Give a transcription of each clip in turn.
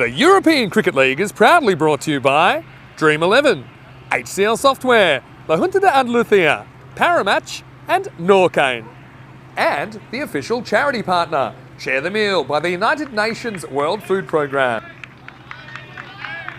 The European Cricket League is proudly brought to you by Dream 11, HCL Software, La Junta de Andalucía, Paramatch and Norcane. And the official charity partner, Share the Meal by the United Nations World Food Programme.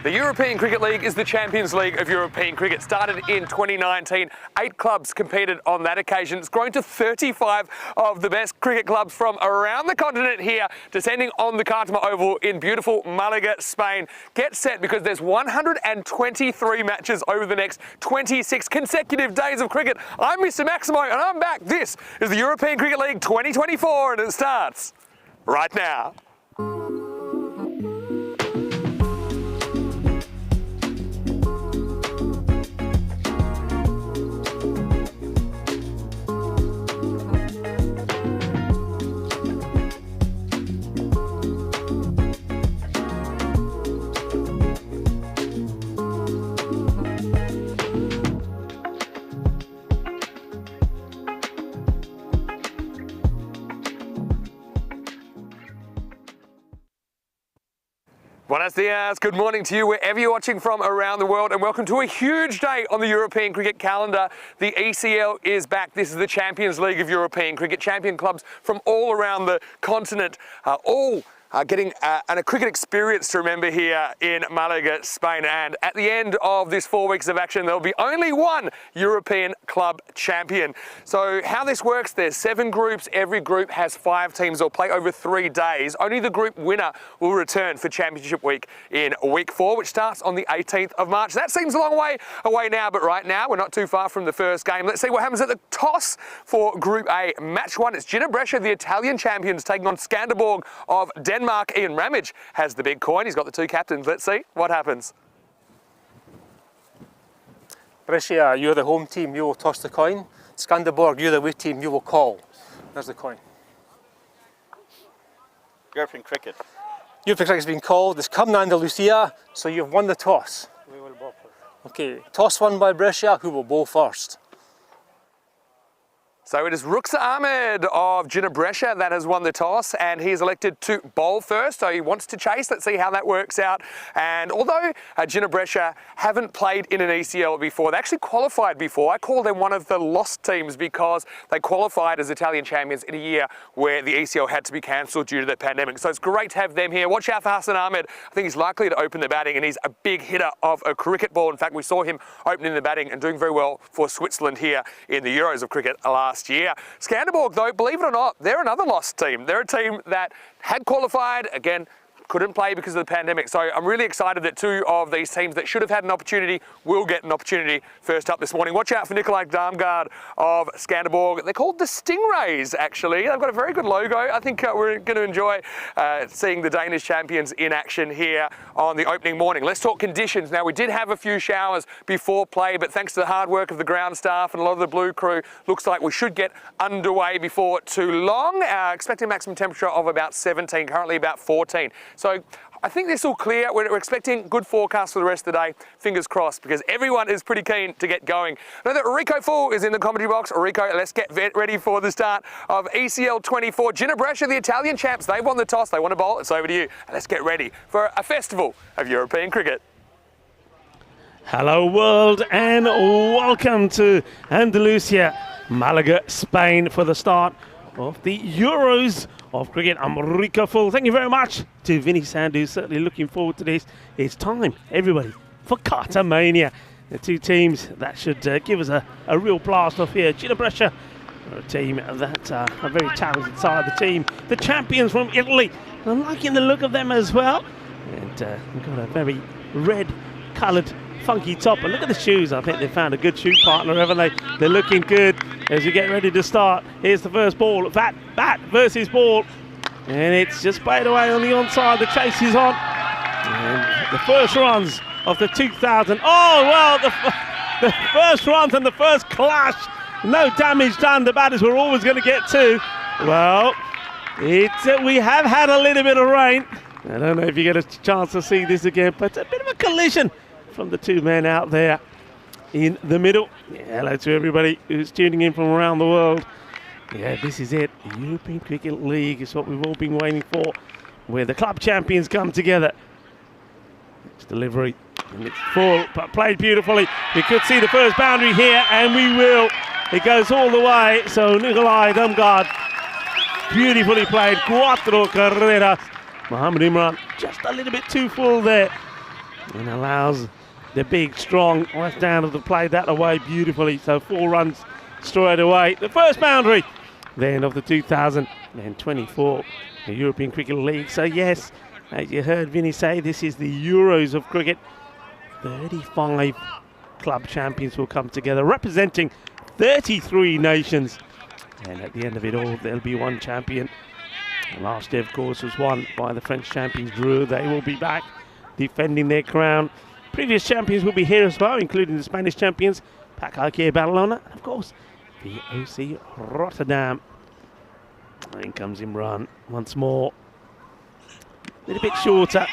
The European Cricket League is the Champions League of European cricket. Started in 2019, 8 clubs competed on that occasion. It's grown to 35 of the best cricket clubs from around the continent here, descending on the Cartama Oval in beautiful Malaga, Spain. Get set because there's 123 matches over the next 26 consecutive days of cricket. I'm Mr. Maximo and I'm back. This is the European Cricket League 2024 and it starts right now. Buenos dias, good morning to you wherever you're watching from around the world and welcome to a huge day on the European cricket calendar. The ECL is back. This is the Champions League of European cricket. Champion clubs from all around the continent, all getting a cricket experience to remember here in Malaga, Spain. And at the end of this 4 weeks of action, there'll be only one European club champion. So how this works, there's 7 groups. Every group has 5 teams. They'll play over 3 days. Only the group winner will return for Championship Week in week 4, which starts on the 18th of March. That seems a long way away now, but right now we're not too far from the first game. Let's see what happens at the toss for Group A. Match 1, it's Gina Brescia, the Italian champions, taking on Skanderborg of Denmark. Ian Ramage has the big coin. He's got the 2 captains. Let's see what happens. Brescia, you're the home team, you will toss the coin. Skanderborg, you're the away team, you will call. There's the coin. European cricket. European cricket has been called. It's come to Andalusia, so you've won the toss. We will bowl first. Okay, toss won by Brescia. Who will bowl first? So it is Ruxa Ahmed of Gina Brescia that has won the toss and he's elected to bowl first, so he wants to chase. Let's see how that works out. And although Gina Brescia haven't played in an ECL before, they actually qualified before. I call them one of the lost teams because they qualified as Italian champions in a year where the ECL had to be cancelled due to the pandemic. So it's great to have them here. Watch out for Hassan Ahmed. I think he's likely to open the batting and he's a big hitter of a cricket ball. In fact, we saw him opening the batting and doing very well for Switzerland here in the Euros of cricket last year. Skanderborg, though, believe it or not, they're another lost team. They're a team that had qualified, again, couldn't play because of the pandemic. So I'm really excited that 2 of these teams that should have had an opportunity will get an opportunity first up this morning. Watch out for Nikolai Darmgaard of Skanderborg. They're called the Stingrays, actually. They've got a very good logo. I think we're going to enjoy seeing the Danish champions in action here on the opening morning. Let's talk conditions. Now, we did have a few showers before play, but thanks to the hard work of the ground staff and a lot of the blue crew, looks like we should get underway before too long. Expecting maximum temperature of about 17, currently about 14. So I think this will clear. We're expecting good forecast for the rest of the day. Fingers crossed, because everyone is pretty keen to get going. I know that Rico Full is in the commentary box. Rico, let's get ready for the start of ECL 24. Gina Brescia, the Italian champs, they've won the toss. They want to bowl. It's over to you. Let's get ready for a festival of European cricket. Hello world and welcome to Andalusia, Malaga, Spain for the start of the Euros of cricket. I'm Rico Full. Thank you very much to Vinny Sandu. Certainly looking forward to this. It's time, everybody, for Cartamania. The 2 teams that should give us a real blast off here. Gina Brescia, a team that are very talented side of the team. The champions from Italy. I'm liking the look of them as well. And we've got a very red coloured funky top, but look at the shoes. I think they've found a good shoe partner, haven't they? They're looking good as we get ready to start. Here's the first ball. Bat versus ball, and it's just played away on the onside. The chase is on, and the first runs of the 2000. Oh well, the first runs and the first clash. No damage done. The batters were always going to get 2. Well, we have had a little bit of rain. I don't know if you get a chance to see this again, but a bit of a collision from the 2 men out there in the middle. Yeah, hello to everybody who's tuning in from around the world. Yeah, this is it. The European Cricket League is what we've all been waiting for, where the club champions come together. It's delivery. And it's full, but played beautifully. We could see the first boundary here, and we will. It goes all the way, so Nikolai Damgard, beautifully played, 4 carreras. Mohamed Imran just a little bit too full there, and allows the big, strong left-hander to play that away beautifully. So 4 runs straight away. The first boundary then of the 2024 European Cricket League. So yes, as you heard Vinny say, this is the Euros of cricket. 35 club champions will come together, representing 33 nations. And at the end of it all, there'll be one champion. And last year, of course, was won by the French champions, Drew. They will be back defending their crown. Previous champions will be here as well, including the Spanish champions, PAC IKEA Barcelona, and of course, the OC Rotterdam. In comes Imran once more. A little bit shorter.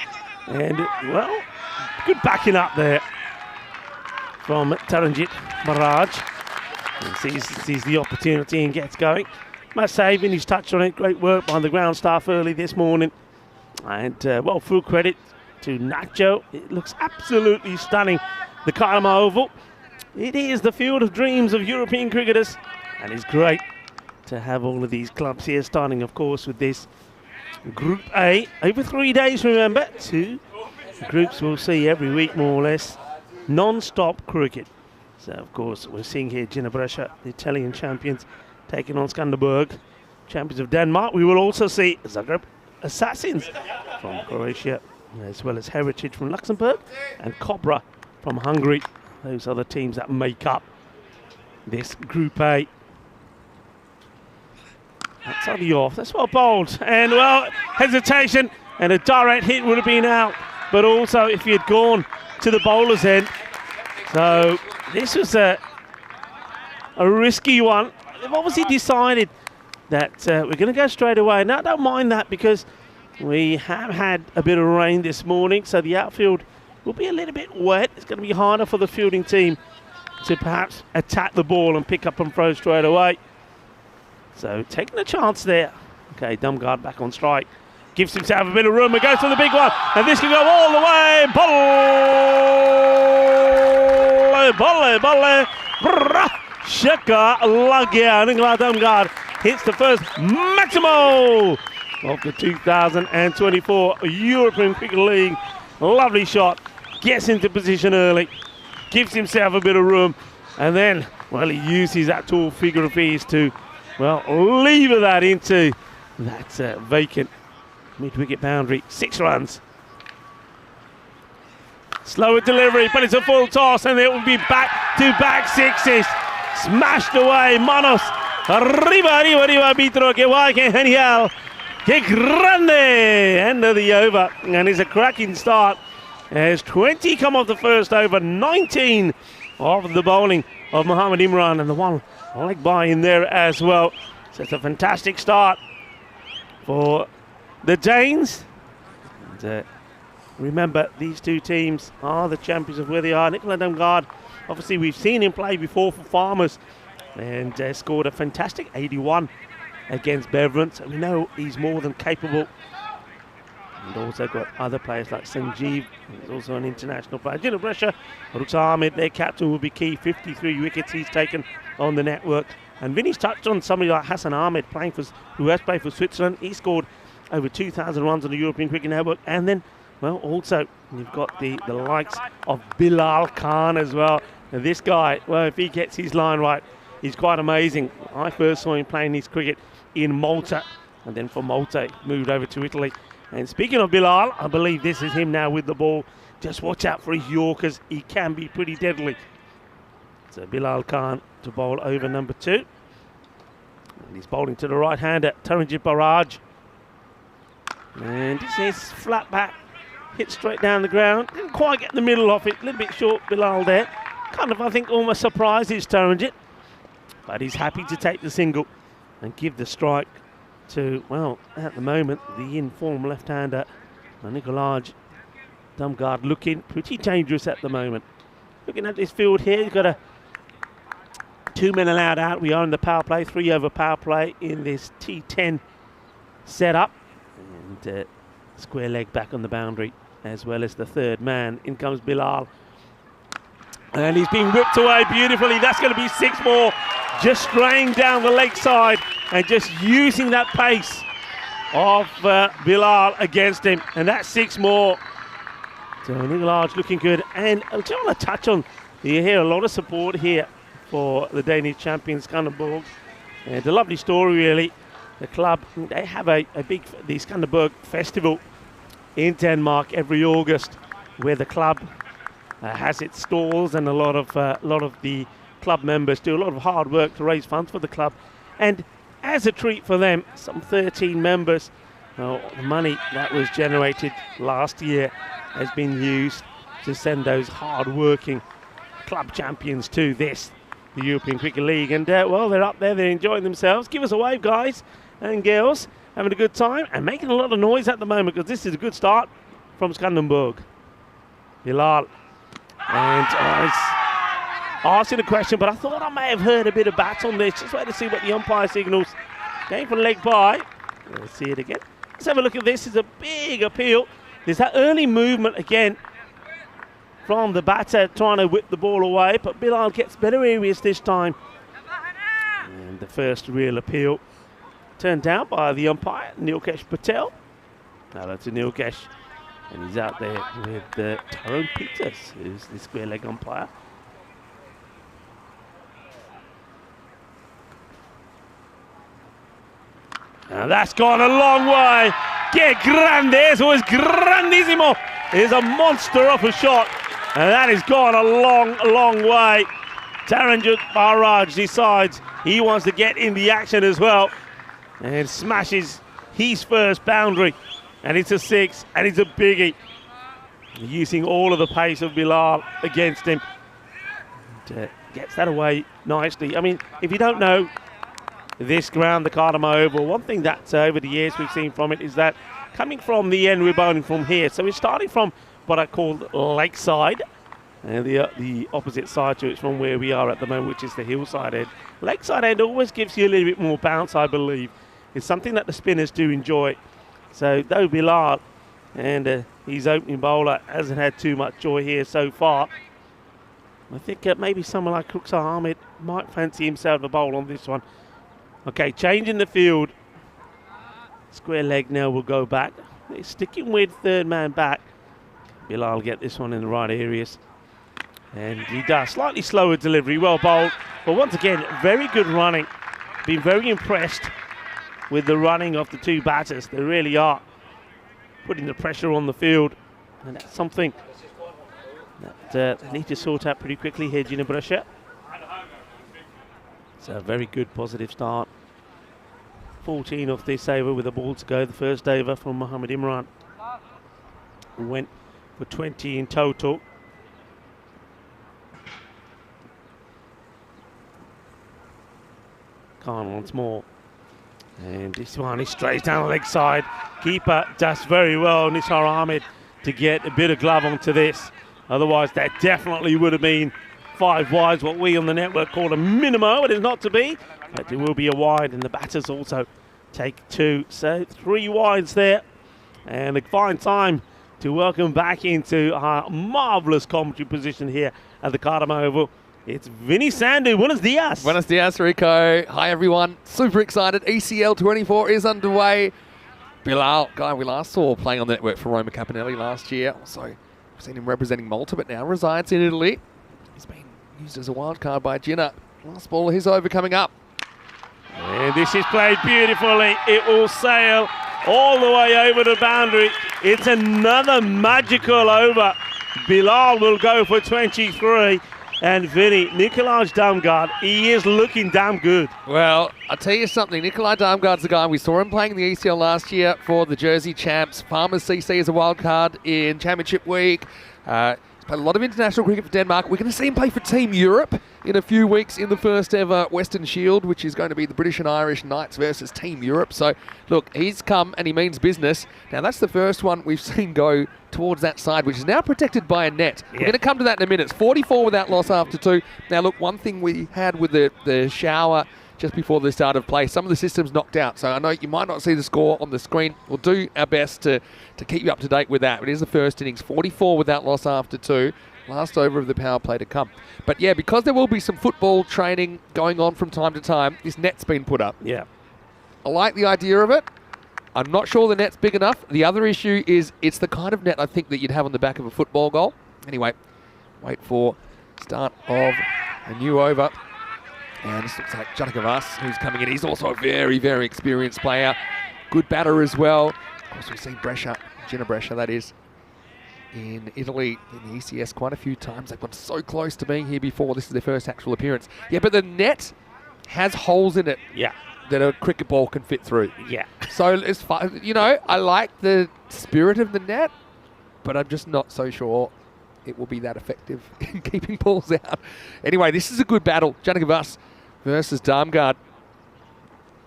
And, well, good backing up there from Taranjit Barraj. And sees the opportunity and gets going. Must say, Vinny's touched on it. Great work by the ground staff early this morning. And, well, full credit to Nacho. It looks absolutely stunning. The Cartama Oval. It is the field of dreams of European cricketers. And it's great to have all of these clubs here, starting, of course, with this Group A. Over 3 days, remember. 2 groups we'll see every week, more or less. Non-stop cricket. So, of course, we're seeing here Gina Brescia, the Italian champions, taking on Skanderberg, champions of Denmark. We will also see Zagreb Assassins from Croatia, as well as Heritage from Luxembourg and Cobra from Hungary. Those are the teams that make up this Group A. Outside the off, that's well bowled. And, well, hesitation and a direct hit would have been out. But also, if he had gone to the bowler's end. So, this was a risky one. They've obviously decided that we're going to go straight away. Now, I don't mind that because we have had a bit of rain this morning, so the outfield will be a little bit wet. It's going to be harder for the fielding team to perhaps attack the ball and pick up and throw straight away. So, taking a chance there. Okay, Damgard back on strike. Gives himself a bit of room and goes for the big one. And this can go all the way. Bolle. Shaka Lagya. Nikolai Damgard hits the first Maximo of the 2024 European Cricket League. Lovely shot. Gets into position early. Gives himself a bit of room. And then, well, he uses that tall figure of his to, well, lever that into that vacant mid-wicket boundary. 6 runs. Slower delivery, but it's a full toss, and it will be back-to-back sixes. Smashed away, Manos. Arriba, Vitro, que guay, que genial. Que grande. End of the over, and it's a cracking start. As 20 come off the first over, 19 of the bowling of Mohamed Imran, and the one leg by in there as well. So it's a fantastic start for the Danes. And, remember, these two teams are the champions of where they are. Nikolai Damgard, obviously we've seen him play before for Farmers and scored a fantastic 81 against Beveridge. So we know he's more than capable. And also got other players like Sanjeev, who's also an international player. Gina Brescia, Ruta Ahmed, their captain, will be key. 53 wickets he's taken on the network. And Vinny's touched on somebody like Hassan Ahmed, who has played for Switzerland. He scored over 2,000 runs on the European Cricket Network. And then, well, also, you've got the likes of Bilal Khan as well. Now, this guy, well, if he gets his line right, he's quite amazing. I first saw him playing his cricket in Malta. And then from Malta, moved over to Italy. And speaking of Bilal, I believe this is him now with the ball. Just watch out for his Yorkers. He can be pretty deadly. So Bilal Khan to bowl over number 2. And he's bowling to the right-hander, Taranjit Barraj. And this is flat back, hit straight down the ground. Didn't quite get the middle of it, a little bit short, Bilal there. Kind of, I think, almost surprises Taranjit. But he's happy to take the single and give the strike to, well, at the moment, the in-form left-hander, Nikolai Damgard, looking pretty dangerous at the moment. Looking at this field here, he's got 2 men allowed out. We are in the power play, 3 over power play in this T10 setup. And square leg back on the boundary. as well as the third man. In comes Bilal. And he's being whipped away beautifully. That's going to be 6 more. Just straying down the leg side and just using that pace of Bilal against him. And that's 6 more. So Nicolaj looking good. And I just want to touch on, you hear a lot of support here for the Danish champions, Skanderborg. And it's a lovely story, really. The club, they have the Skanderborg Festival in Denmark every August, where the club has its stalls, and a lot of the club members do a lot of hard work to raise funds for the club. And as a treat for them, some 13 members, the money that was generated last year has been used to send those hard-working club champions to the European Cricket League. And well, they're up there, they're enjoying themselves. Give us a wave, guys and girls, having a good time and making a lot of noise at the moment, because this is a good start from Skanderborg. Bilal. And I was asking a question, but I thought I may have heard a bit of bat on this. Just wait to see what the umpire signals. Going for leg by. Let's see it again. Let's have a look at this. It's a big appeal. There's that early movement again from the batter trying to whip the ball away, but Bilal gets better areas this time. And the first real appeal turned down by the umpire, Nilkesh Patel. Now that's a Nilkesh. And he's out there with Tyrone Peters, who's the square leg umpire. Now that's gone a long way. Que grande, eso es grandissimo. It's a monster of a shot. And that has gone a long way. Taranjit Barraj decides he wants to get in the action as well. And smashes his first boundary. And it's a 6, and it's a biggie. Using all of the pace of Bilal against him. And, gets that away nicely. I mean, if you don't know this ground, the Cartama Oval, one thing that over the years we've seen from it is that coming from the end, we're bowling from here. So we're starting from what I call lakeside. And the opposite side to it is from where we are at the moment, which is the hillside end. Lakeside end always gives you a little bit more bounce, I believe. It's something that the spinners do enjoy. So though Bilal and his opening bowler hasn't had too much joy here so far, I think maybe someone like Crooksar Ahmed might fancy himself a bowl on this one. Okay, changing the field. Square leg now will go back. They're sticking with third man back. Bilal will get this one in the right areas. And he does. Slightly slower delivery, well bowled. But once again, very good running. Been very impressed with the running of the two batters. They really are putting the pressure on the field. And that's something that they need to sort out pretty quickly here, Djinnabresha. It's a very good positive start. 14 off this over with a ball to go. The first over from Mohamed Imran. Went for 20 in total. Khan once more. And this one is straight down the leg side. Keeper does very well, Nisar Ahmed, to get a bit of glove onto this. Otherwise, that definitely would have been 5 wides, what we on the network call a minimo. It is not to be, but it will be a wide, and the batters also take 2. So 3 wides there. And a fine time to welcome back into our marvellous commentary position here at the Cartama Oval. It's Vinny Sandhu. Buenos dias. Buenos dias, Rico. Hi, everyone. Super excited. ECL 24 is underway. Bilal, guy we last saw playing on the network for Roma Capinelli last year. Also, we've seen him representing Malta, but now resides in Italy. He's been used as a wild card by Djinna. Last ball of his over coming up. And this is played beautifully. It will sail all the way over the boundary. It's another magical over. Bilal will go for 23. And Vinny, Nicolaj Damgaard, he is looking damn good. Well, I'll tell you something. Nicolaj Damgaard's the guy. We saw him playing in the ECL last year for the Jersey champs. Farmers CC as a wild card in Championship Week. He's played a lot of international cricket for Denmark. We're going to see him play for Team Europe in a few weeks in the first ever Western Shield, which is going to be the British and Irish Knights versus Team Europe. So, look, he's come and he means business. Now, that's the first one we've seen go towards that side, which is now protected by a net. Yeah. We're going to come to that in a minute. It's 44 without loss after 2. Now, look, one thing we had with the shower just before the start of play. Some of the systems knocked out, so I know you might not see the score on the screen. We'll do our best to keep you up to date with that. It is the first innings, 44 without loss after 2. Last over of the power play to come. But yeah, because there will be some football training going on from time to time, this net's been put up. Yeah. I like the idea of it. I'm not sure the net's big enough. The other issue is it's the kind of net I think that you'd have on the back of a football goal. Anyway, wait for start of a new over. And this looks like Janakavas, who's coming in. He's also a very, very experienced player. Good batter as well. Of course, we've seen Brescia, Gina Brescia, that is, in Italy, in the ECS quite a few times. They've got so close to being here before. This is their first actual appearance. Yeah, but the net has holes in it. Yeah. That a cricket ball can fit through. Yeah. So it's fun. You know, I like the spirit of the net, but I'm just not so sure it will be that effective in keeping balls out. Anyway, this is a good battle. Janakavas versus Darmgard.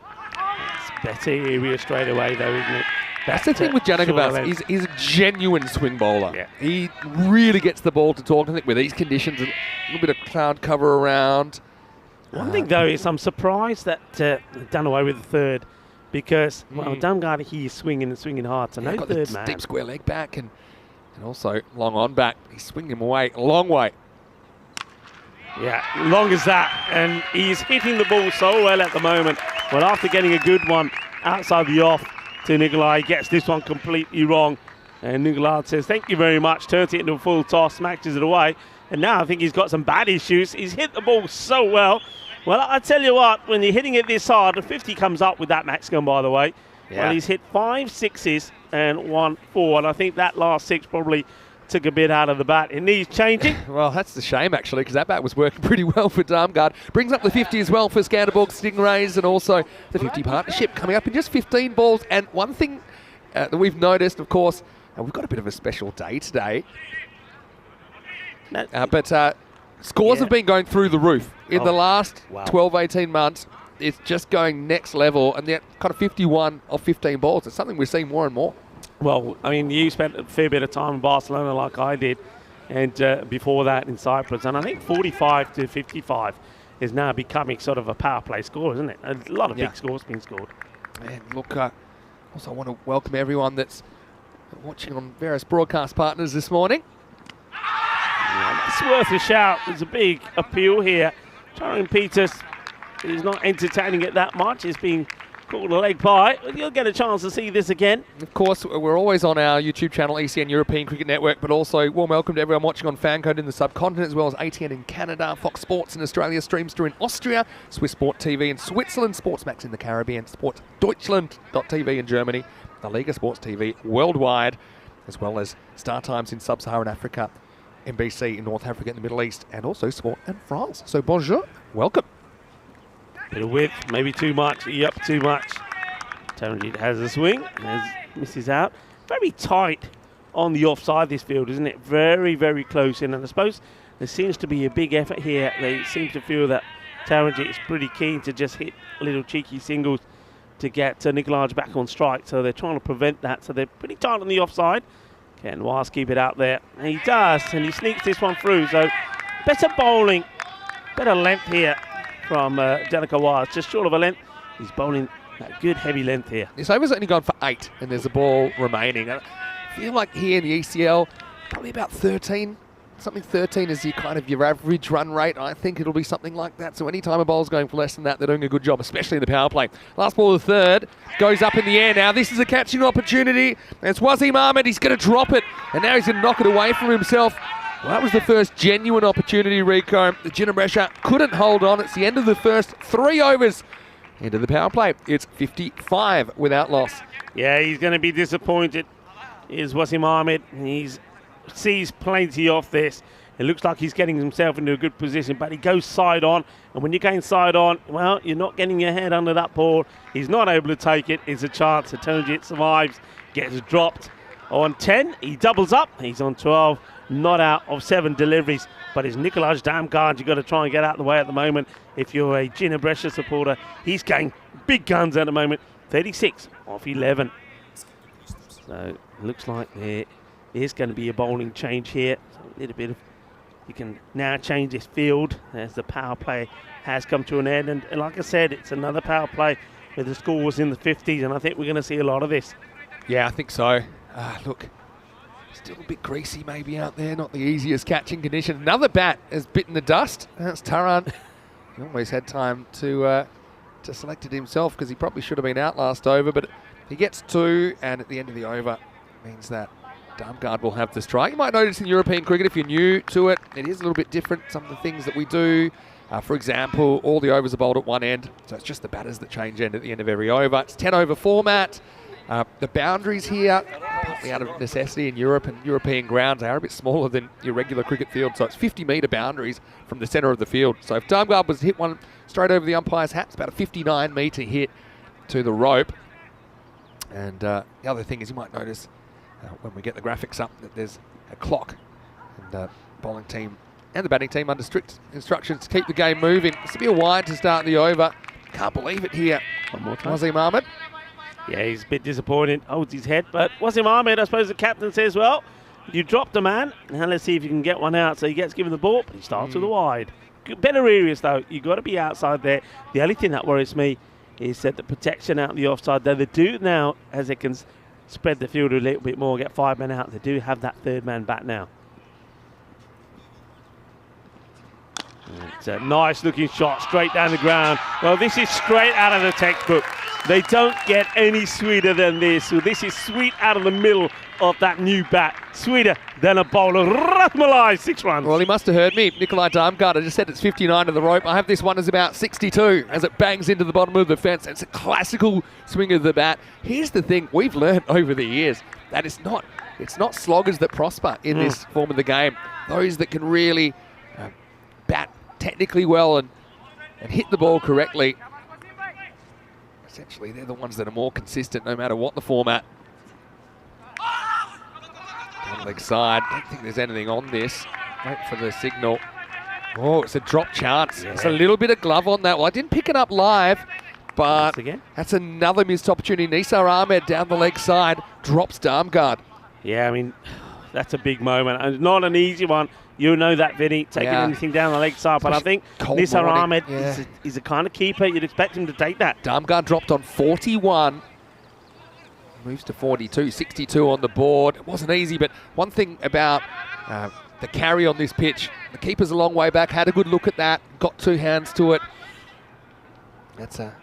It's better area straight away, though, isn't it? That's the thing with Janakavas. He's a genuine swing bowler. Yeah. He really gets the ball to talk. I think with these conditions, a little bit of cloud cover around. One thing, though, is I'm surprised that they've done away with the third because, well, Darmgard, he's swinging and swinging hard, so no got third the man. Deep square leg back and also long on back. He's swinging him away a long way. Yeah, long as that, and he's hitting the ball so well at the moment. Well, after getting a good one outside the off to Nikolai, he gets this one completely wrong. And Nikolai says, thank you very much, turns it into a full toss, smashes it away. And now I think he's got some bad issues. He's hit the ball so well. Well, I tell you what, when you're hitting it this hard, a 50 comes up with that max gun, by the way. Yeah. Well, he's hit 5 sixes and 1 4, and I think that last 6 probably took a bit out of the bat. It needs changing. Well, that's the shame, actually, because that bat was working pretty well for Darmgard. Brings up the 50 as well for Skanderborg Stingrays, and also the 50 partnership coming up in just 15 balls. And one thing that we've noticed, of course, and we've got a bit of a special day today, but scores have been going through the roof. In the last 12, 18 months, it's just going next level, and they're kind of 51 of 15 balls. It's something we're seeing more and more. Well, I mean, you spent a fair bit of time in Barcelona like I did, and before that in Cyprus. And I think 45 to 55 is now becoming sort of a power play score, isn't it? A lot of big scores being scored. And look, also I want to welcome everyone that's watching on various broadcast partners this morning. Yeah, that's worth a shout. There's a big appeal here. Tyrone Peters is not entertaining it that much. It's being called a leg pie. You'll get a chance to see this again. Of course, we're always on our YouTube channel, ECN European Cricket Network, but also warm welcome to everyone watching on Fancode in the subcontinent, as well as ATN in Canada, Fox Sports in Australia, Streamster in Austria, Swiss Sport TV in Switzerland, Sportsmax in the Caribbean, SportDeutschland.tv in Germany, La Liga Sports TV worldwide, as well as Star Times in Sub-Saharan Africa, NBC in North Africa and the Middle East, and also Sport and France. So bonjour, welcome. Bit of width, maybe too much. Yep, too much. Taranjit has a swing, misses out. Very tight on the offside this field, isn't it? Very, very close in. And I suppose there seems to be a big effort here. They seem to feel that Taranjit is pretty keen to just hit little cheeky singles to get Nikolaj back on strike. So they're trying to prevent that. So they're pretty tight on the offside. Can Wise keep it out there? And he does, and he sneaks this one through. So better bowling, better length here from Danica Wise, just short of a length. He's bowling that good heavy length here. This over's only gone for 8, and there's a ball remaining. I feel like here in the ECL, probably about 13. Something 13 is your average run rate. I think it'll be something like that. So anytime a bowl's going for less than that, they're doing a good job, especially in the power play. Last ball of the third goes up in the air now. This is a catching opportunity. It's Wasim Ahmed. He's going to drop it, and now he's going to knock it away from himself. Well, that was the first genuine opportunity, Rico. The Gina Brescia couldn't hold on. It's the end of the first 3 overs. Into the power play. It's 55 without loss. Yeah, he's going to be disappointed. Here's Wasim Ahmed. He sees plenty of this. It looks like he's getting himself into a good position, but he goes side on. And when you're going side on, well, you're not getting your head under that ball. He's not able to take it. It's a chance. Taranjit survives, gets dropped on 10. He doubles up. He's on 12. Not out of 7 deliveries, but it's Nikolaj Damgard. You've got to try and get out of the way at the moment. If you're a Gina Brescia supporter, he's going big guns at the moment. 36 off 11. So it looks like there is going to be a bowling change here. So a little bit of you can now change this field as the power play has come to an end. And like I said, it's another power play where the score was in the 50s, and I think we're going to see a lot of this. Yeah, I think so. Look, still a bit greasy maybe out there, not the easiest catching condition. Another bat has bitten the dust. That's Taran. He almost had time to select it himself because he probably should have been out last over, but he gets 2, and at the end of the over means that Darmgard will have the strike. You might notice in European cricket, if you're new to it, it is a little bit different. Some of the things that we do, for example, all the overs are bowled at one end, so it's just the batters that change end at the end of every over. It's 10 over format. The boundaries here, partly out of necessity in Europe and European grounds, are a bit smaller than your regular cricket field, so it's 50-metre boundaries from the centre of the field. So if Darmgard was to hit one straight over the umpire's hat, it's about a 59-metre hit to the rope. And the other thing is, you might notice when we get the graphics up that there's a clock, and the bowling team and the batting team under strict instructions to keep the game moving. This will be a wide to start the over. Can't believe it here. One more time. Wasim Ahmed. Yeah, he's a bit disappointed, holds his head, but Wasim Ahmed, I suppose the captain says, well, you dropped a man, now let's see if you can get one out. So he gets given the ball, but he starts with a wide. Better areas though, you've got to be outside there. The only thing that worries me is that the protection out the offside, though they do now, as they can spread the field a little bit more, get 5 men out, they do have that 3rd man back now. It's a nice looking shot straight down the ground. Well, this is straight out of the textbook. They don't get any sweeter than this. So this is sweet out of the middle of that new bat. Sweeter than a bowler. Ratmalai, 6 runs. Well, he must have heard me. Nikolai Darmgard, I just said it's 59 to the rope. I have this one as about 62 as it bangs into the bottom of the fence. It's a classical swing of the bat. Here's the thing we've learned over the years, that it's not sloggers that prosper in this form of the game. Those that can really bat technically well and hit the ball correctly. Essentially, they're the ones that are more consistent no matter what the format. Down leg side. Don't think there's anything on this. Wait for the signal. Oh, it's a drop chance. Yeah. It's a little bit of glove on that. Well, I didn't pick it up live, but that's another missed opportunity. Nisar Ahmed down the leg side drops Darmgard. Yeah, I mean, that's a big moment. And not an easy one. You know that, Vinny, taking anything down the leg side. But I think Nisar Ahmed is the kind of keeper you'd expect him to take that. Darmgard dropped on 41. Moves to 42, 62 on the board. It wasn't easy, but one thing about the carry on this pitch, the keeper's a long way back, had a good look at that, got 2 hands to it. That's a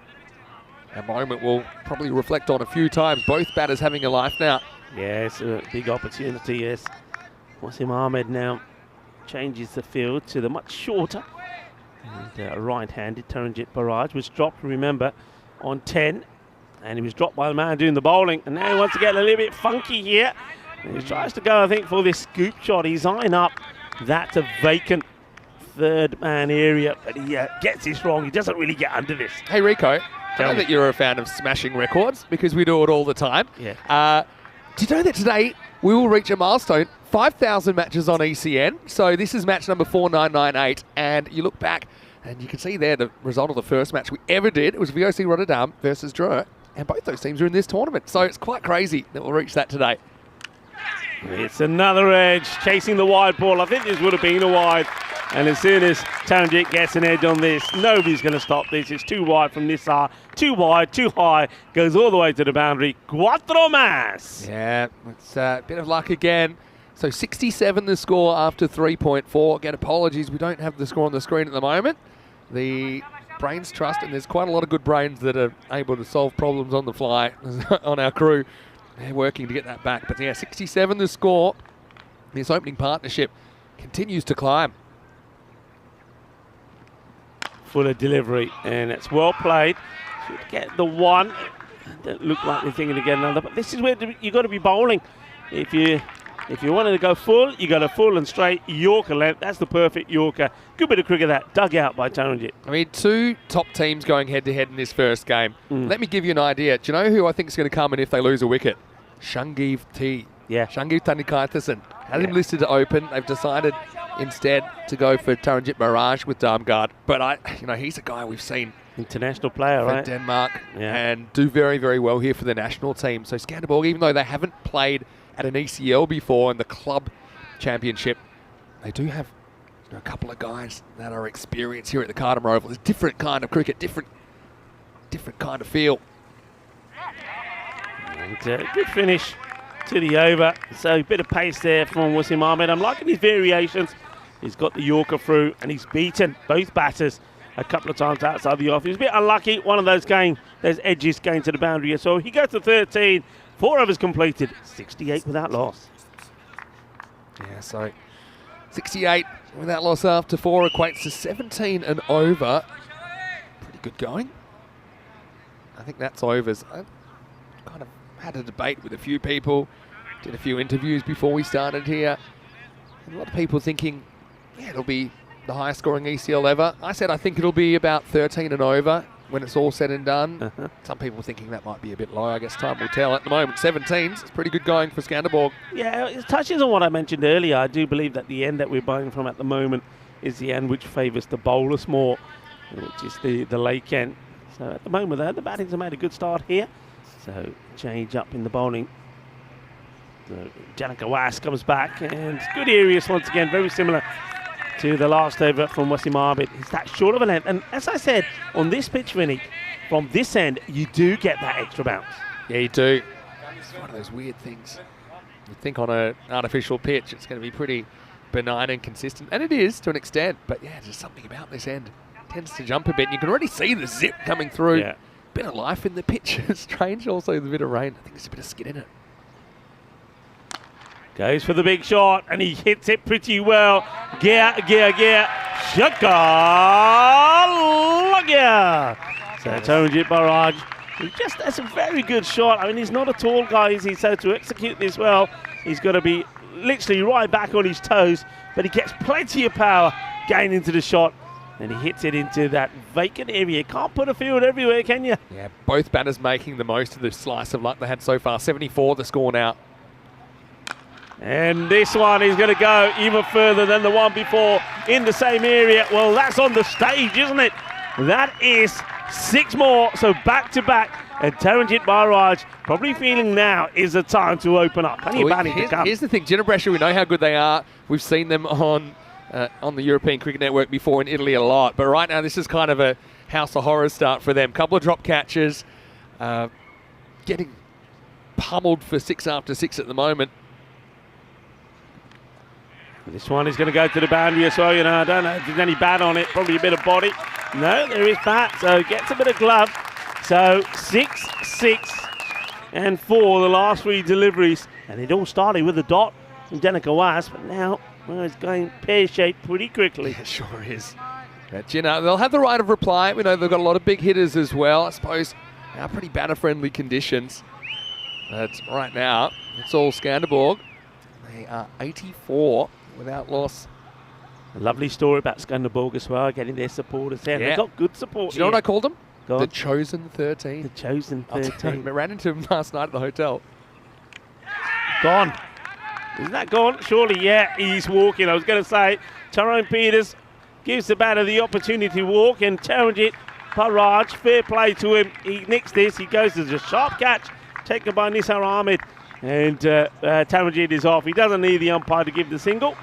moment we'll probably reflect on a few times. Both batters having a life now. Yeah, it's a big opportunity, yes. Wasim Ahmed now changes the field to the much shorter and right-handed Taranjit Barrage was dropped, remember, on 10, and he was dropped by the man doing the bowling, and now he wants to get a little bit funky here, and he tries to go, I think, for this scoop shot. He's eyeing up that vacant 3rd man area, but he gets this wrong. He doesn't really get under this. Hey Rico, I know that you're a fan of smashing records because we do it all the time. Yeah. Did you know that today we will reach a milestone, 5,000 matches on ECN? So this is match number 4998, and you look back and you can see there the result of the first match we ever did. It was VOC Rotterdam versus Dreux, and both those teams are in this tournament. So it's quite crazy that we'll reach that today. It's another edge, chasing the wide ball. I think this would have been a wide. And as soon as Taranjit gets an edge on this, nobody's going to stop this. It's too wide from Nisar, too wide, too high, goes all the way to the boundary. Cuatro más. Yeah, it's a bit of luck again. So 67 the score after 3.4. Again, apologies, we don't have the score on the screen at the moment. The brains trust, and there's quite a lot of good brains that are able to solve problems on the fly on our crew. They're working to get that back. But yeah, 67 the score. This opening partnership continues to climb. Fuller delivery, and it's well played. Should get the one. Don't look like they're thinking to get another, but this is where you've got to be bowling. If you wanted to go full, you got a full and straight Yorker length. That's the perfect Yorker. Good bit of cricket that, dug out by Taranjit. I mean, 2 top teams going head-to-head in this first game. Let me give you an idea. Do you know who I think is going to come in if they lose a wicket? Shangiv T. Yeah. Shangiv Tanikaithasan. Had him listed to open. They've decided instead to go for Taranjit Barrage with Darmgard. But he's a guy we've seen international player, for right? Denmark and do very, very well here for the national team. So Skanderborg, even though they haven't played at an ECL before in the club championship, they do have There are a couple of guys that are experienced here at the Cartama Oval. It's a different kind of cricket, different kind of feel. And good finish to the over. So a bit of pace there from Wasim Ahmed. I'm liking his variations. He's got the Yorker through and he's beaten both batters a couple of times outside the off. He was a bit unlucky. One of those edges going to the boundary. So he goes to 13. 4 overs completed. 68 without loss. Yeah, so 68 without loss after 4 equates to 17 and over. Pretty good going. I think that's overs. I kind of had a debate with a few people, did a few interviews before we started here. And a lot of people thinking, yeah, it'll be the highest scoring ECL ever. I said I think it'll be about 13 and over when it's all said and done. Some people thinking that might be a bit low. I guess time will tell. At the moment, 17s. It's pretty good going for Skanderborg. Yeah, it touches on what I mentioned earlier. I do believe that the end that we're buying from at the moment is the end which favours the bowlers more, which is the lake end. So at the moment, the battings have made a good start here. So change up in the bowling. So Janika Was comes back and good areas once again, very similar to the last over from Wasim Ahmed. It's that short of a length. And as I said, on this pitch, Vinny, from this end, you do get that extra bounce. Yeah, you do. It's one of those weird things. You think on an artificial pitch, it's going to be pretty benign and consistent. And it is to an extent. But yeah, there's something about this end. It tends to jump a bit. And you can already see the zip coming through. Yeah. Bit of life in the pitch. Strange also the bit of rain. I think there's a bit of skid in it. Goes for the big shot, and he hits it pretty well. Shaka Lagya. So Taranjit Barrage, that's a very good shot. I mean, he's not a tall guy, is he? So to execute this well, he's got to be literally right back on his toes, but he gets plenty of power going into the shot, and he hits it into that vacant area. Can't put a field everywhere, can you? Yeah, both batters making the most of the slice of luck they had so far. 74 the score now. And this one is going to go even further than the one before in the same area. Well, that's on the stage, isn't it? That is 6 more, so back to back. And Taranjit Barrage probably feeling now is the time to open up. Plenty of batting to come. Here's the thing, Jinnah Brescia, we know how good they are. We've seen them on the European Cricket Network before in Italy a lot. But right now, this is kind of a house of horrors start for them. Couple of drop catches, getting pummeled for 6 after 6 at the moment. This one is going to go to the boundary as well. You know, I don't know if there's any bat on it. Probably a bit of body. No, there is bat. So gets a bit of glove. So 6, 6, and 4, the last 3 deliveries. And it all started with a dot from Janika Was, but now it's going pear-shaped pretty quickly. Yeah, it sure is. But, Jinnah, they'll have the right of reply. We know they've got a lot of big hitters as well. I suppose pretty batter-friendly conditions. But right now, it's all Skanderborg. They are 84 without loss. A lovely story about Skanderborg as well, getting their supporters there. Yeah. They've got good support. Do you know what I called them? Go The on. Chosen 13. The Chosen 13. I ran into him last night at the hotel. Gone. Isn't that gone? Surely, yeah, he's walking. I was going to say, Tyrone Peters gives the batter the opportunity to walk, and Taranjit Barrage, fair play to him. He nicks this. He goes to the sharp catch, taken by Nisar Ahmed, and Taranjit is off. He doesn't need the umpire to give the single.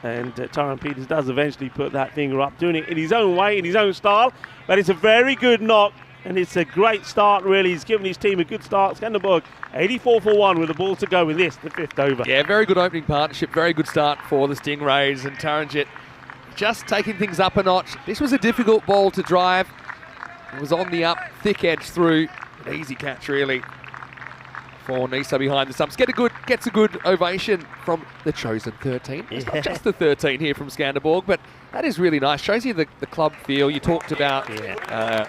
And Tyrone Peters does eventually put that finger up, doing it in his own way, in his own style. But it's a very good knock, and it's a great start, really. He's given his team a good start. Skanderborg 84 for 1 with the ball to go in this, the 5th over. Yeah, very good opening partnership. Very good start for the Stingrays, and Taranjit just taking things up a notch. This was a difficult ball to drive. It was on the up, thick edge through. An easy catch, really, for Nisa behind the stumps. Gets a good ovation from the Chosen 13. It's not just the 13 here from Skanderborg, but that is really nice. Shows you the club feel. You talked about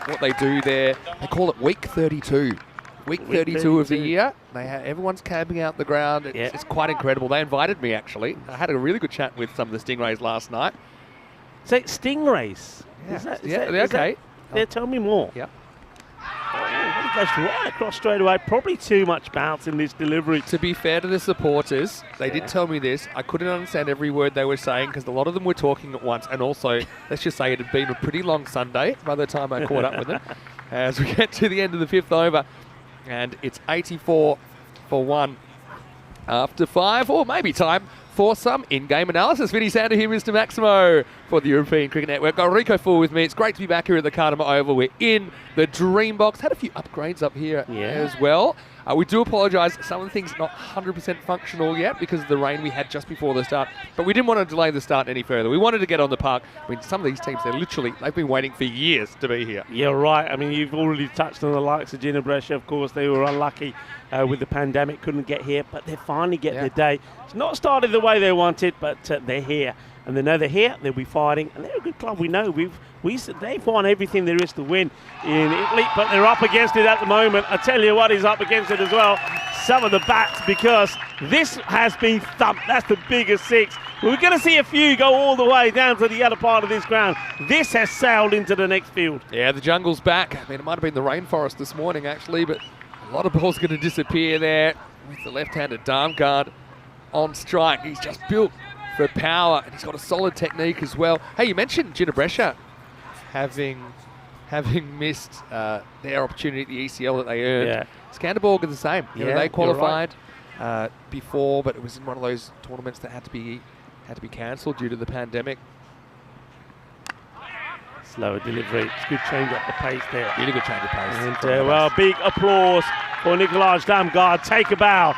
what they do there. They call it Week 32. Week 32 of the year. Everyone's camping out the ground. It's quite incredible. They invited me, actually. I had a really good chat with some of the Stingrays last night. So Stingrays? They're okay. Tell me more. Yep. He goes right across straight away. Probably too much bounce in this delivery. To be fair to the supporters, they did tell me this. I couldn't understand every word they were saying because a lot of them were talking at once. And also, let's just say it had been a pretty long Sunday by the time I caught up with them. As we get to the end of the 5th over, and it's 84 for 1 after 5, or maybe time for some in-game analysis. Vinny Sander here, Mr. Maximo, for the European Cricket Network. Got Rico Full with me. It's great to be back here at the Cartama Oval. We're in the Dream Box. Had a few upgrades up here as well. We do apologise. Some of the things not 100% functional yet because of the rain we had just before the start. But we didn't want to delay the start any further. We wanted to get on the park. I mean, some of these teams, they've been waiting for years to be here. Yeah, right. I mean, you've already touched on the likes of Gina Brescia. Of course, they were unlucky with the pandemic, couldn't get here, but they finally get their day. It's not started the way they wanted, but they're here. And they know they're here, they'll be fighting, and they're a good club. We know they've won everything there is to win in Italy, but they're up against it at the moment. I tell you what is up against it as well, some of the bats, because this has been thumped. That's the biggest six. We're going to see a few go all the way down to the other part of this ground. This has sailed into the next field. Yeah, the jungle's back. I mean, it might have been the rainforest this morning, actually, but a lot of balls going to disappear there with the left-handed Darmgard on strike. He's just built for power, and he's got a solid technique as well. Hey, you mentioned Gina Brescia having missed their opportunity at the ECL that they earned. Yeah. Skanderborg are the same. They qualified right. before, but it was in one of those tournaments that had to be cancelled due to the pandemic. Slower delivery. It's good change up the pace there. Really good change of pace. And well, big applause for Nikolaj Damgaard. Take a bow.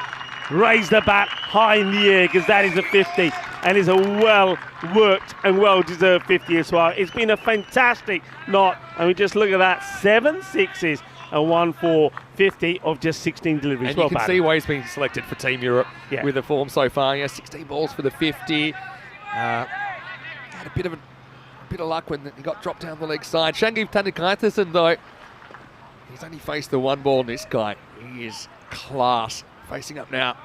Raise the bat high in the air, because that is a 50 and is a well-worked and well-deserved 50 as well. It's been a fantastic knot. I mean, just look at that. 7 sixes and 1 for 50 of just 16 deliveries. And well, you can see why he's been selected for Team Europe with the form so far. 16 balls for the 50. Had a bit of luck when he got dropped down the leg side. Shangiv Tandikaithasan, though, he's only faced the one ball. This guy, he is class. Facing up now.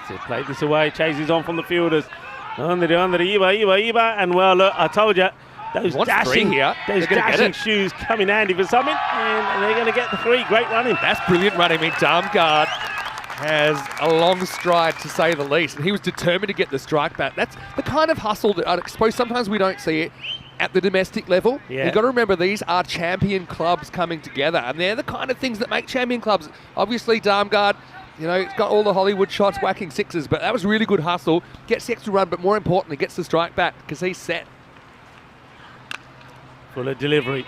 So played this away, chases on from the fielders. Under the Iba, and well, look, I told you, those dashing shoes come in handy for something, and they're going to get the 3. Great running. That's brilliant running. I mean, Darmgard has a long stride, to say the least, and he was determined to get the strike back. That's the kind of hustle that I suppose sometimes we don't see it at the domestic level. You've got to remember, these are champion clubs coming together, and they're the kind of things that make champion clubs. Obviously, Darmgard, it's got all the Hollywood shots, whacking sixes, but that was really good hustle. Gets the extra run, but more importantly, gets the strike back because he's set. Fuller delivery.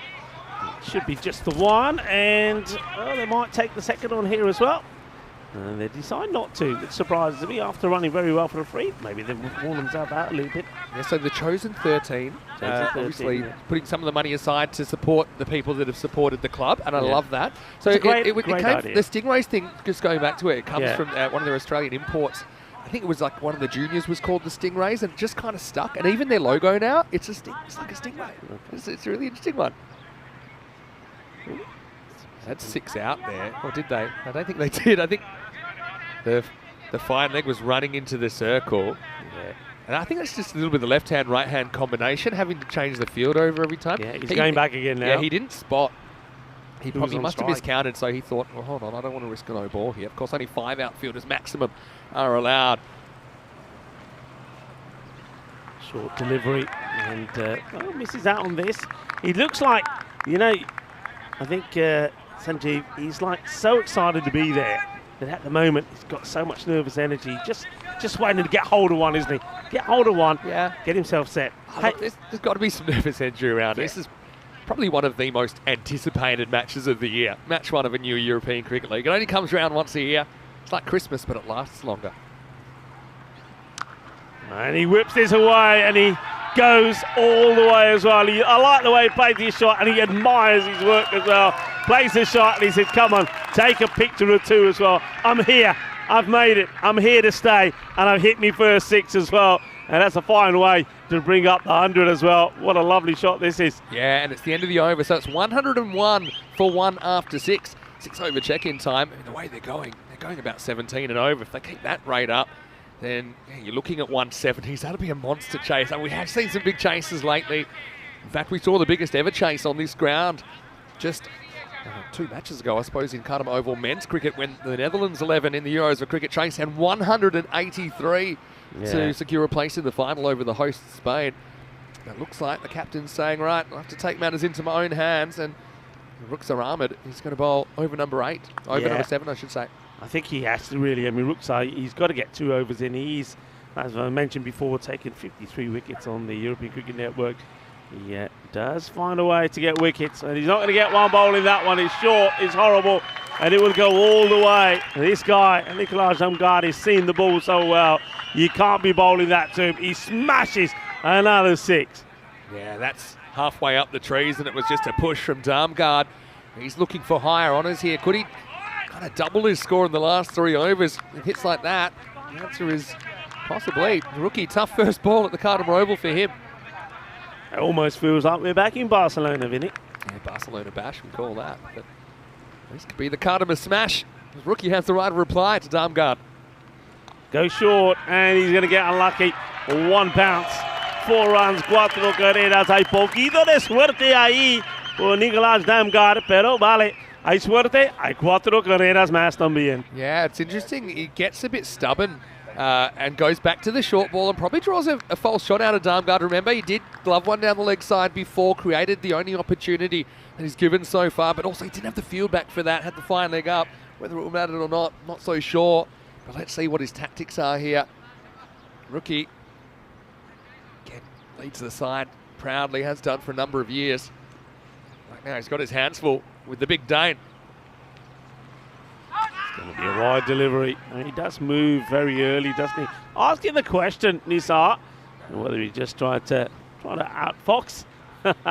Should be just the one, and they might take the second on here as well. And they decide not to. It surprises me after running very well for a free. Maybe they've worn themselves out a little bit. Yeah, so the chosen 13, obviously putting some of the money aside to support the people that have supported the club, and I love that. So it came, the Stingrays thing, just going back to it comes from one of their Australian imports. I think it was like one of the juniors was called the Stingrays, and it just kind of stuck. And even their logo now, it's like a stingray. It's a really interesting one. That's 6 out there. Or did they? I don't think they did. I think the fine leg was running into the circle. Yeah. And I think that's just a little bit of the left-hand, right-hand combination, having to change the field over every time. Yeah, he's going back again now. Yeah, he didn't spot. He probably must have strike. miscounted, so he thought, well, hold on, I don't want to risk a no ball here. Of course, only 5 outfielders maximum are allowed. Short delivery, and misses out on this. He looks like, I think Sanjeev, he's like so excited to be there that at the moment he's got so much nervous energy. Just waiting to get hold of one, isn't he? Get hold of one, get himself set. Look, there's got to be some nervous energy around. This is probably one of the most anticipated matches of the year. Match 1 of a new European Cricket League. It only comes around once a year. It's like Christmas, but it lasts longer. And he whips this away, and he goes all the way as well. I like the way he plays his shot, and he admires his work as well. Plays the shot, and he says, come on, take a picture or 2 as well. I'm here. I've made it. I'm here to stay, and I've hit my first 6 as well. And that's a fine way to bring up the 100 as well. What a lovely shot this is. Yeah, and it's the end of the over, so it's 101 for 1 after 6. 6 over check-in time. And the way they're going about 17 and over. If they keep that rate up, then you're looking at 170s. That'll be a monster chase. And we have seen some big chases lately. In fact, we saw the biggest ever chase on this ground just 2 matches ago, I suppose, in Cartama Oval men's cricket, when the Netherlands 11 in the Euros of Cricket chase and 183 to secure a place in the final over the host Spain. It looks like the captain's saying, right, I have to take matters into my own hands, and the Rooks are armoured. He's going to bowl over number 8, over number 7, I should say. I think he has to really. I mean, Rookside, he's got to get 2 overs in. He's, as I mentioned before, taken 53 wickets on the European Cricket Network. He does find a way to get wickets, and he's not going to get one bowling that one. It's short, it's horrible, and it will go all the way. This guy, Nikolaj Damgard, has seen the ball so well. You can't be bowling that to him. He smashes another 6. Yeah, that's halfway up the trees, and it was just a push from Damgard. He's looking for higher honours here. Could he kind of double his score in the last 3 overs with hits like that? The answer is possibly. Rookie, tough first ball at the Cartama Oval for him. It almost feels like we're back in Barcelona, Vinny. Yeah, Barcelona bash, we call that. But this could be the Cartama smash. The rookie has the right of reply to Damgard. Go short, and he's going to get unlucky. 1 bounce, 4 runs, 4 carreras. Hay poquito de suerte ahí por Nicolás Damgard, pero vale. Hay suerte, hay 4 carreras más también. Yeah, it's interesting. He gets a bit stubborn and goes back to the short ball and probably draws a false shot out of Damgard. Remember, he did glove one down the leg side before, created the only opportunity that he's given so far, but also he didn't have the field back for that, had the fine leg up. Whether it will matter or not so sure. But let's see what his tactics are here. Rookie, again, leads the side proudly, has done for a number of years. Right now he's got his hands full with the big Dane. It's going to be a wide delivery. And he does move very early, doesn't he? Asking the question, Nisar, whether he just tried to outfox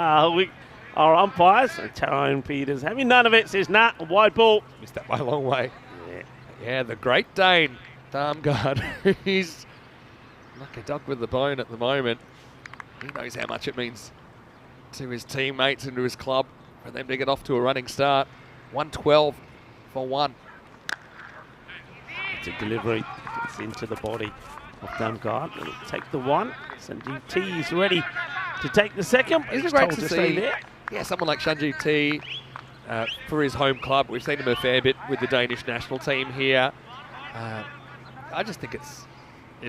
our umpires. And Tyrone Peters having none of it, says nah, wide ball. Missed that by a long way. Yeah, the great Dane, Damgard. He's like a dog with the bone at the moment. He knows how much it means to his teammates and to his club for them to get off to a running start. 112 for 1. It's a delivery. It's into the body of Damgard. It'll take the 1. Sanjeev T is ready to take the 2nd. Isn't He's it great told to stay see? there. Yeah, someone like Sanjeev T for his home club. We've seen him a fair bit with the Danish national team here. I just think it's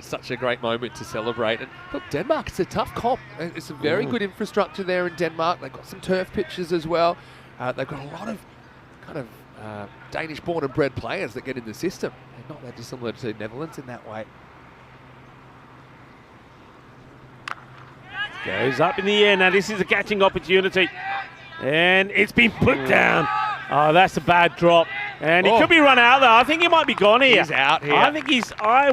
such a great moment to celebrate. And look, Denmark, it's a tough comp. It's a very good infrastructure there in Denmark. They've got some turf pitches as well. They've got a lot of kind of Danish-born and bred players that get in the system. They're not that dissimilar to Netherlands in that way. Goes up in the air. Now this is a catching opportunity. And it's been put down. Oh, that's a bad drop. And he could be run out there. I think he might be gone here. He's out here. I think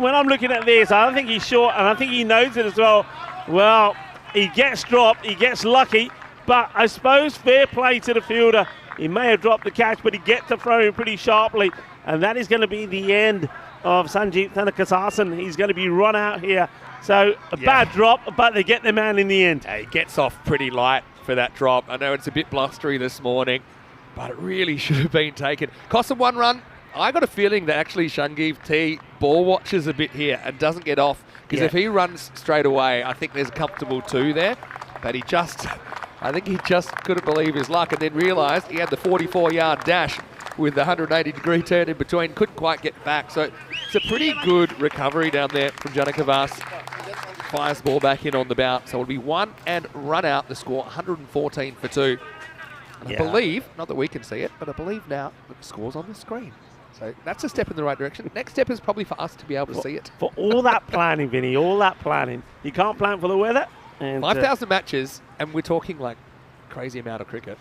when I'm looking at this, I don't think he's short, and I think he knows it as well. Well, he gets dropped, he gets lucky, but I suppose fair play to the fielder. He may have dropped the catch, but he gets to throw him pretty sharply. And that is going to be the end of Sanjeev Thanakasarsan. He's going to be run out here. So a bad drop, but they get the man in the end. He gets off pretty light for that drop. I know it's a bit blustery this morning, but it really should have been taken. Cost him 1 run. I got a feeling that actually Sanjeev T ball watches a bit here and doesn't get off, because if he runs straight away, I think there's a comfortable 2 there. But I think he just couldn't believe his luck and then realised he had the 44-yard dash with the 180-degree turn in between. Couldn't quite get back. So it's a pretty good recovery down there from Janakavas. Fires the ball back in on the bounce. So it'll be 1 and run out. The score 114 for 2. And I believe, not that we can see it, but I believe now that the score's on the screen. So that's a step in the right direction. Next step is probably for us to be able to see it. For all that planning, Vinny, all that planning. You can't plan for the weather. 5,000 matches, and we're talking like crazy amount of cricket.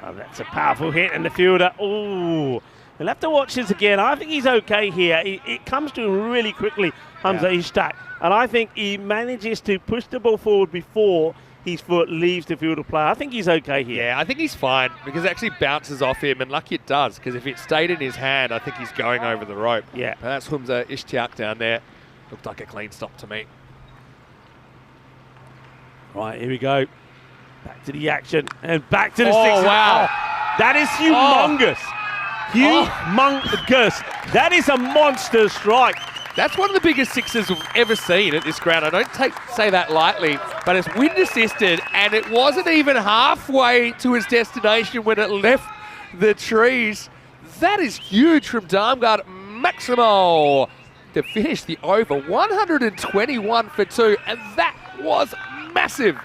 Oh, that's a powerful hit, and the fielder, we'll have to watch this again. I think he's okay here. It comes to him really quickly, Hamza Ishtak, and I think he manages to push the ball forward before his foot leaves the field of play. I think he's okay here. Yeah, I think he's fine, because it actually bounces off him, and lucky it does, because if it stayed in his hand, I think he's going over the rope. Yeah. But that's Hamza Ishtiaq down there. Looked like a clean stop to me. Right, here we go. Back to the action, and back to the 6. Wow. That is humongous. Humongous. That is a monster strike. That's one of the biggest 6s we've ever seen at this ground. I don't say that lightly, but it's wind assisted, and it wasn't even halfway to its destination when it left the trees. That is huge from Damgard Maximo to finish the over. 121 for 2, and that was massive.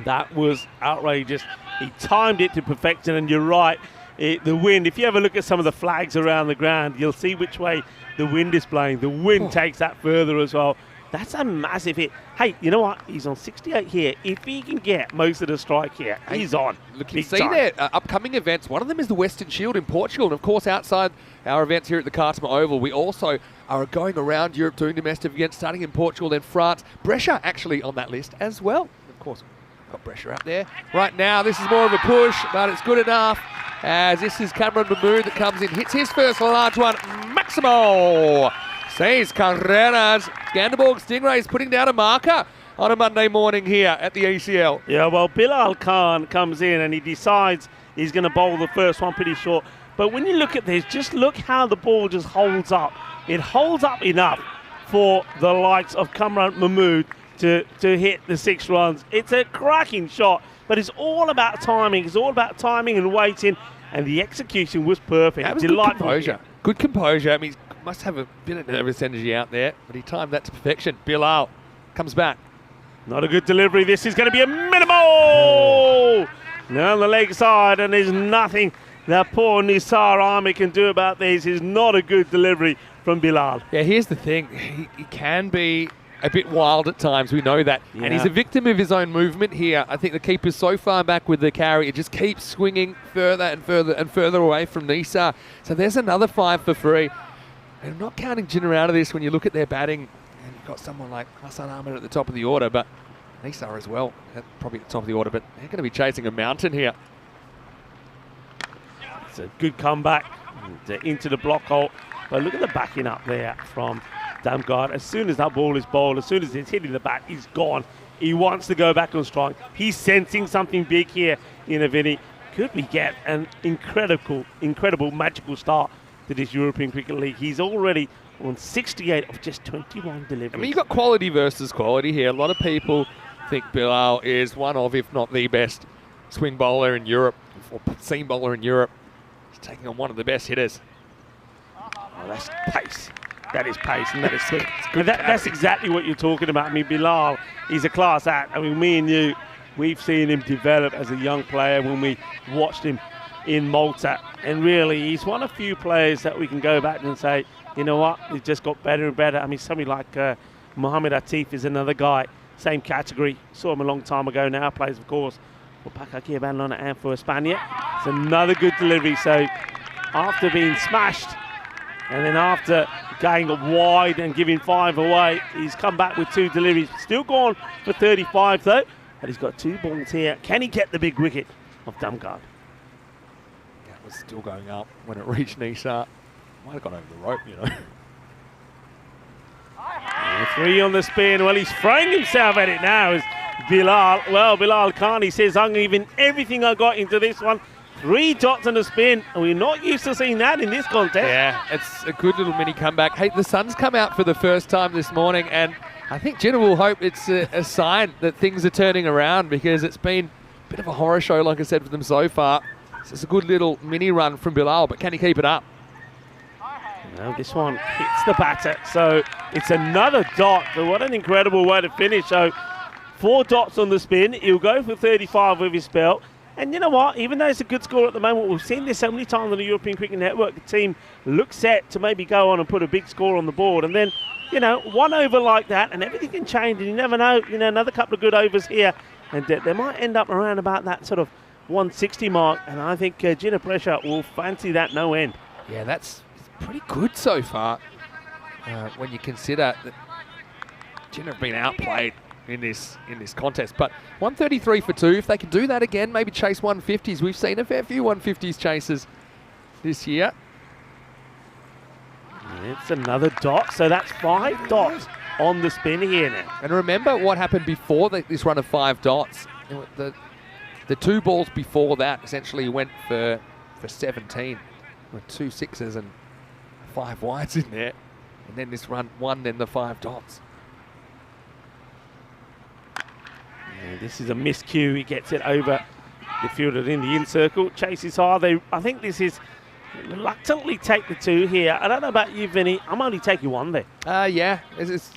That was outrageous. He timed it to perfection, and you're right. the wind, if you ever look at some of the flags around the ground, you'll see which way the wind is blowing. The wind takes that further as well. That's a massive hit. Hey, you know what? He's on 68 here. If he can get most of the strike here, he's on. Look, you see there, upcoming events. One of them is the Western Shield in Portugal. And, of course, outside our events here at the Cartama Oval, we also are going around Europe doing domestic events, starting in Portugal, then France. Brescia actually on that list as well. Of course, got Brescia out there. Right now, this is more of a push, but it's good enough. As this is Cameron Mahmood that comes in, hits his first large one. Maximo sees Carreras. Skanderborg Stingrays putting down a marker on a Monday morning here at the ECL. Yeah, well, Bilal Khan comes in and he decides he's going to bowl the first one pretty short. But when you look at this, just look how the ball just holds up. It holds up enough for the likes of Cameron Mahmood to hit the 6 runs. It's a cracking shot, but it's all about timing. It's all about timing and waiting, and the execution was perfect. That was good composure. Good composure. I mean, he must have a bit of nervous energy out there, but he timed that to perfection. Bilal comes back. Not a good delivery. This is going to be a minimal! Now on the leg side, and there's nothing that poor Nisar Ahmed can do about this. Is not a good delivery from Bilal. Yeah, here's the thing. He can be a bit wild at times, we know that. Yeah. And he's a victim of his own movement here. I think the keeper's so far back with the carry, it just keeps swinging further and further and further away from Nisar. So there's another 5 for free. And I'm not counting Jinnah out of this when you look at their batting. And you've got someone like Hassan Ahmed at the top of the order, but Nisar as well, probably at the top of the order, but they're going to be chasing a mountain here. It's a good comeback into the block hole. But look at the backing up there from Damgard. As soon as that ball is bowled, as soon as it's hitting the bat, he's gone. He wants to go back on strike. He's sensing something big here in Vinny. Could we get an incredible, magical start to this European Cricket League? He's already on 68 of just 21 deliveries. I mean, you've got quality versus quality here. A lot of people think Bilal is one of, if not the best, swing bowler in Europe, or seam bowler in Europe. He's taking on one of the best hitters. Oh, that's pace. That is pace, and that is quick. That's exactly what you're talking about. I mean, Bilal, he's a class act. I mean, me and you, we've seen him develop as a young player when we watched him in Malta. And really, he's one of few players that we can go back and say, you know what, he just got better and better. I mean, somebody like Mohamed Atif is another guy, same category. Saw him a long time ago now, plays, of course, for Pakaki Bandlona and for Espana. It's another good delivery. So after being smashed, and then after going wide and giving 5 away, he's come back with 2 deliveries. Still gone for 35 though, but he's got 2 balls here. Can he get the big wicket of Damgard? Yeah, it was still going up when it reached Nisar. Might have gone over the rope, you know. And 3 on the spin. Well, he's throwing himself at it now. Is Bilal. Well, Bilal Khan, he says, I'm giving everything I got into this one. 3 dots on the spin, and we're not used to seeing that in this contest. Yeah, it's a good little mini comeback. Hey, the sun's come out for the first time this morning, and I think Jinnah will hope it's a sign that things are turning around, because it's been a bit of a horror show, like I said, for them so far. So it's a good little mini run from Bilal, but can he keep it up? No, this one hits the batter, so it's another dot. But what an incredible way to finish. So 4 dots on the spin. He'll go for 35 with his spell. And you know what? Even though it's a good score at the moment, we've seen this so many times on the European Cricket Network. The team looks set to maybe go on and put a big score on the board. And then, you know, 1 over like that, and everything can change. And you never know, you know, another couple of good overs here. And they might end up around about that sort of 160 mark. And I think Jinnah Brescia will fancy that no end. Yeah, that's pretty good so far when you consider that Jinnah have been outplayed in this contest. But 133 for 2, if they can do that again, maybe chase 150s. We've seen a fair few 150s chases this year. It's another dot, so that's 5 dots on the spin here now. And remember what happened before this run of 5 dots. The 2 balls before that essentially went for 17, with 2 sixes and 5 wides in there. And then this run 1, then the 5 dots. Yeah, this is a miscue. He gets it over the fielder in the in circle. Chases hard. I think this is reluctantly take the 2 here. I don't know about you, Vinny. I'm only taking 1 there. Yeah, it's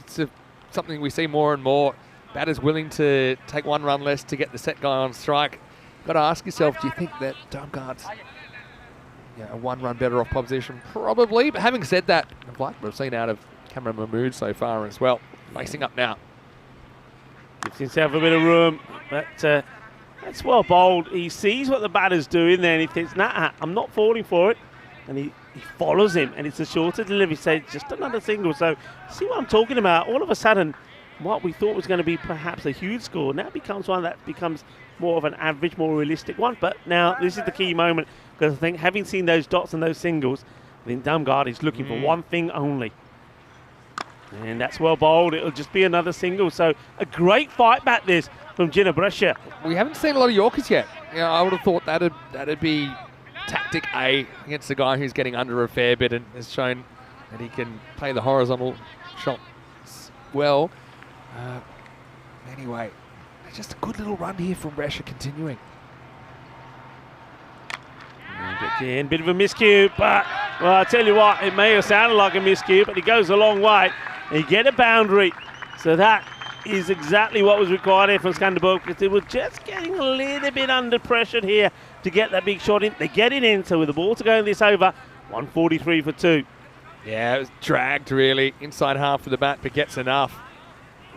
something we see more and more. Batters willing to take 1 run less to get the set guy on strike. Got to ask yourself, do you think that Damgard's a one-run better off position, probably. But having said that, I've liked what I've seen out of Cameron Mahmood so far as well. Facing up now. Gives himself a bit of room. That's well bowled. He sees what the batter's doing there and he thinks, nah, I'm not falling for it. And he follows him, and it's a shorter delivery, so just another single. So see what I'm talking about? All of a sudden, what we thought was going to be perhaps a huge score now becomes one that becomes more of an average, more realistic one. But now this is the key moment, because I think having seen those dots and those singles, I think Damgard is looking for one thing only. And that's well bowled. It'll just be another single. So a great fight back this from Jinnah Brescia. We haven't seen a lot of Yorkers yet. I would have thought that'd be tactic A against a guy who's getting under a fair bit and has shown that he can play the horizontal shot well. Anyway, just a good little run here from Brescia continuing. Again, bit of a miscue, but well, I tell you what, it may have sounded like a miscue, but he goes a long way. And you get a boundary, so that is exactly what was required here from Skanderborg, because they were just getting a little bit under pressure here to get that big shot in. They get it in, so with the ball to go in this over, 143 for 2. Yeah, it was dragged really inside half of the bat, but gets enough.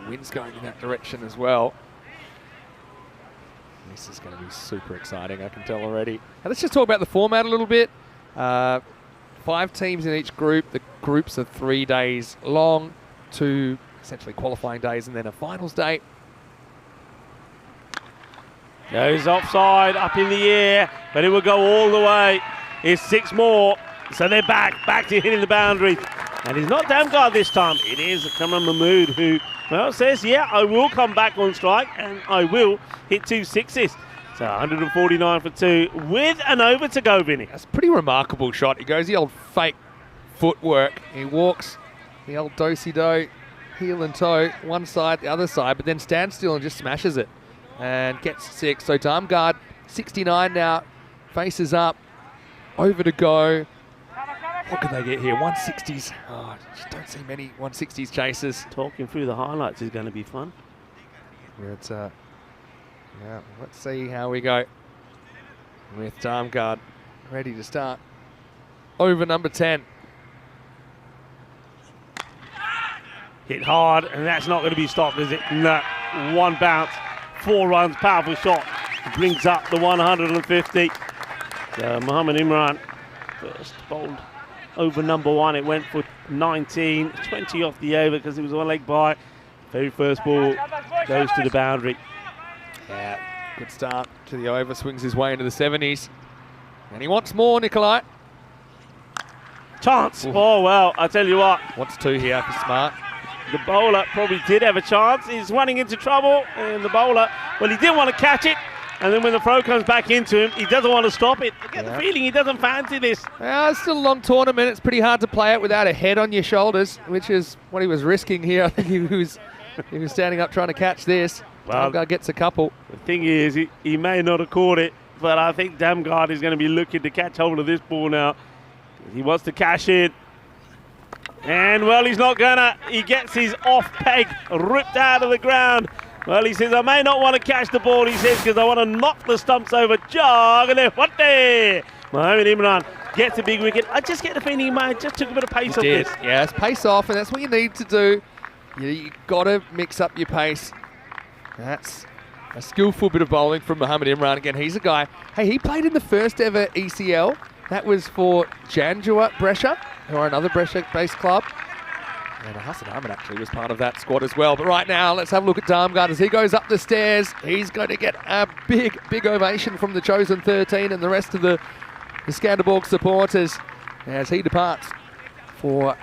The wind's going in that direction as well. This is going to be super exciting, I can tell already. Now let's just talk about the format a little bit. 5 teams in each group. The groups are 3 days long, 2 essentially qualifying days and then a finals day. Goes offside, up in the air, but it will go all the way. It's 6 more, so they're back to hitting the boundary. And it's not Damgard this time, it is Cameron Mahmood who, well, says, yeah, I will come back on strike and I will hit 2 sixes. So 149 for 2 with an over to go, Vinny. That's a pretty remarkable shot. He goes the old fake footwork. He walks the old do-si-do, heel and toe, one side, the other side, but then stands still and just smashes it and gets 6. So Damgard, 69 now, faces up, over to go. What can they get here? 160s. Oh, just don't see many 160s chasers. Talking through the highlights is going to be fun. It's, yeah, let's see how we go with Damgard ready to start. Over number 10. Hit hard, and that's not going to be stopped, is it? No. 1 bounce, 4 runs, powerful shot. Brings up the 150. So Mohamed Imran first bowled over number 1. It went for 19, 20 off the over because it was a 1 leg by. Very first ball goes to the boundary. Yeah, good start to the over, swings his way into the 70s. And he wants more, Nikolai. Chance. Ooh. Oh, well, I tell you what. Wants 2 here for Smart. The bowler probably did have a chance. He's running into trouble, and the bowler, well, he didn't want to catch it. And then when the throw comes back into him, he doesn't want to stop it. I get the feeling he doesn't fancy this. Well, it's still a long tournament. It's pretty hard to play it without a head on your shoulders, which is what he was risking here. I think he was standing up trying to catch this. Well, Damgard gets a couple. The thing is, he may not have caught it, but I think Damgard is going to be looking to catch hold of this ball now. He wants to cash it. And, well, he's not going to. He gets his off peg ripped out of the ground. Well, he says, I may not want to catch the ball, he says, because I want to knock the stumps over. Jog, and then what there? Mohamed Imran gets a big wicket. I just get the feeling he might have just took a bit of pace off this. Yeah, it's pace off, and that's what you need to do. You got to mix up your pace. That's a skillful bit of bowling from Mohamed Imran. Again, he's a guy. Hey, he played in the first ever ECL. That was for Janjua Brescia, who are another Brescia-based club. And Hassan Ahmed actually was part of that squad as well. But right now, let's have a look at Damgard as he goes up the stairs. He's going to get a big ovation from the chosen 13 and the rest of the Skanderborg supporters as he departs for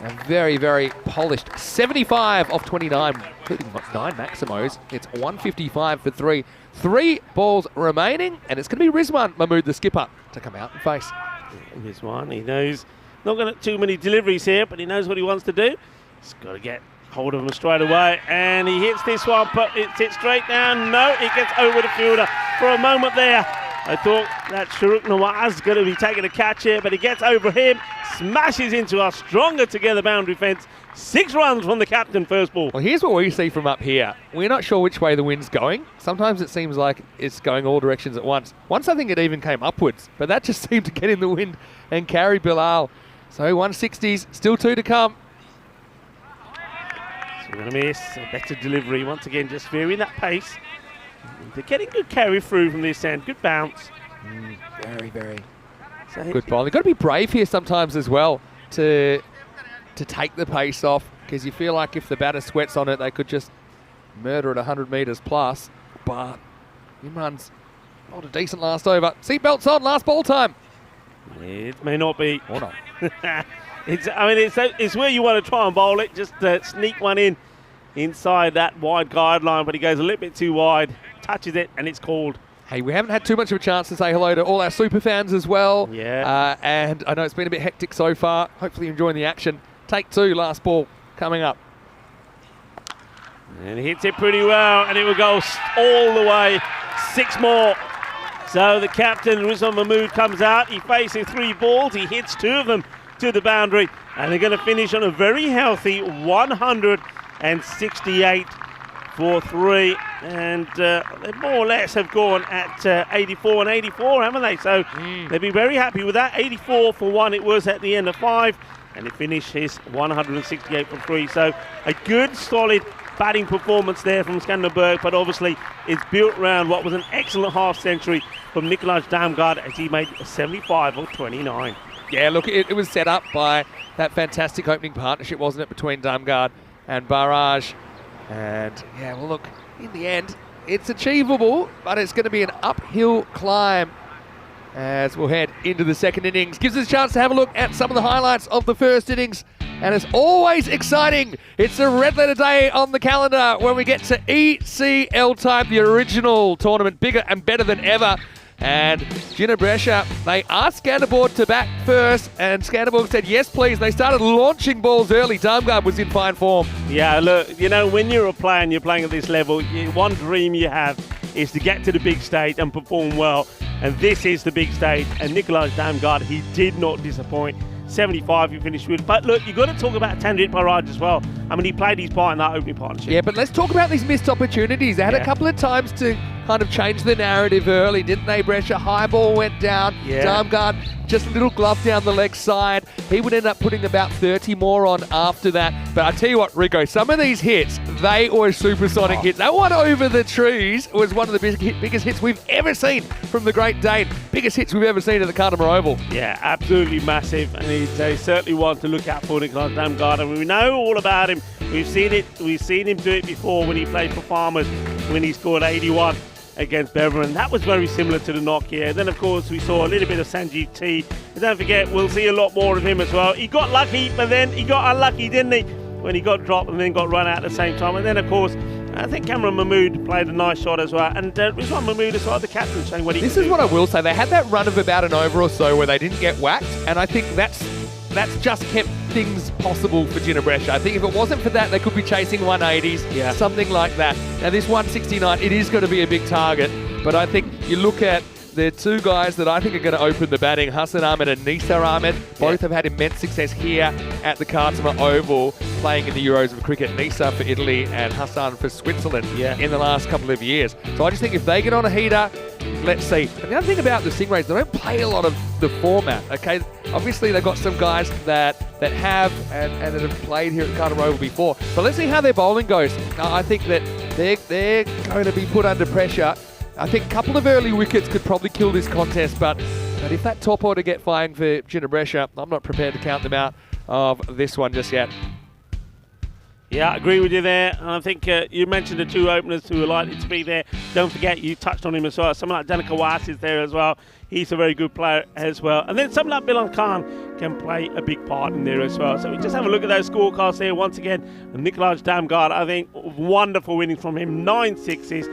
a very, very polished 75 off 29, including 9 Maximos. It's 155 for 3. 3 balls remaining, and it's going to be Rizwan Mahmood, the skipper, to come out and face. Rizwan, he knows, not going to too many deliveries here, but he knows what he wants to do. He's got to get hold of him straight away, and he hits this one, but it's hit straight down. No, it gets over the fielder. For a moment there, I thought that Sharuk Nawaz going to be taking a catch here, but he gets over him, smashes into our stronger together boundary fence. 6 runs from the captain first ball. Well, here's what we see from up here. We're not sure which way the wind's going. Sometimes it seems like it's going all directions at once. Once I think it even came upwards, but that just seemed to get in the wind and carry Bilal. So 160s, still 2 to come. So we're going to miss a better delivery. Once again, just varying that pace. They're getting good carry through from this end. Good bounce. Very, very So good bowling. You've got to be brave here sometimes as well to take the pace off, because you feel like if the batter sweats on it, they could just murder it 100 metres plus. But Imran's not a decent last over. Seatbelts on, last ball time. It may not be. Or not. It's where you want to try and bowl it. Just sneak one in inside that wide guideline, but he goes a little bit too wide, touches it, and it's called. Hey, we haven't had too much of a chance to say hello to all our super fans as well. Yeah. And I know it's been a bit hectic so far. Hopefully you're enjoying the action. Take 2, last ball coming up. And he hits it pretty well, and it will go all the way. 6 more. So the captain, Rizwan Mahmood, comes out. He faces 3 balls. He hits 2 of them to the boundary. And they're going to finish on a very healthy 168 for 3. And they more or less have gone at 84 and 84, haven't they? So they'll be very happy with that. 84 for 1 it was at the end of 5. And he finished his 168 for 3. So a good, solid batting performance there from Skanderberg, but obviously it's built around what was an excellent half century from Nikolaj Damgaard as he made 75 or 29. Yeah, look, it was set up by that fantastic opening partnership, wasn't it, between Damgaard and Barrage. And yeah, well, look, in the end, it's achievable, but it's going to be an uphill climb as we'll head into the second innings. Gives us a chance to have a look at some of the highlights of the first innings. And it's always exciting. It's a red letter day on the calendar when we get to ECL time, the original tournament, bigger and better than ever. And Jinnah Brescia, they asked Skanderborg to bat first, and Skanderborg said, yes, please. They started launching balls early. Damgaard was in fine form. Yeah, look, you know, when you're a player and you're playing at this level, one dream you have is to get to the big stage and perform well. And this is the big stage. And Nikolaj Damgaard, he did not disappoint. 75 he finished with. But look, you've got to talk about Tanjit Paraj as well. I mean, he played his part in that opening partnership. Yeah, but let's talk about these missed opportunities. They had a couple of times to kind of change the narrative early, didn't they, Brescia? High ball went down. Yeah. Damgaard, just a little glove down the leg side. He would end up putting about 30 more on after that. But I tell you what, Rico, some of these hits, they were supersonic hits. That one over the trees was one of the biggest hits we've ever seen from the Great Dane. Biggest hits we've ever seen at the Cartama Oval. Yeah, absolutely massive. And he's certainly one to look out for, Nikolaj Damgaard. And we know all about him. We've seen it. We've seen him do it before when he played for Farmers, when he scored 81 against Beveran. That was very similar to the knock here. Then, of course, we saw a little bit of Sanjeev T. And don't forget, we'll see a lot more of him as well. He got lucky, but then he got unlucky, didn't he? When he got dropped and then got run out at the same time. And then, of course, I think Cameron Mahmood played a nice shot as well. And Rizwan Mahmood as well, the captain, showing what he can do. This is what I will say. They had that run of about an over or so where they didn't get whacked. And I think that's just kept things possible for Jinnah Brescia. I think if it wasn't for that, they could be chasing 180s, something like that. Now, this 169, it is going to be a big target. But I think you look at the 2 guys that I think are going to open the batting, Hassan Ahmed and Nisar Ahmed. Both have had immense success here at the Cartama Oval, playing in the Euros of cricket. Nisar for Italy and Hassan for Switzerland in the last couple of years. So I just think if they get on a heater, let's see. And the other thing about the Stingrays, they don't play a lot of the format, okay? Obviously, they've got some guys that have and that have played here at Cartama Oval before. But let's see how their bowling goes. I think that they're going to be put under pressure. I think a couple of early wickets could probably kill this contest, but if that top order get flying for Jinnah Brescia, I'm not prepared to count them out of this one just yet. Yeah, I agree with you there. And I think you mentioned the 2 openers who are likely to be there. Don't forget, you touched on him as well. Someone like Danica Was is there as well. He's a very good player as well. And then someone like Bilan Khan can play a big part in there as well. So we just have a look at those scorecards there once again. And Nikolaj Damgaard, I think, wonderful winning from him. 9 sixes.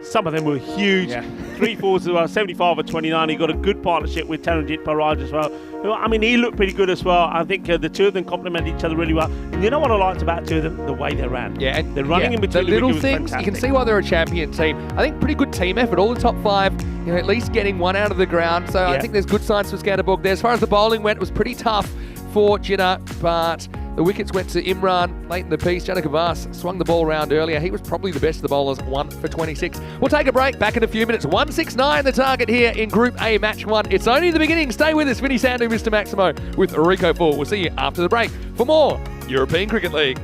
Some of them were huge. 3 fours as well, 75 or 29. He got a good partnership with Taranjit Paraj as well. I mean, he looked pretty good as well. I think the 2 of them complement each other really well. And you know what I liked about 2 of them? The way they ran. Yeah, and they're running in between the little was things. fantastic. You can see why they're a champion team. I think pretty good team effort. All the top 5, you know, at least getting 1 out of the ground. So I think there's good signs for Skanderborg there. As far as the bowling went, it was pretty tough for Jinnah, but The wickets went to Imran late in the piece. Janak Abbas swung the ball around earlier. He was probably the best of the bowlers, 1 for 26. We'll take a break. Back in a few minutes. 169 the target here in Group A Match 1. It's only the beginning. Stay with us. Vinny Sandu, Mr. Maximo with Rico 4. We'll see you after the break for more European Cricket League.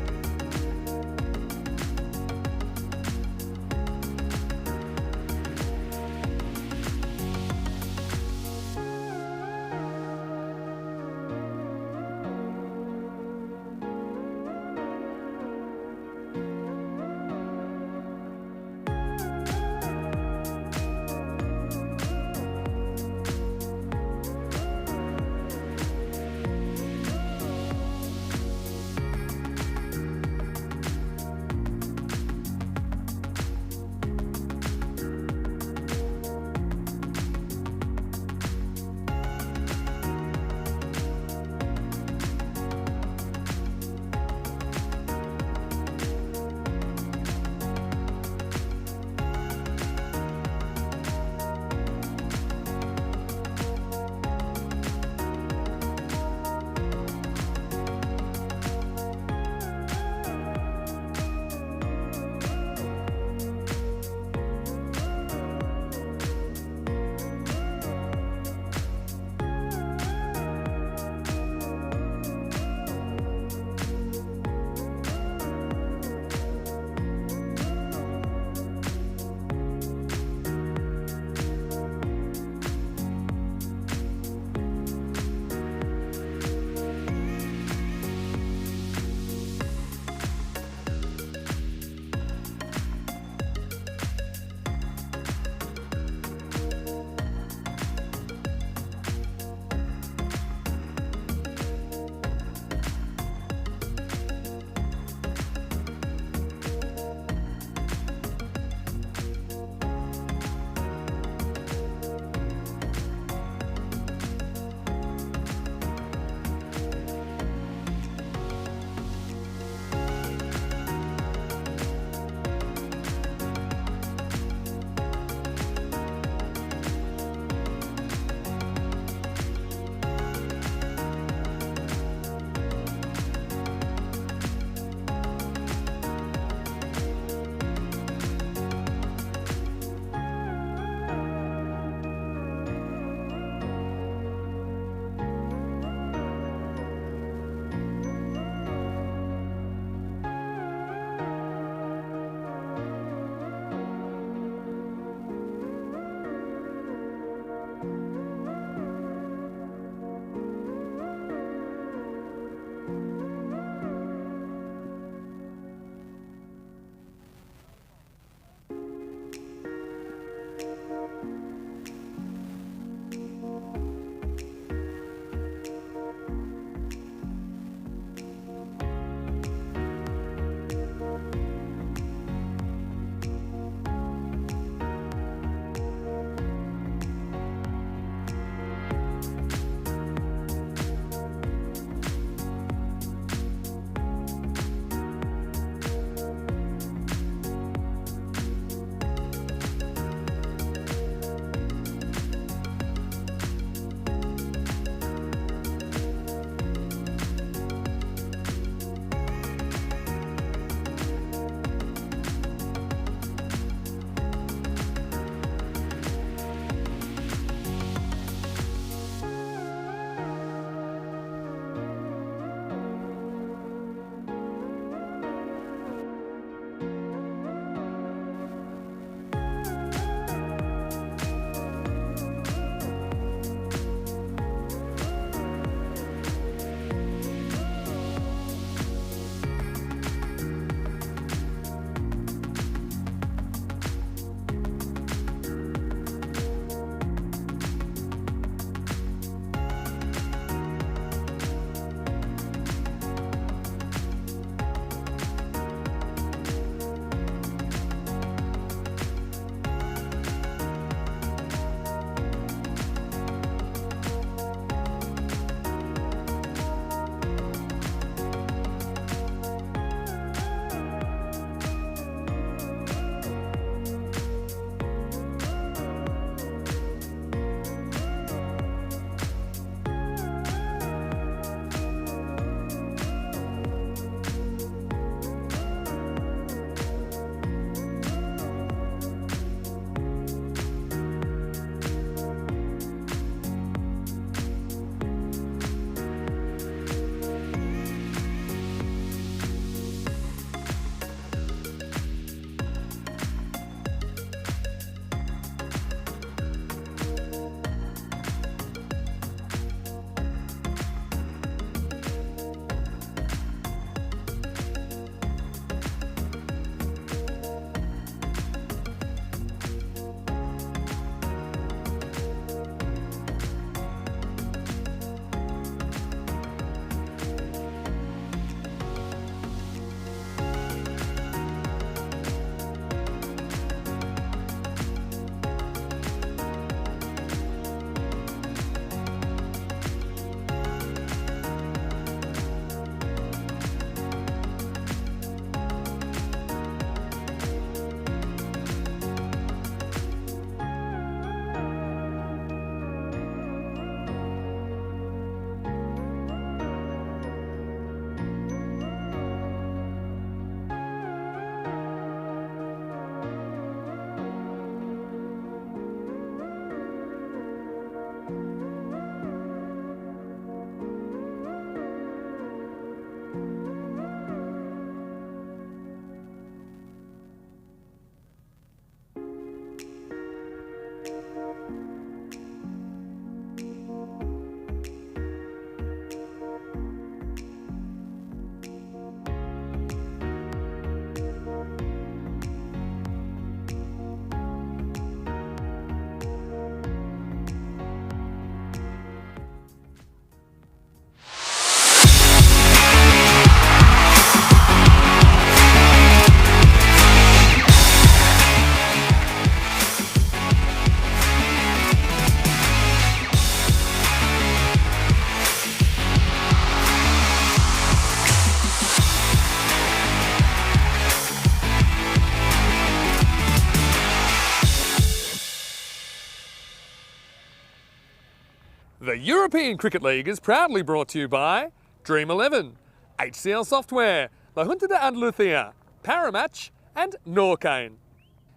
The European Cricket League is proudly brought to you by Dream 11, HCL Software, La Junta de Andalucía, Paramatch and Norcane.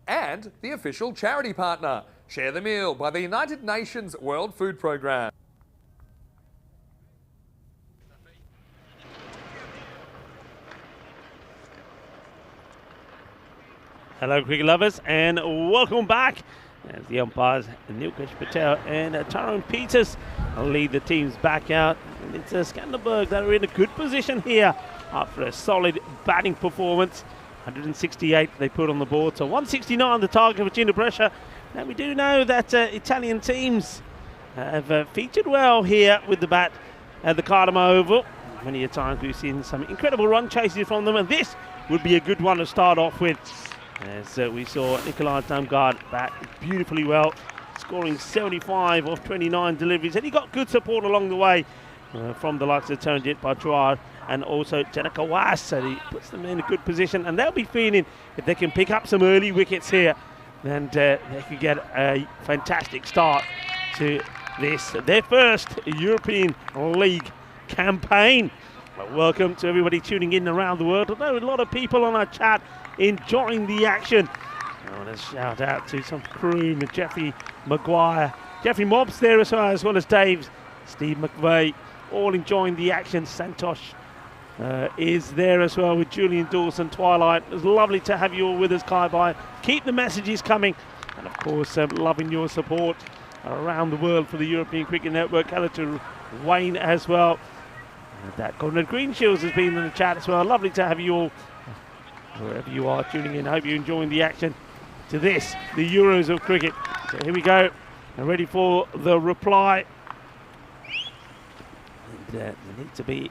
And the official charity partner, Share the Meal by the United Nations World Food Programme. Hello, cricket lovers, and welcome back. As the umpires, Nilkesh Patel and Tyrone Peters lead the teams back out. And it's Skanderberg that are in a good position here after a solid batting performance. 168 they put on the board, so 169 the target for Gina Brescia. Now we do know that Italian teams have featured well here with the bat at the Cartama Oval. Many a times we've seen some incredible run chases from them, and this would be a good one to start off with. As we saw Nikolai Damgard bat beautifully well, scoring 75 off 29 deliveries, and he got good support along the way from the likes of Taranjit Bajwar and also Janaka Was, so he puts them in a good position, and they'll be feeling if they can pick up some early wickets here, then they could get a fantastic start to this, their first European League campaign. Well, welcome to everybody tuning in around the world. I know a lot of people on our chat enjoying the action. I want to shout out to some crew, Jeffrey Maguire, Jeffrey Mobbs there as well as Dave, Steve McVeigh, all enjoying the action. Santosh is there as well with Julian Dawson, Twilight. It's lovely to have you all with us, Kai Bai. Keep the messages coming, and of course loving your support around the world for the European Cricket Network. Hello to Wayne as well. That Golden Green Shields has been in the chat as well. Lovely to have you all wherever you are tuning in. I hope you're enjoying the action to this, the Euros of cricket. So here we go, and ready for the reply. And they need to be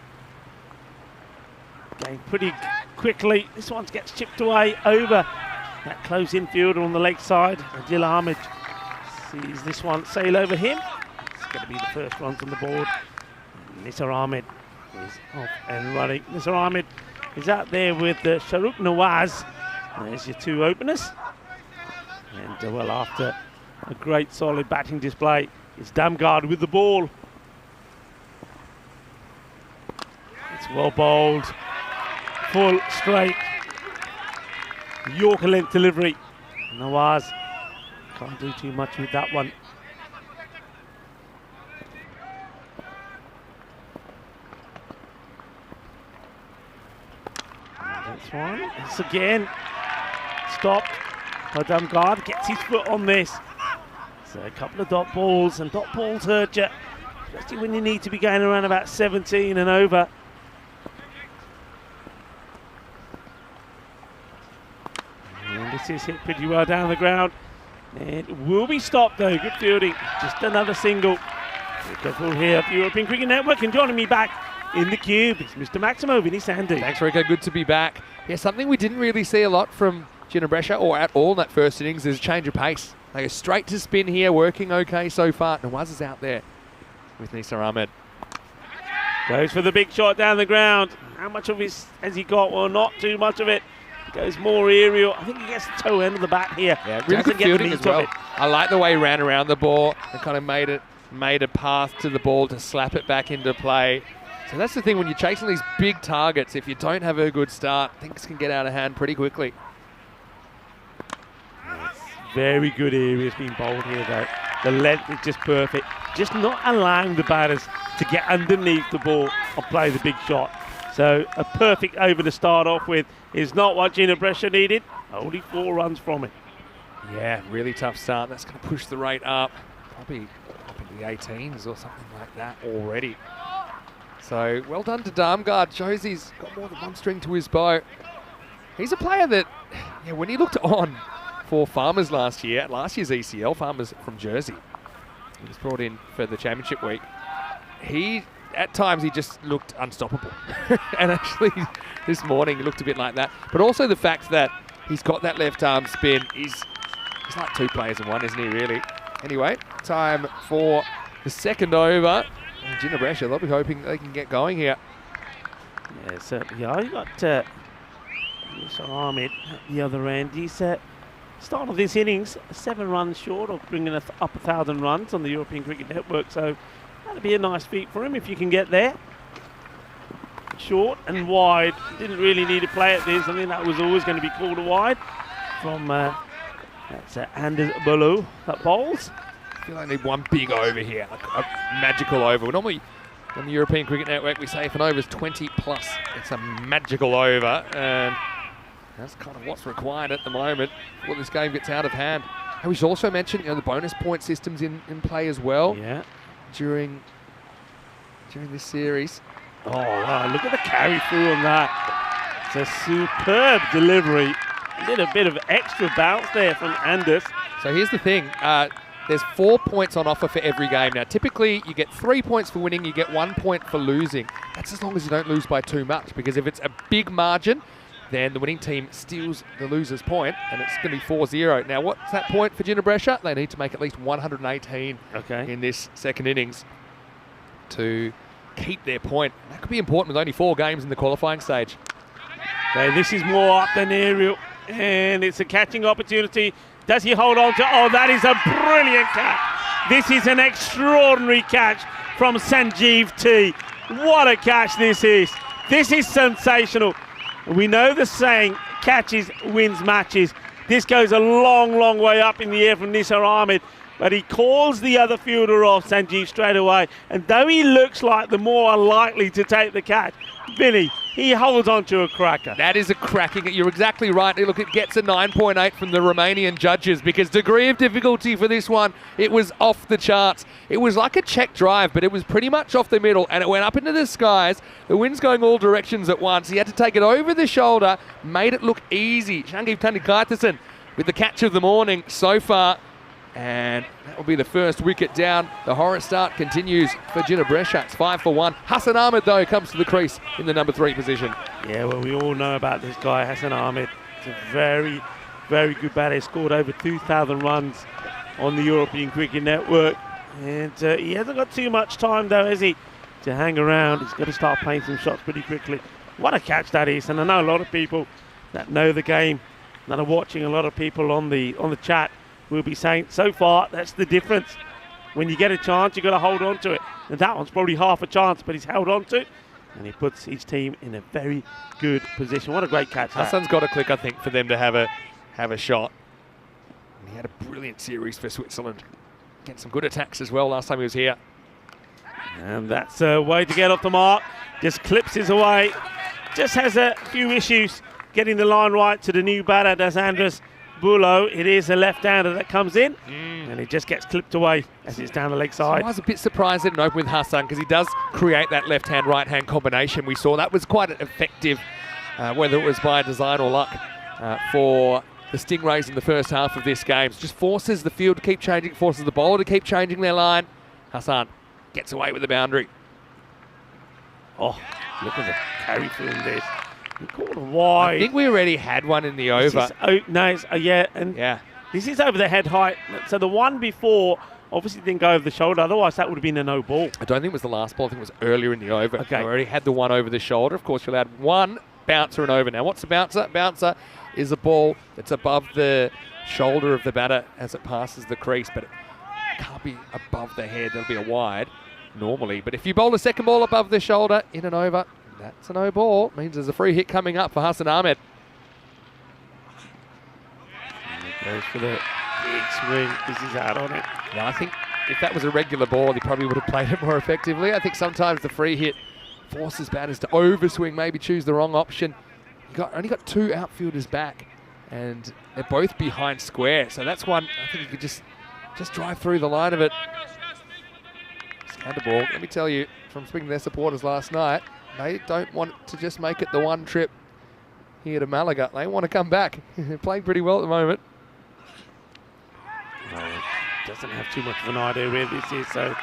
going pretty quickly. This one gets chipped away over that close infielder on the leg side. Adil Ahmed sees this one sail over him. It's going to be the first runs on the board. Nisar Ahmed is off and running. Nisar Ahmed is out there with Shahrukh Nawaz. There's your two openers. And well, after a great solid batting display, it's Damgard with the ball. It's well bowled, full straight, Yorker length delivery. Nawaz can't do too much with that one. That's one. This again. Stopped. Damgard gets his foot on this. So a couple of dot balls, and dot balls hurt you, especially when you need to be going around about 17 and over. And this is hit pretty well down the ground. It will be stopped though. Good fielding. Just another single. Careful here at the European Cricket Network, and joining me back in the cube, it's Mr. Maximo Vinny Sandu. Thanks, Rico. Good to be back. Yeah, something we didn't really see a lot from Gina Brescia, or at all in that first innings, is a change of pace. They go straight to spin here, working okay so far. Nawaz is out there with Nisar Ahmed. Goes for the big shot down the ground. How much of this has he got? Well, not too much of it. Goes more aerial. I think he gets the toe end of the bat here. Yeah, really good fielding as well. I like the way he ran around the ball and kind of made a path to the ball to slap it back into play. So that's the thing, when you're chasing these big targets, if you don't have a good start, things can get out of hand pretty quickly. Very good areas being bowled here though. The length is just perfect. Just not allowing the batters to get underneath the ball and play the big shot. So a perfect over to start off with is not what Gina Brescia needed. Only 4 runs from it. Yeah, really tough start. That's going to push the rate up. Probably up into the 18s or something like that already. So well done to Damgard. Shows he's got more than one string to his bow. He's a player that, yeah, when he looked on for Farmers last year's ECL, Farmers from Jersey, he was brought in for the championship week. At times he just looked unstoppable. And actually this morning he looked a bit like that. But also the fact that he's got that left arm spin. He's like 2 players in one, isn't he, really? Anyway, time for the second over. And Gina Brescia, they'll be hoping they can get going here. Yeah, certainly. Yeah, you got Nisar Ahmed at the other end. He's start of this innings 7 runs short of bringing up 1,000 runs on the European Cricket Network. So Might be a nice feat for him if you can get there. Short and wide. Didn't really need to play at this. I think that was always going to be called a wide from that's Anders Bolu that bowls. I feel like I need one big over here, like a magical over. Normally on the European Cricket Network we say if an over is 20 plus, it's a magical over, and that's kind of what's required at the moment before this game gets out of hand. And we should also mention, the bonus point systems in play as well. Yeah. During this series. Oh, wow, look at the carry through on that. It's a superb delivery. A little bit of extra bounce there from Anders. So here's the thing. There's 4 points on offer for every game. Now, typically, you get 3 points for winning, you get 1 point for losing. That's as long as you don't lose by too much, because if it's a big margin, then the winning team steals the loser's point, and it's going to be 4-0. Now, what's that point for Ginebra? They need to make at least 118 in this second innings to keep their point. That could be important with only 4 games in the qualifying stage. Okay, this is more up than aerial, and it's a catching opportunity. Does he hold on to? Oh, that is a brilliant catch. This is an extraordinary catch from Sanjeev T. What a catch this is. This is sensational. We know the saying, catches wins matches. This goes a long, long way up in the air from Nisar Ahmed, but he calls the other fielder off, Sanjeev, straight away. And though he looks like the more unlikely to take the catch, Billy, he holds on to a cracker. That is a cracking. You're exactly right. Look, it gets a 9.8 from the Romanian judges, because degree of difficulty for this one, it was off the charts. It was like a check drive, but it was pretty much off the middle, and it went up into the skies. The wind's going all directions at once. He had to take it over the shoulder, made it look easy. Sanjeev Tandikaitis with the catch of the morning so far. And that will be the first wicket down. The horror start continues for Ginebra. It's 5 for 1. Hassan Ahmed, though, comes to the crease in the number 3 position. Yeah, well, we all know about this guy, Hassan Ahmed. He's a very, very good batter. He scored over 2,000 runs on the European Cricket Network. And he hasn't got too much time, though, has he, to hang around. He's got to start playing some shots pretty quickly. What a catch that is. And I know a lot of people that know the game, that are watching, a lot of people on the chat, will be saying, so far, that's the difference. When you get a chance, you've got to hold on to it. And that one's probably half a chance, but he's held on to it. And he puts his team in a very good position. What a great catch. Hassan's got a click, I think, for them to have a shot. And he had a brilliant series for Switzerland. Getting some good attacks as well last time he was here. And that's a way to get off the mark. Just clips his away. Just has a few issues getting the line right to the new batter, does Anders Bulo. It is a left-hander that comes in, and it just gets clipped away as it's down the leg side. So I was a bit surprised it didn't open with Hassan, because he does create that left-hand, right-hand combination we saw. That was quite effective, whether it was by design or luck, for the Stingrays in the first half of this game. It just forces the field to keep changing, forces the bowler to keep changing their line. Hassan gets away with the boundary. Oh, look at the carry through this. He called a wide. I think we already had one in the over. Yeah. This is over the head height. So the one before obviously didn't go over the shoulder. Otherwise, that would have been a no ball. I don't think it was the last ball. I think it was earlier in the over. Okay. We already had the one over the shoulder. Of course, you're allowed one bouncer and over. Now, what's a bouncer? Bouncer is a ball that's above the shoulder of the batter as it passes the crease, but it can't be above the head. That'll be a wide normally. But if you bowl a second ball above the shoulder in and over, that's a no ball. Means there's a free hit coming up for Hassan Ahmed. And he goes for the big swing. This is out on it. Yeah, I think if that was a regular ball, he probably would have played it more effectively. I think sometimes the free hit forces batters to overswing, maybe choose the wrong option. Only got 2 outfielders back, and they're both behind square. So that's one I think you could just drive through the line of it. Scander ball. Let me tell you, from speaking to their supporters last night, they don't want to just make it the one trip here to Malaga. They want to come back. They're playing pretty well at the moment. Well, doesn't have too much of an idea where this is, so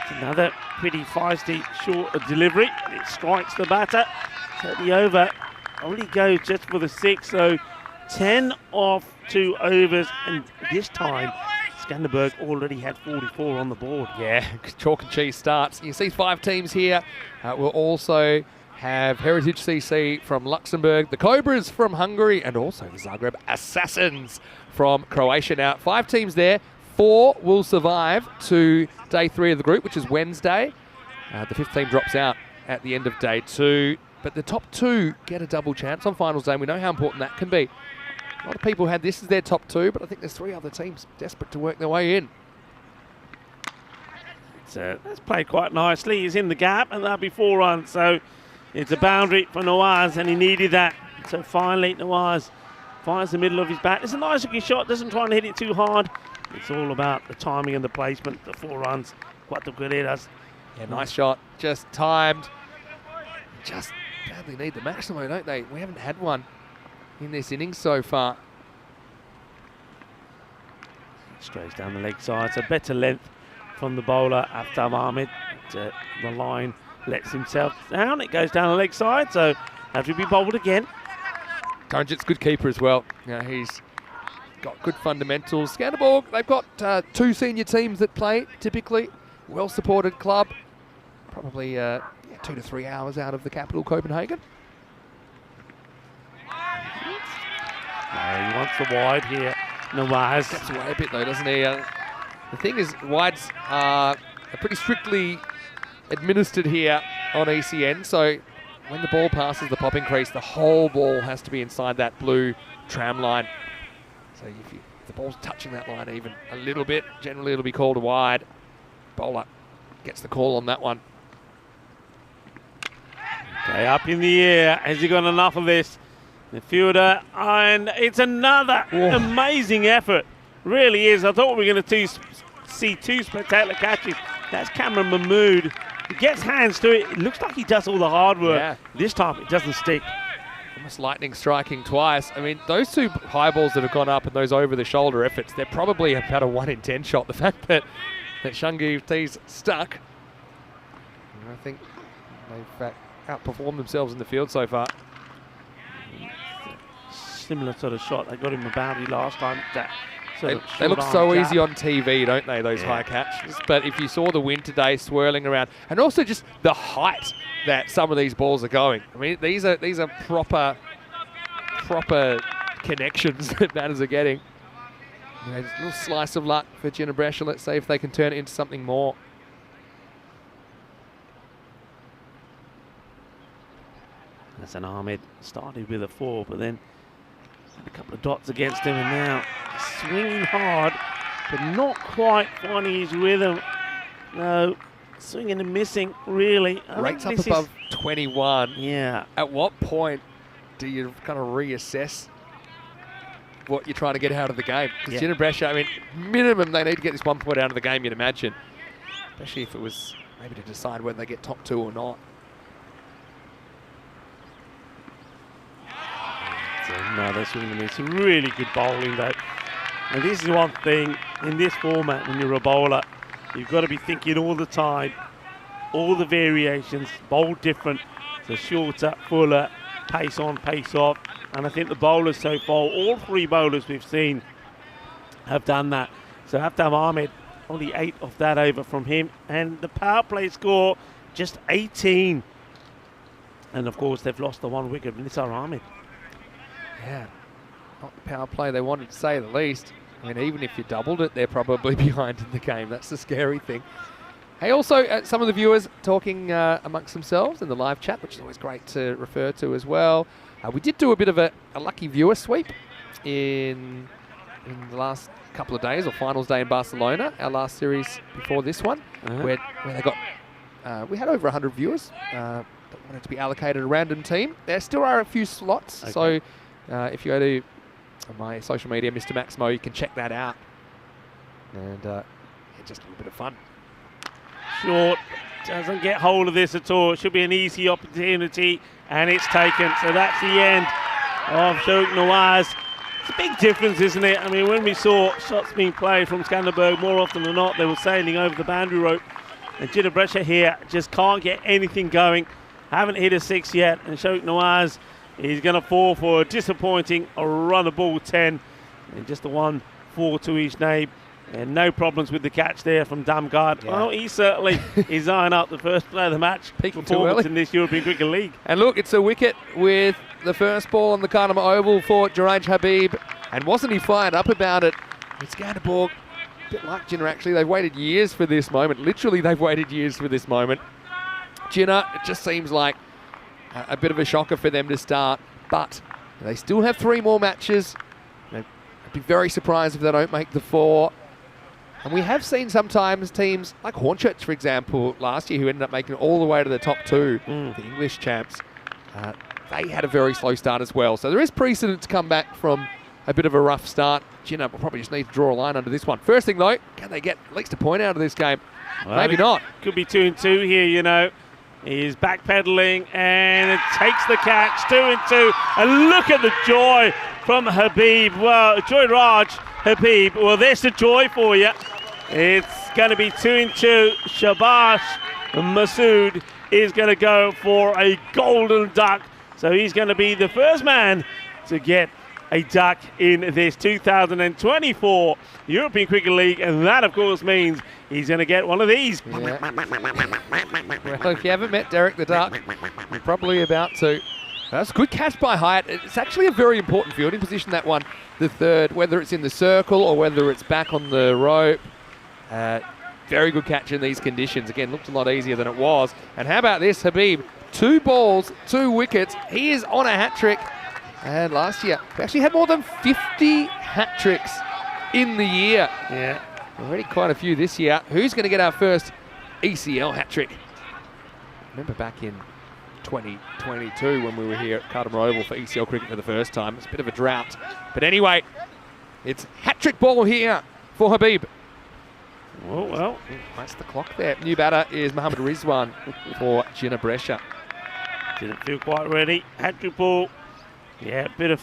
it's another pretty feisty short delivery. It strikes the batter. So the over only goes just for the 6, so 10 off 2 overs, and this time Skanderberg already had 44 on the board. Yeah, chalk and cheese starts. You see 5 teams here. We'll also have Heritage CC from Luxembourg, the Cobras from Hungary, and also the Zagreb Assassins from Croatia. Now, 5 teams there, 4 will survive to day 3 of the group, which is Wednesday. The 5th team drops out at the end of day 2. But the top 2 get a double chance on finals day. We know how important that can be. A lot of people had this as their top 2, but I think there's 3 other teams desperate to work their way in. That's played quite nicely. He's in the gap, and that'll be 4 runs. So it's a boundary for Nawaz, and he needed that. So finally, Nawaz finds the middle of his bat. It's a nice looking shot. Doesn't try and hit it too hard. It's all about the timing and the placement. The 4 runs, cuatro carreras. Yeah, nice shot. Just timed. Just badly need the maximo, don't they? We haven't had one in this innings so far. Strays down the leg side. So better length from the bowler, Aftab Ahmed. The line lets himself down. It goes down the leg side. So have to be bowled again. Tunjit's good keeper as well. He's got good fundamentals. Skanderborg, they've got 2 senior teams that play typically. Well-supported club. Probably 2 to 3 hours out of the capital, Copenhagen. He wants the wide here. Nawaz. Steps away a bit though, doesn't he? The thing is, wides are pretty strictly administered here on ECN. So when the ball passes the popping crease, the whole ball has to be inside that blue tram line. So if the ball's touching that line even a little bit, generally it'll be called a wide. Bowler gets the call on that one. Okay, up in the air. Has he got enough of this? The fielder, and it's another amazing effort. Really is. I thought we were going to see 2 spectacular catches. That's Cameron Mahmood. He gets hands to it. It looks like he does all the hard work. Yeah. This time it doesn't stick. Almost lightning striking twice. I mean, those 2 high balls that have gone up and those over-the-shoulder efforts, they're probably about a 1 in 10 shot. The fact that Shungi T's stuck, I think they've outperformed themselves in the field so far. Similar sort of shot. They got him a boundary last time. They look so easy on TV, don't they, those high catches? But if you saw the wind today swirling around, and also just the height that some of these balls are going. I mean, these are proper connections that batters are getting. You know, just a little slice of luck for Ginebrecha. Let's see if they can turn it into something more. Hassan Ahmed started with a 4, but then had a couple of dots against him, and now swinging hard, but not quite finding his rhythm. No, swinging and missing, really. Rates up above 21. Yeah. At what point do you kind of reassess what you're trying to get out of the game? Because Ginebrecha, I mean, minimum they need to get this 1 point out of the game, you'd imagine. Especially if it was maybe to decide whether they get top 2 or not. Another swing and miss. Really good bowling though. And this is one thing in this format when you're a bowler, you've got to be thinking all the time, all the variations, bowl different, so shorter, fuller, pace on, pace off. And I think the bowlers so far, all 3 bowlers we've seen have done that. So Aftab Ahmed, only 8 of that over from him. And the power play score, just 18. And of course they've lost the 1 wicket of Nisar Ahmed. Yeah, not the power play they wanted, to say the least. I mean, even if you doubled it, they're probably behind in the game. That's the scary thing. Hey, also, some of the viewers talking amongst themselves in the live chat, which is always great to refer to as well. We did do a bit of a lucky viewer sweep in the last couple of days, or finals day in Barcelona, our last series before this one, where they got, we had over 100 viewers that wanted to be allocated a random team. There still are a few slots, so if you go to my social media, Mr. Maximo, you can check that out. And just a little bit of fun. Short, doesn't get hold of this at all. It should be an easy opportunity, and it's taken. So that's the end of Sharik Nawaz. It's a big difference, isn't it? I mean, when we saw shots being played from Skanderborg, more often than not, they were sailing over the boundary rope. And Ginebrecha here just can't get anything going. Haven't hit a 6 yet, and Sharik Nawaz is going to fall for a disappointing run of ball 10. And just the 1-4 to his name. And no problems with the catch there from Damgard. Well, he certainly is eyeing up the first play of the match. Peaking too early in this European Cricket League. And look, it's a wicket with the first ball on the Cartama Oval for Juraj Habib. And wasn't he fired up about it? It's Skanderborg bit like Jinnah, actually. They've waited years for this moment. Literally, they've waited years for this moment. Jinnah, it just seems like a bit of a shocker for them to start, but they still have 3 more matches. I'd be very surprised if they don't make the 4. And we have seen sometimes teams like Hornchurch, for example, last year, who ended up making it all the way to the top 2, the English champs. They had a very slow start as well. So there is precedent to come back from a bit of a rough start. Jinnah will probably just need to draw a line under this one. First thing though, can they get at least a point out of this game? Well, maybe not. Could be 2-2 here, you know. He's backpedaling and it takes the catch, 2-2. And look at the joy from Habib. Well, Joy Raj, Habib. Well, there's the joy for you. It's going to be 2-2. Shabash Masood is going to go for a golden duck. So he's going to be the first man to get a duck in this 2024 European Cricket League, and that of course means he's going to get one of these. Yeah. Well, if you haven't met Derek the Duck, you're probably about to. That's a good catch by Hyatt. It's actually a very important fielding position, that one, the third, whether it's in the circle or whether it's back on the rope. Very good catch in these conditions. Again, looked a lot easier than it was. And how about this, Habib? 2 balls, 2 wickets. He is on a hat trick. And last year, we actually had more than 50 hat tricks in the year. Yeah. Already quite a few this year. Who's going to get our first ECL hat trick? Remember back in 2022 when we were here at Cartama Oval for ECL cricket for the first time. It's a bit of a drought. But anyway, it's hat trick ball here for Habib. Oh, well. That's the clock there. New batter is Mohammad Rizwan for Jinnah Brescia. Didn't feel quite ready. Hat trick ball. Yeah, bit of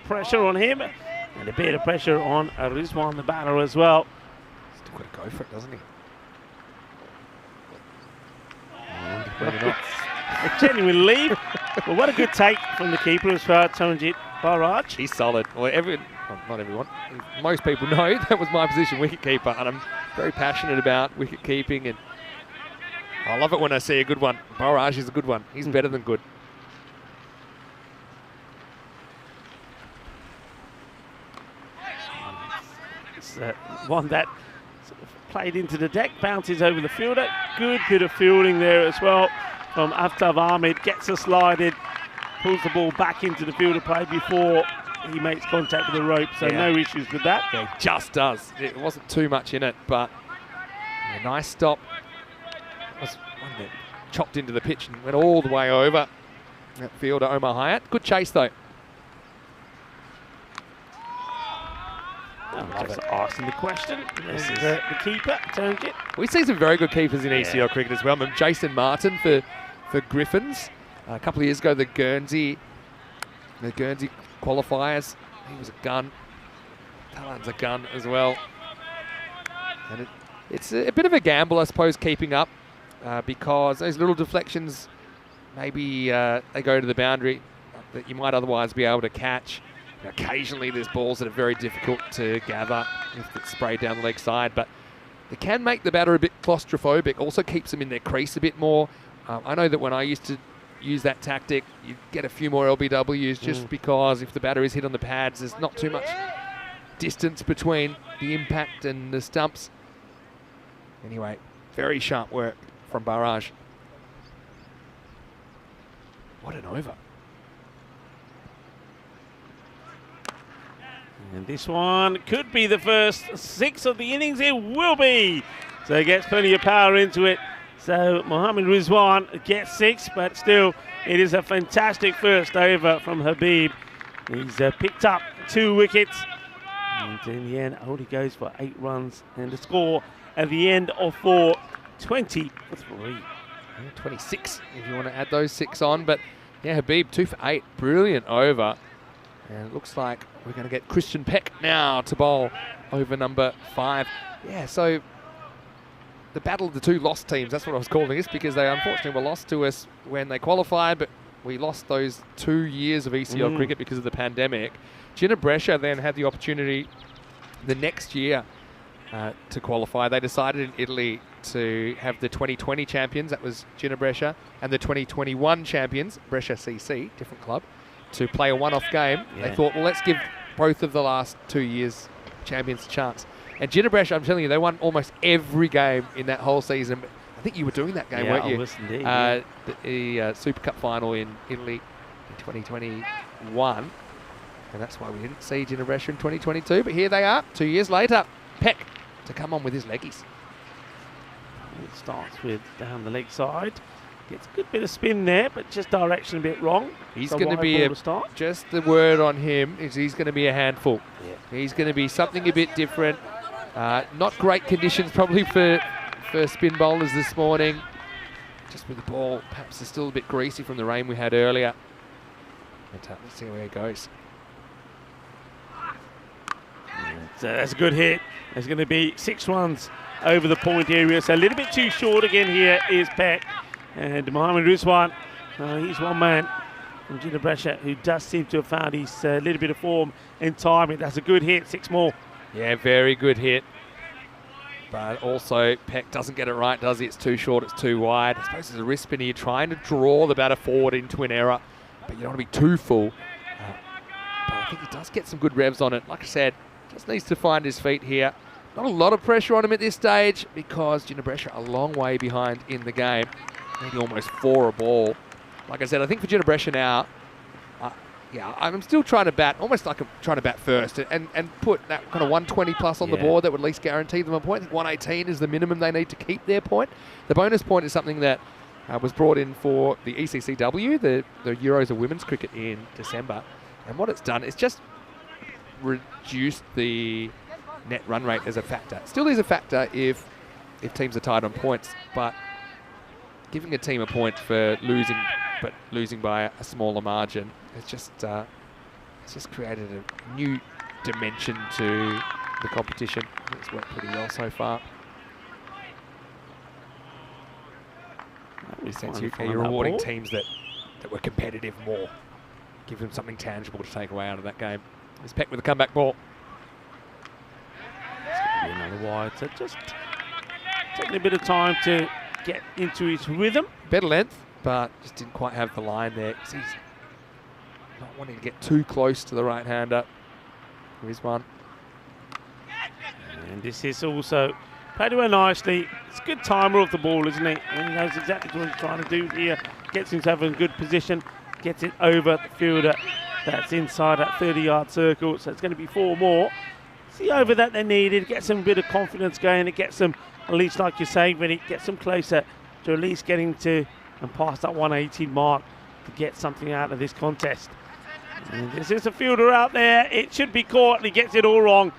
pressure on him, and a bit of pressure on Rizwan, the batter, as well. Still got to go for it, doesn't he? A genuine lead. Well, what a good take from the keeper as far as Taranjit Barraj. He's solid. Well, not everyone. Most people know that was my position, wicket keeper, and I'm very passionate about wicket keeping, and I love it when I see a good one. Barraj is a good one. He's better than good. One that sort of played into the deck, bounces over the fielder. Good bit of fielding there as well from Aftab Ahmed. Gets a slided, pulls the ball back into the fielder play before he makes contact with the rope, so no issues with that. Yeah, he just does. It wasn't too much in it, but a nice stop. It was one that chopped into the pitch and went all the way over. That fielder, Omar Hyatt. Good chase, though. Just asking the question. This is the keeper, Taranjit. We see some very good keepers in ECL cricket as well. Jason Martin for Griffins. A couple of years ago, the Guernsey qualifiers. He was a gun. Talon's a gun as well. And it's a bit of a gamble, I suppose, keeping up because those little deflections, maybe they go to the boundary that you might otherwise be able to catch. Occasionally there's balls that are very difficult to gather if it's sprayed down the leg side, but they can make the batter a bit claustrophobic, also keeps them in their crease a bit more. I know that when I used to use that tactic, you get a few more LBWs just because if the batter is hit on the pads, there's not too much distance between the impact and the stumps. Anyway, very sharp work from Barraj. What an over. And this one could be the first 6 of the innings. It will be. So he gets plenty of power into it. So Mohammad Rizwan gets 6, but still it is a fantastic first over from Habib. He's picked up 2 wickets. And in the end, only goes for 8 runs. And the score at the end of 4, 20 for 3. 26 if you want to add those 6 on. But yeah, Habib 2 for 8. Brilliant over. And it looks like we're going to get Christian Peck now to bowl over number 5. Yeah, so the battle of the 2 lost teams, that's what I was calling this, because they unfortunately were lost to us when they qualified, but we lost those 2 years of ECL cricket because of the pandemic. Jinnah Brescia then had the opportunity the next year to qualify. They decided in Italy to have the 2020 champions, that was Jinnah Brescia, and the 2021 champions, Brescia CC, different club, to play a one-off game. They thought, well, let's give both of the last 2 years champions a chance. And Ginebresh, I'm telling you, they won almost every game in that whole season. I think you were doing that game, weren't you? I was indeed. The Super Cup final in Italy in 2021. And that's why we didn't see Ginebresh in 2022. But here they are, 2 years later. Peck to come on with his leggies. It starts with down the leg side. Gets a good bit of spin there, but just direction a bit wrong. He's So going to wide be ball to start. just the word on him is he's going to be a handful. Yeah. He's going to be something a bit different. Not great conditions probably for spin bowlers this morning. Just with the ball, perhaps it's still a bit greasy from the rain we had earlier. But, let's see where it goes. So that's a good hit. There's going to be 6 runs over the point area. So a little bit too short again here is Peck. And Mohamed Rizwan, he's one man from Ginebresh who does seem to have found his little bit of form and timing. That's a good hit, 6 more. Yeah, very good hit. But also, Peck doesn't get it right, does he? It's too short, it's too wide. I suppose there's a risk spin here, trying to draw the batter forward into an error. But you don't want to be too full. But I think he does get some good revs on it. Like I said, just needs to find his feet here. Not a lot of pressure on him at this stage because Ginebresh are a long way behind in the game. Maybe almost 4 a ball. Like I said, I think for Ginebresh now, I'm still trying to bat, almost like I'm trying to bat first and put that kind of 120 plus on the board that would at least guarantee them a point. I think 118 is the minimum they need to keep their point. The bonus point is something that was brought in for the ECCW, the Euros of Women's Cricket in December. And what it's done is just reduced the net run rate as a factor. Still is a factor if teams are tied on points, but giving a team a point for losing by a smaller margin, it's just created a new dimension to the competition. It's worked pretty well so far. In a sense, you're rewarding teams that were competitive more. Give them something tangible to take away out of that game. It's Peck with a comeback ball. Another wide, so just taking a bit of time to get into his rhythm. Better length, but just didn't quite have the line there. He's not wanting to get too close to the right-hander. Here's one. And this is also played away nicely. It's a good timer of the ball, isn't it? And he knows exactly what he's trying to do here. Gets himself in a good position, gets it over the fielder that's inside that 30-yard circle. So it's going to be 4 more. See over that they needed, get some bit of confidence going. It gets them, at least like you say, when it gets them closer to at least getting to and past that 118 mark to get something out of this contest. And this is a fielder out there. It should be caught, and he gets it all wrong.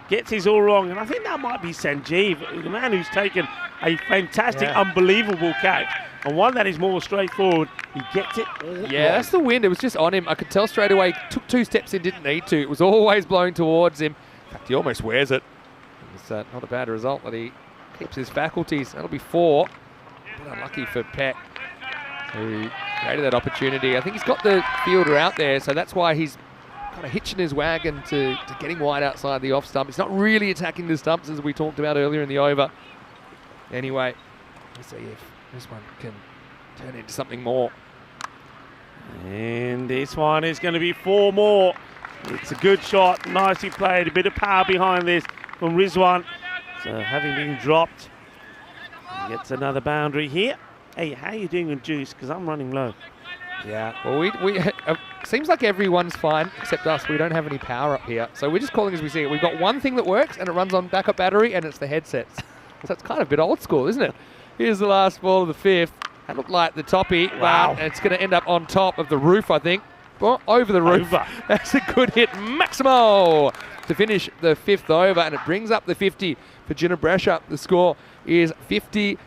Gets his all wrong. And I think that might be Sanjeev, the man who's taken a fantastic, unbelievable catch. And one that is more straightforward. He gets it all wrong. That's the wind. It was just on him. I could tell straight away. Took 2 steps in, didn't need to. It was always blowing towards him. In fact, he almost wears it. It's not a bad result that he keeps his faculties. That'll be 4. But unlucky for Peck, who created that opportunity. I think he's got the fielder out there, so that's why he's kind of hitching his wagon to getting wide outside the off stump. It's not really attacking the stumps as we talked about earlier in the over. Anyway, let's see if this one can turn into something more. And this one is going to be 4 more. It's a good shot, nicely played, a bit of power behind this from Rizwan. So having been dropped, he gets another boundary here. Hey, how are you doing on juice? Because I'm running low. Yeah, well, we seems like everyone's fine except us. We don't have any power up here. So we're just calling as we see it. We've got one thing that works, and it runs on backup battery, and it's the headsets. So it's kind of a bit old school, isn't it? Here's the last ball of the 5th. That looked like the toppy. Wow. But it's going to end up on top of the roof, I think. Well, over the roof. Over. That's a good hit. Maximo to finish the 5th over, and it brings up the 50 for Ginebresh. The score is 53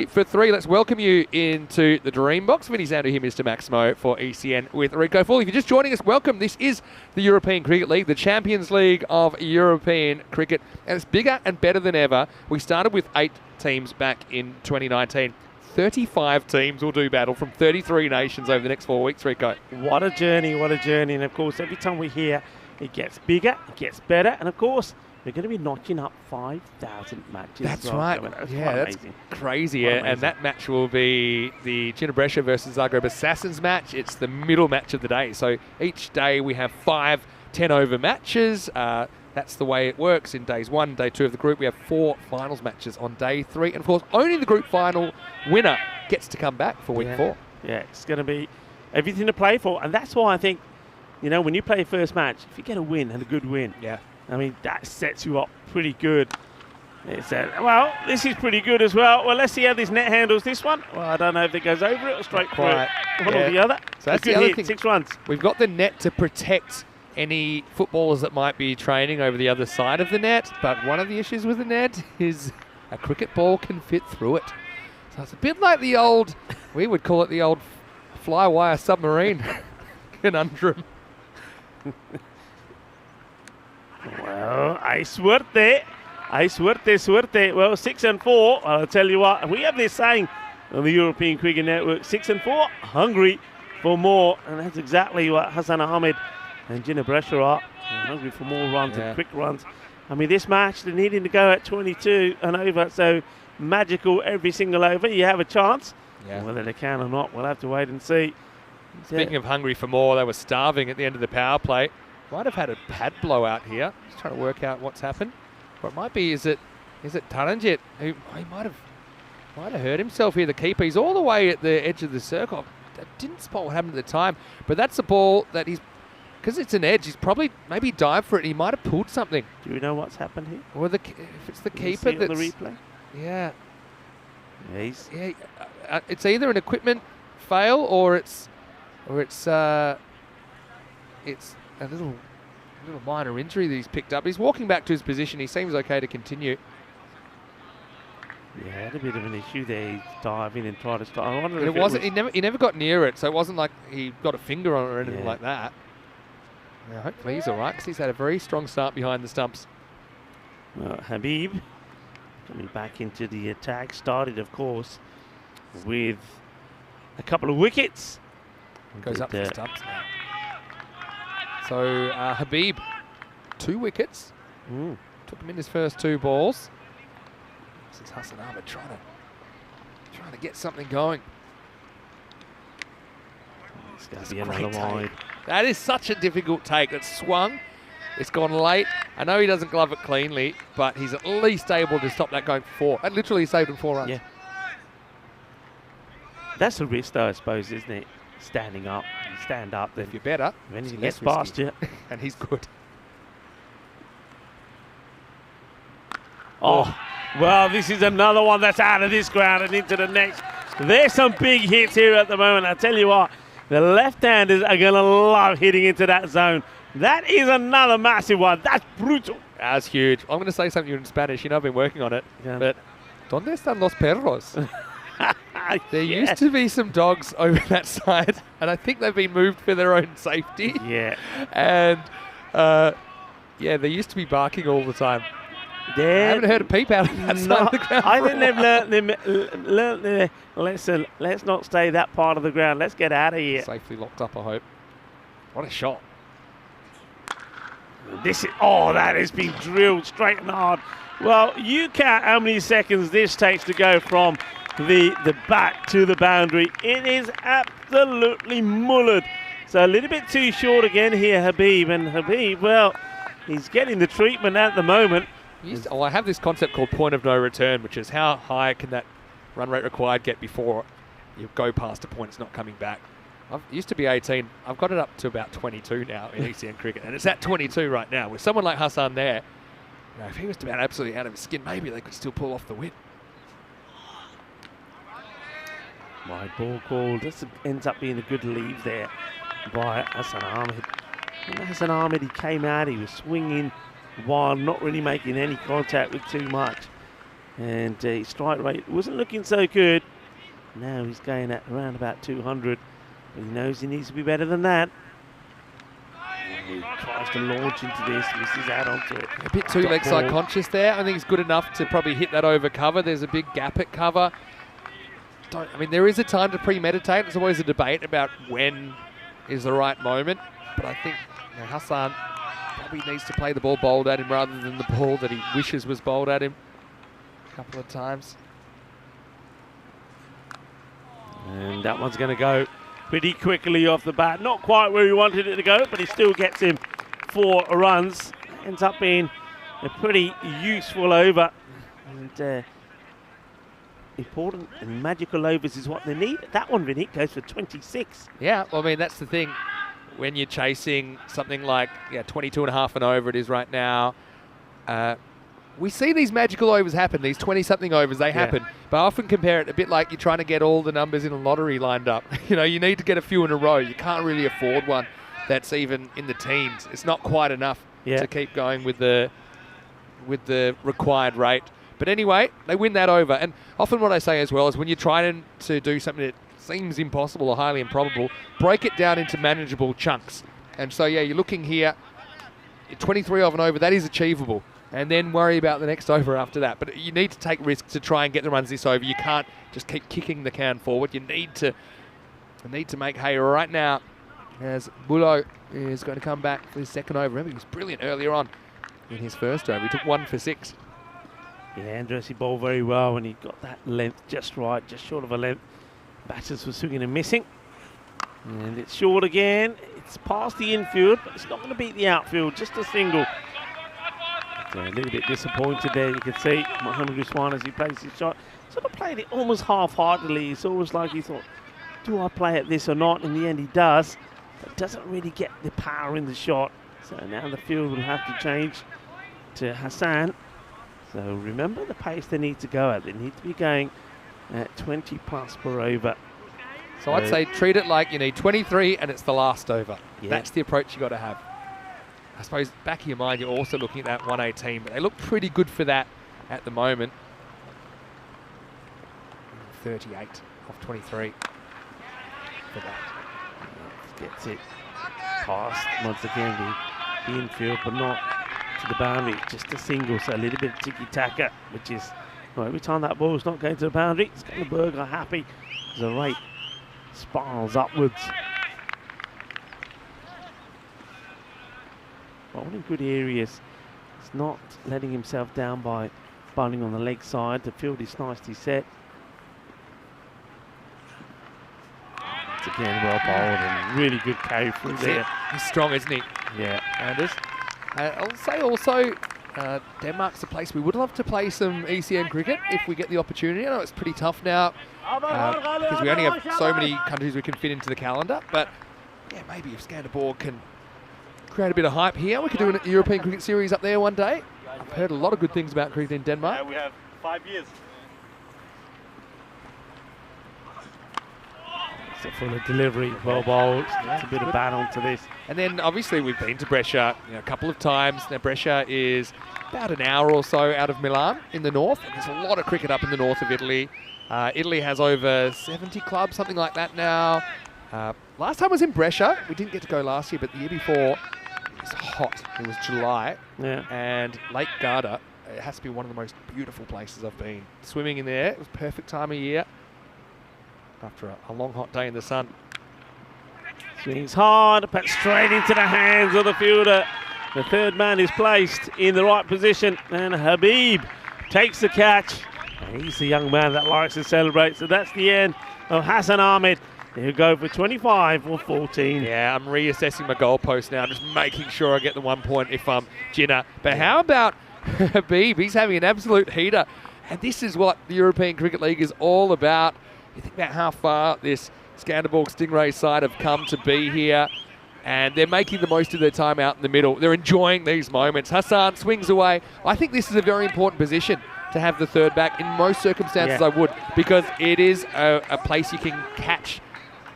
for 3. Let's welcome you into the Dream Box. Vinny Sandu here, Mr. Maximo for ECN with Rico Full. If you're just joining us, welcome. This is the European Cricket League, the Champions League of European cricket, and it's bigger and better than ever. We started with 8 teams back in 2019. 35 teams will do battle from 33 nations over the next 4 weeks, Rico. What a journey, what a journey. And of course, every time we're here, it gets bigger, it gets better. And of course, we're going to be notching up 5,000 matches. That's right. That's crazy. And that match will be the Ginebresh versus Zagreb Assassins match. It's the middle match of the day. So each day we have 5 10-over matches. that's the way it works in days 1 and day 2 of the group. We have 4 finals matches on day 3. And, of course, only the group final winner gets to come back for week 4. Yeah, it's going to be everything to play for. And that's why I think, you know, when you play your first match, if you get a win and a good win, I mean, that sets you up pretty good. It's well, this is pretty good as well. Well, let's see how this net handles this one. Well, I don't know if it goes over it or straight through it. One or the other. So that's the other thing. 6 runs. We've got the net to protect any footballers that might be training over the other side of the net, but one of the issues with the net is a cricket ball can fit through it. So it's a bit like the old, we would call it the old fly wire submarine conundrum. Well, hay suerte. Hay suerte. Well, 6 and 4. I'll tell you what, we have this saying on the European Cricket Network, 6 and 4, hungry for more. And that's exactly what Hassan Ahmed and Jinnah Brescia are. They're hungry for more runs and quick runs. I mean, this match, they're needing to go at 22 and over, so magical every single over. You have a chance. Whether they can or not, we'll have to wait and see. Speaking of hungry for more, they were starving at the end of the power play. Might have had a pad blowout here. Just trying to work out what's happened. Or it might be, is it Taranjit who he might have hurt himself here, the keeper. He's all the way at the edge of the circle. I didn't spot what happened at the time, but that's a ball that he's, because it's an edge, he's probably maybe dived for it. He might have pulled something. Do we know what's happened here? Or if it's the keeper that's on the replay. Yeah. Yeah, it's either an equipment fail or it's a little minor injury that he's picked up. He's walking back to his position. He seems okay to continue. Yeah, had a bit of an issue there. He dived in and tried to stop. I wonder but if it wasn't. He never got near it, so it wasn't like he got a finger on it or anything like that. Now, hopefully he's all right because he's had a very strong start behind the stumps. Habib coming back into the attack. Started, of course, with a couple of wickets. Goes up for the stumps now. So Habib, 2 wickets. Took him in his first 2 balls. This is Hassan Ahmed trying to get something going. It's going to be another wide. That is such a difficult take. It's swung. It's gone late. I know he doesn't glove it cleanly, but he's at least able to stop that going for 4. And literally saved him 4 runs. Yeah. That's a risk, though, I suppose, isn't it? Standing up. You stand up, then if you're better, if anything gets past you. And he's good. Oh, well, this is another one that's out of this ground and into the next. There's some big hits here at the moment. I tell you what, the left-handers are going to love hitting into that zone. That is another massive one. That's brutal. That's huge. I'm going to say something in Spanish. You know, I've been working on it. But, ¿dónde están los perros? There used to be some dogs over that side, and I think they've been moved for their own safety. Yeah. And, they used to be barking all the time. I haven't heard a peep out of that side of the ground. I think they've learnt their lesson. Let's not stay that part of the ground. Let's get out of here. Safely locked up, I hope. What a shot. That has been drilled straight and hard. Well, you count how many seconds this takes to go from the bat to the boundary. It is absolutely mullered. So a little bit too short again here, Habib. And Habib, well, he's getting the treatment at the moment. I have this concept called point of no return, which is how high can that run rate required get before you go past a point it's not coming back. It used to be 18. I've got it up to about 22 now in ECN cricket, and it's at 22 right now. With someone like Hassan there, if he was about absolutely out of his skin, maybe they could still pull off the win. Wide ball called. This ends up being a good leave there by Hassan Ahmed. And Hassan Ahmed, he came out, he was swinging while not really making any contact with too much. And his strike rate wasn't looking so good. Now he's going at around about 200. But he knows he needs to be better than that. And he tries to launch into this, misses out onto it. A bit too leg side conscious there. I think he's good enough to probably hit that over cover. There's a big gap at cover. There is a time to premeditate. There's always a debate about when is the right moment. But I think Hassan probably needs to play the ball bowled at him rather than the ball that he wishes was bowled at him a couple of times. And that one's going to go pretty quickly off the bat. Not quite where he wanted it to go, but he still gets him 4 runs. ends up being a pretty useful over. And important and magical overs is what they need. That one, Vinny, goes for 26. Yeah, well, I mean, that's the thing. When you're chasing something like 22 and a half and over it is right now, we see these magical overs happen, these 20-something overs, they happen. But I often compare it a bit like you're trying to get all the numbers in a lottery lined up. You need to get a few in a row. You can't really afford one that's even in the teens. It's not quite enough to keep going with the required rate. But anyway, they win that over. And often what I say as well is when you're trying to do something that seems impossible or highly improbable, break it down into manageable chunks. And so, you're looking here, 23 of and over, that is achievable. And then worry about the next over after that. But you need to take risks to try and get the runs this over. You can't just keep kicking the can forward. You need to make hay right now as Bulo is going to come back for his second over. Remember, he was brilliant earlier on in his first over. He took 1 for 6. Yeah, Andres, he bowled very well when he got that length just right, just short of a length. Batters were swinging and missing. And it's short again. It's past the infield, but it's not going to beat the outfield, just a single. So a little bit disappointed there. You can see Mohamed Usman as he plays his shot. Sort of played it almost half-heartedly. It's almost like he thought, do I play at this or not? In the end, he does. But doesn't really get the power in the shot. So now the field will have to change to Hassan. So remember the pace they need to go at. They need to be going at 20 plus per over. So I'd say treat it like you need 23 and it's the last over. Yeah. That's the approach you got to have. I suppose back of your mind, you're also looking at that 118, but they look pretty good for that at the moment. 38 off 23 for that. Gets it past once again the infield, but not to the boundary. Just a single, so a little bit of tiki-taka, which is, well, every time that ball's not going to the boundary, Skanderberg are happy. The rate spirals upwards. Bowling good areas. He's not letting himself down by bowling on the leg side. The field is nicely set. It's again well bowled and really good carry through there. He's strong, isn't he? Yeah. Anders. I'll say also, Denmark's a place we would love to play some ECM cricket if we get the opportunity. I know it's pretty tough now because we only have so many countries we can fit into the calendar. But yeah, maybe if Skanderborg can create a bit of hype here, we could do a European Cricket Series up there one day. I've heard a lot of good things about cricket in Denmark. Yeah, we have 5 years. It's a full of delivery, well bowled. It's a bit of bat onto this. And then obviously we've been to Brescia a couple of times. Now Brescia is about an hour or so out of Milan in the north. And there's a lot of cricket up in the north of Italy. Italy has over 70 clubs, something like that now. Last time I was in Brescia. We didn't get to go last year, but the year before it was hot. It was July. Yeah. And Lake Garda, it has to be one of the most beautiful places I've been. Swimming in there, it was perfect time of year. After a long hot day in the sun. Swings hard, but straight into the hands of the fielder. The third man is placed in the right position, and Habib takes the catch. And he's the young man that likes to celebrate. So that's the end of Hassan Ahmed. He'll go for 25 or 14. Yeah, I'm reassessing my goalpost now, just making sure I get the 1 point if I'm Jinnah. But how about Habib? He's having an absolute heater. And this is what the European Cricket League is all about. You think about how far this Skanderborg Stingray side have come to be here, and they're making the most of their time out in the middle. They're enjoying these moments. Hassan swings away. I think this is a very important position to have the third back. In most circumstances, I would, because it is a place you can catch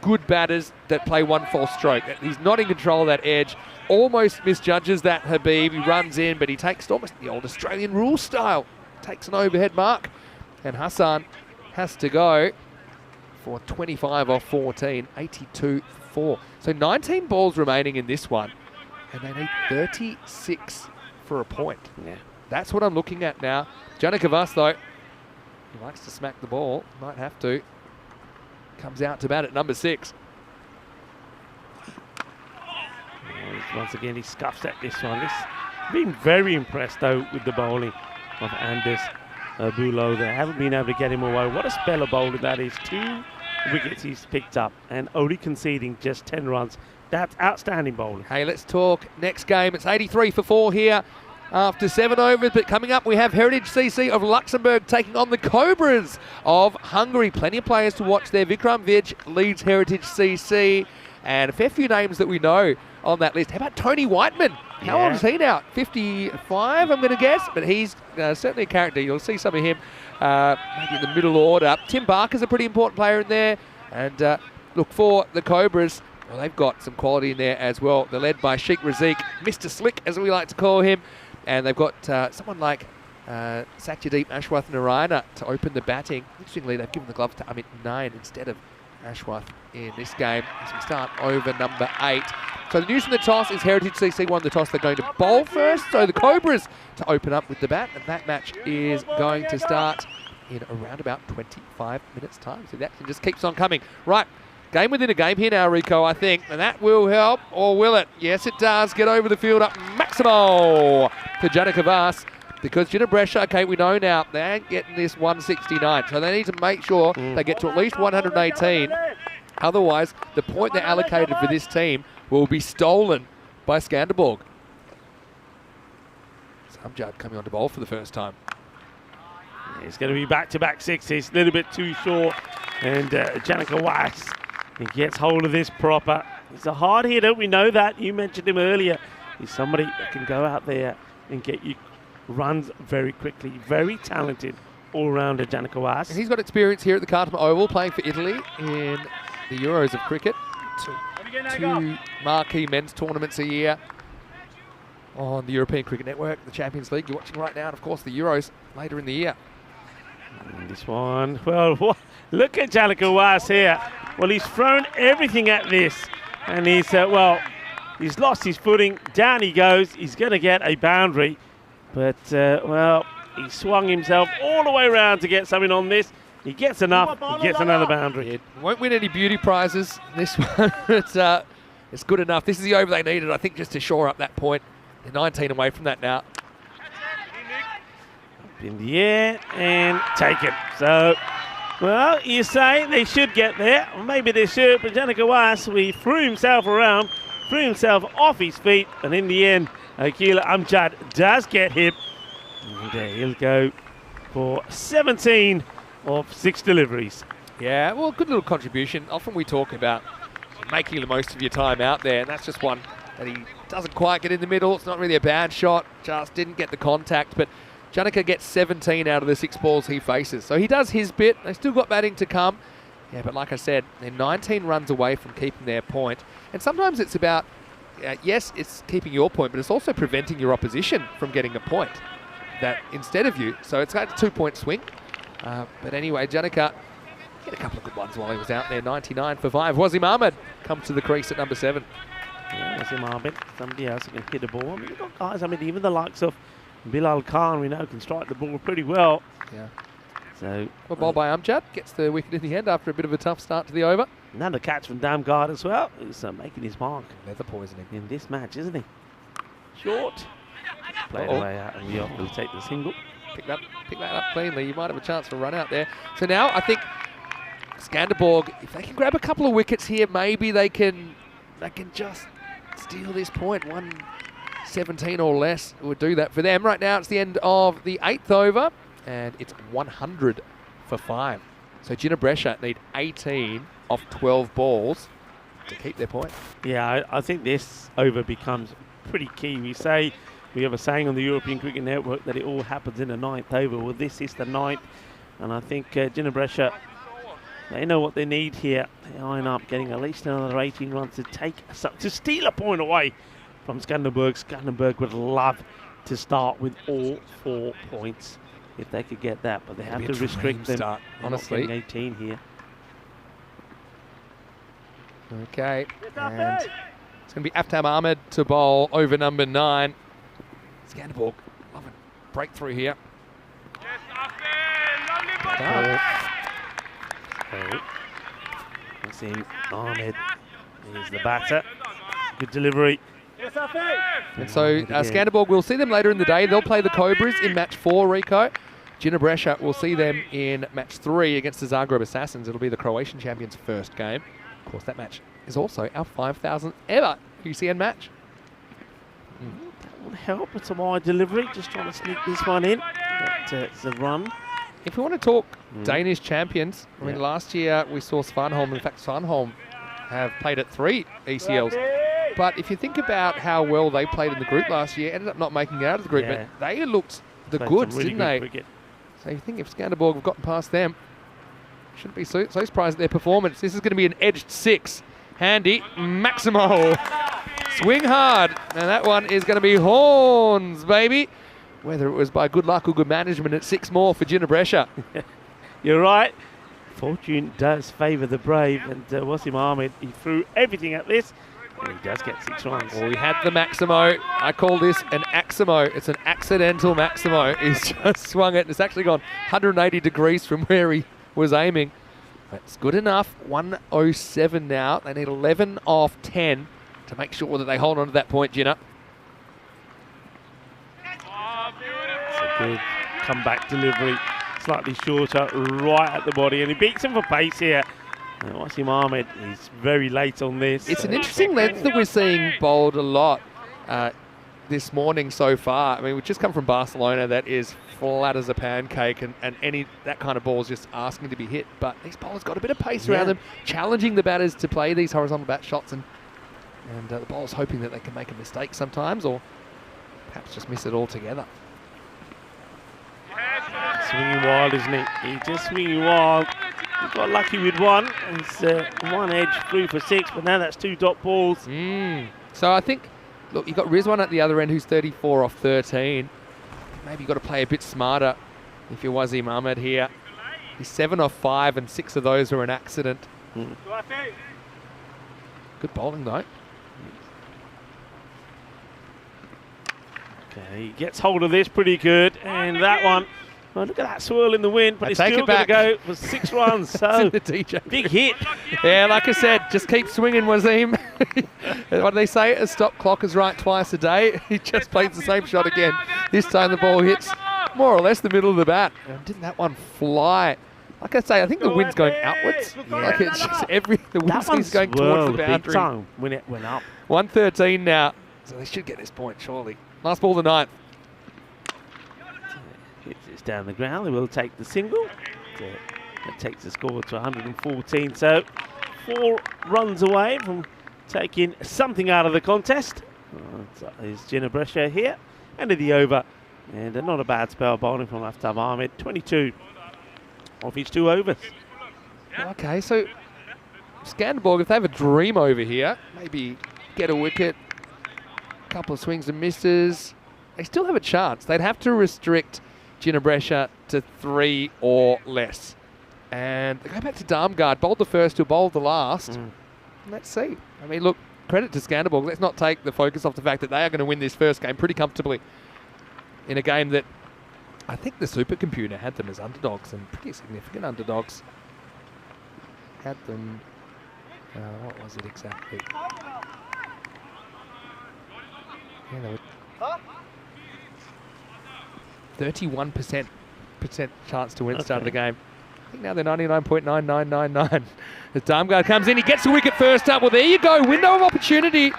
good batters that play one false stroke. He's not in control of that edge. Almost misjudges that Habib. He runs in, but he takes almost the old Australian rule style. Takes an overhead mark, and Hassan has to go for 25 off 14, 82 for 4. So 19 balls remaining in this one, and they need 36 for a point. Yeah. That's what I'm looking at now. Janika Vass, though, he likes to smack the ball. Might have to. Comes out to bat at number 6. Once again, he scuffs at this one. Been very impressed, though, with the bowling of Anders Bulo. They haven't been able to get him away. What a spell of bowling that is. 2 wickets he's picked up and only conceding just 10 runs That's outstanding bowling. Hey, let's talk next game. It's 83 for 4 here after 7 overs. But coming up, we have Heritage CC of Luxembourg taking on the Cobras of Hungary. Plenty of players to watch there. Vikram Vij leads Heritage CC. And a fair few names that we know on that list. How about Tony Whiteman? How old is he now? 55, I'm going to guess. But he's certainly a character. You'll see some of him maybe in the middle order. Tim Barker's a pretty important player in there. And look, for the Cobras, well, they've got some quality in there as well. They're led by Sheikh Razik, Mr. Slick, as we like to call him. And they've got someone like Satyadeep Ashwath Narayana to open the batting. Interestingly, they've given the gloves to Amit Nain instead of Ashwath in this game as we start over number 8. So the news from the toss is Heritage CC won the toss. They're going to bowl first. So the Cobras to open up with the bat. And that match is going to start in around about 25 minutes time. So the action just keeps on coming. Right. Game within a game here now, Rico, I think. And that will help, or will it? Yes, it does. Get over the field up Maximo to Janika Vas. Because Ginebrescia, okay, we know now, they ain't getting this 169. So they need to make sure they get to at least 118. Otherwise, the point they're allocated for this team will be stolen by Skanderborg. Samjad coming on to bowl for the first time. It's going to be back-to-back sixes, a little bit too short. And Janika Vas, he gets hold of this proper. He's a hard hitter, we know that. You mentioned him earlier. He's somebody that can go out there and get you runs very quickly. Very talented all-rounder, Janika Vas. And he's got experience here at the Cartama Oval, playing for Italy in the Euros of cricket. Two marquee men's tournaments a year on the European Cricket Network, the Champions League you're watching right now, and of course the Euros later in the year. And this one, well, look at Janika Vas here. Well, he's thrown everything at this, and he's lost his footing. Down he goes. He's going to get a boundary, but well, he swung himself all the way around to get something on this. He gets enough. He gets another boundary. It won't win any beauty prizes, this one, but it's good enough. This is the over they needed, I think, just to shore up that point. They're 19 away from that now. Up in the air and taken. So, well, you say they should get there. Or maybe they should, but Janika Vas, he threw himself around, threw himself off his feet, and in the end, Akila Amjad does get him. And he'll go for 17 of 6 deliveries. Yeah, well, good little contribution. Often we talk about making the most of your time out there, and that's just one that he doesn't quite get in the middle. It's not really a bad shot, just didn't get the contact, but Janika gets 17 out of the 6 balls he faces. So he does his bit. They still got batting to come. Yeah, but like I said, they're 19 runs away from keeping their point. And sometimes it's about, yes, it's keeping your point, but it's also preventing your opposition from getting a point that instead of you. So it's like a 2-point swing. But anyway, Janika get a couple of good ones while he was out there. 99 for 5. Wasim Ahmed comes to the crease at number 7. Yeah, Wasim Ahmed, somebody else who can hit a ball. I mean, you've got guys, I mean, even the likes of Bilal Khan, we know, can strike the ball pretty well. Yeah. So, Well, ball by Amjad gets the wicket in the end after a bit of a tough start to the over. another catch from Damgard as well, who's making his mark Leather poisoning. in this match, isn't he? Short. Play it away out, and York will take the single. Pick that up cleanly. You might have a chance for a run out there. So now I think Skanderborg, if they can grab a couple of wickets here, maybe they can just steal this point. 117 or less would do that for them. Right now it's the end of the 8th over, and it's 100 for 5. So Ginebrescia need 18 off 12 balls to keep their point. Yeah, I think this over becomes pretty key. We have a saying on the European Cricket Network that it all happens in the 9th over. Well, this is the 9th, and I think Ginebrescia, they know what they need here. They line up getting at least another 18 runs to steal a point away from Skanderborg. Skanderborg would love to start with all 4 points if they could get that, but they have to restrict them. Start, honestly. 18 here. Okay, and it's going to be Aftab Ahmed to bowl over number 9. Skanderborg, love a breakthrough here. Wasim Ahmed is the batter. Good delivery. And so Skanderborg, we'll see them later in the day. They'll play the Cobras in match 4, Rico. Ginebrescia will see them in match 3 against the Zagreb Assassins. It'll be the Croatian champions' first game. Of course, that match is also our 5,000th ever UCN match. That would help. It's a wide delivery. Just trying to sneak this one in. It's a run. If we want to talk Danish champions, I mean, Yeah. last year we saw Svanholm. In fact, Svanholm have played at 3 ECLs. But if you think about how well they played in the group last year, ended up not making it out of the group, Yeah. but they looked the Played some goods, really didn't good they? cricket. So you think if Skanderborg have gotten past them, shouldn't be so surprised at their performance. This is going to be an edged 6. Handy, Maximo. Swing hard. And that one is going to be horns, baby. Whether it was by good luck or good management, it's 6 more for Gina Brescia. You're right. Fortune does favour the brave, and Wasim Ahmed, he threw everything at this, and he does get 6 runs. Well, we had the Maximo. I call this an Aximo. It's an accidental Maximo. He's just swung it. It's actually gone 180 degrees from where he was aiming. That's good enough. 107 now. They need 11 off 10 to make sure that they hold on to that point, Gina. It's a good comeback delivery, slightly shorter, right at the body, and he beats him for pace here. Wasim Ahmed is very late on this. It's an interesting length that we're seeing bowled a lot this morning so far. I mean, we've just come from Barcelona that is flat as a pancake, and any that kind of ball is just asking to be hit. But these bowlers got a bit of pace around them, challenging the batters to play these horizontal bat shots, and the bowlers hoping that they can make a mistake sometimes, or perhaps just miss it altogether. Swinging wild, isn't he? He's just swinging wild. He got lucky with one. It's one edge through for 6, but now that's 2 dot balls. So I think, look, you've got Rizwan at the other end who's 34 off 13. Maybe you've got to play a bit smarter if you're Wasim Ahmed here. He's 7 off 5, and 6 of those were an accident. Good bowling, though. Okay, he gets hold of this pretty good, and that one, well, look at that swirl in the wind, but I it's take still it going to back. go for 6 runs, It's so in the DJ. big hit. Yeah, like I said, just keep swinging, Wasim. What do they say? A stop clock is right twice a day. He just plays the same shot again. This time the ball hits more or less the middle of the bat. And didn't that one fly? Like I say, I think the wind's going outwards. Like it's just the That wind one is going towards the swirled big boundary. time when it went up. 113 now. So they should get this point, surely. Last ball of the ninth. It's down the ground. They will take the single. That takes the score to 114. So 4 runs away from taking something out of the contest. Is Gina Brescia here. End of the over. And not a bad spell bowling from Aftab Ahmed. 22 off his 2 overs. Okay, so Skanderborg, if they have a dream over here, maybe get a wicket, a couple of swings and misses, they still have a chance. They'd have to restrict Gina Brescia to 3 or less. And they go back to Darmgard, bowled the first to bowled the last. Let's see. I mean, look, credit to Skanderborg. Let's not take the focus off the fact that they are going to win this first game pretty comfortably in a game that I think the supercomputer had them as underdogs, and pretty significant underdogs. Had them, what was it exactly? Yeah, they were 31% chance to win at the start of the game. I think now they're 99.9999. As Darmgard comes in, he gets the wicket first up. Well, there you go, window of opportunity.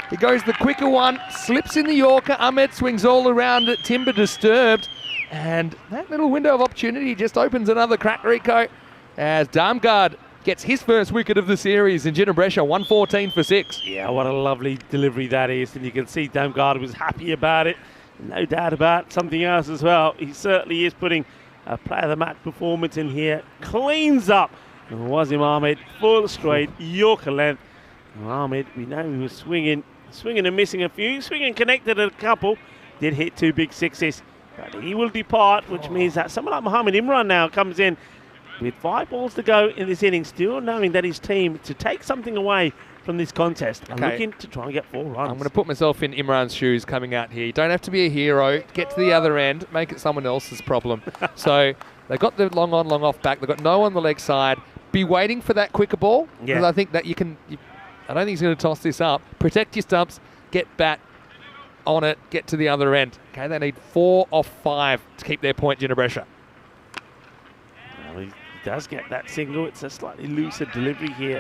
He goes the quicker one, slips in the Yorker. Ahmed swings all around it, timber disturbed. And that little window of opportunity just opens another crack, Rico, as Darmgard gets his first wicket of the series in Gina Brescia, 114 for 6. Yeah, what a lovely delivery that is. And you can see Darmgard was happy about it. No doubt about something else as well. He certainly is putting a player of the match performance in here. Cleans up. And Wasim Ahmed, full straight, Yorker length. Ahmed, we know he was swinging and missing a few. Swinging connected a couple. Did hit 2 big 6s. But he will depart, which means that someone like Mohamed Imran now comes in with 5 balls to go in this inning, still knowing that his team to take something away from this contest and looking to try and get 4 runs. I'm going to put myself in Imran's shoes coming out here. You don't have to be a hero. Get to the other end. Make it someone else's problem. So they've got the long on, long off back. They've got no on the leg side. Be waiting for that quicker ball. Because I think that I don't think he's going to toss this up. Protect your stumps. Get bat on it. Get to the other end. Okay, they need 4 off 5 to keep their point, Gina Brescia. Well, does get that single. It's a slightly looser delivery here.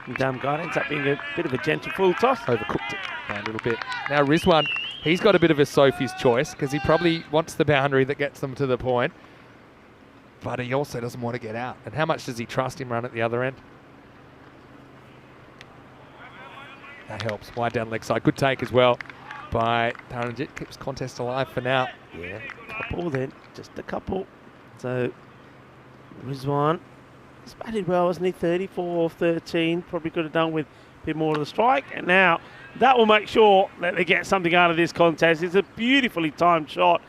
Damgard ends up being a bit of a gentle full toss. Overcooked it a little bit. Now Rizwan, he's got a bit of a Sophie's choice because he probably wants the boundary that gets them to the point, but he also doesn't want to get out. And how much does he trust him run at the other end? That helps. Wide down leg side. Good take as well by Taranjit. Keeps contest alive for now. Yeah, couple then, just a couple. So Rizwan, he's batted well, wasn't he? 34-13. Probably could have done with a bit more of the strike. And now that will make sure that they get something out of this contest. It's a beautifully timed shot.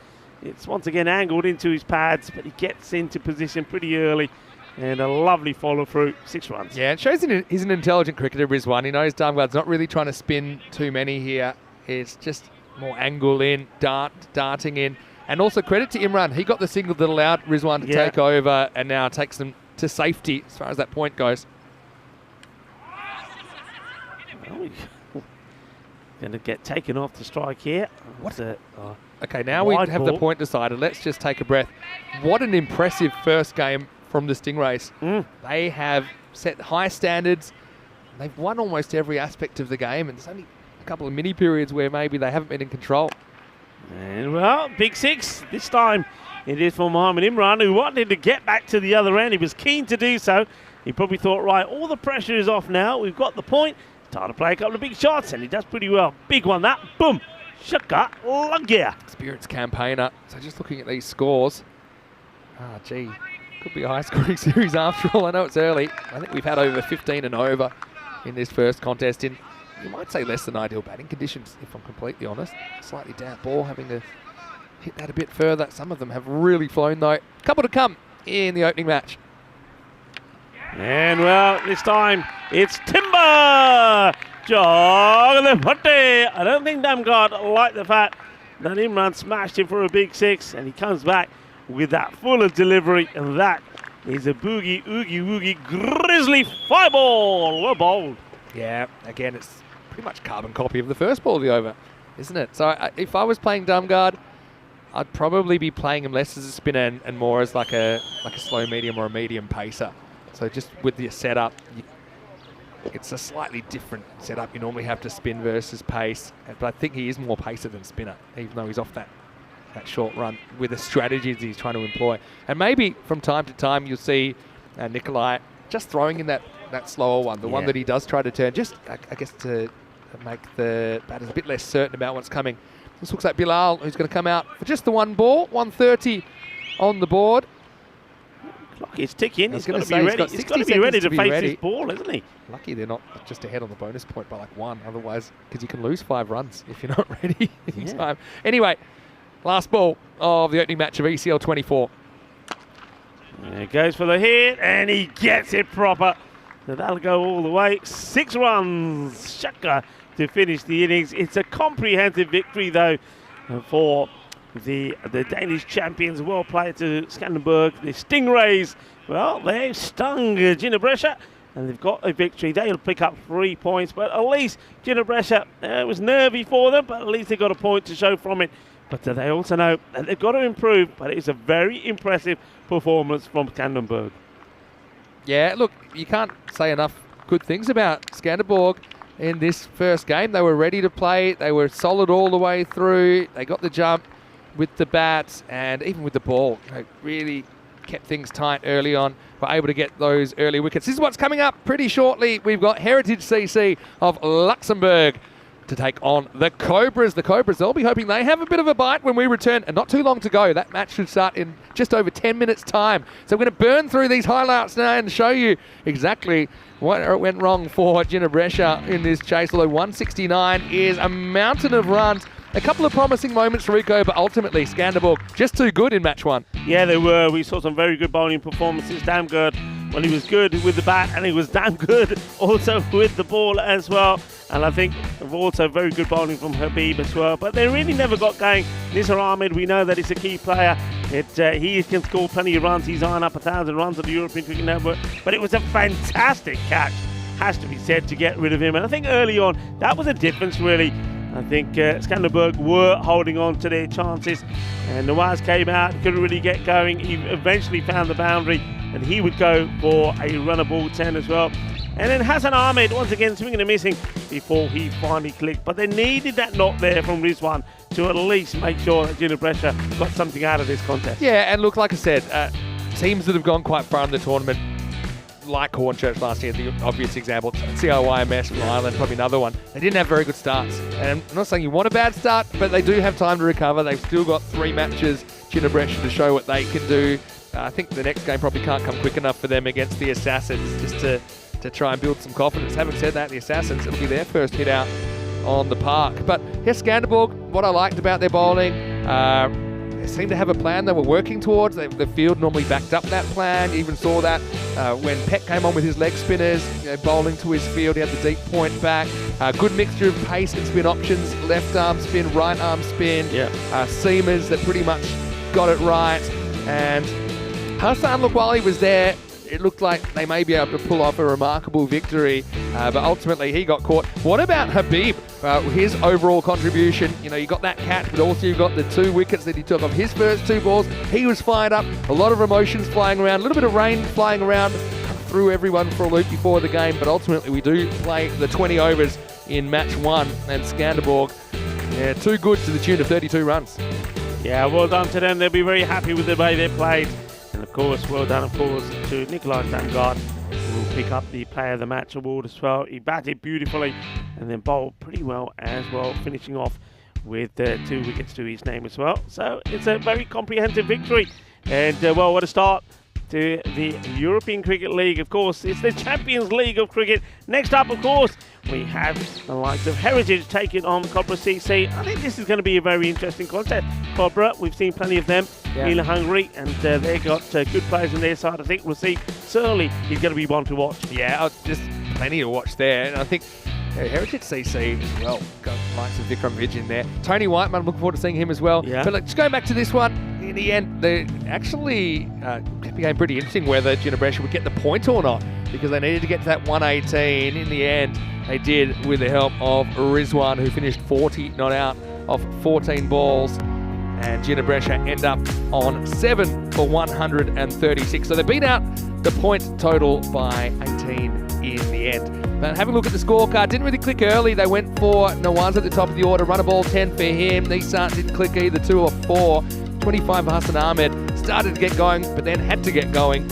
It's once again angled into his pads, but he gets into position pretty early. And a lovely follow through, 6 runs. Yeah, it shows he's an intelligent cricketer, Rizwan. He knows Damgard's not really trying to spin too many here. It's just more angle in, darting in. And also credit to Imran. He got the single that allowed Rizwan to take over and now takes them to safety as far as that point goes. Well, going to get taken off the strike here. What? Okay, now we have the point decided. Let's just take a breath. What an impressive first game from the Stingrays. They have set high standards. They've won almost every aspect of the game, and there's only a couple of mini periods where maybe they haven't been in control. And well, big 6 this time. It is for Mohamed Imran, who wanted to get back to the other end. He was keen to do so. He probably thought, right, all the pressure is off now. We've got the point. Time to play a couple of big shots, and he does pretty well. Big one, that. Boom. Shaka Lagia. Experienced campaigner. So just looking at these scores. Gee. Could be a high-scoring series after all. I know it's early. I think we've had over 15 and over in this first contest in, you might say, less than ideal batting conditions, if I'm completely honest. Slightly damp ball, having to hit that a bit further. Some of them have really flown, though. Couple to come in the opening match. And, well, this time it's Timber! Jog the putty! I don't think Damgard liked the fact that Imran smashed him for a big 6, and he comes back with that fuller delivery, and that is a boogie, oogie, woogie, grizzly 5 ball. Well bowled. Yeah, again, it's pretty much carbon copy of the first ball of the over, isn't it? So if I was playing Damgard, I'd probably be playing him less as a spinner and more as like a slow medium or a medium pacer. So just with the setup, it's a slightly different setup. You normally have to spin versus pace, but I think he is more pacer than spinner, even though he's off that short run with the strategies he's trying to employ. And maybe from time to time you'll see Nikolai just throwing in that slower one, the one that he does try to turn, just I guess to make the batters a bit less certain about what's coming. This looks like Bilal, who's going to come out for just the one ball, 130 on the board. Clock is ticking. He's got to be he's ready. got He's got to be ready to face this ball, isn't he? Lucky they're not just ahead on the bonus point by like 1, otherwise, because you can lose 5 runs if you're not ready in time. Anyway, last ball of the opening match of ECL 24. There he goes for the hit, and he gets it proper. So that'll go all the way. 6 runs, Shaka, to finish the innings. It's a comprehensive victory, though, for the Danish champions. Well played to Skanderborg. The Stingrays, well, they've stung Ginebrescia, and they've got a victory. They'll pick up 3 points, but at least Ginebrescia, it was nervy for them, but at least they got a point to show from it. But they also know that they've got to improve, but it's a very impressive performance from Skanderborg. Yeah, look, you can't say enough good things about Skanderborg in this first game. They were ready to play. They were solid all the way through. They got the jump with the bats and even with the ball. They really kept things tight early on. Were able to get those early wickets. This is what's coming up pretty shortly. We've got Heritage CC of Luxembourg to take on the Cobras. The Cobras, they'll be hoping they have a bit of a bite when we return, and not too long to go. That match should start in just over 10 minutes time. So we're going to burn through these highlights now and show you exactly what went wrong for Ginebrescia in this chase. Although 169 is a mountain of runs. A couple of promising moments, Rico, but ultimately Skanderborg just too good in match 1. Yeah, they were. We saw some very good bowling performances. Damn good. Well, he was good with the bat, and he was damn good also with the ball as well. And I think also very good bowling from Habib as well. But they really never got going. Nisar Ahmed, we know that he's a key player. He can score plenty of runs. He's eyeing up 1,000 runs on the European Cricket Network. But it was a fantastic catch, has to be said, to get rid of him. And I think early on, that was a difference, really. I think Skanderberg were holding on to their chances, and Nawaz came out, couldn't really get going. He eventually found the boundary, and he would go for a runner ball 10 as well. And then Hassan Ahmed, once again, swinging and missing before he finally clicked. But they needed that knock there from Rizwan to at least make sure that Junior Brescia got something out of this contest. Yeah, and look, like I said, teams that have gone quite far in the tournament, like Hornchurch last year, the obvious example, CIYMS from Ireland, probably another one, they didn't have very good starts. And I'm not saying you want a bad start, but they do have time to recover. They've still got 3 matches, Junior Brescia, to show what they can do. I think the next game probably can't come quick enough for them against the Assassins, just to try and build some confidence. Having said that, the Assassins, it'll be their first hit out on the park. But yes, Skanderborg, what I liked about their bowling, they seemed to have a plan they were working towards. The field normally backed up that plan. You even saw that when Peck came on with his leg spinners, bowling to his field. He had the deep point back. Good mixture of pace and spin options. Left arm spin, right arm spin. Seamers that pretty much got it right. And Hassan, look, while he was there, it looked like they may be able to pull off a remarkable victory, but ultimately he got caught. What about Habib? His overall contribution, you got that catch, but also you got the 2 wickets that he took off his first 2 balls. He was fired up, a lot of emotions flying around, a little bit of rain flying around, threw everyone for a loop before the game, but ultimately we do play the 20 overs in match 1, and Skanderborg, too good to the tune of 32 runs. Yeah, well done to them. They'll be very happy with the way they played. And of course, well done, of course, to Nikolai Damgard, who will pick up the Player of the Match award as well. He batted beautifully and then bowled pretty well as well, finishing off with 2 wickets to his name as well. So it's a very comprehensive victory. And well, what a start to the European Cricket League. Of course, it's the Champions League of Cricket. Next up, of course, we have the likes of Heritage taking on Cobra CC. I think this is going to be a very interesting contest. Cobra, we've seen plenty of them in Hungary, and they've got good players on their side. I think we'll see Surly, he's going to be one to watch. Yeah, just plenty to watch there. And I think Heritage CC as well, got the likes of Vikram Vij in there. Tony Whiteman, I'm looking forward to seeing him as well. Yeah. But just going back to this one, in the end, they actually became pretty interesting whether Junior Brescia would get the point or not, because they needed to get to that 118. In the end, they did with the help of Rizwan, who finished 40 not out of 14 balls. And Junior Brescia end up on 7 for 136. So they beat out the point total by 18 in the end. But having a look at the scorecard, didn't really click early. They went for Nawaz at the top of the order, run a ball 10 for him. Nissan didn't click either, 2 or 4. 25 for Hassan Ahmed. Started to get going, but then had to get going.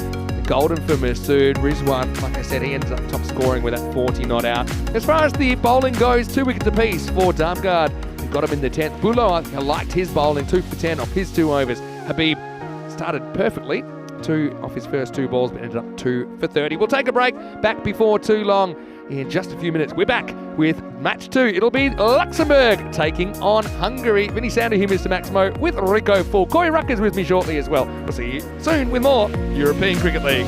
Golden for Masood. Rizwan, like I said, he ends up top scoring with that 40 not out. As far as the bowling goes, 2 wickets apiece for Damgard. He got him in the 10th. Bulo, I liked his bowling, 2 for 10 off his 2 overs. Habib started perfectly. 2 off his first 2 balls, but ended up 2 for 30. We'll take a break. Back before too long. In just a few minutes, we're back with match 2. It'll be Luxembourg taking on Hungary. Vinny Sander here, Mr. Maximo, with Rico Full. Corey Rucker's with me shortly as well. We'll see you soon with more European Cricket League.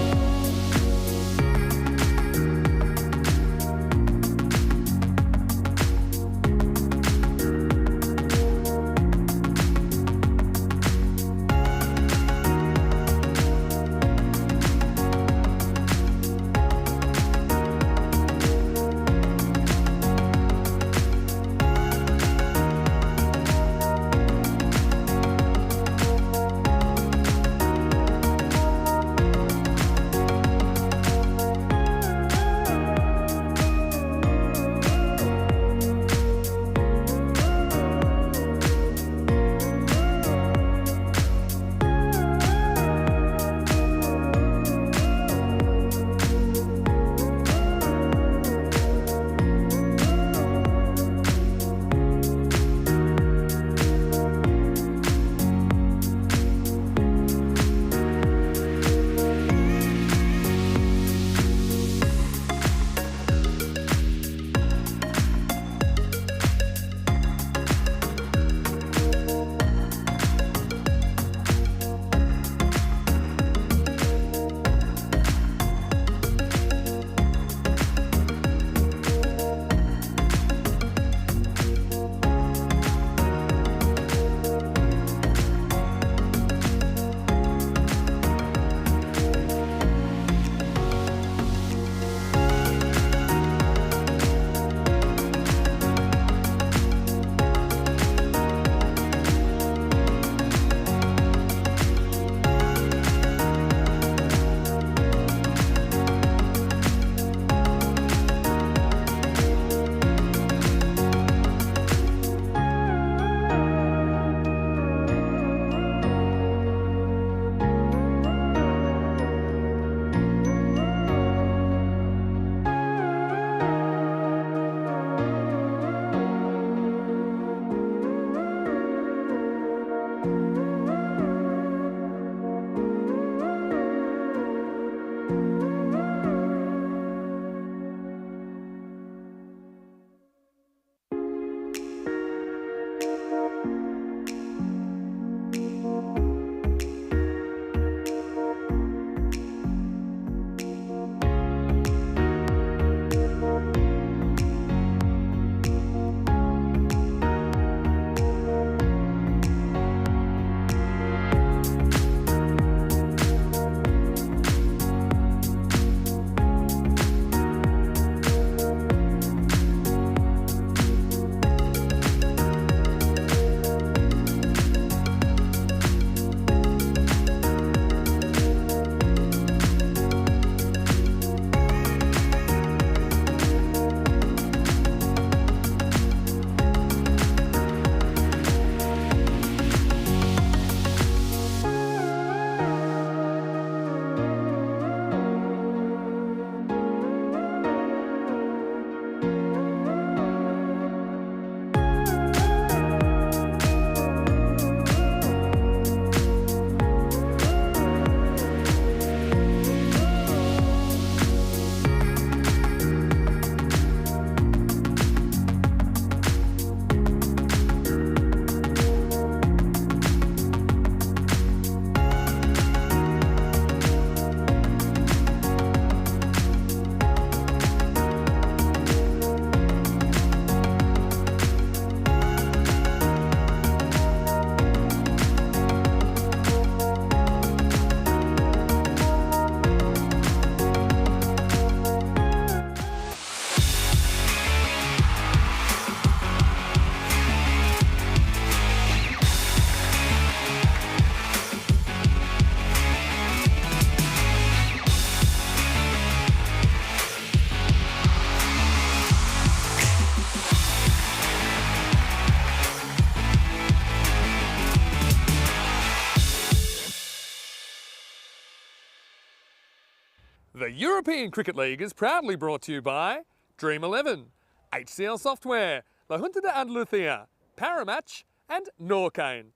The European Cricket League is proudly brought to you by Dream 11, HCL Software, La Junta de Andalucía, Paramatch and Norcane.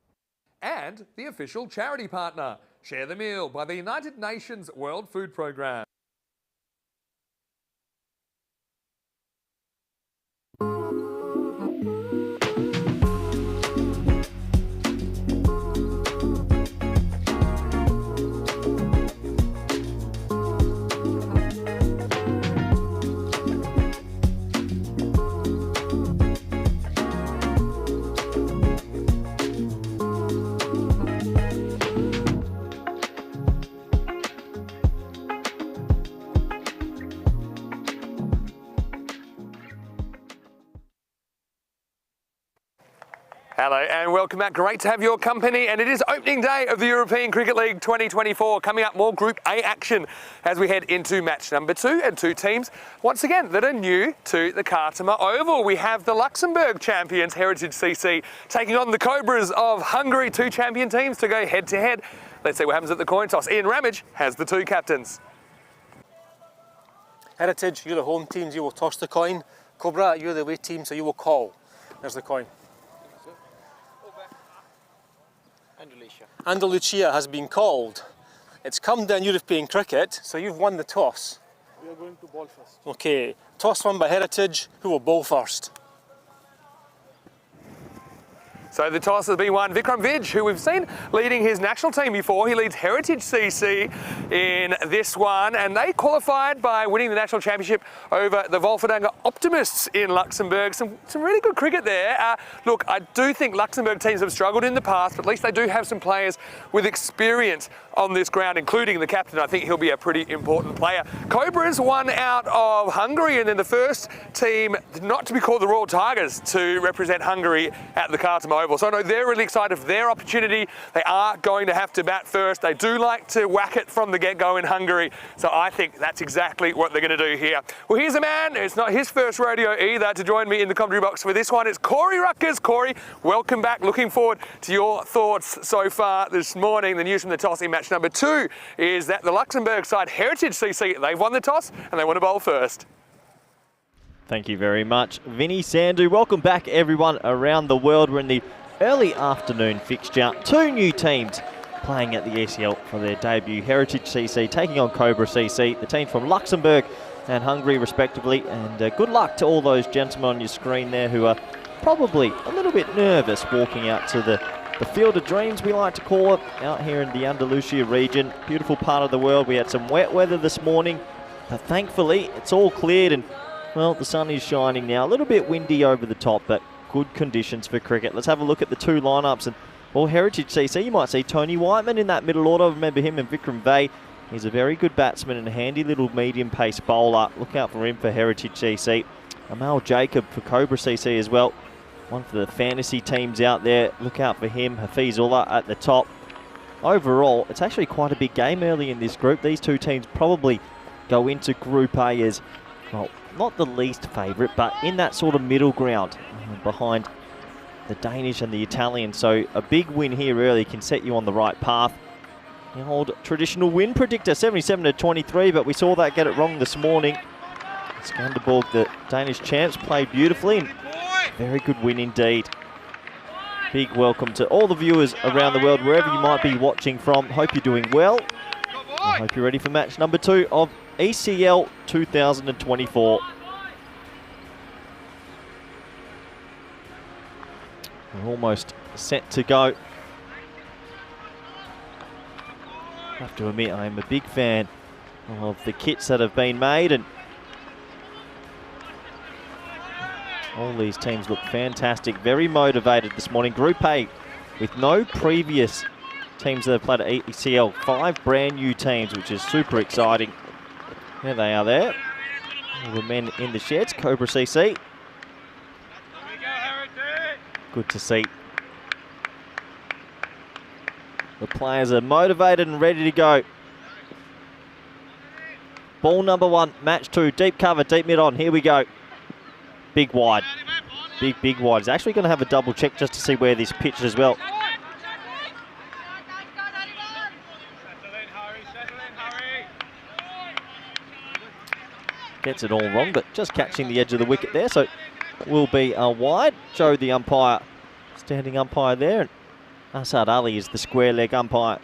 And the official charity partner, Share the Meal by the United Nations World Food Programme. Hello and welcome back. Great to have your company, and it is opening day of the European Cricket League 2024. Coming up, more Group A action as we head into match number 2, and 2 teams once again that are new to the Cartama Oval. We have the Luxembourg champions Heritage CC taking on the Cobras of Hungary, 2 champion teams to go head to head. Let's see what happens at the coin toss. Ian Ramage has the 2 captains. Heritage, you're the home teams, you will toss the coin. Cobra, you're the away team, so you will call. There's the coin. Andalusia has been called. It's come down European cricket, so you've won the toss. We are going to ball first. Okay, toss won by Heritage. Who will bowl first? So the toss has been won. Vikram Vij, who we've seen leading his national team before. He leads Heritage CC in this one, and they qualified by winning the national championship over the Wolferdanga Optimists in Luxembourg. Some really good cricket there. Look, I do think Luxembourg teams have struggled in the past, but at least they do have some players with experience on this ground, including the captain. I think he'll be a pretty important player. Cobras won out of Hungary, and then the first team not to be called the Royal Tigers to represent Hungary at the Cartama Oval. So I know they're really excited for their opportunity. They are going to have to bat first. They do like to whack it from the get-go in Hungary. So I think that's exactly what they're going to do here. Well, here's a man, it's not his first rodeo either, to join me in the commentary box for this one. It's Corey Ruckers. Corey, welcome back. Looking forward to your thoughts so far this morning. The news from the toss in match number 2 is that the Luxembourg side, Heritage CC, they've won the toss and they want to bowl first. Thank you very much, Vinny Sandhu. Welcome back, everyone around the world. We're in the early afternoon fixture. 2 new teams playing at the ECL for their debut. Heritage CC taking on Cobra CC, the teams from Luxembourg and Hungary respectively. And good luck to all those gentlemen on your screen there who are probably a little bit nervous walking out to the Field of Dreams, we like to call it, out here in the Andalusia region. Beautiful part of the world. We had some wet weather this morning, but thankfully it's all cleared and, well, the sun is shining now. A little bit windy over the top, but good conditions for cricket. Let's have a look at the 2 lineups. And, well, Heritage CC, you might see Tony Whiteman in that middle order. Remember him and Vikram Vey. He's a very good batsman and a handy little medium-pace bowler. Look out for him for Heritage CC. Amal Jacob for Cobra CC as well. One for the fantasy teams out there. Look out for him. Hafiz Ullah at the top. Overall, it's actually quite a big game early in this group. These 2 teams probably go into Group A as, well, not the least favourite, but in that sort of middle ground behind the Danish and the Italian. So a big win here early can set you on the right path. The old traditional win predictor, 77-23, but we saw that get it wrong this morning. Skanderborg, the Danish champs, played beautifully. And very good win indeed. Big welcome to all the viewers around the world, wherever you might be watching from. Hope you're doing well. I hope you're ready for match number 2 of ECL 2024. We're almost set to go. I have to admit, I am a big fan of the kits that have been made, and all these teams look fantastic, very motivated this morning. Group A with no previous teams that have played at ECL. 5 brand new teams, which is super exciting. There they are there. All the men in the sheds, Cobra CC. Good to see. The players are motivated and ready to go. Ball number 1, match 2, deep cover, deep mid on. Here we go. Big wide. Big wide. He's actually going to have a double check just to see where this pitch as well. gets it all wrong, but just catching the edge of the wicket there, so will be a wide. Joe, the umpire, standing umpire there, and Asad Ali is the square leg umpire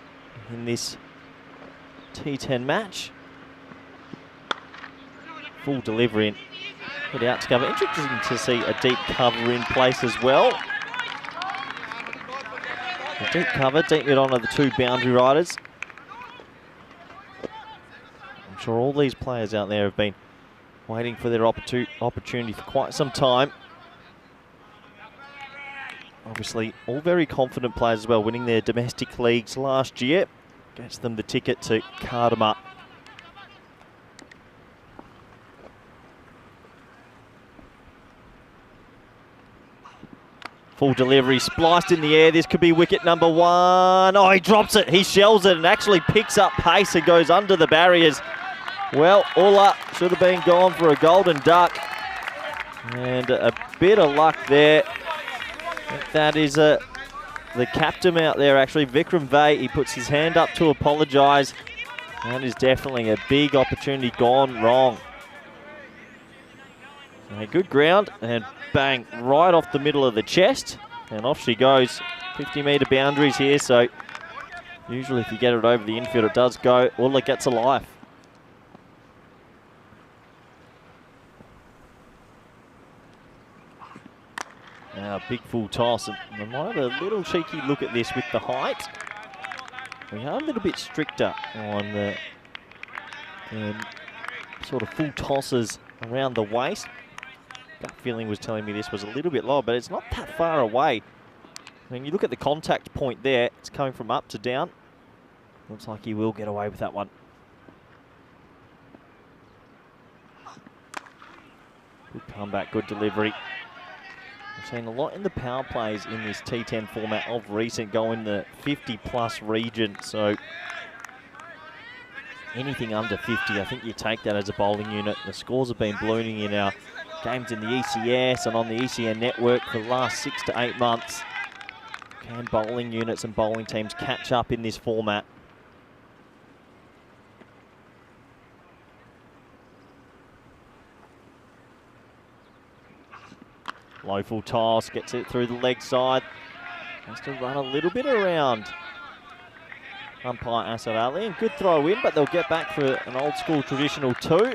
in this T10 match. Full delivery and head out to cover. Interesting to see a deep cover in place as well. A deep cover, deep mid on are the two boundary riders. I'm sure all these players out there have been waiting for their opportunity for quite some time. Obviously, all very confident players as well, winning their domestic leagues last year. Gets them the ticket to Cartama. Full delivery, spliced in the air. This could be wicket number 1. Oh, he drops it. He shells it and actually picks up pace and goes under the barriers. Well, all up. Should have been gone for a golden duck. And a bit of luck there. That is the captain out there, actually, Vikram Vai. He puts his hand up to apologise. That is definitely a big opportunity gone wrong. A good ground, and bang, right off the middle of the chest. And off she goes. 50-metre boundaries here, so usually if you get it over the infield, it does go. All it gets a life. Now, big full toss, and we might have a little cheeky look at this with the height. We are a little bit stricter on the sort of full tosses around the waist. Gut feeling was telling me this was a little bit low, but it's not that far away. I mean, you look at the contact point there, it's coming from up to down. Looks like he will get away with that one. Good comeback, good delivery. We've seen a lot in the power plays in this T10 format of recent, going the 50-plus region, so anything under 50, I think you take that as a bowling unit. The scores have been ballooning in our games in the ECS and on the ECN network for the last 6 to 8 months. Can bowling units and bowling teams catch up in this format? Low full toss, gets it through the leg side. Has to run a little bit around umpire Asad Ali, and good throw in, but they'll get back for an old school traditional 2.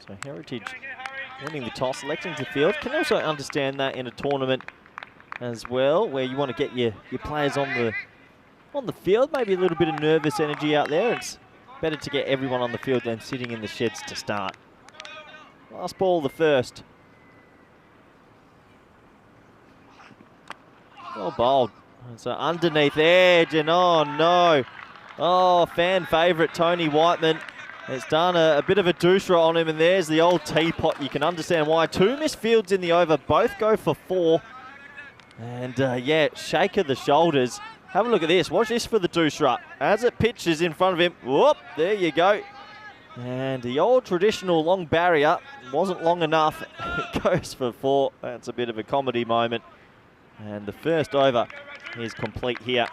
So Heritage winning the toss, selecting the field. Can also understand that in a tournament as well, where you want to get your players on the field. Maybe a little bit of nervous energy out there. It's better to get everyone on the field than sitting in the sheds to start. Last ball, the first. Well bowled. So underneath edge, and oh no. Oh, fan favourite Tony Whiteman has done a bit of a doosra on him, and there's the old teapot. You can understand why. 2 missed fields in the over, both go for 4. And yeah, shake of the shoulders. Have a look at this. Watch this for the doosra. As it pitches in front of him, whoop, there you go. And the old traditional long barrier wasn't long enough. It goes for 4. That's a bit of a comedy moment. And the first over is complete here.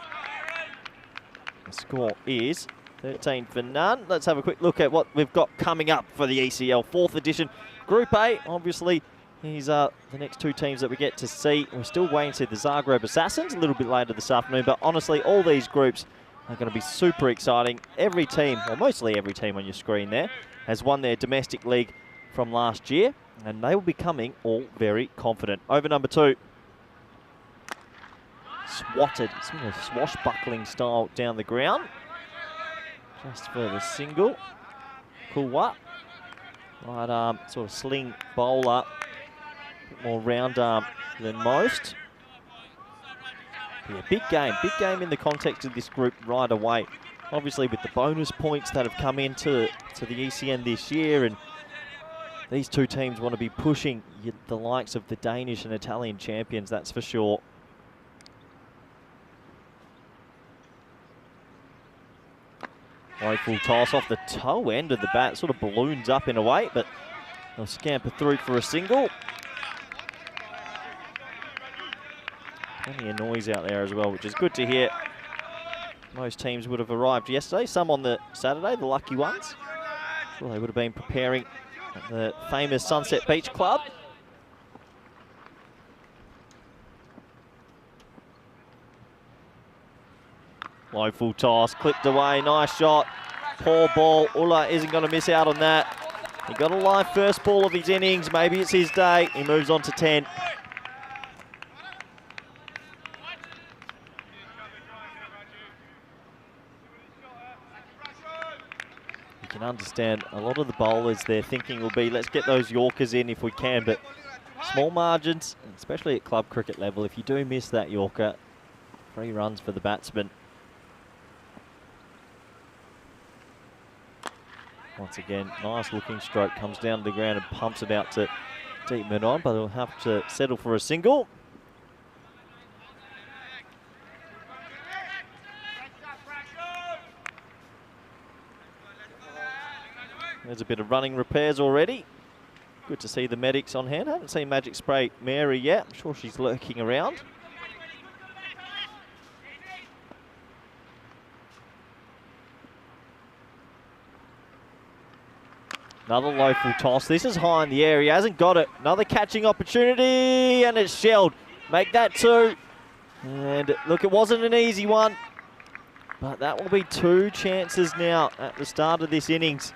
The score is 13 for none. Let's have a quick look at what we've got coming up for the ECL 4th edition. Group A, obviously, these are the next 2 teams that we get to see. We're still waiting to see the Zagreb Assassins a little bit later this afternoon, but honestly, all these groups are going to be super exciting. Every team, or mostly every team on your screen there, has won their domestic league from last year, and they will be coming all very confident. Over number 2. Swatted, sort of swashbuckling style down the ground. Just for the single. Cool up. Right arm, sort of sling bowler. A bit more round arm than most. Yeah, big game in the context of this group right away. Obviously with the bonus points that have come into the ECN this year, and these 2 teams want to be pushing the likes of the Danish and Italian champions, that's for sure. Low full toss off the toe end of the bat, sort of balloons up in a way, but they'll scamper through for a single. Plenty of noise out there as well, which is good to hear. Most teams would have arrived yesterday, some on the Saturday, the lucky ones. Well, they would have been preparing at the famous Sunset Beach Club. Low full toss, clipped away, nice shot. Poor ball, Ulla isn't going to miss out on that. He got a live first ball of his innings, maybe it's his day. He moves on to 10. You can understand a lot of the bowlers, their thinking will be, let's get those Yorkers in if we can, but small margins, especially at club cricket level, if you do miss that Yorker, 3 runs for the batsman. Once again, nice looking stroke, comes down to the ground and pumps it out to deep mid on, but he'll have to settle for a single. There's a bit of running repairs already. Good to see the medics on hand. Haven't seen Magic Spray Mary yet. I'm sure she's lurking around. Another low full toss. This is high in the air. He hasn't got it. Another catching opportunity, and it's shelled. Make that 2. And look, it wasn't an easy one, but that will be 2 chances now at the start of this innings.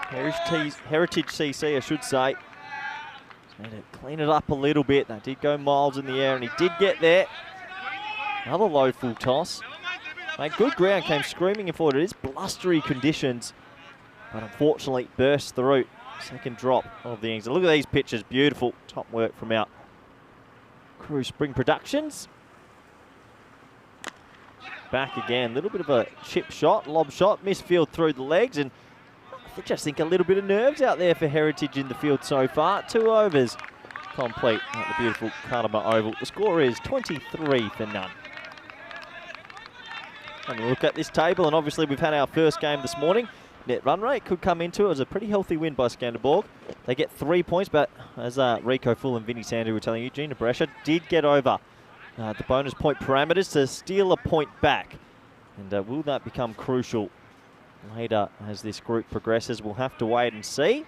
Heritage CC, I should say. Need to clean it up a little bit. They did go miles in the air, and he did get there. Another low full toss. Made good ground, came screaming in forward. It is blustery conditions, but unfortunately burst through. Second drop of the innings. Look at these pitches, beautiful. Top work from our crew, Spring Productions. Back again, a little bit of a chip shot, lob shot, misfield through the legs, and I just think a little bit of nerves out there for Heritage in the field so far. 2 overs complete at the beautiful Cartama Oval. The score is 23 for none. Having a look at this table, and obviously we've had our first game this morning. Net run rate could come into it. It was a pretty healthy win by Skanderborg. They get 3 points, but as Rico Full and Vinny Sandu were telling you, Gina Brescia did get over the bonus point parameters to steal a point back. And will that become crucial later as this group progresses? We'll have to wait and see.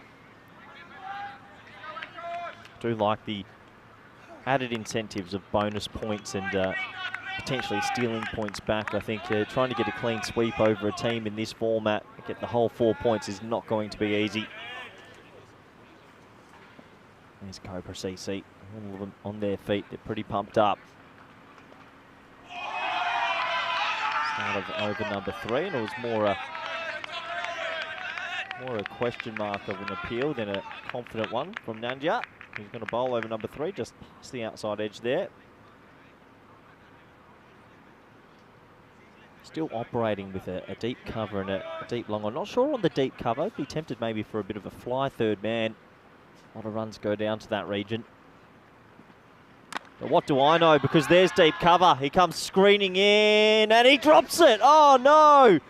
Do like the added incentives of bonus points and potentially stealing points back. I think trying to get a clean sweep over a team in this format, get the whole 4 points, is not going to be easy. There's Cobra CC, all of them on their feet. They're pretty pumped up. Start of over number 3, and it was more a question mark of an appeal than a confident one from Nandja. He's going to bowl over number 3, just past the outside edge there. Still operating with a deep cover and a deep long. I'm not sure on the deep cover. Be tempted maybe for a bit of a fly third man. A lot of runs go down to that region. But what do I know? Because there's deep cover. He comes screening in and he drops it. Oh no!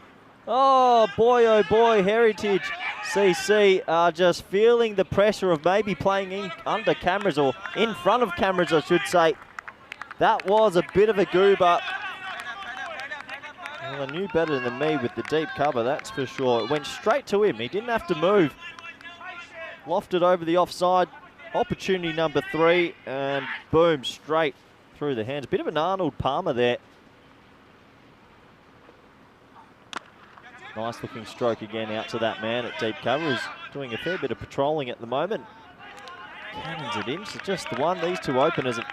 Oh boy, Heritage CC are just feeling the pressure of maybe playing in under cameras, or in front of cameras, I should say. That was a bit of a goober. Well, I knew better than me with the deep cover, that's for sure. It went straight to him. He didn't have to move. Lofted over the offside. Opportunity number 3, and boom, straight through the hands. Bit of an Arnold Palmer there. Nice looking stroke again out to that man at deep cover, who's doing a fair bit of patrolling at the moment. Cannons it in, so just the one. These 2 openers have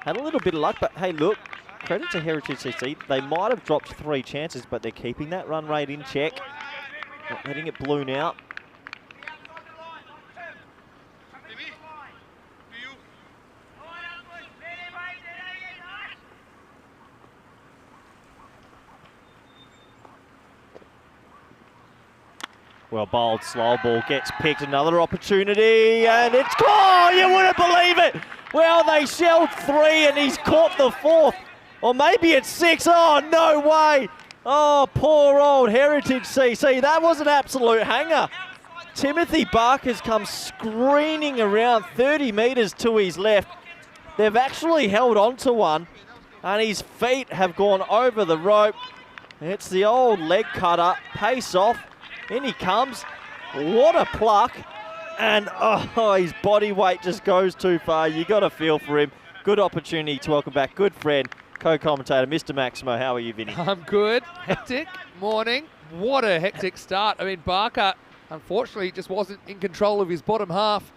had a little bit of luck, but hey, look, credit to Heritage CC. They might have dropped 3 chances, but they're keeping that run rate in check. Not letting it balloon out. Well bowled, slow ball gets picked, another opportunity, and it's, oh, you wouldn't believe it. Well, they shelled 3 and he's caught the 4th. Or maybe it's 6, oh, no way. Oh, poor old Heritage CC, that was an absolute hanger. Timothy Barker's come screening around 30 metres to his left. They've actually held on to one, and his feet have gone over the rope. It's the old leg cutter, pace off, in he comes. What a pluck. And oh, his body weight just goes too far. You got to feel for him. Good opportunity to welcome back good friend, co-commentator, Mr. Maximo. How are you, Vinny? I'm good. Hectic morning. What a hectic start. I mean, Barker, unfortunately, just wasn't in control of his bottom half.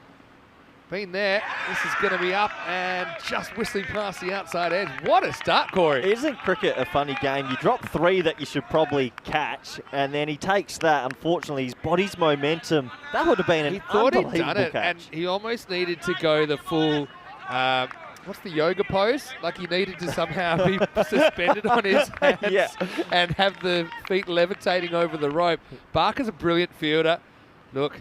Been there. This is going to be up and just whistling past the outside edge. What a start, Corey. Isn't cricket a funny game? You drop 3 that you should probably catch, and then he takes that. Unfortunately, his body's momentum, that would have been an unbelievable He thought he'd done it, catch. and he almost needed to go the full, what's the yoga pose? Like he needed to somehow be suspended on his hands and have the feet levitating over the rope. Barker's a brilliant fielder. Look,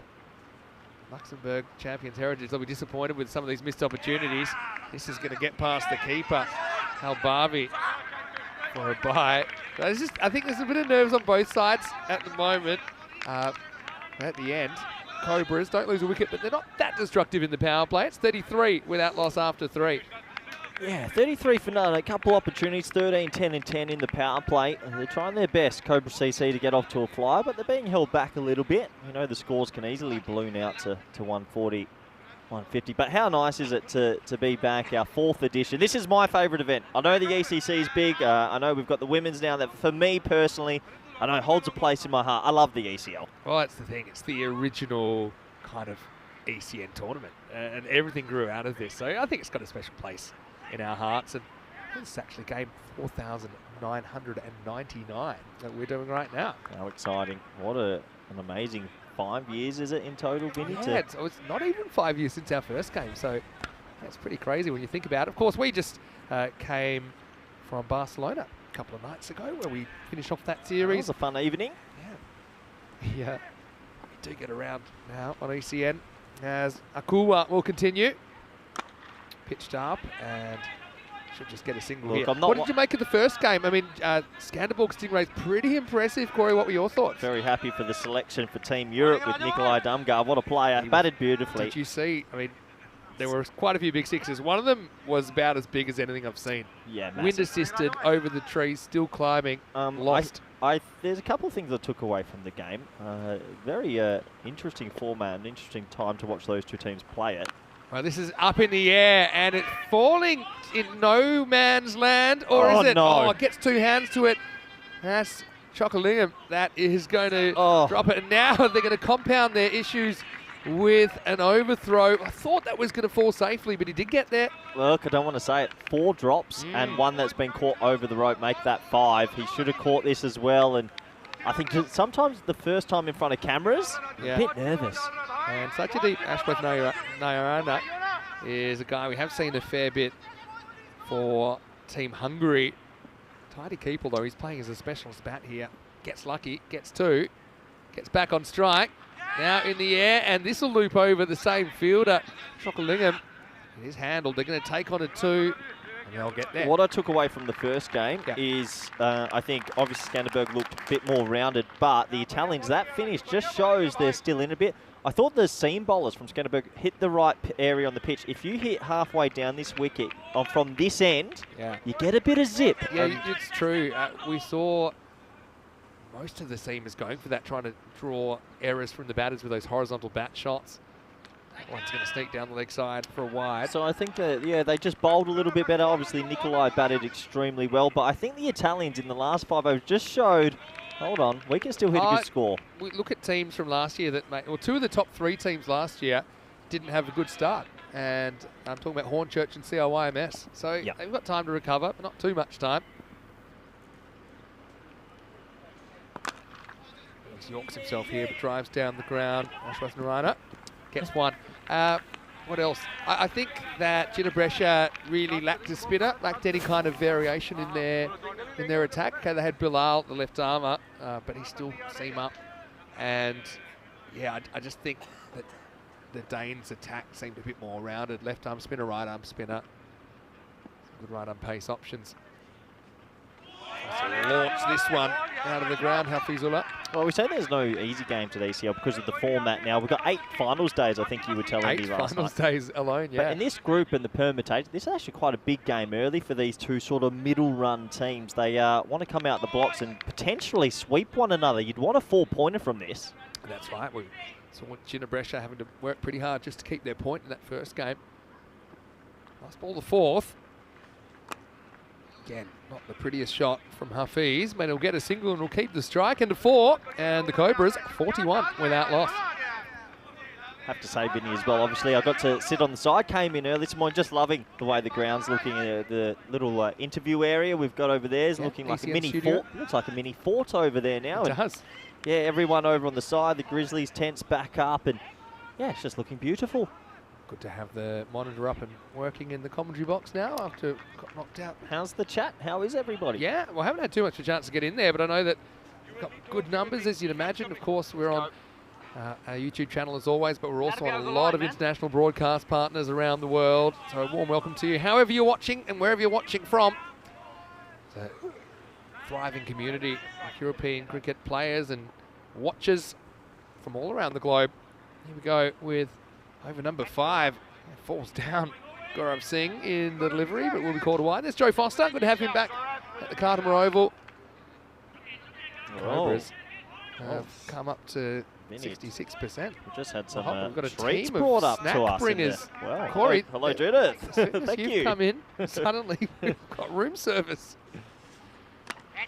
Luxembourg champions heritage, they'll be disappointed with some of these missed opportunities. This is going to get past the keeper, Halbavi, for a bye. But it's just, I think there's a bit of nerves on both sides at the moment. At the end, Cobras don't lose a wicket, but they're not that destructive in the power play. It's 33 without loss after 3. Yeah, 33 for none. A couple opportunities, 13, 10 and 10 in the power play. And they're trying their best, Cobra CC, to get off to a flyer, but they're being held back a little bit. You know, the scores can easily balloon out to 140, 150. But how nice is it to be back, our 4th edition. This is my favourite event. I know the ECC is big. I know we've got the women's now. That for me personally, I know it holds a place in my heart. I love the ECL. Well, that's the thing. It's the original kind of ECN tournament, and everything grew out of this. So I think it's got a special place in our hearts, and this is actually game 4,999 that we're doing right now. How exciting. What an amazing 5 years, is it, in total, Vinny? Yeah, it's not even 5 years since our first game, so that's pretty crazy when you think about it. Of course, we just came from Barcelona a couple of nights ago where we finished off that series. It was a fun evening. Yeah, we do get around now on ECN as Akua will continue. Pitched up and should just get a single Look, here. What did you make of the first game? I mean, Skanderborg Stingrays, pretty impressive. Corey, what were your thoughts? Very happy for the selection for Team Europe with Nikolai Damgar. What a player. Batted beautifully. Did you see? I mean, there were quite a few big sixes. One of them was about as big as anything I've seen. Yeah, massive. Wind assisted over the trees, still climbing. Lost. There's a couple of things I took away from the game. Very interesting format, an interesting time to watch those two teams play it. Well, this is up in the air, and it's falling in no man's land, or is it? No. Oh, it gets 2 hands to it. That's Chocolingam. That is going to drop it. And now they're going to compound their issues with an overthrow. I thought that was going to fall safely, but he did get there. Look, I don't want to say it. 4 drops and one that's been caught over the rope make that 5. He should have caught this as well. And I think sometimes the first time in front of cameras, a bit nervous. And such a deep Ashworth Nayaranda is a guy we have seen a fair bit for Team Hungary. Tidy keeper, though. He's playing as a specialist bat here. Gets lucky, gets 2, gets back on strike. Now in the air, and this will loop over the same fielder. Chocolingam. It is handled. They're going to take on a 2, and they'll get there. What I took away from the first game is, I think, obviously Skanderborg looked a bit more rounded, but the Italians, that finish just shows they're still in a bit. I thought the seam bowlers from Skanderborg hit the right area on the pitch. If you hit halfway down this wicket from this end, you get a bit of zip. Yeah, it's true. We saw most of the seamers going for that, trying to draw errors from the batters with those horizontal bat shots. That one's going to sneak down the leg side for a wide. So I think that, they just bowled a little bit better. Obviously, Nikolai batted extremely well, but I think the Italians in the last 5 overs just showed, hold on, we can still hit a good score. We look at teams from last year that made, well, 2 of the top 3 teams last year didn't have a good start. And I'm talking about Hornchurch and CRYMS. So they've got time to recover, but not too much time. He's Yorks himself here, but drives down the ground. Ashworth Narana gets 1. What else? I think that Ginebrescia really lacked a spinner, lacked any kind of variation in their attack. Okay, they had Bilal, the left armour, but he still seam up. And yeah, I just think that the Danes' attack seemed a bit more rounded. Left arm spinner, right arm spinner. Some good right arm pace options. So launch this one. out of the ground, Hafizullah. Well, we say there's no easy game to the ECL because of the format now. We've got 8 finals days, I think you were telling me 8 last finals night. days alone, yeah. But in this group and the permutation, this is actually quite a big game early for these two sort of middle-run teams. They want to come out the blocks and potentially sweep one another. You'd want a 4-pointer from this. That's right. We saw Gina Brescia having to work pretty hard just to keep their point in that first game. Last ball, the fourth. Again, not the prettiest shot from Hafiz, but he'll get a single and will keep the strike into 4. And the Cobras 41 without loss. Have to say, Vinny, as well. Obviously, I got to sit on the side, came in early this morning, just loving the way the ground's looking. The little interview area we've got over there is looking like a mini fort. Looks like a mini fort over there now. It does. Yeah, everyone over on the side, the Grizzlies tents back up, and yeah, it's just looking beautiful. Good to have the monitor up and working in the commentary box now after it got knocked out. How's the chat? How is everybody? Yeah, well, I haven't had too much of a chance to get in there, but I know that we've got good numbers, as you'd imagine. Of course, we're on our YouTube channel as always, but we're also on a lot of international broadcast partners around the world. So a warm welcome to you, however you're watching and wherever you're watching from. It's a thriving community of European cricket players and watchers from all around the globe. Here we go with over number 5. It falls down. Gaurav Singh in the delivery, but will be called wide. There's Joe Foster. Good to have him back at the Cartama Oval. Cobras have come up to 66%. We just had some we've got a treats team brought of up snack to us. bringers. Wow. Corey, Hello, Judith. as soon as Thank you've you. come in, suddenly we've got room service.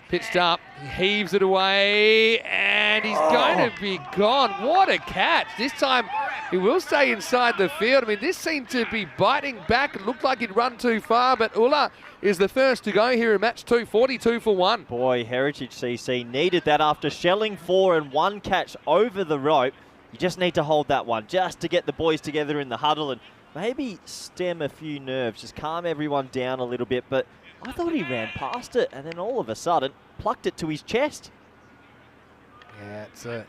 Pitched up, he heaves it away, and he's going to be gone. What a catch. This time he will stay inside the field. I mean, this seemed to be biting back. It looked like he'd run too far, but Ulla is the first to go here in match 2, 42 for 1. Boy, Heritage CC needed that after shelling 4 and 1 catch over the rope. You just need to hold that one just to get the boys together in the huddle and maybe stem a few nerves, just calm everyone down a little bit. But I thought he ran past it and then all of a sudden plucked it to his chest. Yeah, it's a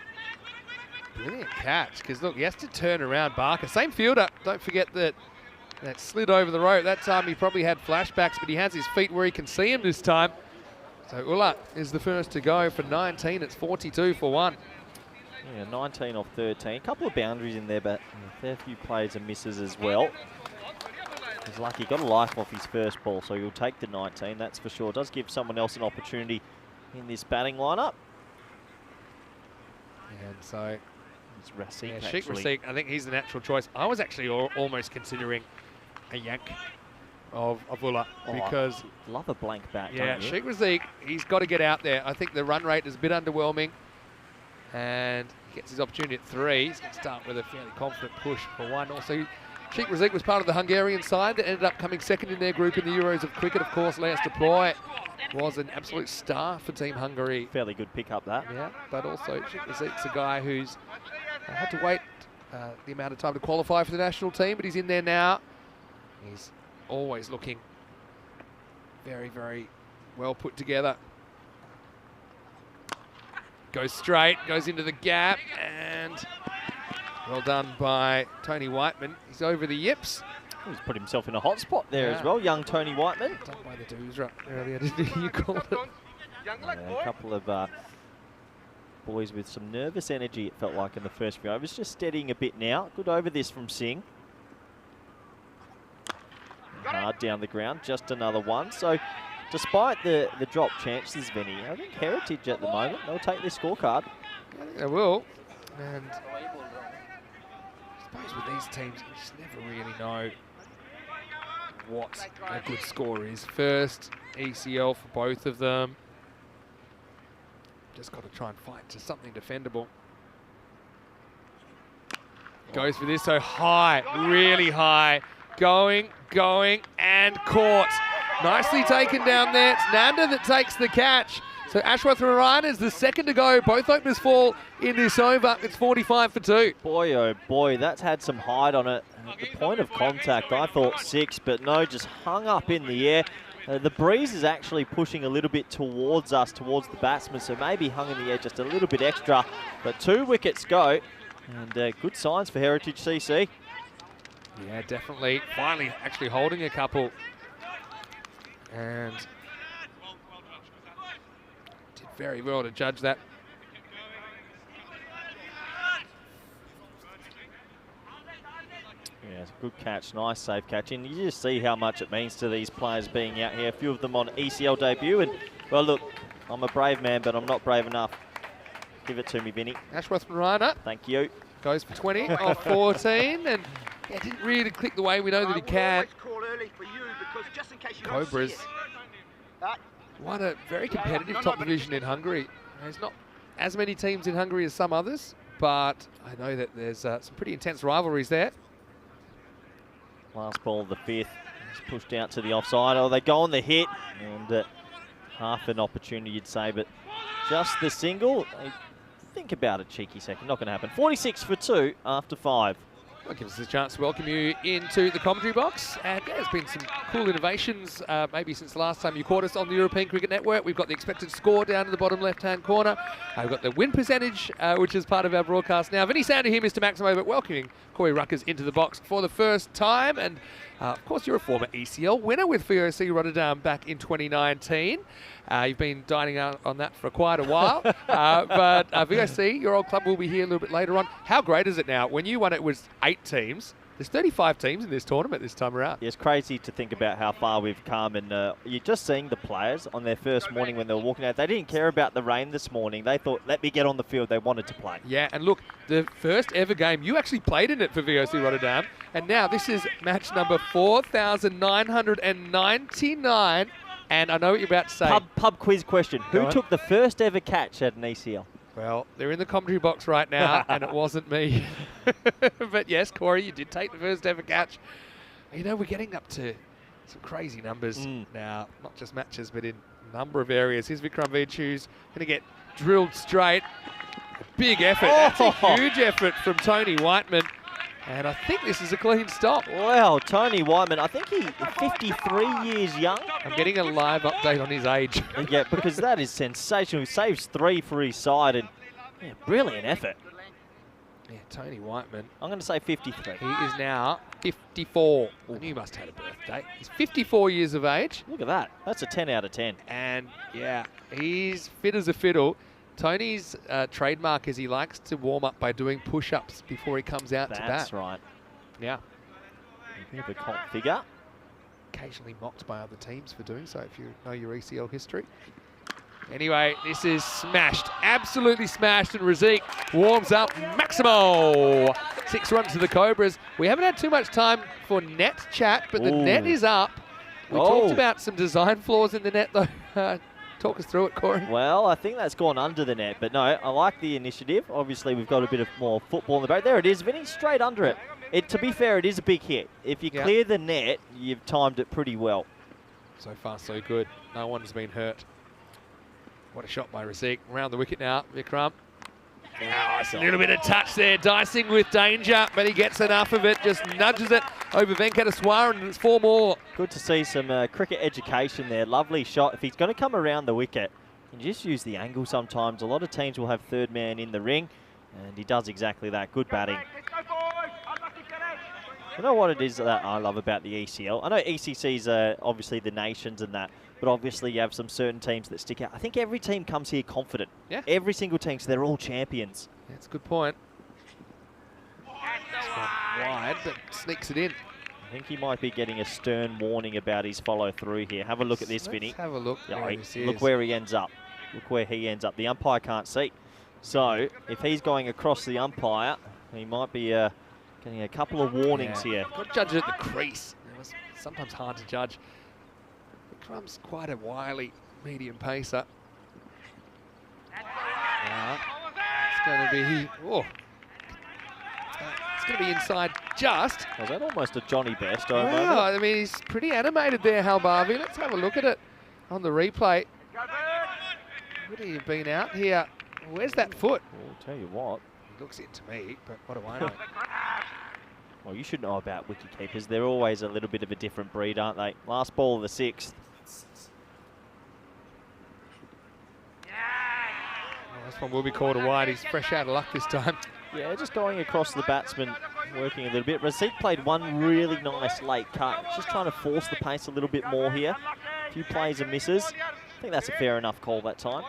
brilliant catch because, look, he has to turn around Barker. Same fielder. Don't forget that slid over the rope. That time he probably had flashbacks, but he has his feet where he can see him this time. So Ulla is the first to go for 19. It's 42 for 1. Yeah, 19 off 13. A couple of boundaries in there, but a fair few plays and misses as well. He's lucky, got a life off his first ball, so he'll take the 19, that's for sure. Does give someone else an opportunity in this batting lineup. And so It's Rasik, yeah, Sheikh actually. Rasik, I think he's the natural choice. I was actually almost considering a yank of Ulla because Love a blank bat, yeah, don't you? Sheikh Rasik, he's got to get out there. I think the run rate is a bit underwhelming, and he gets his opportunity at 3. He's going to start with a fairly confident push for 1. Also, Sheikh Rasik was part of the Hungarian side that ended up coming second in their group in the Euros of cricket. Of course, Lance Deploy was an absolute star for Team Hungary. Fairly good pick up that. Yeah, but also Sheikh Rasik's a guy who's had to wait the amount of time to qualify for the national team, but he's in there now. He's always looking very, very well put together. Goes straight, goes into the gap, and well done by Tony Whiteman. He's over the yips. He's put himself in a hot spot there Yeah. as well, young Tony Whiteman. Done by the Doosra earlier, didn't you call it? Yeah, a couple of boys with some nervous energy, it felt like, in the first few overs. Just steadying a bit now. Good over this from Singh. Hard down the ground, just another one. So, despite the drop chances, Vinny, I think Heritage at the moment, they'll take this scorecard. I think they will. And I suppose with these teams, you just never really know what a good score is. First ECL for both of them. Just got to try and fight to something defendable. Goes for this, so high, really high. Going, and caught. Nicely taken down there. It's Nanda that takes the catch. So Ashwath Ryan is the second to go. Both openers fall in this over. It's 45 for 2. Boy, oh boy, that's had some height on it. At the point of contact, I thought 6, but no, just hung up in the air. The breeze is actually pushing a little bit towards us, towards the batsman, so maybe hung in the air just a little bit extra. But 2 wickets go, and good signs for Heritage CC. Yeah, definitely. Finally actually holding a couple. And did very well to judge that. Yeah, it's a good catch, nice safe catch. And you just see how much it means to these players being out here. A few of them on ECL debut. And, well, look, I'm a brave man, but I'm not brave enough. Give it to me, Vinny. Ashworth Marana Thank you. goes for 20 off 14. And yeah, didn't really click the way we know that he can. Cobras won a very competitive top division in Hungary. There's not as many teams in Hungary as some others, but I know that there's some pretty intense rivalries there. Last ball of the fifth. It's pushed out to the offside. Oh, they go on the hit. And half an opportunity, you'd say, but just the single. Think about it, cheeky second. Not going to happen. 46 for 2 after 5. That gives us a chance to welcome you into the commentary box. And yeah, there's been some cool innovations, maybe since the last time you caught us on the European Cricket Network. We've got the expected score down in the bottom left-hand corner. We've got the win percentage, which is part of our broadcast now. Vinny Sander here, Mr. Maximo, but welcoming Corey Ruckers into the box for the first time. And of course, you're a former ECL winner with VOC Rotterdam back in 2019. You've been dining out on that for quite a while. But VOC, your old club, will be here a little bit later on. How great is it now? When you won, it was 8 teams. There's 35 teams in this tournament this time around. Yeah, it's crazy to think about how far we've come. And you're just seeing the players on their first morning when they were walking out. They didn't care about the rain this morning. They thought, let me get on the field. They wanted to play. Yeah, and look, the first ever game, you actually played in it for VOC Rotterdam. And now this is match number 4,999. And I know what you're about to say. Pub quiz question. Who took the first ever catch at an ECL? Well, they're in the commentary box right now, and it wasn't me. But yes, Corey, you did take the first ever catch. You know, we're getting up to some crazy numbers now, not just matches, but in a number of areas. Here's Vikram Vichu's going to get drilled straight. A big effort. That's a huge effort from Tony Whiteman. And I think this is a clean stop. Well, Tony Whiteman, I think he's 53 years young. I'm getting a live update on his age. Yeah, because that is sensational. He saves 3 for his side, and yeah, brilliant effort. Yeah, Tony Whiteman. I'm going to say 53. He is now 54. And you must have had a birthday. He's 54 years of age. Look at that. That's a 10 out of 10. And yeah, he's fit as a fiddle. Tony's trademark is he likes to warm up by doing push-ups before he comes out to bat. That's right. Yeah. A bit of a cult figure. Occasionally mocked by other teams for doing so, if you know your ECL history. Anyway, this is smashed. Absolutely smashed. And Razik warms up Maximo. 6 runs to the Cobras. We haven't had too much time for net chat, but the net is up. We talked about some design flaws in the net, though. Talk us through it, Corey. Well, I think that's gone under the net, but no, I like the initiative. Obviously, we've got a bit of more football in the boat. There it is, Vinny, straight under it. To be fair, it is a big hit. If you clear the net, you've timed it pretty well. So far, so good. No one has been hurt. What a shot by Razik. Around the wicket now, Vikram. Oh, it's a little bit of touch there, dicing with danger, but he gets enough of it, just nudges it over Venkateswaran, and it's 4 more. Good to see some cricket education there. Lovely shot. If he's going to come around the wicket, you just use the angle sometimes. A lot of teams will have third man in the ring, and he does exactly that. Good batting. You know what it is that I love about the ECL? I know ECC's obviously the nations and that, but obviously you have some certain teams that stick out. I think every team comes here confident. Yeah. Every single team, so they're all champions. Yeah, that's a good point. Wide, but sneaks it in. I think he might be getting a stern warning about his follow-through here. Have a look at this, Vinny. Have a look. Yeah, look where he ends up. Look where he ends up. The umpire can't see. So if he's going across the umpire, he might be getting a couple of warnings here. Got to judge it at the crease. It's sometimes hard to judge. Vikram's quite a wily medium pacer. It's going to be... Oh. It's going to be inside just. Was that almost a Johnny Best? Wow, I mean, he's pretty animated there, Halbavi. Let's have a look at it on the replay. Would he have been out here? Where's that foot? I'll tell you what. He looks it to me, but what do I know? Well, you should know about wicketkeepers. They're always a little bit of a different breed, aren't they? Last ball of the 6th. Well, this one will be called a wide. He's fresh out of luck this time. Yeah, just going across the batsman, working a little bit. Razik played one really nice late cut. Just trying to force the pace a little bit more here. A few plays and misses. I think that's a fair enough call that time.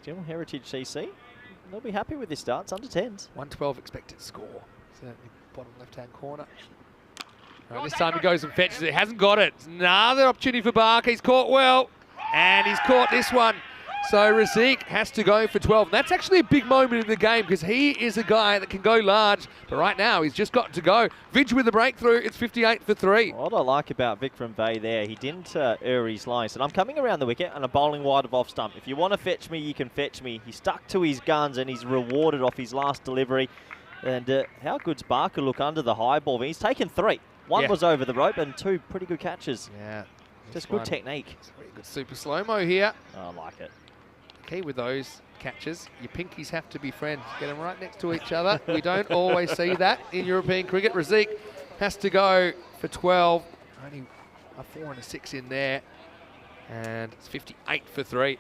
Still Heritage CC. They'll be happy with this start. It's under 10s. 112 expected score. Certainly bottom left-hand corner. All right, this time he goes and fetches it. Hasn't got it. It's another opportunity for Barker. He's caught well. And he's caught this one. So Razik has to go for 12. And that's actually a big moment in the game because he is a guy that can go large. But right now, he's just got to go. Vidge with the breakthrough. It's 58 for 3. What I like about Vikram Bay there, he didn't err his line. He said, I'm coming around the wicket and I'm bowling wide of off stump. If you want to fetch me, you can fetch me. He stuck to his guns and he's rewarded off his last delivery. And how good's Barker look under the high ball? He's taken 3. One was over the rope and 2 pretty good catches. Yeah. Just good technique. It's a very good super slow-mo here. I like it. Key with those catches, your pinkies have to be friends. Get them right next to each other. We don't always see that in European cricket. Razik has to go for 12. Only a 4 and a 6 in there. And it's 58 for 3.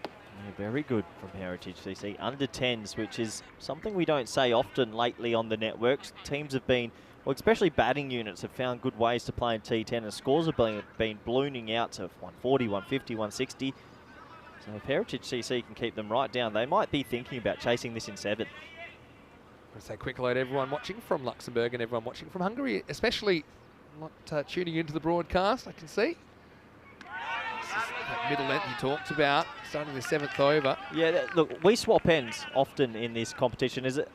Yeah, very good from Heritage CC. Under 10s, which is something we don't say often lately on the networks. Teams have been, well, especially batting units, have found good ways to play in T10, and scores have been ballooning out to 140, 150, 160. So if Heritage CC can keep them right down, they might be thinking about chasing this in 7. Let's say quick hello to everyone watching from Luxembourg and everyone watching from Hungary, especially not tuning into the broadcast, I can see. This is that middle length you talked about, starting the 7th over. Yeah, look, we swap ends often in this competition. Is it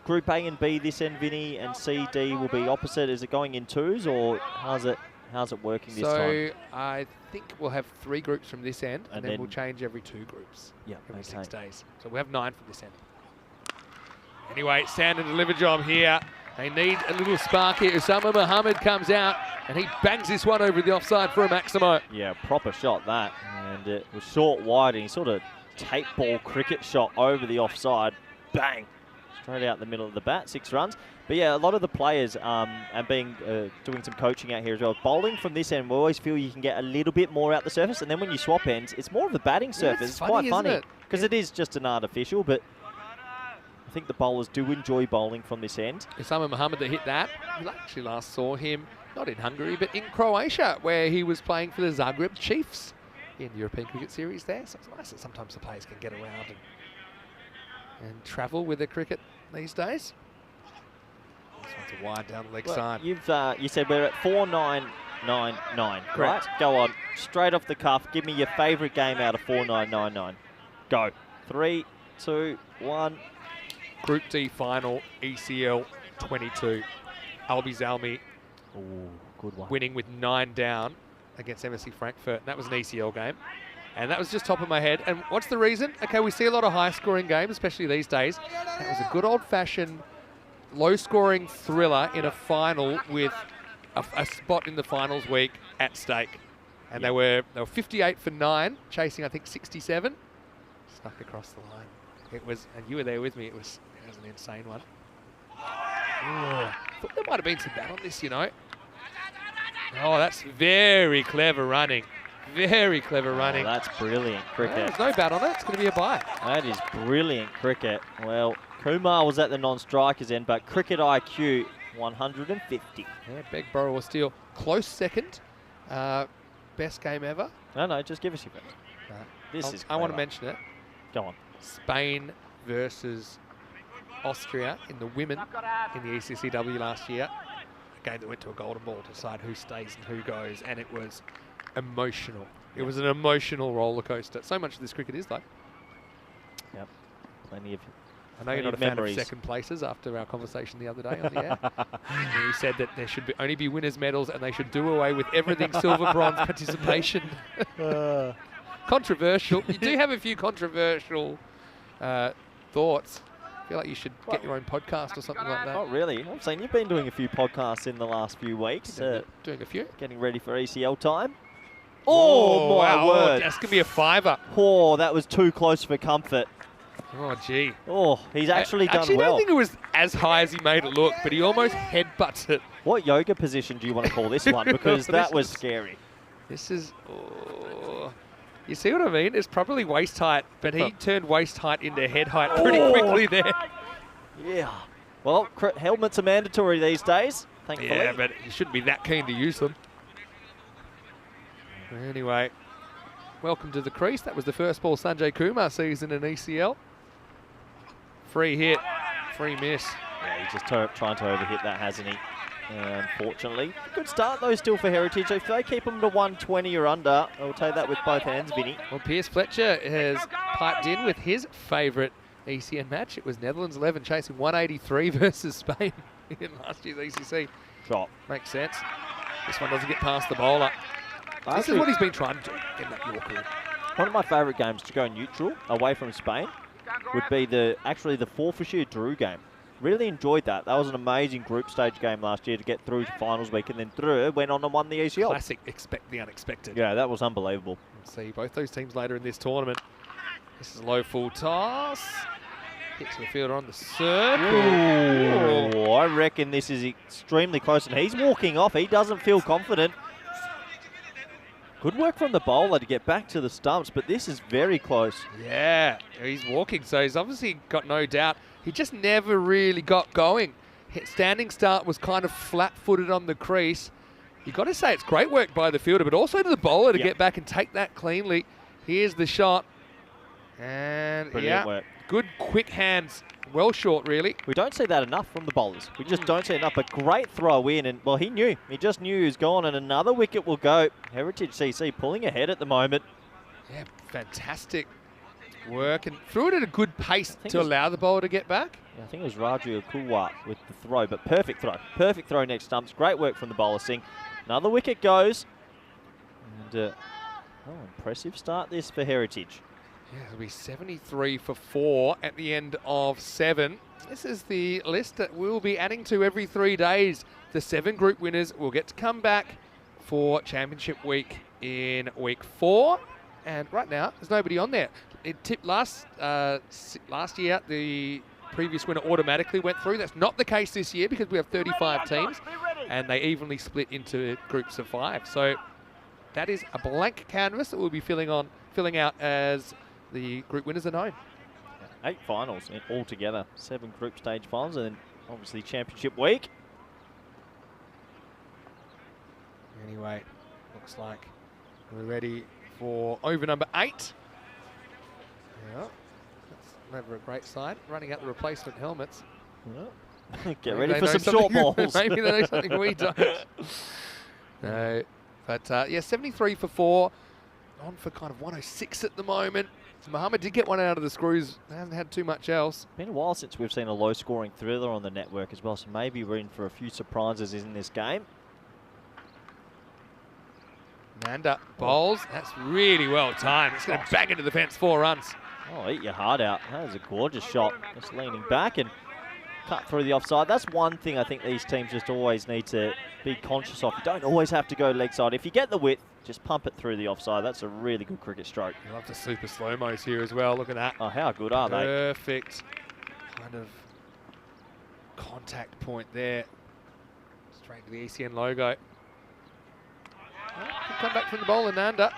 Group A and B this end, Vinny, and C, D will be opposite? Is it going in 2s, or how's it working this time? So I think we'll have 3 groups from this end, and then we'll change every 2 groups. Yeah, every 6 okay. days. So we'll have 9 from this end. Anyway, stand and deliver job here. They need a little spark here. Usama Mohammed comes out, and he bangs this one over the offside for a Maximo. Yeah, proper shot that. And it was short wide, and he sort of tape ball cricket shot over the offside. Bang! Straight out the middle of the bat, 6 runs. But yeah, a lot of the players and doing some coaching out here as well. Bowling from this end, we always feel you can get a little bit more out the surface, and then when you swap ends, it's more of the batting surface. It's quite funny because it is just an artificial, but I think the bowlers do enjoy bowling from this end. Usama Mohammed that hit that. We actually last saw him, not in Hungary, but in Croatia, where he was playing for the Zagreb Chiefs in the European Cricket Series there. So it's nice that sometimes the players can get around and travel with their cricket these days. This one's a wide down the leg side. You said we're at 4999, Correct. right? Go on, straight off the cuff. Give me your favourite game out of 4999. Go. 3, 2, 1. Group D final, ECL 22. Albi Zalmi Ooh, good one. winning with 9 down against MSC Frankfurt. That was an ECL game. And that was just top of my head. And what's the reason? Okay, we see a lot of high-scoring games, especially these days. That was a good old-fashioned, low-scoring thriller in a final with a spot in the finals week at stake. And they were 58 for 9, chasing, I think, 67. Snuck across the line. It was, and you were there with me, it was an insane one. I thought there might have been some bat on this, you know. Oh, that's very clever running. Very clever running. Oh, that's brilliant cricket. There's no bat on it. It's going to be a bite. That is brilliant cricket. Well, Kumar was at the non-strikers end, but cricket IQ 150. Yeah, Beg, Borrow or Steal. Close second. Best game ever. No, just give us your first. This is I want to clever. mention it. Go on. Spain versus Austria in the women in the ECCW last year. A game that went to a golden ball to decide who stays and who goes, and it was emotional. It was an emotional roller coaster. So much of this cricket is, though. Yep. Plenty of. I know you're not a memories. fan of second places after our conversation the other day on the air. And you said that there should only be winners' medals and they should do away with everything silver, bronze participation. Controversial. You do have a few controversial thoughts. I feel like you should get your own podcast or something like that. Not really. I'm saying you've been doing a few podcasts in the last few weeks. Doing a few. Getting ready for ECL time. Oh, my wow. word. That's going to be a 5-er. Oh, that was too close for comfort. Oh, gee. Oh, he's actually done I well. don't think it was as high as he made it look, but he almost headbutts it. What yoga position do you want to call this one? Because that was scary. This is... Oh. You see what I mean? It's probably waist height, but he turned waist height into head height pretty quickly there. Yeah. Well, helmets are mandatory these days, thankfully. Yeah, but you shouldn't be that keen to use them. Anyway, welcome to the crease. That was the first ball Sanjay Kumar sees in an ECL. Free hit, free miss. Yeah, he's just trying to overhit that, hasn't he? Unfortunately. Good start though still for Heritage. If they keep them to 120 or under, I'll take that with both hands, Vinny. Well, Pierce Fletcher has piped in with his favourite ECN match. It was Netherlands 11 chasing 183 versus Spain in last year's ECC. Drop. Makes sense. This one doesn't get past the bowler. This is what he's been trying to do in that Yorker. One of my favourite games to go neutral away from Spain would be the 4-for-sheer Drew game. Really enjoyed that. That was an amazing group stage game last year to get through to finals week, and then Drew went on and won the ECL. Classic expect the unexpected. Yeah, that was unbelievable. Let's see both those teams later in this tournament. This is a low full toss. Hits the fielder on the circle. Ooh, I reckon this is extremely close, and he's walking off. He doesn't feel confident. Good work from the bowler to get back to the stumps, but this is very close. Yeah, he's walking, so he's obviously got no doubt. He just never really got going. His standing start was kind of flat-footed on the crease. You've got to say it's great work by the fielder, but also to the bowler to get back and take that cleanly. Here's the shot. And Brilliant work. Good quick hands. Well short, really. We don't see that enough from the bowlers. We just don't see enough. A great throw in, and well, he knew. He just knew he was gone, and another wicket will go. Heritage CC pulling ahead at the moment. Yeah, fantastic work, and threw it at a good pace to allow the bowler to get back. Yeah, I think it was Raju Kulwa with the throw, but perfect throw. Perfect throw next stumps. Great work from the bowler, Singh. Another wicket goes. And, impressive start this for Heritage. Yeah, it'll be 73 for 4 at the end of 7. This is the list that we'll be adding to every 3 days. The 7 group winners will get to come back for Championship Week in Week 4. And right now, there's nobody on there. It tipped last year, the previous winner automatically went through. That's not the case this year because we have 35 teams and they evenly split into groups of 5. So that is a blank canvas that we'll be filling out as the group winners are known. 8 finals altogether. 7 group stage finals, and then obviously Championship Week. Anyway, looks like we're ready for over number 8. Yeah, that's never a great side. Running out the replacement helmets. Get ready for some short balls. Maybe they know something we don't. No, but yeah, 73 for 4. On for kind of 106 at the moment. So Muhammad did get one out of the screws. Hasn't had too much else. Been a while since we've seen a low-scoring thriller on the network as well, so maybe we're in for a few surprises in this game. Nanda bowls. That's really well timed. It's going to bang into the fence, 4 runs. Oh, eat your heart out. That was a gorgeous shot. Just leaning back and cut through the offside. That's one thing I think these teams just always need to be conscious of. You don't always have to go leg side. If you get the width, just pump it through the offside. That's a really good cricket stroke. I love the super slow-mos here as well. Look at that. Oh, how good are they? Perfect kind of contact point there. Straight to the ECN logo. Come back from the bowler, Nanda.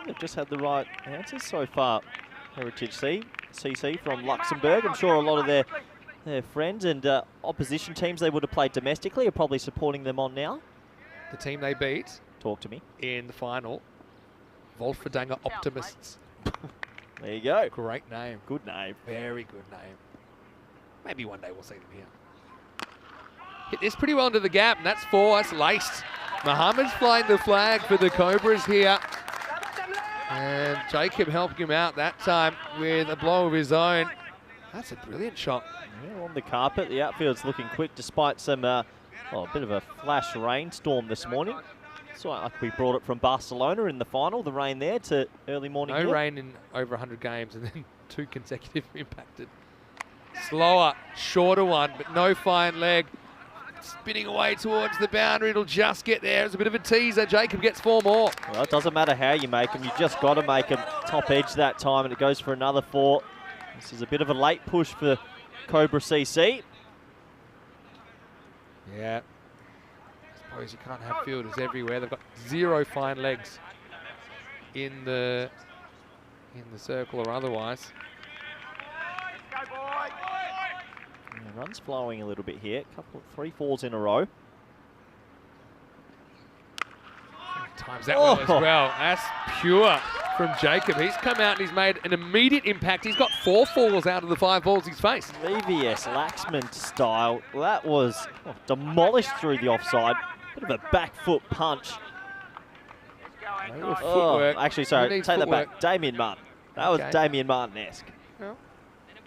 They've just had the right answers so far. Heritage CC from Luxembourg. I'm sure a lot of their friends and opposition teams they would have played domestically are probably supporting them on now. The team they beat. Talk to me. In the final, Wolfendanger Optimists. There you go. Great name. Good name. Very good name. Maybe one day we'll see them here. Hit this pretty well into the gap, and that's 4. That's laced. Muhammad's flying the flag for the Cobras here. And Jacob helping him out that time with a blow of his own. That's a brilliant shot. Yeah, on the carpet, the outfield's looking quick despite some, a bit of a flash rainstorm this morning. It's like we brought it from Barcelona in the final, the rain there to early morning. No rain in over 100 games and then 2 consecutive impacted. Slower, shorter one, but no fine leg. Spinning away towards the boundary, it'll just get there. It's a bit of a teaser. Jacob gets 4 more. Well, it doesn't matter how you make them, you just got to make them top edge that time, and it goes for another 4. This is a bit of a late push for Cobra CC. Yeah. I suppose you can't have fielders everywhere. They've got 0 fine legs in the circle or otherwise. Yeah, runs flowing a little bit here. 3 4s in a row. Times that one as well. That's pure from Jacob. He's come out and he's made an immediate impact. He's got 4 falls out of the 5 balls he's faced. VVS Laxman style. That was demolished through the offside. Bit of a back foot punch. Footwork. Actually, sorry, Who take needs that footwork? back. Damien Martin. That was Damien Martin-esque. Well,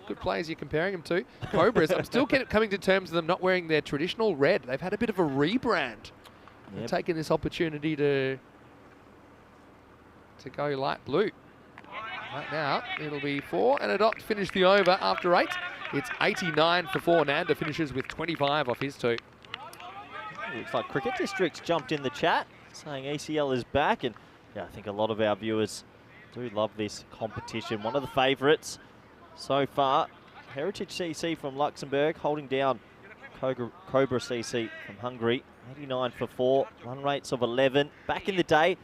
good players you're comparing them to. Cobras, I'm still coming to terms with them not wearing their traditional red. They've had a bit of a rebrand. They're taking this opportunity to go light blue. Right now, it'll be 4 and a dot to finish the over after 8. It's 89 for 4. Nanda finishes with 25 off his 2. Looks like Cricket District's jumped in the chat, saying ACL is back, and yeah, I think a lot of our viewers do love this competition. One of the favourites so far, Heritage CC from Luxembourg, holding down Cobra CC from Hungary. 89 for 4, run rates of 11. Back in the day,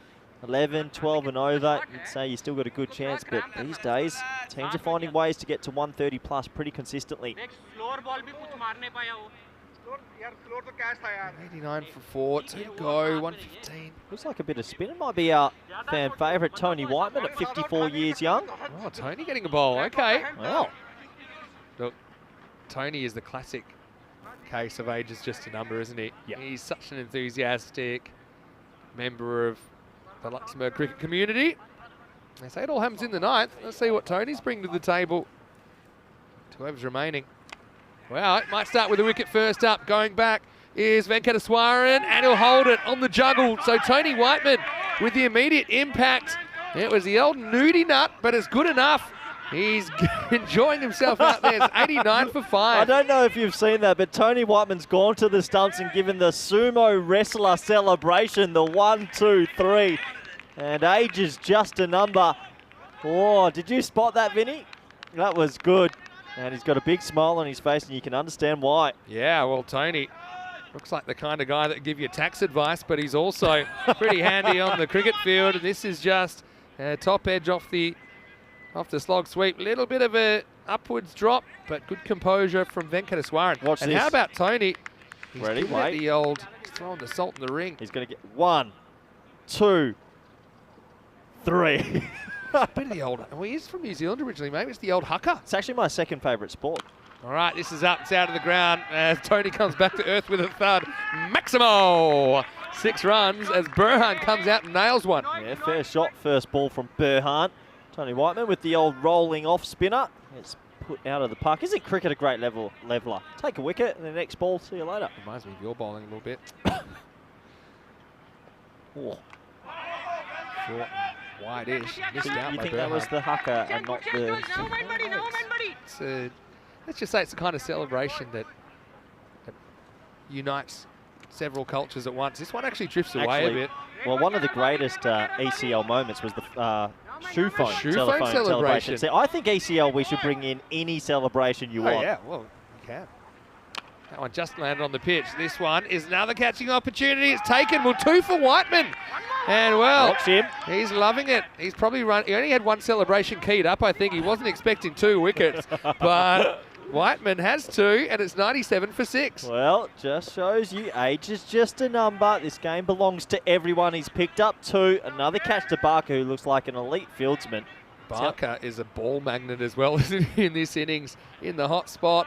11, 12 and over, you'd say you still got a good chance, but these days, teams are finding ways to get to 130 plus pretty consistently. 89 for 4, 2 to go, 115. Looks like a bit of spin. It might be our fan favourite, Tony Whiteman, at 54 years young. Oh, Tony getting a bowl, okay. Wow. Look, Tony is the classic case of age is just a number, isn't he? Yeah. He's such an enthusiastic member of the Luxembourg cricket community. They say it all happens in the 9th. Let's see what Tony's bringing to the table. 2 overs remaining. Well, it might start with a wicket first up. Going back is Venkateswaran, and he'll hold it on the juggle. So Tony Whiteman with the immediate impact. It was the old nudie nut, but it's good enough. He's enjoying himself out there. It's 89 for 5. I don't know if you've seen that, but Tony Whiteman's gone to the stumps and given the sumo wrestler celebration, the 1, 2, 3. And age is just a number. Oh, did you spot that, Vinny? That was good. And he's got a big smile on his face, and you can understand why. Yeah, well, Tony looks like the kind of guy that give you tax advice, but he's also pretty handy on the cricket field. And this is just a top edge off the slog sweep. Little bit of a upwards drop, but good composure from Venkateswaran. Watch and this. how about Tony? He's Ready? giving it Wait. the old, he's throwing the salt in the ring. He's going to get 1, 2, 3. Bit of the old, well, he's from New Zealand originally, maybe it's the old haka. It's actually my second favourite sport. All right, this is up, it's out of the ground as Tony comes back to earth with a thud. Maximo! 6 runs as Burhan comes out and nails one. Yeah, fair shot, first ball from Burhan. Tony Whiteman with the old rolling off spinner. It's put out of the park. Isn't cricket a great leveler? Take a wicket and the next ball, see you later. Reminds me of your bowling a little bit. Oh. Short and wide-ish. Missed out You by think that was Burhan. the haka and not the... Let's just say it's a kind of celebration that unites several cultures at once. This one actually drifts away a bit. Well, one of the greatest ECL moments was the shoe phone, shoe phone celebration. See, I think ECL, we should bring in any celebration you want. Oh, yeah, well, you can. That one just landed on the pitch. This one is another catching opportunity. It's taken. Well, 2 for Whiteman. And, well, Watch him. he's loving it. He's probably he only had 1 celebration keyed up, I think. He wasn't expecting 2 wickets. But Whiteman has 2, and it's 97 for 6. Well, just shows you age is just a number. This game belongs to everyone. He's picked up 2. Another catch to Barker, who looks like an elite fieldsman. Barker is a ball magnet as well, isn't he, in this innings, in the hot spot.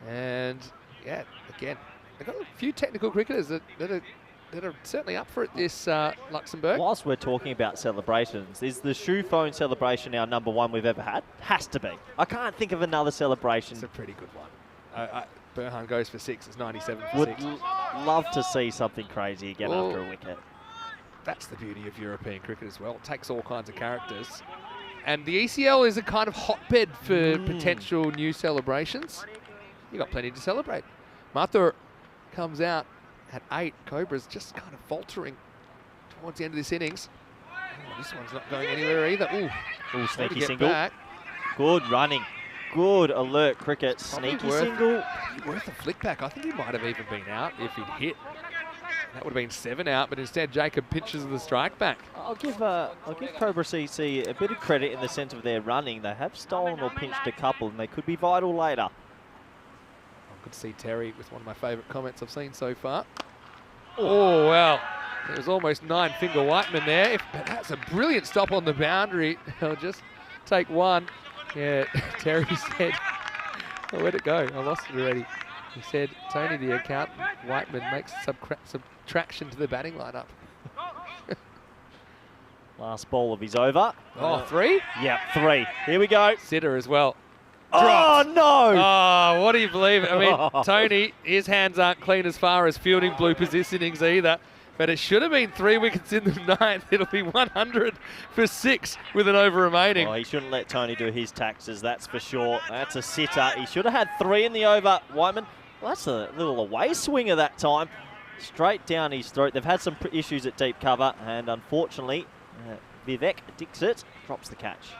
And, yeah, again, they've got a few technical cricketers that are certainly up for it this Luxembourg. Whilst we're talking about celebrations, is the shoe phone celebration our number 1 we've ever had? Has to be. I can't think of another celebration. It's a pretty good one. Burhan goes for 6. It's 97 for Would 6. love to see something crazy again Well, after a wicket. That's the beauty of European cricket as well. It takes all kinds of characters. And the ECL is a kind of hotbed for potential new celebrations. You got plenty to celebrate. Mathur comes out at 8. Cobra's just kind of faltering towards the end of this innings. Oh, this one's not going anywhere either. Ooh, Sneaky get single. back. Good running. Good alert cricket. Probably Sneaky worth- single. Worth a flick back. I think he might have even been out if he'd hit. That would have been 7 out, but instead Jacob pinches the strike back. I'll give Cobra CC a bit of credit in the sense of their running. They have stolen or pinched a couple, and they could be vital later. I could see Terry with one of my favourite comments I've seen so far. Oh, well, It was almost 9-finger Whiteman there. But that's a brilliant stop on the boundary. I'll just take one. Yeah, Terry said, oh, where'd it go? I lost it already. He said, Tony, the accountant, Whiteman makes subtraction to the batting lineup. Last ball of his over. Oh, 3? Yep, 3. Here we go. Sitter as well. Oh, no! Oh, what do you believe? I mean, Tony, his hands aren't clean as far as fielding bloopers this innings either. But it should have been 3 wickets in the ninth. It'll be 100 for 6 with an over remaining. Oh, he shouldn't let Tony do his taxes, that's for sure. That's a sitter. He should have had 3 in the over, Whiteman. Well, that's a little away swinger that time. Straight down his throat. They've had some issues at deep cover, and unfortunately, Vivek Dixit drops the catch.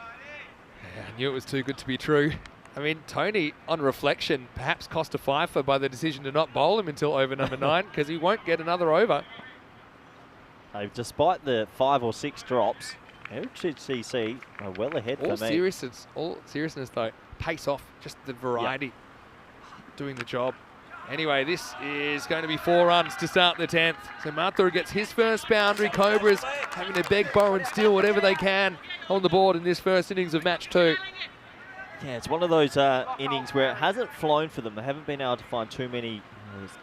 Yeah, I knew it was too good to be true. I mean, Tony, on reflection, perhaps cost a fifer by the decision to not bowl him until over number 9, because he won't get another over. Despite the 5 or 6 drops, HCC are well ahead for me. All seriousness though, pace off, just the variety doing the job. Anyway, this is going to be 4 runs to start the 10th. So Mathur gets his first boundary. Cobras having to beg, borrow and steal whatever they can on the board in this first innings of match 2. Yeah, it's one of those innings where it hasn't flown for them. They haven't been able to find too many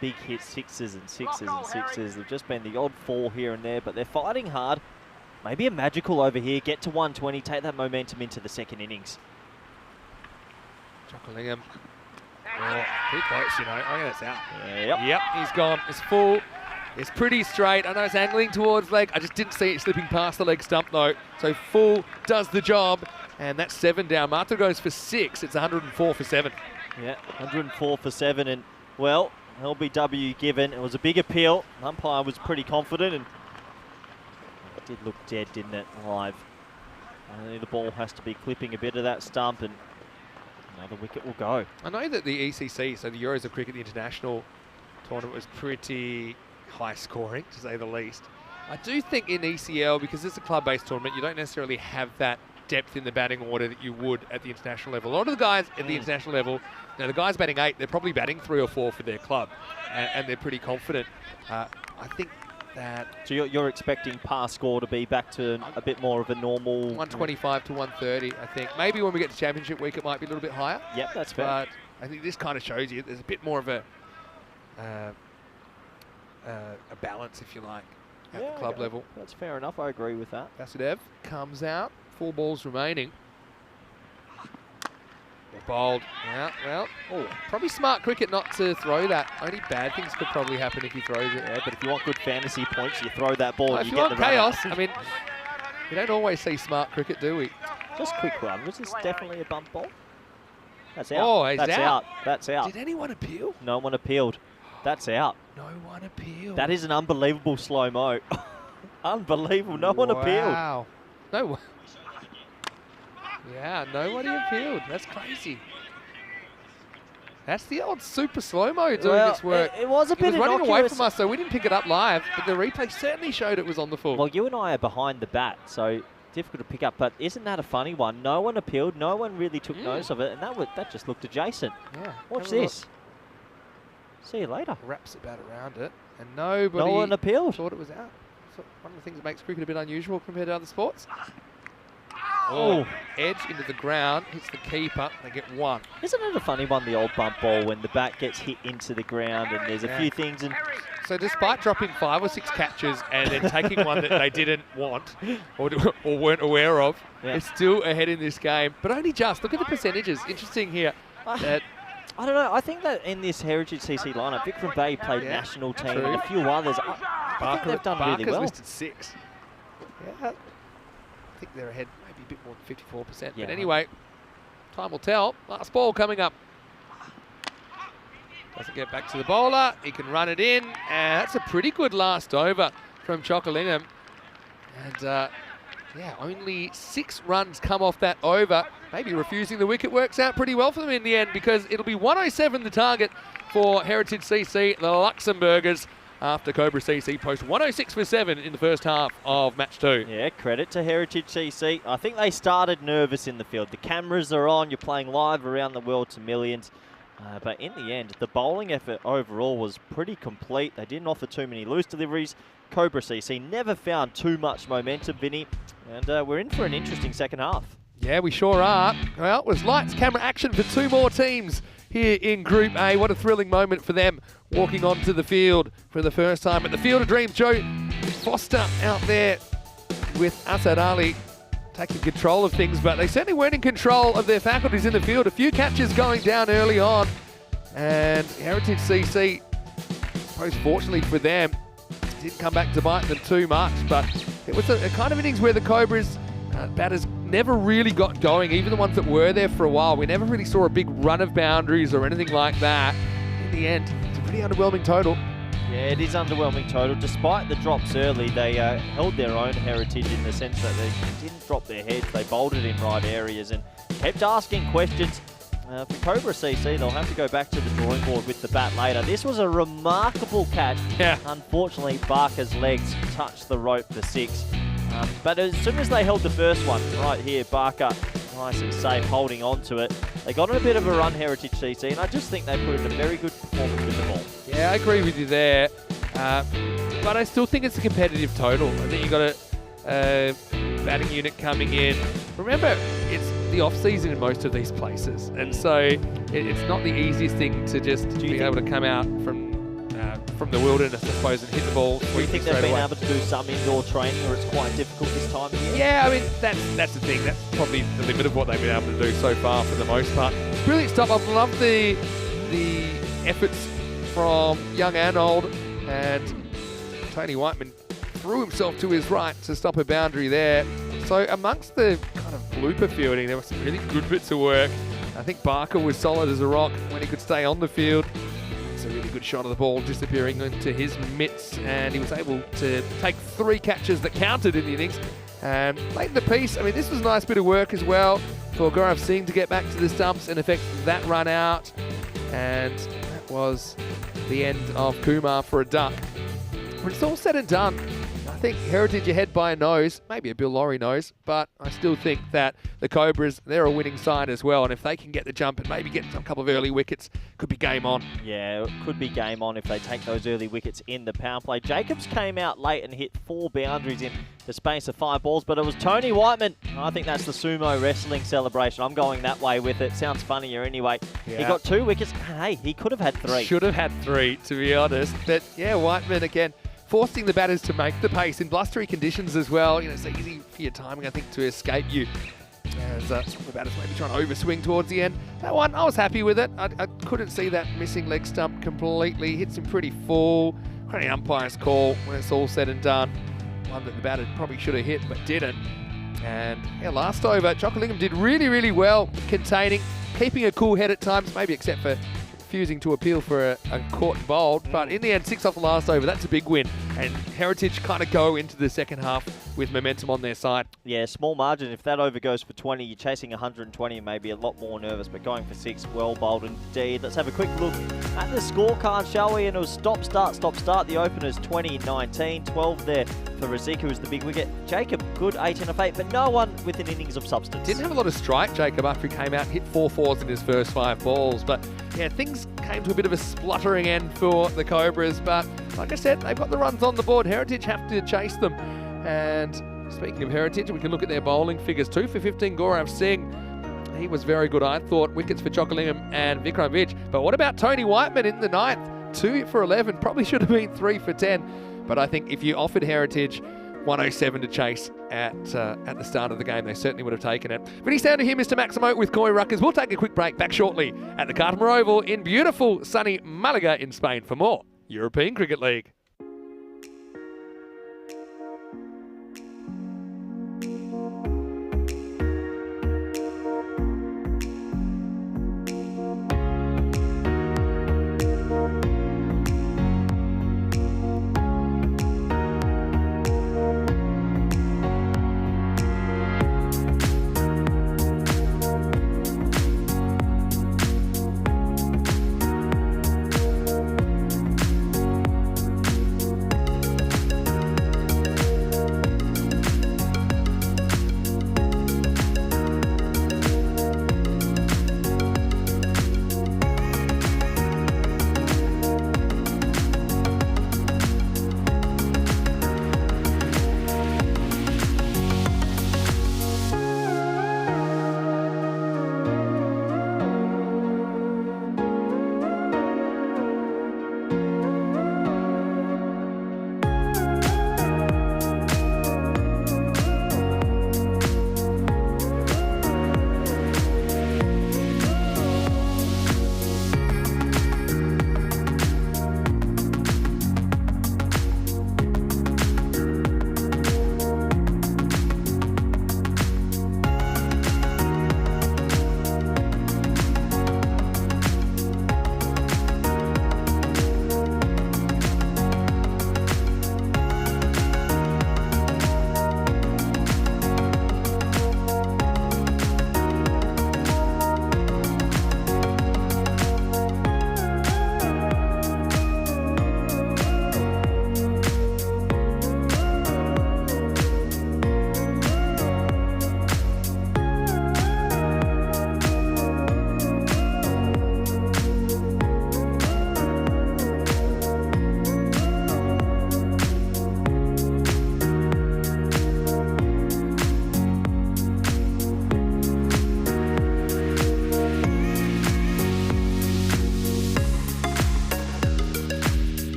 big hits, sixes and sixes and sixes. They've just been the odd 4 here and there, but they're fighting hard. Maybe a magical over here, get to 120, take that momentum into the second innings. Chucklingham. Oh, pretty close, you know. Oh, yeah, that's out. Yep, he's gone. It's full. It's pretty straight. I know it's angling towards leg. I just didn't see it slipping past the leg stump, though. So full does the job, and that's 7 down. Mathur goes for 6. It's 104 for 7. Yeah, 104 for 7, and, well, LBW given. It was a big appeal. Umpire was pretty confident, and it did look dead, didn't it, live. I think the ball has to be clipping a bit of that stump, and another wicket will go. I know that the ECC, so the Euros of Cricket, the international tournament, was pretty high scoring, to say the least. I do think in ECL, because it's a club-based tournament, you don't necessarily have that depth in the batting order that you would at the international level. A lot of the guys at the international level, now the guys batting 8, they're probably batting 3 or 4 for their club, and they're pretty confident. I think that... So you're expecting par score to be back to a bit more of a normal... 125 to 130, I think. Maybe when we get to championship week, it might be a little bit higher. Yep, that's fair. But I think this kind of shows you there's a bit more of a balance, if you like, at the club level. That's fair enough. I agree with that. Vasudev comes out. 4 balls remaining. They're bowled. Yeah, well, probably smart cricket not to throw that. Only bad things could probably happen if he throws it. Yeah, but if you want good fantasy points, you throw that ball and if you you get want the chaos, run. I mean, we don't always see smart cricket, do we? Just quick run. Was this definitely a bump ball? That's out. Oh, he's That's out. That's out. Did anyone appeal? No one appealed. That's out. No one appealed. That is an unbelievable slow-mo. Unbelievable. No one appealed. Wow. No one. Yeah, nobody appealed. That's crazy. That's the old super slow-mo doing its work. It was a bit It was running away innocuous. from us, so we didn't pick it up live, but the replay certainly showed it was on the full. Well, you and I are behind the bat, so difficult to pick up. But isn't that a funny one? No one appealed. No one really took notice of it, and that just looked adjacent. Yeah. Watch have a look. this. See you later. Wraps about around it, and nobody No one appealed. thought it was out. So one of the things that makes cricket a bit unusual compared to other sports. Oh. Edge into the ground, hits the keeper, they get 1. Isn't it a funny one, the old bump ball, when the bat gets hit into the ground and there's a few things and... So despite dropping 5 or 6 catches and then taking one that they didn't want or weren't aware of, they're still ahead in this game. But only just. Look at the percentages. Interesting here. That I don't know. I think that in this Heritage CC lineup, Vikram Bay played national team and a few others. I think they've done really well. Barker's listed 6. Yeah, I think they're ahead maybe a bit more than 54%. Yeah. But anyway, time will tell. Last ball coming up. Doesn't get back to the bowler. He can run it in. And that's a pretty good last over from Chocolingam. And yeah, only 6 runs come off that over. Maybe refusing the wicket works out pretty well for them in the end, because it'll be 107 the target for Heritage CC, the Luxembourgers, after Cobra CC post 106 for 7 in the first half of match 2. Yeah, credit to Heritage CC. I think they started nervous in the field. The cameras are on. You're playing live around the world to millions. But in the end, the bowling effort overall was pretty complete. They didn't offer too many loose deliveries. Cobra CC never found too much momentum, Vinny. And we're in for an interesting second half. Yeah, we sure are. Well, it was lights, camera, action for two more teams here in Group A. What a thrilling moment for them walking onto the field for the first time at the Field of Dreams. Joe Foster out there with Asad Ali taking control of things, but they certainly weren't in control of their faculties in the field. A few catches going down early on, and Heritage CC, I suppose fortunately for them, didn't come back to bite them too much, but it was a kind of innings where the Cobras batters never really got going, even the ones that were there for a while. We never really saw a big run of boundaries or anything like that. In the end, it's a pretty underwhelming total. Yeah, it is underwhelming total. Despite the drops early, they held their own Heritage in the sense that they didn't drop their heads. They bowled it in right areas and kept asking questions. For Cobra CC, they'll have to go back to the drawing board with the bat later. This was a remarkable catch. Yeah. Unfortunately, Barker's legs touched the rope for 6. But as soon as they held the first one, right here, Barker, nice and safe, holding on to it. They got on a bit of a run, Heritage CC, and I just think they put in a very good performance with the ball. Yeah, I agree with you there. But I still think it's a competitive total. I think you've got a batting unit coming in. Remember, it's the off-season in most of these places, and so it's not the easiest thing to just be able to come out from the wilderness, I suppose, and hit the ball. Do you think they've been able to do some indoor training, or it's quite difficult this time of year? Yeah, I mean, that's the thing. That's probably the limit of what they've been able to do so far for the most part. Brilliant stuff. I've loved the efforts from young and old, and Tony Whiteman threw himself to his right to stop a boundary there. So amongst the kind of blooper fielding, there were some really good bits of work. I think Barker was solid as a rock when he could stay on the field. It's a really good shot of the ball disappearing into his mitts, and he was able to take 3 catches that counted in the innings. And late in the piece, I mean, this was a nice bit of work as well for Gaurav Singh to get back to the stumps and effect that run out. And that was the end of Kumar for a duck. When it's all said and done, I think Heritage ahead by a nose, maybe a Bill Lawry nose, but I still think that the Cobras, they're a winning side as well, and if they can get the jump and maybe get a couple of early wickets, could be game on. Yeah, it could be game on if they take those early wickets in the power play. Jacobs came out late and hit 4 boundaries in the space of 5 balls, but it was Tony Whiteman. I think that's the sumo wrestling celebration. I'm going that way with it. Sounds funnier anyway. Yeah. He got 2 wickets. Hey, he could have had 3. Should have had 3, to be honest. But yeah, Whiteman again, forcing the batters to make the pace in blustery conditions as well. You know, it's easy for your timing, I think, to escape you. As the batters maybe trying to overswing towards the end. That one, I was happy with it. I couldn't see that missing leg stump completely. Hits him pretty full. Quite an umpire's call when it's all said and done. One that the batter probably should have hit, but didn't. And yeah, last over, Chocolingam did really, really well containing, keeping a cool head at times, maybe except for refusing to appeal for a caught and bowled, but in the end, 6 off the last over. That's a big win, and Heritage kind of go into the second half with momentum on their side. Yeah, small margin. If that over goes for 20, you're chasing 120 and maybe a lot more nervous, but going for 6, well bowled indeed. Let's have a quick look at the scorecard, shall we? And it was stop, start, stop, start. The openers 20-19, 12 there for Razika was the big wicket. Jacob, good 18 of 8, but no one with an innings of substance. Didn't have a lot of strike, Jacob, after he came out, hit 4 fours in his first 5 balls, but yeah, things came to a bit of a spluttering end for the Cobras, but like I said, they've got the runs on the board. Heritage have to chase them. And speaking of Heritage, we can look at their bowling figures. 2 for 15, Gaurav Singh. He was very good, I thought. Wickets for Chocolingam and Vikram Vij. But what about Tony Whiteman in the 9th? 2 for 11, probably should have been 3 for 10. But I think if you offered Heritage 107 to chase at the start of the game, they certainly would have taken it. Vinny Sander here, Mr. Maximo with Coy Ruckers. We'll take a quick break, back shortly at the Cartama Oval in beautiful sunny Malaga in Spain for more European Cricket League.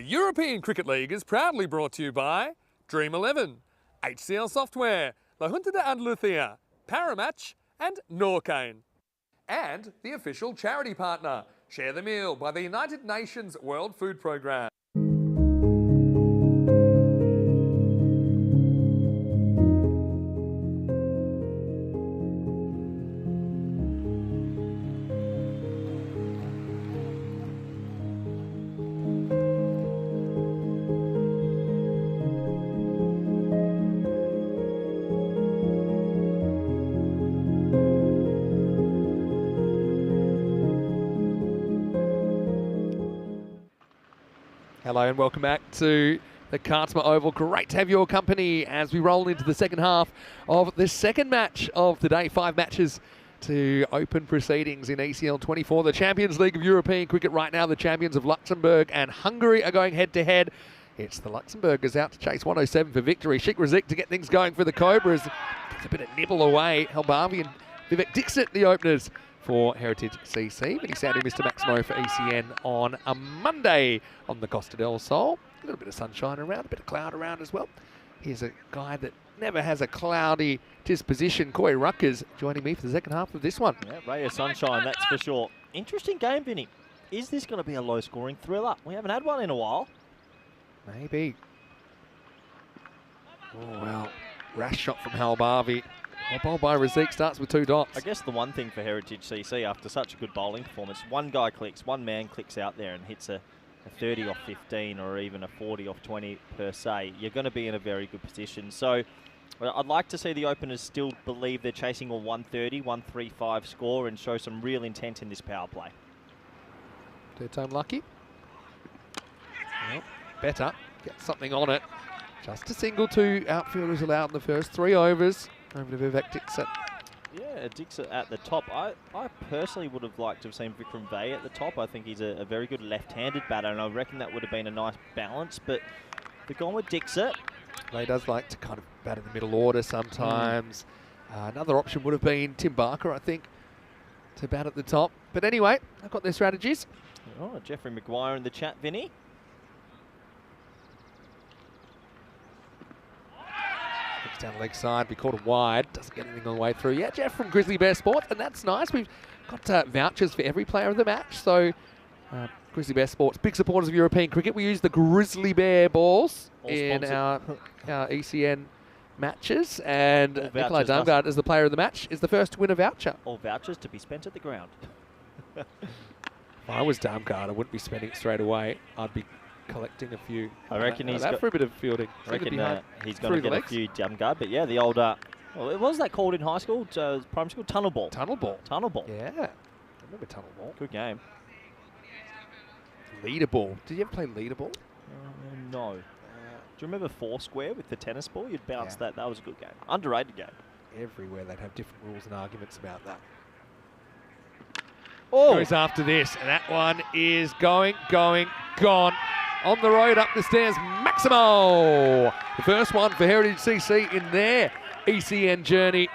European Cricket League is proudly brought to you by Dream 11, HCL Software, La Junta de Andalucía, Paramatch and Norcane. And the official charity partner, Share the Meal by the United Nations World Food Programme. Hello and welcome back to the Cartama Oval. Great to have your company as we roll into the second half of the second match of the day. 5 matches to open proceedings in ECL 24. The Champions League of European Cricket right now. The champions of Luxembourg and Hungary are going head to head. It's the Luxembourgers out to chase 107 for victory. Sheikh Razik to get things going for the Cobras. Gets a bit of nibble away. Helbavi and Vivek Dixit, the openers for Heritage CC. Vinny Sandu, Mr. Maximo for ECN on a Monday on the Costa del Sol. A little bit of sunshine around, a bit of cloud around as well. Here's a guy that never has a cloudy disposition. Coy Ruckers joining me for the second half of this one. Yeah, ray of sunshine, that's for sure. Interesting game, Vinny. Is this going to be a low-scoring thriller? We haven't had one in a while. Maybe. Oh, well. Rash shot from Halbavi. Ball by Razik starts with 2 dots. I guess the one thing for Heritage CC after such a good bowling performance, one guy clicks, one man clicks out there and hits a 30 off 15 or even a 40 off 20 per se, you're going to be in a very good position. So I'd like to see the openers still believe they're chasing a 130, 135 score and show some real intent in this power play. T10 lucky. Well, better get something on it. Just a single, 2 outfielders allowed in the first 3 overs. Over to Vivek Dixit. Yeah, Dixit at the top. I personally would have liked to have seen Vikram Bay at the top. I think he's a very good left-handed batter, and I reckon that would have been a nice balance. But they've gone with Dixit. He does like to kind of bat in the middle order sometimes. Another option would have been Tim Barker, I think, to bat at the top. But anyway, they've got their strategies. Oh, Jeffrey Maguire in the chat, Vinny. Down the leg side, we called it wide, doesn't get anything on the way through. Yeah, Jeff from Grizzly Bear Sports, and that's nice. We've got vouchers for every player of the match. So, Grizzly Bear Sports, big supporters of European cricket. We use the Grizzly Bear balls in our ECN matches, and Nikolai Damgard, as the player of the match, is the first to win a voucher. All vouchers to be spent at the ground. If I was Damgard, I wouldn't be spending it straight away. I'd be collecting a few. I reckon he's got for a bit of fielding. I reckon he's going to get a few jump guard, but yeah, the old well, what was that called in high school, primary school? Tunnel ball. Tunnel ball. Tunnel ball. Yeah, I remember tunnel ball. Good game. Leader ball. Did you ever play leader ball? No. Do you remember Foursquare with the tennis ball? You'd bounce that. That was a good game. Underrated game. Everywhere they'd have different rules and arguments about that. Oh, goes after this, and that one is gone. On the road up the stairs, Maximo. The first one for Heritage CC in their ECN journey.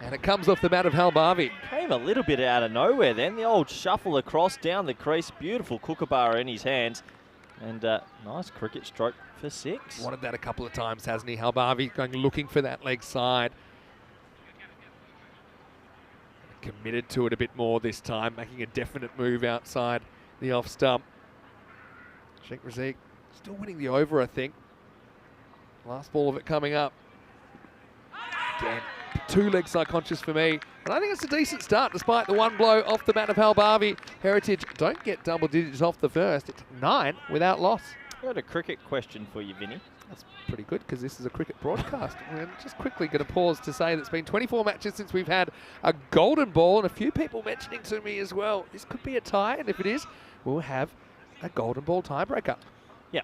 And it comes off the bat of Halbavi. Came a little bit out of nowhere then. The old shuffle across down the crease. Beautiful kookaburra in his hands. And nice cricket stroke for 6. Wanted that a couple of times, hasn't he? Halbavi going looking for that leg side. Committed to it a bit more this time, making a definite move outside the off stump. Sheikh Razik still winning the over, I think. Last ball of it coming up. Again, 2 leg side conscious for me. And I think it's a decent start despite the 1 blow off the bat of Halbavi. Heritage don't get double digits off the first. It's 9 without loss. I got a cricket question for you, Vinny. That's pretty good because this is a cricket broadcast. We're just quickly going to pause to say that it's been 24 matches since we've had a golden ball, and a few people mentioning to me as well, this could be a tie, and if it is, we'll have a golden ball tiebreaker. Yeah,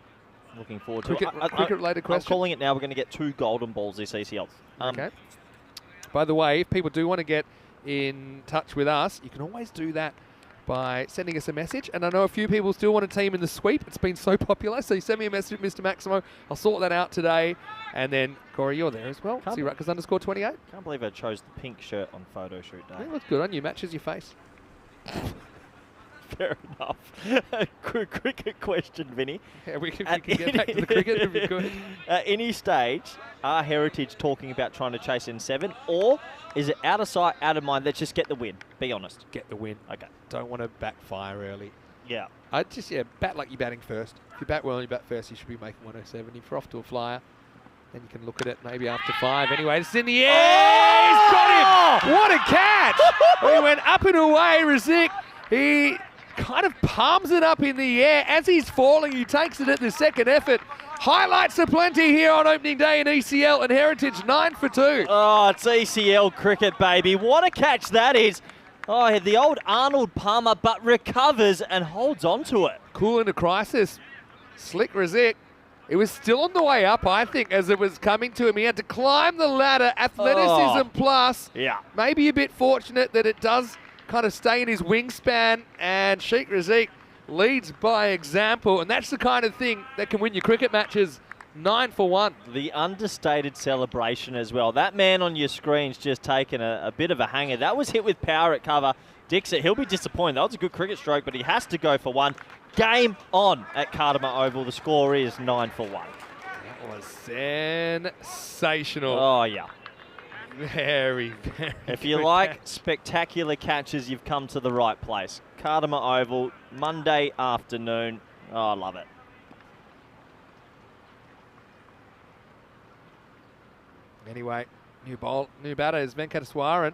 looking forward to it. Cricket-related question. I'm calling it now. We're going to get 2 golden balls this ECL. Okay. By the way, if people do want to get in touch with us, you can always do that by sending us a message. And I know a few people still want a team in the sweep. It's been so popular. So you send me a message, Mr. Maximo. I'll sort that out today. And then, Corey, you're there as well. See Ruckers _28. Can't believe I chose the pink shirt on photo shoot day. Yeah, looks good on you. Matches your face. Fair enough. Cricket question, Vinny. Yeah, we can get back to the cricket if we could. At any stage, are Heritage talking about trying to chase in 7, or is it out of sight, out of mind? Let's just get the win. Be honest. Get the win. Okay. Don't want to backfire early. Yeah. I'd just, bat like you're batting first. If you bat well and you bat first, you should be making 107. If you're off to a flyer, then you can look at it maybe after 5. Anyway, it's in the air. Oh! He's got him. What a catch. He went up and away, Razik. He kind of palms it up in the air. As he's falling, he takes it at the second effort. Highlights aplenty here on opening day in ECL, and Heritage 9 for 2. Oh, it's ECL cricket, baby. What a catch that is. Oh, the old Arnold Palmer, but recovers and holds on to it. Cool in a crisis. Slick Razik. It was still on the way up, I think, as it was coming to him. He had to climb the ladder. Athleticism plus. Yeah. Maybe a bit fortunate that it does kind of stay in his wingspan, and Sheikh Razik leads by example, and that's the kind of thing that can win you cricket matches. 9 for 1. The understated celebration as well. That man on your screen's just taken a bit of a hanger. That was hit with power at cover. Dixit, he'll be disappointed. That was a good cricket stroke, but he has to go for 1. Game on at Cartama Oval. The score is 9 for 1. That was sensational. Oh, yeah. Very, very If you good like catch. spectacular catches, you've come to the right place. Cartama Oval, Monday afternoon. Oh, I love it. Anyway, new batter is Venkateswaran.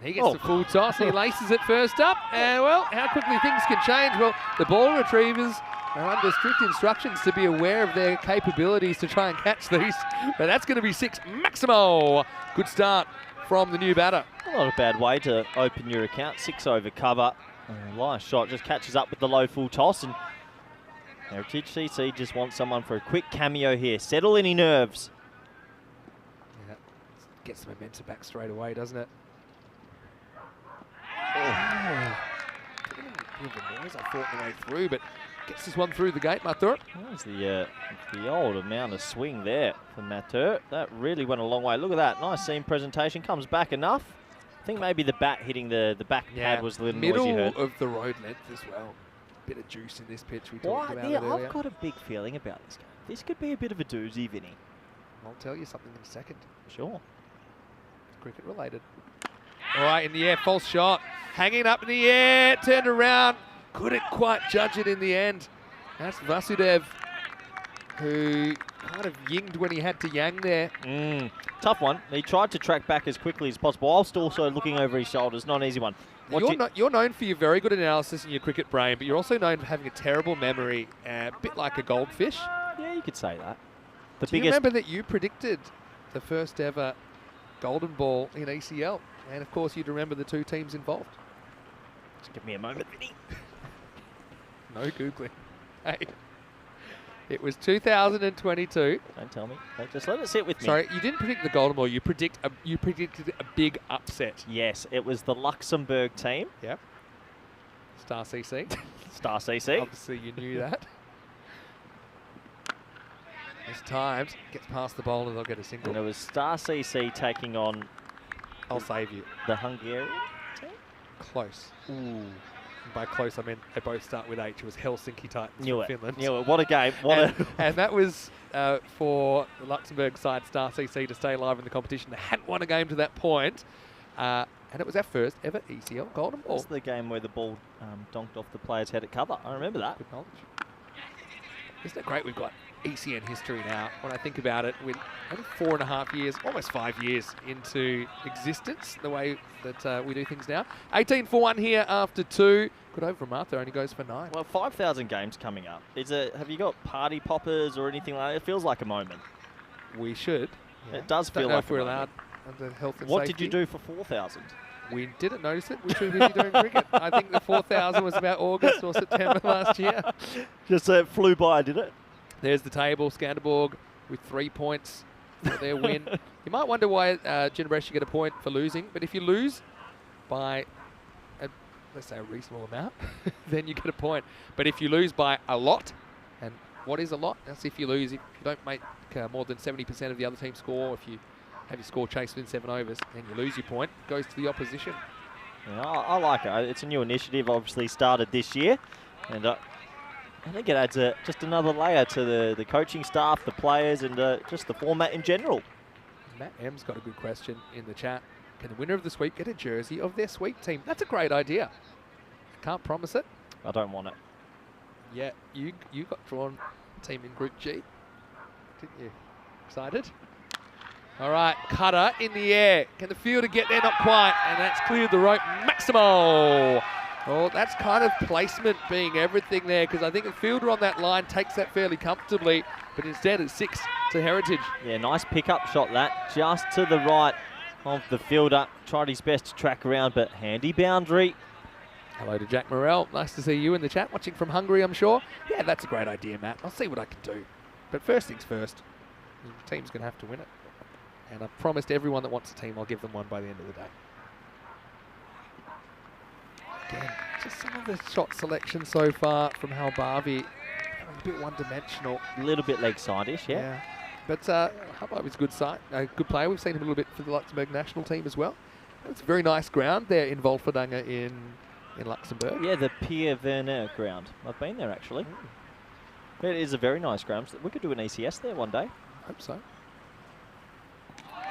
And he gets the full toss. He laces it first up. And, well, how quickly things can change. Well, the ball retrievers are under strict instructions to be aware of their capabilities to try and catch these. But that's going to be 6 Maximo. Good start from the new batter. Not a bad way to open your account. 6 over cover. Nice shot. Just catches up with the low full toss. And Heritage CC just wants someone for a quick cameo here. Settle any nerves. Yeah, gets the momentum back straight away, doesn't it? Bit of a noise, I thought, the way through, but gets this one through the gate, Mathur. That was the old amount of swing there for Matur. That really went a long way. Look at that. Nice seam presentation. Comes back enough. I think maybe the bat hitting the back pad was a little noisy. Middle of the road length as well. Bit of juice in this pitch. We talked about it earlier. I've got a big feeling about this game. This could be a bit of a doozy, Vinny. I'll tell you something in a second. Sure. It's cricket related. All right, in the air, false shot. Hanging up in the air, turned around. Couldn't quite judge it in the end. That's Vasudev, who kind of yinged when he had to yang there. Tough one. He tried to track back as quickly as possible, whilst also looking over his shoulders. Not an easy one. You're known for your very good analysis in your cricket brain, but you're also known for having a terrible memory, a bit like a goldfish. Yeah, you could say that. Do you remember that you predicted the first ever golden ball in ECL? And of course, you'd remember the 2 teams involved. Just give me a moment, Vinny. No Googling. Hey. It was 2022. Don't tell me. Just let it sit with me. Sorry, you didn't predict the golden ball. You predicted a big upset. Yes, it was the Luxembourg team. Yep. Star CC. Star CC. Obviously, you knew that. As times gets past the bowler, they'll get a single. And it was Star CC taking on I'll save you. the Hungarian team. Close. Ooh. And by close, I mean they both start with H. It was Helsinki Titans Knew from it. Finland. Knew it. What a game. And that was for the Luxembourg side, Star CC, to stay alive in the competition. They hadn't won a game to that point. And it was our first ever ECL golden ball. That's the game where the ball donked off the player's head at cover. I remember that. Good knowledge. Isn't it great we've got ECN history now? When I think about it, with only 4.5 years, almost 5 years into existence, the way that we do things now. 18 for 1 here after 2. Good over from Arthur, only goes for 9. Well, 5,000 games coming up. Have you got party poppers or anything like that? It feels like a moment. We should. It does Don't feel know like if we're a allowed moment. under health and What safety. did you do for 4,000? We didn't notice it. We were too busy doing cricket. I think the 4,000 was about August or September last year. Just flew by, did it? There's the table. Skanderborg with 3 points for their win. You might wonder why Ginebrecht get a point for losing, but if you lose by, let's say, a reasonable amount, then you get a point. But if you lose by a lot, and what is a lot? That's if you lose. If you don't make more than 70% of the other team's score, if you have your score chased within 7 overs, then you lose your point. It goes to the opposition. Yeah, I like it. It's a new initiative, obviously started this year, and I think it adds just another layer to the coaching staff, the players, and just the format in general. Matt M's got a good question in the chat. Can the winner of the sweep get a jersey of their sweep team? That's a great idea. I can't promise it. I don't want it. Yeah, you got drawn team in Group G, didn't you? Excited? All right, cutter in the air. Can the fielder get there? Not quite, and that's cleared the rope. Maximo! Oh, that's kind of placement being everything there, because I think the fielder on that line takes that fairly comfortably, but instead it's 6 to Heritage. Yeah, nice pickup shot that, just to the right of the fielder. Tried his best to track around, but handy boundary. Hello to Jack Morrell. Nice to see you in the chat, watching from Hungary, I'm sure. Yeah, that's a great idea, Matt. I'll see what I can do. But first things first, the team's going to have to win it. And I've promised everyone that wants a team, I'll give them one by the end of the day. Again, just some of the shot selection so far from Halbavi, a bit one-dimensional. A little bit leg side-ish, yeah. But Halbavi's a good player. We've seen him a little bit for the Luxembourg national team as well. It's a very nice ground there in Wolferdanga in Luxembourg. Yeah, the Pierre Werner ground. I've been there, actually. It is a very nice ground. We could do an ECS there one day. Hope so.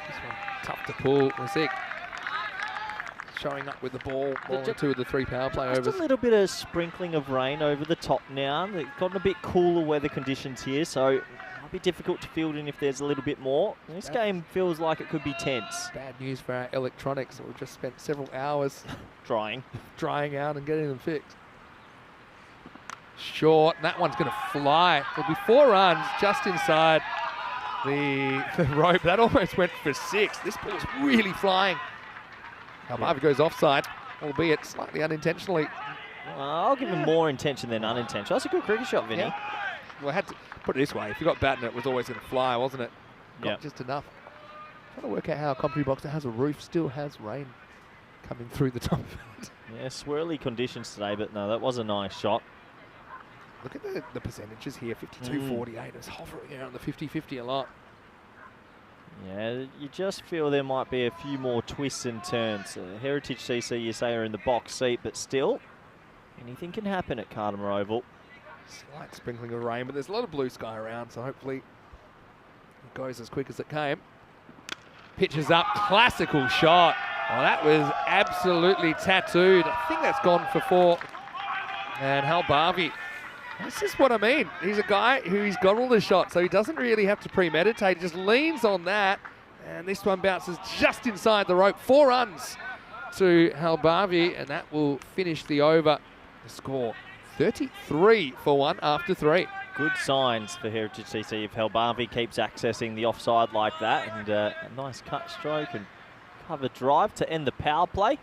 This one tough to pull. Music showing up with the ball on 2 of the 3 power play overs. Just a little bit of sprinkling of rain over the top now. They've gotten a bit cooler weather conditions here, so it might be difficult to field in if there's a little bit more. This game feels like it could be tense. Bad news for our electronics. We've just spent several hours drying out and getting them fixed. Short, and that one's going to fly. There'll be 4 runs just inside the rope. That almost went for 6. This ball's really flying. Halbavi goes offside, albeit slightly unintentionally. I'll give him more intention than unintentional. That's a good cricket shot, Vinny. Yeah. Well, I had to put it this way. If you got batting, it was always going to fly, wasn't it? Got just enough. Trying to work out how a commentary box that has a roof still has rain coming through the top of it. Yeah, swirly conditions today, but no, that was a nice shot. Look at the percentages here, 52-48. It's hovering around the 50-50 a lot. Yeah, you just feel there might be a few more twists and turns. Heritage CC, you say, are in the box seat, but still, anything can happen at Cartama Oval. Slight sprinkling of rain, but there's a lot of blue sky around, so hopefully it goes as quick as it came. Pitches up, classical shot. Oh, that was absolutely tattooed. I think that's gone for 4. And Halbavi, this is what I mean. He's a guy who's got all the shots, so he doesn't really have to premeditate. He just leans on that, and this one bounces just inside the rope. 4 runs to Halbavi, and that will finish the over. The score, 33 for 1 after 3. Good signs for Heritage CC if Halbavi keeps accessing the offside like that, and a nice cut stroke and cover drive to end the power play.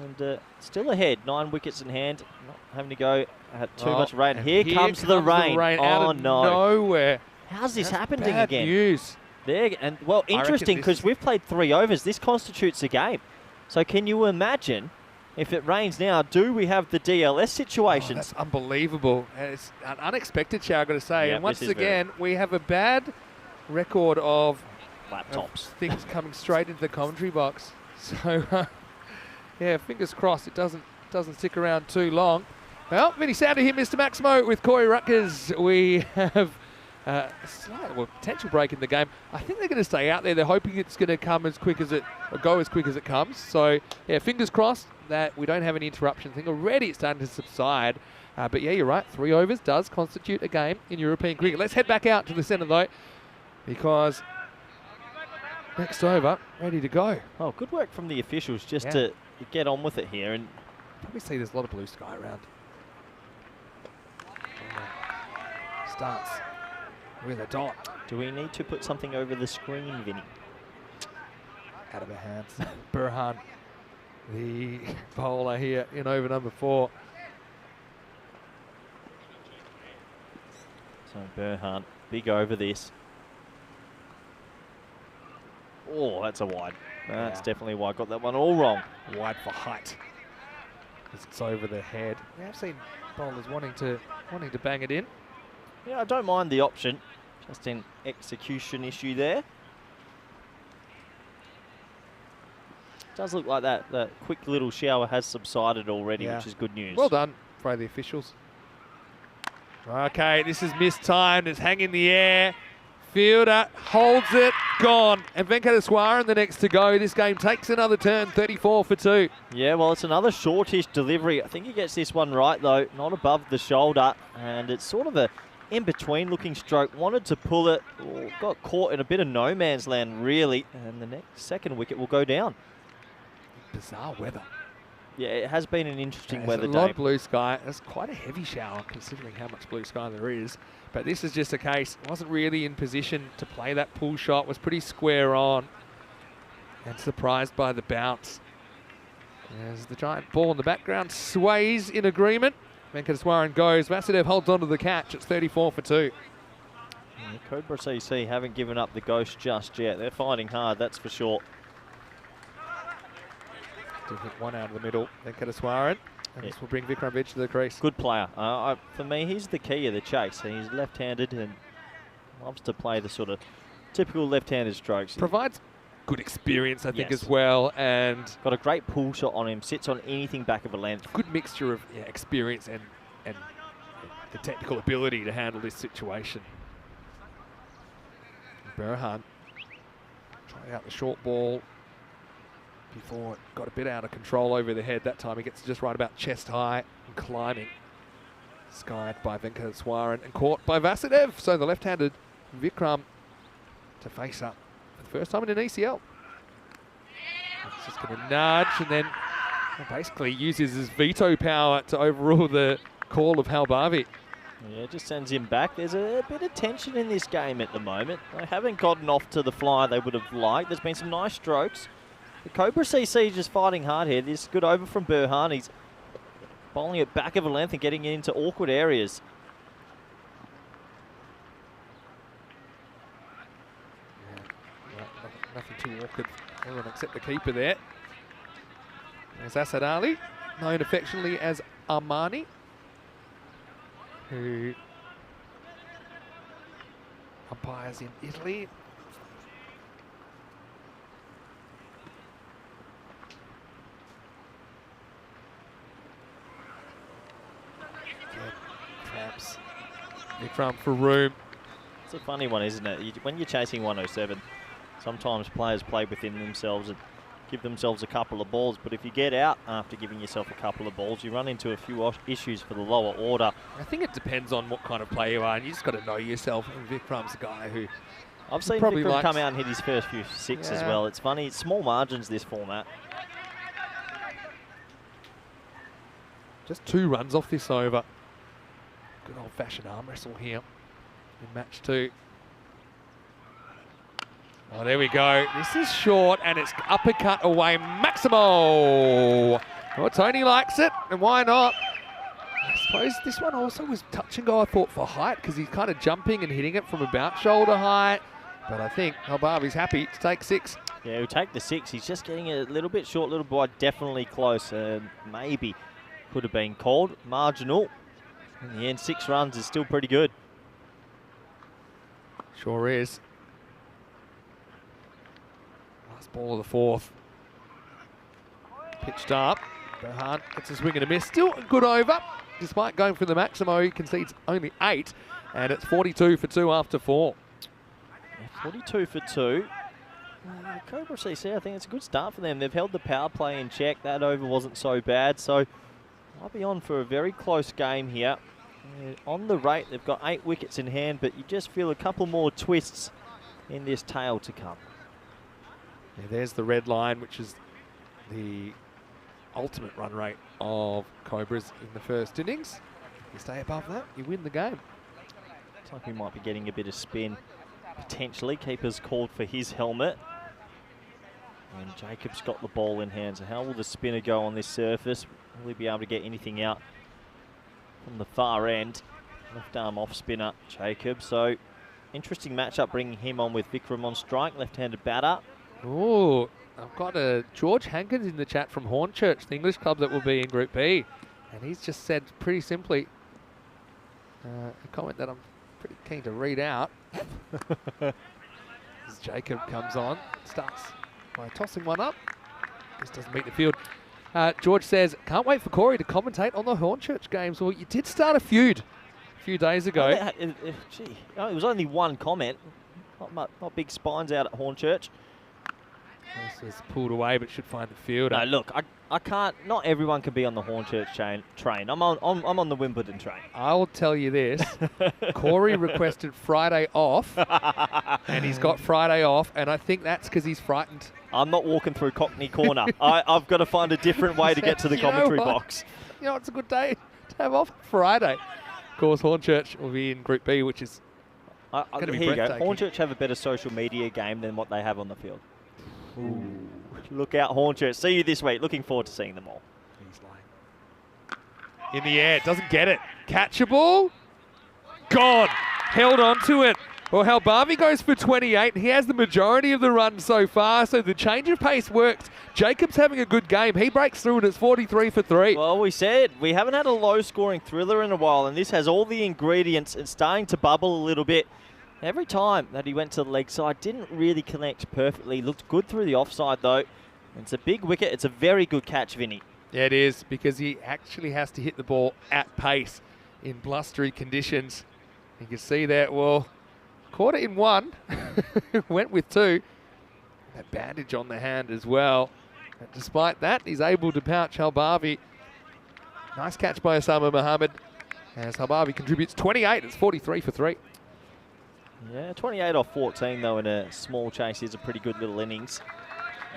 And still ahead, 9 wickets in hand, not having to go at too much rain. Here comes the rain. Out of nowhere. How's this happening bad again? News. There, and well, interesting because we've played 3 overs. This constitutes a game. So can you imagine if it rains now? Do we have the DLS situation? Oh, that's unbelievable. And it's an unexpected shower, I've got to say. Yeah, and once again, we have a bad record of laptops. Things coming straight into the commentary box. So. Yeah, fingers crossed it doesn't stick around too long. Well, Vinny Sander here, Mr. Maximo, with Corey Ruckers. We have a slight potential break in the game. I think they're going to stay out there. They're hoping it's going to come as quick as it, or go as quick as it comes. So, yeah, fingers crossed that we don't have any interruptions. I think already it's starting to subside. But yeah, you're right. 3 overs does constitute a game in European cricket. Let's head back out to the centre though, because next over, ready to go. Oh, good work from the officials just to get on with it here. And probably see there's a lot of blue sky around. Starts with a dot. Do we need to put something over the screen, Vinny? Out of our hands. Burhan, the bowler here in over number 4. So Burhan, big over this. Oh, that's a wide. That's definitely wide. Got that one all wrong. Wide for height. It's over the head. We have seen bowlers wanting to bang it in. Yeah, I don't mind the option. Just an execution issue there. does look like that quick little shower has subsided already, Yeah. which is good news. Well done by the officials. Okay, this is mistimed. It's hanging in the air. Fielder holds it, gone. And Venkateswaran the next to go. This game takes another turn, 34 for 2. Yeah, well, it's another shortish delivery. I think he gets this one right, though. Not above the shoulder. And it's sort of a in-between looking stroke. Wanted to pull it. Got caught in a bit of no man's land, really. And the second wicket will go down. Bizarre weather. Yeah, it has been an interesting weather A lot day. of blue sky. It's quite a heavy shower considering how much blue sky there is. But this is just a case. Wasn't really in position to play that pull shot. Was pretty square on. And surprised by the bounce. As the giant ball in the background sways in agreement. Venkateswaran goes. Vasudev holds on to the catch. It's 34 for 2. And the Cobra CC haven't given up the ghost just yet. They're fighting hard, that's for sure. To hit one out of the middle. Venkateswaran. And this will bring Vikram Vij to the crease. Good player. For me, he's the key of the chase. He's left-handed and loves to play the sort of typical left-handed strokes. Provides good experience, I think, Yes. as well. And Got a great pull shot on him. Sits on anything back of a length. good mixture of experience and the technical ability to handle this situation. Burhan trying out the short ball before it got a bit out of control over the head. That time he gets just right about chest high and climbing. Skied by Venkateswaran and caught by Vasudev. So the left-handed Vikram to face up for the first time in an ECL. It's just going to nudge and then basically uses his veto power to overrule the call of Halbavi. Yeah, just sends him back. There's a bit of tension in this game at the moment. They haven't gotten off to the fly they would have liked. There's been some nice strokes. The Cobra CC just fighting hard here. This good over from Burhan. He's bowling it back of a length and getting it into awkward areas. Nothing too awkward. Everyone except the keeper there. There's Asad Ali, known affectionately as Armani, who umpires in Italy. Traps. Vikram for room. It's a funny one, isn't it? When you're chasing 107, sometimes players play within themselves and give themselves a couple of balls, but if you get out after giving yourself a couple of balls, you run into a few issues for the lower order. I think it depends on what kind of player you are, and you just got to know yourself. And Vikram's a guy who I've seen probably Vikram likes- come out and hit his first few six as Yeah. well. It's funny, it's small margins this format. just 2 runs off this over. Good old-fashioned arm wrestle here in match 2. Oh, there we go. This is short, and it's uppercut away. Maximo! Well, Tony likes it, and why not? I suppose this one also was touch and go, I thought, for height, because he's kind of jumping and hitting it from about shoulder height. But I think Halbavi's happy to take 6. Yeah, he'll take the 6. He's just getting it a little bit short, little wide, definitely close. Maybe could have been called. Marginal. In the end, 6 runs is still pretty good. Sure is. Last ball of the 4th. Pitched up. Burhan gets a swing and a miss. Still a good over. Despite going for the Maximo, he concedes only 8. And it's 42 for 2 after 4. Yeah, 42 for 2. Cobra CC, I think it's a good start for them. They've held the power play in check. That over wasn't so bad. So I'll be on for a very close game here. On the rate, they've got 8 wickets in hand, but you just feel a couple more twists in this tail to come. Yeah, there's the red line, which is the ultimate run rate of Cobras in the first innings. If you stay above that, you win the game. Looks like we might be getting a bit of spin, potentially. Keeper's called for his helmet. And Jacob's got the ball in hand, so how will the spinner go on this surface? Will he be able to get anything out from the far end? Left arm off spinner, Jacob. So, interesting matchup bringing him on with Vikram on strike, left-handed batter. Oh, I've got a George Hankins in the chat from Hornchurch, the English club that will be in Group B. And he's just said pretty simply a comment that I'm pretty keen to read out. As Jacob comes on, starts by tossing one up. just doesn't meet the field. George says, can't wait for Corey to commentate on the Hornchurch games. Well, you did start a feud a few days ago. Gee, it was only one comment. Not big spines out at Hornchurch. This was pulled away, but should find the field. No, look, I can't. Not everyone can be on the Hornchurch train. I'm on the Wimbledon train. I will tell you this. Corey requested Friday off, and he's got Friday off, and I think that's because he's frightened. I'm not walking through Cockney Corner. I've got to find a different way to get to the commentary box. You know, it's a good day to have off Friday. Of course, Hornchurch will be in Group B, which is going to be here you go. breathtaking. Hornchurch have a better social media game than what they have on the field. Ooh. Look out, Hornchurch. See you this week. Looking forward to seeing them all. He's lying. In the air, doesn't get it. Catchable. Gone. Held on to it. Well, Halbarvi goes for 28. He has the majority of the run so far, so the change of pace works. Jacob's having a good game. He breaks through and it's 43 for 3. Well, we said we haven't had a low-scoring thriller in a while, and this has all the ingredients and starting to bubble a little bit. Every time that he went to the leg side, didn't really connect perfectly. Looked good through the offside, though. It's a big wicket. It's a very good catch, Vinny. Yeah, it is, because he actually has to hit the ball at pace in blustery conditions. You can see that, well, caught it in one, went with 2. That bandage on the hand as well. But despite that, he's able to pouch Halbarvi. Nice catch by Osama Mohammed. As Halbarvi contributes 28, it's 43 for 3. Yeah, 28 off 14, though, in a small chase is a pretty good little innings.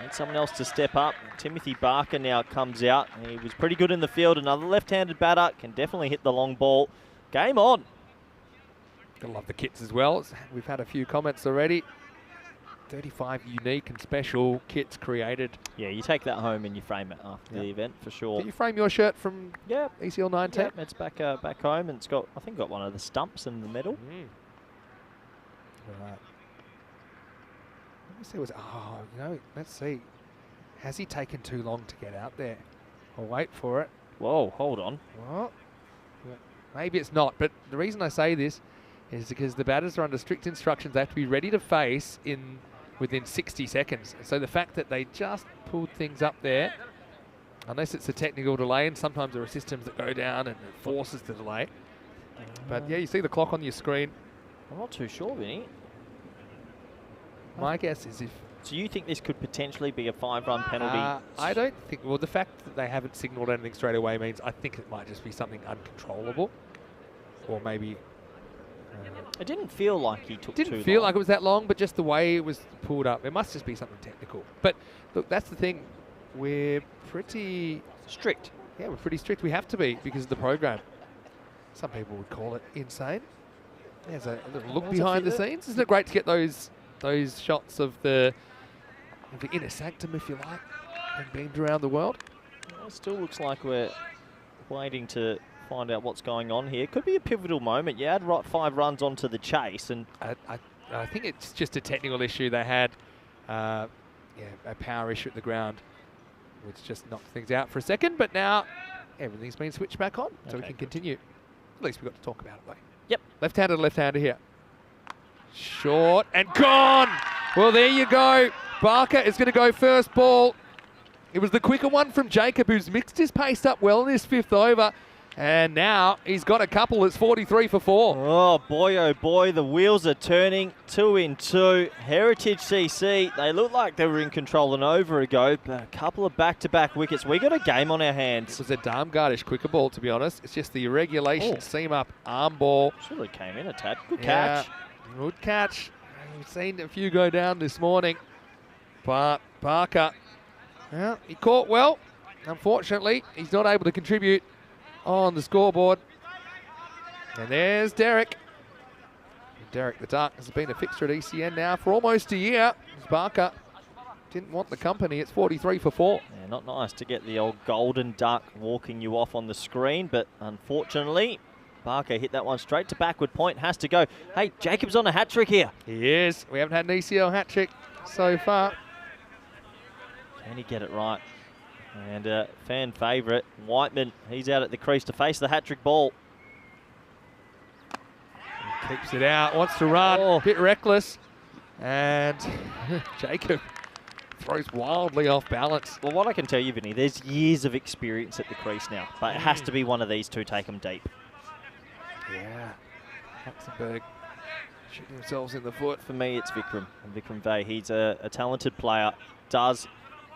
And someone else to step up. Timothy Barker now comes out. He was pretty good in the field. Another left-handed batter, can definitely hit the long ball. Game on. Gotta love the kits as well. We've had a few comments already. 35 unique and special kits created. Yeah, you take that home and you frame it after the event for sure. Did you frame your shirt from ECL 19? Yeah, it's back home, and it's got, I think, got one of the stumps in the middle. Right. Let me see what's. Oh, you know, let's see. Has he taken too long to get out there? I'll wait for it. Whoa, hold on. Well, maybe it's not, but the reason I say this is because the batters are under strict instructions. They have to be ready to face within 60 seconds. So the fact that they just pulled things up there, unless it's a technical delay, and sometimes there are systems that go down and it forces the delay. But yeah, you see the clock on your screen. I'm not too sure, Vinny. My guess is if... So you think this could potentially be a 5-run penalty? I don't think... Well, the fact that they haven't signalled anything straight away means I think it might just be something uncontrollable. Or maybe... it didn't feel like he took too long. Didn't feel like it was that long, but just the way it was pulled up. It must just be something technical. But look, that's the thing. We're pretty... strict. Yeah, we're pretty strict. We have to be because of the program. Some people would call it insane. There's a little look behind the scenes. Isn't it great to get those shots of the inner sanctum, if you like, and beamed around the world? Well, it still looks like we're waiting to find out what's going on here. Could be a pivotal moment. You add 5 runs onto the chase, and I think it's just a technical issue. They had a power issue at the ground, which just knocked things out for a second. But now everything's been switched back on, so we can continue. At least we've got to talk about it, though. Yep. Left-hander here. Short and gone. Well, there you go. Barker is going to go first ball. It was the quicker one from Jacob, who's mixed his pace up well in this 5th over. And now he's got a couple. It's 43 for 4. Oh boy, the wheels are turning. 2 in 2. Heritage CC, they look like they were in control an over ago, but a couple of back-to-back wickets. We got a game on our hands. It was a Darmgardish quicker ball, to be honest. It's just the irregulation, seam up, arm ball. Should have came in a tad. Good catch. Good catch. We've seen a few go down this morning. But Barker, well, he caught well. Unfortunately, he's not able to contribute on the scoreboard. And there's Derek. Derek the Duck has been a fixture at ECN now for almost a year. Barker didn't want the company. It's 43 for 4. Yeah, not nice to get the old golden duck walking you off on the screen, but unfortunately, Barker hit that one straight to backward point. Has to go. Hey, Jacob's on a hat-trick here. He is. We haven't had an ECL hat-trick so far. Can he get it right? And fan favourite, Whiteman, he's out at the crease to face the hat-trick ball. He keeps it out, wants to run, a bit reckless. And Jacob throws wildly off balance. Well, what I can tell you, Vinny, there's years of experience at the crease now, but it has to be one of these two take them deep. Yeah. Luxembourg shooting themselves in the foot. For me, it's Vikram. And Vikram Vey, he's a talented player, does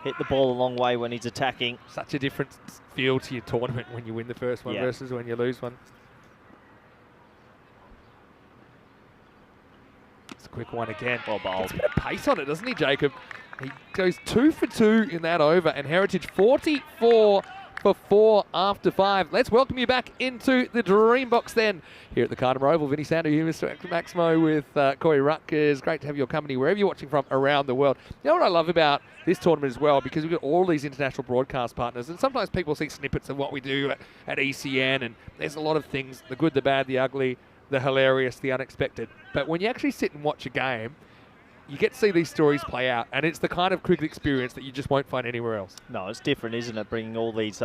hit the ball a long way when he's attacking. Such a different feel to your tournament when you win the first one versus when you lose one. It's a quick one again. Well bowled. Gets a bit of pace on it, doesn't he, Jacob? He goes 2 for 2 in that over, and Heritage 44 for 4 after 5. Let's welcome you back into the Dream Box then. Here at the Cartama Oval, Vinny Sander here, Mr. Maximo with Corey Rutgers. Great to have your company wherever you're watching from around the world. You know what I love about this tournament as well, because we've got all these international broadcast partners, and sometimes people see snippets of what we do at ECN, and there's a lot of things, the good, the bad, the ugly, the hilarious, the unexpected. But when you actually sit and watch a game, you get to see these stories play out, and it's the kind of cricket experience that you just won't find anywhere else. No, it's different, isn't it? Bringing all these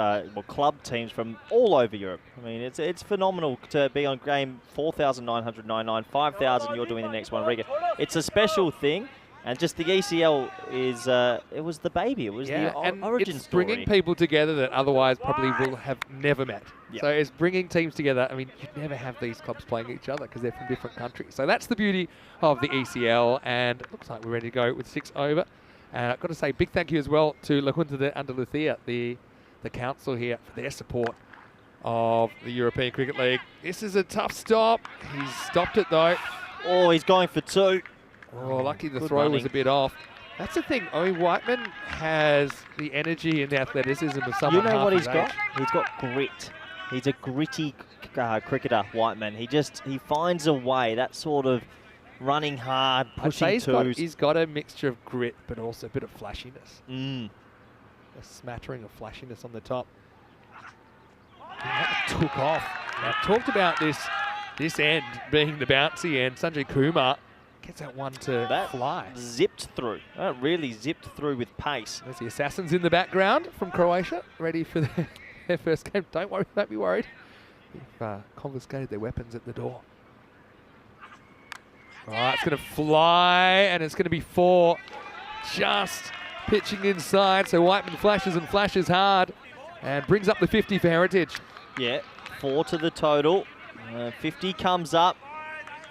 club teams from all over Europe. I mean, it's phenomenal to be on game 4,999, 5,000. You're doing the next one, Riga. It's a special thing, and just the ECL is it was the baby. It was the origin it's story. bringing people together that otherwise probably will have never met. Yep. So it's bringing teams together. I mean, you'd never have these clubs playing each other because they're from different countries. So that's the beauty of the ECL, and it looks like we're ready to go with 6 over. And I've got to say big thank you as well to La Junta de Andalucía, the council here, for their support of the European Cricket League. This is a tough stop. He's stopped it though. Oh, he's going for 2. Oh, lucky the Good throw was running. a bit off. That's the thing. I mean, Whiteman has the energy and the athleticism of someone You know half what his he's got? age. He's got grit. He's a gritty cricketer, Whiteman. He finds a way. That sort of running hard, I'd pushing say twos. he's got a mixture of grit, but also a bit of flashiness. Mm. A smattering of flashiness on the top. That took off. Now, I've talked about this end being the bouncy end. Sanjay Kumar gets that one to That fly. zipped through. That really zipped through with pace. There's the Assassins in the background from Croatia, ready for their first game. Don't worry, don't be worried. They've confiscated their weapons at the door. All right, it's going to fly, and it's going to be 4. Just pitching inside, so Whiteman flashes and flashes hard, and brings up the 50 for Heritage. Yeah, 4 to the total. 50 comes up.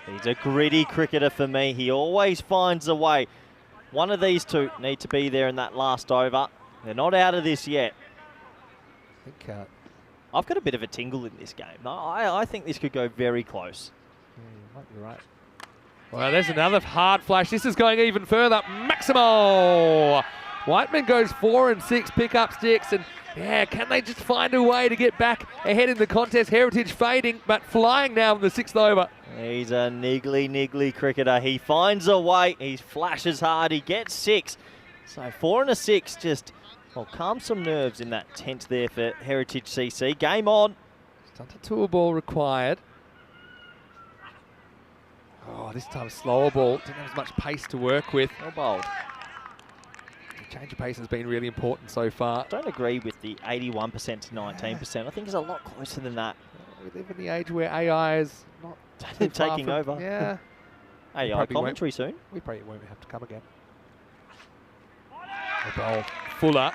He's a gritty cricketer for me. He always finds a way. One of these two need to be there in that last over. They're not out of this yet. I think I've got a bit of a tingle in this game. I think this could go very close. you might be right. Well, there's another hard flash. This is going even further. Maximo! Whiteman goes 4 and 6 pickup sticks, and yeah, can they just find a way to get back ahead in the contest? Heritage fading, but flying now in the 6th over. He's a niggly cricketer. He finds a way. He flashes hard. He gets 6. So 4 and a 6 just, well, calm some nerves in that 10th there for Heritage CC. Game on. Stunted tour ball required. Oh, this time slower ball. Didn't have as much pace to work with. Well bowled. The change of pace has been really important so far. Don't agree with the 81% to 19%. I think it's a lot closer than that. We live in the age where AI is not too far Taking from- over. Yeah. Hey, Probably commentary soon. We probably won't have to come again. The ball. Fuller.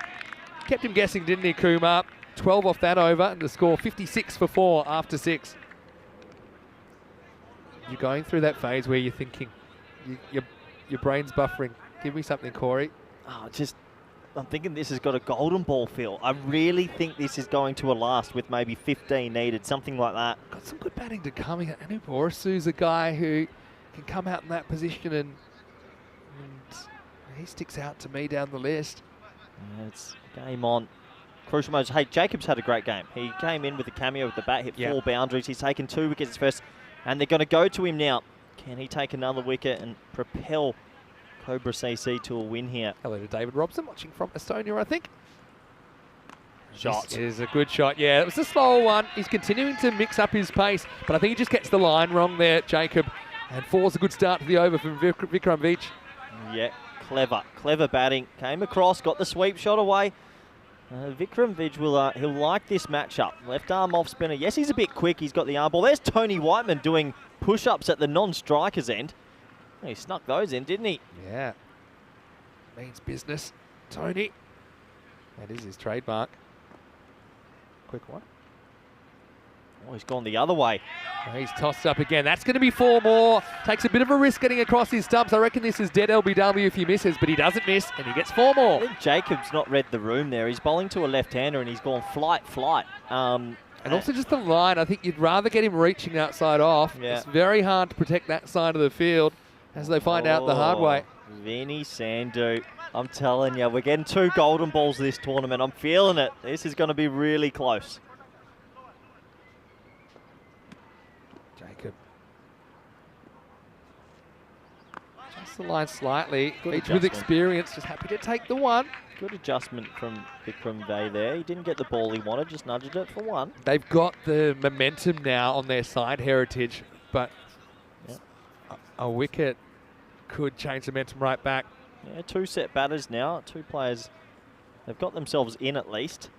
Kept him guessing, didn't he, Kumar? 12 off that over, and the score 56 for 4 after 6. You're going through that phase where you're thinking, your brain's buffering. Give me something, Corey. Oh, I'm thinking this has got a golden ball feel. I really think this is going to a last with maybe 15 needed, something like that. Got some good batting to come here. Anu Borisu's a guy who can come out in that position, and he sticks out to me down the list. Yeah, it's game on. Crucial moments. Hey, Jacobs had a great game. He came in with a cameo with the bat, hit 4 boundaries. He's taken 2 wickets first, and they're going to go to him now. Can he take another wicket and propel Cobra CC to a win here? Hello to David Robson, watching from Estonia, I think. Shot. This is a good shot. Yeah, it was a slower one. He's continuing to mix up his pace, but I think he just gets the line wrong there, Jacob. And 4's a good start to the over from Vikram Vij. Yeah, clever batting. Came across, got the sweep shot away. Vikram Vij he'll like this matchup. Left arm off spinner. Yes, he's a bit quick. He's got the arm ball. There's Tony Whiteman doing push-ups at the non-striker's end. He snuck those in, didn't he? Yeah. Means business. Tony. That is his trademark. Quick one. Oh, he's gone the other way. Oh, he's tossed up again. That's going to be 4 more. Takes a bit of a risk getting across his stumps. I reckon this is dead LBW if he misses, but he doesn't miss, and he gets 4 I more. think Jacob's not read the room there. He's bowling to a left-hander, and he's gone flight. And also just the line. I think you'd rather get him reaching outside off. Yeah. It's very hard to protect that side of the field as they find out the hard way. Vinny Sandhu. I'm telling you, we're getting 2 golden balls this tournament. I'm feeling it. This is going to be really close. Jacob. Just the line slightly. Good Each with adjustment. experience, just happy to take the one. Good adjustment from Vikram Bay there. He didn't get the ball he wanted, just nudged it for 1. They've got the momentum now on their side, Heritage, but Yeah. a wicket could change the momentum right back. Yeah, 2 set batters now. 2 players. They've got themselves in at least.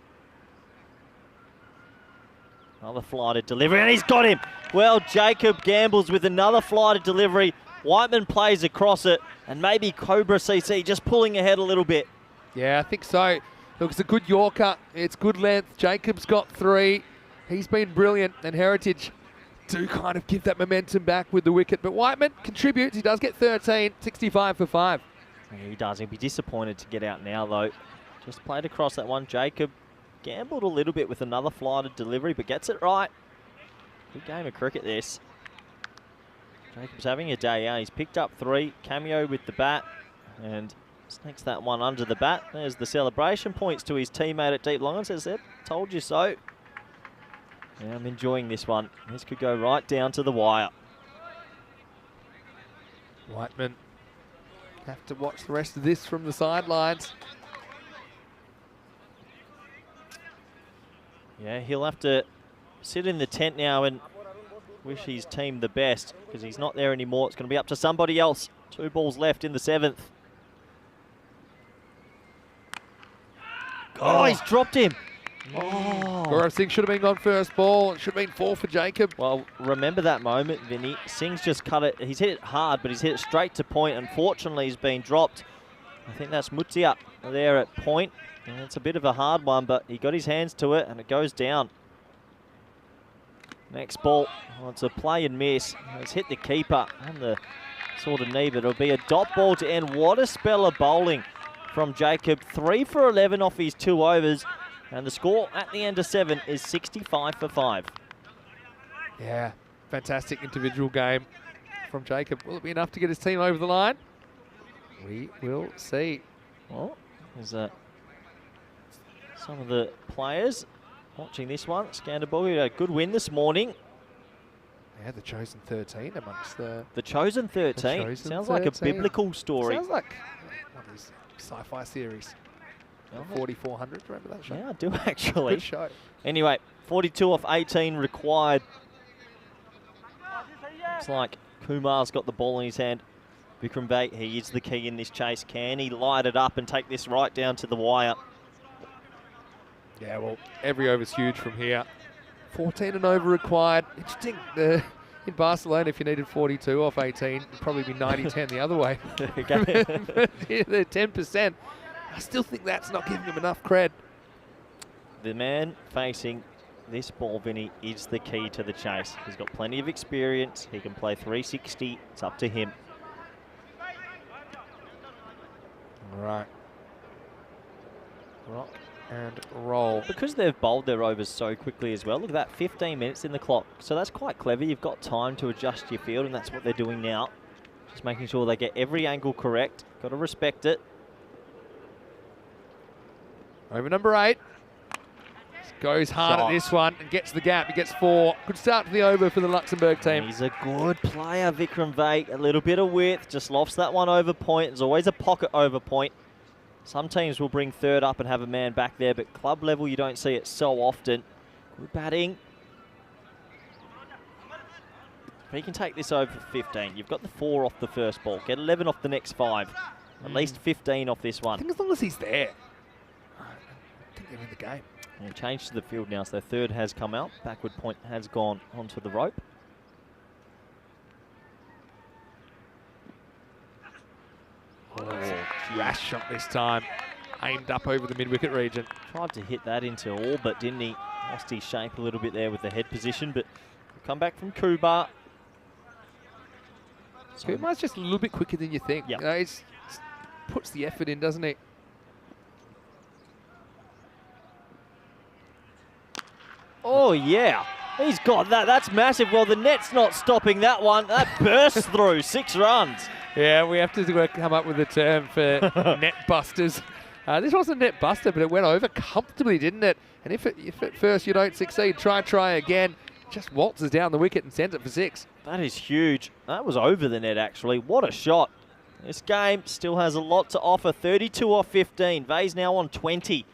Another flighted delivery, and he's got him. Well, Jacob gambles with another flighted delivery. Whiteman plays across it, and maybe Cobra CC just pulling ahead a little bit. Yeah, I think so. Look, it's a good Yorker. It's good length. Jacob's got 3. He's been brilliant, and Heritage do kind of give that momentum back with the wicket. But Whiteman contributes. He does get 13, 65 for 5. Yeah, he does. He'll be disappointed to get out now, though. Just played across that one. Jacob gambled a little bit with another flighted delivery, but gets it right. Good game of cricket, this. Jacob's having a day out. He's picked up 3. Cameo with the bat, and snakes that one under the bat. There's the celebration. Points to his teammate at deep long and says, told you so. Yeah, I'm enjoying this one. This could go right down to the wire. Whiteman have to watch the rest of this from the sidelines. Yeah, he'll have to sit in the tent now and wish his team the best because he's not there anymore. It's going to be up to somebody else. 2 balls left in the 7th. Oh, he's dropped him. Oh. Gaurav Singh should have been gone first ball. It should have been 4 for Jacob. Well, remember that moment, Vinny. Singh's just cut it. He's hit it hard, but he's hit it straight to point. Unfortunately, he's been dropped. I think that's Mutsia there at point. And it's a bit of a hard one, but he got his hands to it, and it goes down. Next ball. Well, it's a play and miss. It's hit the keeper on the sort of knee, but it'll be a dot ball to end. What a spell of bowling from Jacob. 3 for 11 off his 2 overs. And the score at the end of 7 is 65 for 5. Yeah, fantastic individual game from Jacob. Will it be enough to get his team over the line? We will see. Well, there's some of the players watching this one. Scanderborg had a good win this morning. Yeah, the chosen 13 amongst the... The Chosen 13. Chosen Sounds like a 13. biblical story. Sounds like one of these sci-fi series. 4400, remember that show? Yeah, I do actually. Good show. Anyway, 42 off 18 required. Looks like Kumar's got the ball in his hand. Vikram Bate, he is the key in this chase. Can he light it up and take this right down to the wire? Yeah, well, every over's huge from here. 14 and over required. Interesting. In Barcelona, if you needed 42 off 18, it'd probably be 90-10 the other way. They're 10%. I still think that's not giving him enough cred. The man facing this ball, Vinny, is the key to the chase. He's got plenty of experience. He can play 360. It's up to him. All right. Rock and roll. Because they've bowled their overs so quickly as well, look at that, 15 minutes in the clock. So that's quite clever. You've got time to adjust your field, and that's what they're doing now. Just making sure they get every angle correct. Got to respect it. Over number 8. Goes hard Shot. at this one and gets the gap. He gets 4. Good start to the over for the Luxembourg team. He's a good player, Vikram Vait. A little bit of width, just lofts that one over point. There's always a pocket over point. Some teams will bring third up and have a man back there, but club level you don't see it so often. Good batting. If he can take this over for 15, you've got the 4 off the first ball. Get 11 off the next 5. At least 15 off this I one. think as long as he's there, I think they're in the game. And change to the field now, so third has come out. Backward point has gone onto the rope. flash shot this time, aimed up over the mid-wicket region. Tried to hit that into orbit, didn't he? Lost his shape a little bit there with the head position, but come back from Kubar. Kumar's just a little bit quicker than you think. Yep. You know, he's puts the effort in, doesn't he? Oh, yeah. He's got that. That's massive. Well, the net's not stopping that one. That bursts through 6 runs. Yeah, we have to come up with a term for net busters. This wasn't a net buster, but it went over comfortably, didn't it? And if at first you don't succeed, try again. Just waltzes down the wicket and sends it for 6. That is huge. That was over the net, actually. What a shot. This game still has a lot to offer. 32 off 15. Vay's now on 20.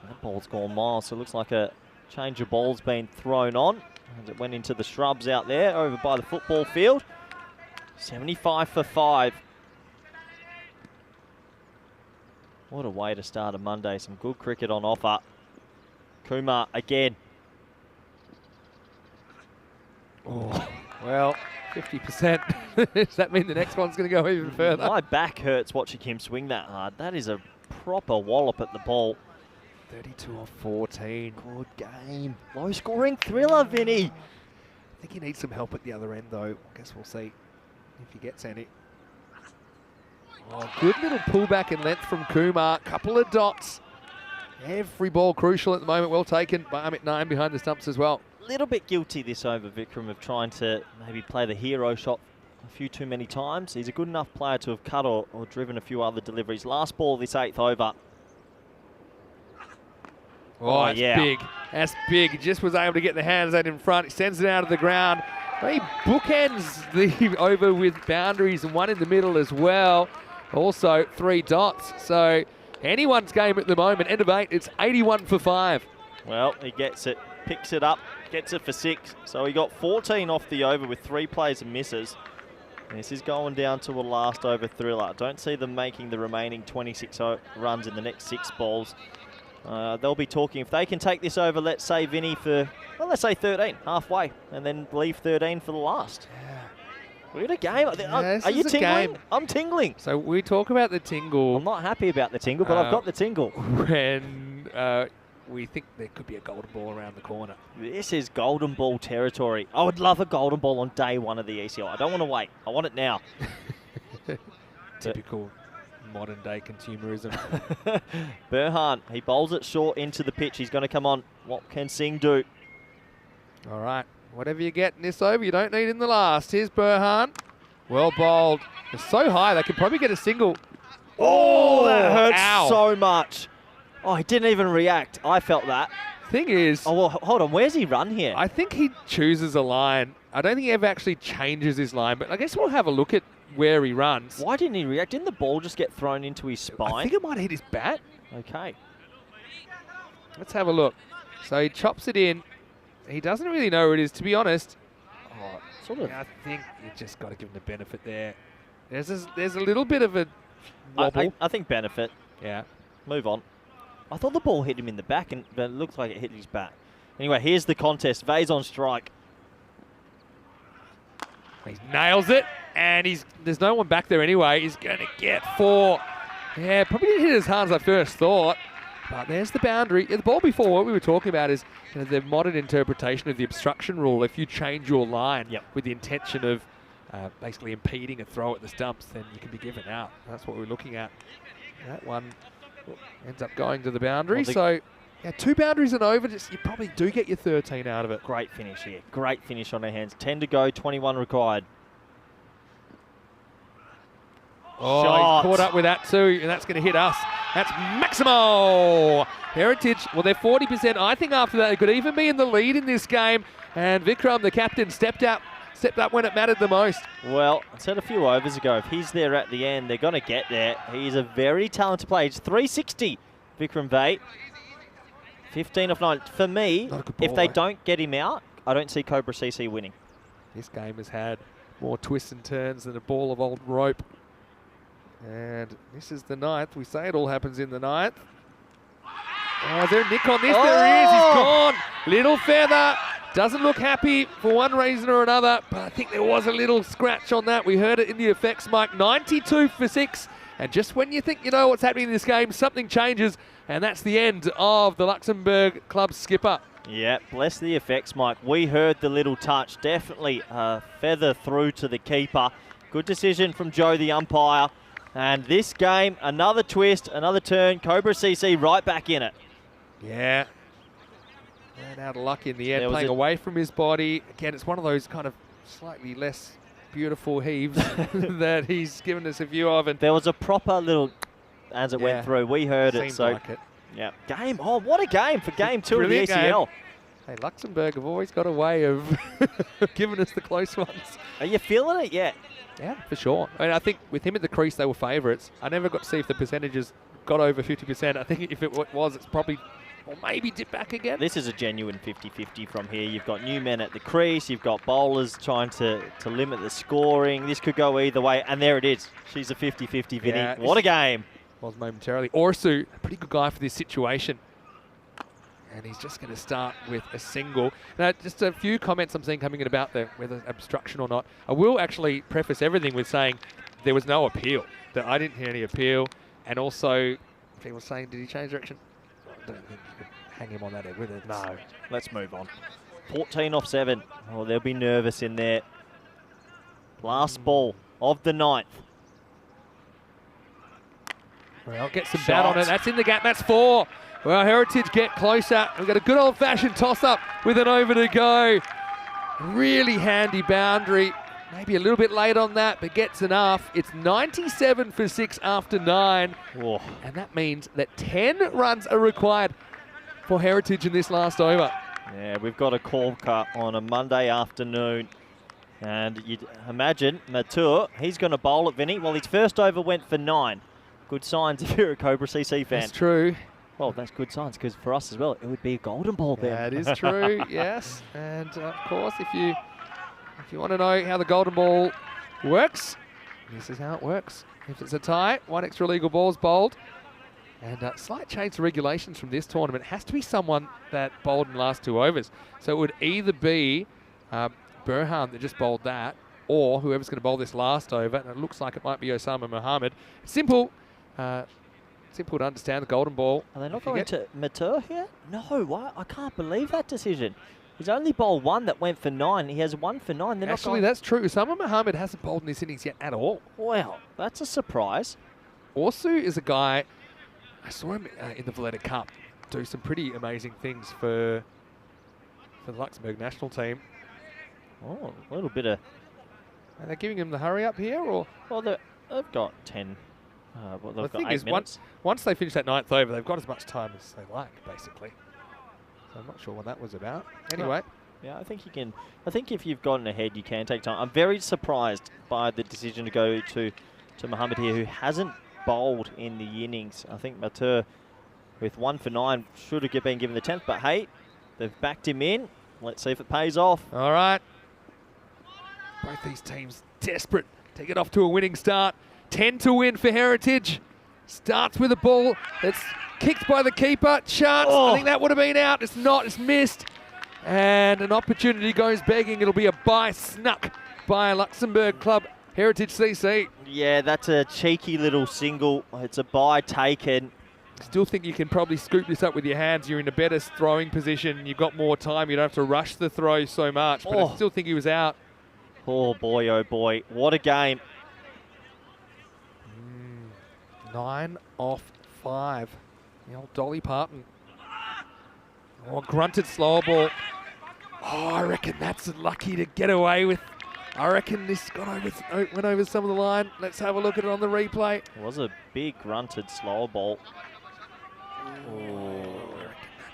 That ball's gone miles, so it looks like a change of ball's been thrown on. As it went into the shrubs out there, over by the football field. 75 for 5. What a way to start a Monday. Some good cricket on offer. Kumar again. Oh, well, 50%. Does that mean the next one's going to go even further? My back hurts watching him swing that hard. That is a proper wallop at the ball. 32 off 14. Good game. Low scoring thriller, Vinny. I think he needs some help at the other end, though. I guess we'll see if he gets any. Oh, good little pullback in length from Kumar. Couple of dots. Every ball crucial at the moment. Well taken by Amit 9 behind the stumps as well. Little bit guilty this over, Vikram, of trying to maybe play the hero shot a few too many times. He's a good enough player to have cut or driven a few other deliveries. Last ball this 8th over. Oh, that's yeah. big. That's big. He just was able to get the hands out in front. He sends it out of the ground. He bookends the over with boundaries and one in the middle as well. Also 3 dots. So anyone's game at the moment. End of 8. It's 81 for 5. Well, he gets it, picks it up, gets it for 6. So he got 14 off the over with 3 plays and misses. This is going down to a last over thriller. Don't see them making the remaining 26 runs in the next 6 balls. They'll be talking, if they can take this over, let's say, Vinny, for, well, let's say 13, halfway, and then leave 13 for the last. Yeah. We're in a game. Are you tingling? I'm tingling. So we talk about the tingle. I'm not happy about the tingle, but I've got the tingle. When we think there could be a golden ball around the corner. This is golden ball territory. I would love a golden ball on day 1 of the ECL. I don't want to wait. I want it now. Typical modern day consumerism. Burhan, he bowls it short into the pitch. He's going to come on. What can Singh do? All right, whatever you get in this over, you don't need in the last. Here's Burhan. Well bowled. It's so high, they could probably get a single. Oh, that hurts ow. so much. Oh, he didn't even react. I felt that. Thing is, Oh, well, hold on. Where's he run here? I think he chooses a line. I don't think he ever actually changes his line, but I guess we'll have a look at where he runs. Why didn't he react? Didn't the ball just get thrown into his spine? I think it might have hit his bat. Okay. Let's have a look. So he chops it in. He doesn't really know where it is, to be honest. Oh, sort of. Yeah, I think you just got to give him the benefit there. There's a little bit of a wobble. I think benefit. Yeah. Move on. I thought the ball hit him in the back, but it looked like it hit his bat. Anyway, here's the contest. Vay's on strike. He nails it, and there's no one back there anyway. He's going to get 4. Yeah, probably didn't hit as hard as I first thought. But there's the boundary. Yeah, the ball before, what we were talking about is the modern interpretation of the obstruction rule. If you change your line with the intention of basically impeding a throw at the stumps, then you can be given out. That's what we're looking at. That one ends up going to the boundary. So, yeah, 2 boundaries and over, you probably do get your 13 out of it. Great finish here. Great finish on their hands. 10 to go, 21 required. Oh, he's caught up with that too, and that's going to hit us. That's Maximo! Heritage, well, they're 40%. I think after that, they could even be in the lead in this game. And Vikram, the captain, stepped up when it mattered the most. Well, I said a few overs ago, if he's there at the end, they're going to get there. He's a very talented player. He's 360, Vikram Vay. 15 of 9. For me, if they don't get him out, I don't see Cobra CC winning. This game has had more twists and turns than a ball of old rope. And this is the 9th. We say it all happens in the 9th. Oh, is there a nick on this? Oh! There is. He's gone. Little feather. Doesn't look happy for one reason or another, but I think there was a little scratch on that. We heard it in the effects mic, 92 for 6. And just when you think you know what's happening in this game, something changes, and that's the end of the Luxembourg club skipper. Yeah, bless the effects, Mike. We heard the little touch. Definitely a feather through to the keeper. Good decision from Joe, the umpire. And this game, another twist, another turn. Cobra CC right back in it. Yeah. And out of luck in the end, There was playing a- away from his body. Again, it's one of those kind of slightly less beautiful heaves that he's given us a view of. And There was a proper little, as it Yeah, went through, we heard it. seemed So, like it. yeah, game. Oh, what a game for game 2 of the Brilliant game. ACL. Hey, Luxembourg have always got a way of giving us the close ones. Are you feeling it yet? Yeah, for sure. I mean, I think with him at the crease, they were favourites. I never got to see if the percentages got over 50%. I think if it was, it's probably, or maybe dip back again. This is a genuine 50-50 from here. You've got new men at the crease. You've got bowlers trying to limit the scoring. This could go either way. And there it is. She's a 50-50, Vinny. Yeah, What a game. Was momentarily. Orsu, a pretty good guy for this situation. And he's just going to start with a single. Now, just a few comments I'm seeing coming in about whether obstruction or not. I will actually preface everything with saying there was no appeal. That I didn't hear any appeal. And also, people saying, did he change direction? I don't think you could hang him on that head with it. No. Let's move on. 14 off 7. Oh, they'll be nervous in there. Last ball of the 9th. Well, get some bat on it. Shot. That's in the gap. That's 4. Well, Heritage get closer. We've got a good old-fashioned toss-up with an over to go. Really handy boundary. Maybe a little bit late on that, but gets enough. It's 97 for 6 after 9. Oh. And that means that 10 runs are required for Heritage in this last over. Yeah, we've got a call cut on a Monday afternoon. And you'd imagine Matur, he's going to bowl it, Vinny. Well, his first over went for 9. Good signs if you're a Cobra CC fan. That's true. Well, that's good signs because for us as well, it would be a golden ball there. That is true, yes. And of course, if you want to know how the golden ball works, this is how it works. If it's a tie, 1 extra legal ball is bowled. And slight change to regulations from this tournament. It has to be someone that bowled in the last 2 overs. So it would either be Burhan that just bowled that, or whoever's going to bowl this last over. And it looks like it might be Osama Mohammed. Simple. Simple to understand the golden ball. Are they not If you going to Matur here? No, what? I can't believe that decision. He's only bowled 1 that went for 9. He has 1 for 9. They're not Actually, going... that's true. Osama Mohammed hasn't bowled in this innings yet at all. Wow, that's a surprise. Orsu is a guy, I saw him in the Valletta Cup do some pretty amazing things for the Luxembourg national team. Oh, a little bit of... Are they giving him the hurry up here, or? Well, they've got 10... well, they've The got thing 8 is, minutes. once they finish that 9th over, they've got as much time as they like, basically. So I'm not sure what that was about. Anyway. Yeah, I think you can. I think if you've gotten ahead, you can take time. I'm very surprised by the decision to go to Mohammed here, who hasn't bowled in the innings. I think Matur, with 1 for 9, should have been given the 10th. But hey, they've backed him in. Let's see if it pays off. All right. Both these teams desperate to get off to a winning start. 10 to win for Heritage. Starts with a ball that's kicked by the keeper. Chance, I think that would have been out. It's not, it's missed. And an opportunity goes begging. It'll be a bye snuck by a Luxembourg club, Heritage CC. Yeah, that's a cheeky little single. It's a bye taken. Still think you can probably scoop this up with your hands. You're in a better throwing position. You've got more time. You don't have to rush the throw so much. But I still think he was out. Oh boy, what a game. 9 off 5. The old Dolly Parton. Oh, grunted slower ball. Oh, I reckon that's lucky to get away with. I reckon this went over some of the line. Let's have a look at it on the replay. It was a big grunted slower ball. Oh,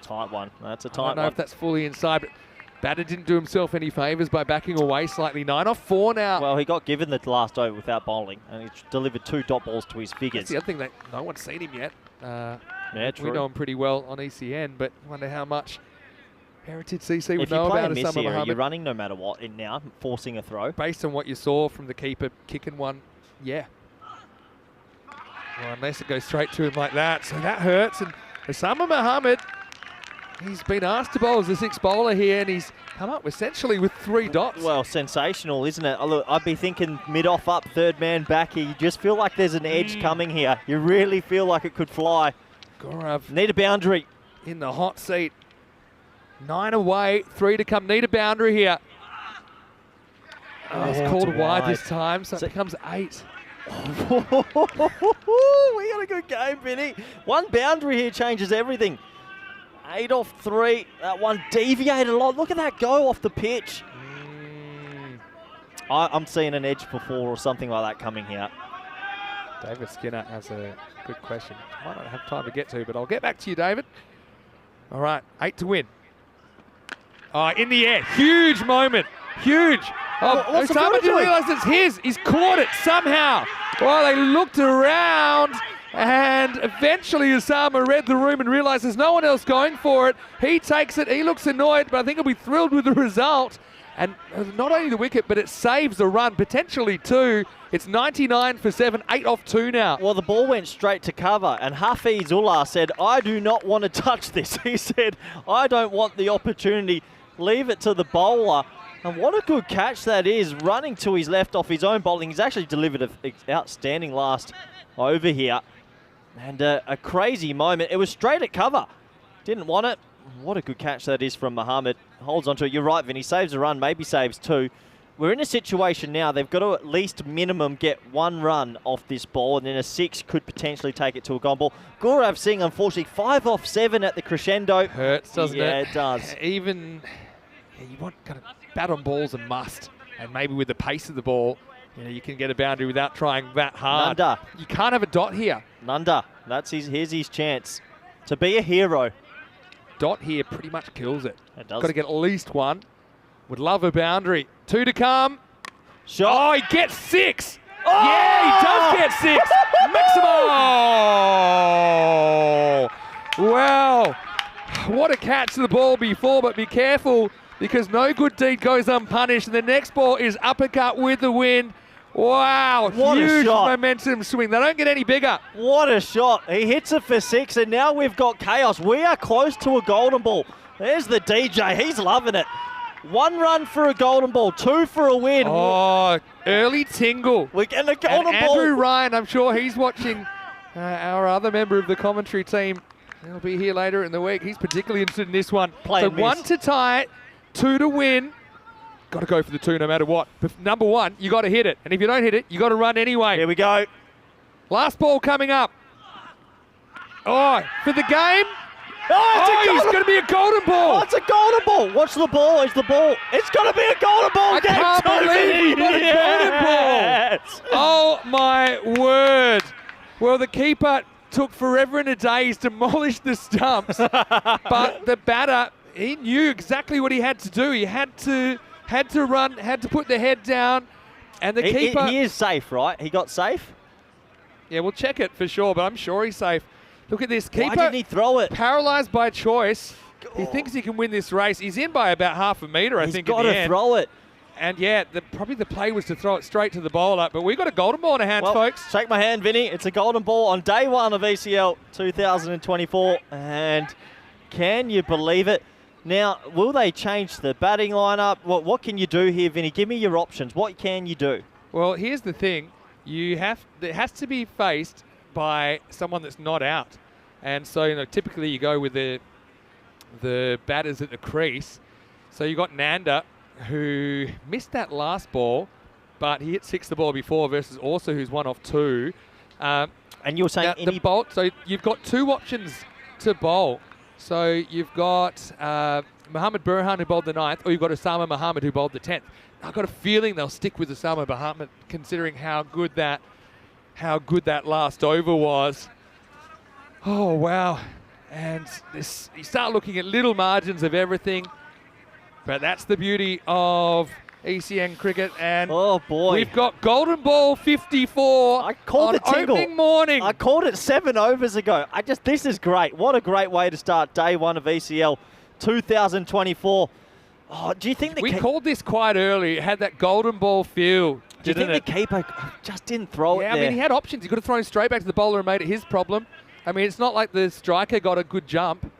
tight one. That's a I tight don't know one. if that's fully inside, but Batter didn't do himself any favours by backing away slightly. 9 off 4 now. Well, he got given the last over without bowling, and he delivered 2 dot balls to his figures. That's the other thing, that no one's seen him yet. Yeah, true. We know him pretty well on ECN, but wonder how much Heritage CC would If you know play a about miss Osama here, you're Mohammed. running no matter what in now, forcing a throw. Based on what you saw from the keeper kicking one, yeah. Well, unless it goes straight to him like that. So that hurts. And Osama Mohammed He's been asked to bowl as the sixth bowler here, and he's come up essentially with 3 dots. Well, sensational, isn't it? Oh, look, I'd be thinking mid-off up, third man back here. You just feel like there's an edge coming here. You really feel like it could fly. Gaurav Need a boundary. in the hot seat. 9 away, 3 to come. Need a boundary here. Oh, it's called wide this time, so it becomes 8. We got a good game, Vinny. One boundary here changes everything. 8 off 3. That one deviated a lot. Look at that go off the pitch. I'm seeing an edge for 4 or something like that coming here. David Skinner has a good question. Might not have time to get to, but I'll get back to you, David. All right, 8 to win. Oh, in the air. Huge moment. Huge. Oh, Osama didn't realise it's his. He's caught it somehow. Well, they looked around, and eventually Osama read the room and realised there's no one else going for it. He takes it. He looks annoyed, but I think he'll be thrilled with the result. And not only the wicket, but it saves a run, potentially 2. It's 99 for 7, 8 off 2 now. Well, the ball went straight to cover, and Hafiz Ullah said, I do not want to touch this. He said, I don't want the opportunity. Leave it to the bowler. And what a good catch that is, running to his left off his own bowling. He's actually delivered an outstanding last over here. And a crazy moment. It was straight at cover. Didn't want it. What a good catch that is from Mohammed. Holds onto it. You're right, Vinny. Saves a run, maybe saves 2. We're in a situation now, they've got to at least minimum get 1 run off this ball, and then a 6 could potentially take it to a gone ball. Gaurav Singh, unfortunately, 5 off 7 at the crescendo. Hurts, doesn't it? Yeah, it does. Even, you want kind of bat on balls a must, and maybe with the pace of the ball, you can get a boundary without trying that hard. Nanda. You can't have a dot here. Nanda, here's his chance to be a hero. Dot here pretty much kills it. It does. Got to get at least 1. Would love a boundary. 2 to come. Shot. Oh, he gets 6. Oh! Yeah, he does get 6. Maximo. Well, what a catch to the ball before, but be careful because no good deed goes unpunished. And the next ball is uppercut with the wind. Wow, what huge a shot. momentum swing. They don't get any bigger. What a shot. He hits it for 6, and now we've got chaos. We are close to a golden ball. There's the DJ. He's loving it. 1 run for a golden ball, 2 for a win. Oh, early tingle. We're getting a golden and ball. Andrew Ryan, I'm sure he's watching our other member of the commentary team. He'll be here later in the week. He's particularly interested in this one. Play so and miss. 1 to tie it, 2 to win. Got to go for the 2 no matter what. But number 1, you got to hit it. And if you don't hit it, you got to run anyway. Here we go. Last ball coming up. Oh, for the game. Oh, he's going to be a golden ball. Oh, it's a golden ball. Watch the ball. It's the ball. It's going to be a golden ball. I can't believe we got a golden ball. Oh, my word. Well, the keeper took forever and a day. He's demolished the stumps. But the batter, he knew exactly what he had to do. He had to run, had to put the head down. And the keeper... He is safe, right? He got safe? Yeah, we'll check it for sure, but I'm sure he's safe. Look at this. Keeper, Why didn't he throw it? Paralysed by choice. He thinks he can win this race. He's in by about half a metre, I think, He's got in the to end. throw it. And yeah, probably the play was to throw it straight to the bowler. But we got a golden ball in our hands, Well, folks. shake my hand, Vinny. It's a golden ball on day 1 of ECL 2024. And can you believe it? Now, will they change the batting lineup? What can you do here, Vinny? Give me your options. What can you do? Well, here's the thing. It has to be faced by someone that's not out. And so, typically you go with the batters at the crease. So you got Nanda, who missed that last ball, but he hit 6 the ball before versus also who's 1 off 2. And you were saying the bolt. So you've got 2 options to bowl. So you've got Mohammed Burhan who bowled the 9th, or you've got Osama Mohammed who bowled the 10th. I've got a feeling they'll stick with Osama Mohammed, considering how good that last over was. Oh wow! And you start looking at little margins of everything, but that's the beauty of ECN cricket. And oh boy, we've got golden ball 54 I called on the tingle. opening morning. I called it 7 overs ago. This is great. What a great way to start day 1 of ECL 2024. Oh, do you think we called this quite early? It had that golden ball feel. Do you think the keeper just didn't throw it there? Yeah, I mean, he had options. He could have thrown straight back to the bowler and made it his problem. I mean, it's not like the striker got a good jump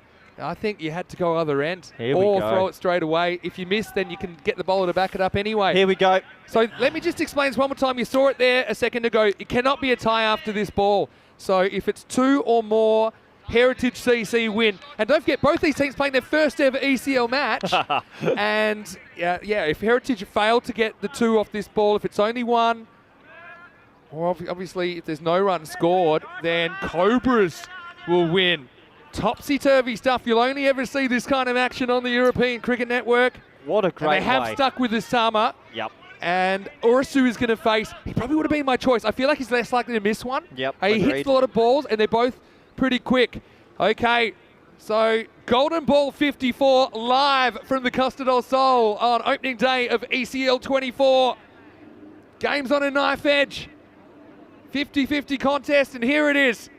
I think you had to go other end Here we or go. throw it straight away. If you miss, then you can get the bowler to back it up anyway. Here we go. So let me just explain this one more time. You saw it there a second ago. It cannot be a tie after this ball. So if it's 2 or more, Heritage CC win. And don't forget, both these teams playing their first ever ECL match. And yeah, if Heritage fail to get the 2 off this ball, if it's only 1, or obviously if there's no run scored, then Cobras will win. Topsy-turvy stuff. You'll only ever see this kind of action on the European Cricket Network. What a And great they have way. stuck with Osama. Yep. And Urisu is going to face, he probably would have been my choice. I feel like he's less likely to miss one. Yep, He agreed. hits a lot of balls, and they're both pretty quick. Okay, so Golden Ball 54 live from the Costa del Sol on opening day of ECL 24. Game's on a knife edge. 50-50 contest, and here it is.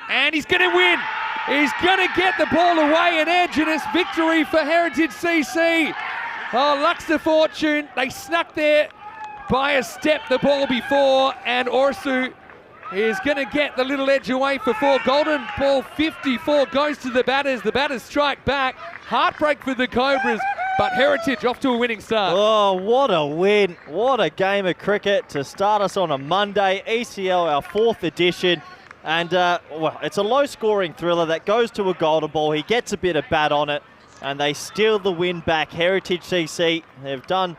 And he's going to win. He's going to get the ball away and edge, and it's victory for Heritage CC. Oh, Lux of Fortune. They snuck there by a step the ball before, and Orsu is going to get the little edge away for 4. Golden Ball 54 goes to the batters. The batters strike back. Heartbreak for the Cobras, but Heritage off to a winning start. Oh, what a win. What a game of cricket to start us on a Monday. ECL, our 4th edition. And, well, it's a low-scoring thriller that goes to a Golden Ball. He gets a bit of bat on it, and they steal the win back. Heritage CC, they've done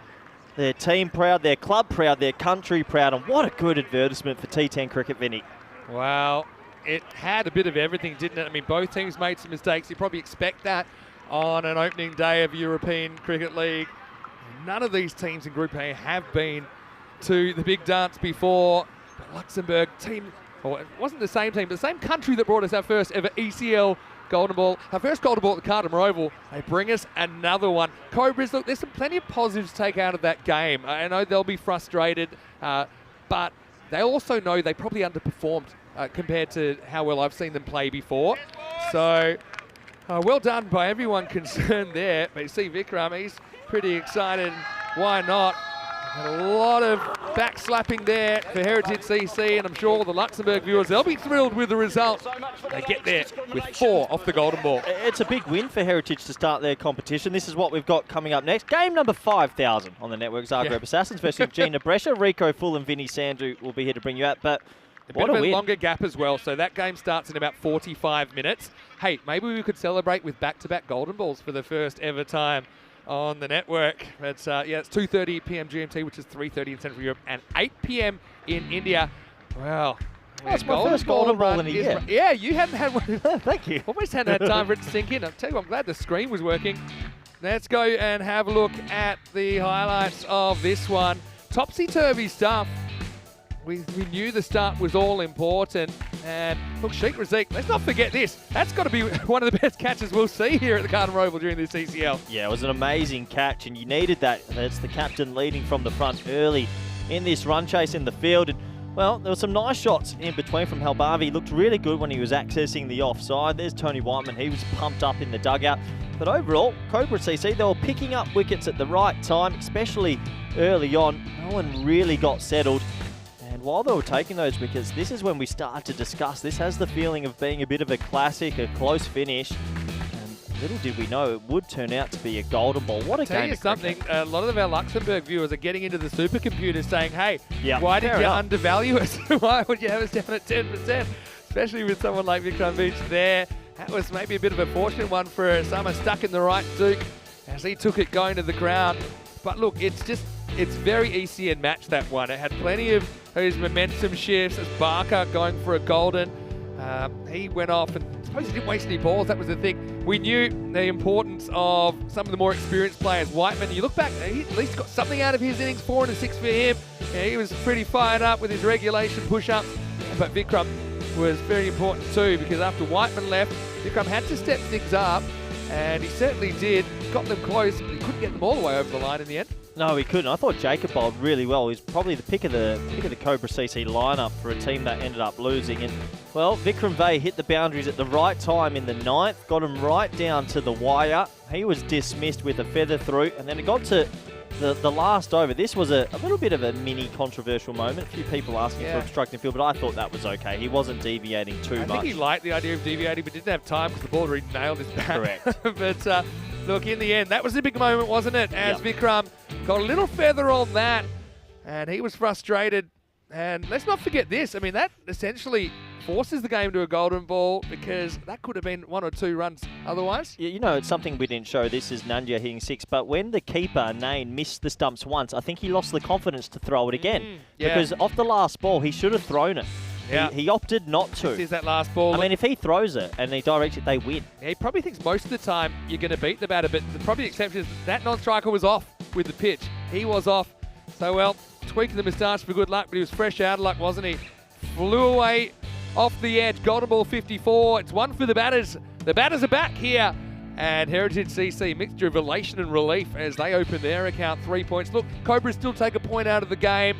their team proud, their club proud, their country proud, and what a good advertisement for T10 cricket, Vinny. Wow, it had a bit of everything, didn't it? I mean, both teams made some mistakes. You probably expect that on an opening day of European Cricket League. None of these teams in Group A have been to the big dance before. But Luxembourg team, or it wasn't the same team, but the same country that brought us our first ever ECL Golden Ball. Our first Golden Ball at the Cartama Oval. They bring us another one. Cobras, look, there's plenty of positives to take out of that game. I know they'll be frustrated, but they also know they probably underperformed compared to how well I've seen them play before. So, well done by everyone concerned there. But you see Vikram, he's pretty excited. Why not? And a lot of backslapping there for Heritage CC, and I'm sure the Luxembourg viewers, they'll be thrilled with the result. They get there with 4 off the Golden Ball. It's a big win for Heritage to start their competition. This is what we've got coming up next. Game number 5,000 on the network. Zagreb Assassins versus Gina Brescia. Rico Full and Vinny Sandhu will be here to bring you out. But what a bit of a win. longer gap as well, so that game starts in about 45 minutes. Hey, maybe we could celebrate with back-to-back Golden Balls for the first ever time on the network. But yeah, it's 2:30 p.m. GMT, which is 3:30 in Central Europe, and 8 p.m. in India. Wow. That's my first Golden Ball in a year. Yeah, you hadn't had one. Thank you. Almost hadn't had time for it to sink in. I'll tell you, I'm glad the screen was working. Let's go and have a look at the highlights of this one. Topsy-turvy stuff. We knew the start was all important. And look, Sheikh Razik, let's not forget this. That's got to be one of the best catches we'll see here at the Cartama Oval during this ECL. Yeah, it was an amazing catch, and you needed that. That's the captain leading from the front early in this run chase in the field. And, well, there were some nice shots in between from Halbavi. He looked really good when he was accessing the offside. There's Tony Whiteman. He was pumped up in the dugout. But overall, Cobra CC, they were picking up wickets at the right time, especially early on. No one really got settled. And while they were taking those wickets, this is when we started to discuss. This has the feeling of being a bit of a classic, a close finish. And little did we know it would turn out to be a Golden Ball. What a Tell game you of something, cricket. a lot of our Luxembourg viewers are getting into the supercomputer saying, hey, Yeah, why did fair you enough. undervalue us? Why would you have us down at 10%? Especially with someone like Vikram Beach there. That was maybe a bit of a fortunate one for Summer, stuck in the right Duke as he took it going to the ground. But look, it's very ECN match, that one. It had plenty of those momentum shifts as Barker going for a golden. He went off, and I suppose he didn't waste any balls. That was the thing. We knew the importance of some of the more experienced players. Whiteman, you look back, he at least got something out of his innings, 4 and a 6 for him. Yeah, he was pretty fired up with his regulation push-ups. But Vikram was very important too, because after Whiteman left, Vikram had to step things up, and he certainly did. Got them close, but he couldn't get them all the way over the line in the end. No, he couldn't. I thought Jacob bowled really well. He's probably the pick of the Cobra CC lineup for a team that ended up losing. And, well, Vikram Vey hit the boundaries at the right time in the 9th, got him right down to the wire. He was dismissed with a feather through, and then it got to the last over, this was a little bit of a mini controversial moment. A few people asking for obstructing field, but I thought that was okay. He wasn't deviating too much. I think he liked the idea of deviating, but didn't have time because the ball already nailed his bat. Correct. But look, in the end, that was a big moment, wasn't it? As Vikram got a little feather on that, and he was frustrated. And let's not forget this. I mean, that essentially forces the game to a golden ball because that could have been 1 or 2 runs otherwise. Yeah, you know, it's something we didn't show. This is Nandya hitting 6, but when the keeper, Nain, missed the stumps once, I think he lost the confidence to throw it again. Because off the last ball, he should have thrown it. Yeah. He opted not to. This is that last ball. I mean, if he throws it and he directs it, they win. Yeah, he probably thinks most of the time you're going to beat the batter, but the probably exception is that non-striker was off with the pitch. He was off. So, well, tweaking the moustache for good luck, but he was fresh out of luck, wasn't he? Flew away off the edge. Golden ball 54. It's one for the batters. The batters are back here. And Heritage CC, mixture of elation and relief as they open their account. 3 points. Look, Cobras still take a point out of the game.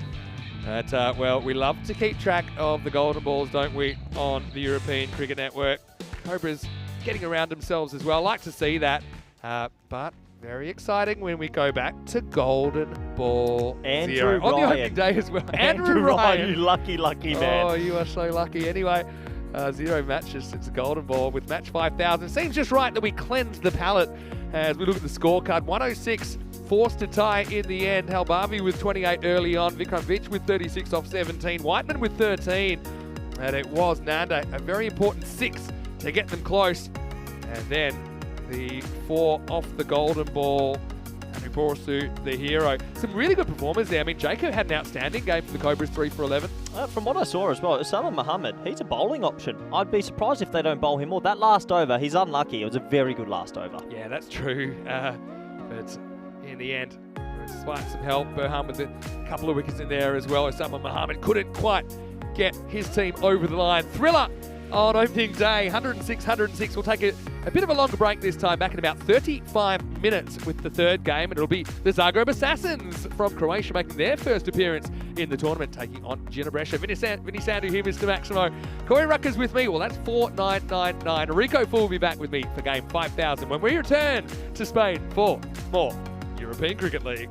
But, well, we love to keep track of the golden balls, don't we, on the European Cricket Network. Cobras getting around themselves as well. Like to see that. But very exciting when we go back to golden ball Andrew 0. On the Ryan. opening day as well. Andrew Ryan, you lucky man. Oh, you are so lucky. Anyway, 0 matches since the golden ball with match 5,000. Seems just right that we cleanse the palate as we look at the scorecard. 106 forced to tie in the end. Halbavi with 28 early on. Vikram Vich with 36 off 17. Whiteman with 13. And it was Nanda, a very important 6 to get them close. And then the 4 off the golden ball. And we pour us to the hero. Some really good performers there. I mean, Jacob had an outstanding game for the Cobras, 3 for 11. From what I saw as well, Osama Muhammad, he's a bowling option. I'd be surprised if they don't bowl him more. That last over, he's unlucky. It was a very good last over. Yeah, that's true. But in the end, despite some help, Burhan with a couple of wickets in there as well. Osama Muhammad couldn't quite get his team over the line. Thriller on opening day, 106. We'll take a bit of a longer break this time, back in about 35 minutes with the third game, and it'll be the Zagreb Assassins from Croatia making their first appearance in the tournament, taking on Gina Brescia. Vinny Sandu here, Mr. Maximo. Corey Rucker's with me. Well, that's 4999. Rico Full will be back with me for game 5000 when we return to Spain for more European Cricket League.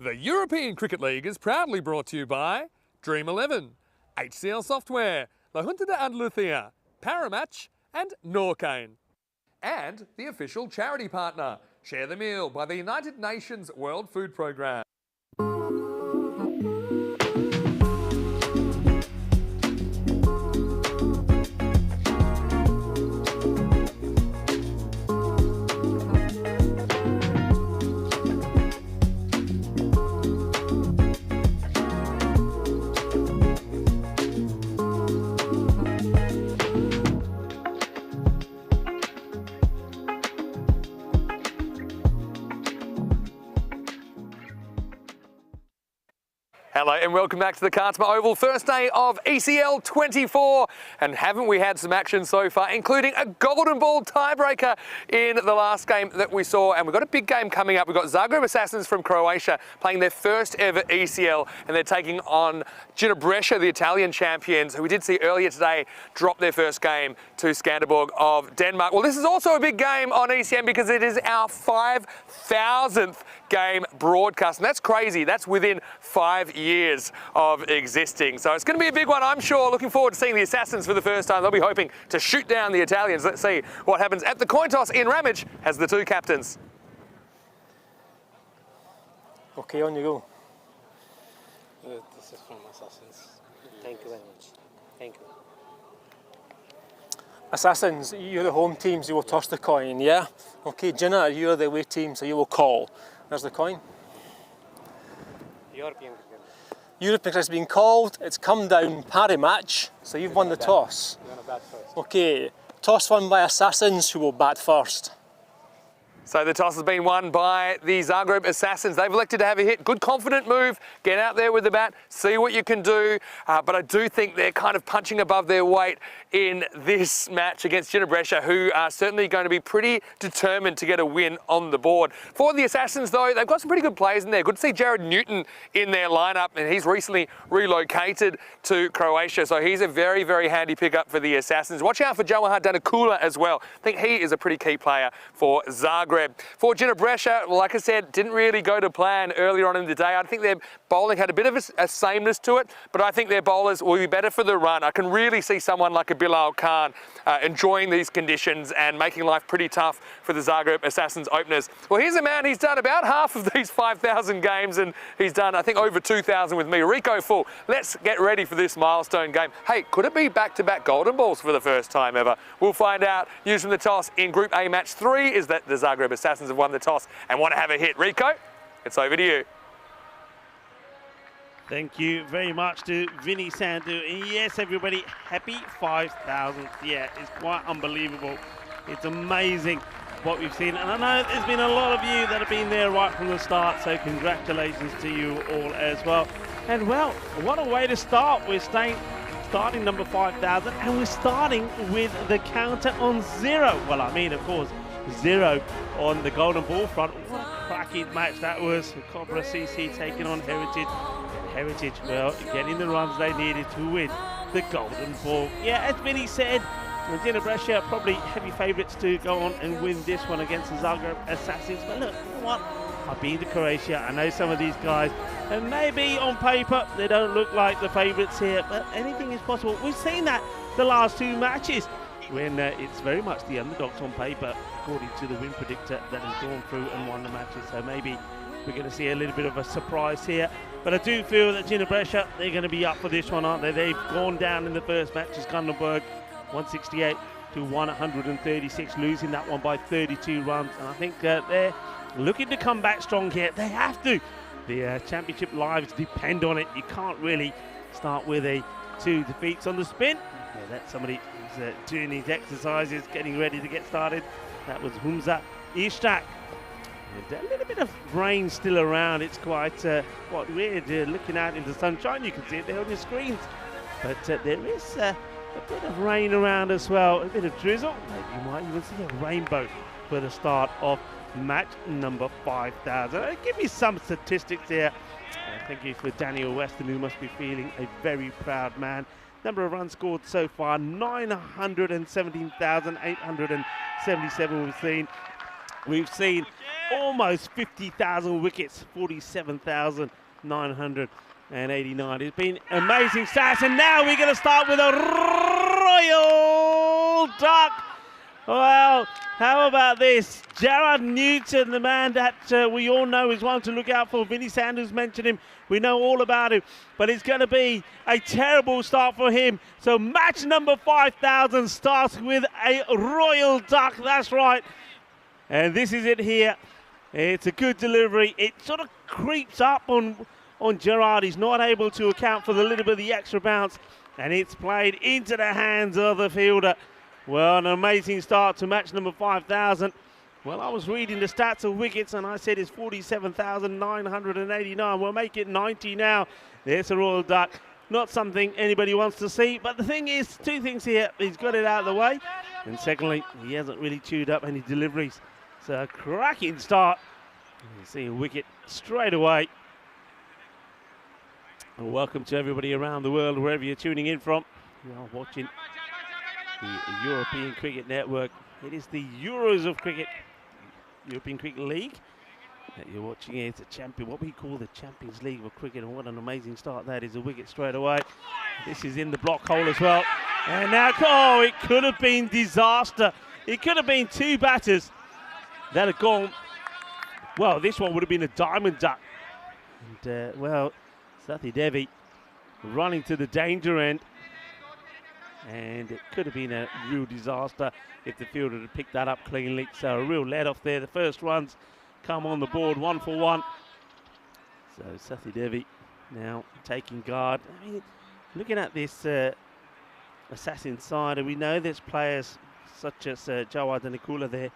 The European Cricket League is proudly brought to you by Dream 11, HCL Software, La Junta de Andalucía, Paramatch and Norcane. And the official charity partner, Share the Meal by the United Nations World Food Programme. Hello and welcome back to the Cartama Oval, first day of ECL 24. And haven't we had some action so far, including a golden ball tiebreaker in the last game that we saw. And we've got a big game coming up. We've got Zagreb Assassins from Croatia playing their first ever ECL, and they're taking on Brescia, the Italian champions, who we did see earlier today drop their first game to Skanderborg of Denmark. Well, this is also a big game on ECM because it is our 5,000th game broadcast, and that's crazy. That's within 5 years of existing. So it's going to be a big one, I'm sure. Looking forward to seeing the Assassins for the first time. They'll be hoping to shoot down the Italians. Let's see what happens at the coin toss in Ramage as the two captains. Okay, on you go. This is from Assassins. Thank you very much. Thank you. Assassins, you're the home team, so you will toss the coin, yeah? Okay, Gina, you're the away team, so you will call. There's the coin. European cricket. European has been called, it's come down pari match, so you've won the toss. You want to bat first? Okay, toss won by Assassins, who will bat first. So the toss has been won by the Zagreb Assassins. They've elected to have a hit. Good, confident move. Get out there with the bat, see what you can do. But I do think they're kind of punching above their weight in this match against Brescia, who are certainly going to be pretty determined to get a win on the board. For the Assassins, though, they've got some pretty good players in there. Good to see Jared Newton in their lineup, and he's recently relocated to Croatia, so he's a very, very handy pickup for the Assassins. Watch out for Jawahar Danakula as well. I think he is a pretty key player for Zagreb. For Brescia, like I said, didn't really go to plan earlier on in the day. I think their bowling had a bit of a sameness to it, but I think their bowlers will be better for the run. I can really see someone like a Bilal Khan enjoying these conditions and making life pretty tough for the Zagreb Assassins openers. Well, here's a man, he's done about half of these 5,000 games, and he's done, I think, over 2,000 with me. Rico Full, let's get ready for this milestone game. Hey, could it be back-to-back golden balls for the first time ever? We'll find out. News from the toss in Group A Match 3 is that the Zagreb Assassins have won the toss and want to have a hit. Rico, it's over to you. Thank you very much to Vinny Sandu. And yes, everybody, happy 5,000th. Yeah, it's quite unbelievable. It's amazing what we've seen. And I know there's been a lot of you that have been there right from the start, so congratulations to you all as well. And well, what a way to start. We're starting number 5,000, and we're starting with the counter on 0. Well, I mean, of course, 0 on the golden ball front. What a cracking match that was. Cobra CC taking on Heritage. Heritage, well, getting the runs they needed to win the golden ball. Yeah, as Vinny said, Brescia probably heavy favourites to go on and win this one against the Zagreb Assassins. But look, you know what? I've been to Croatia. I know some of these guys, and maybe on paper they don't look like the favourites here, but anything is possible. We've seen that the last 2 matches when it's very much the underdogs on paper, according to the win predictor that has gone through and won the matches. So maybe we're going to see a little bit of a surprise here. But I do feel that Brescia, they're going to be up for this one, aren't they? They've gone down in the first match as Skanderborg, 168 to 136, losing that one by 32 runs. And I think they're looking to come back strong here. They have to. The championship lives depend on it. You can't really start with 2 defeats on the spin. Yeah, that's somebody who's doing these exercises, getting ready to get started. That was Humza Ishak. And a little bit of rain still around. It's quite weird looking out into the sunshine. You can see it there on your screens. But there is a bit of rain around as well, a bit of drizzle. Maybe you might even see a rainbow for the start of match number 5,000. Give me some statistics here. Thank you for Daniel Weston, who must be feeling a very proud man. Number of runs scored so far, 917,877 we've seen. We've seen almost 50,000 wickets, 47,989. It's been amazing stats, and now we're going to start with a royal duck. Well, how about this? Gerard Newton, the man that we all know is one to look out for. Vinnie Sanders mentioned him. We know all about him. But it's going to be a terrible start for him. So match number 5,000 starts with a royal duck. That's right. And this is it here. It's a good delivery. It sort of creeps up on Gerard. He's not able to account for the little bit of the extra bounce. And it's played into the hands of the fielder. Well, an amazing start to match number 5,000. Well, I was reading the stats of wickets and I said it's 47,989. We'll make it 90 now. There's a royal duck. Not something anybody wants to see. But the thing is, two things here. He's got it out of the way. And secondly, he hasn't really chewed up any deliveries. So a cracking start. You see a wicket straight away. And welcome to everybody around the world, wherever you're tuning in from. You are watching the European Cricket Network. It is the Euros of Cricket, European Cricket League that you're watching here. It's a champion, what we call the Champions League of Cricket, and what an amazing start that is. A wicket straight away. This is in the block hole as well. And now, oh, it could have been disaster. It could have been two batters that had gone. Well, this one would have been a diamond duck. And, well, Sathi Devi running to the danger end. And it could have been a real disaster if the fielder had picked that up cleanly. So a real let-off there. The first runs come on the board, 1 for 1. So Sathi Devi now taking guard. I mean, looking at this assassin side, and we know there's players such as Jawad Nikula there,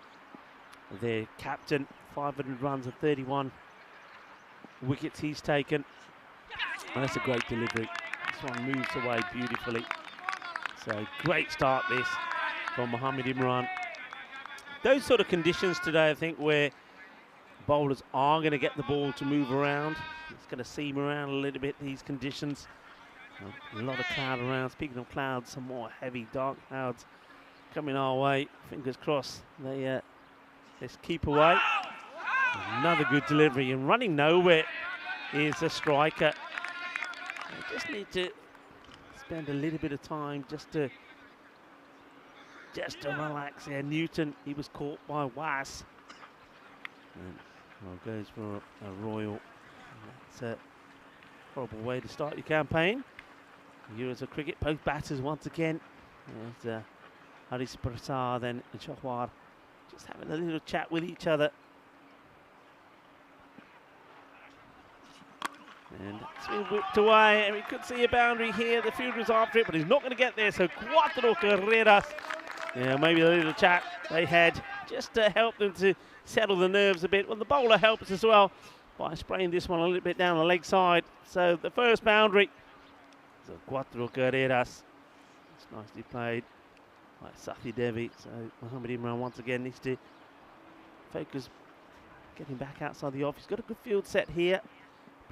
their captain, 500 runs and 31 wickets he's taken. And that's a great delivery. This one moves away beautifully. So great start this from Mohammad Imran. Those sort of conditions today, I think, where bowlers are going to get the ball to move around. It's going to seam around a little bit, these conditions. A lot of cloud around. Speaking of clouds, some more heavy dark clouds coming our way. Fingers crossed they let's keep away. Another good delivery, and running nowhere is a striker. They just need to spend a little bit of time just to relax here. Newton, he was caught by Was. And well, goes for a royal. That's a horrible way to start your campaign. Euros of Cricket, both batters once again. There's Haris Prasad and Chahwar just having a little chat with each other. And it's been whipped away, and we could see a boundary here. The fielder's after it, but he's not going to get there. So Cuatro Carreras. Yeah, maybe a little chat they had just to help them to settle the nerves a bit. Well, the bowler helps as well by spraying this one a little bit down the leg side. So the first boundary. So Cuatro Carreras. It's nicely played by Sathi Devi. So Mohammad Imran once again needs to focus getting back outside the off. He's got a good field set here.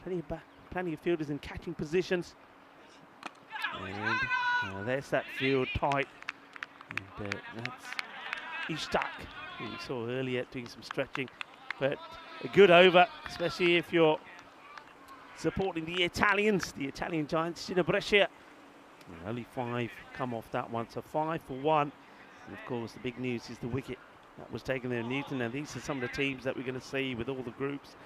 Plenty of fielders in catching positions. And there's that field tight. And that's Ishtak, who we saw earlier doing some stretching. But a good over, especially if you're supporting the Italians, the Italian giants, Gina Brescia. Only 5 come off that one, so 5 for 1. And of course, the big news is the wicket that was taken there, Newton. Now, these are some of the teams that we're going to see with all the groups.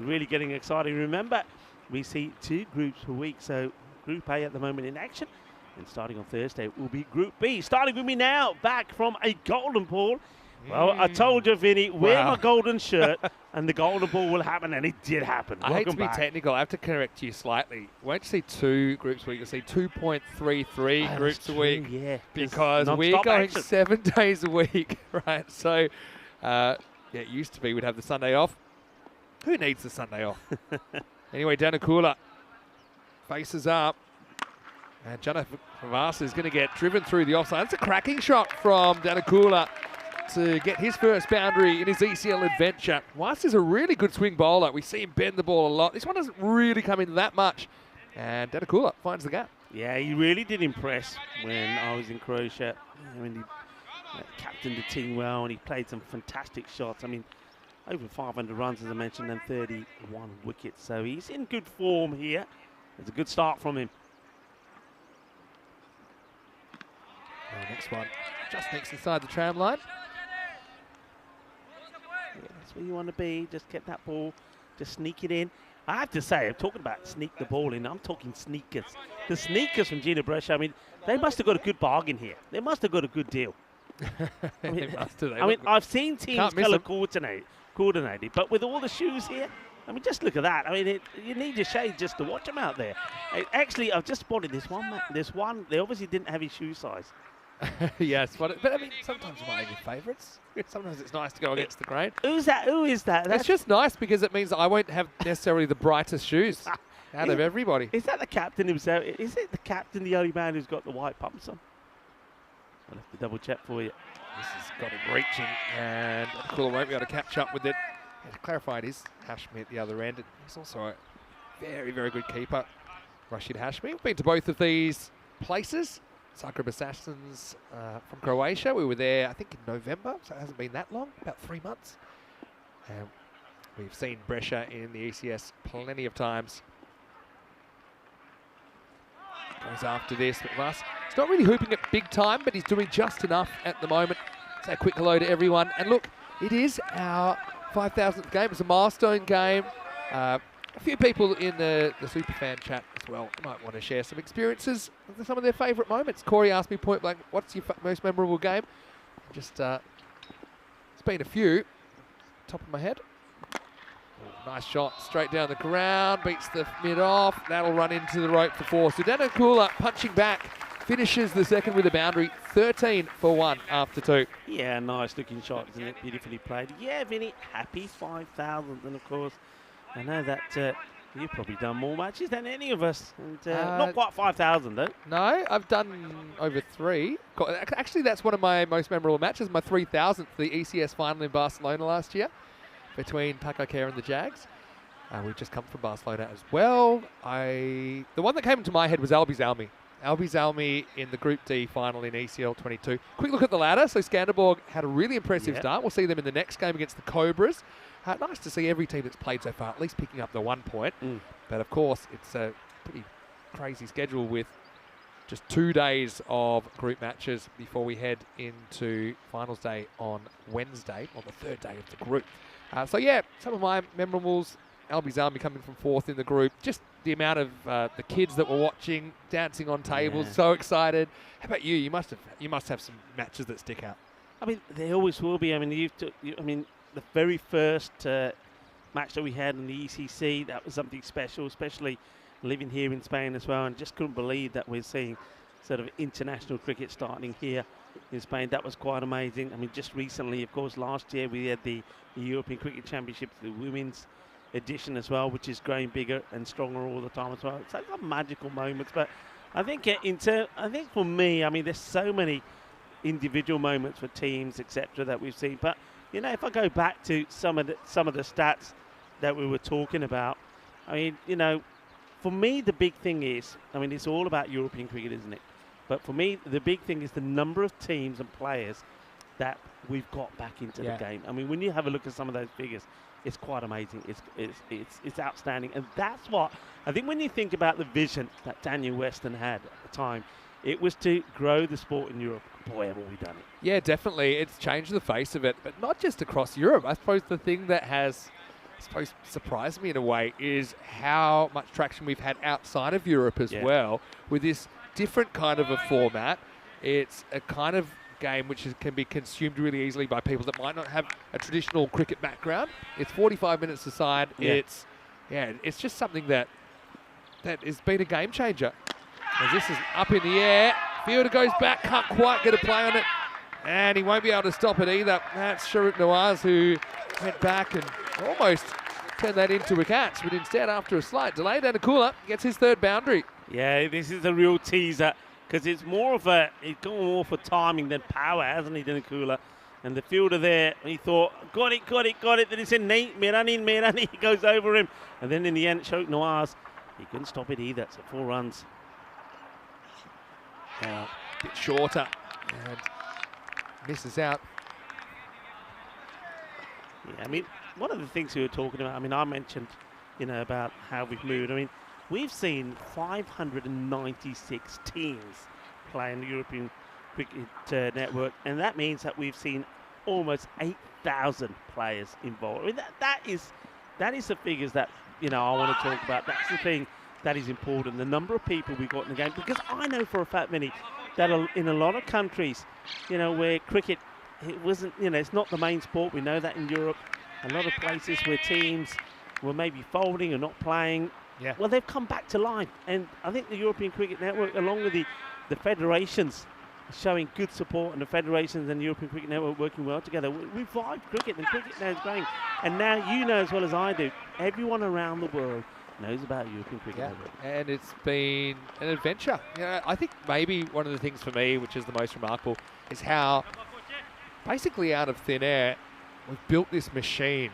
Really getting exciting. Remember, we see 2 groups per week, so Group A at the moment in action, and starting on Thursday will be Group B. Starting with me now, back from a golden ball. Well, I told you, Vinny, wear my golden shirt, and the golden ball will happen, and it did happen. I hate to be technical. I have to correct you slightly. Won't you see 2 groups a week? You'll see 2.33 groups a week. Yeah, because we're going action. 7 days a week, right? So, yeah, it used to be we'd have the Sunday off. Who needs the Sunday off? Anyway, Danakula faces up. And Jana Favasa is going to get driven through the offside. That's a cracking shot from Danakula to get his first boundary in his ECL adventure. Was is a really good swing bowler. We see him bend the ball a lot. This one doesn't really come in that much. And Danakula finds the gap. Yeah, he really did impress when I was in Croatia. I mean, captained the team well, and he played some fantastic shots. I mean, over 500 runs, as I mentioned, and 31 wickets. So he's in good form here. It's a good start from him. Next one, just next inside the tram line. Yeah, that's where you want to be. Just get that ball, just sneak it in. I have to say, I'm talking about sneak the ball in. I'm talking sneakers. The sneakers from Gina Brescia, I mean, they must have got a good bargain here. They must have got a good deal. I mean, I've seen teams colour coordinated, but with all the shoes here, I mean, just look at that. I mean, you need your shades just to watch them out there. Actually, I've just spotted this one. This one, they obviously didn't have his shoe size. Yes, but I mean, sometimes you might have your favourites. Sometimes it's nice to go against the grain. Who's that? Who is that? It's just nice because it means that I won't have necessarily the brightest shoes out of everybody. Is that the captain himself? Is it the captain, the only man who's got the white pumps on? I'll have to double check for you. This has got him reaching, and Kula won't be able to catch up with it. And to clarify, it is Hashmi at the other end. And he's also a very, very good keeper, Rashid Hashmi. We've been to both of these places. Zagreb Assassins from Croatia. We were there, I think, in November, so it hasn't been that long, about 3 months. We've seen Brescia in the ECS plenty of times. Goes after this, but Vas, he's not really hooping it big time, but he's doing just enough at the moment. Say a quick hello to everyone. And look, it is our 5,000th game. It's a milestone game. A few people in the Superfan chat as well might want to share some experiences of some of their favourite moments. Corey asked me point blank, what's your most memorable game? Just, it's been a few. Top of my head. Oh, nice shot, straight down the ground, beats the mid off. That'll run into the rope for 4. Sudana Kula punching back, finishes the second with a boundary, 13 for 1 after 2. Yeah, nice looking shot, isn't it? Beautifully played. Yeah, Vinny, happy 5,000. And of course, I know that you've probably done more matches than any of us. And not quite 5,000 though. No, I've done over 3. Actually, that's one of my most memorable matches, my 3,000th, the ECS final in Barcelona last year between Paco Care and the Jags. We've just come from Barcelona as well. The one that came into my head was Albi Zalmi. Albi Zalmi in the Group D final in ECL 22. Quick look at the ladder. So Skanderborg had a really impressive start. We'll see them in the next game against the Cobras. Nice to see every team that's played so far at least picking up the 1 point. But of course, it's a pretty crazy schedule with just 2 days of group matches before we head into finals day on Wednesday, on the 3rd day of the group. So yeah, some of my memorables, Albi's Army coming from 4th in the group, just the amount of the kids that were watching, dancing on tables, so excited. How about you? You must have some matches that stick out. I mean, there always will be. I mean, the very first match that we had in the ECC, that was something special, especially living here in Spain as well, and just couldn't believe that we're seeing sort of international cricket starting here in Spain. That was quite amazing. I mean, just recently, of course, last year we had the European Cricket Championship, the women's edition as well, which is growing bigger and stronger all the time as well. So it's like magical moments. But I think I think for me, I mean, there's so many individual moments for teams, etc., that we've seen. But you know, if I go back to some of the stats that we were talking about, I mean, you know, for me the big thing is, I mean, it's all about European cricket, isn't it? But for me, the big thing is the number of teams and players that we've got back into the game. I mean, when you have a look at some of those figures, it's quite amazing. It's outstanding, and that's what I think when you think about the vision that Daniel Weston had at the time. It was to grow the sport in Europe. Boy, have we done it. Yeah, definitely. It's changed the face of it, but not just across Europe. I suppose the thing that has, surprised me in a way is how much traction we've had outside of Europe as well with this different kind of a format. It's a kind of game which can be consumed really easily by people that might not have a traditional cricket background. It's 45 minutes aside. It's just something that has been a game changer. As this is up in the air, fielder goes back, can't quite get a play on it, and he won't be able to stop it either. That's Sharuk Nawaz who went back and almost turned that into a catch, but instead, after a slight delay, Danakula gets his 3rd boundary. Yeah, this is a real teaser because it's more of he's gone more for timing than power, hasn't he, Danakula? And the fielder there, he thought, got it. Then he said, Mirani. He goes over him. And then in the end, Sharuk Nawaz, he couldn't stop it either. So 4 runs. A bit shorter. And misses out. Yeah, I mean, one of the things we were talking about, I mean, I mentioned, you know, about how we've moved. I mean, we've seen 596 teams play in the European Cricket Network, and that means that we've seen almost 8,000 players involved. I mean, that is the figures that, you know, I want to talk about. That's the thing that is important, the number of people we've got in the game. Because I know for a fact, Vinny, that in a lot of countries, you know, where cricket, it wasn't, you know, it's not the main sport. We know that in Europe, a lot of places where teams were maybe folding or not playing, Yeah. well, they've come back to life. And I think the European Cricket Network, along with the federations, showing good support, and the federations and the European Cricket Network working well together. We revive cricket, and cricket now is growing. And now you know as well as I do, everyone around the world knows about European Cricket Network. And it's been an adventure. You know, I think maybe one of the things for me, which is the most remarkable, is how basically out of thin air, we've built this machine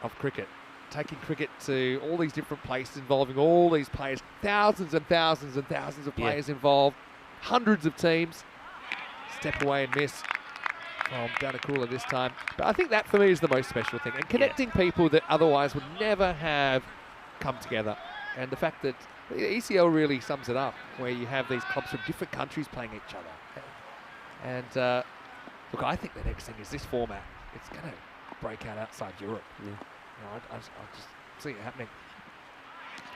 of cricket, taking cricket to all these different places, involving all these players, thousands and thousands and thousands of players involved, hundreds of teams. Step away and miss from Danakula this time. But I think that for me is the most special thing, and connecting people that otherwise would never have come together. And the fact that the ECL really sums it up, where you have these clubs from different countries playing each other. And look, I think the next thing is this format. It's going to break out outside Europe. Yeah. You know, I just see it happening.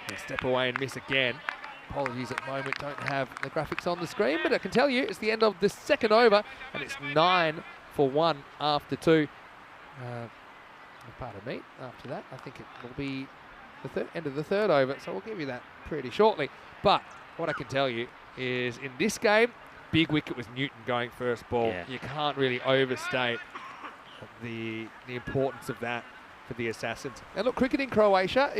And step away and miss again. Apologies at the moment, don't have the graphics on the screen, but I can tell you it's the end of the second over, and it's 9 for 1 after 2. Pardon me, after that, I think it will be the end of the third over, so we'll give you that pretty shortly. But what I can tell you is in this game, big wicket was Newton going first ball. Yeah. You can't really overstate the importance of that for the Assassins. And look, cricket in Croatia,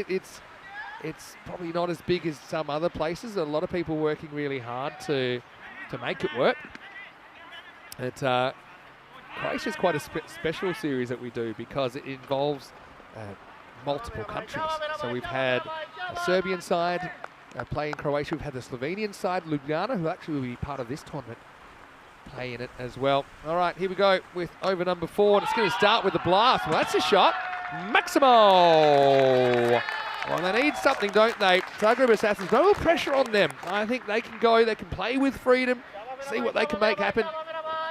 it's probably not as big as some other places. A lot of people working really hard to make it work. Croatia is quite a special series that we do because it involves multiple countries. So we've had a Serbian side play in Croatia. We've had the Slovenian side, Ljubljana, who actually will be part of this tournament, play in it as well. All right, here we go with over number 4. And it's going to start with a blast. Well, that's a shot. Maximo! Well, they need something, don't they? Zagreb Assassins, no pressure on them. I think they can go, they can play with freedom, see what they can make happen.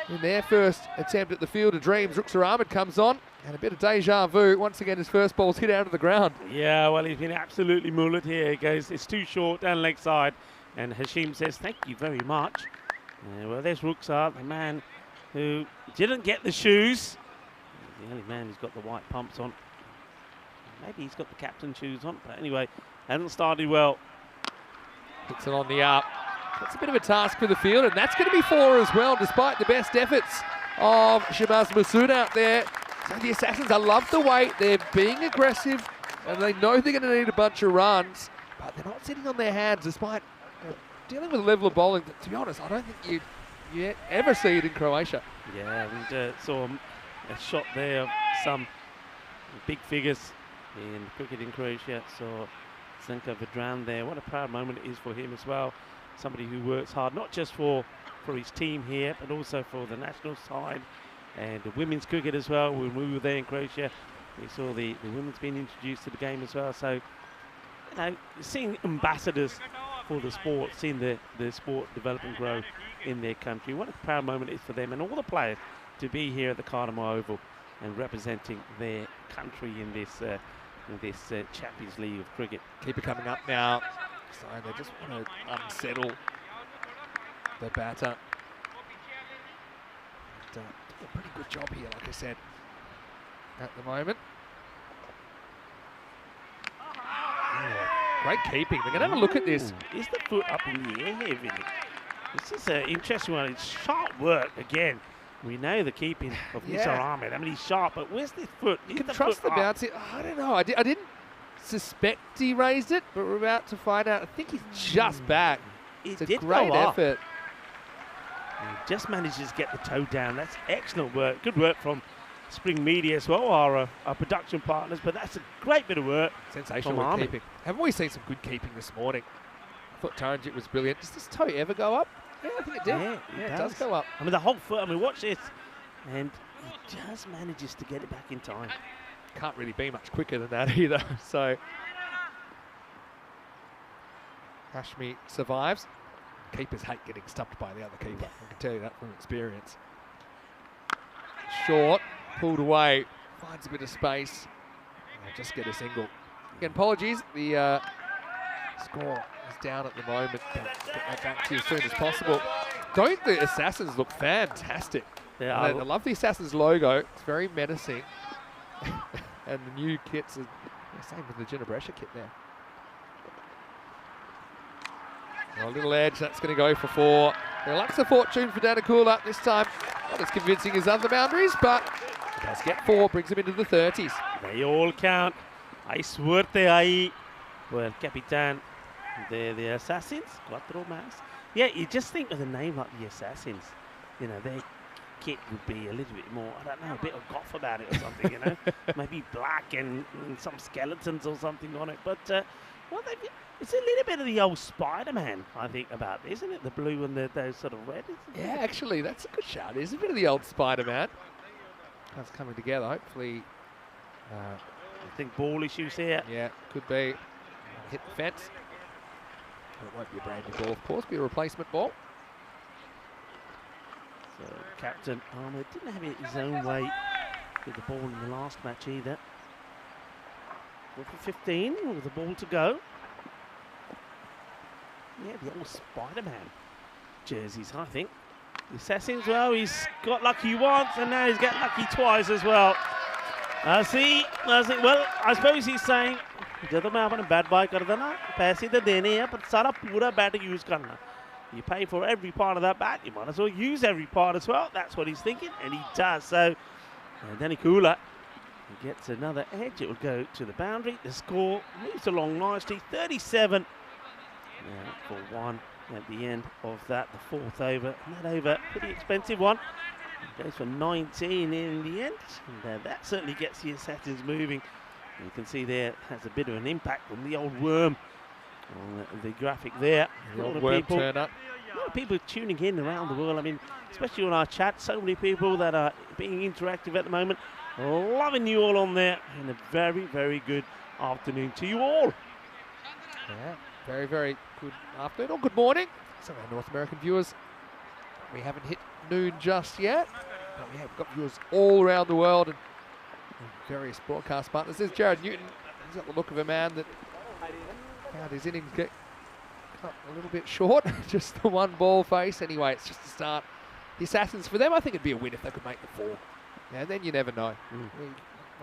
In their first attempt at the Field of Dreams, Ruxar Ahmed comes on, and a bit of deja vu. Once again, his first ball's hit out of the ground. Yeah, well, he's been absolutely mullered here. He goes, it's too short down leg side. And Hashim says, thank you very much. Well, there's Ruxar, the man who didn't get the shoes. He's the only man who's got the white pumps on. Maybe he's got the captain shoes on, but anyway, hasn't started well. Hits it on the up. That's a bit of a task for the field, and that's going to be 4 as well, despite the best efforts of Shabazz Masood out there. So the Assassins, I love the way they're being aggressive, and they know they're going to need a bunch of runs, but they're not sitting on their hands, despite dealing with a level of bowling that, to be honest, I don't think you ever see it in Croatia. Yeah, we saw a shot there of some big figures in cricket in Croatia. So Zenko Vedran there, what a proud moment it is for him as well. Somebody who works hard, not just for his team here, but also for the national side and the women's cricket as well. When we were there in Croatia, we saw the women's being introduced to the game as well. So, you know, seeing ambassadors for the sport, seeing the sport develop and grow in their country, what a proud moment it is for them and all the players to be here at the Cartama Oval and representing their country in this Champions League of cricket. Keeper coming up now. So they just want to unsettle the batter. And, a pretty good job here, like I said, at the moment. Yeah, great keeping. They're going to have a look at this. Is the foot up in the air here, Vinny? This is an interesting one. It's sharp work again. We know the keeping of Ruxar Ahmed. I mean, he's sharp, but where's the foot? You can trust the bounce. I don't know. I didn't suspect he raised it, but we're about to find out. I think he's just back. It's a great effort. He just manages to get the toe down. That's excellent work. Good work from Spring Media as well, our production partners, but that's a great bit of work. Sensational keeping. Haven't we seen some good keeping this morning? I thought Taranjit was brilliant. Does this toe ever go up? Yeah, I think it did. Yeah, it does go up. I mean, the whole foot. I mean, watch this. and he just manages to get it back in time. Can't really be much quicker than that either. So Hashmi survives. Keepers hate getting stumped by the other keeper. I can tell you that from experience. Short, pulled away, finds a bit of space. And just get a single. Again, apologies. The score is down at the moment. But get that back to you as soon as possible. Don't the Assassins look fantastic? Yeah, I love the Assassins logo. It's very menacing. And the new kits are same with the Ginebrescia kit there. A little edge, that's going to go for 4. The luck's a fortune for Danakula this time. Not as convincing as other boundaries, but he does get 4, brings him into the 30s. They all count. Hay suerte ahí por el capitán de Assassins, Cuatro más. Yeah, you just think of a name like the Assassins. You know, their kit would be a little bit more, I don't know, a bit of goth about it or something, you know. Maybe black and some skeletons or something on it. But, well, it's a little bit of the old Spider-Man, I think, about this, isn't it? The blue and those sort of red. Yeah, actually, that's a good shout. It's a bit of the old Spider-Man. That's coming together, hopefully. I think ball issues here. Yeah, could be. Hit the fence. But it won't be a brand new ball, of course, be a replacement ball. So Captain Ahmed didn't have it his own way with the ball in the last match either. 4 for 15 with the ball to go. Yeah, the old Spider-Man jerseys, I think. The Assassins, well, he's got lucky once and now he's got lucky twice as well. I see. Well, I suppose he's saying, "Jadam aapne bat ball karda na, paise to dene hai, but sara pura bat use karna. You pay for every part of that bat, you might as well use every part as well." That's what he's thinking, and he does. So, Danakula gets another edge. It will go to the boundary. The score moves along nicely, 37 for 1 at the end of that, the 4th over. And that over, pretty expensive one. It goes for 19 in the end, and that certainly gets the Assassins moving. And you can see there has a bit of an impact on the old worm on the graphic there. The old worm turn up. A lot of people tuning in around the world. I mean, especially on our chat, so many people that are being interactive at the moment. Loving you all on there, and a very, very good afternoon to you all. Yeah, very, very good afternoon, or good morning. Some of our North American viewers, we haven't hit noon just yet, but we have got viewers all around the world and various broadcast partners. There's Jared Newton. He's got the look of a man that found his innings get cut a little bit short. Just the 1 ball face. Anyway, it's just the start. The Assassins, for them, I think it'd be a win if they could make the 4. Yeah, and then you never know. 1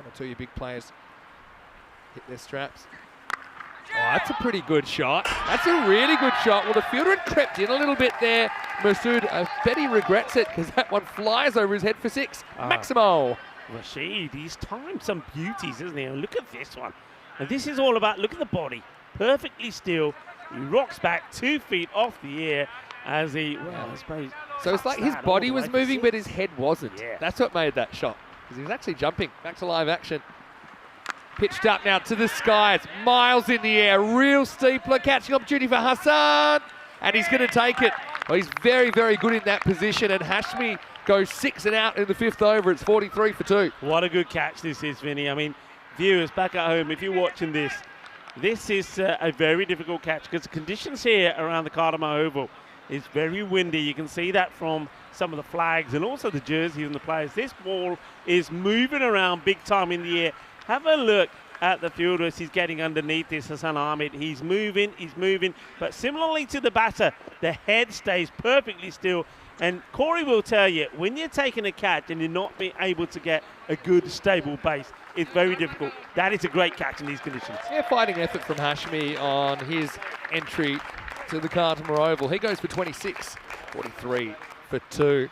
or 2 of your big players hit their straps. Oh, that's a pretty good shot. That's a really good shot. Well, the fielder had crept in a little bit there. Masood, I bet he regrets it because that one flies over his head for 6. Maximo. Rashid, he's timed some beauties, isn't he? And look at this one. And this is all about, look at the body. Perfectly still. He rocks back 2 feet off the air as he, well, I suppose. So it's like his body was moving, but his head wasn't. Yeah. That's what made that shot. Because he was actually jumping. Back to live action. Pitched up now to the skies. Miles in the air. Real steepler. Catching opportunity for Hassan. And he's going to take it. Well, he's very, very good in that position. And Hashmi goes 6 and out in the 5th over. It's 43 for 2. What a good catch this is, Vinny. I mean, viewers back at home, if you're watching this, this is a very difficult catch because the conditions here around the Cartama Oval is very windy. You can see that from some of the flags and also the jerseys and the players. This ball is moving around big time in the air. Have a look at the fielder as he's getting underneath this, Hassan Ahmed. He's moving, but similarly to the batter, the head stays perfectly still. And Corey will tell you, when you're taking a catch and you're not being able to get a good, stable base, it's very difficult. That is a great catch in these conditions. Yeah, fighting effort from Hashmi on his entry to the Cartama Oval. He goes for 26, 43 for 2.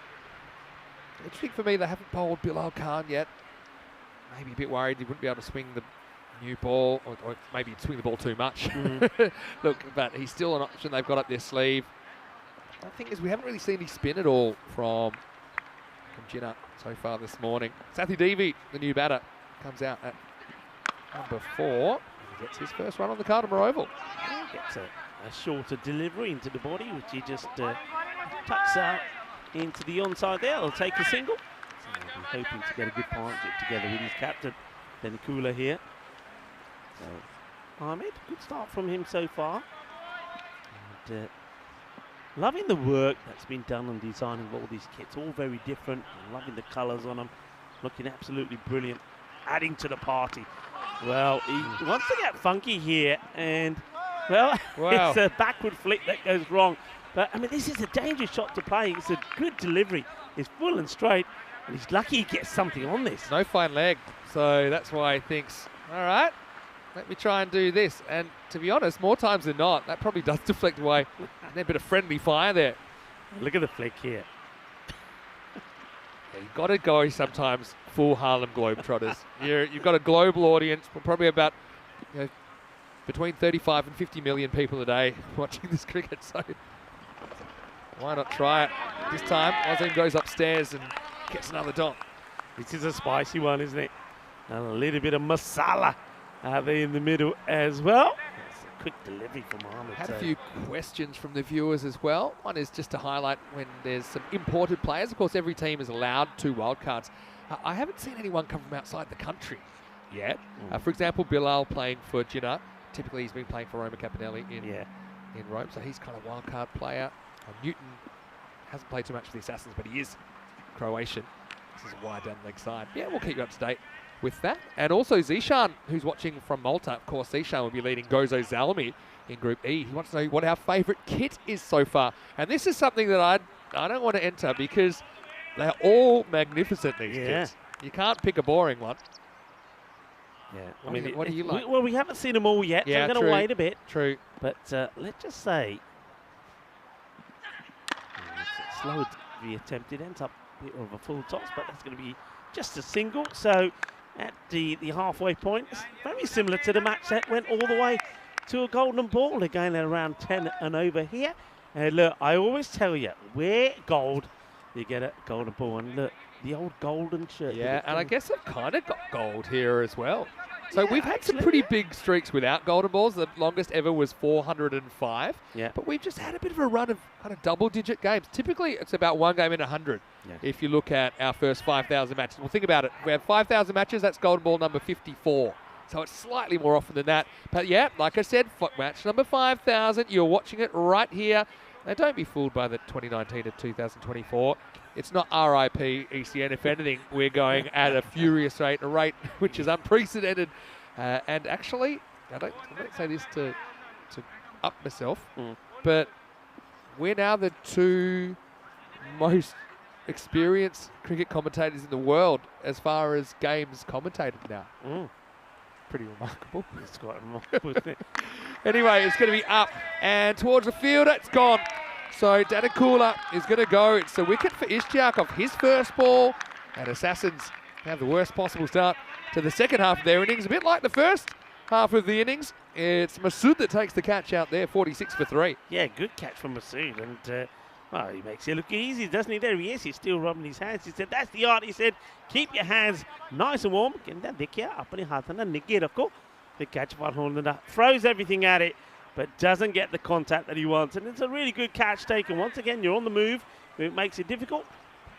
Interesting for me, they haven't bowled Bilal Khan yet. Maybe a bit worried he wouldn't be able to swing the new ball, or maybe he'd swing the ball too much. Look, but he's still an option they've got up their sleeve. The thing is, we haven't really seen any spin at all from Jinnah so far this morning. Sathi Devi, the new batter, comes out at number 4. He gets his first run on the Cartama Oval. Gets a shorter delivery into the body, which he just tucks out into the onside there. He'll take a single. So hoping to get a good partnership together with his captain, Denikula here. So, Ahmed, good start from him so far. And, loving the work that's been done on designing all these kits, all very different. Loving the colours on them, looking absolutely brilliant, adding to the party. Well, he wants to get funky here, and well, Wow. it's a backward flick that goes wrong. But I mean, this is a dangerous shot to play. It's a good delivery. It's full and straight, and he's lucky he gets something on this. No fine leg, so that's why he thinks, all right, let me try and do this. And to be honest, more times than not, that probably does deflect away. And a bit of friendly fire there. Look at the flick here. Yeah, you've got to go sometimes full Harlem Globetrotters. You've got a global audience, probably about between 35 and 50 million people a day watching this cricket. So why not try it? This time, Ozim goes upstairs and gets another dot. This is a spicy one, isn't it? And a little bit of masala there in the middle as well. It's a quick delivery from Mohammed. Had a few questions from the viewers as well. One is just to highlight when there's some imported players. Of course, every team is allowed 2 wildcards. I haven't seen anyone come from outside the country yet. For example, Bilal playing for Jinnah. Typically, he's been playing for Roma Capinelli in Rome, so he's kind of wildcard player. Newton hasn't played too much for the Assassins, but he is Croatian. This is a wide down leg side. Yeah, we'll keep you up to date with that. And also Zishan, who's watching from Malta. Of course, Zishan will be leading Gozo Zalmi in Group E. He wants to know what our favourite kit is so far. And this is something that I don't want to enter because they're all magnificent, these kits. You can't pick a boring one. Yeah, What do you like? Well, we haven't seen them all yet, so we're going to wait a bit. True. But let's just say, it's slow to be attempted, ends up a bit of a full toss, but that's going to be just a single. So at the halfway point, it's very similar to the match that went all the way to a golden ball, again at around 10 and over here. And look, I always tell you, wear gold, you get a golden ball. And look, the old golden shirt. Yeah, and I guess I've kind of got gold here as well. So we've had some pretty big streaks without golden balls. The longest ever was 405. Yeah. But we've just had a bit of a run of kind of double-digit games. Typically, it's about 1 game in 100. Yeah. If you look at our first 5,000 matches. Well, think about it. We have 5,000 matches. That's golden ball number 54. So it's slightly more often than that. But yeah, like I said, match number 5,000. You're watching it right here. Now, don't be fooled by the 2019 to 2024. It's not RIP ECN. If anything, we're going at a furious rate, a rate which is unprecedented. And actually, I don't say this to up myself, but we're now the 2 most experienced cricket commentators in the world as far as games commentated now. Pretty remarkable. It's quite remarkable, isn't it? Anyway, it's going to be up and towards the fielder. It's gone. So Danikula is going to go. It's a wicket for Ishtiakov, his first ball. And Assassins have the worst possible start to the second half of their innings. A bit like the first half of the innings. It's Masood that takes the catch out there, 46 for 3. Yeah, good catch from Masood. And, well, he makes it look easy, doesn't he? There he is. He's still rubbing his hands. He said, that's the art. He said, keep your hands nice and warm. The catch for Holland throws everything at it, but doesn't get the contact that he wants. And it's a really good catch taken. Once again, you're on the move. It makes it difficult.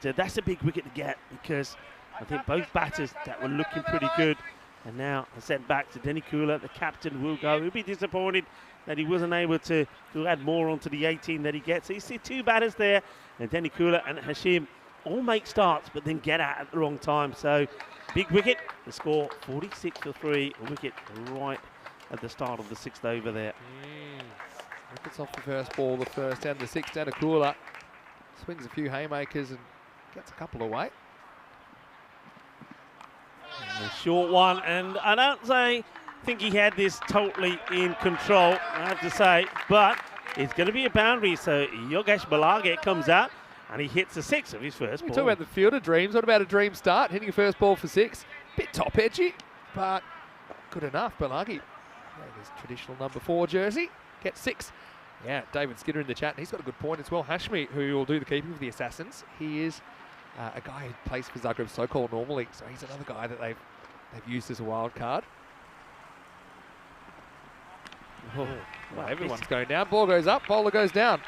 So that's a big wicket to get because I think both batters that were looking pretty good. And now I sent back to Denikula. The captain will go. He'll be disappointed that he wasn't able to add more onto the 18 that he gets. So you see 2 batters there. And Denikula and Hashim all make starts, but then get out at the wrong time. So big wicket. The score 46 for 3. A wicket right at the start of the 6th over there. Wickets off the first ball, the first and the 6th. Danikula swings a few haymakers and gets a couple away. A short one, and I don't think he had this totally in control, I have to say, but it's going to be a boundary. So Yogesh Malaga comes out and he hits the 6 of his first ball. We talk about the fielder dreams. What about a dream start? Hitting a first ball for 6. Bit top edgy, but good enough. Balagi, his traditional number 4 jersey, gets 6. Yeah, David Skinner in the chat, and he's got a good point as well. Hashmi, who will do the keeping for the Assassins, he is a guy who plays for Zagreb Sokol normally, so he's another guy that they've used as a wild card. Well, everyone's going down. Ball goes up, bowler goes down.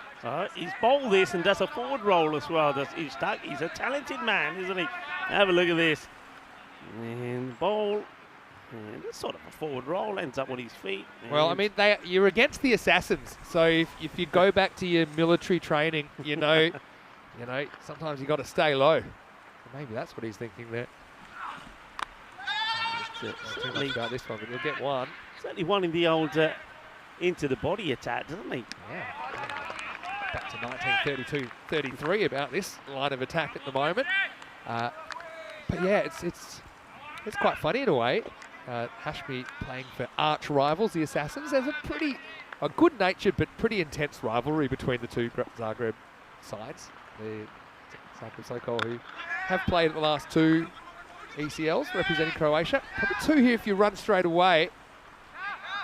He's bowled this and does a forward roll as well. He's stuck. He's a talented man, isn't he? Have a look at this. And bowl. And it's sort of a forward roll, ends up on his feet. Well, I mean, you're against the Assassins, so if you go back to your military training, you know, sometimes you got to stay low. Maybe that's what he's thinking there. Not too much about this one, but he'll get one. Certainly one in the old into the body attack, doesn't he? Yeah. Back to 1932-33 about this line of attack at the moment. But yeah, it's quite funny in a way. Hashmi playing for arch rivals, the Assassins. There's a good-natured but pretty intense rivalry between the two Zagreb sides. The Zagreb Sokol, who have played at the last two ECLs representing Croatia. Probably two here if you run straight away.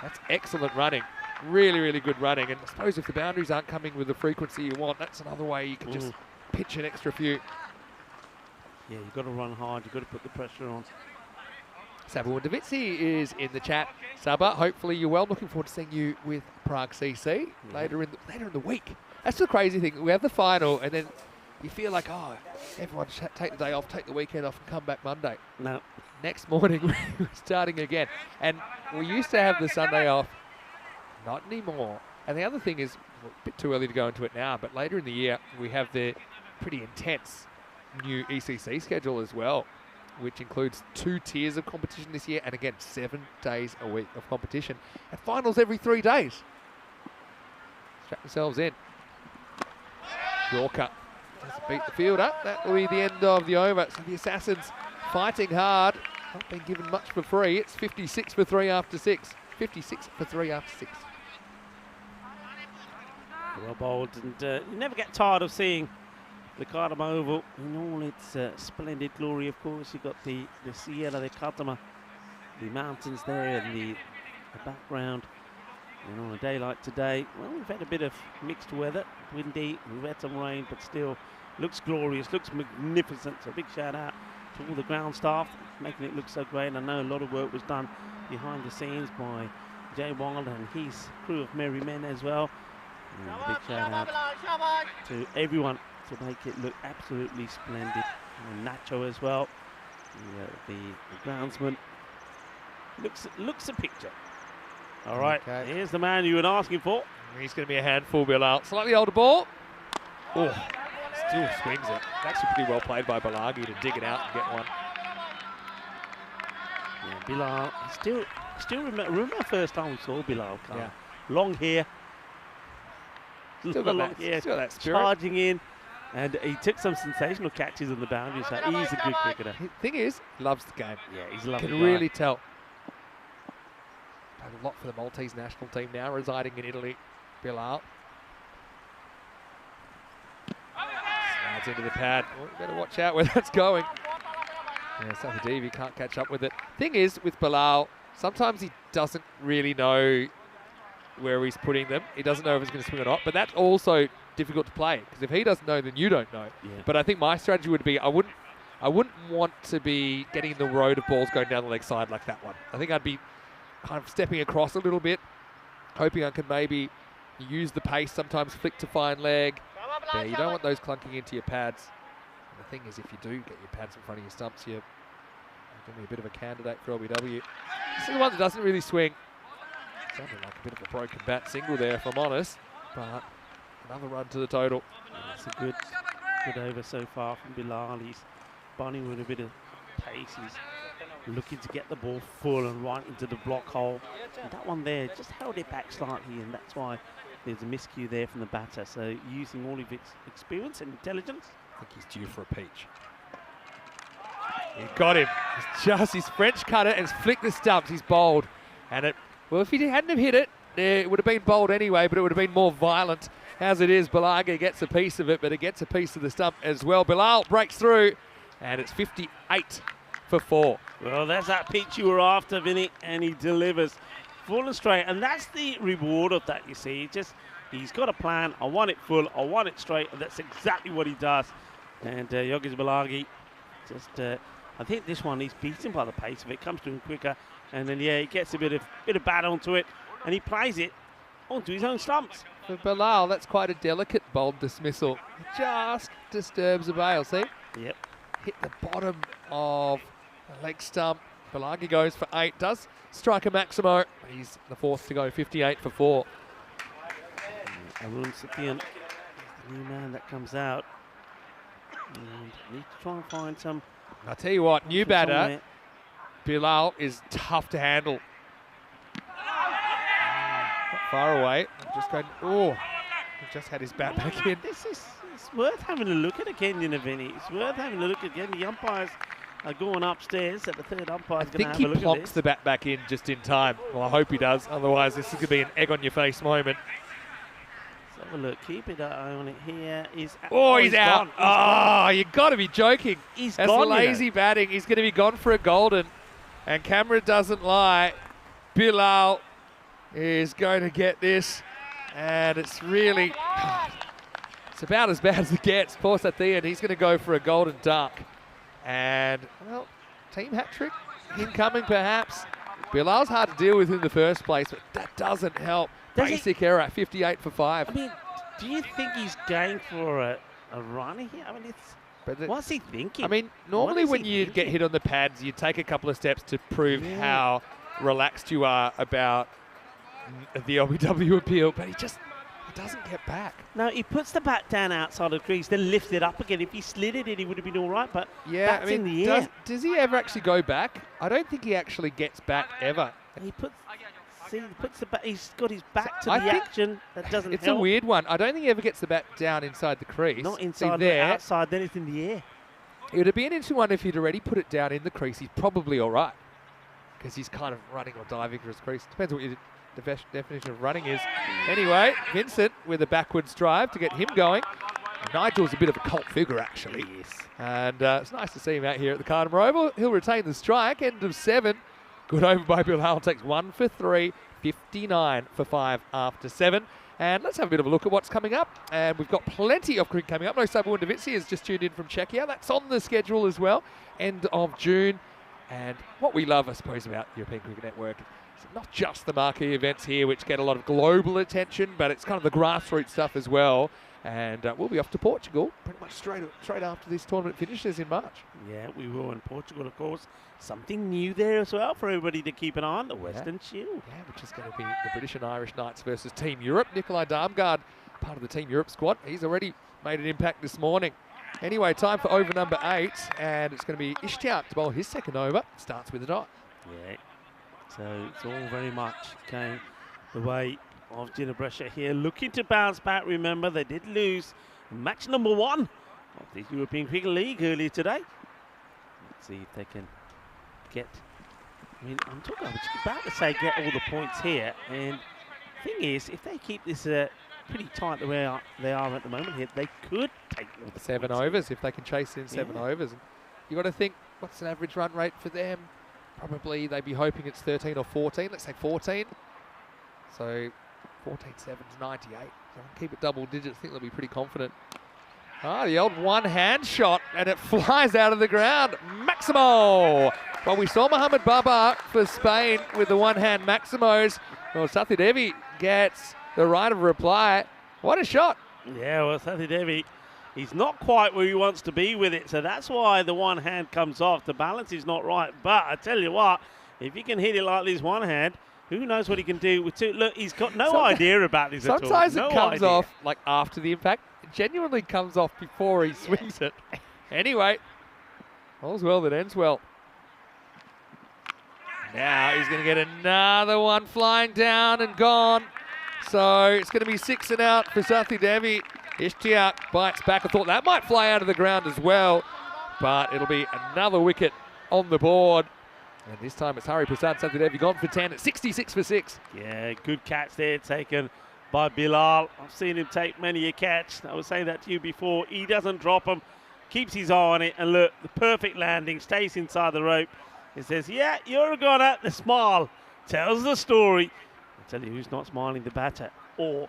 That's excellent running. Really, really good running. And I suppose if the boundaries aren't coming with the frequency you want, that's another way you can just pitch an extra few. Yeah, you've got to run hard. You've got to put the pressure on. Saba Wundavitsi is in the chat. Saba, hopefully you're well. Looking forward to seeing you with Prague CC later in the week. That's the crazy thing. We have the final, and then you feel like, oh, everyone should take the day off, take the weekend off, and come back Monday. No. Next morning, we're starting again. And we used to have the Sunday off. Not anymore. And the other thing is, well, a bit too early to go into it now, but later in the year, we have the pretty intense new ECC schedule as well, which includes 2 tiers of competition this year, and again, 7 days a week of competition. And finals every 3 days. Strap yourselves in. Yorker doesn't beat the fielder. That will be the end of the over. So the Assassins fighting hard. Not been given much for free. It's 56 for 3 after 6. 56 for 3 after 6. Well bowled, and you never get tired of seeing the Cartama Oval in all its splendid glory. Of course, you've got the Sierra de Cartama, the mountains there in the background. And on a day like today, well, we've had a bit of mixed weather, windy, we've had some rain, but still looks glorious, looks magnificent. So big shout out to all the ground staff making it look so great. And I know a lot of work was done behind the scenes by Jay Wild and his crew of merry men as well. And a big shout out to everyone to make it look absolutely splendid. And Nacho as well, the groundsman, looks a picture. All right, here's the man you were asking for. He's going to be a handful, Bilal. Slightly older ball. Oh, still swings it. Actually pretty well played by Balagi to dig it out and get one. Yeah, Bilal, still remember the first time we saw Bilal come. Yeah. Long hair. Still got that spirit. Charging in. And he took some sensational catches on the boundary, so he's a good cricketer. The thing is, he loves the game. Yeah, he's a lovely Can guy. really tell. Played a lot for the Maltese national team now, residing in Italy. Bilal. Slides into the pad. Oh, better watch out where that's going. Yeah, Safadevi can't catch up with it. Thing is, with Bilal, sometimes he doesn't really know where he's putting them. He doesn't know if he's going to swing or not, but that's also difficult to play, because if he doesn't know, then you don't know. Yeah. But I think my strategy would be, I wouldn't want to be getting in the road of balls going down the leg side like that one. I think I'd be kind of stepping across a little bit, hoping I could maybe use the pace, sometimes flick to fine leg. But you don't want those clunking into your pads. And the thing is, if you do get your pads in front of your stumps, you're going to be a bit of a candidate for LBW. This is the one that doesn't really swing. Sounded like a bit of a broken bat single there, if I'm honest. But another run to the total. Yeah, it's a good over so far from Bilal. He's bunning with a bit of pace. He's looking to get the ball full and right into the block hole. And that one there just held it back slightly, and that's why there's a miscue there from the batter. So using all of its experience and intelligence. I think he's due for a peach. He got him. He's French cut it and flicked the stumps. He's bowled. And well, if he hadn't have hit it, it would have been bowled anyway, but it would have been more violent. As it is, Balaga gets a piece of it, but it gets a piece of the stump as well. Bilal breaks through, and it's 58 for 4. Well, that's that pitch you were after, Vinny, and he delivers full and straight. And that's the reward of that, you see. He's got a plan. I want it full, I want it straight, and that's exactly what he does. And Yogis Balagi, I think this one he's beaten by the pace of it. Comes to him quicker, and then yeah, he gets a bit of bat onto it, and he plays it onto his own stumps. For Bilal, that's quite a delicate bold dismissal. Just disturbs the bail, see? Yep. Hit the bottom of the leg stump. Malaga goes for 8, does strike a Maximo. He's the fourth to go, 58 for 4. Arun Sapien, the new man that comes out. And need to try and find some. I'll tell you what, new batter, somewhere. Bilal is tough to handle. Not far away. Just going, oh, he just had his bat back in. It's worth having a look at again, Vinny. It's worth having a look at again. The umpires are going upstais at the third umpire. I think he plonks the bat back in just in time. Well, I hope he does. Otherwise, this is going to be an egg on your face moment. Let's have a look. Keep it eye on it here. He's out. Gone. You got to be joking. He's That's gone, lazy batting. He's going to be gone for a golden. And camera doesn't lie. Bilal is going to get this. And it's really, it's about as bad as it gets. Poor Sathian, he's going to go for a golden duck. And, well, team hat trick incoming perhaps. Bilal's hard to deal with in the first place, but that doesn't help. Basic error, 58 for 5. I mean, do you think he's going for a run here? I mean, what's he thinking? I mean, normally when you get hit on the pads, you take a couple of steps to prove how relaxed you are about the LBW appeal, but he doesn't get back. No, he puts the bat down outside of the crease, then lifts it up again. If he slid it in, he would have been all right, but yeah, that's in the air. Does he ever actually go back? I don't think he actually gets back ever. He puts the bat, he's got his back to the action. That doesn't help. It's a weird one. I don't think he ever gets the bat down inside the crease. Not inside, but outside, then it's in the air. It would have been an interesting one if he'd already put it down in the crease. He's probably all right because he's kind of running or diving for his crease. Depends what your definition of running is. Anyway, Vincent with a backwards drive to get him going. And Nigel's a bit of a cult figure, actually. Yes. And it's nice to see him out here at the Cartama Oval. He'll retain the strike. End of 7. Good over by Bilal. Takes 1 for 3. 59 for 5 after 7. And let's have a bit of a look at what's coming up. And we've got plenty of cricket coming up. No Sabu Ndavitsi has just tuned in from Czechia. That's on the schedule as well. End of June. And what we love, I suppose, about European Cricket Network is not just the marquee events here, which get a lot of global attention, but it's kind of the grassroots stuff as well. And we'll be off to Portugal pretty much straight after this tournament finishes in March. Yeah, we will in Portugal, of course. Something new there as well for everybody to keep an eye on, the Western Shield. Yeah, which is going to be the British and Irish Knights versus Team Europe. Nikolai Darmgard, part of the Team Europe squad. He's already made an impact this morning. Anyway, time for over number 8, and it's going to be Ishtiaq to bowl his second over. Starts with a dot. Yeah, so it's all very much going the way of Gina Brescia here, looking to bounce back. Remember, they did lose match number 1 of the European Cricket League earlier today. Let's see if they can get, I was about to say get all the points here, and the thing is, if they keep this pretty tight the way they are at the moment here, they could take all the 7 points overs if they can chase in 7 overs. And you got to think, what's an average run rate for them? Probably they'd be hoping it's 13 or 14. Let's say 14. So 14-7 is 98. So keep it double digits. I think they'll be pretty confident. The old one-hand shot, and it flies out of the ground. Maximo! Well, we saw Mohamed Baba for Spain with the one-hand Maximos. Well, Sathi Devi gets the right of reply. What a shot. Yeah, well, Sathi Devi, he's not quite where he wants to be with it, so that's why the one hand comes off. The balance is not right, but I tell you what, if he can hit it like this one hand, who knows what he can do with two. Look, he's got no idea about this at all. Sometimes it comes off like after the impact. It genuinely comes off before he swings it. Anyway, all's well that ends well. Now he's going to get another one flying down and gone. So it's going to be 6 and out for Sathi Devi. Ishtiaq bites back. I thought that might fly out of the ground as well, but it'll be another wicket on the board. And this time it's Hari Prasad Sathi Devi gone for 10 at 66 for 6. Yeah, good catch there taken by Bilal. I've seen him take many a catch. I was saying that to you before. He doesn't drop them, keeps his eye on it, and look, the perfect landing, stays inside the rope. It says, yeah, you're a goner. The smile tells the story. I'll tell you who's not smiling, the batter or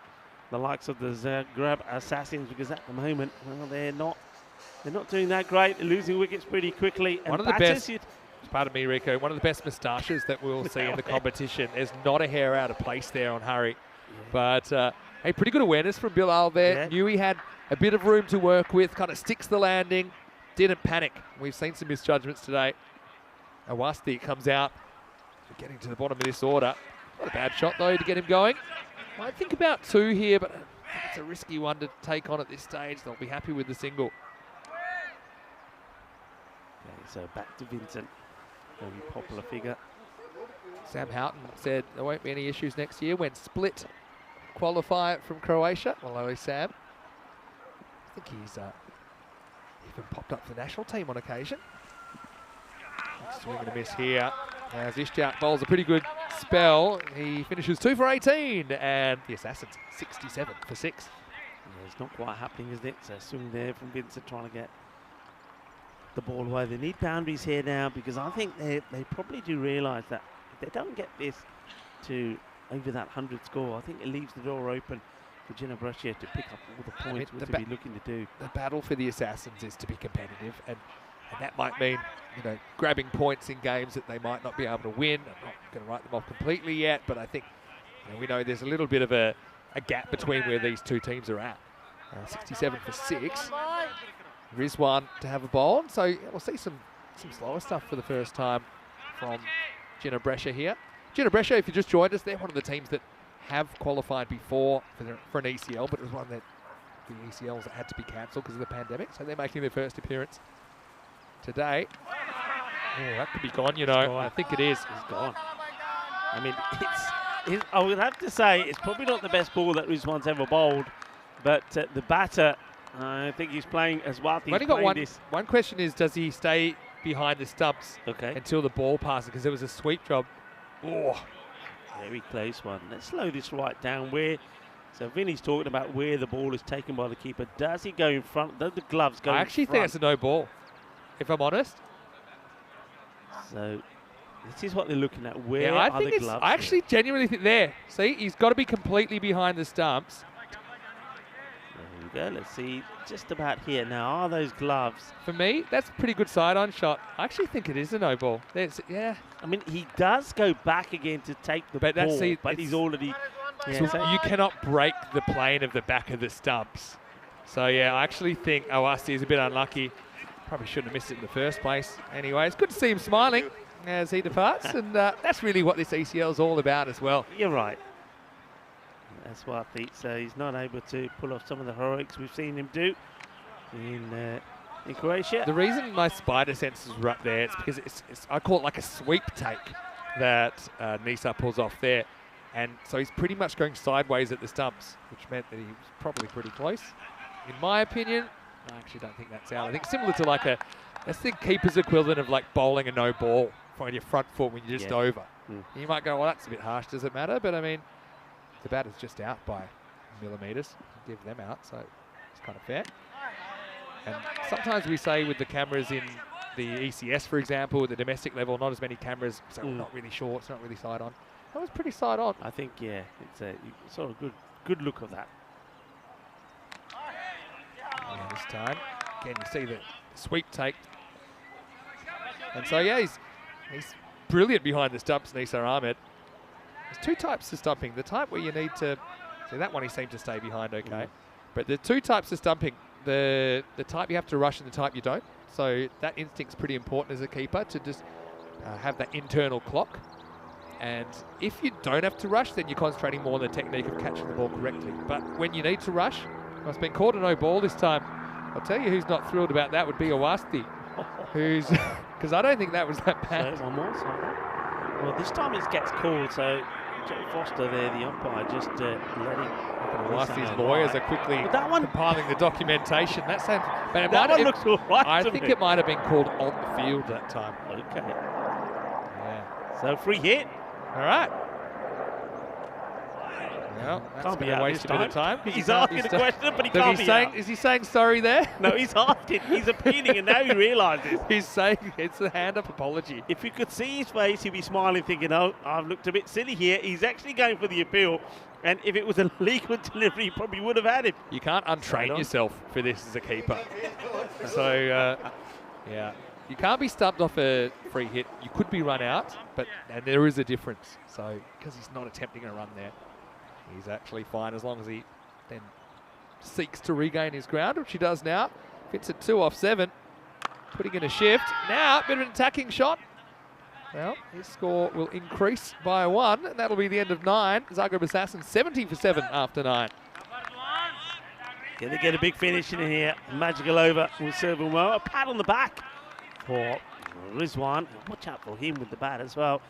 the likes of the Zagreb Assassins, because at the moment, well, they're not doing that great. They're losing wickets pretty quickly. And one of the best, pardon me, Rico, one of the best moustaches that we'll see in the competition. There's not a hair out of place there on Hari. But, hey, pretty good awareness from Bilal there. Yeah. Knew he had a bit of room to work with, kind of sticks the landing, didn't panic. We've seen some misjudgments today. Awasti comes out, getting to the bottom of this order. Not a bad shot, though, to get him going. I think about 2 here, but I think it's a risky one to take on at this stage. They'll be happy with the single. Okay, so back to Vincent, very popular figure. Sam Houghton said there won't be any issues next year when split qualify from Croatia. Well, only Sam. I think he's even popped up for the national team on occasion. Swing and a miss here. As Ishtiaq bowls a pretty good spell. He finishes 2 for 18, and the Assassins 67 for 6. Yeah, it's not quite happening, is it? So swing there from Vincent trying to get the ball away. They need boundaries here now because I think they probably do realise that if they don't get this to over that 100 score, I think it leaves the door open for Gina Brescia to pick up all the points we're to be looking to do. The battle for the Assassins is to be competitive, and that might mean, grabbing points in games that they might not be able to win. I'm not going to write them off completely yet, but I think we know there's a little bit of a gap between where these two teams are at. 67 for 6. Rizwan to have a bowl, so we'll see some slower stuff for the first time from Gina Brescia here. Gina Brescia, if you just joined us, they're one of the teams that have qualified before for an ECL, but it was one that the ECLs that had to be cancelled because of the pandemic, so they're making their first appearance today. Oh, that could be gone, I think it is. It's gone. I mean, I would have to say it's probably not the best ball that Rizwan's ever bowled, but the batter, I think he's playing as well. I've only got one question is, does he stay behind the stumps until the ball passes? Because there was a sweep job. Oh, very close one. Let's slow this right down. So Vinny's talking about where the ball is taken by the keeper. Does he go in front? Does the gloves go in front? I actually think it's a no ball, if I'm honest. So this is what they're looking at. Where I are the gloves? I actually genuinely think there. See, he's got to be completely behind the stumps. There we go. Let's see. Just about here now. Are those gloves? For me, that's a pretty good side-on shot. I actually think it is a no ball. Yeah. I mean, he does go back again to take the ball, but he's already... Yeah, so you cannot break the plane of the back of the stumps. So, yeah, I actually think Awasti is a bit unlucky. Probably shouldn't have missed it in the first place. Anyway, it's good to see him smiling as he departs, and that's really what this ECL is all about as well. You're right. That's what I think. So he's not able to pull off some of the heroics we've seen him do in Croatia. The reason my spider senses were up there, it's because I call it like a sweep take that Nisa pulls off there. And so he's pretty much going sideways at the stumps, which meant that he was probably pretty close. In my opinion, I actually don't think that's out. I think similar to that's the keeper's equivalent of like bowling a no ball on your front foot when you're just over. You might go, well, that's a bit harsh, does it matter? But I mean, the batter's just out by millimetres. Give them out, so it's kind of fair. And sometimes we say with the cameras in the ECS, for example, at the domestic level, not as many cameras, so we're not really sure, it's not really side on. That was pretty side on. I think, yeah, it's a sort of good look of that. And this time, again, you see the sweep take. And so, yeah, he's brilliant behind the stumps, Nisa Ahmed. There's 2 types of stumping. The type where you need to, see that one he seemed to stay behind okay. But the 2 types of stumping, the type you have to rush and the type you don't. So that instinct's pretty important as a keeper to just have that internal clock. And if you don't have to rush, then you're concentrating more on the technique of catching the ball correctly. But when you need to rush, it's been called a no ball this time. I'll tell you who's not thrilled about that would be Awasti, who's, because I don't think that was that bad. So one more. Well, this time it gets called, so Joe Foster there, the umpire, just letting Awasti's lawyers are quickly compiling the documentation. That sounds, but one looks all right. I think it might have been called on the field that time. Okay. Yeah. So free hit. All right. Well, that's can't be going to out waste a bit of time. He's asking a question, but he can't be out. Is he saying sorry there? No, he's asking. He's appealing, and now he realises. He's saying it's a hand-up apology. If you could see his face, he'd be smiling, thinking, oh, I've looked a bit silly here. He's actually going for the appeal, and if it was a legal delivery, he probably would have had him. You can't untrain yourself for this as a keeper. So, yeah. You can't be stumped off a free hit. You could be run out, and there is a difference. So, because he's not attempting a run there. He's actually fine as long as he then seeks to regain his ground, which he does now. Fits at 2 off 7, putting in a shift. Now, a bit of an attacking shot. Well, his score will increase by 1, and that'll be the end of 9. Zagreb Assassins 70 for 7 after 9. Can they get a big finish in here? Magical over will serve him well. A pat on the back for Rizwan. Watch out for him with the bat as well.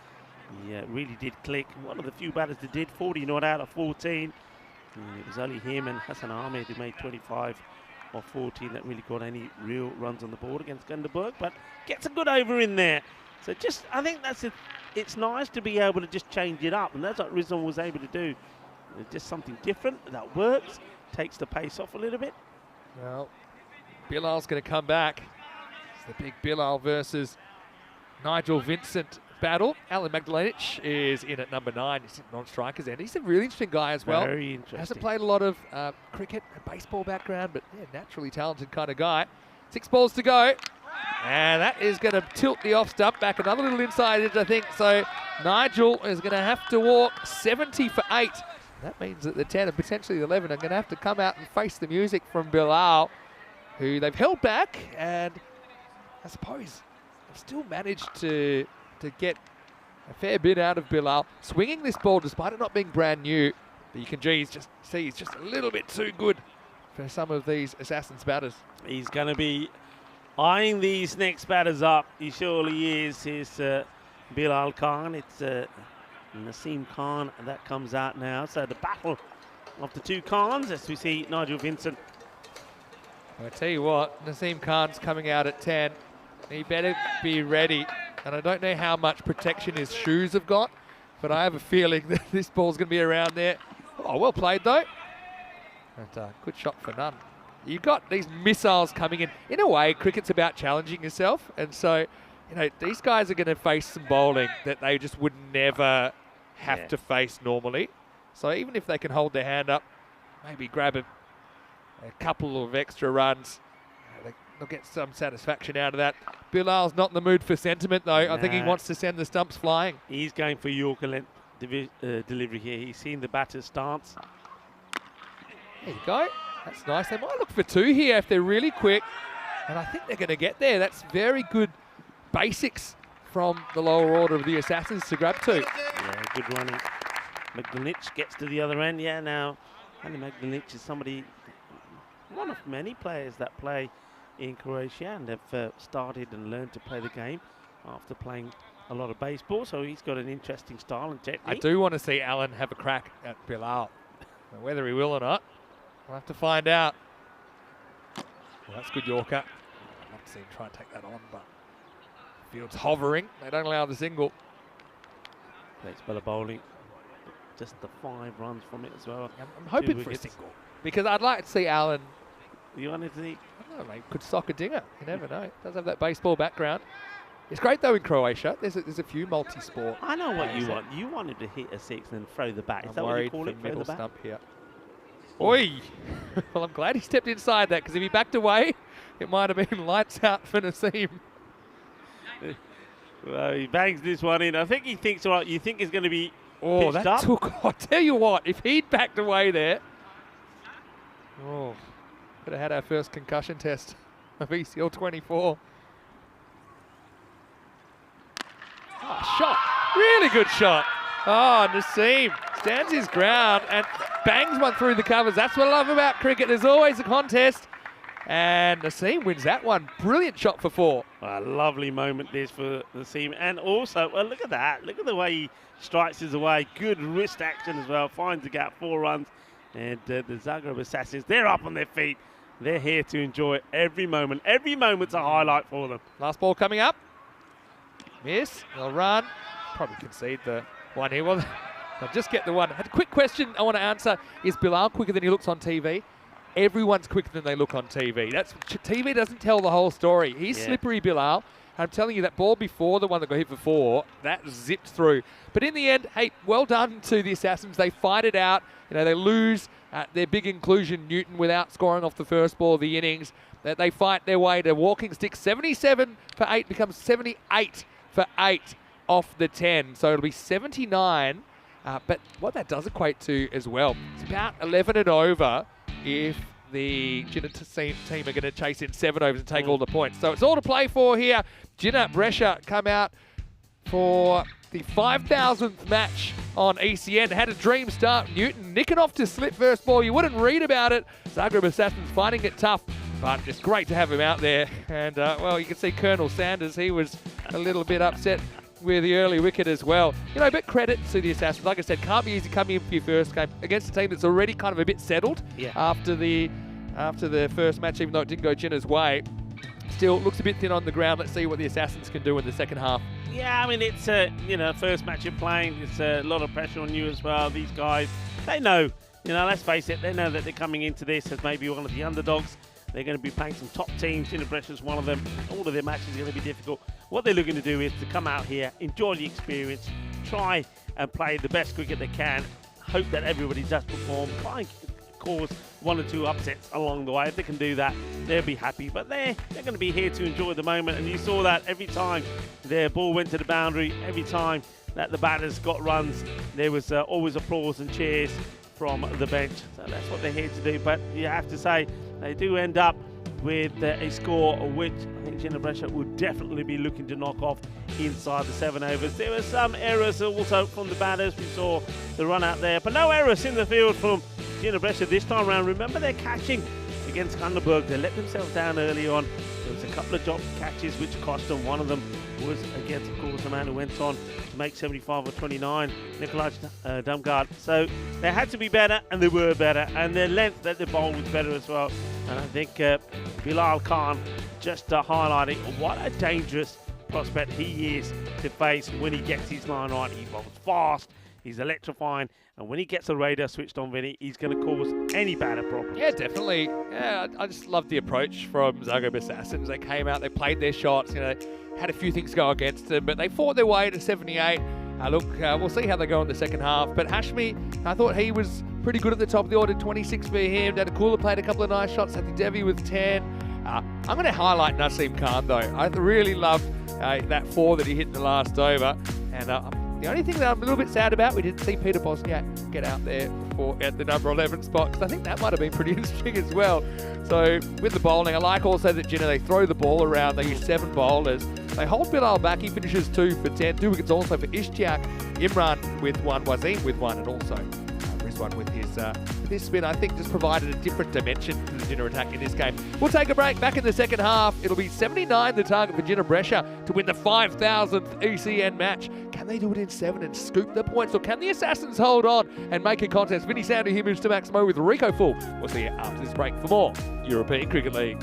He really did click. One of the few batters that did. 40 not out of 14. And it was only him and Hassan Ahmed who made 25 or 14 that really got any real runs on the board against Gunderberg. But gets a good over in there. So just, I think that's it. It's nice to be able to just change it up. And that's what Rizwan was able to do. Just something different that works. Takes the pace off a little bit. Well, Bilal's going to come back. It's the big Bilal versus Nigel Vincent battle. Alan Magdalenic is in at number 9. He's on strikers end. He's a really interesting guy as well. Very interesting. Hasn't played a lot of cricket and baseball background, but yeah, naturally talented kind of guy. 6 balls to go. And that is going to tilt the off stump back another little inside edge, I think. So Nigel is going to have to walk 70 for 8. That means that the 10 and potentially the 11 are going to have to come out and face the music from Bilal, who they've held back, and I suppose they've still managed to get a fair bit out of Bilal. Swinging this ball despite it not being brand new, but you can he's just a little bit too good for some of these Assassins batters. He's going to be eyeing these next batters up. He surely is. Here's Bilal Khan. It's Naseem Khan that comes out now. So the battle of the two Khans as we see Nigel Vincent. I tell you what, Naseem Khan's coming out at 10. He better be ready. And I don't know how much protection his shoes have got, but I have a feeling that this ball's going to be around there. Oh, well played though. And good shot for none. You've got these missiles coming in. In a way, cricket's about challenging yourself. And so, you know, these guys are going to face some bowling that they just would never have to face normally. So even if they can hold their hand up, maybe grab a couple of extra runs, they'll get some satisfaction out of that. Bilal's not in the mood for sentiment, though. I think he wants to send the stumps flying. He's going for Yorker length delivery here. He's seen the batter's stance. There you go. That's nice. They might look for 2 here if they're really quick. And I think they're going to get there. That's very good basics from the lower order of the Assassins to grab 2. Yeah, good running. Magdalenic gets to the other end. Yeah, now, Andy Magdalenic is somebody, one of many players that play in Croatia and have started and learned to play the game after playing a lot of baseball. So he's got an interesting style and technique. I do want to see Alan have a crack at Bilal. Whether he will or not, we'll have to find out. Well, that's good Yorker. I'd love to see him try and take that on, but field's hovering. They don't allow the single. Great spell of bowling. Just the 5 runs from it as well. I'm hoping for a single, because I'd like to see Alan. You want to see? I don't know, mate, could sock a dinger. You never know. Does have that baseball background. It's great though in Croatia. There's a few multi-sport. I know what you want. You wanted to hit a 6 and throw the bat. Is that I'm what you worried call for it? Throw middle the bat? stump here. Oi! Well, I'm glad he stepped inside that, because if he backed away, it might have been lights out for Naseem. Well, he bangs this one in. I think he thinks, all right, you think it's going to be Oh, pitched that up? took... I'll tell you what, if he'd backed away there... Oh, could have had our first concussion test of ECL 24. Oh, shot. Really good shot. Oh, Naseem stands his ground and bangs one through the covers. That's what I love about cricket. There's always a contest. And Naseem wins that one. Brilliant shot for 4. A lovely moment this for Naseem. And also, well, look at that. Look at the way he strikes his away. Good wrist action as well. Finds the gap, 4 runs. And the Zagreb Assassins, they're up on their feet. They're here to enjoy every moment. Every moment's a highlight for them. Last ball coming up. Miss. They'll run. Probably concede the one here. Well, they'll just get the one. A quick question I want to answer. Is Bilal quicker than he looks on TV? Everyone's quicker than they look on TV. TV doesn't tell the whole story. He's slippery, Bilal. I'm telling you, that ball before, the one that got hit for 4, that zipped through. But in the end, hey, well done to the Assassins. They fight it out. You know, they lose their big inclusion, Newton, without scoring off the first ball of the innings. They fight their way to walking stick. 77 for 8 becomes 78 for 8 off the 10. So it'll be 79 But what that does equate to as well, it's about 11 and over if the Jinnah team are going to chase in 7 overs and take all the points. So it's all to play for here. Jinnah Brescia come out for the 5,000th match on ECN. Had a dream start. Newton nicking off to slip first ball. You wouldn't read about it. Zagreb Assassins finding it tough, but it's great to have him out there. And, well, you can see Colonel Sanders. He was a little bit upset with the early wicket as well. You know, but credit to the Assassins. Like I said, can't be easy coming in for your first game against a team that's already kind of a bit settled after the first match, even though it didn't go Jinnah's way. Still looks a bit thin on the ground. Let's see what the Assassins can do in the second half. Yeah, I mean, it's first match you're playing. It's a lot of pressure on you as well. These guys, they know, let's face it, they know that they're coming into this as maybe one of the underdogs. They're going to be playing some top teams. Jinnah Brescia's one of them. All of their matches are going to be difficult. What they're looking to do is to come out here, enjoy the experience, try and play the best cricket they can, hope that everybody does perform, try and cause 1 or 2 upsets along the way. If they can do that, they'll be happy. But they're going to be here to enjoy the moment, and you saw that every time their ball went to the boundary, every time that the batters got runs, there was always applause and cheers from the bench. So that's what they're here to do. But you have to say, they do end up with a score which I think Jinnah Brescia would definitely be looking to knock off inside the 7 overs. There were some errors also from the batters. We saw the run out there, but no errors in the field from Jinnah Brescia this time around. Remember, they're catching against Skanderberg. They let themselves down early on. There was a couple of drop catches which cost them. One of them was against, of course, the man who went on to make 75 or 29, Nikolaj Damgard. So they had to be better, and they were better. And their length that they bowled was better as well. And I think Bilal Khan just highlighting what a dangerous prospect he is to face when he gets his line right. He bowls fast, he's electrifying, and when he gets the radar switched on, Vinny, he's going to cause any batter problems. Yeah, definitely. Yeah, I just love the approach from Zagreb Assassins. They came out, they played their shots, had a few things go against them, but they fought their way to 78. We'll see how they go in the second half. But Hashmi, I thought he was pretty good at the top of the order. 26 for him. Dadakula played a couple of nice shots. Sati Devi with 10. I'm going to highlight Naseem Khan, though. I really loved that 4 that he hit in the last over. And the only thing that I'm a little bit sad about, we didn't see Peter Bosniak get out there at the number 11 spot, because I think that might have been pretty interesting as well. So with the bowling, I like also that Jinnah, they throw the ball around. They use 7 bowlers. They hold Bilal back. He finishes 2 for 10. 2 wickets also for Ishtiaq. Imran with 1. Wasim with 1. And also Rizwan with his spin, I think, just provided a different dimension to the Jinnah attack in this game. We'll take a break. Back in the second half, it'll be 79 the target for Jinnah Brescia to win the 5,000th ECN match. Can they do it in 7 and scoop the points, or can the Assassins hold on and make a contest? Vinny Sandu here moves to Maximo with Rico Full. We'll see you after this break for more European Cricket League.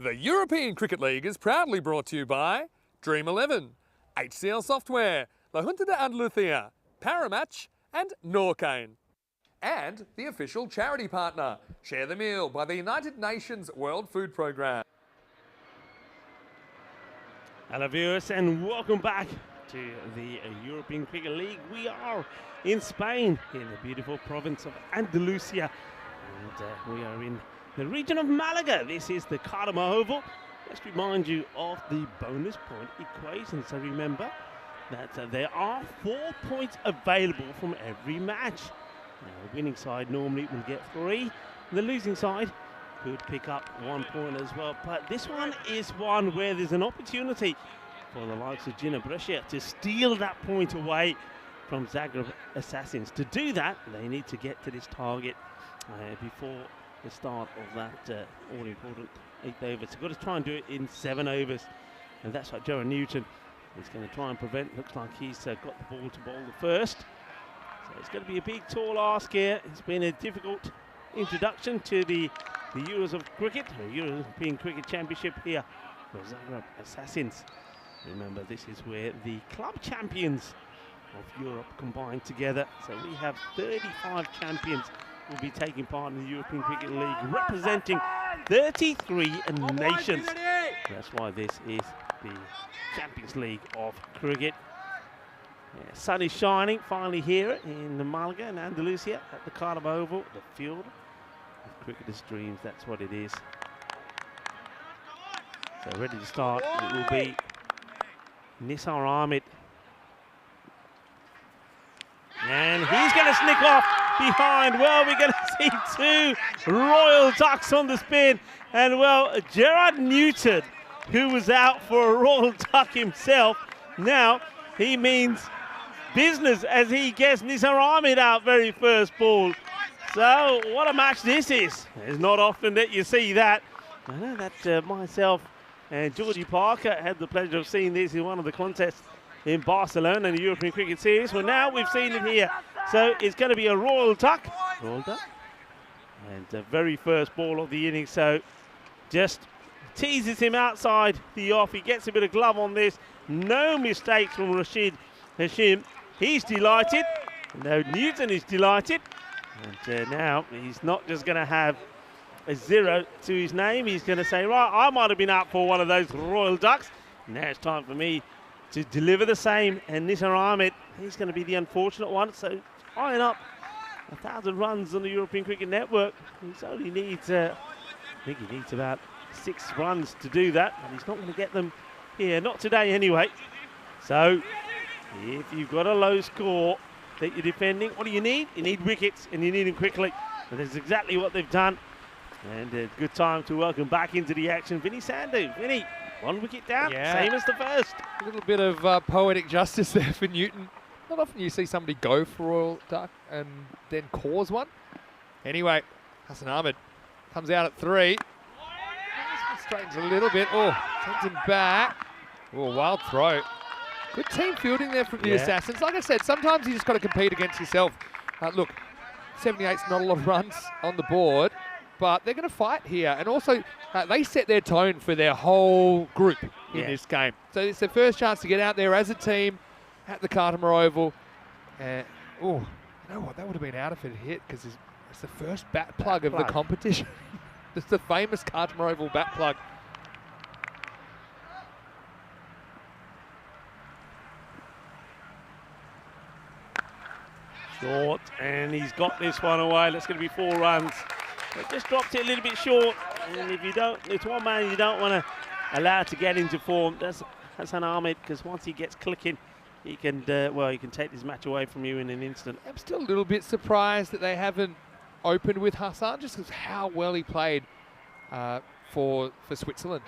The European Cricket League is proudly brought to you by Dream 11, HCL Software, La Junta de Andalucía, Paramatch and Norcane. And the official charity partner, Share the Meal by the United Nations World Food Programme. Hello viewers and welcome back to the European Cricket League. We are in Spain, in the beautiful province of Andalusia, and we are in the region of Malaga. This is the Cartama Oval. Let's remind you of the bonus point equation. So remember that there are 4 points available from every match. Now, the winning side normally will get 3. The losing side could pick up 1 point as well. But this one is one where there's an opportunity for the likes of Gina Brescia to steal that point away from Zagreb Assassins. To do that, they need to get to this target before the start of that all-important 8th over. So got to try and do it in 7 overs. And that's what Joe Newton is going to try and prevent. Looks like he's got the ball to bowl the first. So it's going to be a big, tall ask here. It's been a difficult introduction to the Euros of Cricket, the European Cricket Championship here for Zagreb Assassins. Remember, this is where the club champions of Europe combine together. So we have 35 champions who will be taking part in the European Cricket League, representing 33 nations. That's why this is the Champions League of Cricket. Yeah, sun is shining finally here in Malaga and Andalusia at the Cartama Oval, the field of cricketers' dreams. That's what it is. So ready to start. It will be Nisar Ahmed. And he's going to sneak off behind. Well, we're going to see 2 Royal Ducks on the spin. And well, Gerard Newton, who was out for a Royal Duck himself, now he means business as he gets Nisar Ahmed out very first ball. So what a match this is. It's not often that you see that. I know that myself and Georgie Parker had the pleasure of seeing this in one of the contests in Barcelona in the European Cricket Series. Well, now we've seen it here. So it's going to be a Royal Duck. Royal Duck. And the very first ball of the innings. So just teases him outside the off. He gets a bit of glove on this. No mistakes from Rashid Hashim. He's delighted. No, Newton is delighted. And now he's not just going to have a 0 to his name. He's going to say, right, I might have been out for one of those Royal Ducks. Now it's time for me to deliver the same. And Nisar Ahmed, he's going to be the unfortunate one. So eyeing up 1,000 runs on the European Cricket Network. He only needs, I think he needs about 6 runs to do that. And he's not going to get them here, not today anyway. So if you've got a low score that you're defending, what do you need? You need wickets, and you need them quickly. And that's exactly what they've done. And a good time to welcome back into the action Vinny Sandhu. Vinny, 1 wicket down, same as the first. A little bit of poetic justice there for Newton. Not often you see somebody go for Royal Duck and then cause one. Anyway, Hassan Ahmed comes out at 3. Straightens a little bit. Oh, sends him back. Oh, wild throw. Good team fielding there from the Assassins. Like I said, sometimes you just got to compete against yourself. Look, 78's not a lot of runs on the board, but they're going to fight here. And also, they set their tone for their whole group in this game. So it's their first chance to get out there as a team at the Cartama Oval. Oh, you know what? That would have been out if it hit, because it's the first bat plug of the competition. It's the famous Cartama Oval bat plug. Short, and he's got this one away. That's going to be 4 runs. But just dropped it a little bit short. And if you don't, it's one man you don't want to allow to get into form. That's Hassan Ahmed, because once he gets clicking, he can, he can take this match away from you in an instant. I'm still a little bit surprised that they haven't opened with Hassan, just because how well he played for Switzerland.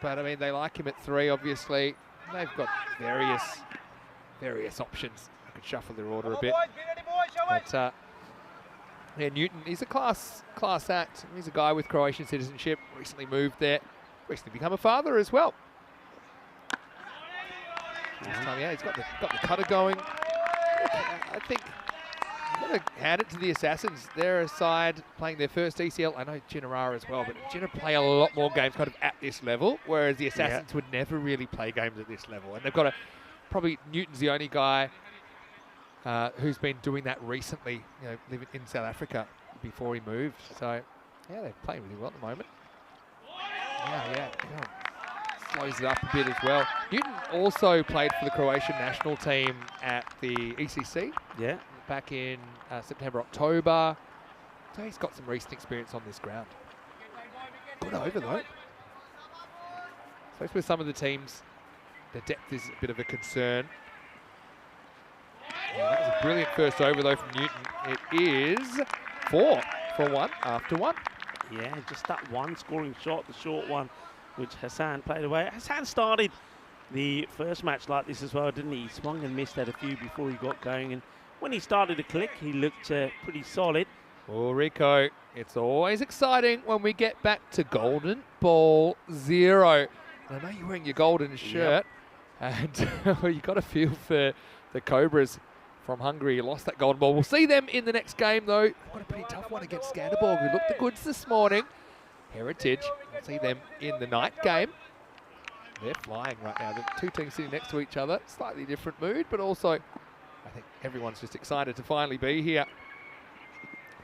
But I mean, they like him at 3, obviously. They've got various options. I could shuffle their order a bit. But yeah, Newton, he's a class act. He's a guy with Croatian citizenship, recently moved there, recently become a father as well. This time, yeah, he's got the cutter going. I think got to hand it to the Assassins. They're a side playing their first ECL. I know Gina are as well, but Gina play a lot more games kind of at this level, whereas the Assassins would never really play games at this level. And they've got probably Newton's the only guy who's been doing that recently, living in South Africa before he moved. So, yeah, they're playing really well at the moment. Yeah. Slows it up a bit as well. Newton also played for the Croatian national team at the ECC. Yeah. Back in September, October. So he's got some recent experience on this ground. Good over though. So with some of the teams, the depth is a bit of a concern. Yeah, that was a brilliant first over though from Newton. It is 4 for 1 after 1. Yeah, just that one scoring shot, the short one, which Hassan played away. Hassan started the first match like this as well, didn't he? He swung and missed at a few before he got going, and when he started to click, he looked pretty solid. Oh, Rico, it's always exciting when we get back to Golden Ball 0. And I know you're wearing your golden shirt, and you got a feel for the Cobras from Hungary. You lost that golden ball. We'll see them in the next game, though. They've got a pretty tough one against Skanderborg, who looked the goods this morning. Heritage, we'll see them in the night game. They're flying right now. The two teams sitting next to each other. Slightly different mood, but also I think everyone's just excited to finally be here.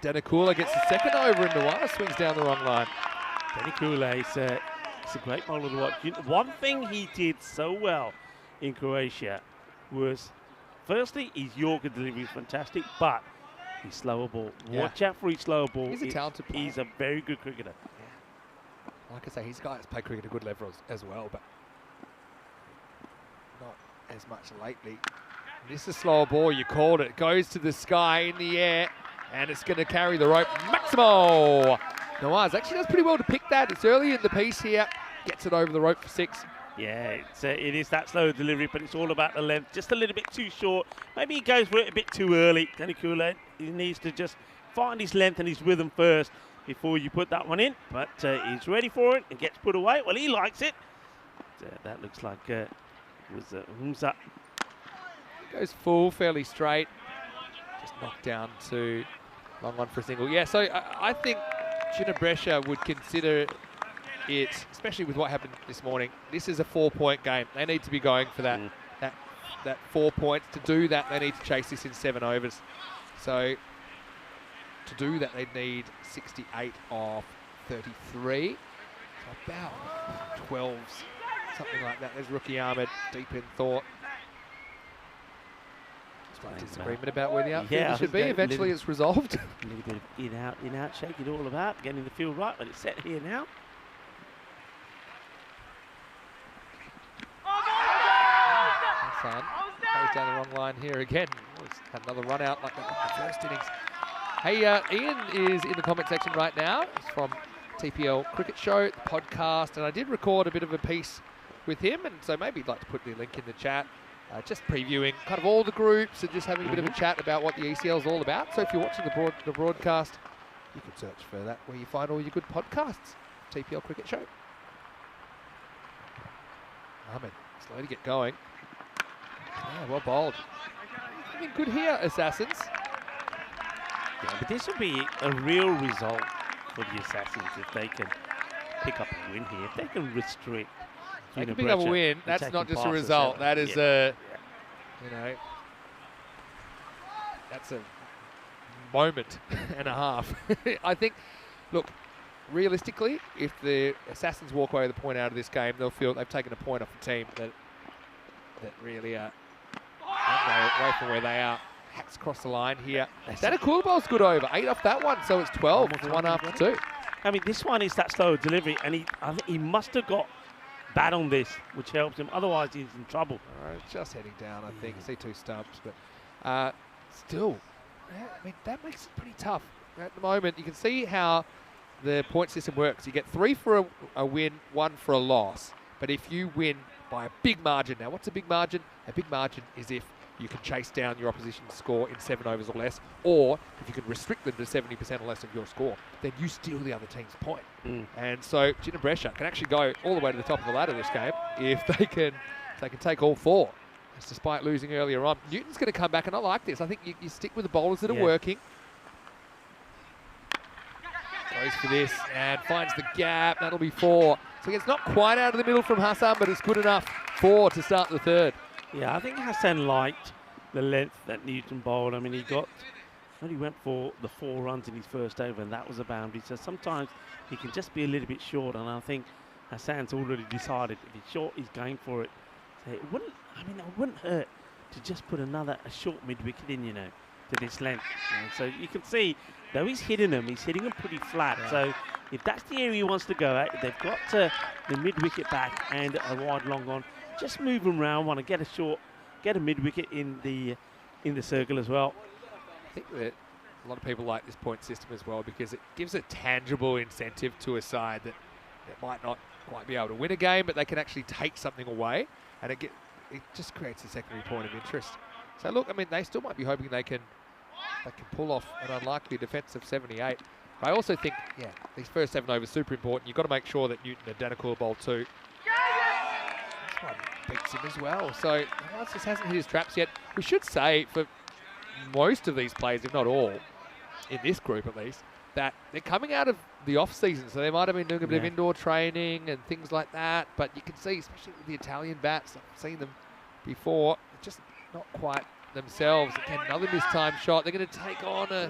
Danakula gets the second over and Noir swings down the wrong line. Danakula is a great bowler to watch. One thing he did so well in Croatia was, firstly, his Yorker delivery is fantastic, but his slower ball. Yeah. Watch out for his slower ball. He's a talented player. He's a very good cricketer. Like I say, his guys play cricket at good level as well, but not as much lately. This is a slower ball, you called it. Goes to the sky in the air, and it's going to carry the rope. Maximo! Nawaz actually does pretty well to pick that. It's early in the piece here. Gets it over the rope for 6. Yeah, it is that slow delivery, but it's all about the length. Just a little bit too short. Maybe he goes for it a bit too early. Danakula, he needs to just find his length and his rhythm first before you put that one in. But he's ready for it and gets put away. Well, he likes it. That looks like it was Humza. Goes full, fairly straight. Just knocked down to long one for a single. Yeah, so I think Brescia would consider it, especially with what happened this morning. This is a 4-point game. They need to be going for that, that 4 points. To do that, they need to chase this in 7 overs. So to do that, they need 68 off 33. So about 12s, something like that. There's Rookie Ahmed, deep in thought. Slight disagreement about where the outfield should be. Eventually it's resolved. A little bit of in out, shake it all about, getting the field right, but it's set here now. Hassan goes down the wrong line here again. Had another run out like that in the first innings. Hey, Ian is in the comment section right now. He's from TPL Cricket Show, the podcast, and I did record a bit of a piece with him, and so maybe you'd like to put the link in the chat. Just previewing kind of all the groups and just having a bit of a chat about what the ECL is all about. So if you're watching the broadcast, you can search for that where you find all your good podcasts. TPL Cricket Show. Ahmed, slow to get going. Yeah, well bowled. I mean, good here, Assassins. Yeah, but this will be a real result for the Assassins if they can pick up a win here. If they can restrict. They can pick up a win. That's not just a result. That is you know, that's a moment and a half. I think, look, realistically, if the Assassins walk away with a point out of this game, they'll feel they've taken a point off a team that really away from where they are. Hacks across the line here. Danakula's good over. 8 off that one, so it's 12 for 1 after 2. I mean, this one is that slow delivery, and I think he must have got bat on this, which helps him. Otherwise, he's in trouble. All right, just heading down, I think. I see 2 stumps, but still, yeah, I mean, that makes it pretty tough. At the moment, you can see how the point system works. You get 3 for a win, 1 for a loss. But if you win by a big margin, now what's a big margin? A big margin is if you can chase down your opposition's score in 7 overs or less, or if you can restrict them to 70% or less of your score, then you steal the other team's point. And so Brescia can actually go all the way to the top of the ladder this game if they can take all 4. That's despite losing earlier on. Newton's going to come back, and I like this. I think you stick with the bowlers that are Yeah. working. Goes for this and finds the gap. That'll be 4. So it's not quite out of the middle from Hassan, but it's good enough. 4 to start the third. Yeah, I think Hassan liked the length that Newton bowled. I mean, he only went for the 4 runs in his first over, and that was a boundary. So sometimes he can just be a little bit short, and I think Hassan's already decided if he's short, he's going for it. So it wouldn't hurt to just put a short mid-wicket in, to this length. So you can see, though he's hitting them pretty flat. Yeah. So if that's the area he wants to go at, they've got the mid-wicket back and a wide long on. Just move them around, want to get a mid-wicket in the circle as well. I think that a lot of people like this point system as well because it gives a tangible incentive to a side that might not quite be able to win a game, but they can actually take something away, and it just creates a secondary point of interest. So look, I mean, they still might be hoping they can pull off an unlikely defensive 78. But I also think, these first 7 overs super important. You've got to make sure that Newton and Danicool bowl 2. This one beats him as well. So Nawaz just hasn't hit his traps yet. We should say for most of these players, if not all, in this group at least, that they're coming out of the off season, so they might have been doing a bit of indoor training and things like that. But you can see, especially with the Italian bats, I've seen them before, just not quite themselves. Again, another mistimed shot. They're going to take on a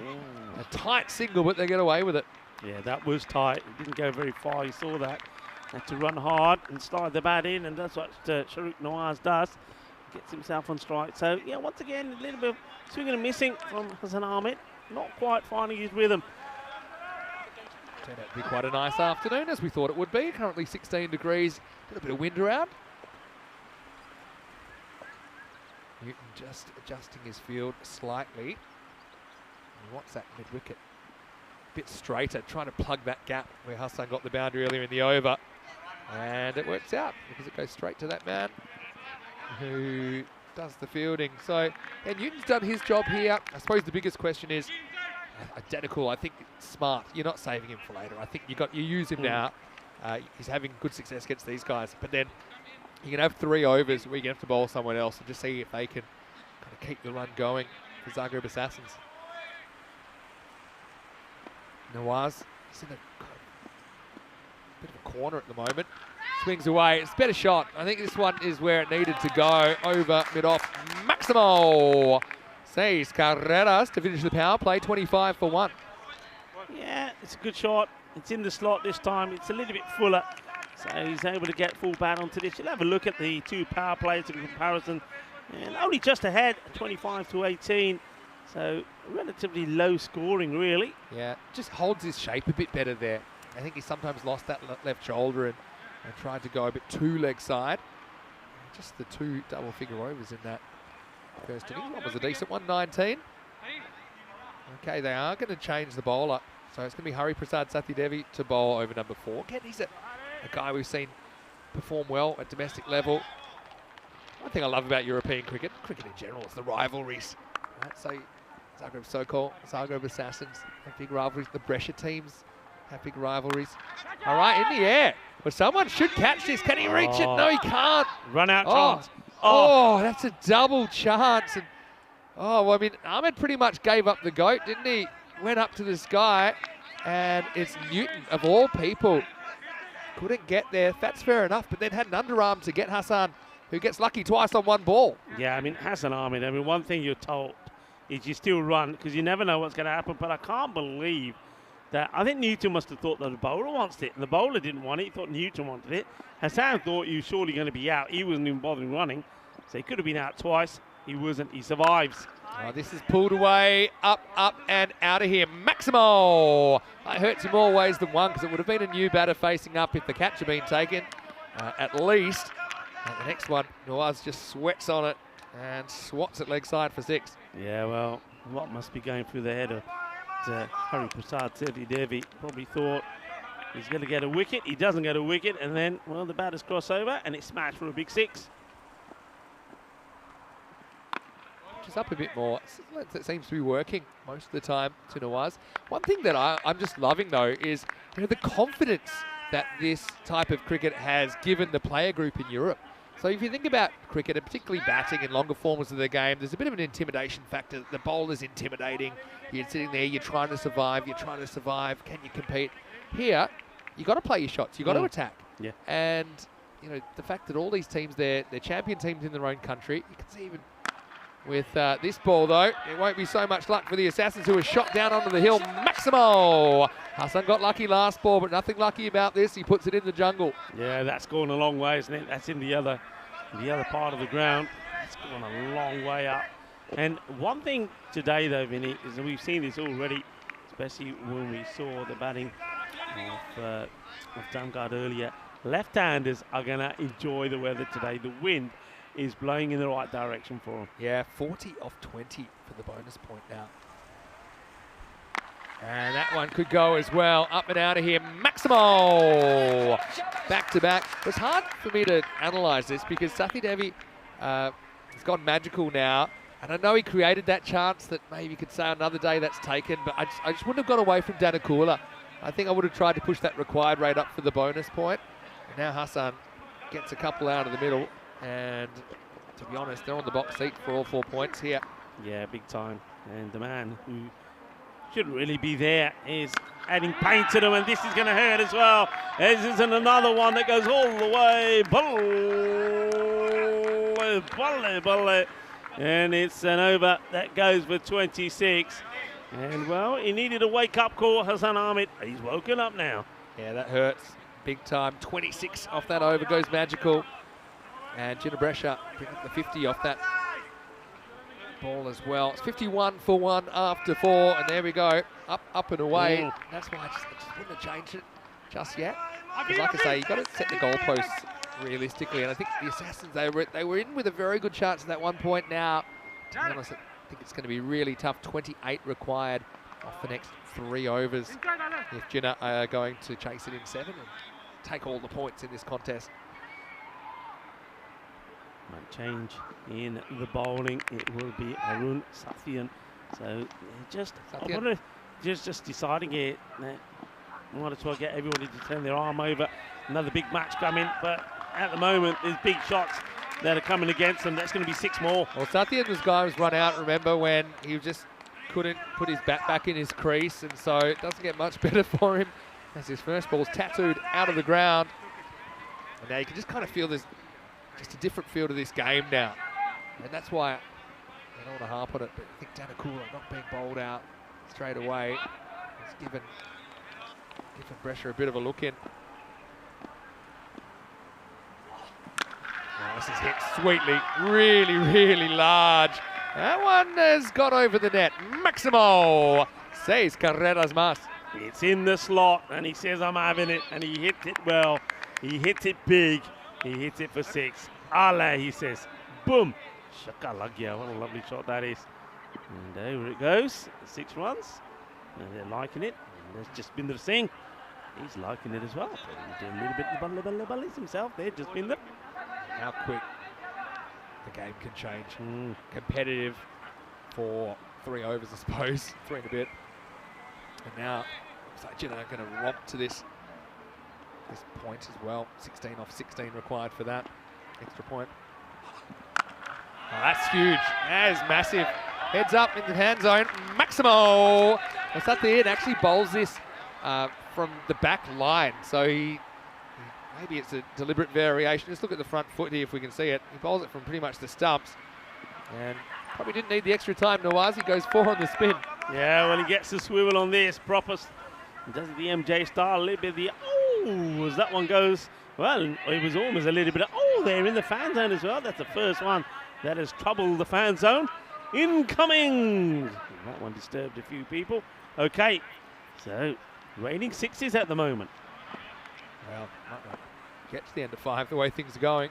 tight single, but they get away with it. Yeah, that was tight. It didn't go very far. You saw that. Had to run hard and slide the bat in, and that's what Shahrukh Nawaz does. Gets himself on strike. So, yeah, once again, a little bit of swinging and missing from Hassan Ahmed. Not quite finding his rhythm. Turned out to be quite a nice afternoon, as we thought it would be. Currently 16 degrees. A little bit of wind around. Newton just adjusting his field slightly. He wants that mid-wicket. A bit straighter, trying to plug that gap where Hassan got the boundary earlier in the over. And it works out because it goes straight to that man who does the fielding. So, Newton's done his job here. I suppose the biggest question is, identical, I think it's smart. You're not saving him for later. I think you use him now. He's having good success against these guys. But then you can have 3 overs where you can have to bowl someone else and just see if they can kind of keep the run going for Zagreb Assassins. Nawaz, he's in a bit of a corner at the moment. Swings away. It's a better shot. I think this one is where it needed to go. Over, mid-off. Maximo says Carreras to finish the power play. 25 for 1. Yeah, it's a good shot. It's in the slot this time. It's a little bit fuller. So he's able to get full bat onto this. You'll have a look at the 2 power plays in comparison. And only just ahead, 25 to 18. So relatively low scoring, really. Yeah, just holds his shape a bit better there. I think he sometimes lost that left shoulder and tried to go a bit too leg side. Just the 2 double figure overs in that first innings. One was a decent one, 19. Okay, they are going to change the bowler. So it's going to be Hari Prasad Sathidevi to bowl over number 4. Again, he's a guy we've seen perform well at domestic level. One thing I love about European cricket in general, is the rivalries. Right? So Zagreb Sokol, Zagreb Assassins have big rivalries. The Brescia teams have big rivalries. All right, in the air. Well, someone should catch this. Can he reach it? No, he can't. Run out chance. Oh, that's a double chance. And well, I mean, Ahmed pretty much gave up the goat, didn't he? Went up to the sky, and it's Newton, of all people. Couldn't get there. That's fair enough, but then had an underarm to get Hassan, who gets lucky twice on 1 ball. Yeah, I mean, Hassan Ahmed, one thing you're told is you still run because you never know what's going to happen, but I can't believe that. I think Newton must have thought that the bowler wants it, and the bowler didn't want it. He thought Newton wanted it. Hassan thought he was surely going to be out. He wasn't even bothering running, so he could have been out twice. He wasn't. He survives. Oh, this is pulled away, up, and out of here. Maximo! It hurts him more ways than one because it would have been a new batter facing up if the catch had been taken, at least. And the next one, Nawaz just sweats on it and swats it leg side for 6. Yeah, well, what must be going through the head of Hari Prasad Sathidevi? Probably thought he's going to get a wicket. He doesn't get a wicket, and then, well, the batters cross over, and it's smashed for a big 6. Just up a bit more. It seems to be working most of the time to Nawaz. One thing that I'm just loving, though, is the confidence that this type of cricket has given the player group in Europe. So if you think about cricket, and particularly batting in longer forms of the game, there's a bit of an intimidation factor. The bowler's intimidating. You're sitting there, you're trying to survive, Can you compete? Here, you got to play your shots. You got to attack. Yeah. And you know the fact that all these teams, they're champion teams in their own country. You can see even with this ball though, it won't be so much luck for the Assassins, who are shot down onto the hill. Maximo! Hassan got lucky last ball, but nothing lucky about this. He puts it in the jungle. Yeah, that's gone a long way, isn't it? That's in the other part of the ground. It's gone a long way up. And one thing today, though, Vinny, is that we've seen this already, especially when we saw the batting of Damgard earlier. Left-handers are going to enjoy the weather today. The wind is blowing in the right direction for them. Yeah, 40 off 20 for the bonus point now. And that one could go as well. Up and out of here, Maximo! Back to back. It was hard for me to analyse this because Sathi Devi has gone magical now. And I know he created that chance that maybe you could say another day that's taken, but I just wouldn't have got away from Danakula. I think I would have tried to push that required rate up for the bonus point. And now Hassan gets a couple out of the middle. And to be honest, they're on the box seat for all 4 points here. Yeah, big time. And the man who should really be there is adding pain to them, and this is going to hurt as well. This is another one that goes all the way. Bully. And it's an over that goes for 26. And, well, he needed a wake-up call, Hassan Ahmed. He's woken up now. Yeah, that hurts big time. 26 off that over goes magical. And Gina Brescia picking up the 50 off that ball as well. It's 51 for 1 after 4, and there we go. Up and away. Ooh. That's why I just wouldn't have changed it just yet. Because like I say, you've got to set the goalposts realistically, and I think the Assassins, they were in with a very good chance at that 1 point now. To be honest, I think it's going to be really tough. 28 required off the next 3 overs if Gina are going to chase it in 7 and take all the points in this contest. Might change in the bowling. It will be Arun Sathian. So just deciding it. Might as well get everybody to turn their arm over. Another big match coming, but at the moment there's big shots that are coming against them. That's going to be 6 more. Well, Sathian was run out, remember, when he just couldn't put his bat back in his crease, and so it doesn't get much better for him as his first ball's tattooed out of the ground. And now you can just kind of feel there's just a different feel to this game now. And that's why I don't want to harp on it, but I think Danakula not being bowled out straight away has given Brescia a bit of a look in. Oh, this is hit sweetly, really large. That one has got over the net. Maximo says carreras más. It's in the slot, and he says, I'm having it, and he hit it well. He hit it big. He hits it for 6. Ale, he says. Boom. Shakalagya. What a lovely shot that is. And there it goes. 6 runs. And they're liking it. And there's just Binder Singh. He's liking it as well. He's doing a little bit of bullies himself there. Just Binder. How quick the game can change. Competitive for 3 overs, I suppose. 3 and a bit. And now, Sajin are going to romp to this point as well. 16 off 16 required for that extra point. Oh, that's huge. That is massive. Heads up in the hand zone. Maximo. Well, Sathian actually bowls this from the back line. So maybe it's a deliberate variation. Just look at the front foot here if we can see it. He bowls it from pretty much the stumps. And probably didn't need the extra time. Nawazi goes 4 on the spin. Yeah, well, he gets the swivel on this. Proper. Does the MJ style. A little bit of the... as that one goes, well, it was almost a little bit of, they're in the fan zone as well. That's the first one that has troubled the fan zone. Incoming! That one disturbed a few people. Okay, so raining 6s at the moment. Well, might not get to the end of 5 the way things are going.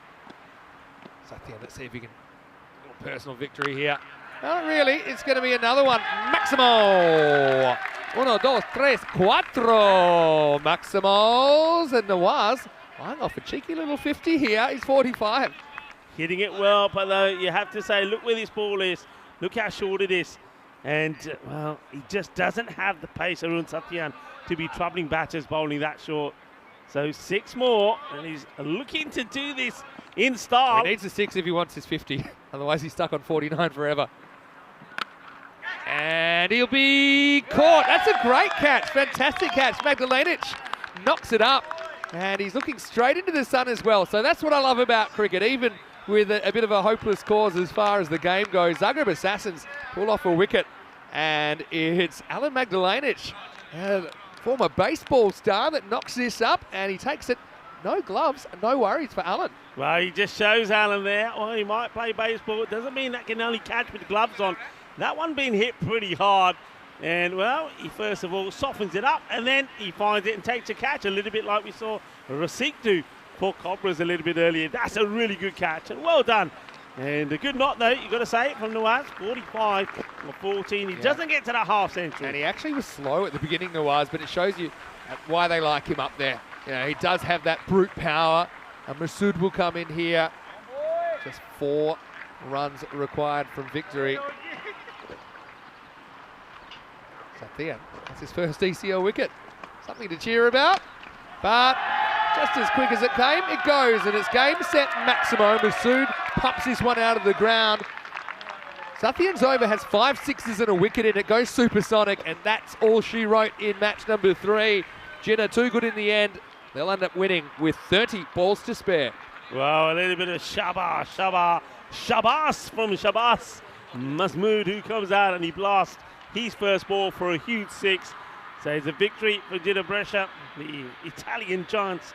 Sathian, let's see if he can, a little personal victory here. Not really, it's going to be another one. Maximo! 1, 2, 3, 4. Maximos and Nawaz flying off a cheeky little 50 here. He's 45. Hitting it well, but though you have to say, look where this ball is. Look how short it is. And, well, he just doesn't have the pace, Arun Sathian, to be troubling batters bowling that short. So 6 more, and he's looking to do this in style. He needs a 6 if he wants his 50. Otherwise, he's stuck on 49 forever. And he'll be caught. That's a great catch. Fantastic catch. Magdalenic knocks it up. And he's looking straight into the sun as well. So that's what I love about cricket. Even with a bit of a hopeless cause as far as the game goes, Zagreb Assassins pull off a wicket. And it's Alan Magdalenic, former baseball star, that knocks this up. And he takes it. No gloves, no worries for Alan. Well, he just shows Alan there. Well, he might play baseball. It doesn't mean that can only catch with gloves on. That one being hit pretty hard. And, well, he first of all softens it up, and then he finds it and takes a catch, a little bit like we saw Rasik do for Cobras a little bit earlier. That's a really good catch, and well done. And a good knock, though, you've got to say it, from Nawaz, 45 or 14. He doesn't get to that half century. And he actually was slow at the beginning, Nawaz, but it shows you why they like him up there. You know, he does have that brute power. And Masood will come in here. Just 4 runs required from victory. Sathian, that's his first ECL wicket. Something to cheer about. But just as quick as it came, it goes. And it's game, set, Maximo. Masood pumps this one out of the ground. Sathian's over has 5 sixes and a wicket in it. Goes supersonic, and that's all she wrote in match number 3. Jinnah too good in the end. They'll end up winning with 30 balls to spare. Well, a little bit of Shabas from Shabas Mahmood, who comes out and he blasts his first ball for a huge 6. So it's a victory for Jinnah Brescia, the Italian giants.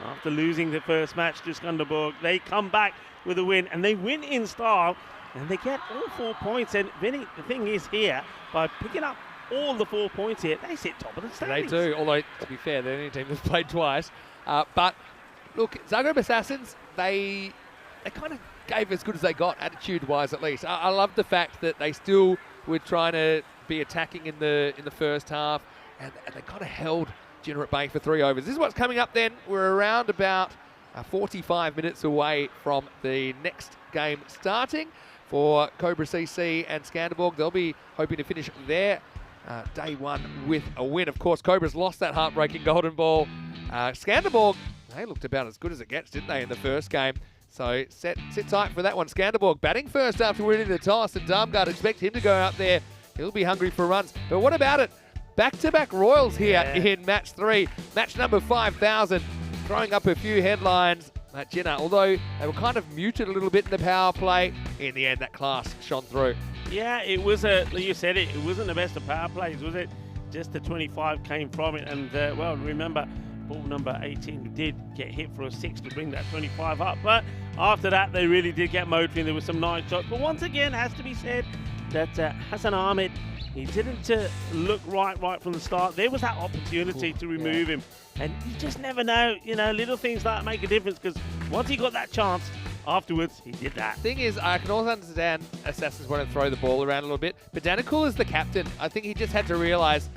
After losing the first match to Skanderborg, they come back with a win, and they win in style, and they get all 4 points. And Vinny, the thing is here, by picking up all the 4 points here, they sit top of the standings. They do, although, to be fair, they're the only team that's played twice. But, look, Zagreb Assassins, they kind of gave as good as they got, attitude-wise at least. I love the fact that they still were trying to be attacking in the first half, and they kind of held Jinnah at bay for 3 overs. This is what's coming up then. We're around about 45 minutes away from the next game starting for Cobra CC and Skanderborg. They'll be hoping to finish their day 1 with a win. Of course, Cobra's lost that heartbreaking golden ball. Skanderborg, they looked about as good as it gets, didn't they, in the first game? So sit tight for that one. Skanderborg batting first after winning the toss, and Darmgard expect him to go out there. He'll be hungry for runs. But what about it? Back-to-back Royals here in match 3. Match number 5,000, throwing up a few headlines at Jinnah, although they were kind of muted a little bit in the power play. In the end, that class shone through. Yeah, it was you said it wasn't the best of power plays, was it? Just the 25 came from it, and well, remember, ball number 18 did get hit for a 6 to bring that 25 up, but after that, they really did get motoring. There were some nice shots, but once again, has to be said that Hassan Ahmed, he didn't look right from the start. There was that opportunity to remove him, and you just never know, you know, little things like that make a difference, because once he got that chance, afterwards, he did that. Thing is, I can also understand Assassins want to throw the ball around a little bit, but Danikul is the captain. I think he just had to realise,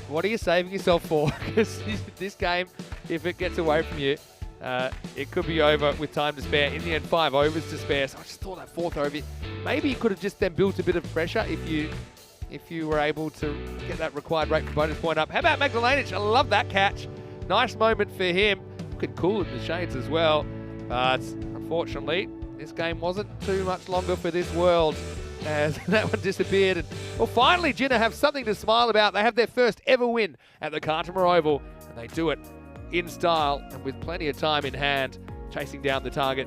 what are you saving yourself for? Because this game, if it gets away from you, it could be over with time to spare. In the end, 5 overs to spare. So I just thought that 4th over, maybe you could have just then built a bit of pressure if you were able to get that required rate for bonus point up. How about Magdalenic? I love that catch. Nice moment for him. Looking cool in the shades as well. But unfortunately, this game wasn't too much longer for this world as that one disappeared. And, well, finally, Jinnah have something to smile about. They have their first ever win at the Cartama Oval, and they do it in style and with plenty of time in hand, chasing down the target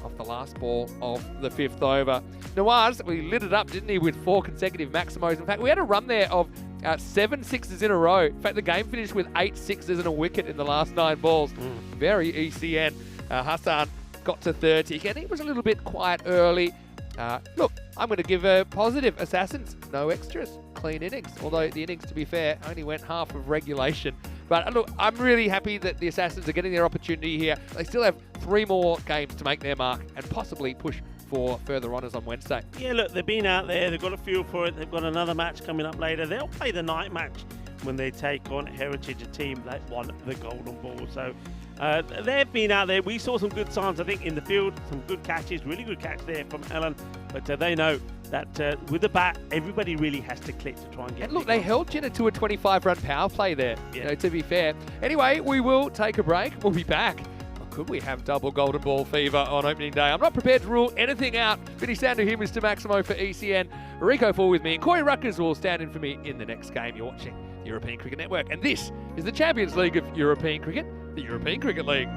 off the last ball of the 5th over. Nawaz, we lit it up, didn't he, with 4 consecutive Maximos. In fact, we had a run there of 7 sixes in a row. In fact, the game finished with 8 sixes and a wicket in the last 9 balls. Very ECN. Hassan got to 30. Again, he was a little bit quiet early. Look, I'm going to give a positive. Assassins, no extras. Clean innings. Although the innings, to be fair, only went half of regulation. But look, I'm really happy that the Assassins are getting their opportunity here. They still have 3 more games to make their mark and possibly push for further honours on Wednesday. Yeah, look, they've been out there. They've got a feel for it. They've got another match coming up later. They'll play the night match when they take on Heritage, a team that won the Golden Ball. So they've been out there. We saw some good signs, I think, in the field. Some good catches, really good catch there from Ellen. But they know that with the bat, everybody really has to click to try and get. And look, big they runs. held Jenna to a 25-run power play there, Yeah. to be fair. Anyway, we will take a break. We'll be back. Or could we have double golden ball fever on opening day? I'm not prepared to rule anything out. Vinny Sandu here, Mr. Maximo for ECN. Rico Fall with me, and Corey Ruckers will stand in for me in the next game. You're watching the European Cricket Network, and this is the Champions League of European Cricket, the European Cricket League.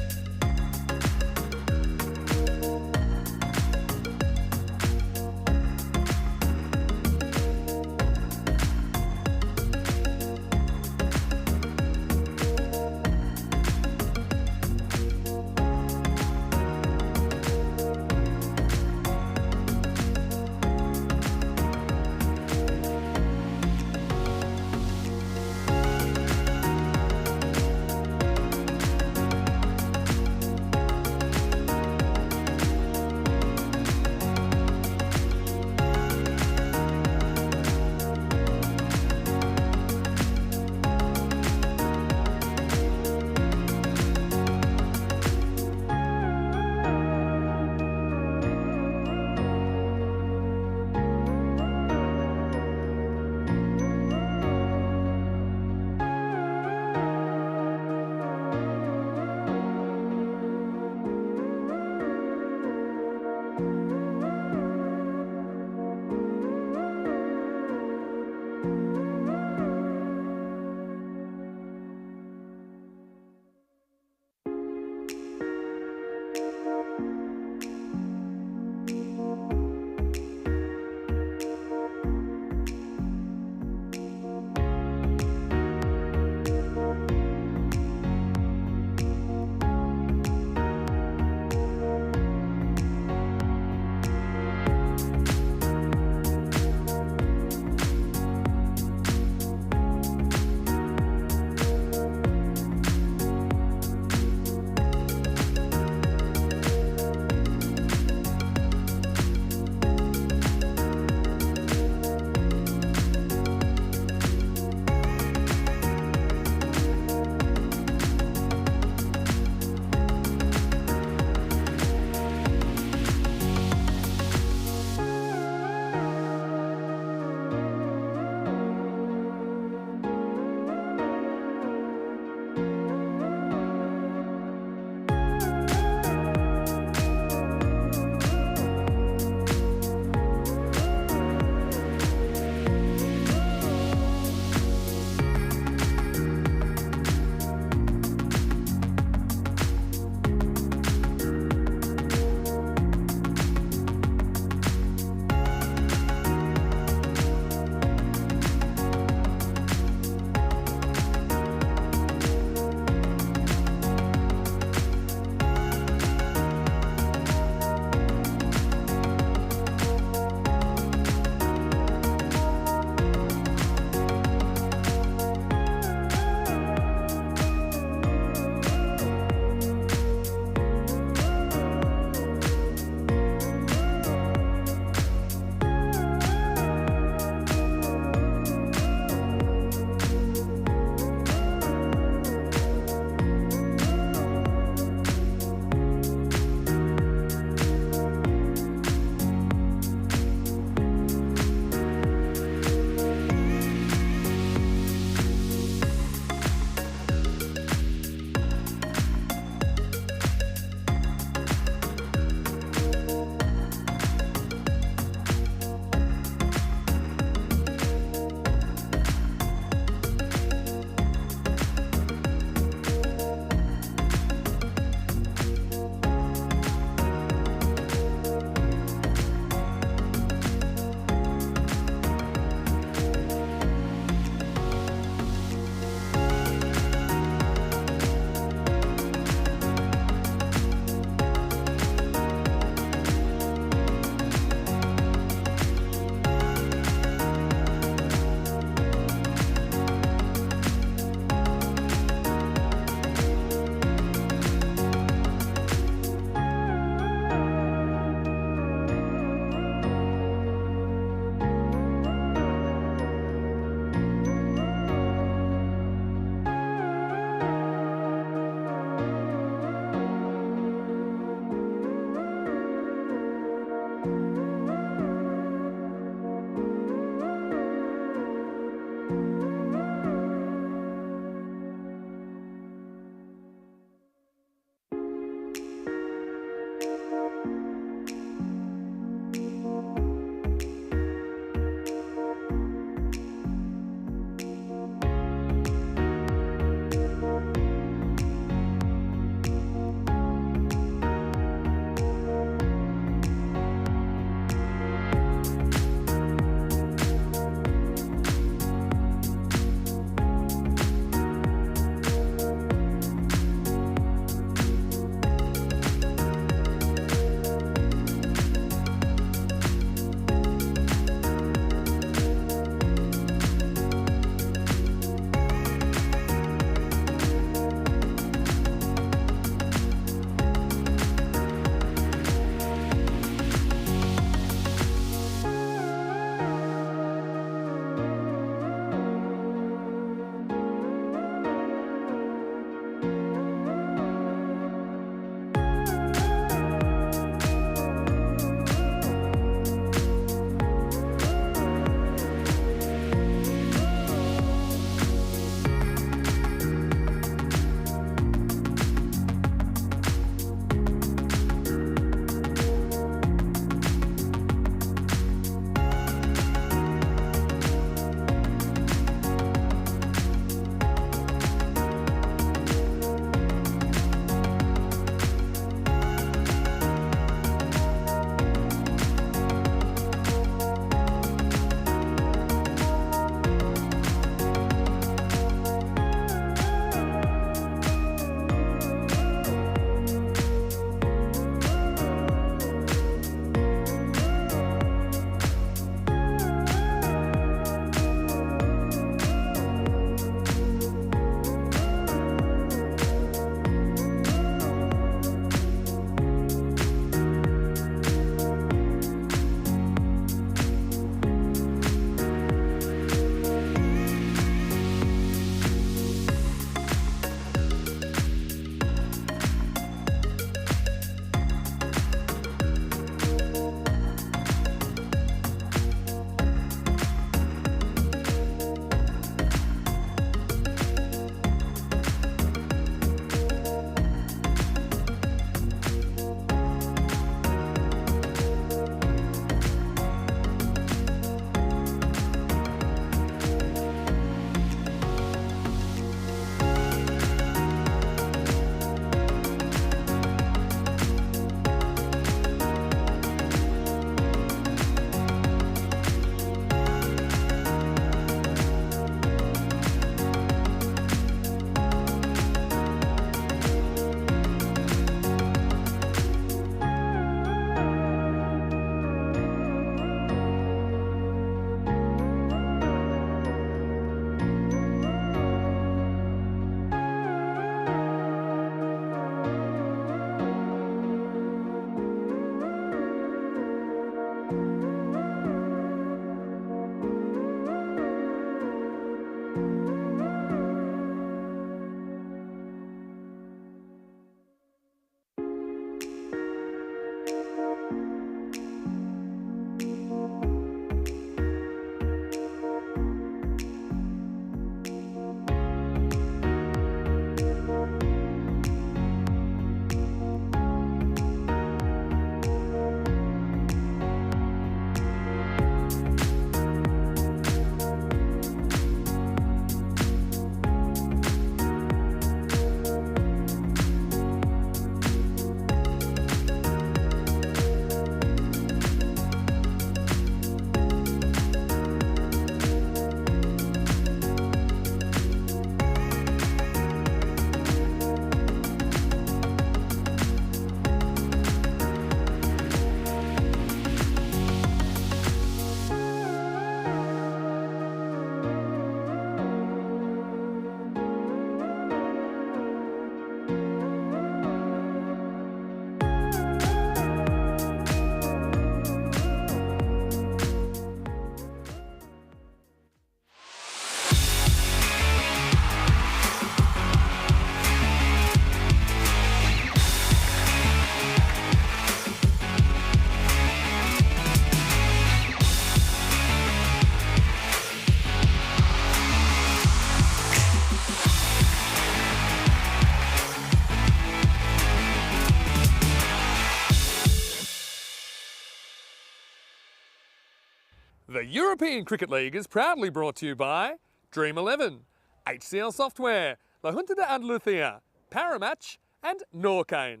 The European Cricket League is proudly brought to you by Dream 11, HCL Software, La Junta de Andalucía, Paramatch and Norcane.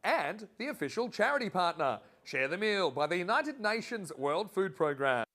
And the official charity partner, Share the Meal by the United Nations World Food Programme.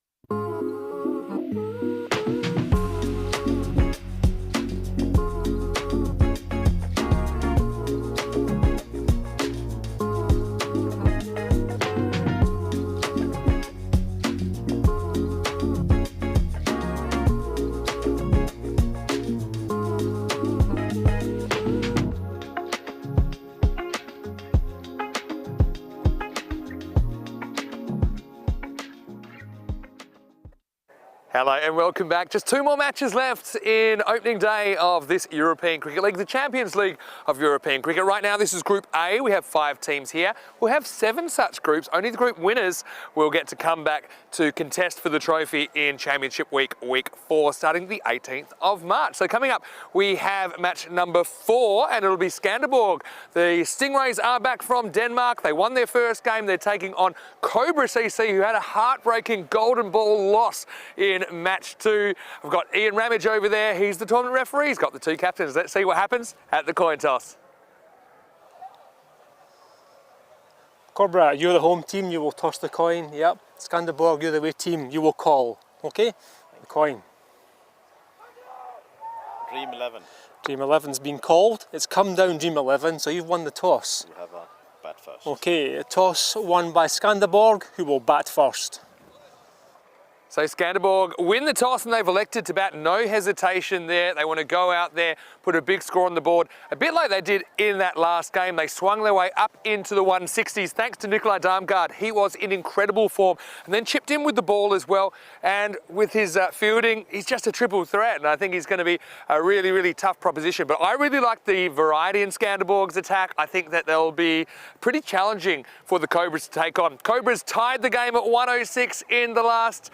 Hello and welcome back. Just 2 more matches left in opening day of this European Cricket League, the Champions League of European Cricket. Right now this is Group A. We have 5 teams here. We'll have 7 such groups. Only the group winners will get to come back to contest for the trophy in Championship Week, Week 4, starting the 18th of March. So coming up, we have match number 4 and it'll be Skanderborg. The Stingrays are back from Denmark. They won their first game. They're taking on Cobra CC, who had a heartbreaking golden ball loss in match 2. I've got Ian Ramage over there. He's the tournament referee. He's got the 2 captains. Let's see what happens at the coin toss. Cobra, you're the home team, you will toss the coin. Yep. Skanderborg, you're the away team, you will call. Okay? The coin. Dream 11. Dream 11's been called. It's come down Dream 11, so you've won the toss. You have a bat first. Okay, a toss won by Skanderborg, who will bat first. So Skanderborg win the toss and they've elected to bat, no hesitation there. They want to go out there, put a big score on the board, a bit like they did in that last game. They swung their way up into the 160s thanks to Nikolai Darmgaard. He was in incredible form and then chipped in with the ball as well. And with his fielding, he's just a triple threat. And I think he's going to be a really, really tough proposition. But I really like the variety in Skanderborg's attack. I think that they'll be pretty challenging for the Cobras to take on. Cobras tied the game at 106 in the last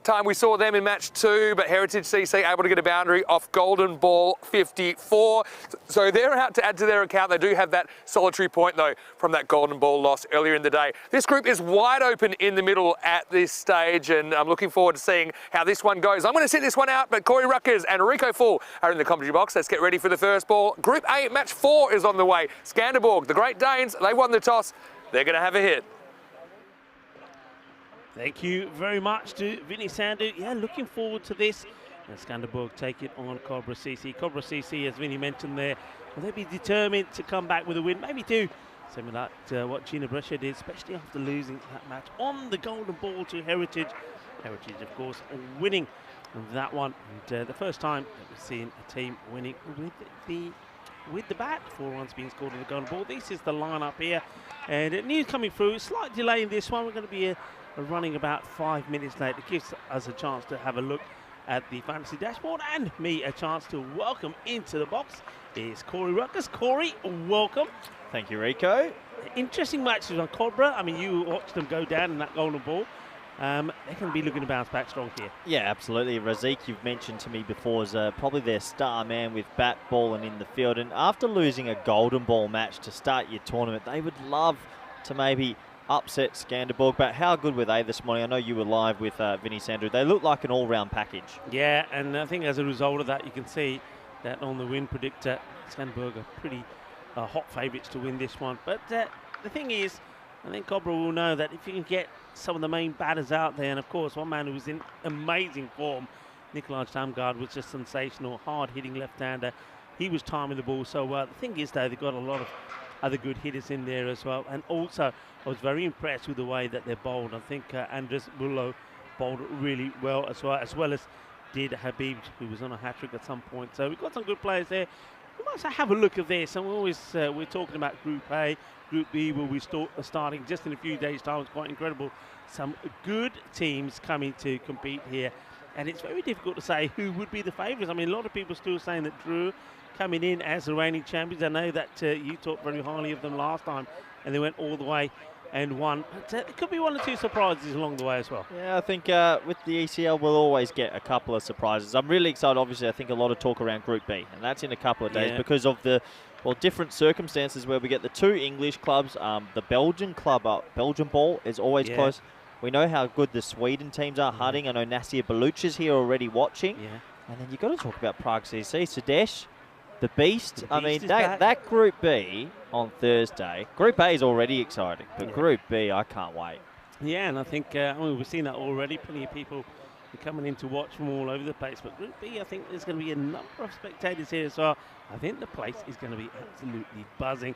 time we saw them in match 2, but Heritage CC able to get a boundary off golden ball 54. So they're out to add to their account. They do have that solitary point though from that golden ball loss earlier in the day. This group is wide open in the middle at this stage and I'm looking forward to seeing how this one goes. I'm going to sit this one out, but Corey Ruckers and Rico Full are in the commentary box. Let's get ready for the first ball. Group A, match 4 is on the way. Skanderborg, the Great Danes, they won the toss. They're going to have a hit. Thank you very much to Vinny Sandu. Yeah, looking forward to this. And Skanderborg take it on Cobra CC. Cobra CC, as Vinny mentioned there, will they be determined to come back with a win? Maybe do something like what Gina Brescia did, especially after losing that match on the golden ball to Heritage. Heritage, of course, winning that one. And the first time that we've seen a team winning with the bat, 4 runs being scored on the golden ball. This is the lineup here. And news coming through, slight delay in this one. We're going to be running about 5 minutes late. It gives us a chance to have a look at the fantasy dashboard and me a chance to welcome into the box is Corey Ruckers. Corey, welcome. Thank you, Rico. Interesting matches on Cobra. I mean, you watched them go down in that golden ball. They're going to be looking to bounce back strong here. Yeah, absolutely. Razik, you've mentioned to me before, is probably their star man with bat, ball and in the field. And after losing a golden ball match to start your tournament, they would love to maybe upset Skanderborg, but how good were they this morning? I know you were live with Vinny Sandu. They look like an all-round package. Yeah, and I think as a result of that, you can see that on the win predictor, Skanderborg are pretty hot favourites to win this one. But the thing is, I think Cobra will know that if you can get some of the main batters out there, and of course one man who was in amazing form, Nikolai Darmgaard, was just sensational, hard-hitting left-hander. He was timing the ball so well. The thing is, though, they've got a lot of other good hitters in there as well. And also, I was very impressed with the way that they're bowled. I think Andres Bullo bowled really well as did Habib, who was on a hat-trick at some point. So we've got some good players there. We might have a look at this, and we're talking about Group A. Group B will be starting just in a few days' time. It's quite incredible. Some good teams coming to compete here. And it's very difficult to say who would be the favourites. I mean, a lot of people still saying that Drew coming in as the reigning champions. I know that you talked very highly of them last time, and they went all the way and won. But there could be 1 or 2 surprises along the way as well. Yeah, I think with the ECL, we'll always get a couple of surprises. I'm really excited. Obviously, I think a lot of talk around Group B, and that's in a couple of days because of the different circumstances where we get the 2 English clubs. The Belgian club, Belgian ball is always close. We know how good the Sweden teams are hunting. I know Nasir Baluch is here already watching. Yeah. And then you've got to talk about Prague CC. Sadesh, the Beast. I mean, is back. that Group B on Thursday. Group A is already exciting, but Group B, I can't wait. Yeah, and I think we've seen that already. Plenty of people coming in to watch from all over the place. But Group B, I think there's going to be a number of spectators here as well. I think the place is going to be absolutely buzzing.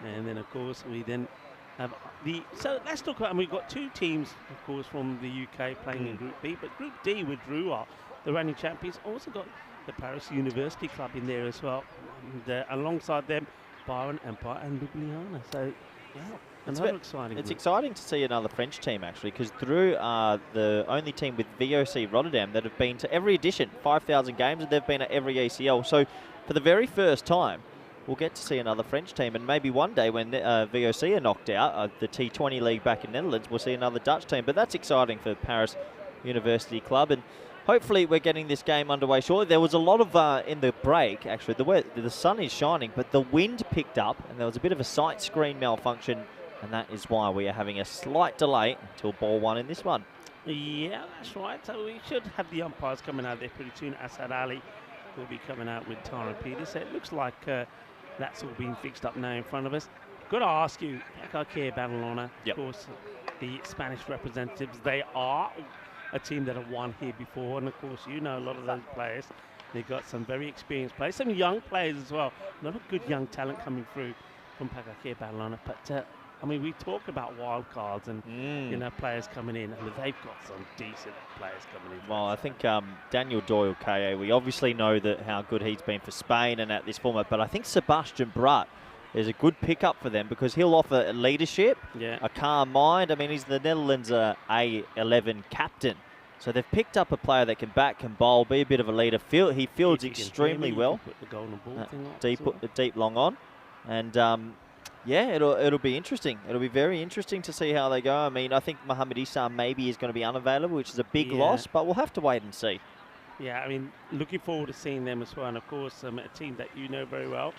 And then, of course, we then have so let's talk about, and we've got 2 teams, of course, from the UK playing in Group B. But Group D with Drua, the reigning champions, also got the Paris University Club in there as well. And alongside them, Byron Empire and Ljubljana. So, yeah. Another exciting. It's exciting to see another French team, actually, because Drew are the only team with VOC Rotterdam that have been to every edition, 5,000 games, and they've been at every ACL. So for the very first time, we'll get to see another French team, and maybe one day when VOC are knocked out, the T20 league back in Netherlands, we'll see another Dutch team. But that's exciting for Paris University Club, and hopefully we're getting this game underway shortly. There was a lot of, in the break, actually, the sun is shining, but the wind picked up, and there was a bit of a sight screen malfunction. And that is why we are having a slight delay until ball 1 in this one. Yeah, that's right. So we should have the umpires coming out there pretty soon. Asad Ali will be coming out with Tara Peters. So it looks like that's all being fixed up now in front of us. Got to ask you, PKK Barcelona, of course, the Spanish representatives, they are a team that have won here before. And, of course, you know a lot of those players. They've got some very experienced players, some young players as well. A lot of good young talent coming through from PKK Barcelona. But I mean, we talk about wild cards and you know, players coming in, and they've got some decent players coming in. Well, I think Daniel Doyle, KA, we obviously know that how good he's been for Spain and at this format, but I think Sebastian Bratt is a good pickup for them because he'll offer leadership, a calm mind. I mean, he's the Netherlands A11 captain. So they've picked up a player that can bat, can bowl, be a bit of a leader. He fields extremely well. Put the golden ball thing on, deep long on. And yeah, it'll be interesting. It'll be very interesting to see how they go. I mean, I think Mohamed Issa maybe is going to be unavailable, which is a big loss, but we'll have to wait and see. Yeah, I mean, looking forward to seeing them as well. And, of course, a team that you know very well,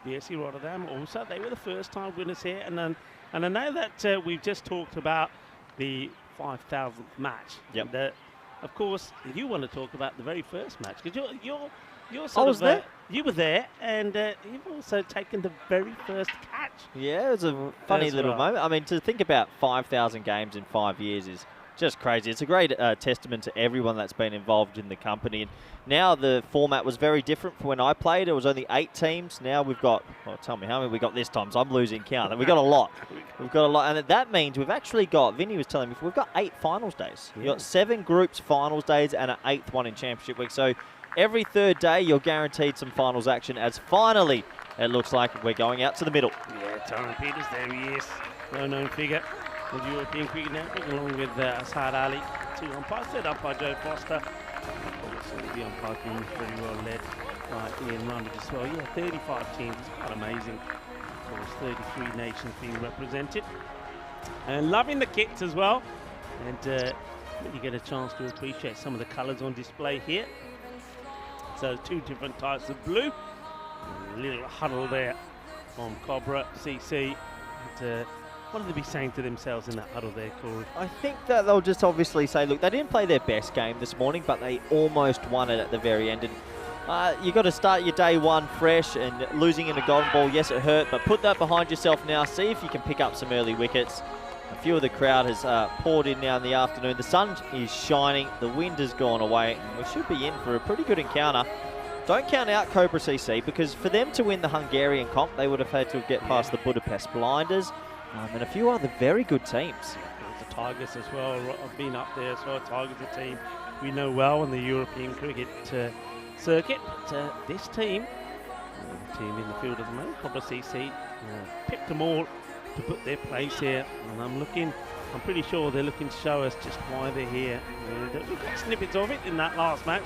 VSC Rotterdam, also, they were the first-time winners here. And I know that we've just talked about the 5,000th match. Yep. And, of course, you want to talk about the very first match, because you're I was there. You were there, and you've also taken the very first catch. Yeah, it was a funny little moment. I mean, to think about 5,000 games in 5 years is just crazy. It's a great testament to everyone that's been involved in the company. And now the format was very different from when I played. It was only 8 teams. Now we've got, well, tell me how many we got this time, so I'm losing count. And we've got a lot. We've got a lot. And that means we've actually got, Vinny was telling me, we've got 8 finals days. We've got 7 groups finals days and an 8th one in championship week. So every third day, you're guaranteed some finals action as finally it looks like we're going out to the middle. Yeah, Tara Peters, there he is. Well-known figure of the European Cricket Network, along with Asad Ali. 2 umpires, third umpire Joe Foster. Also, the umpire being very well led by Ian Rummage as well. Yeah, 35 teams, it's quite amazing. Of course, 33 nations being represented. And loving the kits as well. And you get a chance to appreciate some of the colours on display here. So 2 different types of blue. A little huddle there from Cobra CC. And, what do they be saying to themselves in that huddle there, Corey? I think that they'll just obviously say, look, they didn't play their best game this morning, but they almost won it at the very end. And you got to start your day 1 fresh, and losing in a golden ball, yes, it hurt, but put that behind yourself now. See if you can pick up some early wickets. A few of the crowd has poured in now in the afternoon. The sun is shining, the wind has gone away, and we should be in for a pretty good encounter. Don't count out Cobra CC, because for them to win the Hungarian comp, they would have had to get past the Budapest Blinders and a few other very good teams. The Tigers as well have been up there as well. Tigers, a team we know well in the European cricket circuit. But this team, the team in the field at the moment, Cobra CC, picked them all to put their place here. And I'm pretty sure they're looking to show us just why they're here. And we've got snippets of it in that last match.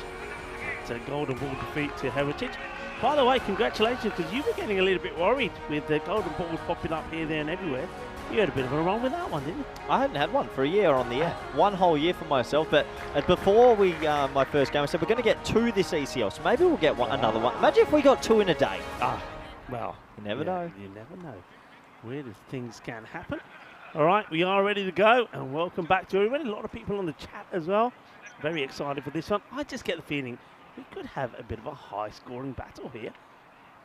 It's a golden ball defeat to Heritage. By the way, congratulations, because you were getting a little bit worried with the golden balls popping up here, there and everywhere. You had a bit of a run with that one, didn't you? I hadn't had one for a year on the air. 1 whole year for myself. But before my first game, I said we're going to get 2 this ACL, so maybe we'll get another one. Imagine if we got 2 in a day. Well, you never know. You never know where the things can happen. All right, we are ready to go, and welcome back to everybody. A lot of people on the chat as well. Very excited for this one. I just get the feeling we could have a bit of a high-scoring battle here.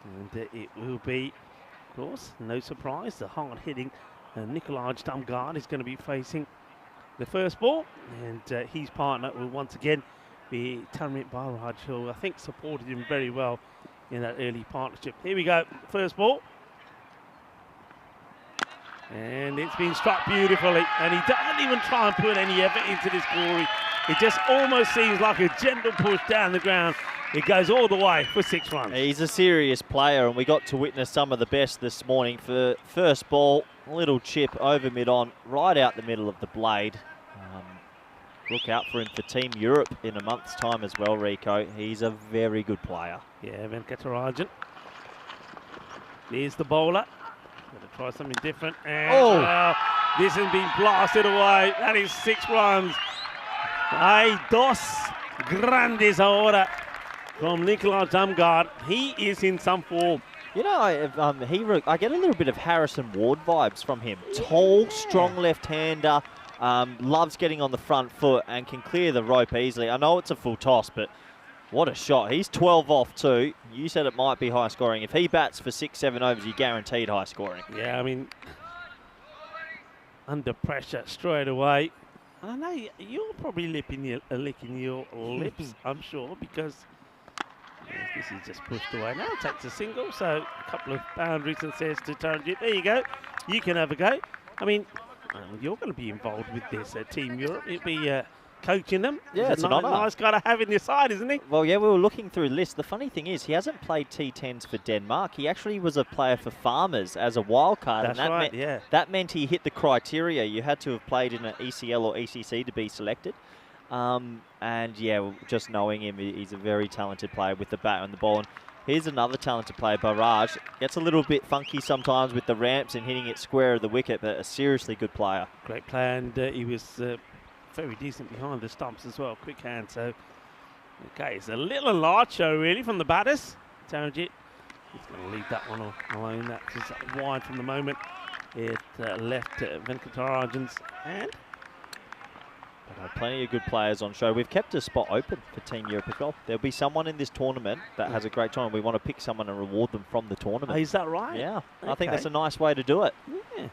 And it will be, of course, no surprise, the hard-hitting Nikolaj Damgaard is going to be facing the first ball. And his partner will once again be Tanmit Barraj, who I think supported him very well in that early partnership. Here we go, first ball. And it's been struck beautifully, and he doesn't even try and put any effort into this glory. It just almost seems like a gentle push down the ground. It goes all the way for 6 runs. He's a serious player, and we got to witness some of the best this morning. For first ball, a little chip over mid-on, right out the middle of the blade. Look out for him for Team Europe in a month's time as well, Rico. He's a very good player. Yeah, Venkatarajan. There's the bowler. Going to try something different. And this has been blasted away. That is 6 runs. Hay dos grandes ahora from Nikolaj Damgaard. He is in some form. You know, I get a little bit of Harrison Ward vibes from him. Tall, strong left-hander, loves getting on the front foot and can clear the rope easily. I know it's a full toss, but what a shot. He's 12 off too. You said it might be high scoring. If he bats for 6-7 overs, you're guaranteed high scoring. Yeah, I mean, under pressure straight away. I know you're probably licking your lips, I'm sure, because this is just pushed away. Now takes a single, so a couple of boundaries and says to Taranjit, there you go, you can have a go. I mean, you're going to be involved with this Team Europe. You'll be coaching them. Yeah, it's a an honour. nice guy to have in your side, isn't he? Well, yeah, we were looking through the list. The funny thing is, he hasn't played T10s for Denmark. He actually was a player for Farmers as a wild card. That's and right, yeah. That meant he hit the criteria. You had to have played in an ECL or ECC to be selected. And yeah, just knowing him, he's a very talented player with the bat and the ball. And here's another talented player, Barraj. Gets a little bit funky sometimes with the ramps and hitting it square of the wicket, but a seriously good player. Great player, and he was very decent behind the stumps as well. Quick hand, so okay, it's a little large show really from the batters. Taranjit, he's going to leave that one alone. That's just wide from the moment it left Venkatarajan's hand. Plenty of good players on show. We've kept a spot open for Team Europe as well. There'll be someone in this tournament that has a great time. We want to pick someone and reward them from the tournament. Oh, is that right? Yeah, okay. I think that's a nice way to do it. Yeah.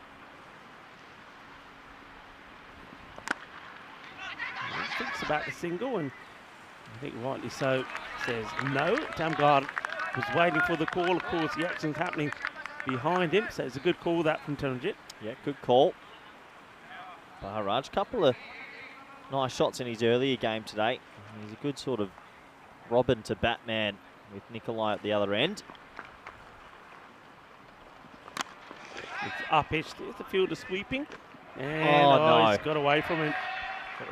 He thinks about the single, and I think rightly so says no. Damgaard was waiting for the call. Of course, the action's happening behind him, so it's a good call that from Taranjit. Yeah, good call. Barraj, couple of nice shots in his earlier game today. He's a good sort of Robin to Batman with Nikolai at the other end. It's up-ish. There's the fielder sweeping. And no. He's got away from him.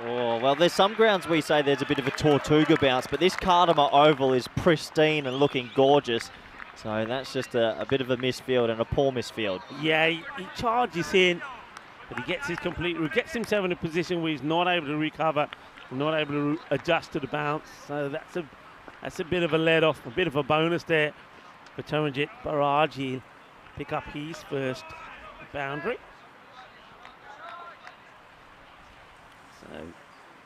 Oh, well, there's some grounds we say there's a bit of a Tortuga bounce, but this Cartama oval is pristine and looking gorgeous. So that's just a bit of a misfield and a poor misfield. Yeah, he charges in, but he gets gets himself in a position where he's not able to recover, not able to adjust to the bounce. So that's a bit of a let off, a bit of a bonus there for Taranjit Barraj. He'll pick up his first boundary. So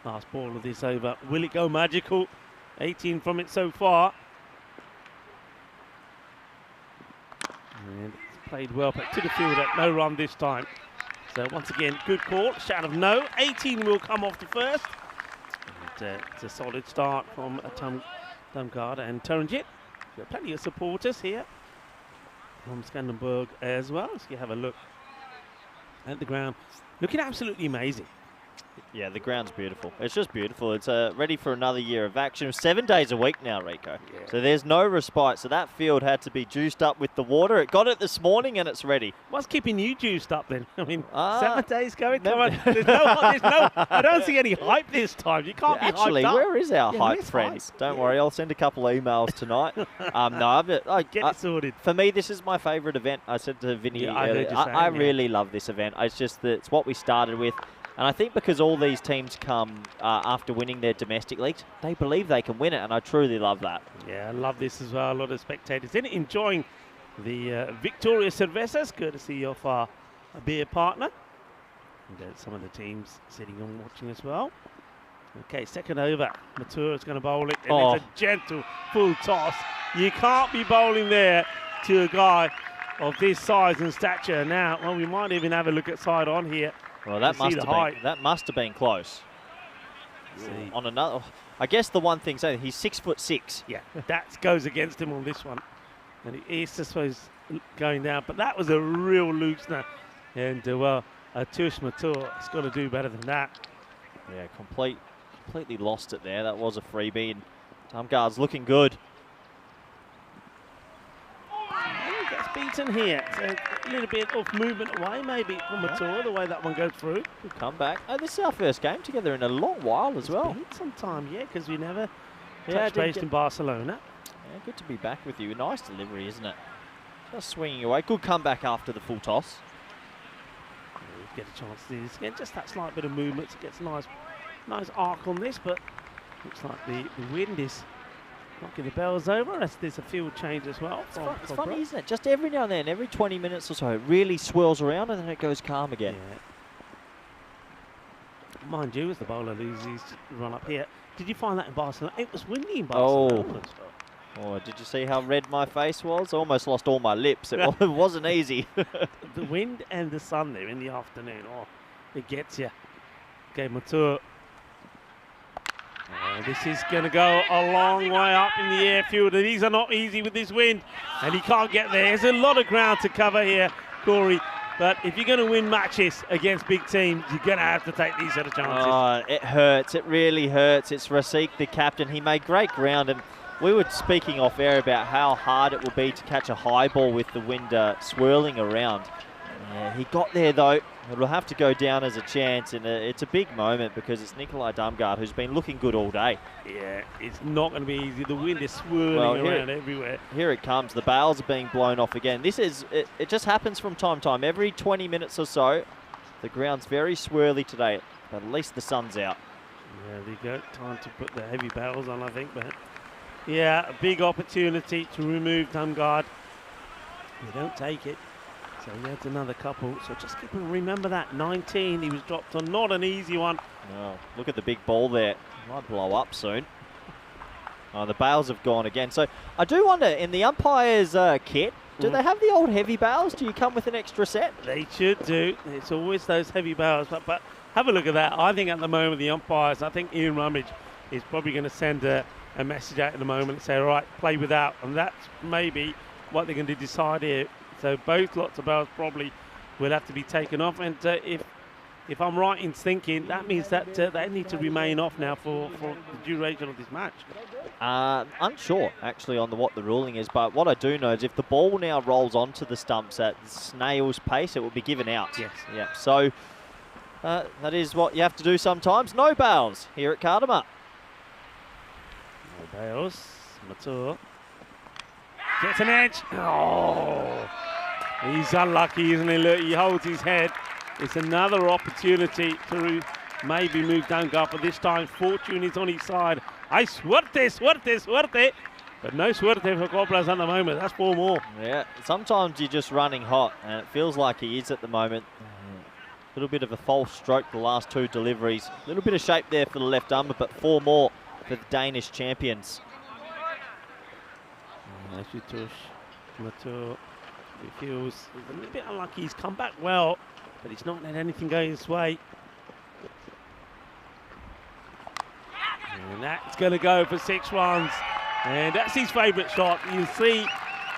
last ball of this over. Will it go magical? 18 from it so far. And it's played well, but to the fielder, no run this time. So once again, good call, shout of no. 18 will come off the first. And, it's a solid start from Damgaard and Taranjit. Got plenty of supporters here from Skanderborg as well. So you have a look at the ground. Looking absolutely amazing. Yeah, the ground's beautiful. It's just beautiful. It's ready for another year of action. 7 days a week now, Rico. Yeah. So there's no respite. So that field had to be juiced up with the water. It got it this morning and it's ready. What's keeping you juiced up then? I mean, 7 days going? Come on. There's no, I don't see any hype this time. You can't be Actually, hyped up. where is our hype, where's friends? hype? Don't worry, I'll send a couple of emails tonight. Get it sorted. For me, this is my favourite event. I said to Vinny Yeah, I heard earlier, you saying, I yeah. really love this event. It's just that it's what we started with. And I think because all these teams come after winning their domestic leagues, they believe they can win it, and I truly love that. Yeah, I love this as well. A lot of spectators in it, enjoying the Victoria Cervezas, courtesy of our beer partner. And some of the teams sitting and watching as well. Okay, second over. Matura is going to bowl it, and it's a gentle full toss. You can't be bowling there to a guy of this size and stature. Now, well, we might even have a look at side on here. Well, that must have been close. See. On another, I guess the one thing, so he's 6'6". Yeah, that goes against him on this one. And he is, I suppose, going down. But that was a real loosener. And, well, Atush Matur has got to do better than that. Yeah, completely lost it there. That was a freebie. And Damgard's looking good. He gets beaten here. So a little bit of movement away, maybe, from Matur, the way that one goes through. Good comeback. Oh, this is our first game together in a long while as well. It's been some time, yeah, because we never touched base in Barcelona. Yeah, good to be back with you. Nice delivery, isn't it? Just swinging away. Good comeback after the full toss. Get a chance to do this again. Just that slight bit of movement to get a nice arc on this, but looks like the wind is knocking the bells over as there's a field change as well. It's funny, isn't it? Just every now and then, every 20 minutes or so, it really swirls around and then it goes calm again. Yeah. Mind you, as the bowler loses his run up here, did you find that in Barcelona? It was windy in Barcelona. Oh, did you see how red my face was? I almost lost all my lips. It wasn't easy. The wind and the sun there in the afternoon, it gets you. Okay, Matur. This is going to go a long way up in the airfield. These are not easy with this wind, and he can't get there. There's a lot of ground to cover here, Corey. But if you're going to win matches against big teams, you're going to have to take these sort of chances. Oh, it hurts. It really hurts. It's Raseek, the captain. He made great ground, and we were speaking off air about how hard it will be to catch a high ball with the wind swirling around. He got there though. It'll have to go down as a chance, and it's a big moment because it's Nikolai Damgard who's been looking good all day. Yeah, it's not going to be easy. The wind is swirling around everywhere. Here it comes. The bails are being blown off again. It just happens from time to time. Every 20 minutes or so, the ground's very swirly today, but at least the sun's out. Yeah, they got time to put the heavy bails on, I think, but yeah, a big opportunity to remove Damgard. They don't take it. So he adds another couple. So just remember that 19 he was dropped on, not an easy one. Oh, look at the big ball there. Might blow up soon. Oh, the bails have gone again. So I do wonder, in the umpire's kit, do they have the old heavy bails? Do you come with an extra set? They should do. It's always those heavy bails. But have a look at that. I think at the moment the umpires, I think Ian Rummage is probably going to send a message out at the moment and say, all right, play without. And that's maybe what they're going to decide here. So both lots of bails probably will have to be taken off. And if I'm right in thinking, that means that they need to remain off now for the duration of this match. Unsure, actually, on what the ruling is. But what I do know is if the ball now rolls onto the stumps at snail's pace, it will be given out. Yes. Yeah. So that is what you have to do sometimes. No bails here at Cartama. No bails. Matur gets an edge. Oh, he's unlucky, isn't he? Look, he holds his head. It's another opportunity to maybe move Damgard, but this time fortune is on his side. Ay, suerte. But no suerte for Cobras at the moment. That's 4 more. Yeah, sometimes you're just running hot, and it feels like he is at the moment. A little bit of a false stroke the last 2 deliveries. A little bit of shape there for the left armour, but 4 more for the Danish champions. Matur, he feels a little bit unlucky. He's come back well, but he's not let anything go his way. And that's going to go for 6 runs. And that's his favourite shot. You see,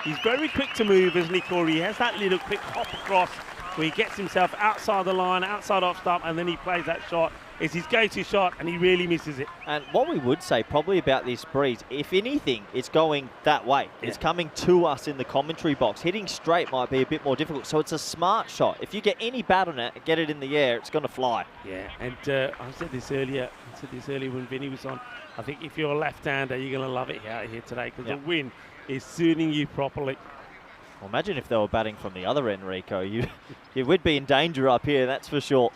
he's very quick to move, isn't he, Corey? He has that little quick hop across where he gets himself outside the line, outside off stump, and then he plays that shot. It's his go-to shot, and he really misses it. And what we would say probably about this breeze, if anything, it's going that way. Yeah. It's coming to us in the commentary box. Hitting straight might be a bit more difficult, so it's a smart shot. If you get any bat on it, get it in the air, it's going to fly. Yeah, and I said this earlier when Vinny was on. I think if you're a left-hander, you're going to love it out here today because the wind is suiting you properly. Well, imagine if they were batting from the other end, Rico. You would be in danger up here, that's for sure.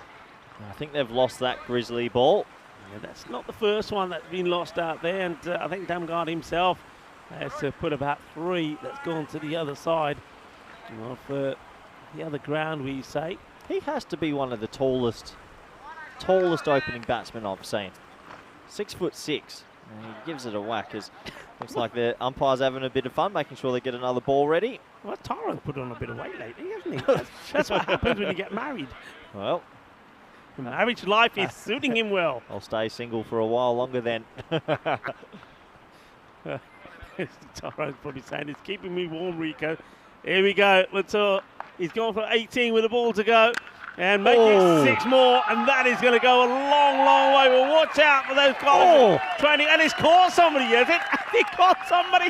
I think they've lost that Grizzly ball. Yeah, that's not the first one that's been lost out there, and I think Damgard himself has put about 3 that's gone to the other side of the other ground, we say. He has to be one of the tallest opening batsmen I've seen. 6'6". And he gives it a whack. As looks like the umpire's having a bit of fun, making sure they get another ball ready. Well, Tyrone's put on a bit of weight lately, hasn't he? That's what happens when you get married. Well, Marriage life is suiting him well. I'll stay single for a while longer then. Tyrone's probably saying it's keeping me warm, Rico. Here we go. He's gone for 18 with the ball to go. And make it 6 more, and that is going to go a long, long way. Well, watch out for those guys training. And he's caught somebody, has it? He caught somebody.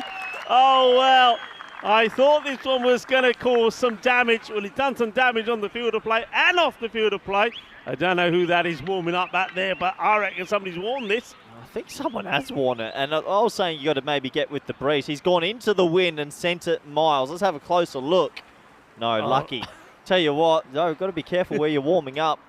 Oh, well. I thought this one was going to cause some damage. Well, he's done some damage on the field of play and off the field of play. I don't know who that is warming up back there, but I reckon somebody's worn this. I think someone has worn it, and I was saying you got to maybe get with the breeze. He's gone into the wind and sent it miles. Let's have a closer look. No, lucky. Tell you what, though, got to be careful where you're warming up.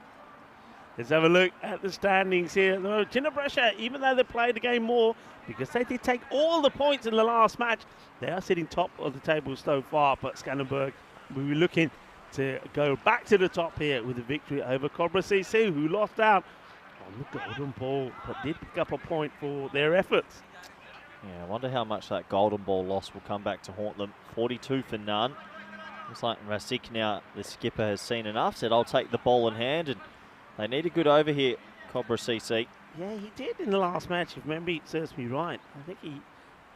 Let's have a look at the standings here. No, Brescia, even though they played the game more, because they did take all the points in the last match, they are sitting top of the table so far. But Skanderberg will be looking to go back to the top here with a victory over Cobra CC, who lost out on the golden ball, but did pick up a point for their efforts. Yeah, I wonder how much that golden ball loss will come back to haunt them. 42 for none. Looks like Rasik now, the skipper, has seen enough, said I'll take the ball in hand, and they need a good over here, Cobra CC. Yeah, he did in the last match, if memory serves me right. I think he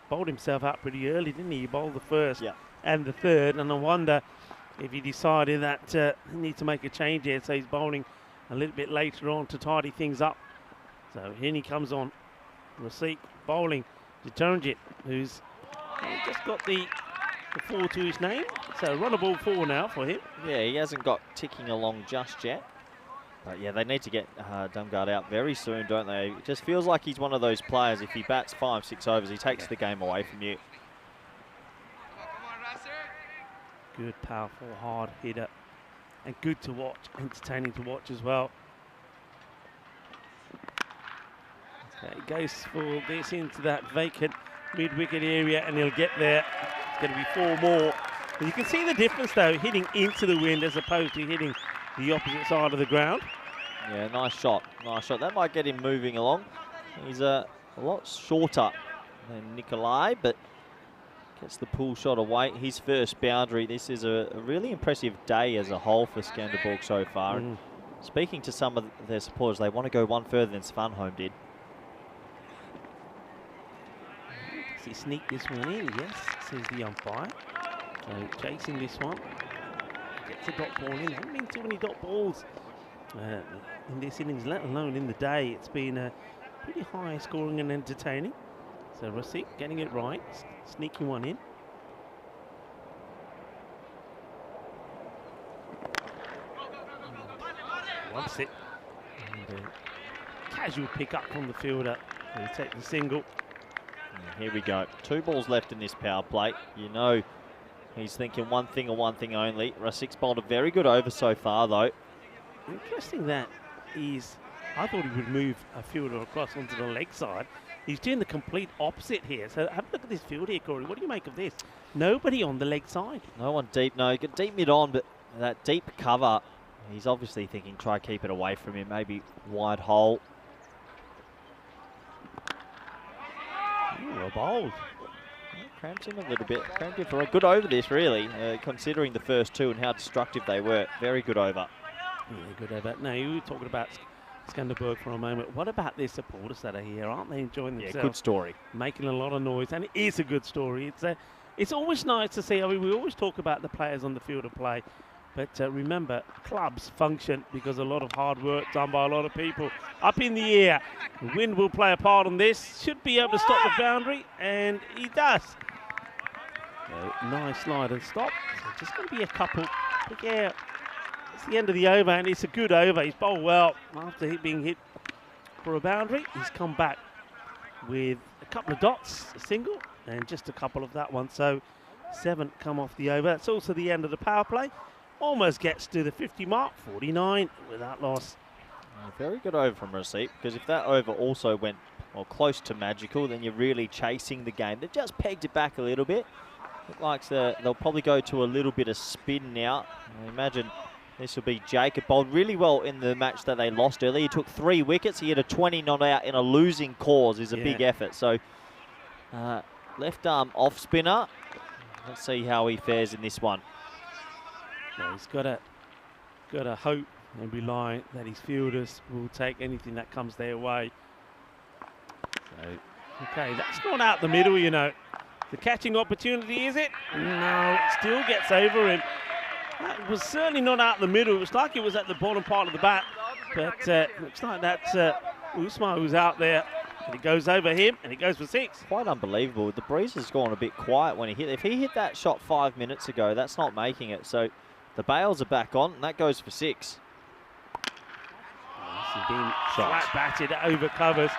bowled himself out pretty early, didn't he? He bowled the first and the third, and I wonder if he decided that he needs to make a change here, so he's bowling a little bit later on to tidy things up. So here he comes on, Rasik bowling to Taranjit, who's just got the 4 to his name, so run a ball 4 now for him. Yeah, he hasn't got ticking along just yet. But yeah, they need to get Dumgard out very soon, don't they? It just feels like he's one of those players, if he bats 5-6 overs, he takes the game away from you. Good, powerful, hard hitter. And good to watch, entertaining to watch as well. Okay, he goes for this into that vacant mid-wicket area, and he'll get there. It's going to be 4 more. And you can see the difference, though, hitting into the wind as opposed to hitting the opposite side of the ground. Yeah, nice shot. Nice shot. That might get him moving along. He's a lot shorter than Nikolai, but gets the pull shot away. His first boundary. This is a really impressive day as a whole for Skanderborg so far. And speaking to some of their supporters, they want to go one further than Svanholm did. Does he sneak this one in? Yes, says the umpire. So chasing this one. Gets a dot ball in. There haven't been too many dot balls in this innings, let alone in the day. It's been pretty high scoring and entertaining. So Rasik getting it right, sneaking one in. Wants it. And casual pick up from the fielder. He'll take the single. And here we go. 2 balls left in this power play. You know he's thinking one thing and one thing only. Rasik's bowled a very good over so far, though. Interesting that I thought he would move a fielder across onto the leg side. He's doing the complete opposite here. So have a look at this field here, Corey. What do you make of this? Nobody on the leg side. No one deep. No, you got deep mid on, but that deep cover, he's obviously thinking try keep it away from him. Maybe wide hole. Ooh, a bold. Cramped him a little bit. Cramped him for a good over this, really, considering the first 2 and how destructive they were. Very good over. Yeah, good over. Now, you were talking about Skanderborg for a moment. What about their supporters that are here? Aren't they enjoying themselves? Yeah, good story. Making a lot of noise, and it is a good story. It's always nice to see. I mean, we always talk about the players on the field of play, but remember, clubs function because a lot of hard work done by a lot of people. Up in the air, the wind will play a part on this. Should be able to stop the boundary, and he does. So, nice slide and stop. So just going to be a couple. But yeah, it's the end of the over, and it's a good over. He's bowled well after being hit for a boundary. He's come back with a couple of dots, a single, and just a couple of that one. So 7 come off the over. That's also the end of the power play. Almost gets to the 50 mark, 49 without loss. Very good over from Rasik, because if that over also went close to magical, then you're really chasing the game. They've just pegged it back a little bit. It likes they'll probably go to a little bit of spin now. I imagine This will be Jacob. Bowled really well in the match that they lost earlier. He took 3 wickets. He had a 20 not out in a losing cause. Is a big effort. So left arm off spinner. Let's see how he fares in this one. Well, he's got to hope and rely that his fielders will take anything that comes their way. So, okay, that's not out the middle, you know. The catching opportunity, is it? No, it still gets over him. That was certainly not out the middle. It was like it was at the bottom part of the bat. But looks like that's Usman who's out there. And it goes over him, and it goes for 6. Quite unbelievable. The breeze has gone a bit quiet when he hit. If he hit that shot 5 minutes ago, that's not making it. So the bails are back on, and that goes for 6. This has been flat batted over covers.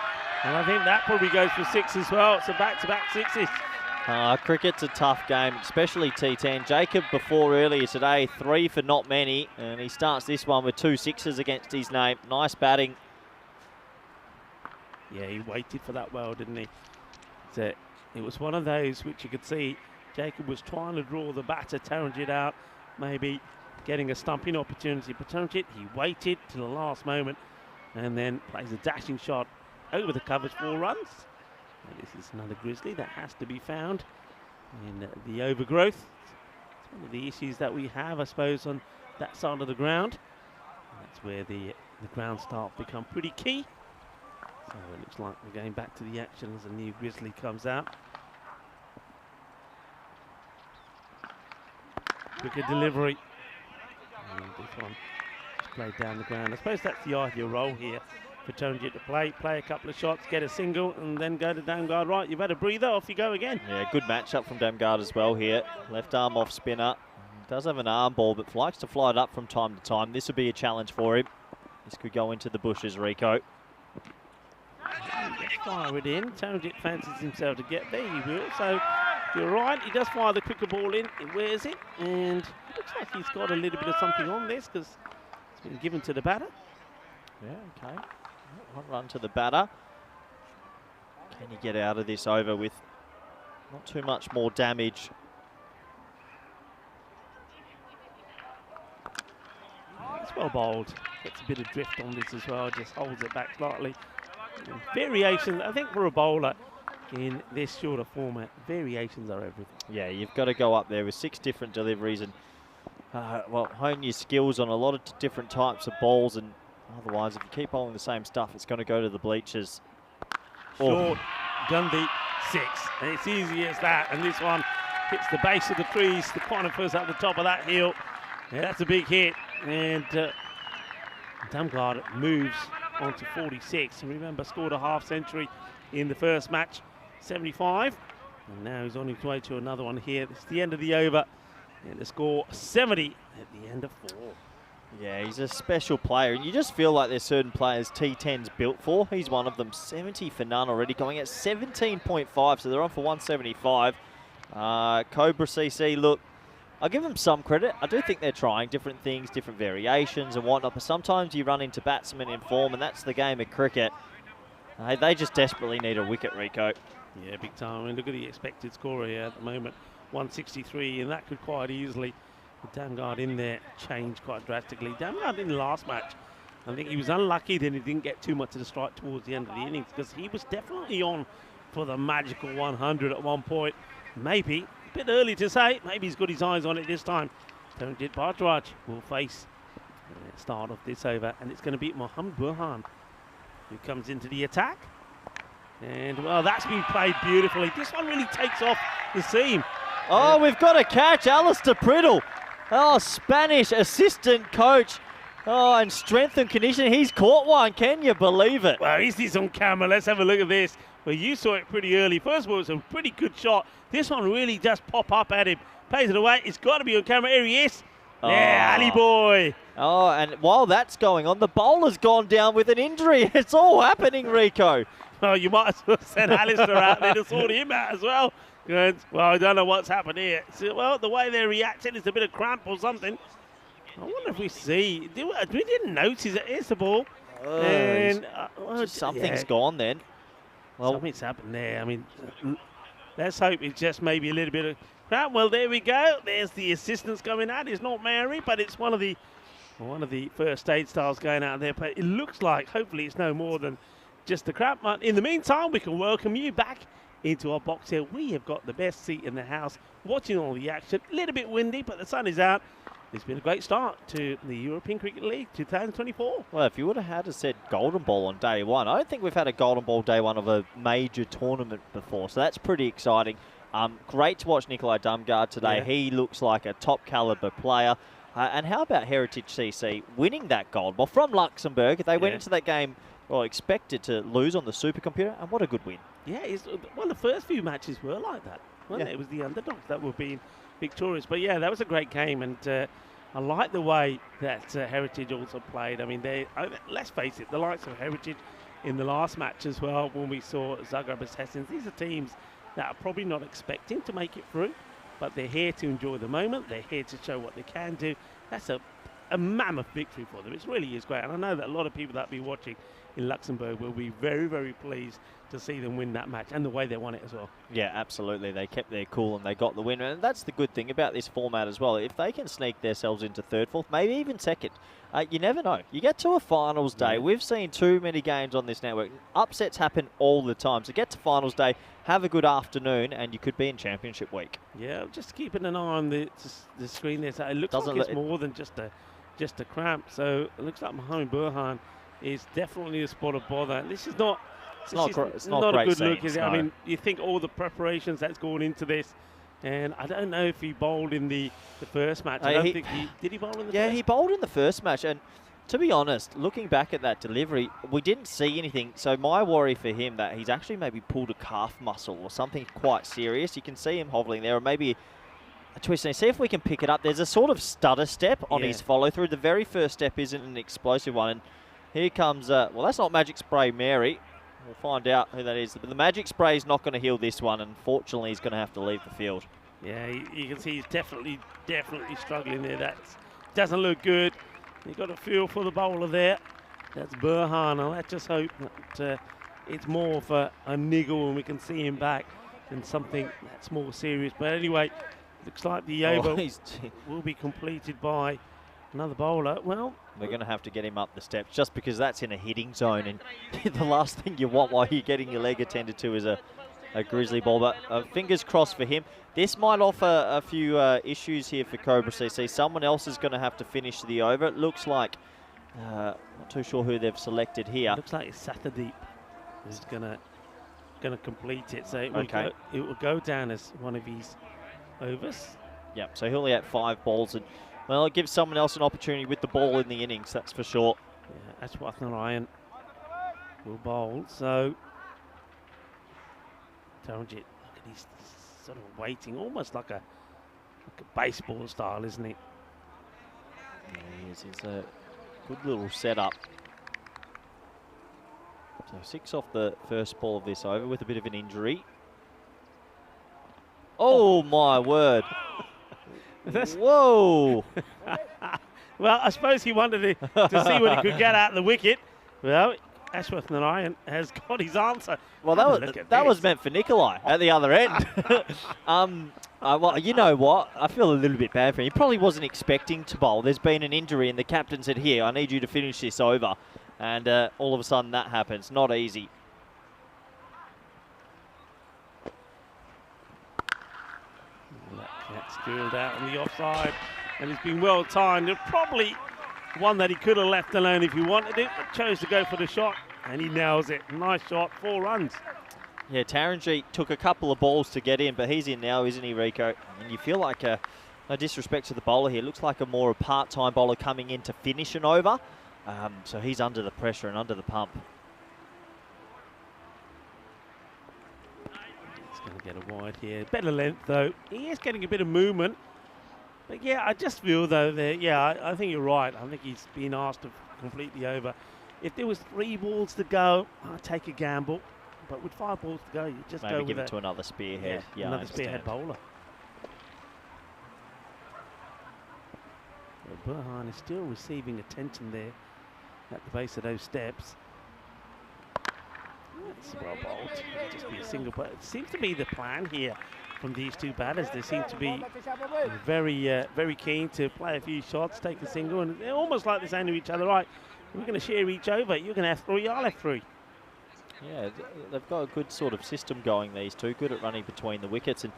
And I think that probably goes for 6 as well. It's a back-to-back 6s. Cricket's a tough game, especially T10. Jacob before earlier today, 3 for not many, and he starts this one with 2 6s against his name. Nice batting. Yeah, he waited for that well, didn't he? So it was one of those which you could see Jacob was trying to draw the batter, Taranjit out, maybe getting a stumping opportunity. But Taranjit, he waited till the last moment and then plays a dashing shot over the covers, 4 runs. This is another grizzly that has to be found in the overgrowth. It's one of the issues that we have, I suppose, on that side of the ground. And that's where the ground staff become pretty key. So it looks like we're going back to the action as a new grizzly comes out. Quicker delivery. And this one just played down the ground. I suppose that's the ideal role here for Taranjit to play a couple of shots, get a single, and then go to Damgard right. You've had a breather, off you go again. Yeah, good matchup from Damgard as well here. Left arm off spinner. Does have an arm ball, but likes to fly it up from time to time. This will be a challenge for him. This could go into the bushes, Rico. Fire it in. Taranjit fancies himself to get there. He will. So you're right. He does fire the quicker ball in. He wears it, and it looks like he's got a little bit of something on this because it's been given to the batter. Yeah, okay. 1 run to the batter. Can he get out of this over with not too much more damage? It's well bowled. Gets a bit of drift on this as well. Just holds it back slightly. And variations, I think for a bowler in this shorter format, variations are everything. Yeah, you've got to go up there with 6 different deliveries and hone your skills on a lot of different types of balls, and otherwise, if you keep bowling the same stuff, it's going to go to the bleachers. Short, Gundy, 6. And it's easy as that. And this one hits the base of the trees, the conifers at the top of that hill. Yeah, that's a big hit. And Damgard moves on to 46. And remember, scored a half century in the first match, 75. And now he's on his way to another one here. It's the end of the over. And the score 70 at the end of 4. Yeah, he's a special player, and you just feel like there's certain players T10's built for. He's one of them. 70 for none already, going at 17.5, so they're on for 175. Cobra CC, look, I'll give them some credit. I do think they're trying different things, different variations and whatnot, but sometimes you run into batsmen in form, and that's the game of cricket. They just desperately need a wicket, Rico. Yeah, big time. I mean, look at the expected score here at the moment, 163, and that could quite easily, with Damgard in there, change quite drastically. Damgard in the last match, I think he was unlucky that he didn't get too much of the strike towards the end of the innings, because he was definitely on for the magical 100 at one point. Maybe, a bit early to say, maybe he's got his eyes on it this time. Taranjit Bhattacharya will face the start of this over, and it's going to be Mohammad Burhan who comes into the attack. And, well, that's been played beautifully. This one really takes off the seam. Oh, we've got a catch, Alistair Priddle. Oh, Spanish assistant coach. Oh, and strength and conditioning. He's caught one. Can you believe it? Well, is this on camera? Let's have a look at this. Well, you saw it pretty early. First of all, it's a pretty good shot. This one really does pop up at him. Plays it away. It's got to be on camera. Here he is. Yeah, Ali boy. Oh, and while that's going on, the bowler's gone down with an injury. It's all happening, Rico. Well, you might as well send Alistair out there to sort him out as well. Good. Well, I don't know what's happened here. So, well, the way they're reacting is a bit of cramp or something. I wonder if we see. We didn't notice it. Here's the ball. And something's gone then. Well, something's happened there. I mean, let's hope it's just maybe a little bit of cramp. Well, there we go. There's the assistants coming out. It's not Mary, but it's one of the one of the first stage stars going out there, but it looks like hopefully it's no more than just a crap. But in the meantime, we can welcome you back into our box here. We have got the best seat in the house, watching all the action. A little bit windy, but the sun is out. It's been a great start to the European Cricket League 2024. Well, if you would have had a said Golden Ball on day one, I don't think we've had a Golden Ball day one of a major tournament before, so that's pretty exciting. Great to watch Nikolai Dumgaard today. Yeah. He looks like a top caliber player. And how about Heritage CC winning that gold ball from Luxembourg? They went into that game, well, expected to lose on the supercomputer, and what a good win. Yeah, well, the first few matches were like that, weren't they? It was the underdogs that were being victorious. But yeah, that was a great game, and I like the way that Heritage also played. I mean, let's face it, the likes of Heritage in the last match as well, when we saw Zagreb Assassins, these are teams that are probably not expecting to make it through, but they're here to enjoy the moment. They're here to show what they can do. That's a mammoth victory for them. It really is great. And I know that a lot of people that will be watching in Luxembourg will be very, very pleased to see them win that match and the way they won it as well. Yeah, absolutely. They kept their cool and they got the win. And that's the good thing about this format as well. If they can sneak themselves into third, fourth, maybe even second, you never know. You get to a finals day. We've seen too many games on this network. Upsets happen all the time. So get to finals day, have a good afternoon, and you could be in championship week. Yeah, just keeping an eye on the screen there. So it looks like it's more than just a cramp. So it looks like Mohamed Burhan is definitely a spot of bother. This is not... It's not a good look, is it? No. I mean, you think all the preparations that's gone into this, and I don't know if he bowled in the first match. I don't think did he bowl in the first? Yeah, he bowled in the first match, and to be honest, looking back at that delivery, we didn't see anything. So my worry for him that he's actually maybe pulled a calf muscle or something quite serious. You can see him hobbling there, or maybe a twist. And see if we can pick it up. There's a sort of stutter step on his follow through. The very first step isn't an explosive one, and here comes well, that's not Magic Spray Mary. We'll find out who that is. But the Magic Spray is not going to heal this one. Unfortunately, he's going to have to leave the field. Yeah, you can see he's definitely struggling there. That doesn't look good. You've got a feel for the bowler there. That's Burhan. Let's just hope that it's more of a niggle and we can see him back than something that's more serious. But anyway, looks like the over will be completed by another bowler. Well, we're going to have to get him up the steps just because that's in a hitting zone, and the last thing you want while you're getting your leg attended to is a grizzly ball. But fingers crossed for him. This might offer a few issues here for Cobra CC. Someone else is going to have to finish the over. It looks like, not too sure who they've selected here. Looks like it's Satterdeep who's going to complete it. So it will go down as one of his overs. Yep, so he'll only have 5 balls, and well, it gives someone else an opportunity with the ball in the innings, that's for sure. Yeah, Ashwath Narayan will bowl. So Taranjit, look at he's sort of waiting, almost like a baseball style, isn't he? Yeah, he is. It's a good little setup. So 6 off the first ball of this over with a bit of an injury. Oh my word. Whoa! Well, I suppose he wanted to see what he could get out of the wicket. Well, Ashwath Narayan has got his answer. Well, that was meant for Nikolai at the other end. Well, you know what? I feel a little bit bad for him. He probably wasn't expecting to bowl. There's been an injury, and the captain said, "Here, I need you to finish this over." And all of a sudden, that happens. Not easy. That's drilled out on the offside, and it's been well timed. Probably one that he could have left alone if he wanted it, but chose to go for the shot, and he nails it. Nice shot, 4 runs. Yeah, Taranjit took a couple of balls to get in, but he's in now, isn't he, Rico? And you feel like, no disrespect to the bowler here, looks like a more part-time bowler coming in to finish an over. So he's under the pressure and under the pump. He's going to get a wide here. Better length, though. He is getting a bit of movement. But yeah, I just feel, though, that, I think you're right. I think he's been asked to complete the over. If there was 3 balls to go, I'd take a gamble. But with 5 balls to go, you just maybe go give with it to another spearhead. Yeah, another spearhead bowler. Well, Burhan is still receiving attention there at the base of those steps. That's well bowled. It'll just be a single, but it seems to be the plan here from these two batters. They seem to be very keen to play a few shots, take a single, and they're almost like they're saying to each other, right, we're going to share each over. You're going to have 3, I'll have 3. Yeah, they've got a good sort of system going, these two. Good at running between the wickets and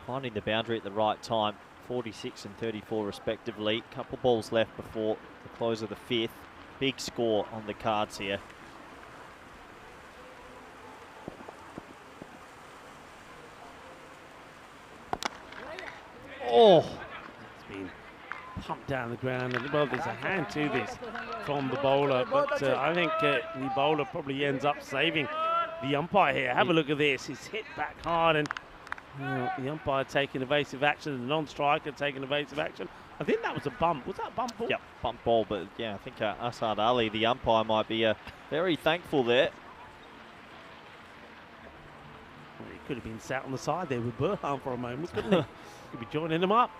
finding the boundary at the right time. 46 and 34 respectively. Couple balls left before the close of the 5th. Big score on the cards here. Oh, it's been pumped down the ground, and well, there's a hand to this from the bowler, but I think the bowler probably ends up saving the umpire here. Have a look at this. He's hit back hard, and the umpire taking evasive action, the non-striker taking evasive action. I think that was a bump. Was that a bump ball? Yep, bump ball, but yeah, I think Asad Ali, the umpire, might be very thankful there. Well, he could have been sat on the side there with Burhan for a moment, couldn't he? Could be joining them up.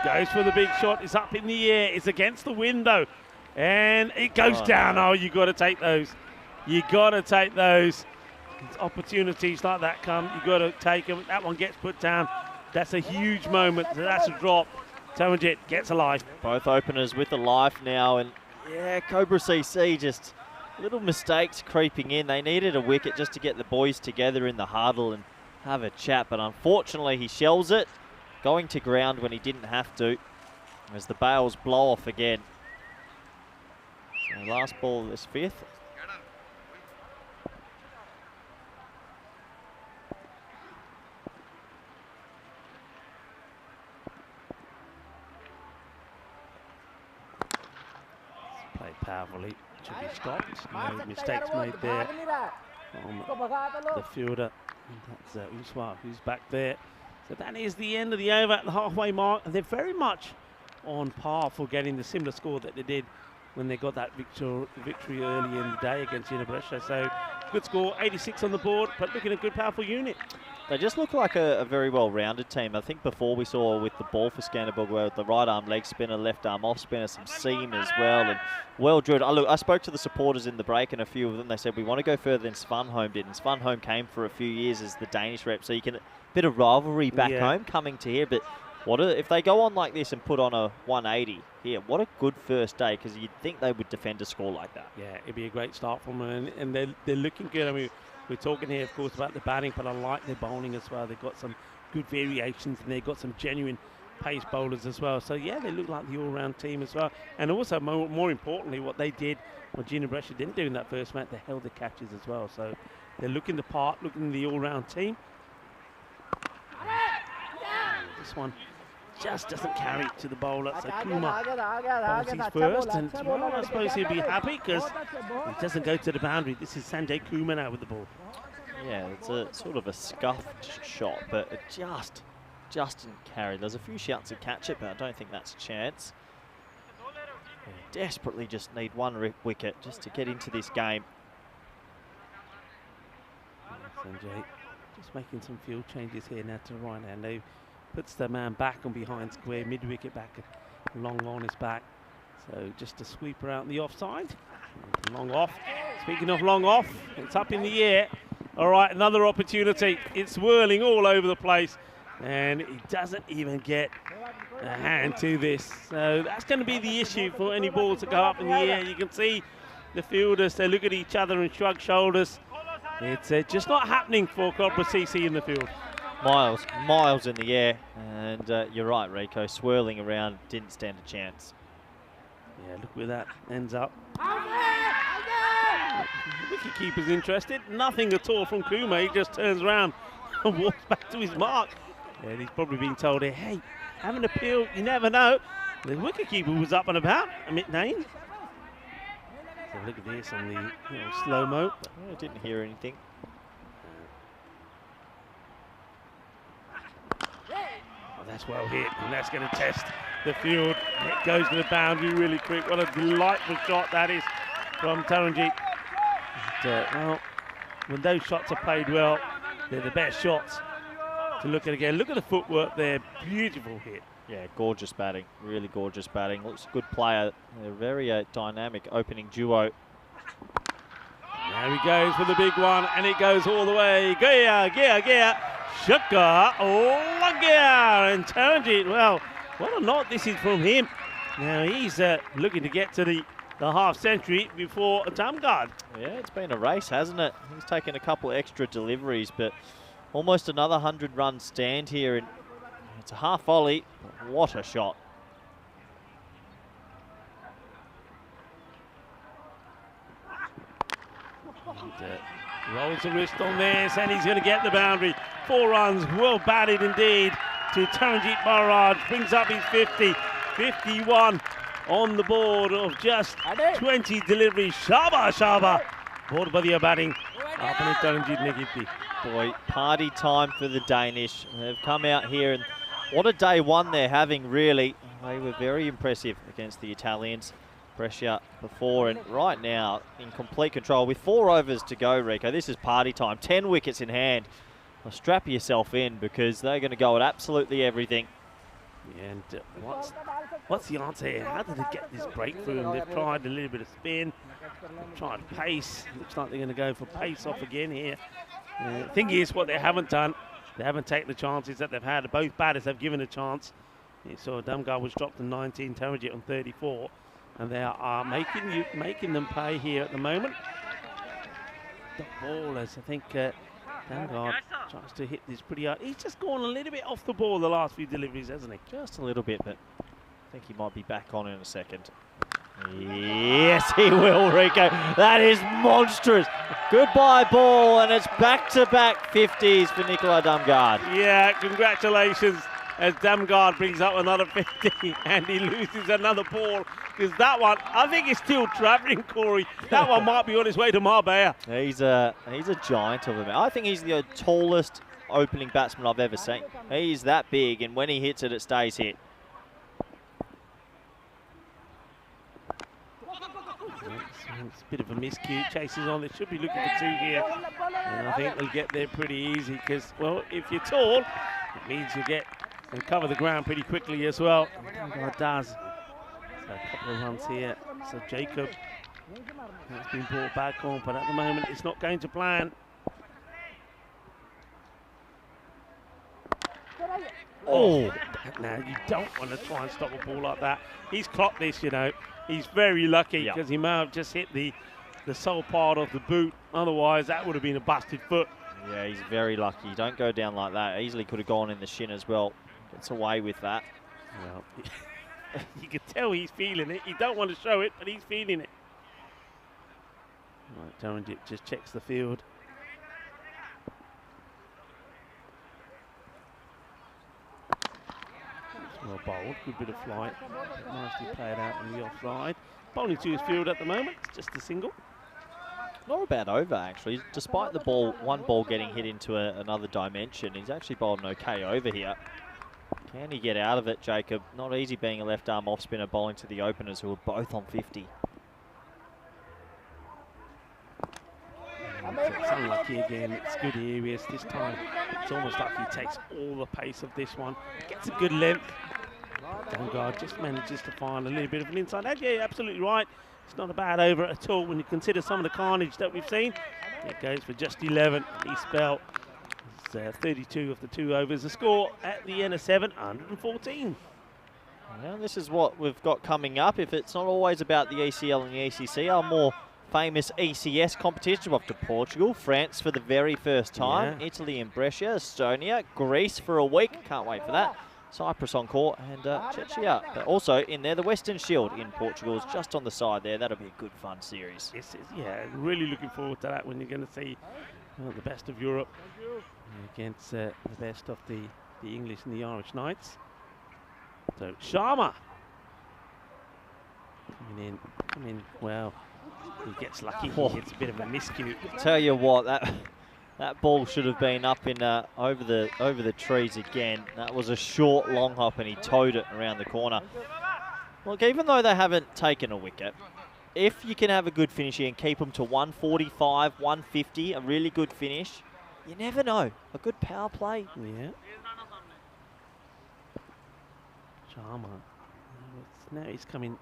Goes for the big shot. It's up in the air. It's against the window. And it goes down. No. Oh, you got to take those. You got to take those. It's opportunities like that come. You got to take them. That one gets put down. That's a huge moment. That's a drop. Tamanjit gets a life. Both openers with the life now. And yeah, Cobra CC just little mistakes creeping in. They needed a wicket just to get the boys together in the huddle and have a chat. But unfortunately, he shells it, going to ground when he didn't have to, as the bails blow off again. So last ball of this 5th. Played powerfully. Should be stopped. No mistakes made there from the fielder. That's Uswa, who's back there. So that is the end of the over at the halfway mark, and they're very much on par for getting the similar score that they did when they got that victory early in the day against Brescia. So good score, 86 on the board, but looking at a good, powerful unit. They just look like a very well-rounded team. I think before we saw with the ball for Skanderborg, where the right arm leg spinner, left arm off spinner, some seam as well, and well drilled. I spoke to the supporters in the break, and a few of them, they said we want to go further than Svanholm did, and Svanholm came for a few years as the Danish rep, so you can bit of rivalry back home coming to here. But if they go on like this and put on a 180 here, what a good first day, because you'd think they would defend a score like that. Yeah, it'd be a great start from them, and they're looking good. I mean, we're talking here, of course, about the batting, but I like their bowling as well. They've got some good variations, and they've got some genuine pace bowlers as well. So, yeah, they look like the all-round team as well. And also, more importantly, what they did, what Gina Brescia didn't do in that first match, they held the catches as well. So, they're looking the part, looking the all-round team. This one just doesn't carry it to the bowler. So Kuma bowls his first, and well, I suppose he'll be happy because he doesn't go to the boundary. This is Sanjay Kuma now with the ball. Yeah, it's a sort of a scuffed shot, but it just didn't carry. There's a few shouts to catch it, but I don't think that's a chance. They desperately just need one wicket just to get into this game. Sanjay just making some field changes here now to the right hand. They puts the man back on behind square, mid-wicket back, long on his back. So just a sweeper out in the offside. Long off. Speaking of long off, it's up in the air. All right, another opportunity. It's whirling all over the place, and he doesn't even get a hand to this. So that's going to be the issue for any balls to go up in the air. You can see the fielders, they look at each other and shrug shoulders. It's just not happening for Cobra CC in the field. Miles in the air, and you're right, Rico, swirling around, didn't stand a chance. Yeah, look where that ends up. Wicketkeeper's interested, nothing at all from Kuma. He just turns around and walks back to his mark. And he's probably been told here, hey, have an appeal, you never know. The wicketkeeper was up and about, Amit Nain. So look at this on the slow-mo. I didn't hear anything. That's well hit, and that's going to test the field. It goes to the boundary really quick. What a delightful shot that is from Taranjeet. Well, when those shots are played well, they're the best shots to look at again. Look at the footwork there. Beautiful hit. Yeah, gorgeous batting. Really gorgeous batting. Looks a good player. They're a very dynamic opening duo. There we goes for the big one, and it goes all the way. Gia, Shaka, Lagia, and Taranjit. Well, what a knot this is from him. Now he's looking to get to the half century before Damgard. Yeah, it's been a race, hasn't it? He's taken a couple extra deliveries, but almost another 100-run stand here. And it's a half volley. What a shot. And, rolls the wrist on this, and he's going to get the boundary. 4 runs, well batted indeed to Taranjit Maharaj. Brings up his 50, 51 on the board of just 20 deliveries. Shaba. Board by the batting. Up and Taranjit Negiti. Boy, party time for the Danish. They've come out here, and what a day one they're having, really. They were very impressive against the Italians. Brescia before, and right now in complete control with 4 overs to go, Rico. This is party time. 10 wickets in hand. Well, strap yourself in, because they're going to go at absolutely everything. Yeah, and what's the answer here? How did they get this breakthrough? And they've tried a little bit of spin. They've tried pace. Looks like they're going to go for pace off again here. The thing is, what they haven't done, they haven't taken the chances that they've had. Both batters have given a chance. You saw Damgard was dropped to 19, Taranjit on 34. And they are making them pay here at the moment. The ballers, I think Damgard tries to hit this pretty hard. He's just gone a little bit off the ball the last few deliveries, hasn't he? Just a little bit, but I think he might be back on in a second. Yes, he will, Rico. That is monstrous. Goodbye ball, and it's back-to-back 50s for Nicola Damgard. Yeah, congratulations, as Damgard brings up another 50 and he loses another ball, because that one, I think, is still travelling, Corey. That one might be on his way to Marbella. He's a giant of a man. I think he's the tallest opening batsman I've ever seen. He's that big, and when he hits it, it stays hit. It's a bit of a miscue. Chases on. They should be looking for 2 here. And I think they'll get there pretty easy, because, well, if you're tall, it means you get and cover the ground pretty quickly as well. Damgard does. So a couple of runs here. So Jacob has been brought back on, but at the moment it's not going to plan. Oh, now you don't want to try and stop a ball like that. He's clocked this, you know. He's very lucky, because he may have just hit the sole part of the boot. Otherwise, that would have been a busted foot. Yeah, he's very lucky. Don't go down like that. Easily could have gone in the shin as well. Gets away with that. Well, you can tell he's feeling it. He don't want to show it, but he's feeling it. Right, Taranjit just checks the field. Well bowled, good bit of flight. Nicely played out on the offside. Bowling to his field at the moment, it's just a single. Not a bad over, actually. Despite the ball, one ball getting hit into another dimension, he's actually bowled an okay over here. Can he get out of it, Jacob? Not easy being a left-arm off-spinner bowling to the openers, who are both on 50. It's unlucky again. It's good areas this time. It's almost like he takes all the pace of this one. Gets a good length. Damgard just manages to find a little bit of an inside edge. Yeah, absolutely right. It's not a bad over at all when you consider some of the carnage that we've seen. It goes for just 11. He spelled 32 of the 2 overs. The score at the end of 7, 114. Well, this is what we've got coming up. If it's not always about the ECL and the ACC, our more famous ECS competition. We're off to Portugal, France for the very first time, Italy in Brescia, Estonia, Greece for a week. Can't wait for that. Cyprus on court, and Czechia. But also in there, the Western Shield in Portugal is just on the side there. That'll be a good fun series. Yeah, really looking forward to that when you're going to see the best of Europe against the best of the English and the Irish Knights. So Sharma coming in, well, he gets lucky. He gets a bit of a miscue. Tell you what, that ball should have been up in over the trees again. That was a short long hop, and he towed it around the corner. Look, even though they haven't taken a wicket, if you can have a good finish here and keep them to 145, 150, a really good finish, you never know. A good power play. Yeah. Sharma. Now he's coming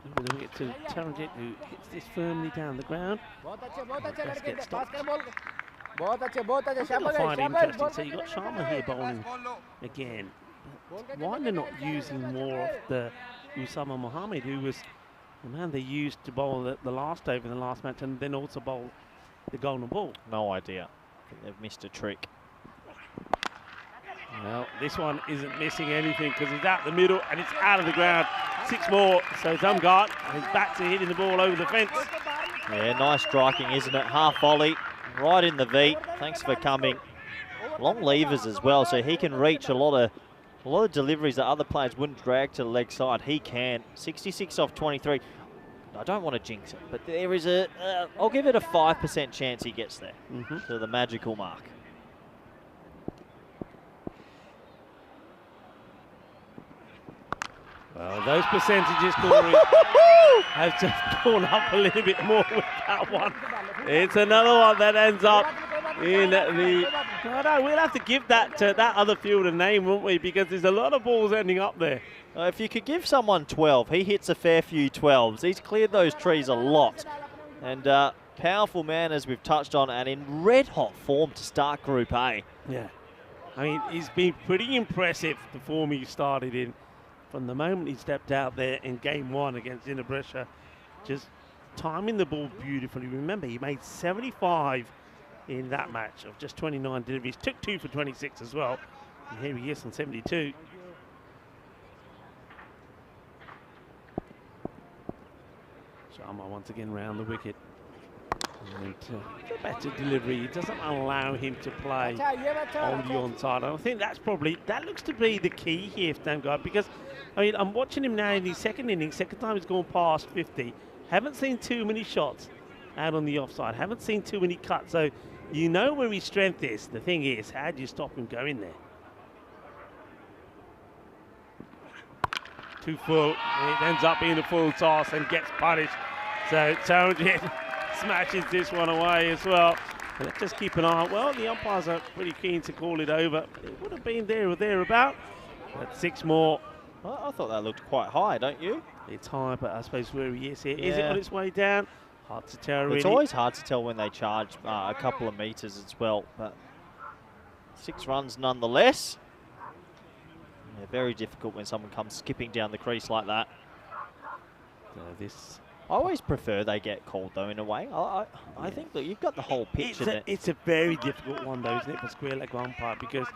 over the wicket to Taranjit, who hits this firmly down the ground. Let's get stopped. I think you'll find it interesting. So you've got Sharma here bowling again. Why they're not using more of the Usama Mohammed, who was the man they used to bowl the last over in the last match and then also bowl the golden ball? No idea. I think they've missed a trick. Well, this one isn't missing anything because it's out the middle and it's out of the ground. 6 more, so Zamgard is back to hitting the ball over the fence. Yeah, nice striking, isn't it? Half volley, right in the V. Thanks for coming. Long levers as well, so he can reach a lot of deliveries that other players wouldn't drag to the leg side. He can. 66 off 23. I don't want to jinx it, but there is I'll give it a 5% chance he gets there to the magical mark. Well, those percentages, Corey, have just gone up a little bit more with that one. It's another one that ends up in the... No, we'll have to give that to that other fielder name, won't we? Because there's a lot of balls ending up there. If you could give someone 12, he hits a fair few 12s. He's cleared those trees a lot. And powerful man, as we've touched on, and in red-hot form to start Group A. Yeah. I mean, he's been pretty impressive, the form he started in. From the moment he stepped out there in game 1 against Jina Brescia, just timing the ball beautifully. Remember, he made 75 in that match of just 29 deliveries. Took 2 for 26 as well. And here he is on 72. Sharma once again round the wicket. And the better delivery, it doesn't allow him to play on the onside. I think that looks to be the key here for Damgard, because I mean, I'm watching him now in the second innings, second time he's gone past 50. Haven't seen too many shots out on the offside, haven't seen too many cuts, so you know where his strength is. The thing is, how do you stop him going there? Too full, it ends up being a full toss and gets punished. So Taranjit smashes this one away as well. And let's just keep an eye. Well, the umpires are pretty keen to call it over. It would have been there or thereabout. But 6 more. Well, I thought that looked quite high, don't you? It's high, but I suppose where he is here. Yeah. Is it on its way down? Hard to tell, really. It's always hard to tell when they charge a couple of meters as well. But 6 runs nonetheless. Yeah, very difficult when someone comes skipping down the crease like that. I always prefer they get called, though, in a way. I think that you've got the whole pitch in it. It's a very difficult one, though, isn't it, for square leg umpire, because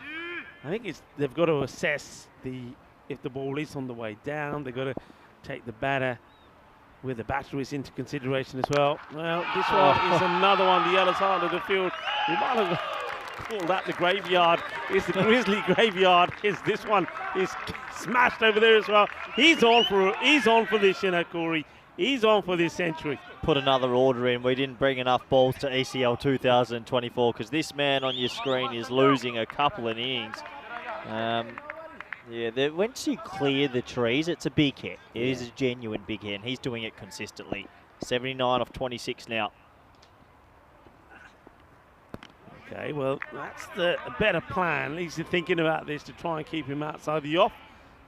I think they've got to assess if the ball is on the way down. They've got to take the batter where the batter is into consideration as well. Well, this one is another one, the other side of the field. We might have called that the graveyard. It's the Grizzly graveyard. This one is smashed over there as well. He's on for this, you know, Corey. He's on for this century. Put another order in. We didn't bring enough balls to ECL 2024 because this man on your screen is losing a couple of innings. Yeah, once you clear the trees, it's a big hit. It is a genuine big hit, and he's doing it consistently. 79 off 26 now. Okay, well, that's a better plan. At least you're thinking about this to try and keep him outside the off.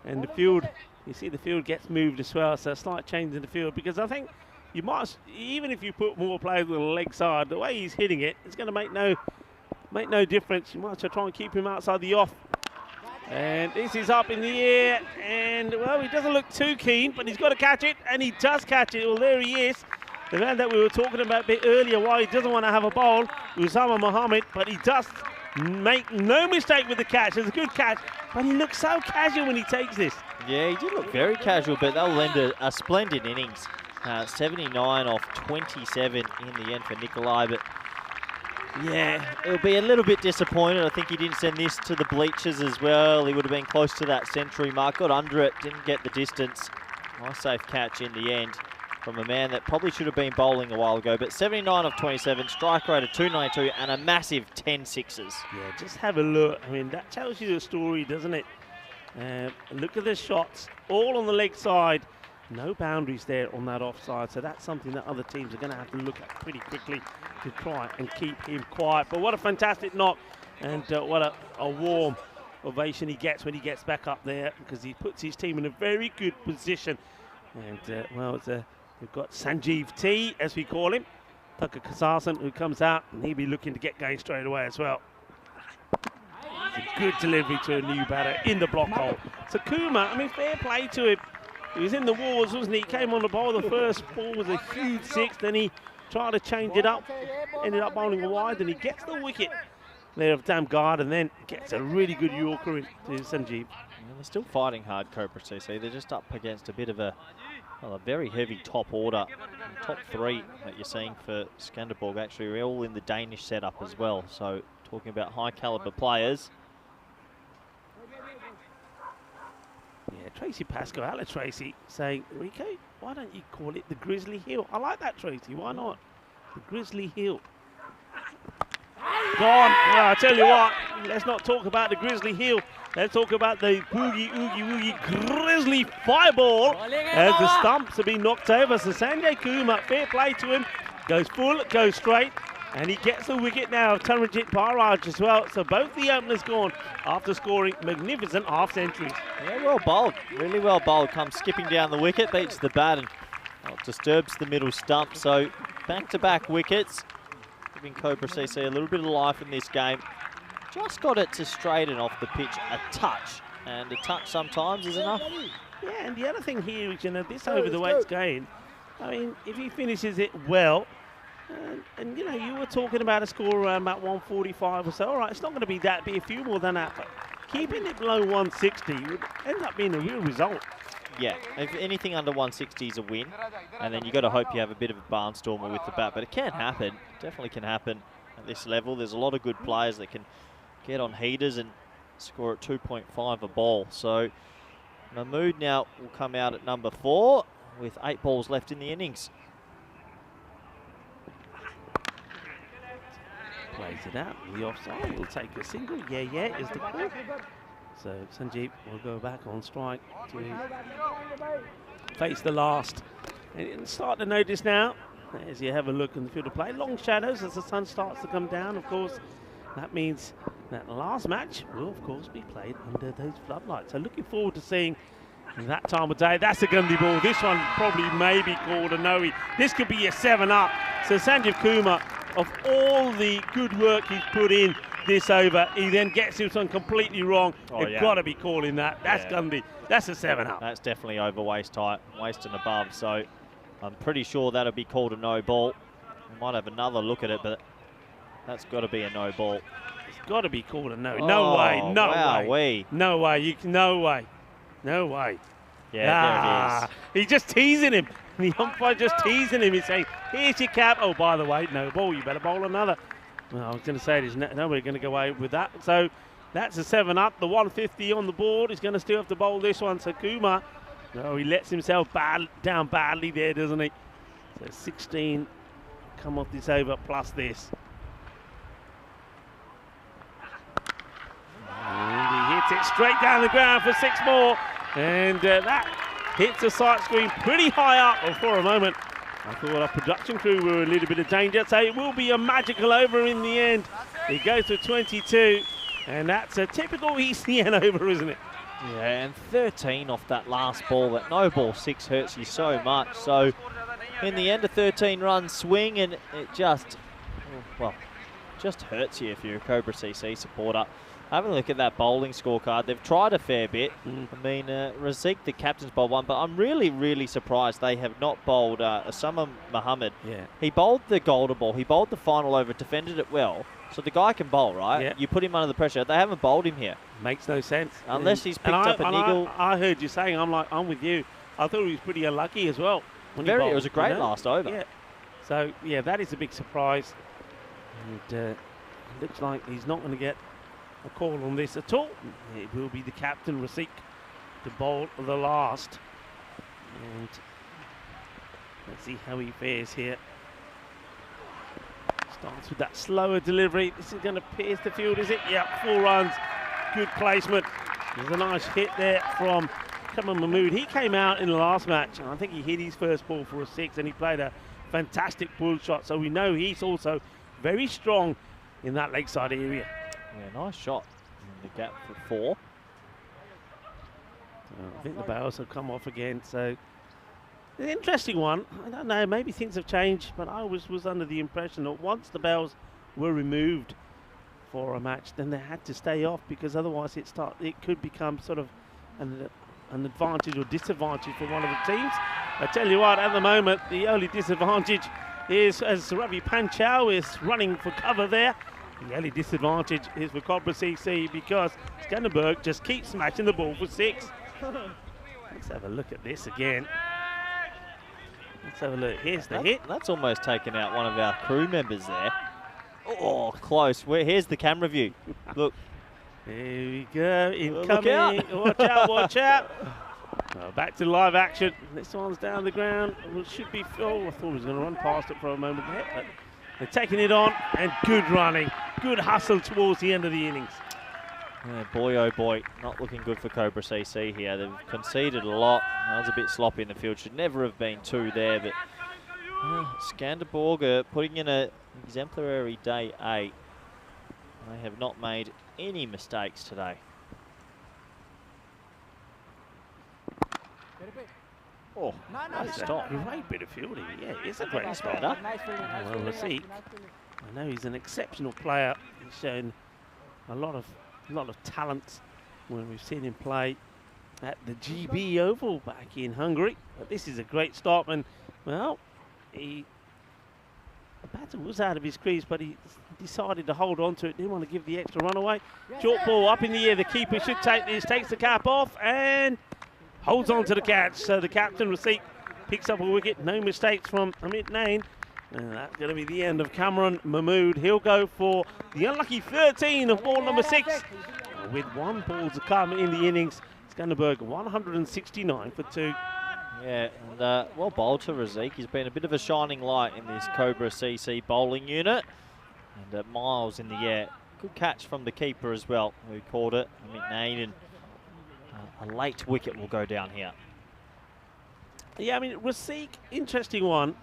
And the field, you see the field gets moved as well, so a slight change in the field, because I think you might, even if you put more players on the leg side, the way he's hitting it, it's going to make no difference. You might as well try and keep him outside the off. And this is up in the air, and well, he doesn't look too keen, but he's got to catch it, and he does catch it. Well, there he is. The man that we were talking about a bit earlier, why he doesn't want to have a bowl, Usama Mohammed, but he does make no mistake with the catch. It's a good catch, but he looks so casual when he takes this. Yeah, he did look very casual, but they'll lend a splendid innings. 79 off 27 in the end for Nikolai, but yeah, it'll be a little bit disappointed. I think he didn't send this to the bleachers as well. He would have been close to that century mark, got under it, didn't get the distance. Nice safe catch in the end from a man that probably should have been bowling a while ago, but 79 of 27, strike rate of 292 and a massive 10 sixes. Yeah, just have a look. I mean, that tells you the story, doesn't it? Look at the shots, all on the leg side. No boundaries there on that offside, so that's something that other teams are going to have to look at pretty quickly to try and keep him quiet. But what a fantastic knock, and what a warm ovation he gets when he gets back up there, because he puts his team in a very good position And, we've got Sanjeev T, as we call him, Tucker Kasasan, who comes out, and he'll be looking to get going straight away as well. It's a good delivery to a new batter in the block hole. So Kuma, I mean, fair play to him. He was in the wars, wasn't he? He came on the bowl. The first ball was a huge six. Then he tried to change it up. Ended up bowling wide, and he gets the wicket there of Dam Guard, and then gets a really good Yorker into Sanjeev. And they're still fighting hard, Cobra CC. They're just up against a bit of a very heavy top order. And top three that you're seeing for Skanderborg actually are all in the Danish setup as well. So talking about high caliber players. Yeah, Tracy Pascoe, hello Tracy, saying, Rico, why don't you call it the Grizzly Hill? I like that, Tracy, why not? The Grizzly Hill. Gone. Well, I tell you what, let's not talk about the Grizzly Hill. Let's talk about the boogie, oogie, woogie, Grizzly fireball as the stumps have been knocked over. So Sanjay Kumar, fair play to him, goes full, goes straight, and he gets the wicket now of Taranjit Barraj as well. So both the openers gone after scoring magnificent half centuries. Yeah, well bowled, really well bowled. Comes skipping down the wicket, beats the bat and disturbs the middle stump. So back-to-back wickets, giving Cobra CC a little bit of life in this game. Just got it to straighten off the pitch a touch, and a touch sometimes is enough. Yeah, and the other thing here is, this over the way it's going, I mean, if he finishes it well, and you were talking about a score around about 145 or so. All right, it's not going to be that, be a few more than that, but keeping it below 160 would end up being a real result. Yeah, if anything under 160 is a win, and then you got to hope you have a bit of a barnstormer with the bat, but it can happen, definitely can happen at this level. There's a lot of good players that can get on heaters and score at 2.5 a ball. So Mahmood now will come out at number 4 with 8 balls left in the innings. Plays it out, the offside will take a single. Yeah, is the call. So Sanjeev will go back on strike to face the last. And start to notice now, as you have a look in the field of play, long shadows as the sun starts to come down. Of course, that means that the last match will, of course, be played under those floodlights. So looking forward to seeing that time of day. That's a Gundy ball. This one probably may be called a no. This could be a 7-up. So Sanjeev Kumar, of all the good work he's put in this over, he then gets him something completely wrong. You've got to be calling that. That's Gundy. That's a 7-up. That's definitely over waist height, waist and above. So I'm pretty sure that'll be called a no ball. We might have another look at it, but that's got to be a no ball. It's got to be called a no. No way. No way. No way. No way. No way. Yeah, there it is. He's just teasing him. The umpire just teasing him. He's saying, here's your cap. Oh, by the way, no ball. You better bowl another. Well, I was going to say there's nobody going to go away with that. So that's a 7-up. The 150 on the board. He's going to still have to bowl this one. So Kumar, no, he lets himself down badly there, doesn't he? So 16 come off this over plus this. And he hits it straight down the ground for 6 more. And that hits the sight screen pretty high up for a moment. I thought our production crew were a little bit of danger. So it will be a magical over in the end. He goes to 22. And that's a typical ECN over, isn't it? Yeah, and 13 off that last ball. That no ball 6 hurts you so much. So in the end, a 13-run swing, and it just hurts you if you're a Cobra CC supporter. Having a look at that bowling scorecard, they've tried a fair bit. I mean, Razik, the captain's bowled one, but I'm really, really surprised they have not bowled Osama Muhammad. Yeah. He bowled the Golden ball. He bowled the final over, defended it well. So the guy can bowl, right? Yeah. You put him under the pressure. They haven't bowled him here. Makes no sense. Unless he's picked up a niggle. I heard you saying, I'm with you. I thought he was pretty unlucky as well. It was a great last over. Yeah. So, yeah, that is a big surprise. And it looks like he's not going to get a call on this at all. It will be the captain, Razik, to bowl the last. And let's see how he fares here. Starts with that slower delivery. This is going to pierce the field, is it? Yep, 4 runs. Good placement. There's a nice hit there from Kamal Mahmood. He came out in the last match, and I think he hit his first ball for a 6, and he played a fantastic pull shot. So we know he's also very strong in that leg side area. Yeah, nice shot in the gap for 4. I think the bails have come off again, so An interesting one. I don't know, maybe things have changed, but I was under the impression that once the bells were removed for a match, then they had to stay off, because otherwise it could become sort of an advantage or disadvantage for one of the teams. I tell you what, at the moment, the only disadvantage is as Ravi Panchal is running for cover there. The only disadvantage is for Cobra CC, because Skanderberg just keeps smashing the ball for 6. Let's have a look at this again. Let's have a look. Here's the hit. That's almost taken out one of our crew members there. Oh, close. Here's the camera view. Look. Here we go. Incoming. Look out. Watch out, watch out. Well, back to live action. This one's down the ground. It should be. Oh, I thought he was going to run past it for a moment there, but they're taking it on, and good running. Good hustle towards the end of the innings. Yeah, boy, oh boy, not looking good for Cobra CC here. They've conceded a lot. That was a bit sloppy in the field. Should never have been 2 there, but Skanderborg putting in an exemplary day 8. They have not made any mistakes today. Oh, nice stop. Great bit of fielding. Yeah, it's a great stop. Better. Well, let's see. I know he's an exceptional player. He's shown a lot of talent when we've seen him play at the GB Oval back in Hungary. But this is a great stop, and well, the batter was out of his crease, but he decided to hold on to it. Didn't want to give the extra run away. Short ball up in the air. The keeper should take this. Takes the cap off and holds on to the catch. So the captain, Rasik, picks up a wicket. No mistakes from Amit Nain. And that's going to be the end of Cameron Mahmood. He'll go for the unlucky 13 of ball number 6. With 1 ball to come in the innings, Skanderberg 169 for 2. Yeah, and well bowled to Razik. He's been a bit of a shining light in this Cobra CC bowling unit. And miles in the air. Good catch from the keeper as well, who called it, Amit Nain, and a late wicket will go down here. Yeah, I mean, Razik, interesting one.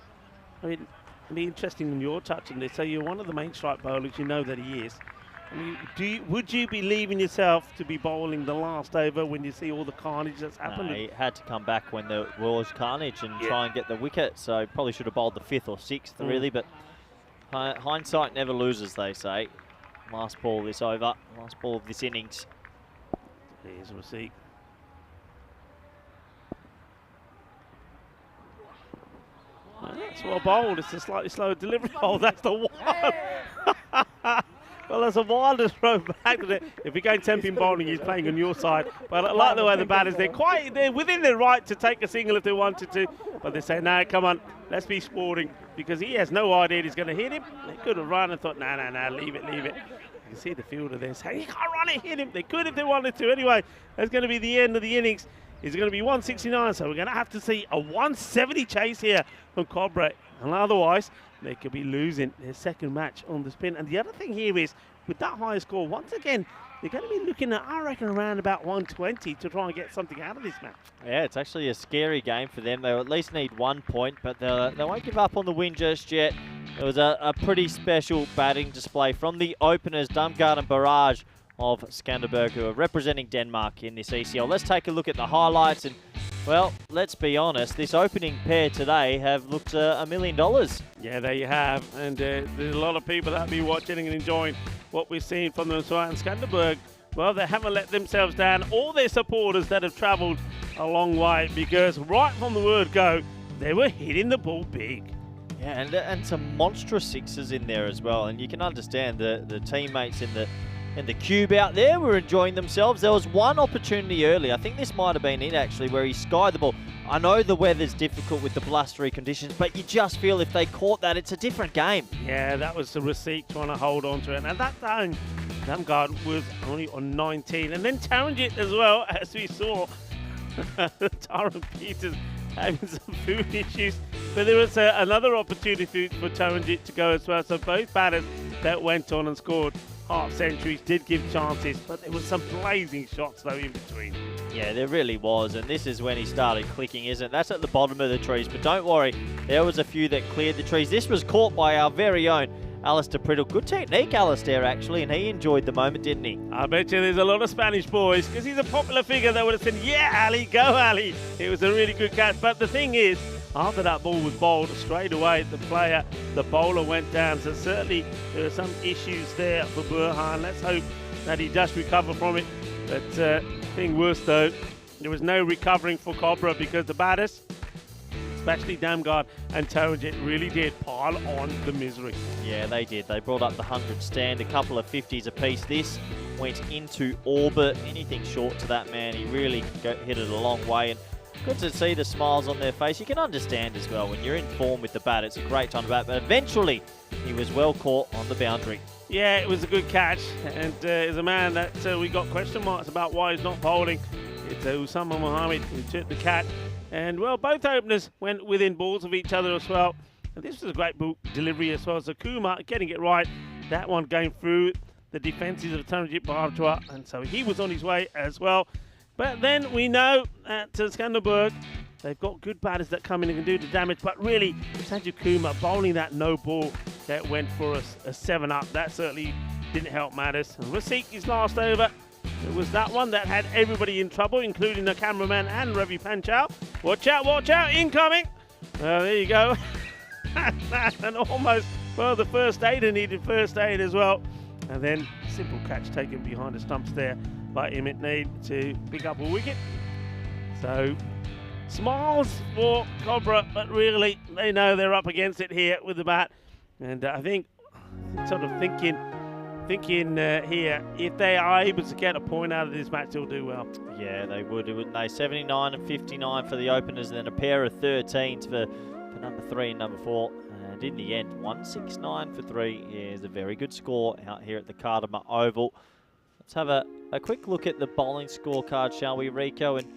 I mean, it'd be interesting in your touch on this. So you're one of the main strike bowlers, you know that he is. I mean, would you be leaving yourself to be bowling the last over when you see all the carnage that's happened? No, he had to come back when there was carnage and try and get the wicket. So probably should have bowled the 5th or 6th, really. But hindsight never loses, they say. Last ball this over, last ball of this innings. Here's Razik. That's well bowled. It's a slightly slower delivery. Oh, that's the one. Well, there's a wilder throw back. If you're going 10-pin bowling, he's playing on your side. But I like the way the batters, they're within their right to take a single if they wanted to. But they say, no, come on, let's be sporting. Because he has no idea he's going to hit him. They could have run and thought, no, leave it. You can see the fielder there saying, he can't run and hit him. They could if they wanted to. Anyway, that's going to be the end of the innings. It's going to be 169, so we're going to have to see a 170 chase here from Cobra. And otherwise, they could be losing their second match on the spin. And the other thing here is, with that high score, once again, they're going to be looking at, I reckon, around about 120 to try and get something out of this match. Yeah, it's actually a scary game for them. They'll at least need 1 point, but they won't give up on the win just yet. It was a pretty special batting display from the openers, Damgaard and Barrage of Skanderberg, who are representing Denmark in this ECL. Let's take a look at the highlights, and well, let's be honest, this opening pair today have looked $1 million. Yeah, there you have, and there's a lot of people that will be watching and enjoying what we're seeing from them. So, and Skanderberg, well, they haven't let themselves down. All their supporters that have travelled a long way, because right from the word go, they were hitting the ball big. Yeah, and some monstrous sixes in there as well, and you can understand the teammates in the cube out there were enjoying themselves. There was one opportunity early, I think this might have been it actually, where he skied the ball. I know the weather's difficult with the blustery conditions, but you just feel if they caught that, it's a different game. Yeah, that was the Razik trying to hold on to it. And at that time, Damgaard was only on 19. And then Taranjit as well, as we saw. Taran Peters having some food issues. But there was another opportunity for Taranjit to go as well. So both batters that went on and scored half centuries did give chances, but there were some blazing shots though in between. Yeah, there really was, and this is when he started clicking, isn't it? That's at the bottom of the trees, but don't worry, there was a few that cleared the trees. This was caught by our very own Alistair Priddle. Good technique, Alistair, actually, and he enjoyed the moment, didn't he? I bet you there's a lot of Spanish boys, because he's a popular figure that would have said, yeah, Ali, go Ali. It was a really good catch, but the thing is, after that ball was bowled, straight away the bowler went down. So certainly there are some issues there for Burhan. Let's hope that he does recover from it. But thing worse though, there was no recovering for Cobra because the batters, especially Damgard and Taranjit, really did pile on the misery. Yeah, they did. They brought up the 100 stand, a couple of 50s apiece. This went into orbit. Anything short to that man, he really hit it a long way. And good to see the smiles on their face. You can understand as well, when you're in form with the bat, it's a great time to bat. But eventually, he was well caught on the boundary. Yeah, it was a good catch. And as a man that we got question marks about why he's not bowling, it's Usama Mohammed who took the catch. And, well, both openers went within balls of each other as well. And this was a great delivery as well. So Kumar getting it right. That one going through the defences of Taranjit Bhartwa. And so he was on his way as well. But then we know at Skanderberg, they've got good batters that come in and can do the damage. But really, Sanju Kumar bowling that no ball that went for a 7-up. That certainly didn't help matters. And Rasik, his last over. It was that one that had everybody in trouble, including the cameraman and Ravi Panchal. Watch out, incoming. There you go. And almost, well, the first aider needed first aid as well. And then simple catch taken behind the stumps there by Emmett Need to pick up a wicket. So smiles for Cobra, but really they know they're up against it here with the bat. And I think sort of thinking here, if they are able to get a point out of this match, they'll do well. Yeah, they would, wouldn't they? 79 and 59 for the openers, and then a pair of 13s for number 3 and number 4. And in the end, 169 for 3 is a very good score out here at the Cartama Oval. Let's have a quick look at the bowling scorecard, shall we, Rico? And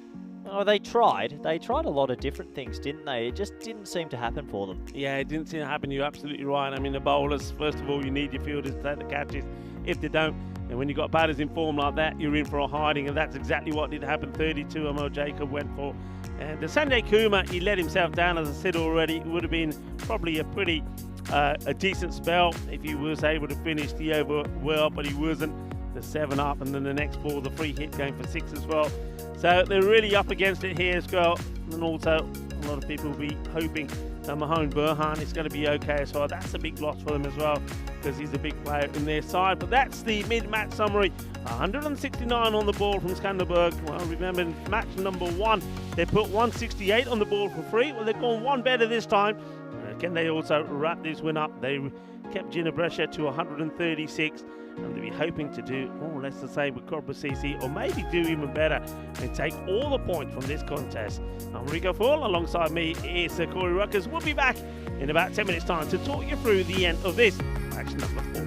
they tried a lot of different things, didn't they? It just didn't seem to happen for them. Yeah, it didn't seem to happen. You're absolutely right. I mean, the bowlers, first of all, you need your fielders to take the catches. If they don't, and when you've got batters in form like that, you're in for a hiding, and that's exactly what did happen. 32 Amol Jacob went for. And the Sanjay Kumar, he let himself down, as I said already. It would have been probably a pretty a decent spell if he was able to finish the over well, but he wasn't. The 7-up, and then the next ball, the free hit going for 6 as well. So they're really up against it here as well. And also, a lot of people will be hoping that Mohammed Burhan is going to be okay as well. That's a big loss for them as well, because he's a big player in their side. But that's the mid-match summary. 169 on the ball from Skanderberg. Well, remember, match number 1, they put 168 on the ball for free. Well, they've gone one better this time. Can they also wrap this win up? They kept Jinnah Brescia to 136. And they'll be hoping to do more or less the same with Cobra CC, or maybe do even better and take all the points from this contest. I'm Rico Fall, alongside me is Corey Ruckers. We'll be back in about 10 minutes time to talk you through the end of this match number 4.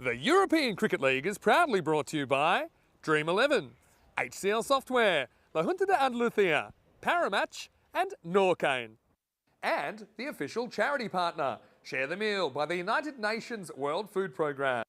The European Cricket League is proudly brought to you by Dream 11, HCL Software, La Junta de Andalucía, Paramatch and Norcane. And the official charity partner, Share the Meal by the United Nations World Food Programme.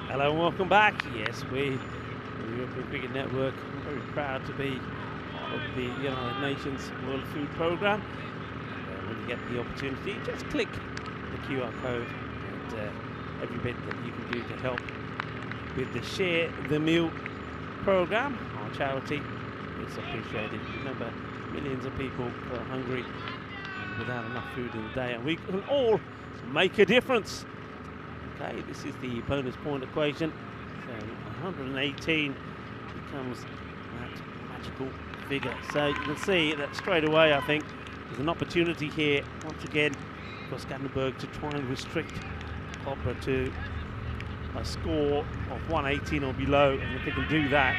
Hello and welcome back. Yes, we, the European Cricket Network, are very proud to be part of the United Nations World Food Programme. When you get the opportunity, just click the QR code and every bit that you can do to help with the Share the Meal programme, our charity, is appreciated. Remember, millions of people are hungry and without enough food in the day, and we can all make a difference. Okay, this is the bonus point equation. So 118 becomes that magical figure. So you can see that straight away, I think, there's an opportunity here, once again, for Skanderberg to try and restrict Cobra to a score of 118 or below. And if they can do that,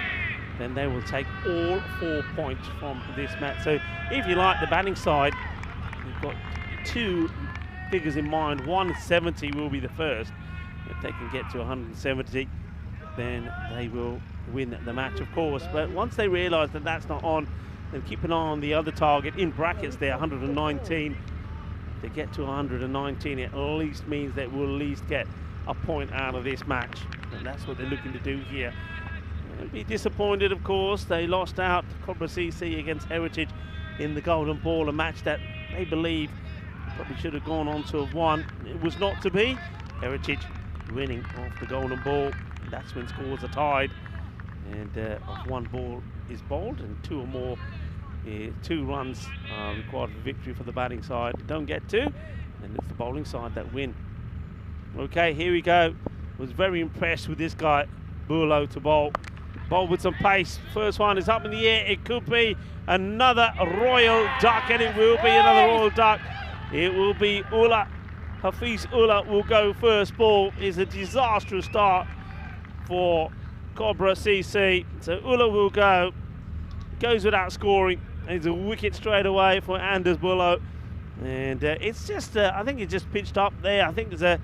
then they will take all 4 points from this match. So if you like the batting side, you've got two figures in mind. 170 will be the first. If they can get to 170, then they will win the match, of course. But once they realise that that's not on, then keep an eye on the other target in brackets there, 119. If they get to 119, it at least means they will at least get a point out of this match, and that's what they're looking to do here. They'll be disappointed, of course. They lost out Cobra CC against Heritage in the Golden Ball, a match that they believe probably should have gone on to have won. It was not to be. Heritage winning off the Golden Ball. That's when scores are tied, and of one ball is bowled and two or more, 2 runs are required for victory for the batting side. Don't get 2, and it's the bowling side that win. Okay, here we go. Was very impressed with this guy, Burlow, to bowl. Bowl with some pace. First one is up in the air. It could be another royal duck, and it will be another royal duck. It will be Ullah. Hafiz Ullah will go first. Ball is a disastrous start for Cobra CC. So Ullah will go. Goes without scoring. It's a wicket straight away for Anders Burlow. And it's just, I think it's just pitched up there. I think there's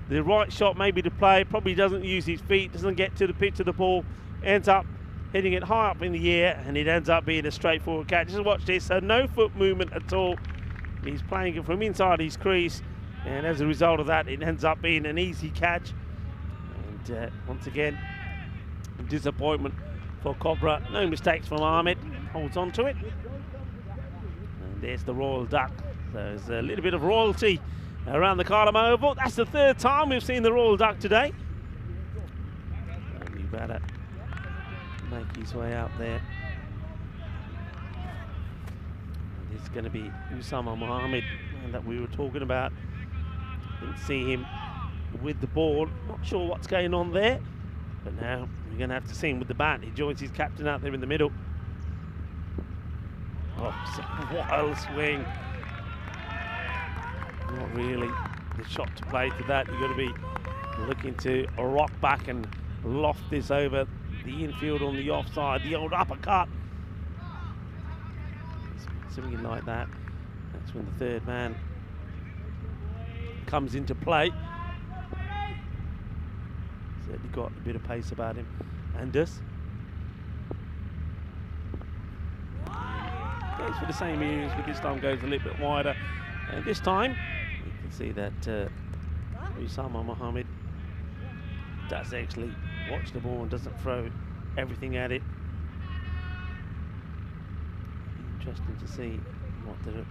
the right shot maybe to play. Probably doesn't use his feet, doesn't get to the pitch of the ball. Ends up hitting it high up in the air, and it ends up being a straightforward catch. Just watch this, so no foot movement at all. He's playing it from inside his crease, and as a result of that, it ends up being an easy catch. And once again, disappointment for Cobra. No mistakes from Ahmed, holds on to it. And there's the royal duck. So there's a little bit of royalty around the Cartama Oval. That's the 3rd time we've seen the royal duck today. Only batter make his way out there. And it's going to be Usama Mohammed that we were talking about. Didn't see him with the ball. Not sure what's going on there. But now we're going to have to see him with the bat. He joins his captain out there in the middle. Oh, some wild swing. Not really the shot to play to that. You've got to be looking to rock back and loft this over the infield on the offside. The old uppercut. Swinging like that. That's when the 3rd man comes into play. Certainly got a bit of pace about him. Anders goes for the same innings, but this time goes a little bit wider. And this time, you can see that Usama Mohammed does actually watch the ball and doesn't throw everything at it. Interesting to see what the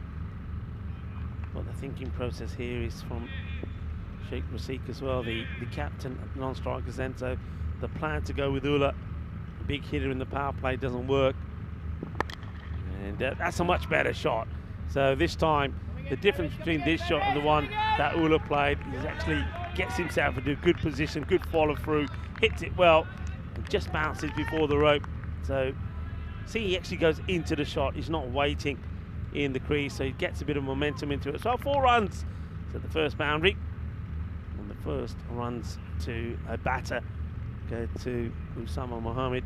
thinking process here is from Sheikh Rasik as well, the captain at non-strikers end. So the plan to go with Ullah, a big hitter in the power play, doesn't work. And that's a much better shot. So this time, the difference between this shot and the one that Ullah played is actually gets himself into a good position, good follow through, hits it well, and just bounces before the rope. So see, he actually goes into the shot. He's not waiting in the crease, so he gets a bit of momentum into it. So 4 runs to the first boundary, and the first runs to a batter go to Usama Mohammed.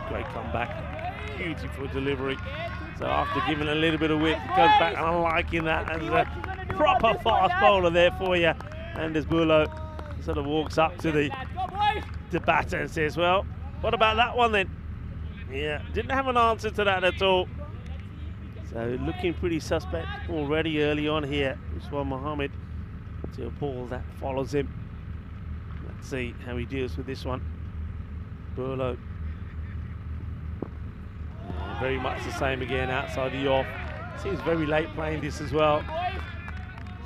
Great comeback, beautiful delivery. So after giving a little bit of width, goes back, and I'm liking that as a proper fast bowler there for you. And as Bulo sort of walks up to the batter and says, well, what about that one then? Yeah, didn't have an answer to that at all. So looking pretty suspect already early on here. Usman Mohammed to a ball that follows him. Let's see how he deals with this one. Burlow. Very much the same again outside the off. Seems very late playing this as well.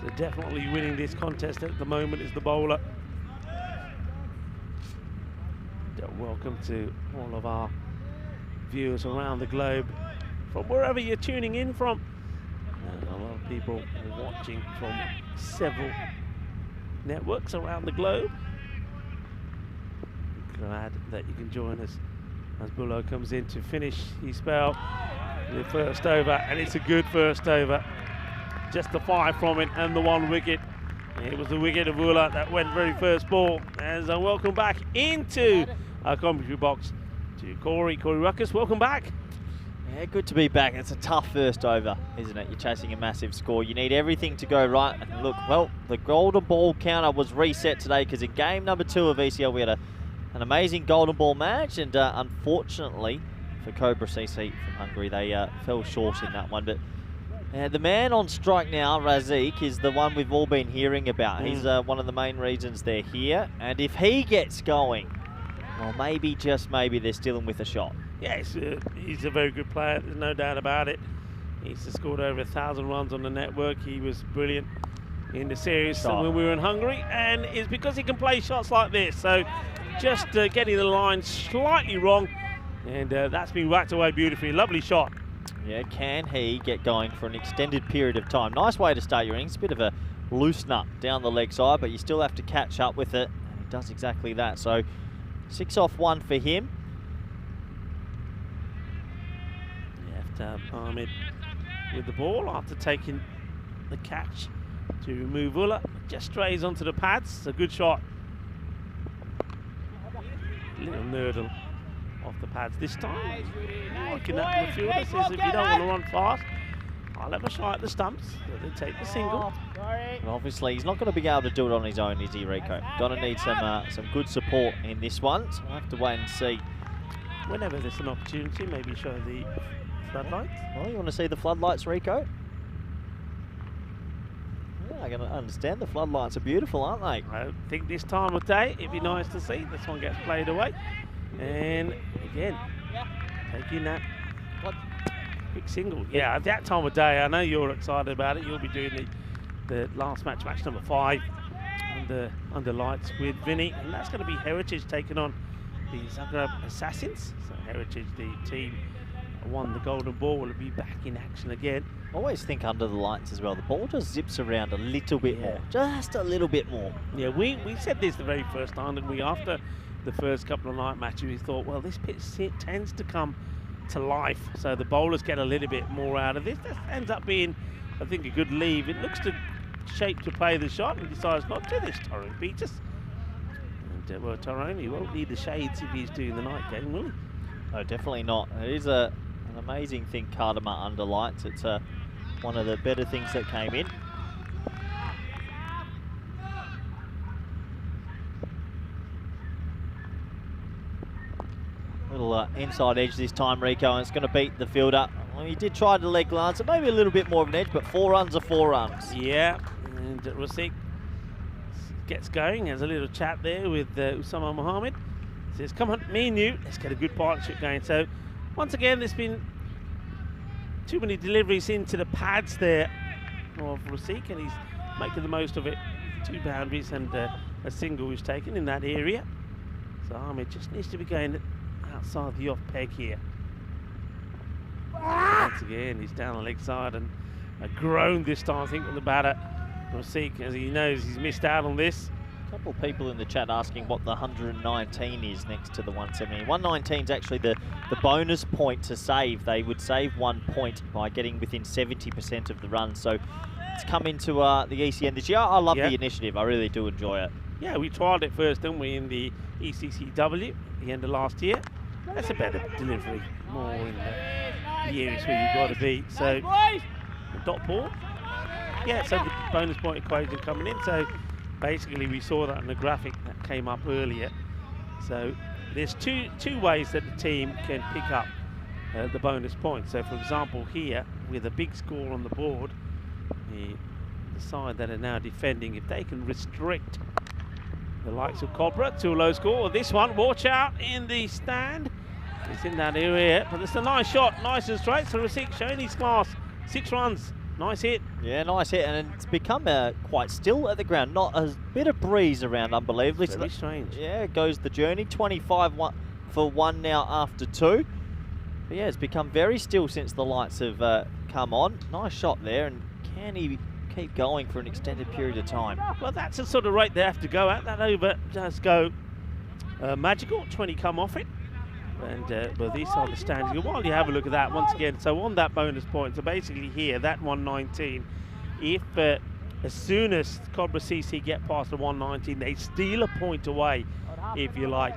So definitely winning this contest at the moment is the bowler. Welcome to all of our viewers around the globe, from wherever you're tuning in from. A lot of people watching from several networks around the globe. Glad that you can join us as Bulo comes in to finish his spell. The first over, and it's a good first over. Just the 5 from it and the 1 wicket. It was the wicket of Bulo that went very first ball. As I welcome back into our commentary box to Corey Ruckus. Welcome back. Yeah, good to be back. It's a tough first over, isn't it? You're chasing a massive score. You need everything to go right. And look, well, the golden ball counter was reset today because in game number 2 of ECL we had an amazing golden ball match, and unfortunately for Cobra CC from Hungary, they fell short in that one. But the man on strike now, Razik, is the one we've all been hearing about. He's one of the main reasons they're here, and if he gets going, well, maybe, just maybe, they're still in with a shot. Yes, he's a very good player, there's no doubt about it. He's scored over 1,000 runs on the network. He was brilliant in the series when we were in Hungary, and it's because he can play shots like this. So just getting the line slightly wrong, and that's been whacked away beautifully. Lovely shot. Yeah, can he get going for an extended period of time? Nice way to start your innings. A bit of a loose nut down the leg side, but you still have to catch up with it. And he does exactly that. So 6 off 1 for him. Ahmed with the ball after taking the catch to remove Ulla. Just strays onto the pads. It's a good shot. Little nurdle off the pads this time. Looking at the fielder, says if you don't want to run fast, I'll have a shot at the stumps. So they take the single. And obviously, he's not going to be able to do it on his own, is he, Rico? Going to need some good support in this one. So we'll have to wait and see. Whenever there's an opportunity, maybe show the floodlights. Well, you want to see the floodlights, Rico? Yeah, I can understand. The floodlights are beautiful, aren't they? I think this time of day, it'd be nice to see. This one gets played away. And again, taking that big single. Yeah, at that time of day, I know you're excited about it. You'll be doing the last match number 5, under lights with Vinny. And that's going to be Heritage taking on the Zagreb Assassins. So Heritage, the team won the golden ball, will be back in action again. Always think under the lights as well. The ball just zips around a little bit more. Just a little bit more. Yeah, we said this the very first time, didn't we? After the first couple of night matches, we thought, well, this pitch tends to come to life, so the bowlers get a little bit more out of this. That ends up being, I think, a good leave. It looks to shape to play the shot, and decides not to this Tyrone Peters. And well, Tyrone, he won't need the shades if he's doing the night game, will he? No, definitely not. It is an amazing thing, Cartama under lights. It's one of the better things that came in. Little inside edge this time, Rico, and it's going to beat the fielder. Well, he did try to leg glance, so maybe a little bit more of an edge, but 4 runs are 4 runs. Yeah, and Rasik gets going, has a little chat there with Usama Mohammed. Says, come on, me and you, let's get a good partnership going. So, once again, there's been too many deliveries into the pads there of Rasik, and he's making the most of it. 2 boundaries and a single was taken in that area. So Ahmed just needs to be going outside the off peg here. And once again, he's down the leg side and a groan this time, I think, from the batter. Rasik, as he knows, he's missed out on this. A couple of people in the chat asking what the 119 is next to the 170. 119 is actually the bonus point to save. They would save 1 point by getting within 70% of the run. So it's come into the ECN this year. I love the initiative. I really do enjoy it. Yeah, we trialled it first, didn't we, in the ECCW at the end of last year. That's a better delivery, more in the areas where you've got to be. So, dot ball. Yeah, so the bonus point equation coming in. So basically we saw that in the graphic that came up earlier. So there's two ways that the team can pick up the bonus points. So for example here, with a big score on the board, the side that are now defending, if they can restrict the likes of Cobra to a low score, or this one, watch out in the stand. It's in that area, but it's a nice shot, nice and straight. So Rasik showing his class, 6 runs. Nice hit. Yeah, nice hit, and it's become quite still at the ground. Not a bit of breeze around, unbelievably. Very strange. Yeah, goes the journey. 25 for 1 now after 2. But yeah, it's become very still since the lights have come on. Nice shot there, and can he keep going for an extended period of time? Well, that's the sort of rate they have to go at. That over does go magical. 20 come off it. And well, these are the standings. While you have a look at that once again, so on that bonus point, so basically here, that 119, if as soon as Cobra CC get past the 119, they steal a point away, if you like,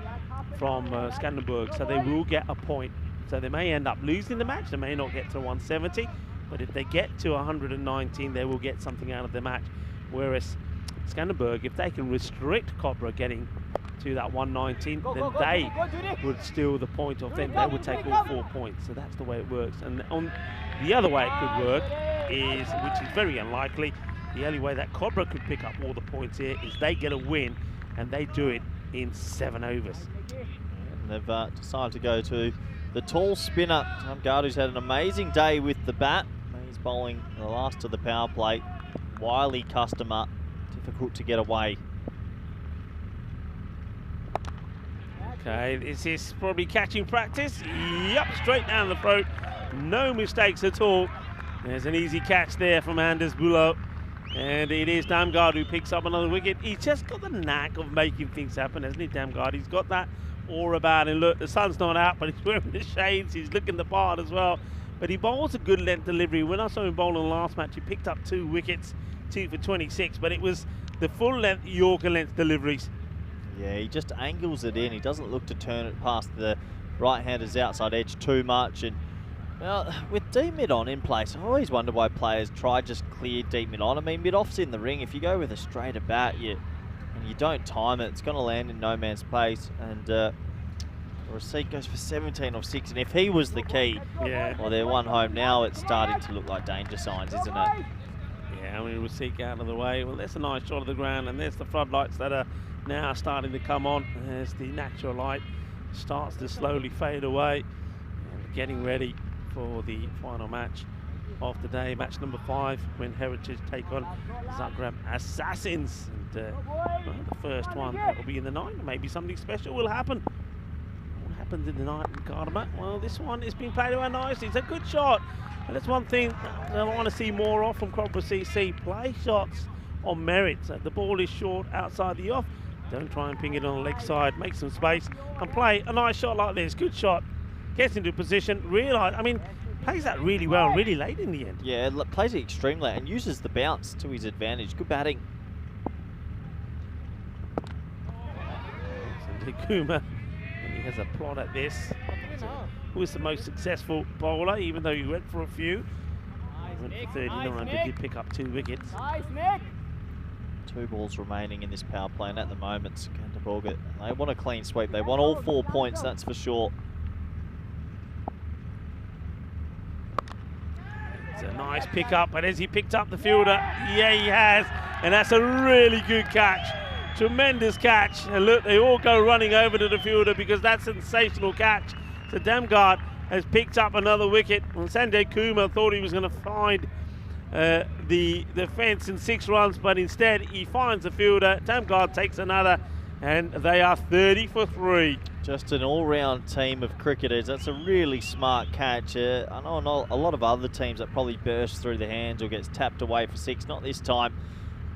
from Skanderberg, so they will get a point. So they may end up losing the match, they may not get to 170, but if they get to 119, they will get something out of the match. Whereas Skanderberg, if they can restrict Cobra getting to that 119, then they would steal the point off them. They would take all 4 points. So that's the way it works. And on the other way it could work is, which is very unlikely, the only way that Cobra could pick up all the points here is they get a win and they do it in 7 overs. And they've decided to go to the tall spinner, Tamgard, who's had an amazing day with the bat. He's bowling the last of the power play. Wily customer, difficult to get away. Okay, this is probably catching practice. Yep, straight down the throat. No mistakes at all. There's an easy catch there from Anders Bulo. And it is Damgard who picks up another wicket. He's just got the knack of making things happen, hasn't he, Damgard? He's got that aura about him. Look, the sun's not out, but he's wearing the shades. He's looking the part as well. But he bowls a good length delivery. When I saw him bowl in the last match, he picked up 2 wickets, 2 for 26. But it was the full length Yorker length deliveries. Yeah, he just angles it in. He doesn't look to turn it past the right-hander's outside edge too much. And well, with deep mid on in place, I always wonder why players try just clear deep mid on. I mean, mid-off's in the ring. If you go with a straighter bat, and you don't time it, it's going to land in no man's space. And Rasik goes for 17 off 6. And if he was the key, well, they're 1 home now. It's starting to look like danger signs, isn't it? Yeah, I mean, Rasik out of the way. Well, there's a nice shot of the ground, and there's the floodlights that are now starting to come on. There's the natural light, starts to slowly fade away, and getting ready for the final match of the day, match number 5, when Heritage take on Zagreb Assassins. And well, the first one that will be in the night. Maybe something special will happen. What happens in the night in Cartama? Well, this one is being played away nicely. It's a good shot, and that's one thing that I want to see more of from Cobra CC. Play shots on merit. So the ball is short outside the off. Don't try and ping it on the leg side. Make some space and play a nice shot like this. Good shot. Gets into position. Plays that really well, really late in the end. Yeah, plays it extremely late and uses the bounce to his advantage. Good batting. Kuma, and he has a plot at this. Who is the most successful bowler, even though he went for a few. He went for 39, but did pick up 2 wickets. 2 balls remaining in this power play, and at the moment, Skanderborg, they want a clean sweep. They want all 4 points, that's for sure. It's a nice pick up, and has he picked up the fielder? Yeah, he has, and that's a really good catch. Tremendous catch, and look, they all go running over to the fielder because that's a sensational catch. So Damgard has picked up another wicket, and Sanjay Kumar thought he was going to find the fence in 6 runs, but instead he finds the fielder. Damgard takes another, and they are 30 for 3. Just an all-round team of cricketers. That's a really smart catch. I know a lot of other teams that probably burst through the hands or gets tapped away for 6. Not this time.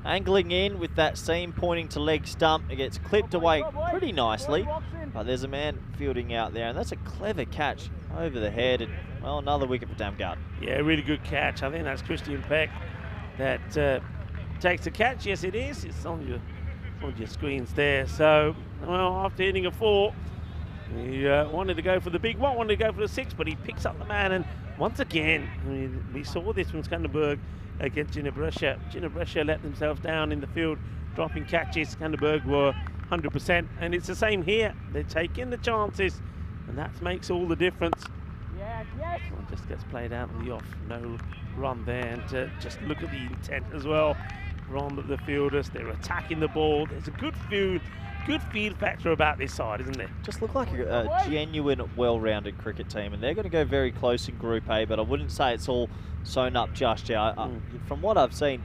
Angling in with that seam pointing to leg stump. It gets clipped away pretty nicely. But there's a man fielding out there, and that's a clever catch over the head. And, well, another wicket for Damgard. Yeah, really good catch. I think that's Christian Peck that takes the catch. Yes, it is. It's on your screens there. So, well, after hitting a 4, he wanted to go for the big one, wanted to go for the 6, but he picks up the man. And once again, I mean, we saw this from Skanderberg against Ginebrescia. Ginebrescia let themselves down in the field, dropping catches. Skanderberg were 100%, and it's the same here. They're taking the chances, and that makes all the difference. Well, just gets played out of the off, no run there, and just look at the intent as well from the fielders. They're attacking the ball. There's a good field factor about this side, isn't there? Just look like a genuine, well-rounded cricket team, and they're going to go very close in Group A, but I wouldn't say it's all sewn up just yet. From what I've seen,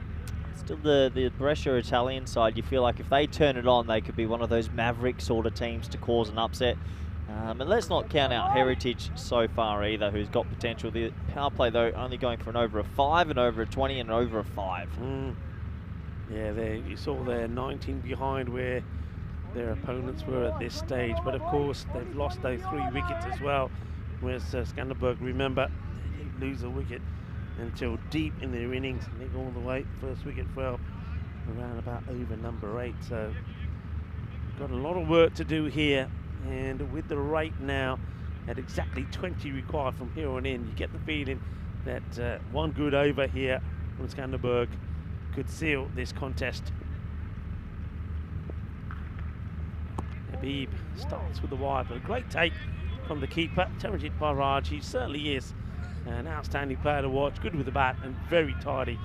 still the Brescia Italian side, you feel like if they turn it on, they could be one of those maverick sort of teams to cause an upset. And let's not count out Heritage so far either, who's got potential. The power play, though, only going for an over a 5, an over a 20, and an over a 5. Yeah, you saw they're 19 behind where their opponents were at this stage. But, of course, they've lost those 3 wickets as well. Whereas Skanderberg, remember, they didn't lose a wicket until deep in their innings. And they go all the way. First wicket fell around about over number 8. So, got a lot of work to do here. And with the rate now at exactly 20 required from here on in, you get the feeling that one good over here from Skanderberg could seal this contest. Habib starts with the wide, but a great take from the keeper, Taranjit Barraj. He certainly is an outstanding player to watch, good with the bat and very tidy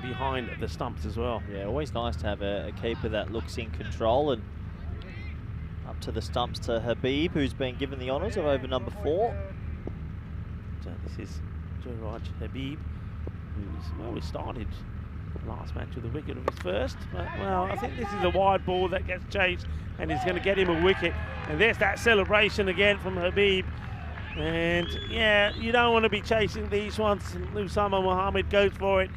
behind the stumps as well. Yeah, always nice to have a keeper that looks in control. And up to the stumps to Habib, who's been given the honours of over number 4. So this is Jarraj Habib, who's we started last match with a wicket of his first. But, well, I think this is a wide ball that gets chased and is going to get him a wicket. And there's that celebration again from Habib. And, yeah, you don't want to be chasing these ones. Usama Mohammed goes for it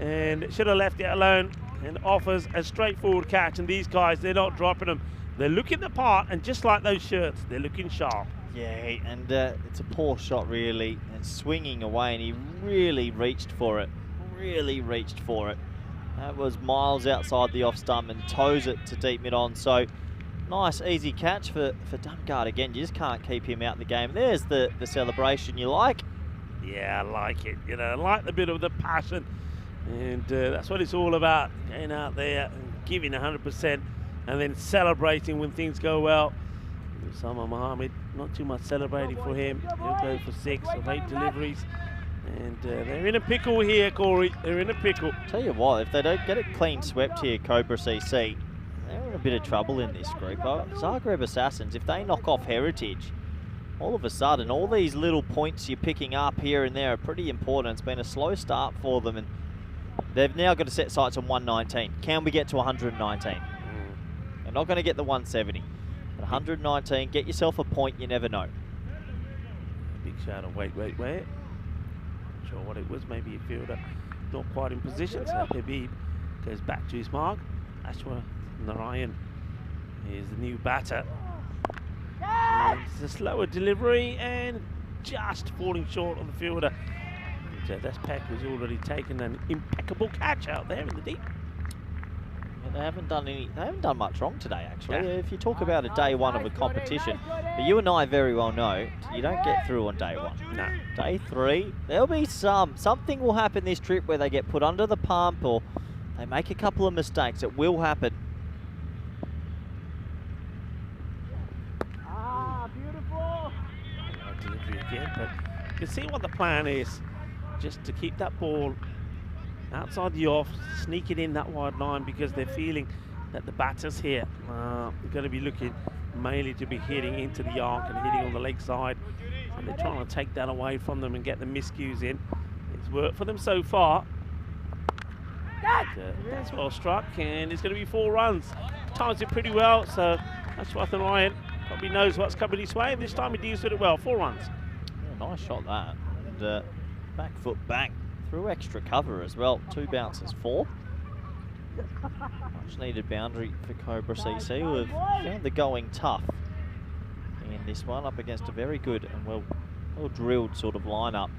and should have left it alone and offers a straightforward catch. And these guys, they're not dropping them. They're looking the part, and just like those shirts, they're looking sharp. Yeah, and it's a poor shot, really, and swinging away, and he really reached for it. That was miles outside the off stump and toes it to deep mid-on. So, nice, easy catch for Damgard again. You just can't keep him out of the game. There's the celebration you like. Yeah, I like it. You know, I like the bit of the passion, and that's what it's all about, getting out there and giving 100%. And then celebrating when things go well. Usama Mohammed, not too much celebrating for him. He'll go for 6 of 8 deliveries. And they're in a pickle here, Corey. They're in a pickle. Tell you what, if they don't get it clean swept here, Cobra CC, they're in a bit of trouble in this group. Zagreb Assassins, if they knock off Heritage, all of a sudden, all these little points you're picking up here and there are pretty important. It's been a slow start for them, and they've now got to set sights on 119. Can we get to 119? They're not going to get the 170. But 119, get yourself a point, you never know. Big shout out, wait. Not sure what it was, maybe a fielder not quite in position. So Habib goes back to his mark. Ashwa Narayan is the new batter. And it's a slower delivery and just falling short of the fielder. And, that's Peck, who's already taken an impeccable catch out there in the deep. They haven't done much wrong today, actually. Yeah. If you talk about a day 1 of a competition, but you and I very well know you don't get through on day 1. No. Day 3, there'll be something will happen this trip where they get put under the pump or they make a couple of mistakes. It will happen. Beautiful. Delivery again, but you can see what the plan is, just to keep that ball outside the off, sneak it in that wide line, because they're feeling that the batters here are going to be looking mainly to be hitting into the arc and hitting on the leg side. And they're trying to take that away from them and get the miscues in. It's worked for them so far. That's well struck, and it's going to be 4 runs. Times it pretty well, so Ashwath and Ryan Probably knows what's coming his way, and this time he deals with it well. 4 runs. Yeah, nice shot that. And back foot back through extra cover as well. 2 bounces, 4. Much needed boundary for Cobra CC, who have found the going tough in this one, up against a very good and well drilled sort of lineup.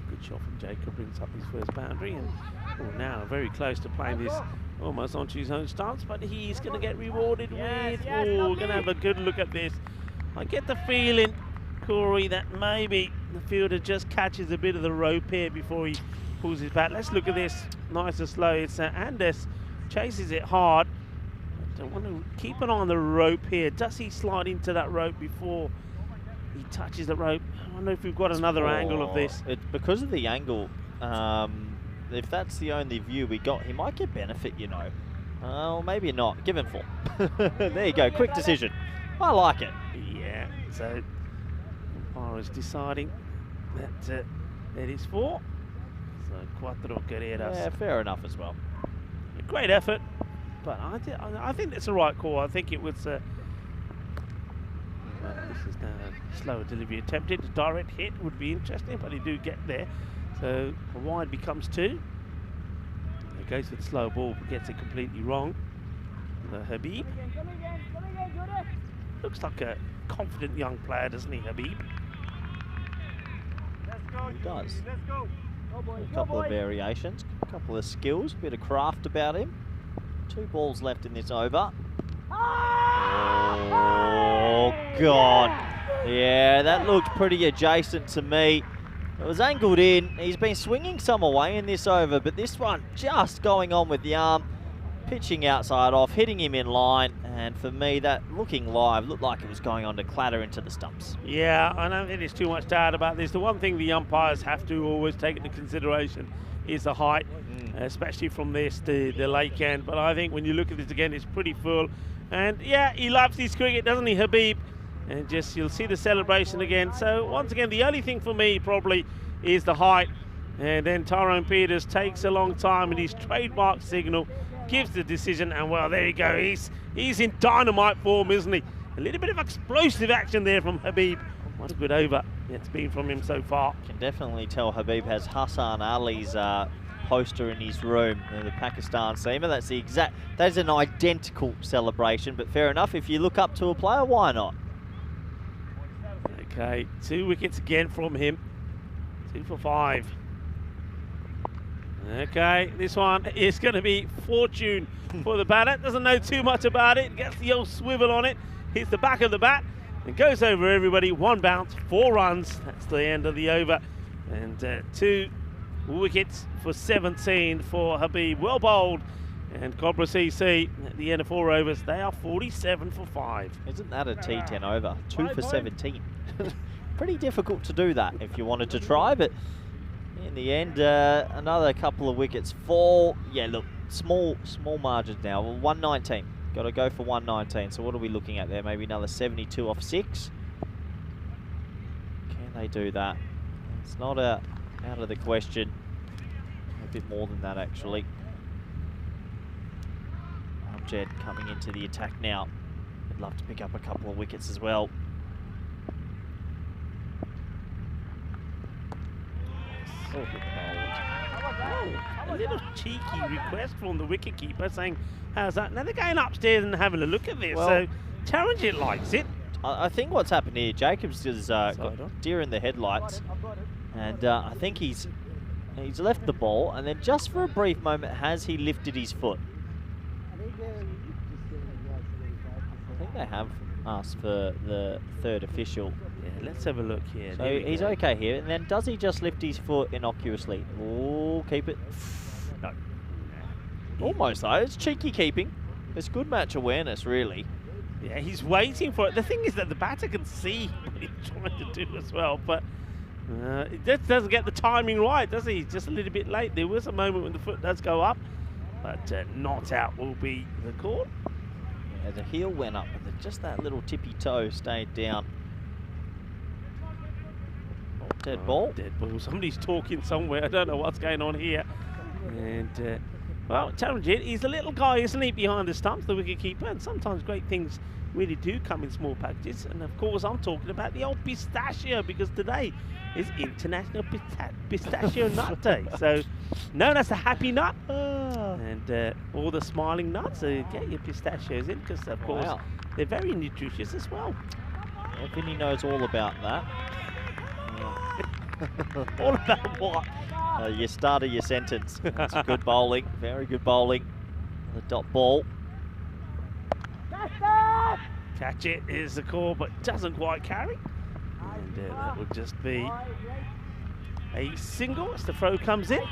Good shot from Jacob, brings up his first boundary, and now very close to playing this almost onto his own stance, but he's going to get rewarded with, we're going to have a good look at this. I get the feeling, Corey, that maybe the fielder just catches a bit of the rope here before he pulls his bat. Let's look at this, nice and slow. It's Andes chases it hard. I want to keep an eye on the rope here. Does he slide into that rope before he touches the rope? I wonder if we've got another angle of this. Because of the angle, if that's the only view we got, he might get benefit, you know. Oh, maybe not. Give him 4. There you go. Quick decision. I like it. Yeah. So umpire is deciding that it is 4. So 4 carreras. Yeah, fair enough as well. A great effort, but I think that's the right call. I think it was. This is now a slower delivery attempted. A direct hit would be interesting, but he do get there. So a wide becomes 2. He goes for the slow ball, but gets it completely wrong. Habib. Looks like a confident young player, doesn't he, Habib? He does. A couple of variations, a couple of skills, a bit of craft about him. 2 balls left in this over. Oh, God. Yeah, that looked pretty adjacent to me. It was angled in. He's been swinging some away in this over, but this one just going on with the arm, pitching outside off, hitting him in line. And for me, that looking live looked like it was going on to clatter into the stumps. Yeah, I don't think there's too much doubt about this. The one thing the umpires have to always take into consideration is the height, especially from this to the lake end. But I think when you look at this again, it's pretty full. And yeah, he loves his cricket, doesn't he, Habib? And just you'll see the celebration again. So once again, the only thing for me probably is the height. And then Tyrone Peters takes a long time in his trademark signal, gives the decision, and well, there you go. He's in dynamite form, isn't he? A little bit of explosive action there from Habib. What a good over it's been from him so far. Can definitely tell Habib has Hassan Ali's poster in his room, the Pakistan seamer. That's an identical celebration, but fair enough. If you look up to a player, why not? Okay, 2 wickets again from him. 2 for 5. Okay, this one is going to be fortune for the batter. Doesn't know too much about it. Gets the old swivel on it. Hits the back of the bat and goes over everybody. 1 bounce, 4 runs. That's the end of the over. And 2 wickets for 17 for Habib. Well bowled. And Cobra CC at the end of 4 overs, they are 47 for 5. Isn't that a T10 over? 2 for 17. Pretty difficult to do that if you wanted to try, but in the end, another couple of wickets fall. Yeah, look, small margins now. Well, 119. Got to go for 119. So what are we looking at there? Maybe another 72 off 6. Can they do that? It's not out of the question. A bit more than that, actually. Jed coming into the attack now. I'd love to pick up a couple of wickets as well. Oh, a little cheeky request from the wicketkeeper saying, how's that? Now they're going upstairs and having a look at this. Well, so Tarrangit likes it. I think what's happened here, Jacobs has got deer in the headlights. And I think he's left the ball, and then just for a brief moment, has he lifted his foot? I think they have asked for the 3rd official. Yeah, let's have a look here. So he's okay here, and then does he just lift his foot innocuously? Oh, keep it. No. Almost though, it's cheeky keeping. It's good match awareness, really. Yeah, he's waiting for it. The thing is that the batter can see what he's trying to do as well, but it just doesn't get the timing right, does he? Just a little bit late. There was a moment when the foot does go up, but not out will be the call. Yeah, the heel went up, but just that little tippy toe stayed down. Oh, dead ball. Dead ball. Somebody's talking somewhere. I don't know what's going on here. And Well, Taranjit, he's a little guy, isn't he, behind the stumps, the wicketkeeper, and sometimes great things really do come in small packages. And of course, I'm talking about the old pistachio, because today is International Pistachio Nut Day. So, known as the happy nut. And all the smiling nuts, so get your pistachios in, because of course they're very nutritious as well. Yeah, Vinny knows all about that. All about what? You started your sentence. That's good bowling, very good bowling. The dot ball. Catch it is the call, but doesn't quite carry. And that would just be a single as the throw comes in.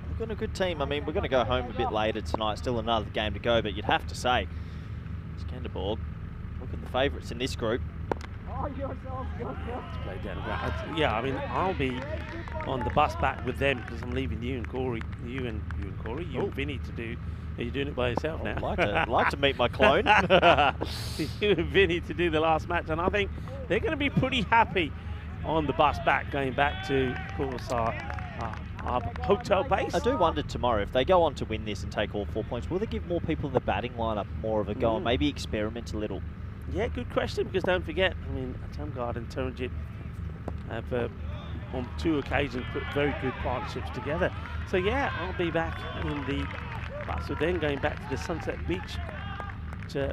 We've got a good team. I mean, we're going to go home a bit later tonight. Still another game to go, but you'd have to say, Skanderborg, look at the favourites in this group. Play down the ground. Yeah, I mean, I'll be on the bus back with them because I'm leaving you and Corey, you and Vinny to do. Are you doing it by yourself now? I'd like to meet my clone. You and Vinny to do the last match, and I think they're going to be pretty happy on the bus back, going back to, of course, our hotel base. I do wonder tomorrow, if they go on to win this and take all 4 points, will they give more people in the batting lineup more of a go and maybe experiment a little? Yeah, good question, because don't forget, I mean, Tamgard and Taranjit have on 2 occasions put very good partnerships together. So yeah, I'll be back in the bus with them, going back to the Sunset Beach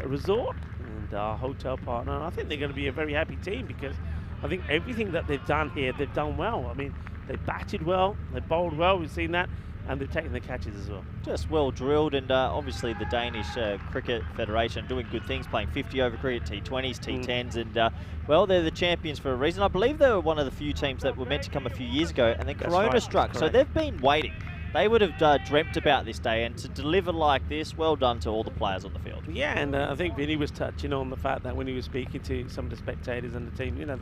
resort and our hotel partner. And I think they're going to be a very happy team, because I think everything that they've done here, they've done well. I mean, they batted well, they bowled well, we've seen that, and they've taken the catches as well. Just well drilled, and obviously the Danish Cricket Federation doing good things, playing 50 over cricket, T20s, T10s, and well, they're the champions for a reason. I believe they were one of the few teams that were meant to come a few years ago, and then Corona struck, so they've been waiting. They would have dreamt about this day, and to deliver like this, well done to all the players on the field. Yeah, and I think Vinny was touching on the fact that when he was speaking to some of the spectators and the team, you know,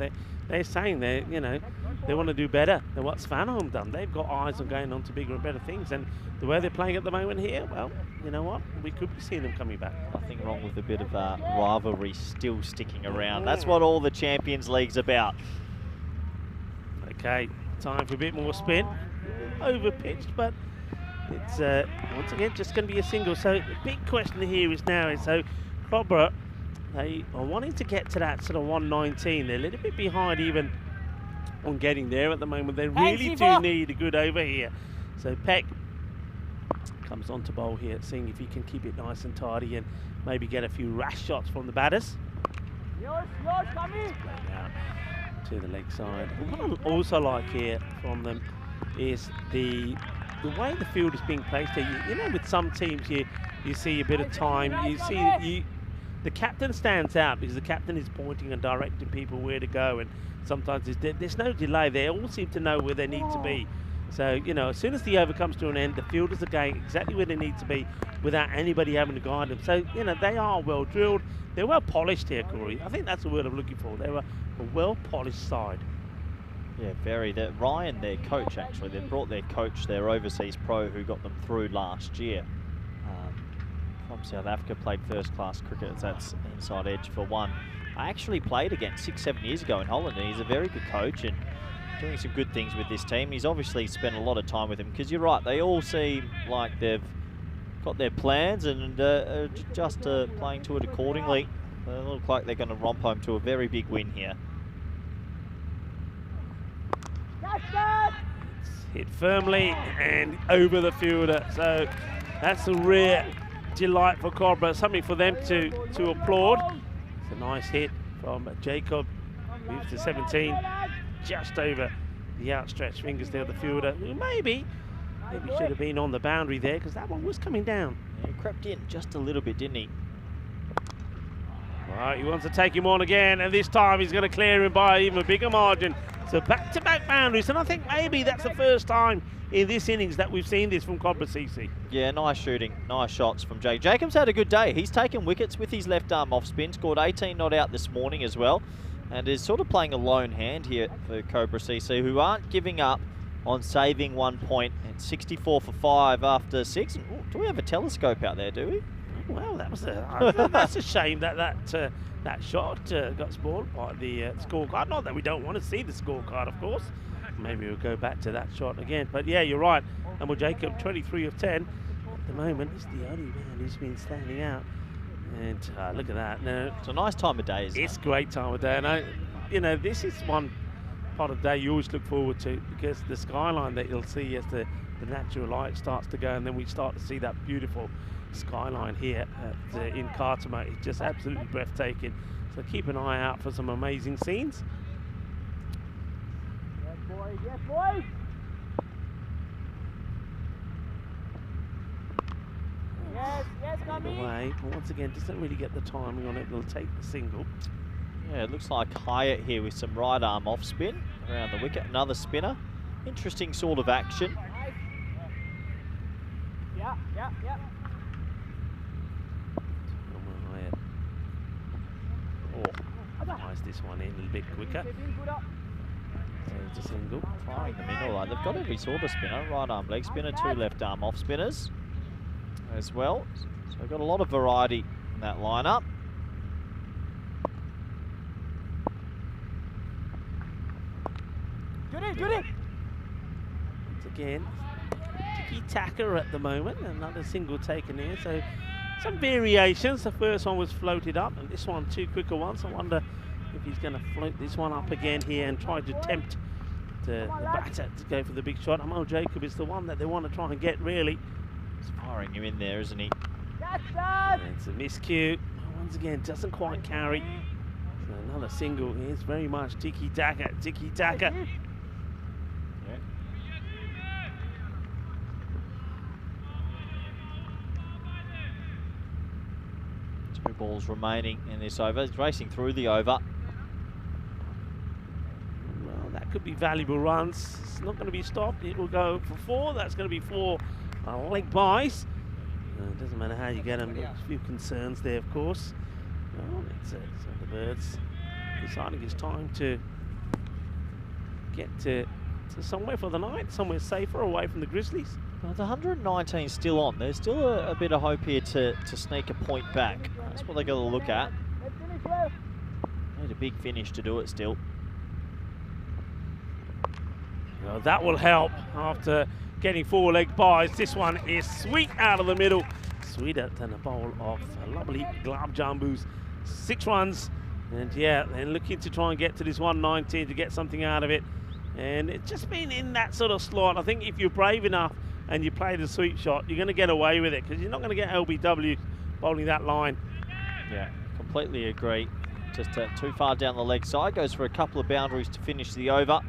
they're saying they want to do better than what Svanholm done. They've got eyes on going on to bigger and better things, and the way they're playing at the moment here, well, you know what, we could be seeing them coming back. Nothing wrong with a bit of rivalry still sticking around. That's what all the Champions League's about. Okay, time for a bit more spin. Over-pitched, but it's once again just going to be a single. So the big question here is so Clobber, they are wanting to get to that sort of 119. They're a little bit behind even on getting there at the moment. They really do need a good over here. So Peck comes on to bowl here, seeing if he can keep it nice and tidy and maybe get a few rash shots from the batters. To the leg side. What I also like here from them is the way the field is being placed here. You know, with some teams you see a bit of time. You see the captain stands out because the captain is pointing and directing people where to go, and sometimes there's no delay. They all seem to know where they need to be. So, you know, as soon as the over comes to an end, the fielders are going exactly where they need to be without anybody having to guide them. So, you know, they are well drilled. They're well polished here, Corey. I think that's the word I'm looking for. They're a well polished side. Yeah, very. Ryan, their coach, actually, they've brought their coach, their overseas pro, who got them through last year. From South Africa, played first-class cricket. That's inside edge for one. I actually played against 6-7 years ago in Holland, and he's a very good coach and doing some good things with this team. He's obviously spent a lot of time with them, because you're right, they all seem like they've got their plans and just playing to it accordingly. They look like they're going to romp home to a very big win here. Hit firmly and over the fielder. So that's a rare delight for Cobra, something for them to applaud. It's a nice hit from Jacob. Moves to 17, just over the outstretched fingers there of the fielder, who maybe should have been on the boundary there, because that one was coming down. Yeah, he crept in just a little bit, didn't he? Right, he wants to take him on again, and this time he's going to clear him by even a bigger margin. So back-to-back boundaries, and I think maybe that's the first time in this innings that we've seen this from Cobra CC. Yeah, nice shooting, nice shots from Jake. Jacob's had a good day. He's taken wickets with his left arm off spin, scored 18 not out this morning as well, and is sort of playing a lone hand here for Cobra CC, who aren't giving up on saving 1 point, and 64 for 5 after 6. Ooh, do we have a telescope out there, do we? Well, that was that's a shame that shot got spoiled by the scorecard. Not that we don't want to see the scorecard, of course, maybe we'll go back to that shot again. But yeah, you're right. Amor Jacob, 23 of 10. At the moment, he's the only man who's been standing out. And look at that. No, It's a nice time of day, isn't it's it? great time of day. And you know, this is one part of the day you always look forward to, because the skyline that you'll see as the natural light starts to go, and then we start to see that beautiful skyline here in Cartama. It's just absolutely breathtaking. So keep an eye out for some amazing scenes. Yes, boys. Yes, boys. Yes, coming. Away, but once again, doesn't really get the timing on it. They'll take the single. Yeah, it looks like Hyatt here with some right arm off spin around the wicket. Another spinner. Interesting sort of action. Yeah. Nice, this one in a little bit quicker. So it's a single. Firing them in all right. They've got every sort of spinner. Right arm leg spinner, 2 left arm off spinners as well. So we've got a lot of variety in that lineup. Judy. Once again, tiki-taka at the moment. Another single taken here. So some variations. The first one was floated up, and this one 2 quicker ones. I wonder if he's going to float this one up again here and try to tempt the batter to go for the big shot. Amor Jacob is the one that they want to try and get, really. He's firing him in there, isn't he? And it's a miscue. Once again, doesn't quite carry. So another single. It's very much tiki-taka. Yeah. Two balls remaining in this over. He's racing through the over. Well, that could be valuable runs. It's not going to be stopped. It will go for 4. That's going to be 4 leg buys. It doesn't matter how you get them. There's a few concerns there, of course. Well, so the Birds deciding it's time to get to somewhere for the night, somewhere safer, away from the Grizzlies. Well, the 119 still on. There's still a bit of hope here to sneak a point back. That's what they're going to look at. Need a big finish to do it still. Well, that will help after getting 4 leg buys. This one is sweet out of the middle. Sweeter than a bowl of lovely glab jambus. 6 runs. And yeah, they're looking to try and get to this 119 to get something out of it. And it's just been in that sort of slot. I think if you're brave enough and you play the sweep shot, you're going to get away with it, because you're not going to get LBW bowling that line. Yeah, completely agree. Just too far down the leg side. Goes for a couple of boundaries to finish the over.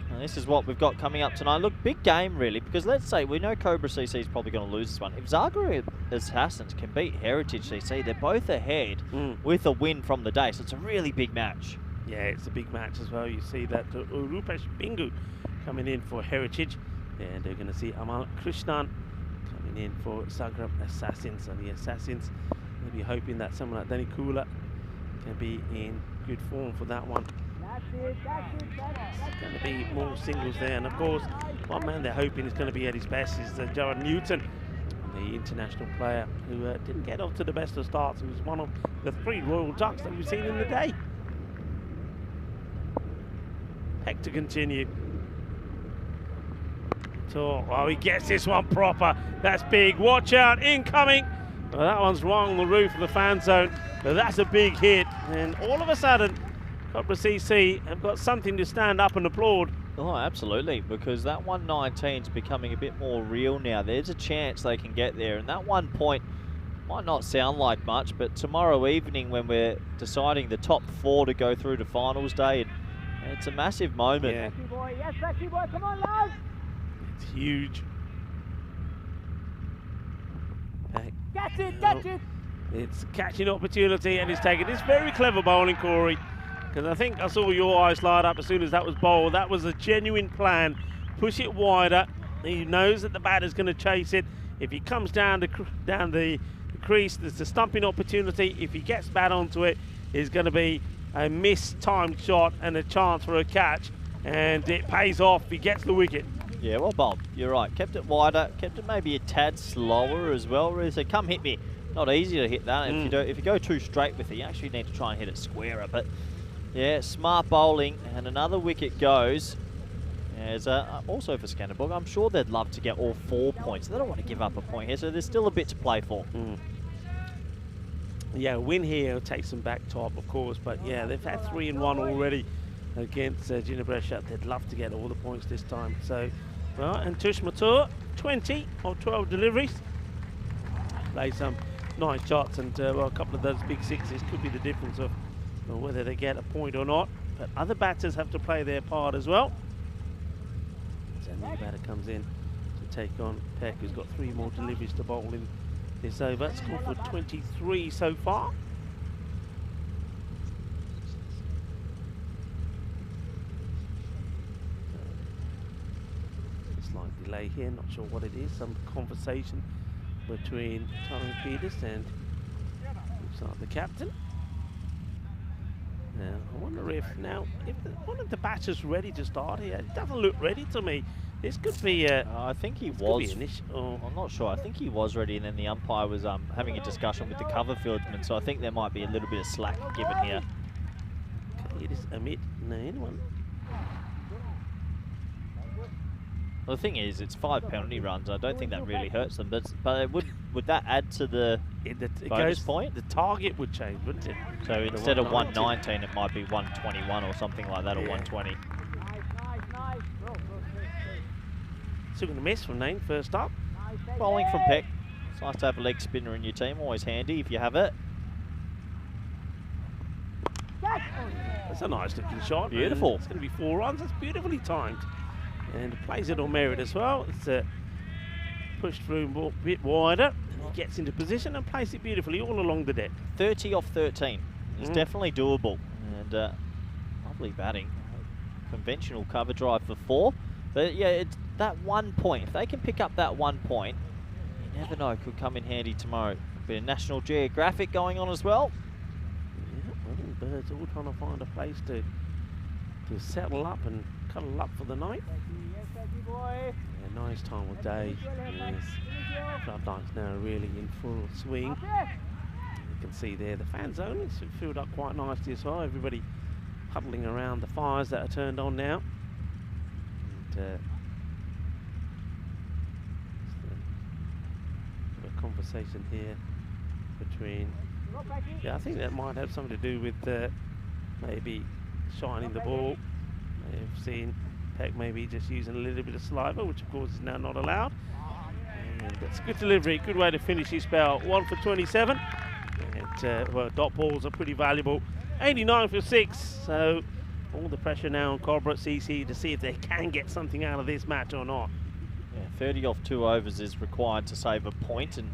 And this is what we've got coming up tonight. Look, big game really, because let's say we know Cobra CC is probably going to lose this one. If Zagreb Assassins can beat Heritage CC, they're both ahead with a win from the day. So it's a really big match. Yeah, it's a big match as well. You see that Rupesh Bingu coming in for Heritage, and they're going to see Amal Krishnan coming in for Zagreb Assassins. And the Assassins will be hoping that someone like Danny Kula can be in good form for that one. There's going to be more singles there, and of course, one man they're hoping is going to be at his best is Jared Newton, the international player who didn't get off to the best of starts. He was one of the 3 Royal Ducks that we've seen in the day. Heck to continue. So, oh, he gets this one proper. That's big. Watch out, incoming. Well, that one's wrong on the roof of the fan zone, but that's a big hit. And all of a sudden, Cobra CC have got something to stand up and applaud. Oh, absolutely, because that 119 is becoming a bit more real now. There's a chance they can get there, and that 1 point might not sound like much, but tomorrow evening when we're deciding the top 4 to go through to finals day, it's a massive moment. Yeah. Becky boy, yes, Becky boy, come on, lads. It's huge. Catch it. It's a catching opportunity, and it's taken. It's very clever bowling, Corey, because I think I saw your eyes light up as soon as that was bowled. That was a genuine plan. Push it wider. He knows that the batter's going to chase it. If he comes down the crease, there's a stumping opportunity. If he gets bat onto it, it's going to be a mistimed shot and a chance for a catch, and it pays off. He gets the wicket. Yeah, well, Bob, you're right. Kept it wider, kept it maybe a tad slower as well. Really said, come hit me. Not easy to hit that. If you go too straight with it, you actually need to try and hit it squarer. But yeah, smart bowling, and another wicket goes. As also for Skanderborg, I'm sure they'd love to get all 4 points. They don't want to give up a point here, so there's still a bit to play for. Yeah, a win here will take them back top, of course, but yeah, they've had 3-1 already against Gina Brescia. They'd love to get all the points this time. So, well, and Tush Matur, 20 of 12 deliveries. Play some nice shots, and well, a couple of those big sixes could be the difference of whether they get a point or not. But other batters have to play their part as well. So the batter comes in to take on Peck, who's got 3 more deliveries to bowl in this over. Scored for 23 so far. Slight delay here, not sure what it is. Some conversation between Tyrone Peters and the captain. Now, I wonder if one of the batters ready to start here. It doesn't look ready to me. This could be I think he was. I'm not sure. I think he was ready, and then the umpire was having a discussion with the cover fieldsman, so I think there might be a little bit of slack given here. Okay, it is Amit Nain. Well, the thing is, it's 5 penalty runs. I don't think that really hurts them, but would that add to the bonus point? The target would change, wouldn't it? So instead of 119, it might be 121 or something like that, or 120. Still going to miss from Nain first up. Bowling from Peck. It's nice to have a leg spinner in your team. Always handy if you have it. That's a nice looking shot. Beautiful. It's going to be 4 runs. That's beautifully timed. And plays it on merit as well. It's pushed through a bit wider. And he gets into position and plays it beautifully all along the deck. 30 off 13. It's definitely doable. And lovely batting. Conventional cover drive for 4. But yeah, it's that 1 point. If they can pick up that 1 point, you never know, could come in handy tomorrow. A bit of National Geographic going on as well. Yeah, well, birds all trying to find a place to settle up and cuddle up for the night. Yeah, nice time of day. Yes. Floodlights now really in full swing. You can see there the fan zone is filled up quite nicely as well. Everybody huddling around the fires that are turned on now. And, a conversation here between, yeah, I think that might have something to do with maybe shining the ball. They've seen Peck maybe just using a little bit of saliva, which of course is now not allowed. And that's a good delivery, good way to finish his spell. 1 for 27. And well, dot balls are pretty valuable. 89 for 6. So all the pressure now on Cobra at CC to see if they can get something out of this match or not. Yeah, 30 off 2 overs is required to save a point, and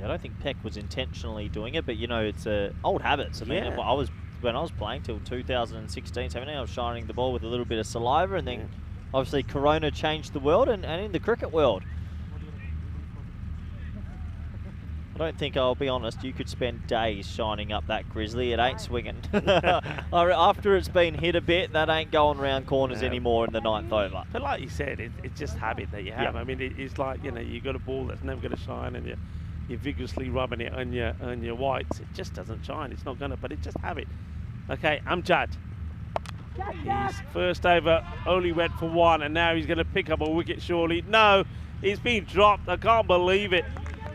I don't think Peck was intentionally doing it, but you know, it's old habits. I mean, when I was playing till 2016, 17, I was shining the ball with a little bit of saliva, and then obviously Corona changed the world and in the cricket world. I don't think, I'll be honest, you could spend days shining up that grizzly. It ain't swinging. After it's been hit a bit, that ain't going round corners anymore in the 9th over. But like you said, it's just habit that you have. I mean, it's like, you know, you got a ball that's never going to shine, and you're vigorously rubbing it on your whites. It just doesn't shine. It's not going to, but it's just habit. Okay, Amjad. His first over only went for 1, and now he's going to pick up a wicket surely. No, he's been dropped. I can't believe it.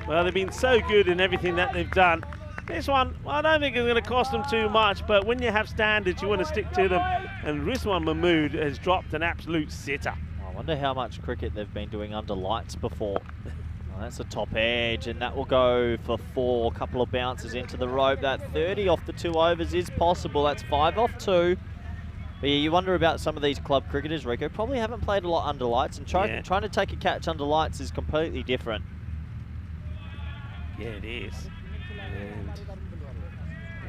Well, they've been so good in everything that they've done. This one, well, I don't think it's going to cost them too much, but when you have standards, you want to stick to them. And Rizwan Mahmood has dropped an absolute sitter. I wonder how much cricket they've been doing under lights before. Well, that's a top edge, and that will go for 4. A couple of bounces into the rope. That 30 off the 2 overs is possible. That's 5 off 2. But yeah, you wonder about some of these club cricketers, Rico. Probably haven't played a lot under lights, and trying to take a catch under lights is completely different. Yeah, it is. And,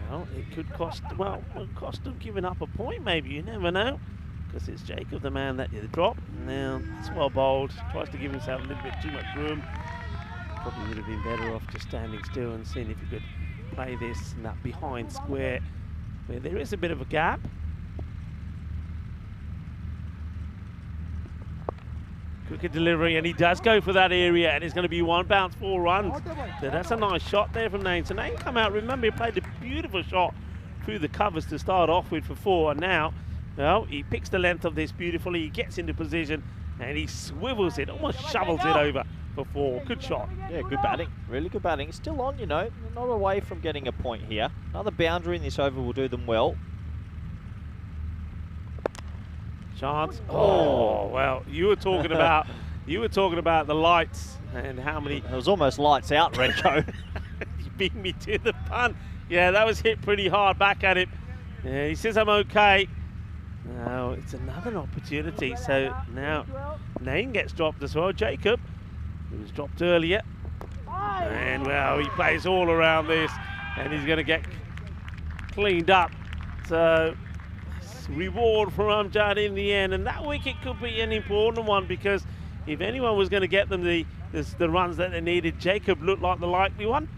well, it could cost, well, it'll cost them giving up a point maybe, you never know. Because it's Jacob, the man that you drop. Now, it's well bowled, tries to give himself a little bit too much room. Probably would have been better off just standing still and seeing if you could play this in that behind square where there is a bit of a gap. Cricket delivery, and he does go for that area, and it's going to be 1 bounce, 4 runs. So that's a nice shot there from Nain. So Nain come out, remember he played a beautiful shot through the covers to start off with for 4, and now Well, he picks the length of this beautifully. He gets into position and he swivels it, almost shovels it over for 4. Good shot. Yeah, good batting. Really good batting. Still on, you know, not away from getting a point here. Another boundary in this over will do them well. Chance. Oh, well, you were talking about the lights and how many. It was almost lights out, Rico. You beat me to the pun. Yeah, that was hit pretty hard back at him. Yeah, he says I'm okay. Now it's another opportunity. So now Nain gets dropped as well. Jacob, who was dropped earlier. And well, he plays all around this and he's going to get cleaned up. So reward for Amjad in the end. And that wicket could be an important one because if anyone was going to get them the runs that they needed, Jacob looked like the likely one.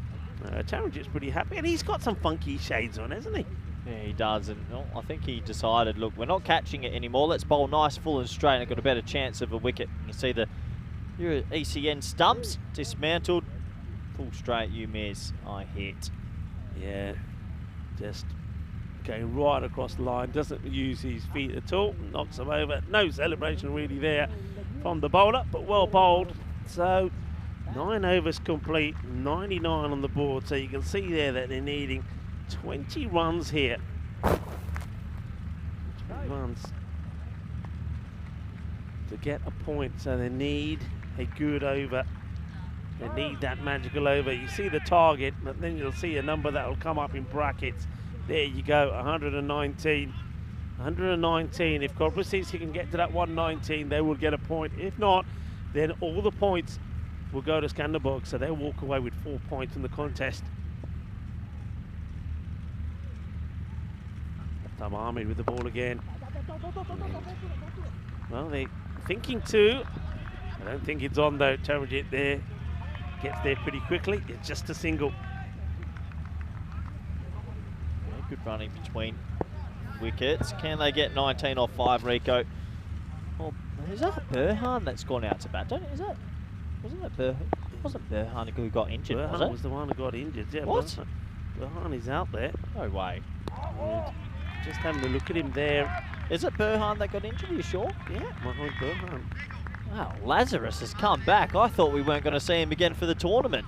Taranjit's pretty happy, and he's got some funky shades on, hasn't he? Yeah, he does, and well, I think he decided, look, we're not catching it anymore. Let's bowl nice, full and straight, and I've got a better chance of a wicket. You see the ECN stumps dismantled, full straight. You miss, I hit. Yeah, just going right across the line. Doesn't use his feet at all. Knocks him over. No celebration really there from the bowler, but well bowled. So 9 overs complete, 99 on the board. So you can see there that they're needing 20 runs here. 20 runs to get a point. So they need a good over. They need that magical over. You see the target, but then you'll see a number that will come up in brackets. There you go, 119. 119. If Cobra sees he can get to that 119, they will get a point. If not, then all the points will go to Skanderborg, so they'll walk away with 4 points in the contest. Tamami with the ball again. Well, they're thinking two. I don't think it's on though. Taranjit there gets there pretty quickly. It's just a single. Yeah, good running between wickets. Can they get 19 off 5, Rico? Oh, is that Burhan that's gone out to bat? Wasn't it Burhan? Wasn't Burhan who got injured? Burhan was the one who got injured. Yeah, what? Burhan is out there. No way. And just having a look at him there. Is it Burhan that got injured? Are you sure? Yeah, Mohamed Burhan. Wow, Lazarus has come back. I thought we weren't going to see him again for the tournament.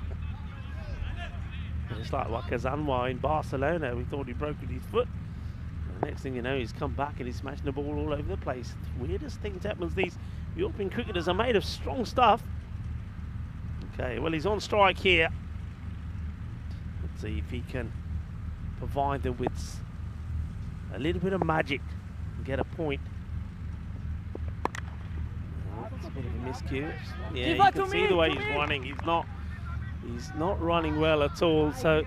It's like Kazanwa in Barcelona. We thought he broke his foot. The next thing you know, he's come back and he's smashing the ball all over the place. The weirdest things happens. These European cricketers are made of strong stuff. Okay, well, he's on strike here. Let's see if he can provide them with a little bit of magic and get a point. It's a bit of a miscue. Yeah, you can see the way he's running. He's not running well at all. So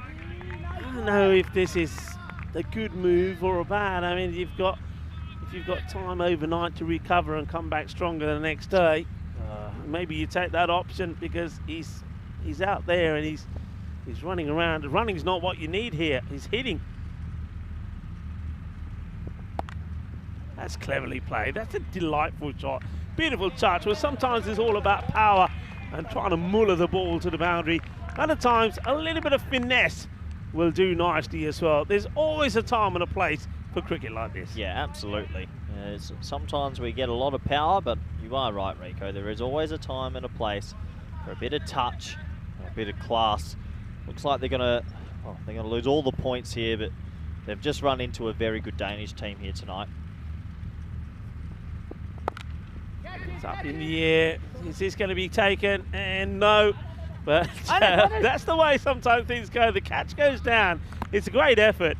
I don't know if this is a good move or a bad. I mean, if you've got time overnight to recover and come back stronger the next day, maybe you take that option because he's out there and he's running around. Running's not what you need here. He's hitting. That's cleverly played. That's a delightful shot. Beautiful touch. Well, sometimes it's all about power and trying to muller the ball to the boundary. Other times, a little bit of finesse will do nicely as well. There's always a time and a place for cricket like this. Yeah, absolutely. Sometimes we get a lot of power, but you are right, Rico. There is always a time and a place for a bit of touch, and a bit of class. Looks like they're gonna lose all the points here, but they've just run into a very good Danish team here tonight. It's up in the air. Is this going to be taken? And no. But that's the way sometimes things go. The catch goes down. It's a great effort.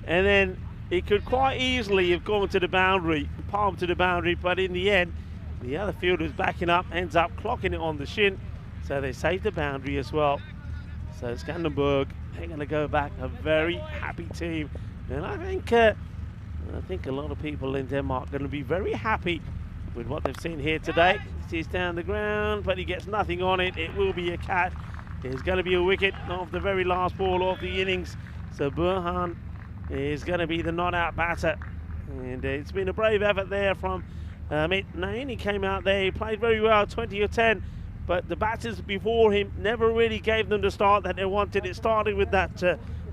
And then it could quite easily have gone to the boundary, palm to the boundary, but in the end, the other fielder's backing up, ends up clocking it on the shin. So they saved the boundary as well. So Skanderborg, they're going to go back a very happy team. And I think a lot of people in Denmark are going to be very happy with what they've seen here today. He's down the ground, but he gets nothing on it. It will be a catch. There's going to be a wicket off the very last ball of the innings. So Burhan is going to be the not-out batter. And it's been a brave effort there from Nain. He came out there, he played very well, 20 or 10. But the batters before him never really gave them the start that they wanted. It started with that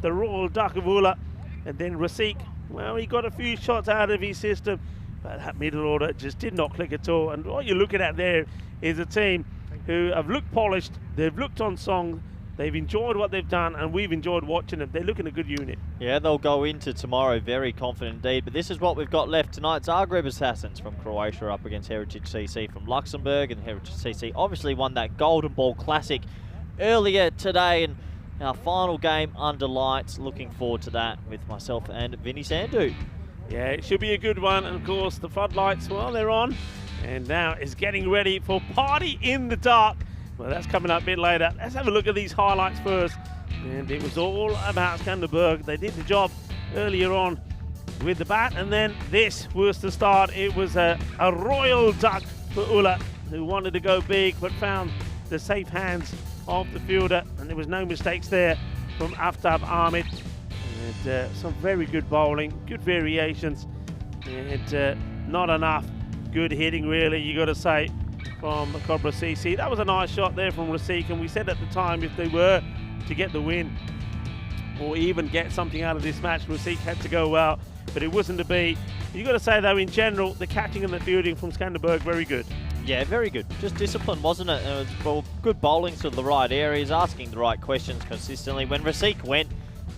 the Royal Duck of Ulla. And then Rasik, well, he got a few shots out of his system. but that middle order just did not click at all. And what you're looking at there is a team who have looked polished, they've looked on song, they've enjoyed what they've done, and we've enjoyed watching them. They're looking a good unit. Yeah, they'll go into tomorrow very confident indeed, but this is what we've got left tonight. Zagreb Assassins from Croatia up against Heritage CC from Luxembourg, and Heritage CC obviously won that Golden Ball Classic earlier today, and our final game under lights. Looking forward to that with myself and Vinny Sandu. Yeah, it should be a good one, and of course the floodlights, well, they're on, and now is getting ready for Party in the Dark. Well, that's coming up a bit later. Let's have a look at these highlights first. And it was all about Skanderberg. They did the job earlier on with the bat, and then this was the start. It was a royal duck for Ulla, who wanted to go big but found the safe hands of the fielder, and there was no mistakes there from Aftab Ahmed. And some very good bowling, good variations, and not enough good hitting, really, you got to say, from Cobra CC. That was a nice shot there from Rasik, and we said at the time if they were to get the win or even get something out of this match, Rasik had to go well, but it wasn't to be. You got to say though, in general, the catching and the fielding from Skanderberg, very good. Yeah, very good. Just discipline, wasn't it? It was good bowling to the right areas, asking the right questions consistently. When Rasik went,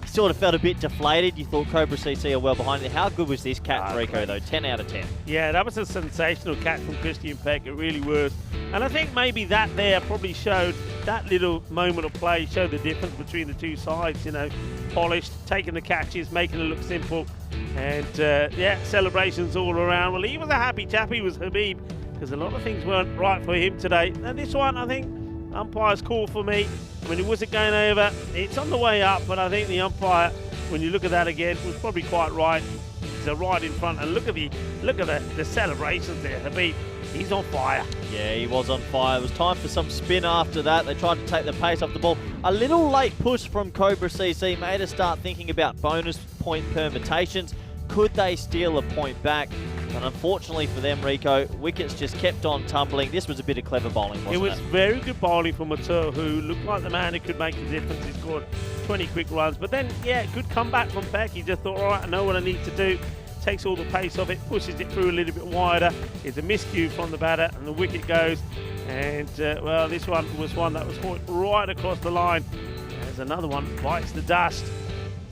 he sort of felt a bit deflated. You thought Cobra CC are well behind it. How good was this catch, Rico, though? 10 out of 10. Yeah, that was a sensational catch from Christian Peck. It really was. And I think maybe that there probably showed, that little moment of play showed the difference between the two sides, you know, polished, taking the catches, making it look simple. And yeah, celebrations all around. Well, he was a happy chap, he was Habib, because a lot of things weren't right for him today. And this one, I think, umpire's call for me. When it wasn't going over, it's on the way up, but I think the umpire, when you look at that again, was probably quite right. He's right in front, and look at the celebrations there. Habib, he's on fire. Yeah, he was on fire. It was time for some spin after that. They tried to take the pace off the ball. A little late push from Cobra CC made us start thinking about bonus point permutations. Could they steal a point back? And unfortunately for them, Rico, wickets just kept on tumbling. This was a bit of clever bowling, wasn't it? It was very good bowling from Matur, who looked like the man who could make the difference. He scored 20 quick runs. But then, yeah, good comeback from Peck. He just thought, all right, I know what I need to do. Takes all the pace off it, pushes it through a little bit wider. It's a miscue from the batter, and the wicket goes. And, well, this one was one that was caught right across the line. There's another one, bites the dust.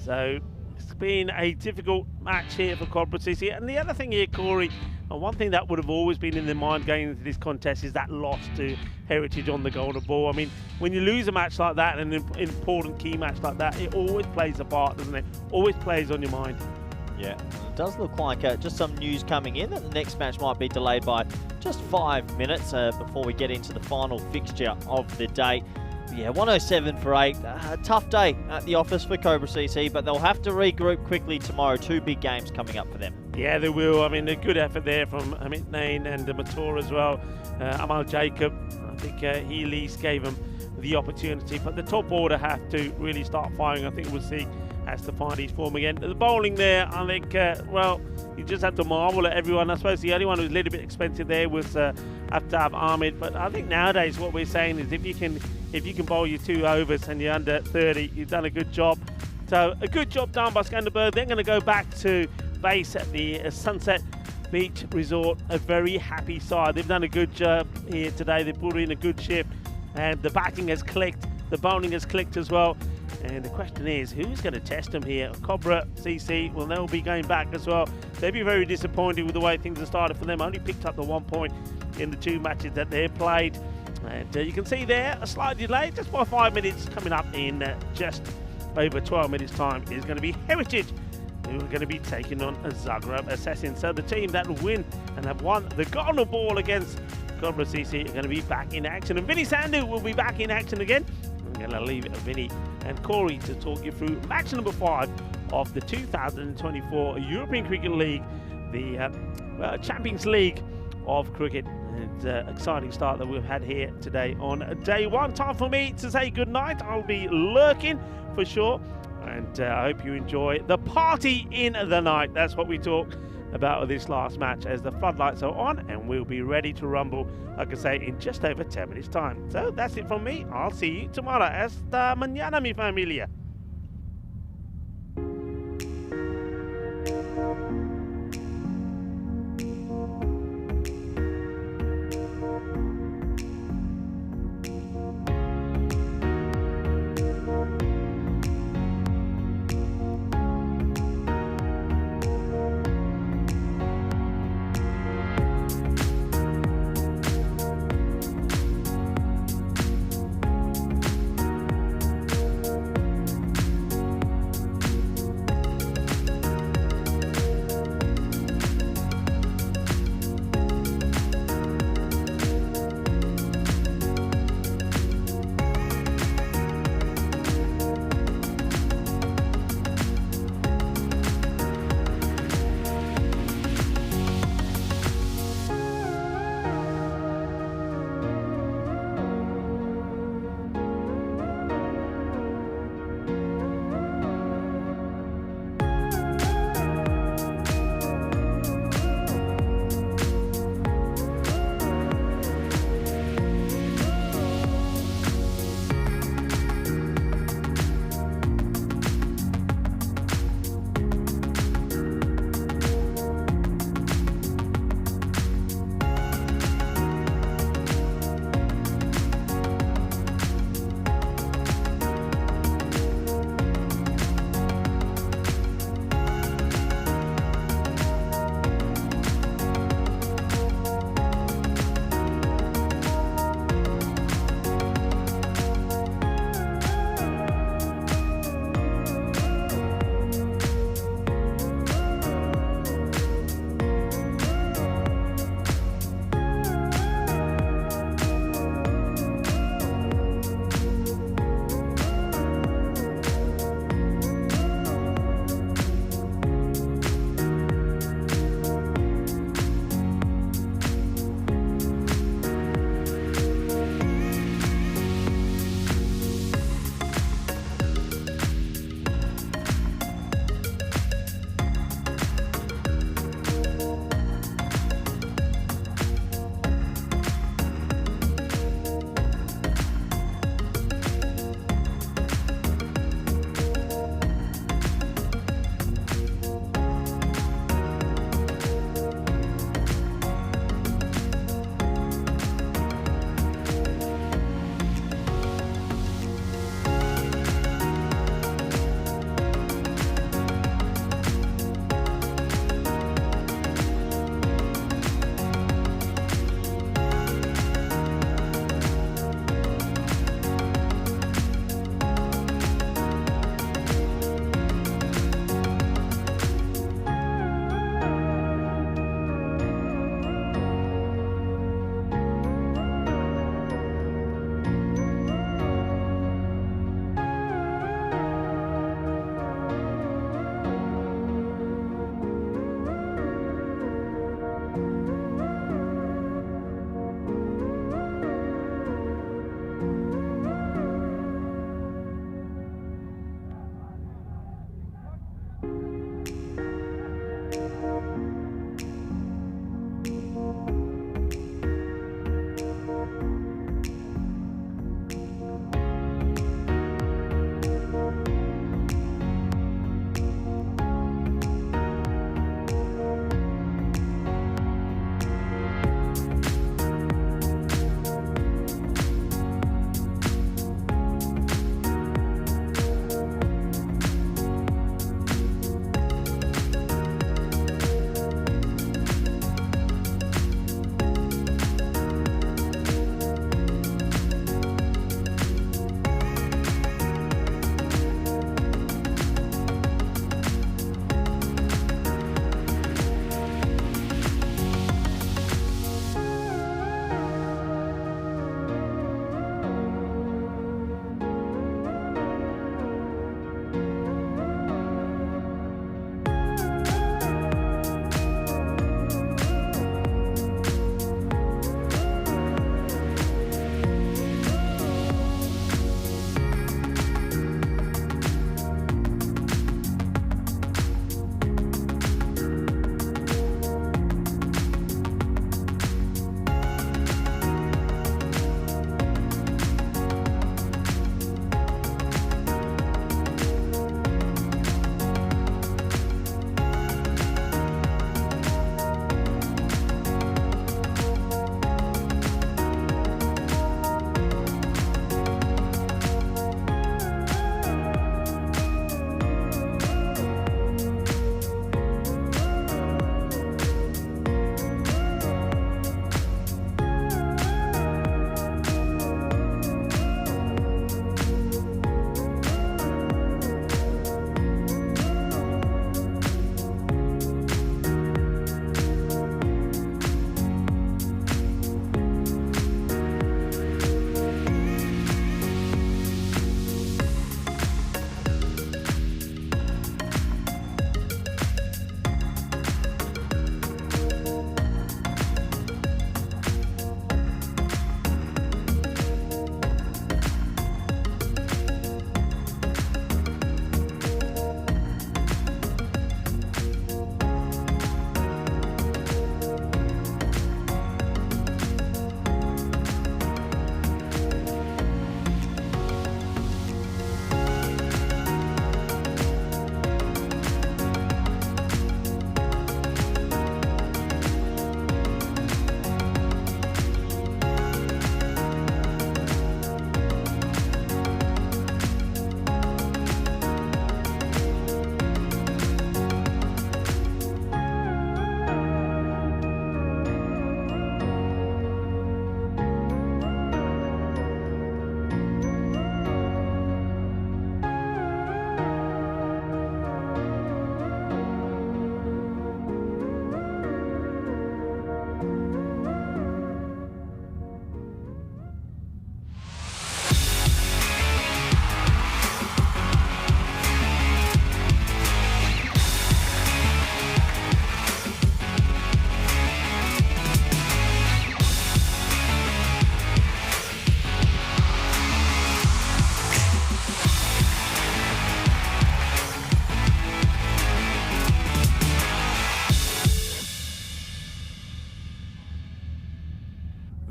So it's been a difficult match here for Cobra CC. And the other thing here, Corey, and one thing that would have always been in their mind going into this contest is that loss to Heritage on the Golden Ball. I mean, when you lose a match like that, an important key match like that, it always plays a part, doesn't it? Always plays on your mind. Yeah, it does look like just some news coming in that the next match might be delayed by just 5 minutes before we get into the final fixture of the day. Yeah, 107 for 8. Tough day at the office for Cobra CC, but they'll have to regroup quickly tomorrow. 2 big games coming up for them. Yeah, they will. I mean, a good effort there from Amit Nain and Matur as well. Amal Jacob, I think he at least gave them the opportunity, but the top order have to really start firing. I think we'll see has to find his form again. The bowling there, I think, well, you just have to marvel at everyone. I suppose the only one who was a little bit expensive there was Aftab Ahmed, but I think nowadays what we're saying is if you can bowl your 2 overs and you're under 30, you've done a good job. So a good job done by Skanderberg. They're going to go back to base at the Sunset Beach Resort, a very happy side. They've done a good job here today. They put in a good shift, and the batting has clicked, the bowling has clicked as well. And the question is, who's going to test them here? Cobra CC, well, they'll be going back as well. They'll be very disappointed with the way things have started for them. Only picked up the 1 point in the 2 matches that they've played. And you can see there, a slight delay, just by 5 minutes. Coming up in just over 12 minutes time is going to be Heritage, who are going to be taking on a Zagreb Assassins. So the team that will win and have won the Golden Ball against Cobra CC are going to be back in action. And Vinny Sandu will be back in action again. I'm going to leave Vinny and Corey to talk you through match number 5 of the 2024 European Cricket League, the Champions League of cricket. And exciting start that we've had here today on day 1. Time for me to say goodnight. I'll be lurking for sure, and I hope you enjoy the party in the night. That's what we talk about with this last match, as the floodlights are on and we'll be ready to rumble, like I say, in just over 10 minutes time. So that's it from me. I'll see you tomorrow. Hasta mañana, mi familia.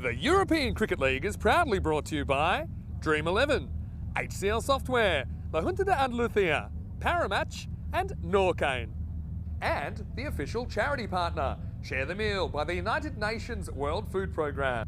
The European Cricket League is proudly brought to you by Dream 11, HCL Software, La Junta de Andalucía, Paramatch and Norcane. And the official charity partner, Share the Meal by the United Nations World Food Programme.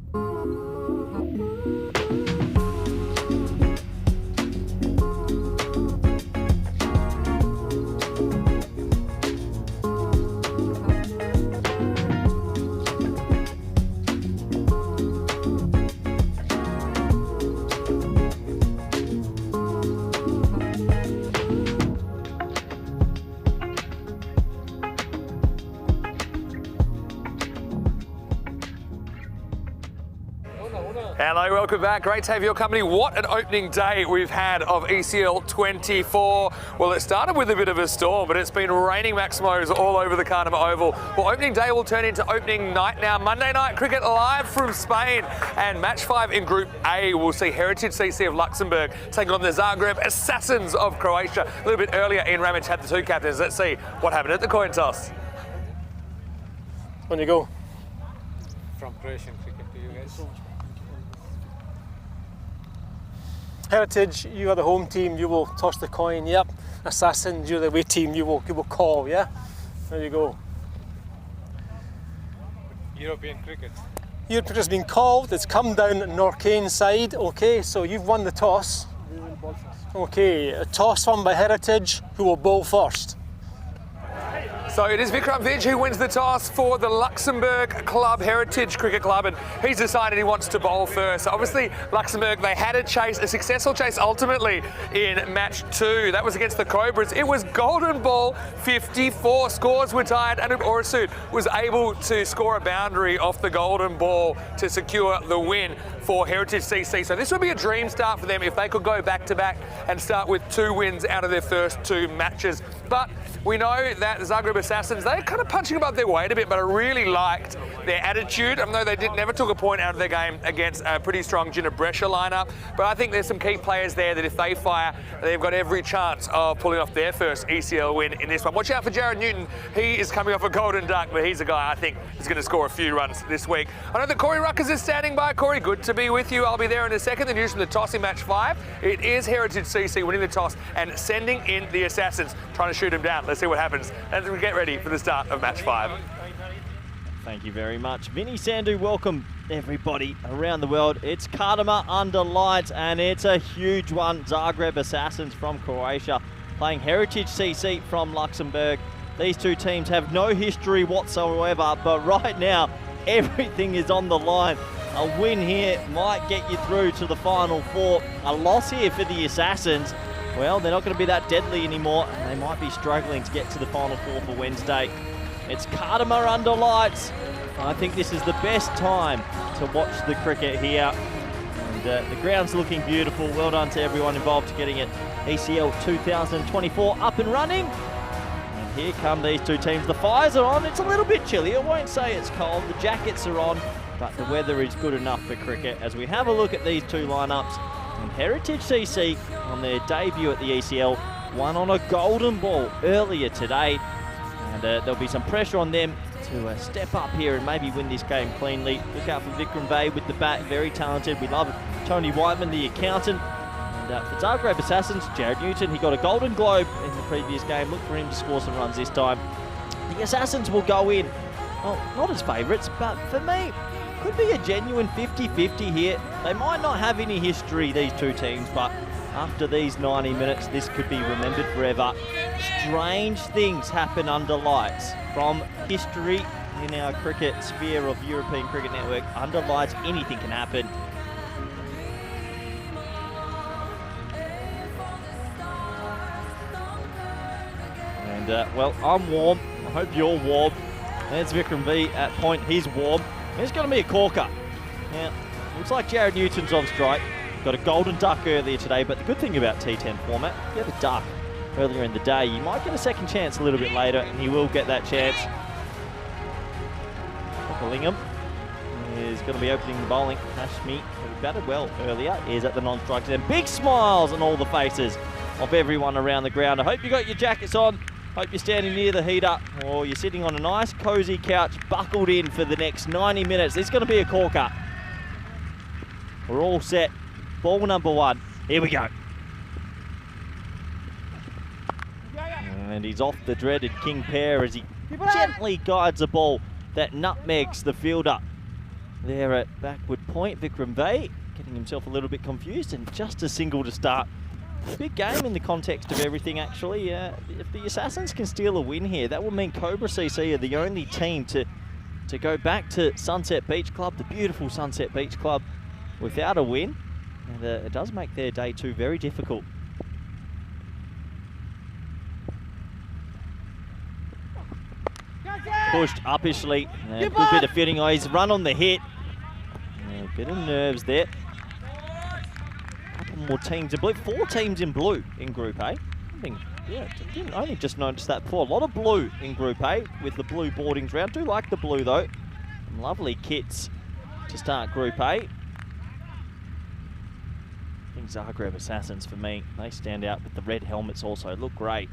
Hello, welcome back. Great to have your company. What an opening day we've had of ECL 24. Well, it started with a bit of a storm, but it's been raining Maximos all over the Cartama Oval. Well, opening day will turn into opening night now. Monday night cricket live from Spain. And match 5 in Group A will see Heritage CC of Luxembourg taking on the Zagreb Assassins of Croatia. A little bit earlier, Ian Ramage had the two captains. Let's see what happened at the coin toss. On you go. From Croatian cricket to you guys. Heritage, you are the home team, you will toss the coin, yep. Assassins, you're the away team, you will call, yeah? There you go. European cricket. European cricket's been called, it's come down Norcane's side, okay, so you've won the toss. Okay, a toss won by Heritage, who will bowl first. So it is Vikram Vij who wins the toss for the Luxembourg Club, Heritage Cricket Club, and he's decided he wants to bowl first. So obviously, Luxembourg, they had a successful chase ultimately in match 2. That was against the Cobras. It was golden ball, 54. Scores were tied, and Orasud was able to score a boundary off the golden ball to secure the win for Heritage CC. So this would be a dream start for them if they could go back-to-back and start with 2 wins out of their first 2 matches. But we know that the Zagreb Assassins, they're kind of punching above their weight a bit, but I really liked their attitude, even though they never took a point out of their game against a pretty strong Gina Brescia lineup. But I think there's some key players there that if they fire, they've got every chance of pulling off their first ECL win in this one. Watch out for Jared Newton. He is coming off a golden duck, but he's a guy I think is going to score a few runs this week. I know that Corey Ruckers is standing by. Corey, good to be with you. I'll be there in a second. The news from the toss in match 5. It is Heritage CC winning the toss and sending in the Assassins, trying to shoot him down. Let's see what happens as we get ready for the start of match 5. Thank you very much. Vinny Sandhu, welcome everybody around the world. It's Cartama under lights, and it's a huge one. Zagreb Assassins from Croatia playing Heritage CC from Luxembourg. These two teams have no history whatsoever, but right now, everything is on the line. A win here might get you through to the Final 4. A loss here for the Assassins, well, they're not going to be that deadly anymore, and they might be struggling to get to the Final 4 for Wednesday. It's Cartama under lights. I think this is the best time to watch the cricket here. And the ground's looking beautiful. Well done to everyone involved to getting it ECL 2024 up and running. And here come these two teams. The fires are on. It's a little bit chilly. I won't say it's cold. The jackets are on, but the weather is good enough for cricket. As we have a look at these two lineups, and Heritage CC on their debut at the ECL won on a golden ball earlier today. And there'll be some pressure on them to step up here and maybe win this game cleanly. Look out for Vikram Vij with the bat, very talented. We love Tony Whiteman, the accountant. And for Zagreb Assassins, Jared Newton, he got a golden globe in the previous game. Look for him to score some runs this time. The Assassins will go in, well, not as favourites, but for me, could be a genuine 50-50 here. They might not have any history, these two teams, but after these 90 minutes, this could be remembered forever. Strange things happen under lights. From history in our cricket sphere of European Cricket Network, under lights, anything can happen. And, well, I'm warm. I hope you're warm. There's Vikram Vij at point. He's warm. There's going to be a corker. Now, looks like Jared Newton's on strike. Got a golden duck earlier today, but the good thing about T10 format, if you have a duck earlier in the day, you might get a second chance a little bit later, and he will get that chance. Lingham is going to be opening the bowling. Hashmi, who batted well earlier, is at the non-strike. And big smiles on all the faces of everyone around the ground. I hope you got your jackets on. Hope you're standing near the heater, or you're sitting on a nice, cosy couch, buckled in for the next 90 minutes. This is going to be a corker. We're all set. Ball number 1. Here we go. And he's off the dreaded king pair as he gently guides the ball that nutmegs the fielder. There at backward point, Vikram Vai getting himself a little bit confused, and just a single to start. Big game in the context of everything, actually. If the Assassins can steal a win here, that will mean Cobra CC are the only team to go back to Sunset Beach Club, the beautiful Sunset Beach Club, without a win. And it does make their day 2 very difficult. Pushed uppishly. Good bit of fitting. Oh, he's run on the hit. A bit of nerves there. Couple more teams in blue. 4 teams in blue in Group A. Didn't only just notice that before. A lot of blue in Group A with the blue boardings round. Do like the blue though. Some lovely kits to start Group A. I think Zagreb Assassins for me. They stand out, but the red helmets also look great.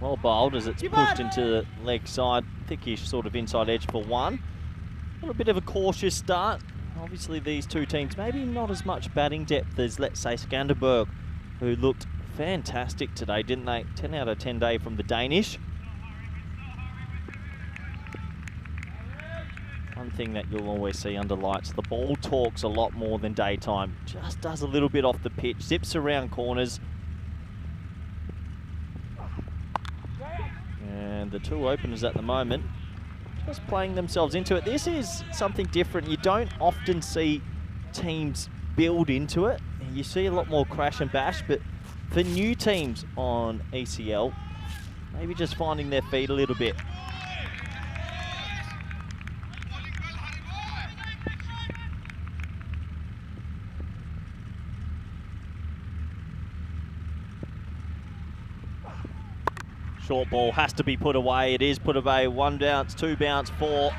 Well bowled as it's pushed into the leg side. Thickish sort of inside edge for 1. A little bit of a cautious start. Obviously these 2 teams, maybe not as much batting depth as, let's say, Skanderberg, who looked fantastic today, didn't they? 10 out of 10 day from the Danish. One thing that you'll always see under lights, the ball talks a lot more than daytime. Just does a little bit off the pitch, zips around corners. And the 2 openers at the moment just playing themselves into it. This is something different. You don't often see teams build into it. You see a lot more crash and bash, but for new teams on ECL, maybe just finding their feet a little bit. Short ball has to be put away. It is put away. 1 bounce, 2 bounce, 4.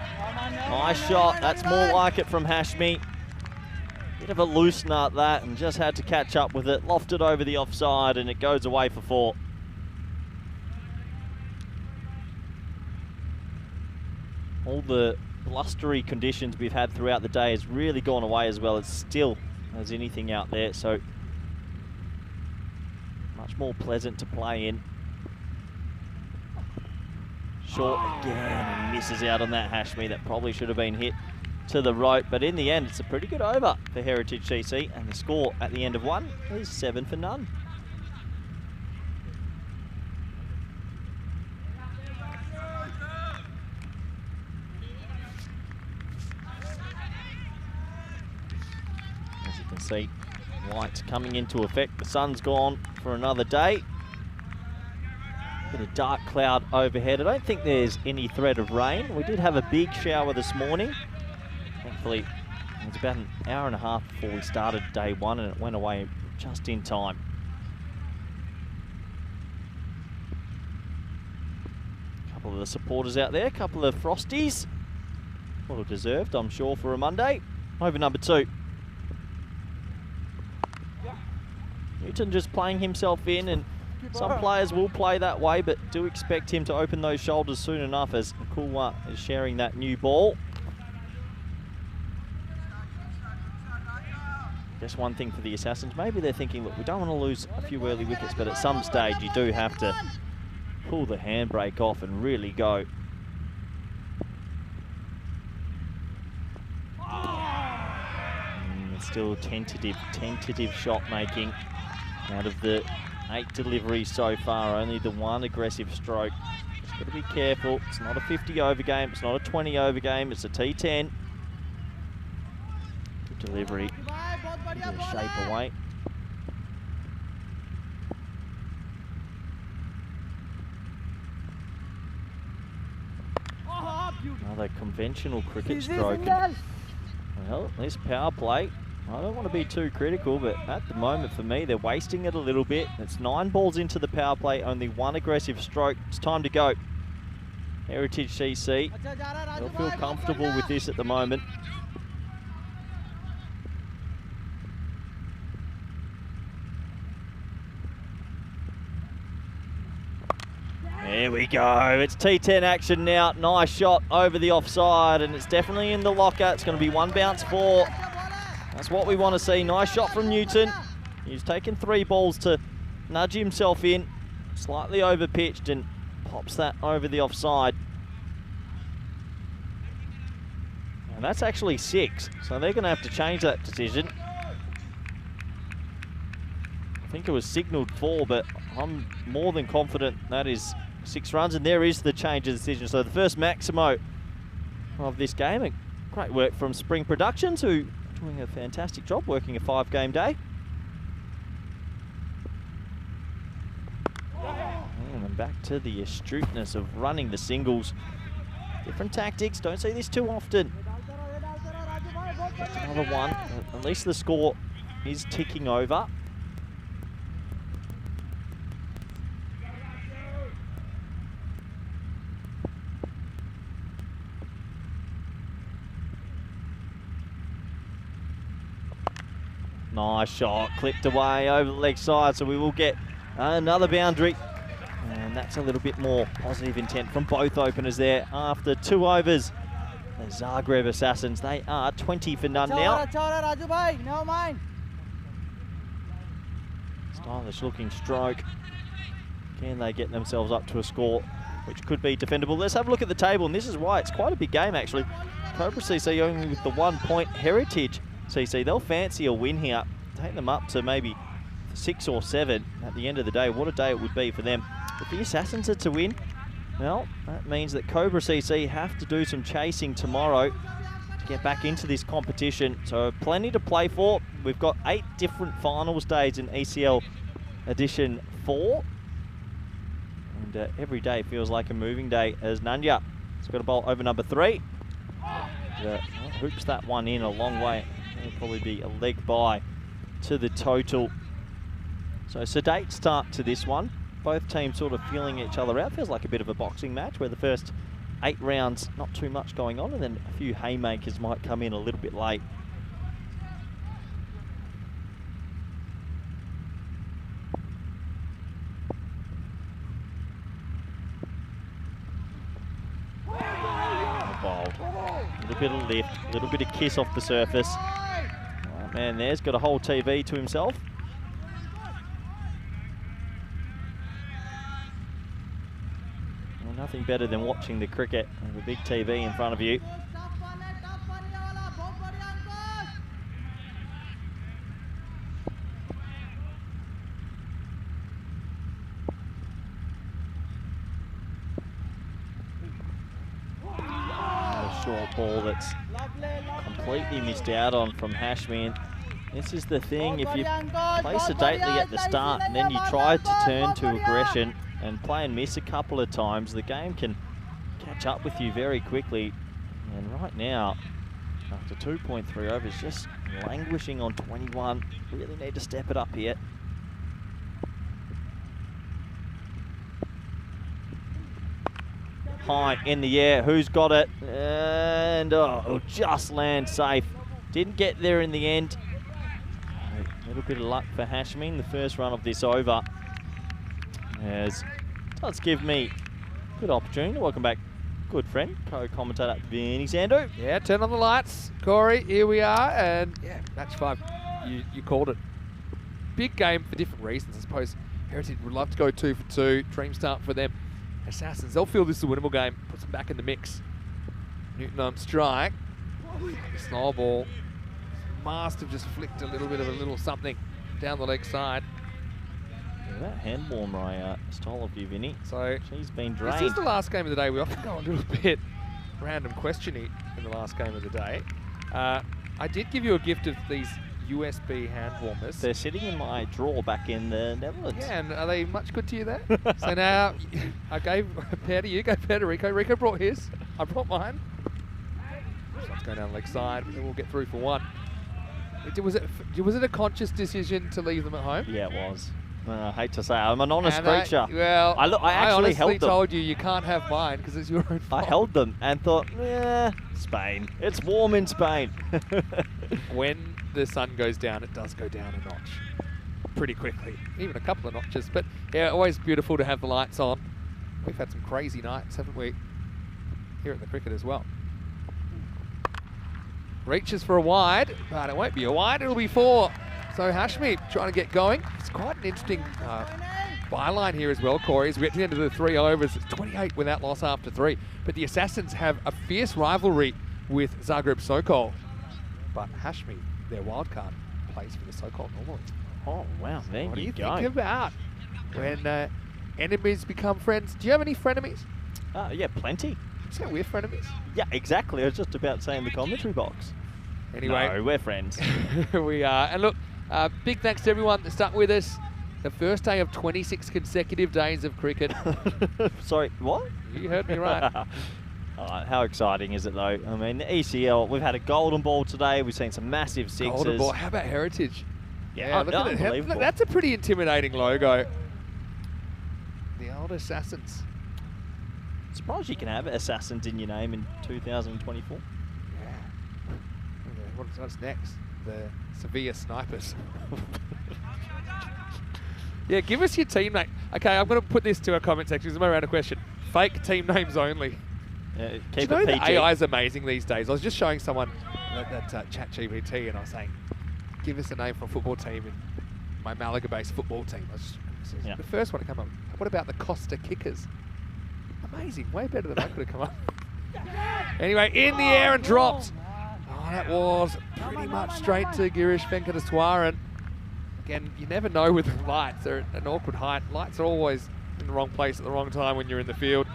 Nice shot. That's more like it from Hashmi. Bit of a loose nut that, and just had to catch up with it. Lofted over the offside, and it goes away for 4. All the blustery conditions we've had throughout the day has really gone away as well. It's still as anything out there, so much more pleasant to play in. Short again, and he misses out on that Hashmi. That probably should have been hit to the rope, but in the end it's a pretty good over for Heritage CC, and the score at the end of 1 is 7 for none. As you can see, lights coming into effect. The sun's gone for another day. Bit of dark cloud overhead. I don't think there's any threat of rain. We did have a big shower this morning. Thankfully, it was about an hour and a half before we started day 1, and it went away just in time. A couple of the supporters out there, a couple of frosties. Well deserved, I'm sure, for a Monday. Over number 2. Newton just playing himself in, and some players will play that way, but do expect him to open those shoulders soon enough as Kulwa is sharing that new ball. Just one thing for the Assassins, maybe they're thinking, look, we don't want to lose a few early wickets, but at some stage you do have to pull the handbrake off and really go. Still tentative shot making out of the 8 deliveries so far, only the 1 aggressive stroke. Just got to be careful. It's not a 50 over game, it's not a 20 over game, it's a T10. Good delivery. Bit of shape away. Another conventional cricket stroke. And, well, this power play, I don't want to be too critical, but at the moment for me, they're wasting it a little bit. It's 9 balls into the power play, only 1 aggressive stroke. It's time to go. Heritage CC, they'll feel comfortable with this at the moment. There we go. It's T10 action now. Nice shot over the offside, and it's definitely in the locker. It's going to be one bounce for. That's what we want to see. Nice shot from Newton. He's taken 3 balls to nudge himself in. Slightly over pitched and pops that over the offside. And that's actually 6, so they're going to have to change that decision. I think it was signalled 4, but I'm more than confident that is 6 runs, and there is the change of decision. So the first Maximo of this game, and great work from Spring Productions, who are doing a fantastic job working a 5-game day. And then back to the astuteness of running the singles. Different tactics, don't see this too often. Another one, at least the score is ticking over. Nice shot, clipped away over the leg side, so we will get another boundary. And that's a little bit more positive intent from both openers there after 2 overs. The Zagreb Assassins, they are 20 for none now. Stylish looking stroke. Can they get themselves up to a score which could be defendable? Let's have a look at the table, and this is why it's quite a big game actually. Cobra CC only with the 1 point. Heritage CC, they'll fancy a win here. Take them up to maybe 6 or 7 at the end of the day. What a day it would be for them. If the Assassins are to win, well, that means that Cobra CC have to do some chasing tomorrow to get back into this competition. So plenty to play for. We've got 8 different finals days in ECL Edition 4. And every day feels like a moving day as Nanya has got a bowl over number 3. Hoops that one in a long way. It'll probably be a leg by to the total. So sedate start to this one. Both teams sort of feeling each other out. Feels like a bit of a boxing match where the first 8 rounds, not too much going on, and then a few haymakers might come in a little bit late. Bowled. A little bit of lift, a little bit of kiss off the surface. Oh man, there's got a whole TV to himself. Nothing better than watching the cricket with a big TV in front of you. A short ball that's completely missed out on from Hashmi. This is the thing, if you play sedately at the start and then you try to turn to aggression and play and miss a couple of times, the game can catch up with you very quickly. And right now, after 2.3 overs, just languishing on 21. Really need to step it up here. High in the air, who's got it? And it'll just land safe. Didn't get there in the end. A little bit of luck for Hashmi, the first run of this over. As does give me good opportunity. Welcome back, good friend, co-commentator Vinny Sandu. Yeah, turn on the lights, Corey. Here we are, and yeah, match 5. You called it. Big game for different reasons, I suppose. Heritage would love to go 2 for 2. Dream start for them. Assassins, they'll feel this is a winnable game. Puts them back in the mix. Newton on strike. Snowball must have just flicked a little bit of a little something down the leg side. That hand warmer I stole of you, Vinny. So she's been drained. This is the last game of the day. We often go a little bit random questioning in the last game of the day. I did give you a gift of these USB hand warmers. They're sitting in my drawer back in the Netherlands. Yeah, and are they much good to you there? So now I gave a pair to you, gave a pair to Rico. Rico brought his, I brought mine. So let's go down the leg side, and we'll get through for 1. Was it a conscious decision to leave them at home? Yeah, it was. I hate to say, I'm an honest creature. Well, I actually held them. told you can't have mine because it's your own fault. I held them and thought, Spain. It's warm in Spain. When the sun goes down, it does go down a notch pretty quickly, even a couple of notches. But yeah, always beautiful to have the lights on. We've had some crazy nights, haven't we? Here at the cricket as well. Reaches for a wide, but it won't be a wide, it'll be 4. So Hashmi trying to get going. It's quite an interesting byline here as well, Corey. As we get to the end of the 3 overs, it's 28 without loss after 3. But the Assassins have a fierce rivalry with Zagreb Sokol. But Hashmi, their wildcard, plays for the Sokol normally. Oh, wow, there What do you you go. think about when enemies become friends? Do you have any frenemies? Yeah, plenty. So we're frenemies. Yeah, exactly. I was just about to say in the commentary box. Anyway, No, we're friends. we are. And look, big thanks to everyone that stuck with us. The first day of 26 consecutive days of cricket. Sorry, what? You heard me right. How exciting is it, though? I mean, the ECL, we've had a golden ball today. We've seen some massive sixes. Golden ball. How about Heritage? Yeah, look at it. unbelievable. Look, that's a pretty intimidating logo. The old Assassins. Surprised you can have Assassins in your name in 2024. Yeah. What's next? The Sevilla Snipers. Yeah, give us your team name. Okay, I'm going to put this to our comment section. This is my round of question. Fake team names only. Yeah, Do you keep know it the PG. AI is amazing these days? I was just showing someone that ChatGPT, and I was saying, give us a name for a football team in my Malaga-based football team. Yeah. The first one to come up. What about the Costa Kickers? Amazing, way better than I could have come up. Anyway, in the air and dropped. Oh, that was pretty much straight to Girish Venkateswaran. Again, you never know with the lights. They're at an awkward height. Lights are always in the wrong place at the wrong time when you're in the field.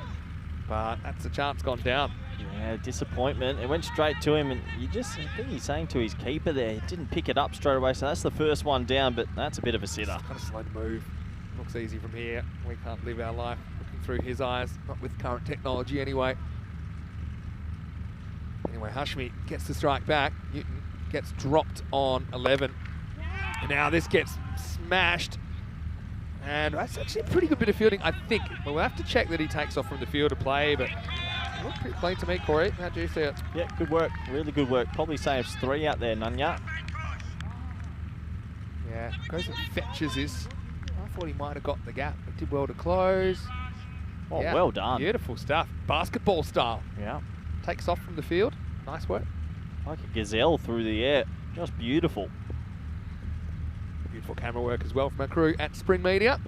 But that's a chance gone down. Yeah, disappointment. It went straight to him, and I think he's saying to his keeper there, he didn't pick it up straight away, so that's the first one down, but that's a bit of a sitter. Kind of slow to move. Looks easy from here. We can't live our life looking through his eyes, not with current technology anyway. Anyway, Hashmi gets the strike back. Newton gets dropped on 11. And now this gets smashed. And that's actually a pretty good bit of fielding, I think. Well, we'll have to check that he takes off from the field to play, but it looked pretty clean to me, Corey. How do you see it? Yeah, good work. Really good work. Probably saves 3 out there, Nunya. Yeah, goes and fetches this. I thought he might have got the gap, but did well to close. Oh, Yeah, well done. Beautiful stuff. Basketball style. Yeah. Takes off from the field. Nice work. Like a gazelle through the air. Just beautiful. Beautiful camera work as well from our crew at Spring Media.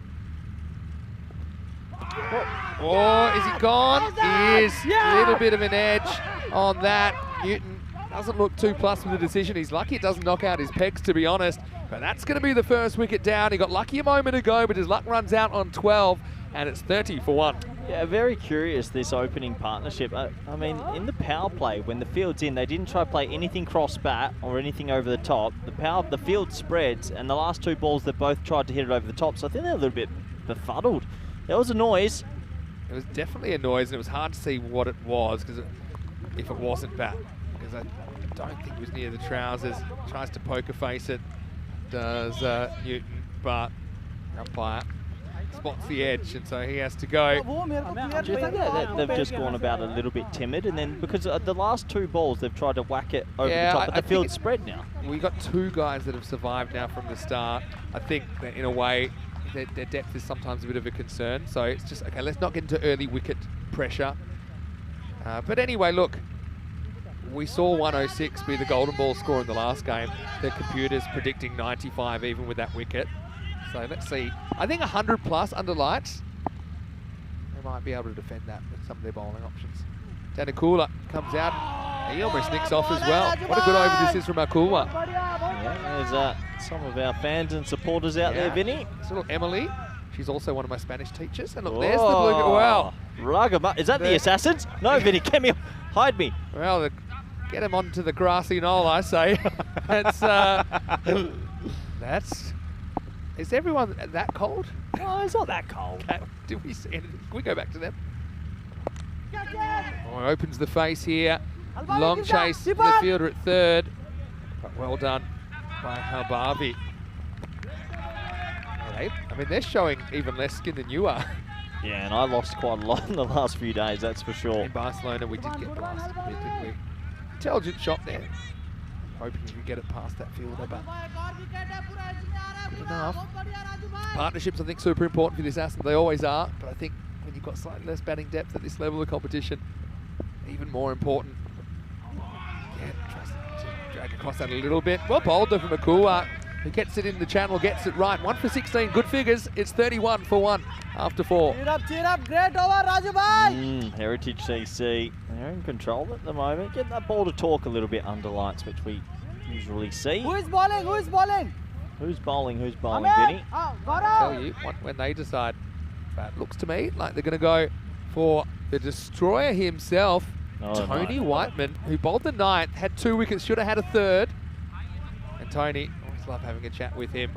Oh, is he gone? He is. A little bit of an edge on that. Newton doesn't look too plus with the decision. He's lucky it doesn't knock out his pegs, to be honest. But that's going to be the first wicket down. He got lucky a moment ago, but his luck runs out on 12, and it's 30 for 1. Yeah, very curious, this opening partnership. I mean, in the power play, when the field's in, they didn't try to play anything cross bat or anything over the top. The field spreads, and the last 2 balls, they both tried to hit it over the top. So I think they're a little bit befuddled. There was a noise. It was definitely a noise, and it was hard to see what it was, because if it wasn't bat, because I don't think it was near the trousers. Tries to poker face it, does Newton, but umpire spots the edge, and so he has to go. Do you think that they've just gone about a little bit timid, and then because the last 2 balls they've tried to whack it over the top, but the field's spread now. We got 2 guys that have survived now from the start. I think that in a way their depth is sometimes a bit of a concern. So it's just, okay, let's not get into early wicket pressure. But anyway, look, we saw 106 be the golden ball score in the last game. The computer's predicting 95 even with that wicket. So let's see. I think 100 plus under lights. They might be able to defend that with some of their bowling options. Tanakula comes out. He almost nicks off as well. What a good over this is from Akula. Yeah, there's some of our fans and supporters out there, Vinny. This little Emily. She's also one of my Spanish teachers. And look, there's the blue. Wow. Rugger, is that the Assassins? No, Vinny, come here. Hide me. Well, get him onto the grassy knoll, I say. That's. Is everyone that cold? No, it's not that cold. Do we see anything? Can we go back to them? Oh, opens the face here. Long chase. The fielder at 3rd. But well done by Halbavi. I mean, they're showing even less skin than you are. Yeah, and I lost quite a lot in the last few days, that's for sure. In Barcelona, we did get blasted a bit, didn't we? Intelligent shot there. Hoping we can get it past that fielder, but good enough. Partnerships, I think, super important for this Aston. They always are, but I think when you've got slightly less batting depth at this level of competition, even more important. Again, tries to drag across that a little bit. Well bowled though from Akua, who gets it in the channel, gets it right. 1 for 16, good figures. It's 31 for 1 after 4. Cheer up, great over, Raju bhai. Heritage CC, they're in control at the moment. Getting that ball to talk a little bit under lights, which we usually see. Who is bowling? Who is bowling? Who's bowling, Vinny? Tell you when they decide. But looks to me like they're going to go for the destroyer himself, Tony Whiteman, who bowled the 9th, had 2 wickets, should have had a 3rd. And Tony, always love having a chat with him.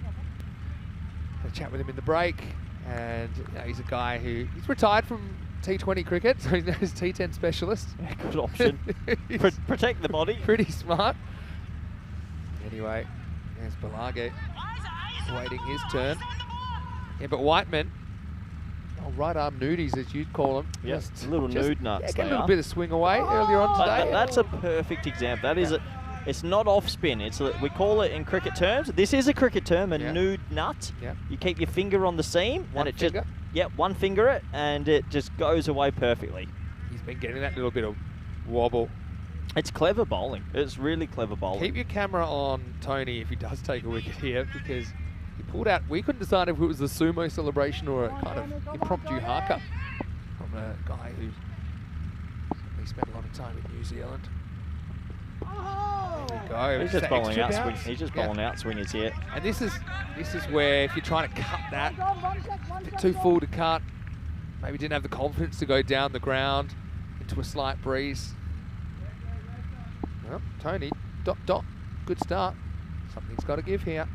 Had a chat with him in the break, and he's a guy he's retired from T20 cricket, so he's now his T10 specialist. Good option. Protect the body. Pretty smart. Anyway, there's Malaga waiting his turn. Yeah, but Whiteman, right arm nudies as you'd call them. Yes, little nude nuts. Yeah, get a little bit of swing away earlier on today. That's a perfect example. That is it's not off spin. We call it in cricket terms. This is a cricket term, a nude nut. Yep. You keep your finger on the seam, One and finger? one finger it, and it just goes away perfectly. He's been getting that little bit of wobble. It's clever bowling. It's really clever bowling. Keep your camera on Tony if he does take a wicket here, because he pulled out. We couldn't decide if it was the sumo celebration or a kind of impromptu haka from a guy who spent a lot of time in New Zealand. There we go. He's just bowling out swing. He's just bowling out swingers here. And this is where if you're trying to cut that, a bit too full to cut, maybe didn't have the confidence to go down the ground into a slight breeze. Well, Tony, dot, good start. Something's got to give here.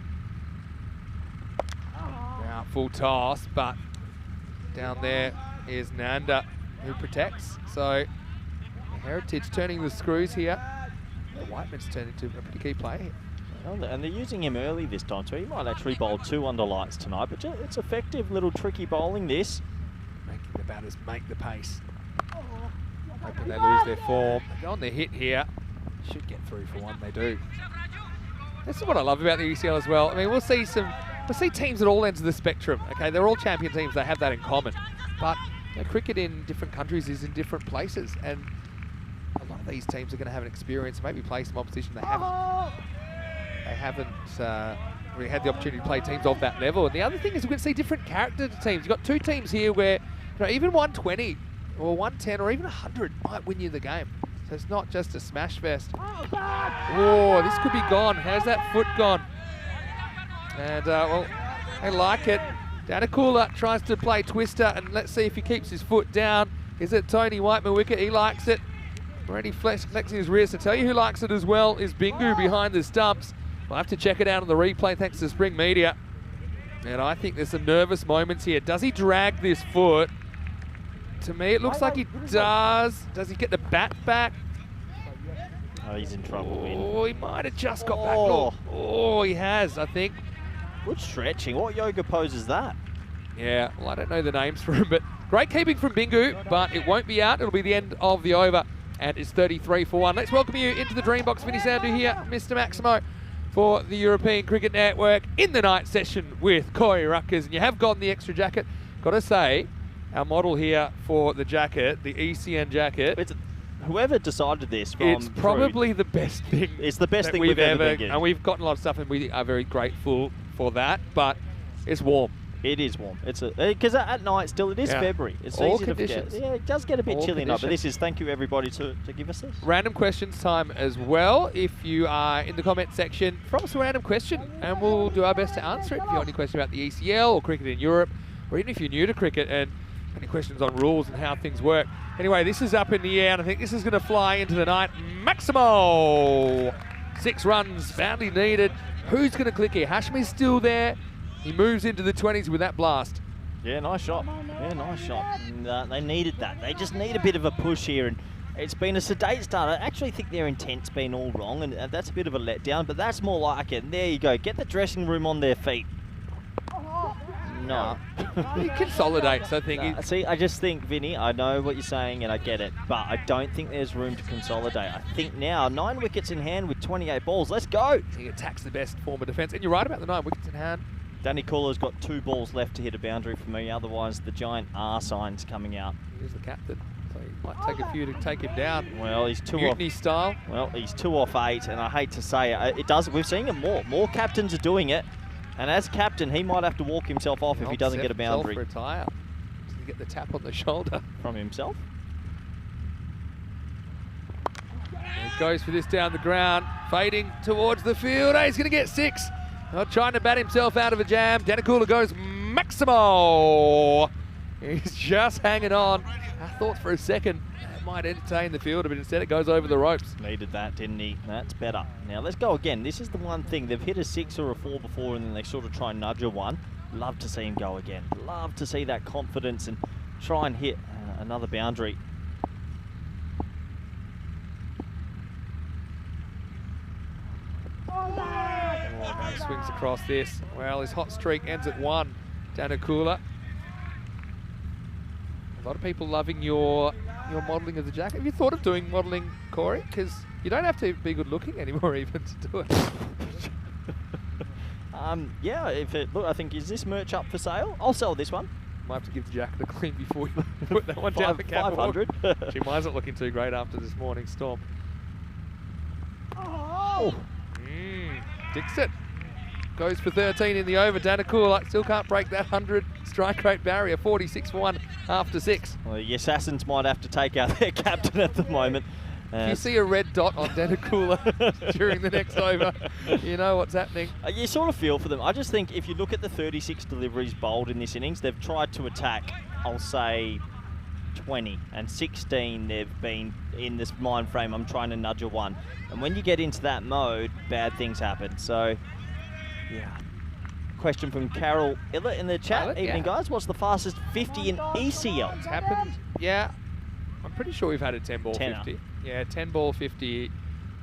Now full toss, but down there is Nanda who protects. So Heritage turning the screws here. Whiteman's turned into a pretty key player here. And they're using him early this time, so he might actually bowl 2 under lights tonight. But it's effective little tricky bowling this. Making the batters make the pace. Hoping they lose their form. They go on their hit here. Should get through for 1, they do. This is what I love about the ECL as well. I mean, we'll see teams at all ends of the spectrum. Okay, they're all champion teams. They have that in common. But cricket in different countries is in different places, and a lot of these teams are going to have an experience, maybe play some opposition they haven't. They haven't really had the opportunity to play teams of that level. And the other thing is we're going to see different character teams. You've got 2 teams here where even 120 or 110 or even 100 might win you the game. So it's not just a smash fest. Oh, this could be gone. How's that foot gone? And, well, they like it. Danakula tries to play twister, and let's see if he keeps his foot down. Is it Tony Whiteman wicket? He likes it. Already flexing his wrist. To tell you who likes it as well is Bingu behind the stumps. We'll have to check it out on the replay thanks to Spring Media. And I think there's some nervous moments here. Does he drag this foot? To me, it looks like he does. Does he get the bat back? Oh, he's in trouble. Oh, he might have just got back. Look. Oh, he has, I think. Good stretching. What yoga pose is that? Yeah, well, I don't know the names for him, but great keeping from Bingu, but it won't be out. It'll be the end of the over, and it's 33 for 1. Let's welcome you into the dream box. Vinny Sandu here, Mr. Maximo, for the European Cricket Network in the night session with Corey Ruckers. And you have gotten the extra jacket. Got to say, our model here for the jacket, the ECN jacket. Whoever decided this, it's probably the best thing. It's the best thing we've ever been getting. And we've gotten a lot of stuff, and we are very grateful for that. But it's warm. It is warm. It's because at night still it is February. It's all easy conditions. to forget. Yeah, it does get a bit All chilly now. But conditions. this is thank you everybody to give us this. Random questions time as well. If you are in the comment section, throw us a random question, and we'll do our best to answer it. If you have any question about the ECL or cricket in Europe, or even if you're new to cricket and any questions on rules and how things work. Anyway, this is up in the air, and I think this is going to fly into the night. Maximo! 6 runs, badly needed. Who's going to click here? Hashmi's still there. He moves into the 20s with that blast. Yeah, nice shot. Yeah, nice shot. And, they needed that. They just need a bit of a push here, and it's been a sedate start. I actually think their intent's been all wrong, and that's a bit of a letdown, but that's more like it. And there you go. Get the dressing room on their feet. No. He consolidates, I think. See, I just think, Vinny, I know what you're saying and I get it, but I don't think there's room to consolidate. I think now, 9 wickets in hand with 28 balls. Let's go. He attacks the best form of defence. And you're right about the 9 wickets in hand. Danny Cooler's got 2 balls left to hit a boundary for me, otherwise the giant R sign's coming out. He's the captain, so he might take a few to take him down. Well, he's 2 Mutiny off. style. Well, he's 2 off 8, and I hate to say it, it does. We're seeing it more. More captains are doing it, and as captain, he might have to walk himself off if he doesn't get a boundary. For a tire. Does he get the tap on the shoulder from himself? And he goes for this down the ground, fading towards the field. He's going to get 6. Not trying to bat himself out of a jam. Danakula goes Maximo. He's just hanging on. I thought for a second that might entertain the fielder, but instead it goes over the ropes. Needed that, didn't he? That's better. Now let's go again. This is the one thing. They've hit a 6 or a 4 before, and then they sort of try and nudge a 1. Love to see him go again. Love to see that confidence and try and hit another boundary. Oh, he swings across this. Well, his hot streak ends at 1. Danakula. A lot of people loving your modelling of the jacket. Have you thought of doing modelling, Corey? Because you don't have to be good looking anymore even to do it. Yeah, look, I think, is this merch up for sale? I'll sell this one. Might have to give the jacket a clean before you put that one down the catwalk. 500. Gee, mine's not looking too great after this morning's storm. Oh. Dixon goes for 13 in the over. Danakula still can't break that 100 strike rate barrier. 46 for 1 after 6. Well, the Assassins might have to take out their captain at the moment. If you see a red dot on Danakula during the next over, you know what's happening. You sort of feel for them. I just think if you look at the 36 deliveries bowled in this innings, they've tried to attack, I'll say, 20, and 16 they've been in this mind frame, I'm trying to nudge a 1. And when you get into that mode, bad things happen. So, yeah. Question from Carol Illa in the chat. Evening, guys. What's the fastest 50 in ECL? It's happened, yeah. I'm pretty sure we've had a 10 ball Tenner. 50. Yeah, 10 ball 50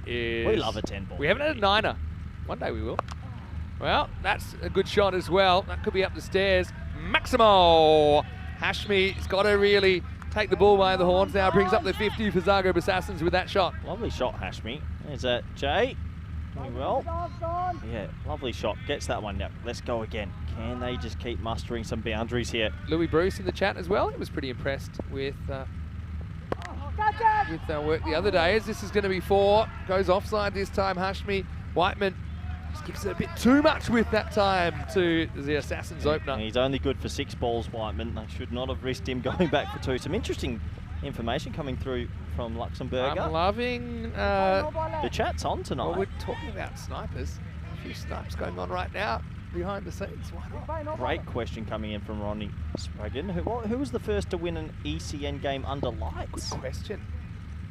is... We love a 10 ball. We haven't had a 9er. One day we will. Well, that's a good shot as well. That could be up the stairs. Maximo! Hashmi's got to really take the ball by the horns now. Brings up the 50 for Zagreb Assassins with that shot. Lovely shot, Hashmi. There's that Jay. Doing well. Yeah, lovely shot. Gets that one. Now, let's go again. Can they just keep mustering some boundaries here? Louis Bruce in the chat as well. He was pretty impressed with work the other day. As this is going to be 4. Goes offside this time. Hashmi. Whiteman just gives it a bit too much with that time to the Assassins opener. He's only good for 6 balls, Whiteman. They should not have risked him going back for 2. Some interesting information coming through from Luxembourg. I'm loving... the chat's on tonight. Well, we're talking about snipers. A few snipes going on right now behind the scenes. Why not? Great question coming in from Ronnie Spraggin. Who was the first to win an ECN game under lights? Good question.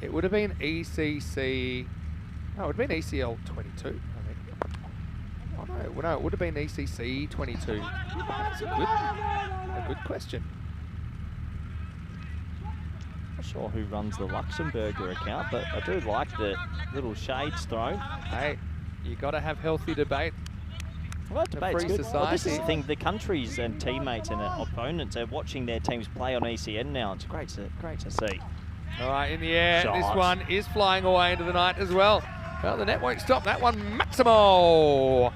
It would have been ECC... No, it would have been ECL 22, I think. Oh, no, it would have been ECC 22. That's a good question. Not sure who runs the Luxembourger account, but I do like the little shades thrown. Hey, you got to have healthy debate. Well, debate's free good. Well, this is the society. thing, the countries and teammates and opponents are watching their teams play on ECN now. It's great to see. All right, in the air. Shot. This one is flying away into the night as well. Well, the net won't stop that one. Maximo!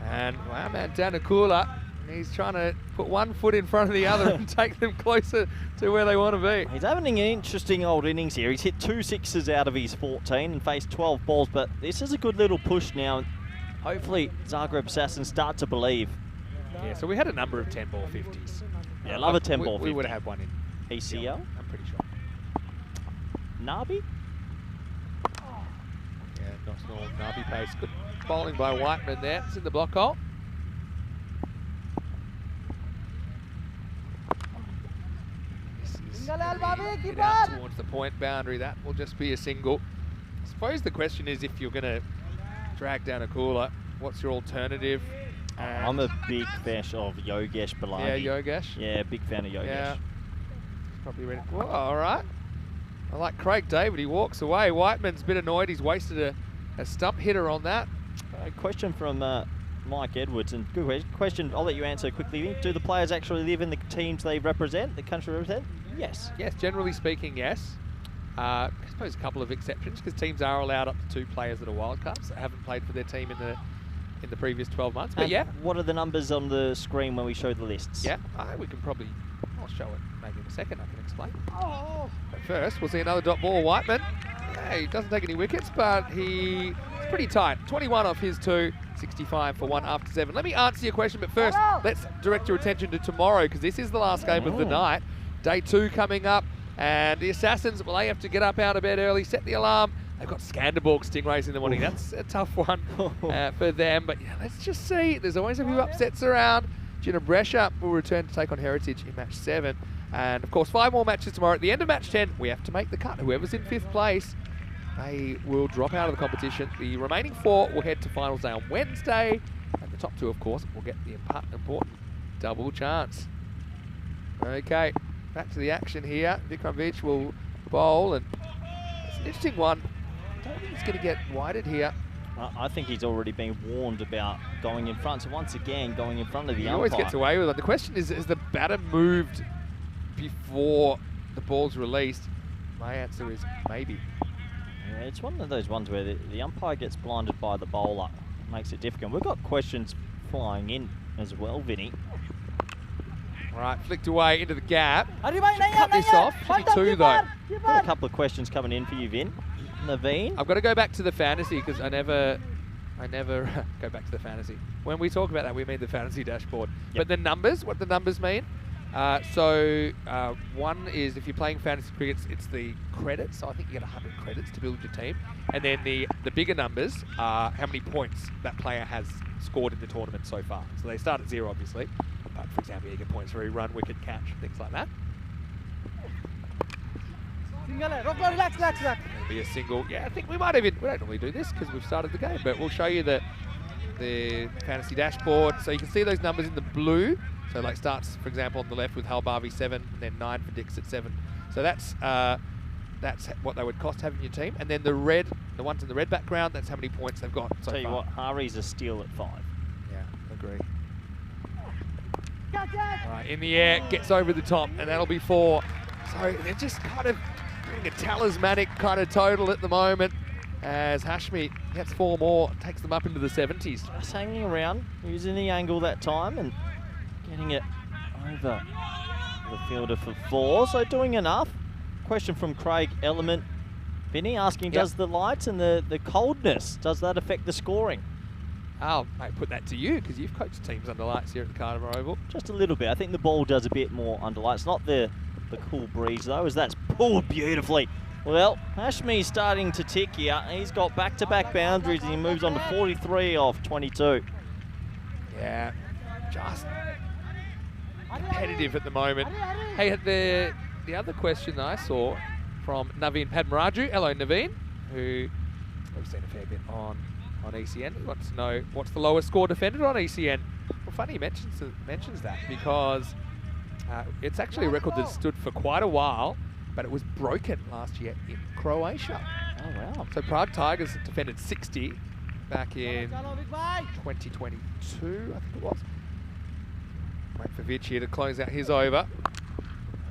And wow, man, Danakula, he's trying to put one foot in front of the other and take them closer to where they want to be. He's having an interesting old innings here. He's hit 2 sixes out of his 14 and faced 12 balls, but this is a good little push now. Hopefully, Zagreb Assassins start to believe. Yeah, so we had a number of 10 ball 50s. Yeah, love a 10 ball 50. We would have had one in ECL? Yeah, I'm pretty sure. Nabi? Yeah, nice little Nabi pace. Good bowling by Whiteman there. It's in the block hole. This is get out towards the point boundary. That will just be a single. I suppose the question is, if you're going to drag down a cooler, what's your alternative? I'm a big fan of Yogesh Balani. Yeah, Yogesh. Yeah, big fan of Yogesh. Yeah. He's probably ready. Well, all right. I like Craig David. He walks away. Whiteman's a bit annoyed. He's wasted a stump hitter on that. A question from Mike Edwards, and good question. I'll let you answer quickly. Do the players actually live in the teams they represent, the country they represent? Yes. Yes, generally speaking, yes. I suppose a couple of exceptions, because teams are allowed up to 2 players that are wildcards that haven't played for their team in the previous 12 months. But And yeah. what are the numbers on the screen when we show the lists? Yeah, we can probably, I'll show it maybe in a second, I can explain. But first, we'll see another dot ball. Whiteman, yeah, he doesn't take any wickets, but he's pretty tight. 21 off his 2, 65 for 1 after 7. Let me answer your question, but first, let's direct your attention to tomorrow, because this is the last game of the night. Day 2 coming up, and the Assassins, well, they have to get up out of bed early, set the alarm. They've got Skanderborg Stingrays in the morning. That's a tough one for them. But yeah, let's just see. There's always a few upsets around. Ginebrescia will return to take on Heritage in match 7. And of course, 5 more matches tomorrow. At the end of match 10, we have to make the cut. Whoever's in 5th place, they will drop out of the competition. The remaining 4 will head to finals day on Wednesday. And the top 2, of course, will get the important double chance. Okay, back to the action here. Vikramvich will bowl, and it's an interesting one. I don't think he's going to get widened here. I think he's already been warned about going in front. So once again, going in front of the He umpire. always gets away with it. The question is, has the batter moved before the ball's released? My answer is maybe. Yeah, it's one of those ones where the umpire gets blinded by the bowler. Makes it difficult. We've got questions flying in as well, Vinny. All right, flicked away into the gap. Hurry, bhai, Should nahi cut hai, this nahi hai. off. Should One be 2 though. Got a couple of questions coming in for you, Vin. Naveen. I've got to go back to the fantasy because I never go back to the fantasy. When we talk about that, we mean the fantasy dashboard. Yep. But the numbers, what the numbers mean. One is if you're playing fantasy cricket, it's the credits. So I think you get 100 credits to build your team. And then the bigger numbers are how many points that player has scored in the tournament so far. So they start at 0, obviously. But for example, you get points for every run, wicket, catch, things like that. Single hai. Roko, relax. It'll be a single. Yeah, I think we don't normally do this because we've started the game, but we'll show you the fantasy dashboard. So you can see those numbers in the blue. So like starts, for example, on the left with Halbavi 7, and then 9 for Dix at 7. So that's what they would cost having your team. And then the ones in the red background, that's how many points they've got so Tell you far. what, Hari's a steal at 5. Yeah, agree. Catch it. All right, in the air, gets over the top, and that'll be 4. So they're just kind of doing a talismanic kind of total at the moment as Hashmi gets 4 more, takes them up into the 70s. Just hanging around, using the angle that time and getting it over the fielder for 4. So doing enough. Question from Craig Element. Vinny asking, does the lights and the coldness, does that affect the scoring? I'll put that to you because you've coached teams under lights here at the Cartama Oval. Just a little bit. I think the ball does a bit more under lights. Not the cool breeze though, as that's pulled beautifully. Well, Hashmi's starting to tick here. He's got back-to-back boundaries and he moves on to 43 off 22. Yeah, just competitive at the moment. Hey, the other question that I saw from Naveen Padmaraju. Hello, Naveen, who we've seen a fair bit on ECN. He wants to know what's the lowest score defended on ECN. Well, funny he mentions that because it's actually a record that stood for quite a while, but it was broken last year in Croatia. Oh, wow. So Prague Tigers defended 60 back in Chalo, big bhai. 2022, I think it was. Wait for Vich here to close out his over.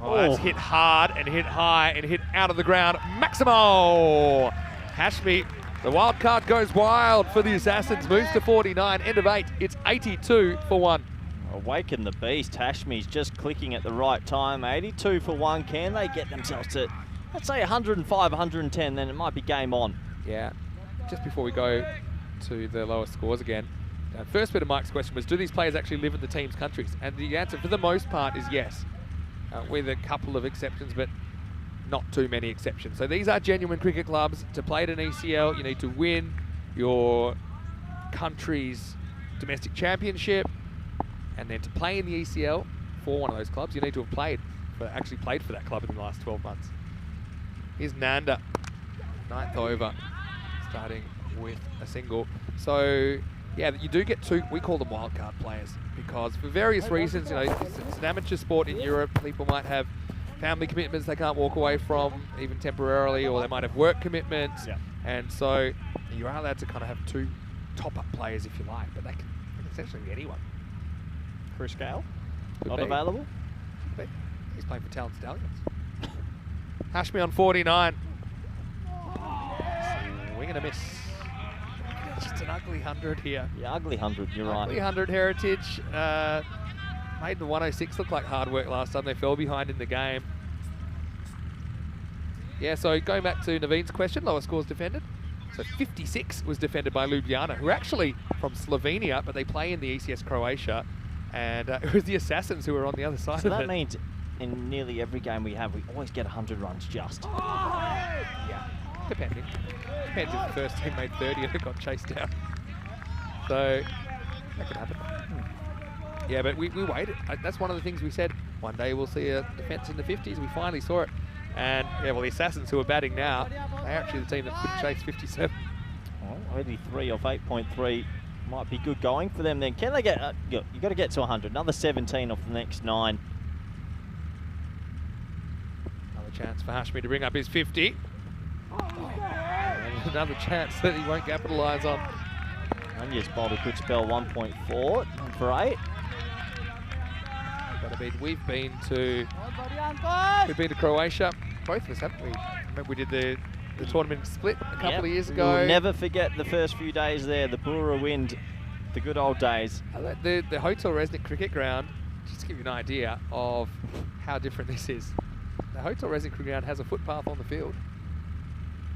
Oh, that's hit hard and hit high and hit out of the ground. Maximo! Hashmi, the wild card goes wild for the Assassins, moves to 49, end of 8. It's 82 for 1. Awaken the beast. Hashmi's just clicking at the right time. 82 for 1. Can they get themselves to, let's say, 105, 110? Then it might be game on. Yeah. Just before we go to the lower scores again, first bit of Mike's question was, do these players actually live in the team's countries? And the answer for the most part is yes, with a couple of exceptions, but not too many exceptions. So these are genuine cricket clubs. To play at an ECL, you need to win your country's domestic championship, and then to play in the ECL for one of those clubs, you need to have actually played for that club in the last 12 months. Here's Nanda, 9th over, starting with a single. So yeah, you do get 2, we call them wildcard players, because for various reasons, you know, it's an amateur sport in Europe. People might have family commitments they can't walk away from, even temporarily, or they might have work commitments. Yeah. And so you are allowed to kind of have 2 top-up players if you like, but they can essentially be anyone. Chris Gale, Could not be. available. But he's playing for Talent Stallions. Hashmi on 49. Swing and a miss. Just an ugly 100 here. Yeah, ugly 100, you're Ugly right. 100 Heritage. Made the 106 look like hard work last time. They fell behind in the game. Yeah, so going back to Naveen's question, lower scores defended. So 56 was defended by Ljubljana, who are actually from Slovenia, but they play in the ECS Croatia. And it was the Assassins who were on the other side So of that it. means in nearly every game we have, we always get 100 runs just. Yeah, depending. Depends if the first team made 30 and it got chased down. So that could happen. Yeah, but we waited. That's one of the things we said. One day we'll see a defence in the 50s. We finally saw it. And yeah, well, the Assassins who are batting now, they're actually the team that couldn't chase 57. Well, only 3 off 8.3 might be good going for them then. Can they get, you got to get to 100. Another 17 off the next 9. Another chance for Hashmi to bring up his 50. And another chance that he won't capitalise on. Anya's bowled a good spell, 1.4 for 8. But I mean, we've been to Croatia. Both of us, haven't we? Remember we did the tournament split a couple of years ago. We'll never forget the first few days there, the Bura wind, the good old days. The Hotel Resnick Cricket Ground, just to give you an idea of how different this is. The Hotel Resnick Cricket Ground has a footpath on the field.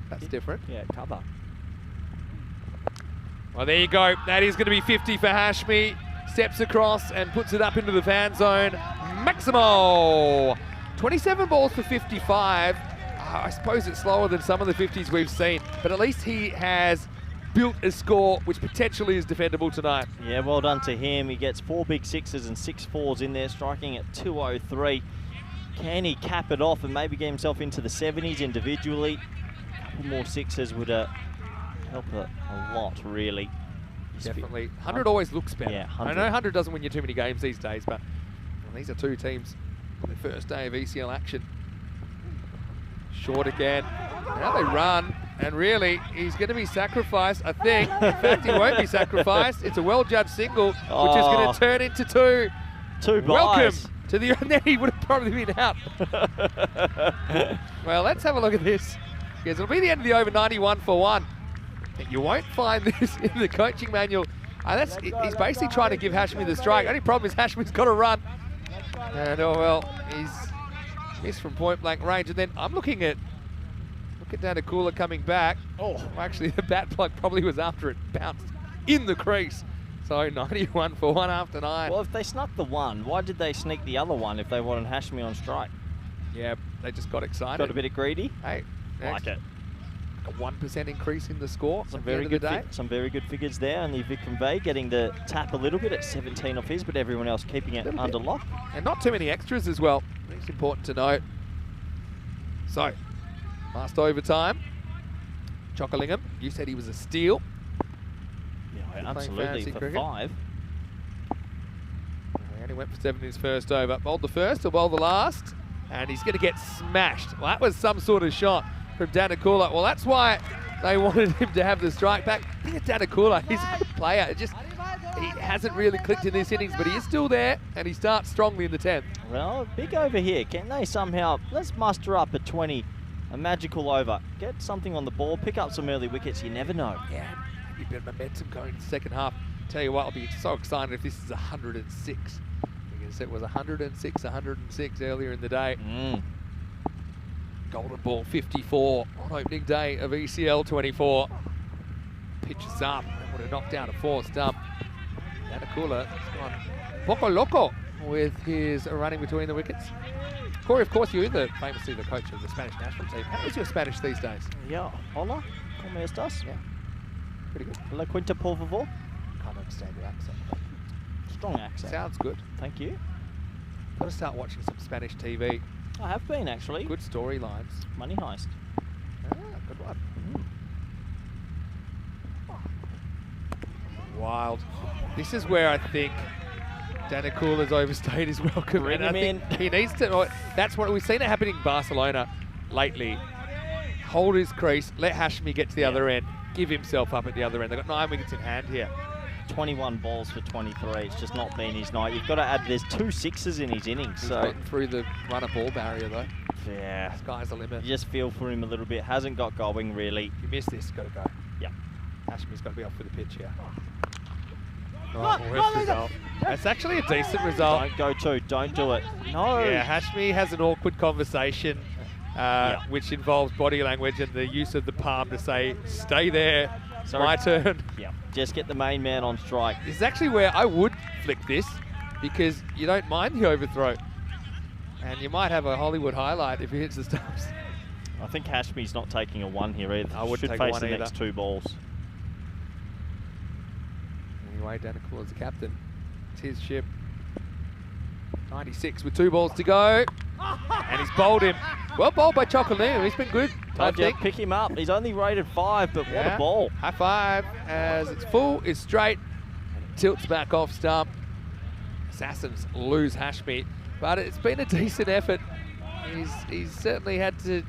That's different. Yeah, cover. Well, there you go. That is going to be 50 for Hashmi. Steps across and puts it up into the fan zone. Maximo! 27 balls for 55. I suppose it's slower than some of the 50s we've seen, but at least he has built a score which potentially is defendable tonight. Yeah, well done to him. He gets 4 big sixes and 6 fours in there, striking at 203. Can he cap it off and maybe get himself into the 70s individually? A couple more sixes would help a lot, really. Definitely. 100 always looks better. Yeah, I know 100 doesn't win you too many games these days, but well, these are two teams on their first day of ECL action. Short again. Now they run, and really, he's going to be sacrificed, I think. In fact, he won't be sacrificed. It's a well-judged single, which is going to turn into 2. 2 Welcome buys. to the... And then he would have probably been out. Well, let's have a look at this. Yes, it'll be the end of the over, 91 for 1. You won't find this in the coaching manual. He's basically trying to give Hashmi the strike. Only problem is Hashmi's got to run. And oh well, he's missed from point blank range. And then I'm looking at Danakula coming back. Oh, actually the bat plug probably was after it bounced in the crease. So 91 for 1 after 9. Well, if they snuck the 1, why did they sneak the other one if they wanted Hashmi on strike? Yeah, they just got excited. Got a bit of greedy? Hey, Like it. A 1% increase in the score. Some very good figures there. Only Vikram Bay getting the tap a little bit at 17 off his, but everyone else keeping it under lock. And not too many extras as well. It's important to note. So, last overtime. Chocolingam, you said he was a steal. Yeah, absolutely, for cricket. 5. He only went for 7 in his first over. Bowled the first, he'll bowl the last. And he's going to get smashed. Well, that was some sort of shot from Danakula. Well, that's why they wanted him to have the strike back. I think Danakula, he's a good player. He hasn't really clicked in this innings, but he is still there, and he starts strongly in the 10th. Well, big over here. Can they somehow, let's muster up at 20, a magical over. Get something on the ball, pick up some early wickets, you never know. Yeah, maybe a bit of momentum going into the second half. Tell you what, I'll be so excited if this is 106. Because it was 106 earlier in the day. Golden ball 54 on opening day of ECL 24. Pitches up and would have knocked out a 4 stump. Danakula has gone poco loco with his running between the wickets. Corey, of course, you're famously the coach of the Spanish national team. How is your Spanish these days? Yeah, hola, ¿cómo estás? Yeah, pretty good. La cuenta, por favor. Can't understand your accent. Strong accent. Sounds good. Thank you. Got to start watching some Spanish TV. I have been, actually. Good storylines. Money Heist. Good one. Wild. This is where I think Danakula's overstayed his welcome. Bring him in. He needs to. That's what we've seen it happening in Barcelona lately. Hold his crease, let Hashmi get to the other end, give himself up at the other end. They've got 9 wickets in hand here. 21 balls for 23. It's just not been his night. You've got to add, there's 2 sixes in his innings. He's so gotten through the runner ball barrier though. Yeah. Sky's the limit. You just feel for him a little bit. Hasn't got going really. If you miss this, got to go. Yeah. Hashmi's got to be off for the pitch here. Oh, worst result. That's actually a decent result. Don't go to, don't do it. No. Yeah, Hashmi has an awkward conversation, which involves body language and the use of the palm to say, stay there, it's my turn. Yeah, just get the main man on strike. This is actually where I would flick this, because you don't mind the overthrow. And you might have a Hollywood highlight if he hits the stumps. I think Hashmi's not taking a 1 here either. I wouldn't Should take a face 1 the either. next 2 balls. Anyway, Danicul is the captain. It's his ship. 96 with 2 balls to go. And he's bowled him. Well bowled by Chocolino. He's been good, I think. Pick him up. He's only rated 5, but what a ball. High five as it's full, it's straight, and it tilts back off stump. Assassins lose Hashmi, but it's been a decent effort. He's certainly had to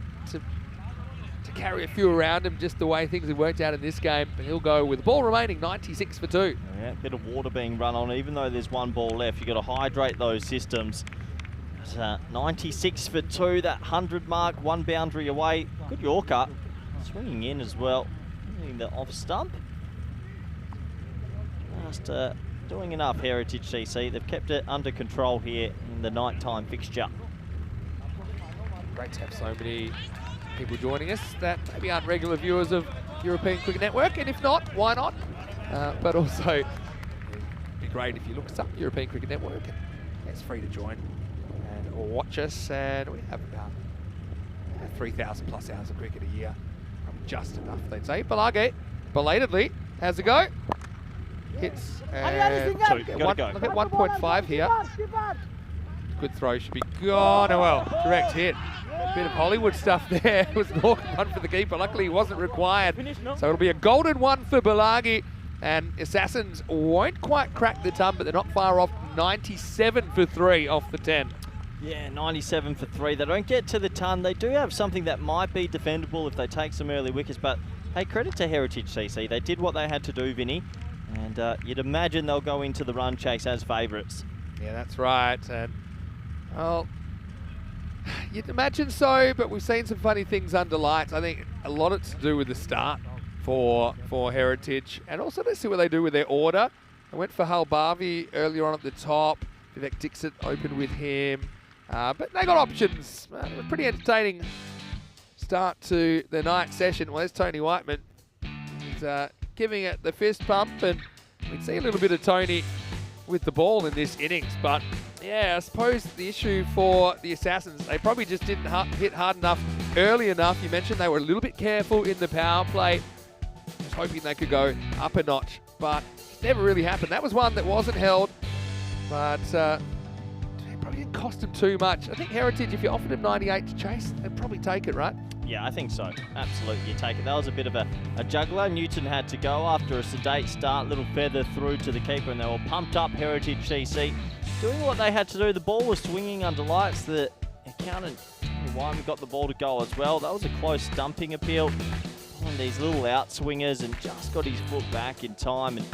carry a few around him, just the way things have worked out in this game. But he'll go with the ball remaining, 96 for 2. Yeah, bit of water being run on. Even though there's 1 ball left, you've got to hydrate those systems. But, 96 for 2, that 100 mark, 1 boundary away. Good Yorker, swinging in as well, hitting the off stump. Just doing enough, Heritage CC. They've kept it under control here in the nighttime fixture. Great to have so many people joining us that maybe aren't regular viewers of European Cricket Network, and if not, why not? But also, it'd be great if you look us up, European Cricket Network, and it's free to join and or watch us. And we have about 3,000 plus hours of cricket a year, just enough, they'd say. Malaga, belatedly, has a go. Hits and Gotta look at 1.5 here. Good throw, should be gone. Oh well, direct hit. A bit of Hollywood stuff there. It was an awkward one for the keeper. Luckily, he wasn't required. So it'll be a golden one for Balagi. And Assassins won't quite crack the ton, but they're not far off. 97 for 3 off the 10. Yeah, 97 for 3. They don't get to the ton. They do have something that might be defendable if they take some early wickets. But hey, credit to Heritage CC. They did what they had to do, Vinny. And you'd imagine they'll go into the run chase as favourites. Yeah, that's right. And, well, you'd imagine so, but we've seen some funny things under lights. I think a lot of it's to do with the start for Heritage. And also, let's see what they do with their order. I went for Halbavi earlier on at the top. Vivek Dixit opened with him. But they got options. A pretty entertaining start to the night session. Well, there's Tony Whiteman. He's giving it the fist pump, and we'd see a little bit of Tony with the ball in this innings. But yeah, I suppose the issue for the Assassins, they probably just didn't hit hard enough early enough. You mentioned they were a little bit careful in the power play. Just hoping they could go up a notch, but it never really happened. That was one that wasn't held, but it probably didn't cost them too much. I think Heritage, if you offered him 98 to chase, they'd probably take it, right? Yeah, I think so. Absolutely, you take it. That was a bit of a juggler. Newton had to go after a sedate start, little feather through to the keeper, and they were pumped up, Heritage CC. Doing what they had to do. The ball was swinging under lights. The accountant, Wyman, got the ball to go as well. That was a close stumping appeal. On these little out swingers, and just got his foot back in time, and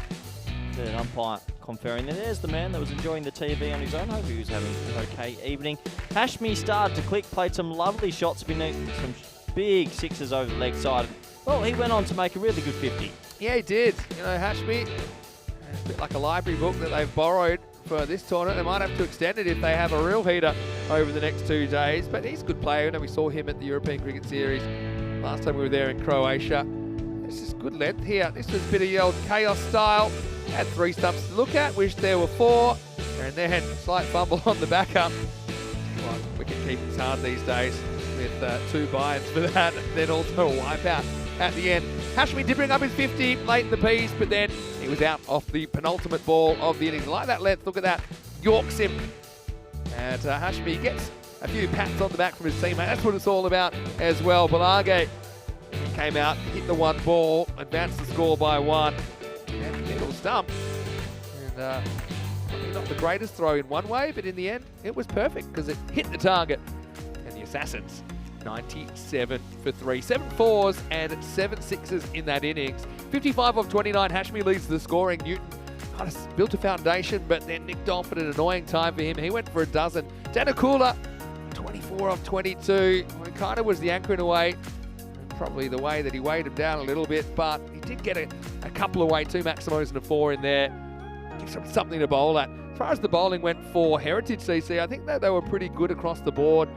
the umpire conferring. And there's the man that was enjoying the TV on his own. Hope he was having an okay evening. Hashmi started to click, played some lovely shots, been some big sixes over the leg side. Well, he went on to make a really good 50. Yeah, he did. You know, Hashmi, a bit like a library book that they've borrowed for this tournament. They might have to extend it if they have a real heater over the next 2 days. But he's a good player, and we saw him at the European Cricket Series last time we were there in Croatia. This is good length here. This was a bit of the old chaos style. Had 3 stumps to look at, wish there were 4. And then slight fumble on the backup. Well, wicket keeping's hard these days with 2 buy-ins for that, and then also a wipeout at the end. Hashmi did bring up his 50 late in the piece, but then he was out off the penultimate ball of the innings. I like that length, look at that. Yorks him. And Hashmi gets a few pats on the back from his teammate. That's what it's all about as well. Balage came out, hit the 1 ball, advanced the score by 1. And middle stump. And probably not the greatest throw in one way, but in the end, it was perfect because it hit the target. And the Assassins, 97 for 3. 7 4s and 7 6s in that innings. 55 of 29, Hashmi leads the scoring. Newton kind of built a foundation, but then nicked off at an annoying time for him. He went for a dozen. Danicul, 24 of 22. He kind of was the anchor in a way. probably the way that he weighed him down a little bit, but he did get a couple away, 2 Maximos and a 4 in there. Gives him something to bowl at. As far as the bowling went for Heritage CC, I think that they were pretty good across the board.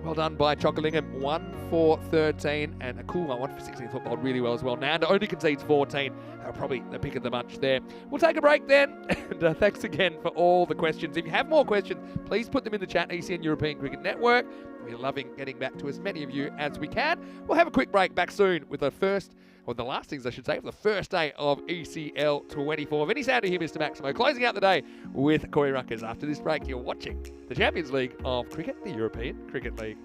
Well done by Chocolingam, 1 for 13, and a cool one, 1 for 16, thought bowled really well as well. Nanda only concedes 14, probably the pick of the bunch there. We'll take a break then, and thanks again for all the questions. If you have more questions, please put them in the chat, ECN European Cricket Network. We're loving getting back to as many of you as we can. We'll have a quick break, back soon with the first, or the last things I should say, for the first day of ECL 24. Vinny Sandu here, Mr. Maximo, closing out the day with Corey Ruckers. After this break, you're watching the Champions League of Cricket, the European Cricket League.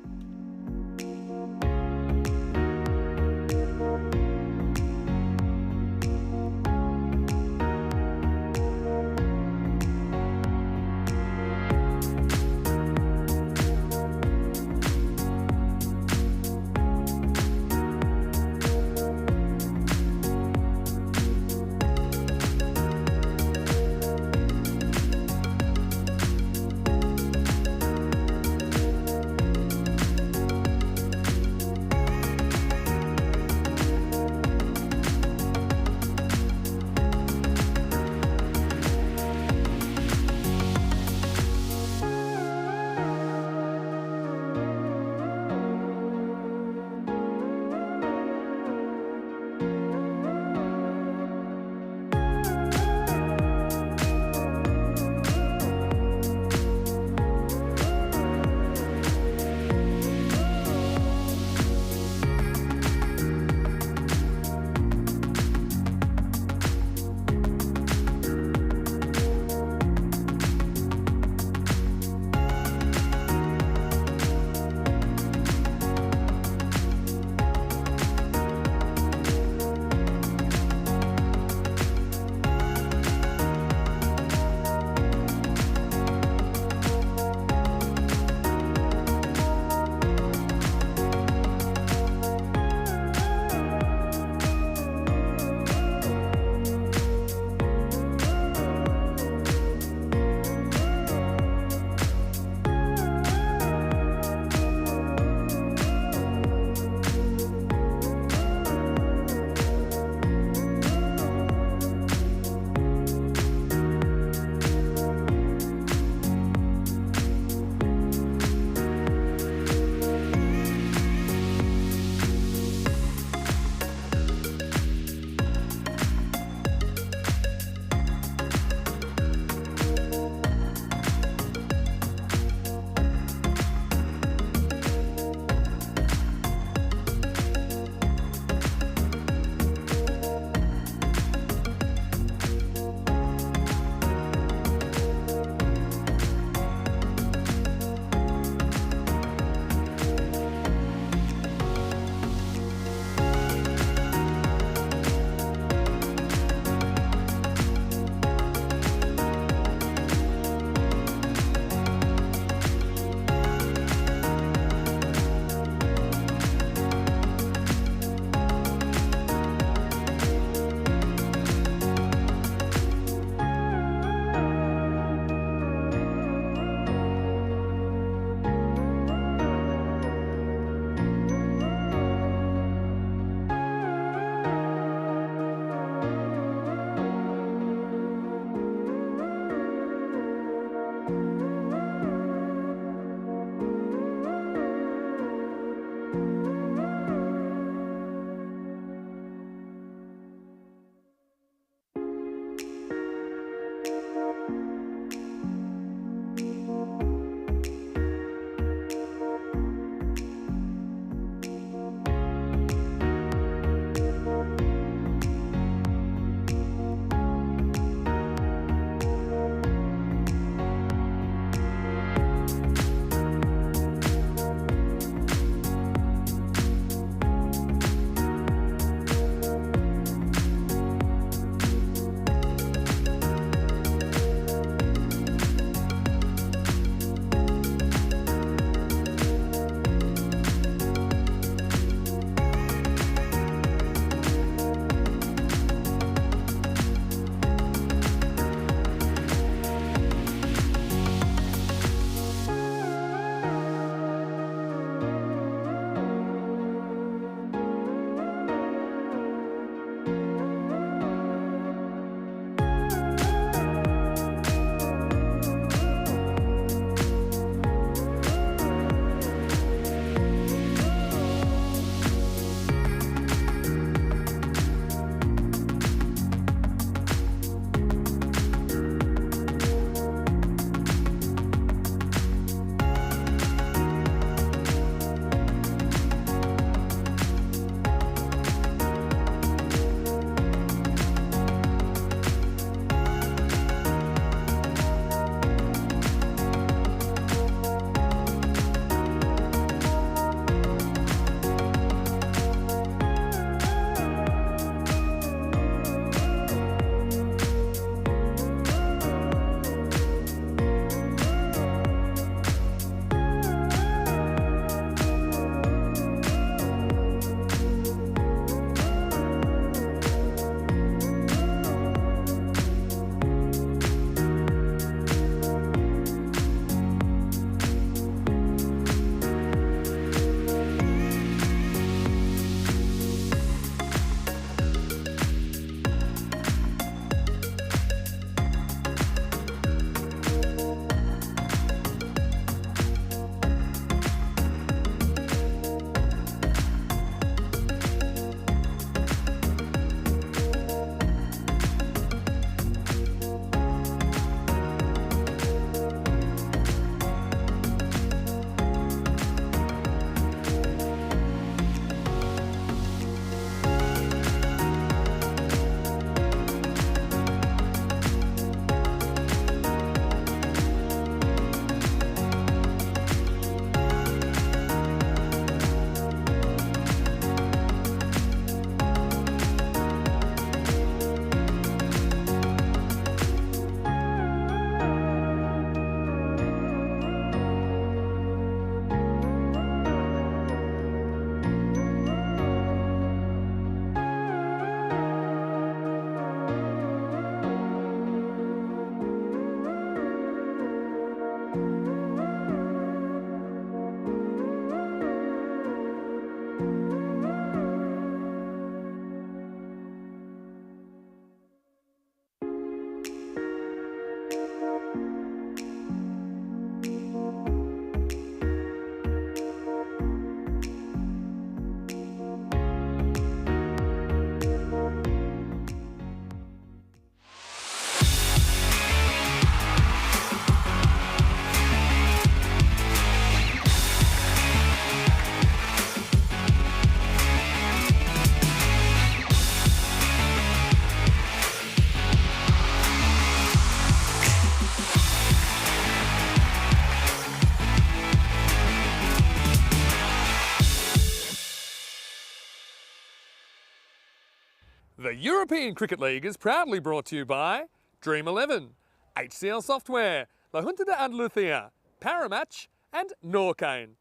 The European Cricket League is proudly brought to you by Dream 11, HCL Software, La Junta de Andalucía, Paramatch and Norcane.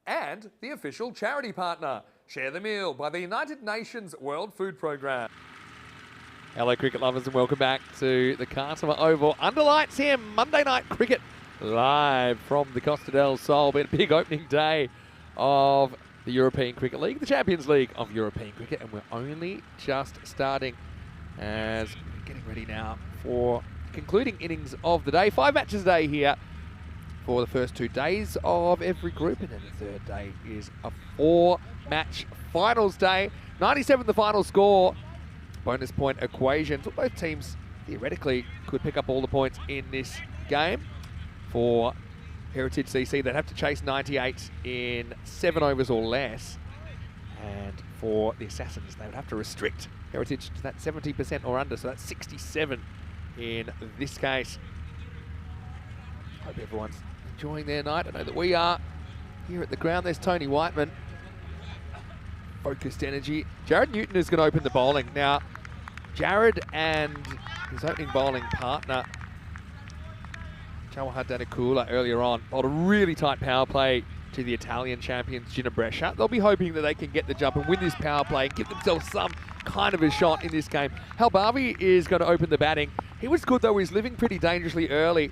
And the official charity partner, Share the Meal by the United Nations World Food Programme. Hello cricket lovers and welcome back to the Cartama Oval. Under lights here, Monday night cricket live from the Costa del Sol. Been a big opening day of the European Cricket League, the Champions League of European Cricket, and we're only just starting as we're getting ready now for the concluding innings of the day. 5 matches a day here for the first 2 days of every group, and then the third day is a 4-match finals day. 97 the final score. Bonus point equation. So both teams theoretically could pick up all the points in this game. For Heritage CC, they'd have to chase 98 in 7 overs or less. And for the Assassins, they would have to restrict Heritage to that 70% or under. So that's 67 in this case. Hope everyone's enjoying their night. I know that we are here at the ground. There's Tony Whiteman. Focused energy. Jared Newton is going to open the bowling. Now, Jared and his opening bowling partner, Jawahar Danakula, earlier on, bowled a really tight power play to the Italian champions, Gina Brescia. They'll be hoping that they can get the jump and win this power play and give themselves some kind of a shot in this game. Halbavi is going to open the batting. He was good, though. He's living pretty dangerously early.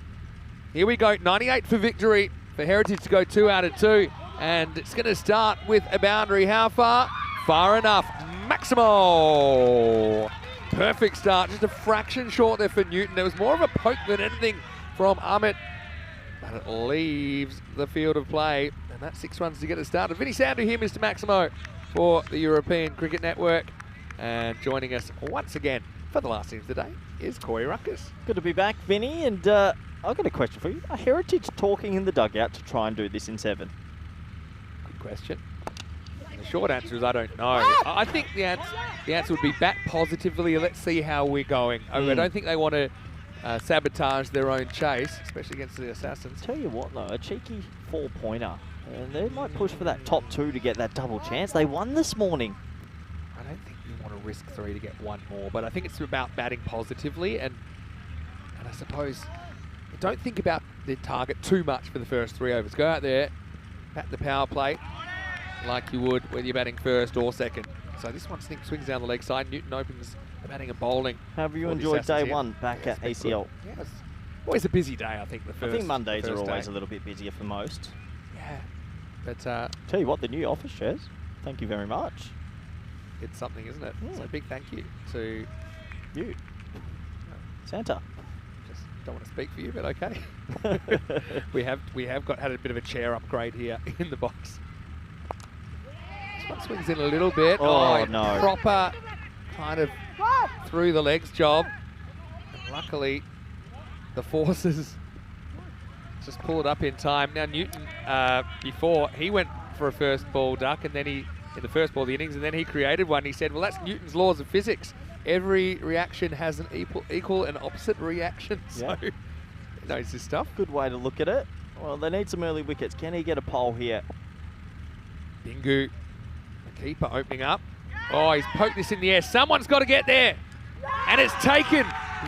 Here we go. 98 for victory for Heritage to go 2 out of 2. And it's going to start with a boundary. How far? Far enough. Maximo. Perfect start. Just a fraction short there for Newton. There was more of a poke than anything from Amit. But it leaves the field of play. And that's 6 runs to get it started. Vinny Sandu here, Mr. Maximo, for the European Cricket Network. And joining us once again for the last innings of the day is Corey Ruckus. Good to be back, Vinny. And I've got a question for you. Are Heritage talking in the dugout to try and do this in 7? Question. And the short answer is I don't know. I think the answer would be bat positively. Let's see how we're going. I don't think they want to sabotage their own chase, especially against the Assassins. Tell you what, though, a cheeky 4-pointer. And they might push for that top 2 to get that double chance. They won this morning. I don't think you want to risk 3 to get 1 more, but I think it's about batting positively. And I suppose don't think about the target too much for the first 3 overs. Go out there, bat the power play like you would whether you're batting first or second. So this one swings down the leg side. Newton opens the batting and bowling. How have you enjoyed day 1 back at ACL? Yeah, it's always a busy day, I think. I think Mondays are always a little bit busier for most. Yeah, but tell you what, the new office shares. Thank you very much. It's something, isn't it? So big thank you to you, Santa. Just don't want to speak for you, but okay. we have had a bit of a chair upgrade here in the box. This one swings in a little bit. Oh no! Proper kind of through the legs job. And luckily, the forces just pull it up in time. Now Newton, before he went for a first ball duck, and then in the first ball of the innings, and then he created one. He said, "Well, that's Newton's laws of physics. Every reaction has an equal and opposite reaction." So he knows his stuff. Good way to look at it. Well, they need some early wickets. Can he get a pole here? Bingu, the keeper, opening up. Oh, he's poked this in the air. Someone's got to get there. And it's taken.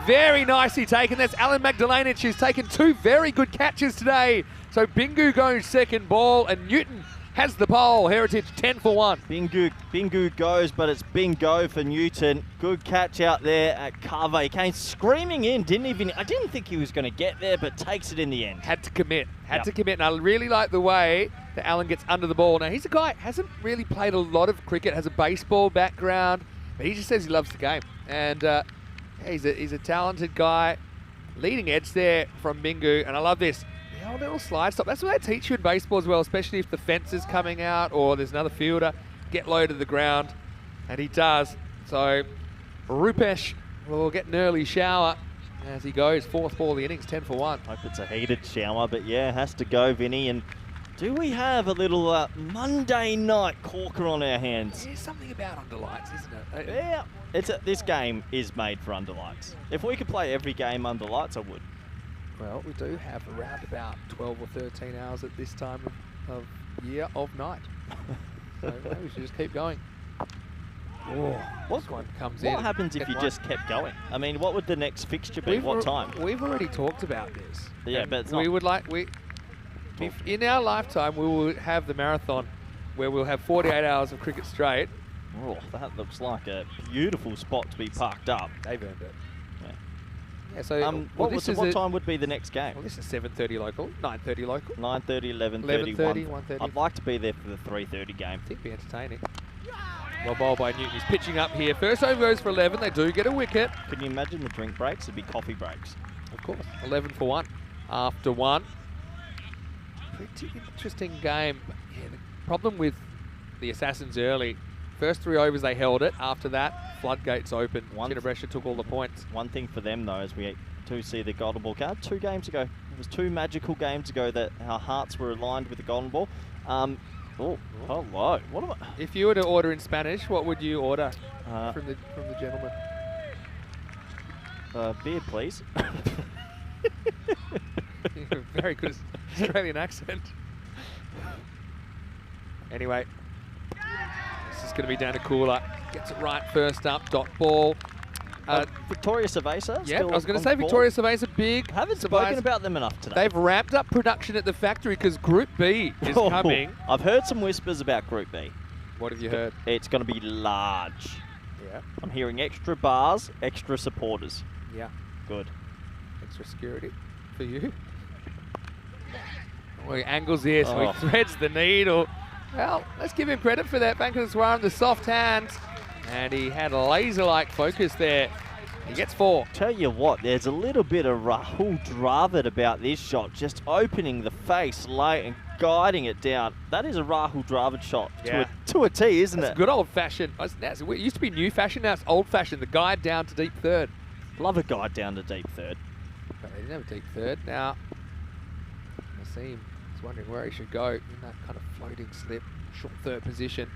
Very nicely taken. That's Alan Magdalenic, who's taken 2 very good catches today. So Bingu goes second ball, and Newton has the pole. Heritage 10 for 1. Bingu goes, but it's bingo for Newton. Good catch out there at cover. He came screaming in. I didn't think he was going to get there, but takes it in the end. Had to commit. And I really like the way that Alan gets under the ball. Now, he's a guy, hasn't really played a lot of cricket, has a baseball background, but he just says he loves the game. And he's a talented guy. Leading edge there from Bingu, and I love this. A little slide stop. That's what they teach you in baseball as well, especially if the fence is coming out or there's another fielder. Get low to the ground, and he does. So Rupesh will get an early shower as he goes. 4th ball of the innings, 10 for 1. Hope it's a heated shower, but yeah, has to go, Vinny. And do we have a little Monday night corker on our hands? There's something about underlights, isn't it? Yeah, this game is made for underlights. If we could play every game under lights, I would. Well, we do have around about 12 or 13 hours at this time of year of night. So maybe we should just keep going. This one comes in. What happens if Get you one. just kept going? I mean, what would the next fixture be? What time? We've already talked about this. Yeah, And but it's we not- would like in our lifetime we will have the marathon where we'll have 48 hours of cricket straight. Oh, that looks like a beautiful spot to be parked up. They've earned it. Yeah. Yeah. So What time would be the next game? Well, this is 7:30 local, 9:30 local. 9:30, 11:30, 11:30, 1:30. I'd like to be there for the 3:30 game. I think it'd be entertaining. Well bowled by Newton. He's pitching up here. First over goes for 11. They do get a wicket. Can you imagine the drink breaks? It'd be coffee breaks. Of course. 11 for 1 after 1. Pretty interesting game. Yeah, the problem with the Assassins early, first 3 overs they held it. After that, floodgates open. Brescia took all the points. One thing for them, though, as we do see the golden ball card, 2 games ago. It was 2 magical games ago that our hearts were aligned with the golden ball. Oh, hello. What am I? If you were to order in Spanish, what would you order Uh, from the gentleman? Beer, please. Very good Australian accent. Anyway, this is going to be down to Cooler. Gets it right first up, dot ball. Victoria Cerveza. Yeah, I was going to say Victoria Cerveza, big. Haven't surprise. spoken about them enough today. They've ramped up production at the factory because Group B is coming. I've heard some whispers about Group B. What have you heard? It's going to be large. Yeah. I'm hearing extra bars, extra supporters. Yeah. Good. Extra security for you. Oh, he angles here, so Oh. he threads the needle. Well, let's give him credit for that. Venkateswaran, the soft hands. And he had a laser-like focus there. He gets 4. Tell you what, there's a little bit of Rahul Dravid about this shot, just opening the face late and guiding it down. That is a Rahul Dravid shot to a T, isn't It's it? good old-fashioned. It used to be new-fashioned, now it's old-fashioned. The guide down to deep third. Love a guide down to deep third. But they didn't have a deep third. Now, Naseem is wondering where he should go in that kind of floating slip, short third position.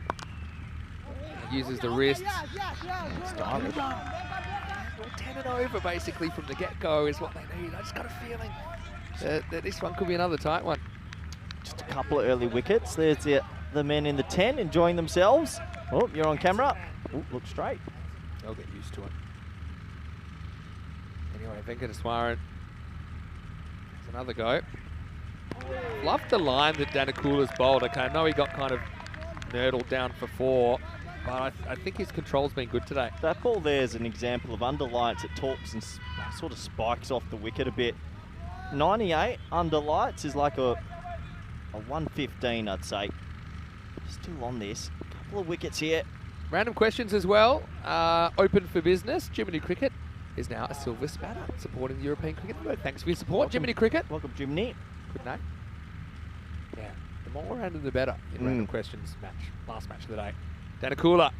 He uses the wrists. Stylish. Well, 10 and over basically from the get-go is what they need. I just got a feeling that this one could be another tight one. Just a couple of early wickets. There's the men in the 10 enjoying themselves. Oh, you're on camera. Oh, look straight. They'll get used to it. Anyway, Venkateswaran. There's another go. Love the line that Danakula's bowled. Okay, I know he got kind of nerdled down for 4, but I think his control's been good today. That ball there is an example of under lights. It talks and sort of spikes off the wicket a bit. 98 under lights is like a 115, I'd say. Still on this. Couple of wickets here. Random questions as well. Open for business. Jiminy Cricket is now a silver spanner supporting the European Cricket Network. Thanks for your support, Jiminy Cricket. Welcome, Jiminy. Good name. Yeah, the more random the better in random questions match. Last match of the day. Danakula.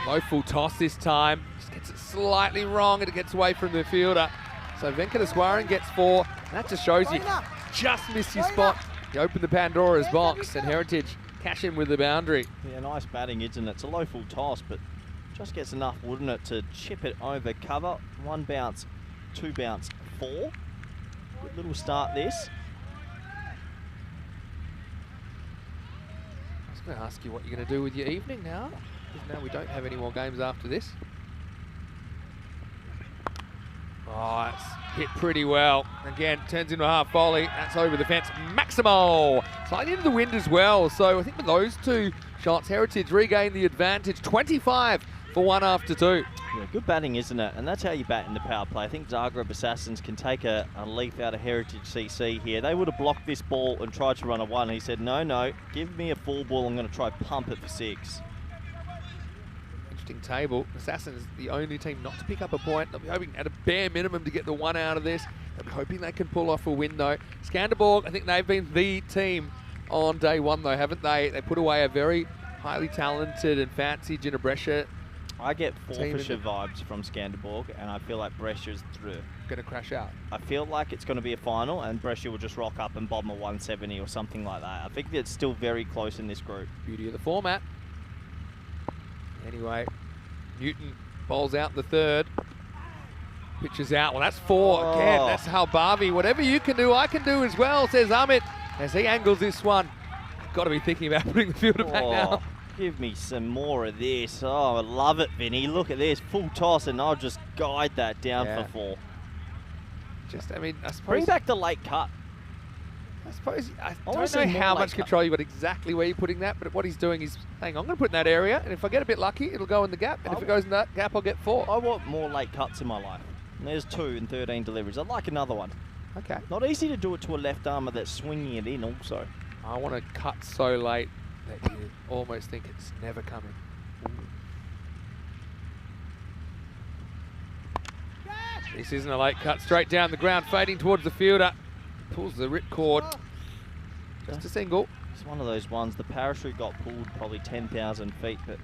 Low full toss this time. Just gets it slightly wrong and it gets away from the fielder. So Venkateswaran gets 4. That just shows you just missed your spot. You open the Pandora's box and Heritage cash in with the boundary. Yeah, nice batting, isn't it? It's a low full toss, but just gets enough, wouldn't it, to chip it over cover. 1 bounce, 2 bounce, 4. Good little start this. I was going to ask you what you're going to do with your evening now. Because now we don't have any more games after this. Oh, it's hit pretty well. Again, turns into a half volley. That's over the fence. Maximo! Slightly into the wind as well. So I think with those 2 shots, Heritage regained the advantage. 25 for 1 after 2. Yeah, good batting, isn't it? And that's how you bat in the power play. I think Zagreb Assassins can take a leaf out of Heritage CC here. They would have blocked this ball and tried to run a 1. He said, no, give me a full ball. I'm going to try pump it for 6. Table. Assassins the only team not to pick up a point. They'll be hoping at a bare minimum to get the 1 out of this. They'll be hoping they can pull off a win though. Skanderborg, I think they've been the team on day 1 though, haven't they? They put away a very highly talented and fancy Gina Brescia. I get Forfeiture vibes from Skanderborg, and I feel like Brescia's through. Going to crash out. I feel like it's going to be a final, and Brescia will just rock up and bomb a 170 or something like that. I think it's still very close in this group. Beauty of the format. Anyway, Newton bowls out the 3rd. Pitches out. Well, that's 4 again. That's Halbavi. Whatever you can do, I can do as well, says Amit as he angles this one. Got to be thinking about putting the fielder back now. Give me some more of this. Oh, I love it, Vinny. Look at this. Full toss, and I'll just guide that down for 4. I suppose... Bring back the late cut. I don't know how much control you've got exactly where you're putting that, but what he's doing is, hang on, I'm going to put in that area, and if I get a bit lucky, it'll go in the gap, and if it goes in that gap, I'll get 4. I want more late cuts in my life. And there's 2 and 13 deliveries. I'd like another one. Okay. Not easy to do it to a left armour that's swinging it in also. I want to cut so late that you almost think it's never coming. This isn't a late cut, straight down the ground, fading towards the fielder. Pulls the ripcord. Just a single. It's one of those ones, the parachute got pulled probably 10,000 feet, but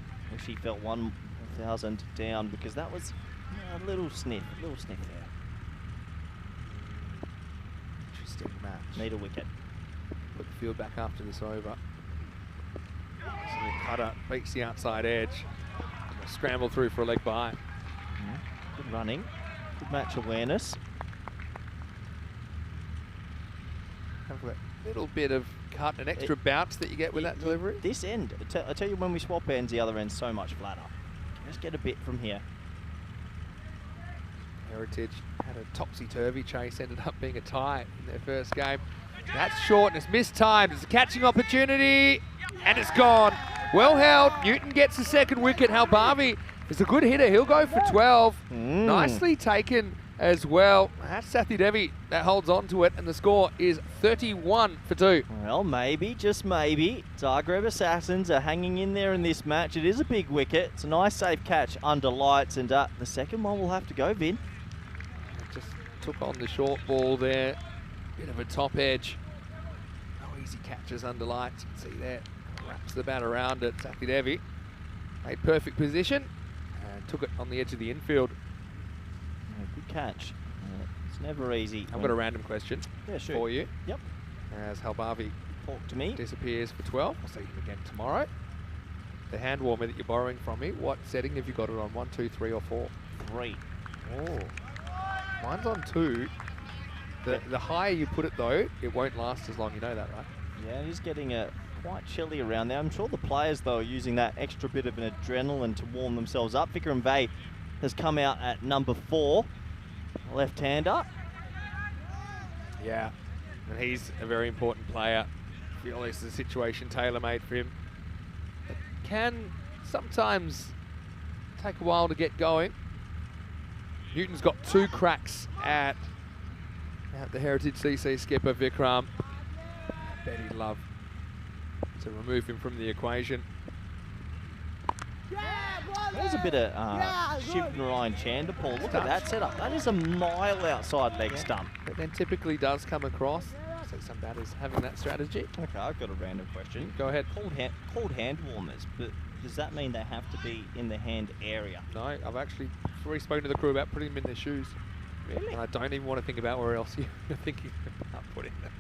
she felt 1,000 down because that was a little sniff there. Interesting match. Need a wicket. Put the field back after this over. So the cutter beats the outside edge. Scramble through for a leg by. Good running. Good match awareness. Have a little bit of cut, an extra bounce that you get with that delivery. This end, I tell you, when we swap ends, the other end's so much flatter. Just get a bit from here. Heritage had a topsy-turvy chase, ended up being a tie in their first game. That's short and it's mistimed. It's a catching opportunity and it's gone. Well held. Newton gets the second wicket. Halbavi is a good hitter. He'll go for 12. Nicely taken as well. That's Sathi Devi that holds on to it, and the score is 31 for 2. Well, maybe, just maybe, Zagreb Assassins are hanging in there in this match. It is a big wicket. It's a nice safe catch under lights, and the second one will have to go, Vin. Just took on the short ball there. Bit of a top edge. No easy catches under lights. You can see there. Wraps the bat around it. Sathi Devi made perfect position and took it on the edge of the infield. Good catch. It's never easy. I've got a random question for you. Yep. As Halbavi talk to me. Disappears for 12. I'll see him again tomorrow. The hand warmer that you're borrowing from me, what setting have you got it on? 1, 2, 3 or 4? 3. Oh. Mine's on 2. The higher you put it though, it won't last as long. You know that, right? Yeah, it is getting quite chilly around there. I'm sure the players though are using that extra bit of an adrenaline to warm themselves up. Vikram Bay has come out at number 4, left-hander. Yeah, and he's a very important player. I feel this is a situation tailor-made for him. It can sometimes take a while to get going. Newton's got 2 cracks at the Heritage CC skipper Vikram. Bet he'd love to remove him from the equation. There's a bit of Shiv Narayan Chandapal. Look at that setup. That is a mile outside leg stump. But then typically does come across. So some batters having that strategy. Okay, I've got a random question. Go ahead. Called hand warmers, but does that mean they have to be in the hand area? No, I've actually already spoken to the crew about putting them in their shoes. Really? And I don't even want to think about where else you're thinking about putting them.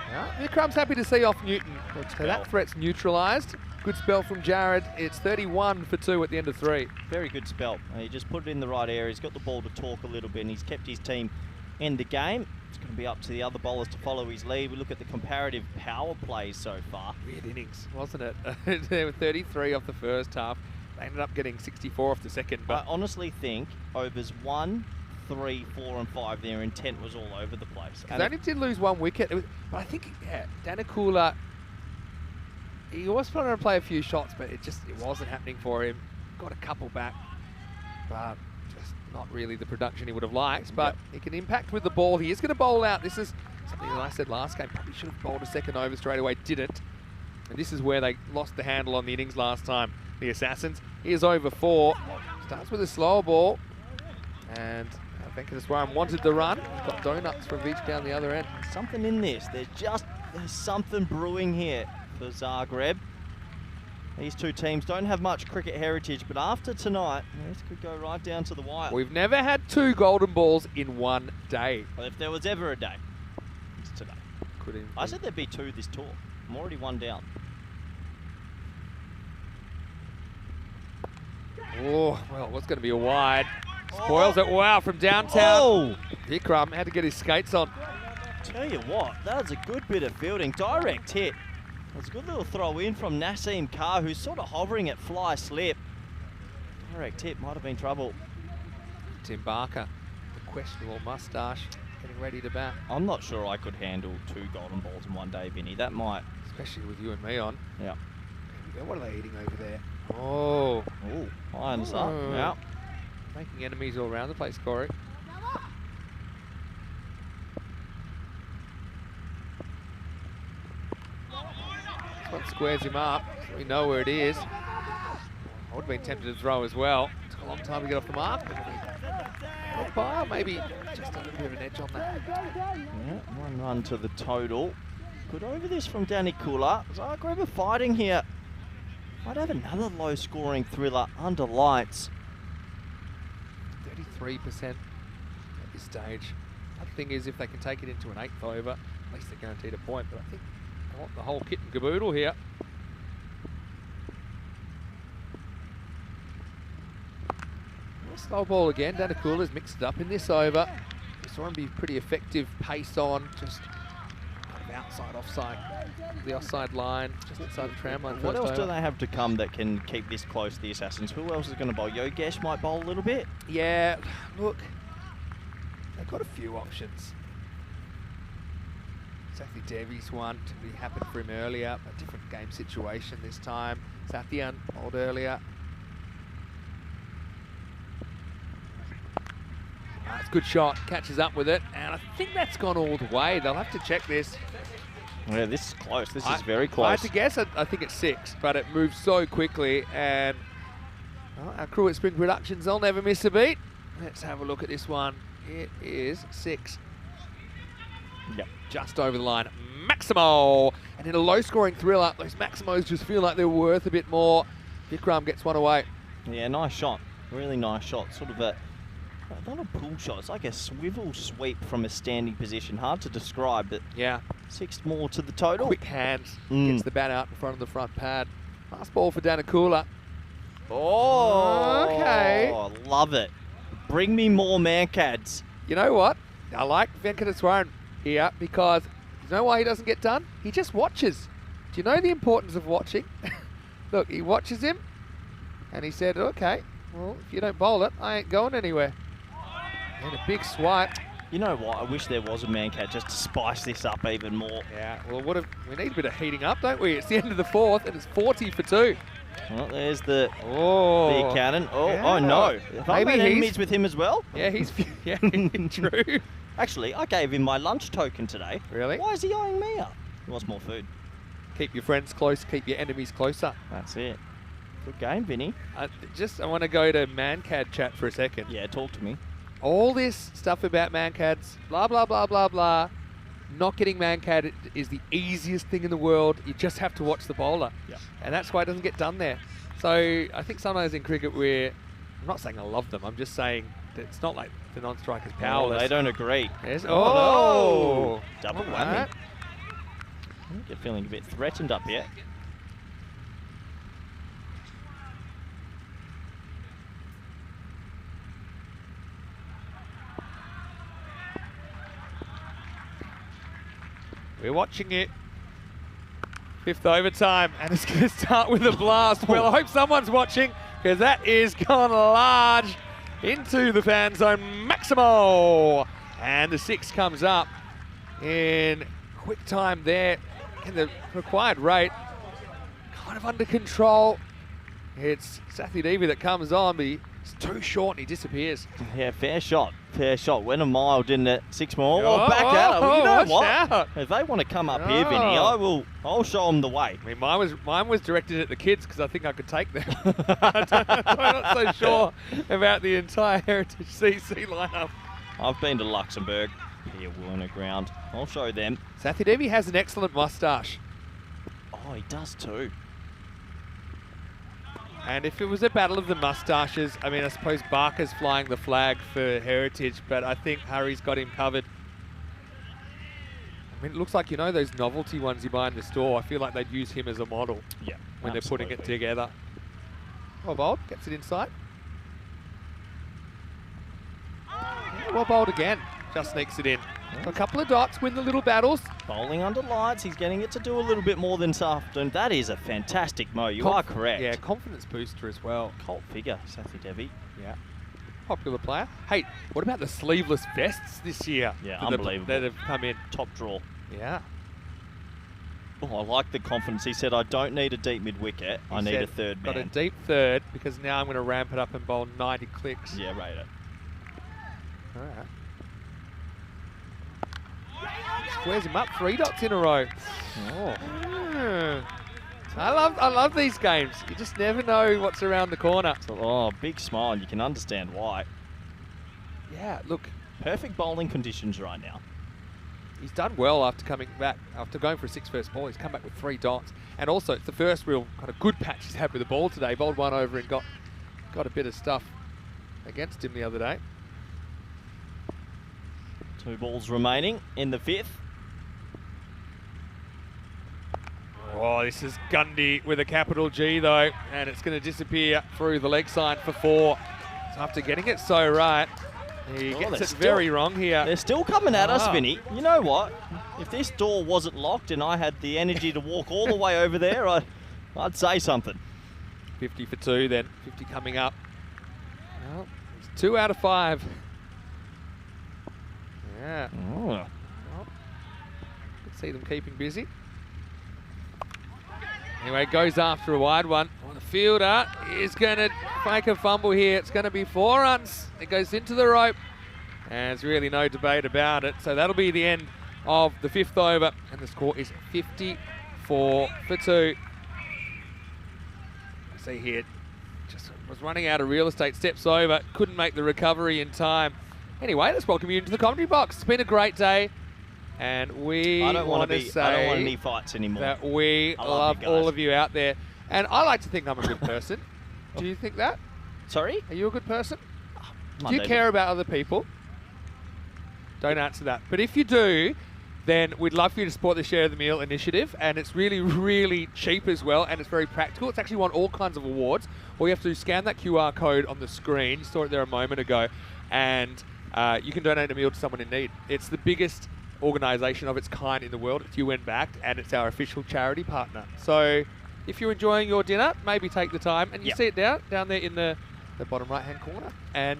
Yeah, Vikram's happy to see off Newton. So that threat's neutralised. Good spell from Jared. It's 31 for 2 at the end of 3. Very good spell. He just put it in the right area. He's got the ball to talk a little bit, and he's kept his team in the game. It's going to be up to the other bowlers to follow his lead. We look at the comparative power plays so far. Weird innings, wasn't it? They were 33 off the first half. They ended up getting 64 off the second. But I honestly think overs 1, 3, 4 and 5, their intent was all over the place. They only did lose 1 wicket. But I think, Danakula, he was trying to play a few shots, but it wasn't happening for him. Got a couple back, but just not really the production he would have liked. But he can impact with the ball. He is going to bowl out. This is something that I said last game. Probably should have bowled a second over straight away. Didn't. And this is where they lost the handle on the innings last time. The Assassins. He is over 4. Starts with a slower ball. And Venkateswaran wanted the run. He's got donuts from Veach down the other end. Something in this. There's something brewing here for Zagreb. These two teams don't have much cricket heritage, but after tonight, this could go right down to the wire. We've never had 2 golden balls in one day. Well, if there was ever a day, it's today. I said there'd be 2 this tour. I'm already 1 down. Oh, well, what's going to be a wide. Spoils it, wow, from downtown. Oh! Vikram had to get his skates on. Tell you what, that was a good bit of fielding. Direct hit. It's a good little throw in from Nassim Carr, who's sort of hovering at fly slip. Direct hit, might have been trouble. Tim Barker, the questionable moustache, getting ready to bat. I'm not sure I could handle 2 golden balls in one day, Vinny. That might. Especially with you and me on. Yeah. What are they eating over there? Oh. Ooh, irons up. Yeah. Making enemies all around the place, Corey. This one squares him up. So we know where it is. I would have been tempted to throw as well. Took a long time to get off the mark. Maybe just a little bit of an edge on that. Yeah, 1 run to the total. Good over this from Danny Kula. Zagreb are fighting here. Might have another low-scoring thriller under lights. 33% at this stage. The thing is, if they can take it into an 8th over, at least they're guaranteed a point. But I think I want the whole kit and caboodle here. Slow ball again. Danakula's mixed it up in this over. We saw him be pretty effective. Pace on, just kind of outside, offside, the offside line, just inside the tram line. What else do they have to come that can keep this close, the Assassins? Who else is going to bowl? Yogesh might bowl a little bit? Yeah, look, they've got a few options. Sathi Devi's one to be happened for him earlier, a different game situation this time. Sathian bowled earlier. It's a good shot, catches up with it, and I think that's gone all the way. They'll have to check this. Yeah, this is close. This is very close. I had to guess, I think it's 6, but it moves so quickly, and our crew at Spring Productions, they'll never miss a beat. Let's have a look at this one. It is 6. Yep. Just over the line. Maximo! And in a low-scoring thriller, those Maximos just feel like they're worth a bit more. Vikram gets one away. Yeah, nice shot. Really nice shot. Sort of a, not a pull shot, it's like a swivel sweep from a standing position. Hard to describe, but yeah, 6 more to the total. Quick hands, gets the bat out in front of the front pad. Last ball for Danakula. Oh, okay. Love it. Bring me more Mancads. You know what? I like Venkateswaran here because you know why he doesn't get done? He just watches. Do you know the importance of watching? Look, he watches him and he said, okay, well, if you don't bowl it, I ain't going anywhere. And a big swipe. You know what? I wish there was a Mancad just to spice this up even more. Yeah, well, we need a bit of heating up, don't we? It's the end of the 4th, and it's 40 for 2. Well, there's the cannon. Oh, yeah. Oh no! Have I made enemies with him as well? Yeah, he's true. Actually, I gave him my lunch token today. Really? Why is he eyeing me up? He wants more food. Keep your friends close. Keep your enemies closer. That's it. Good game, Vinny. I want to go to Mancad chat for a second. Yeah, talk to me. All this stuff about Mancads, blah, blah, blah, blah, blah. Not getting Mancad is the easiest thing in the world. You just have to watch the bowler. Yep. And that's why it doesn't get done there. So I think sometimes in cricket I'm not saying I love them, I'm just saying that it's not like the non-strikers powerless. Oh, they don't agree. Yes. Oh, no. Double whammy. Right. You're feeling a bit threatened up here. We're watching it. 5th overtime, and it's going to start with a blast. Well, I hope someone's watching, because that is gone large into the fan zone. Maximo! And the 6 comes up in quick time there. And the required rate, kind of under control. It's Sathi Devi that comes on, but he's too short and he disappears. Yeah, fair shot. Fair shot. Went a mile, didn't it? 6 more. Oh, back at it. Well, you know what? Out. If they want to come up here, Vinny, I'll show them the way. I mean, mine was directed at the kids because I think I could take them. I'm not so sure about the entire Heritage CC lineup. I've been to Luxembourg. Here, Werner ground. I'll show them. Sathi Devi has an excellent moustache. Oh, he does too. And if it was a battle of the moustaches, I mean, I suppose Barker's flying the flag for Heritage, but I think Harry's got him covered. I mean, it looks like, you know, those novelty ones you buy in the store. I feel like they'd use him as a model. Yeah, when they're putting it together. Well bowled, gets it inside. Yeah, well bowled again, just sneaks it in. A couple of dots, win the little battles. Bowling under lights, he's getting it to do a little bit more than this afternoon. That is a fantastic mo, you are correct. Yeah, confidence booster as well. Cult figure, Safi Devi. Yeah. Popular player. Hey, what about the sleeveless vests this year? Yeah, that unbelievable. That have come in. Top draw. Yeah. Oh, I like the confidence. He said, I don't need a deep mid-wicket, I need a third man. Got a deep third because now I'm going to ramp it up and bowl 90 clicks. Yeah, rate it. All right. Squares him up, 3 dots in a row. Oh. I love these games. You just never know what's around the corner. So, oh, big smile, and you can understand why. Yeah, look. Perfect bowling conditions right now. He's done well after coming back, after going for a 6 first ball. He's come back with 3 dots. And also, it's the first real kind of good patch he's had with the ball today. Bowled one over and got a bit of stuff against him the other day. 2 balls remaining in the 5th. Oh, this is Gundy with a capital G though, and it's going to disappear through the leg side for 4. So after getting it so right, he gets it very wrong here. They're still coming at us, Vinny. You know what? If this door wasn't locked and I had the energy to walk all the way over there, I'd say something. 50 for 2 then, 50 coming up. Well, it's 2 out of 5. Yeah. Oh. Well, could see them keeping busy. Anyway, goes after a wide one. Well, the fielder is going to fake a fumble here. It's going to be 4 runs. It goes into the rope. And there's really no debate about it. So that'll be the end of the 5th over. And the score is 54 for 2. See here, just was running out of real estate, steps over, couldn't make the recovery in time. Anyway, let's welcome you into the commentary box. It's been a great day. And we I don't want say any fights anymore. that we love all of you out there. And I like to think I'm a good person. Do you think that? Sorry? Are you a good person? Do you Monday. care about other people? Don't answer that. But if you do, then we'd love for you to support the Share the Meal initiative. And it's really, really cheap as well. And it's very practical. It's actually won all kinds of awards. All you have to do is scan that QR code on the screen. You saw it there a moment ago. And you can donate a meal to someone in need. It's the biggest organisation of its kind in the world. It's UN backed, and it's our official charity partner. So if you're enjoying your dinner, maybe take the time, and you see it down there in the bottom right hand corner. And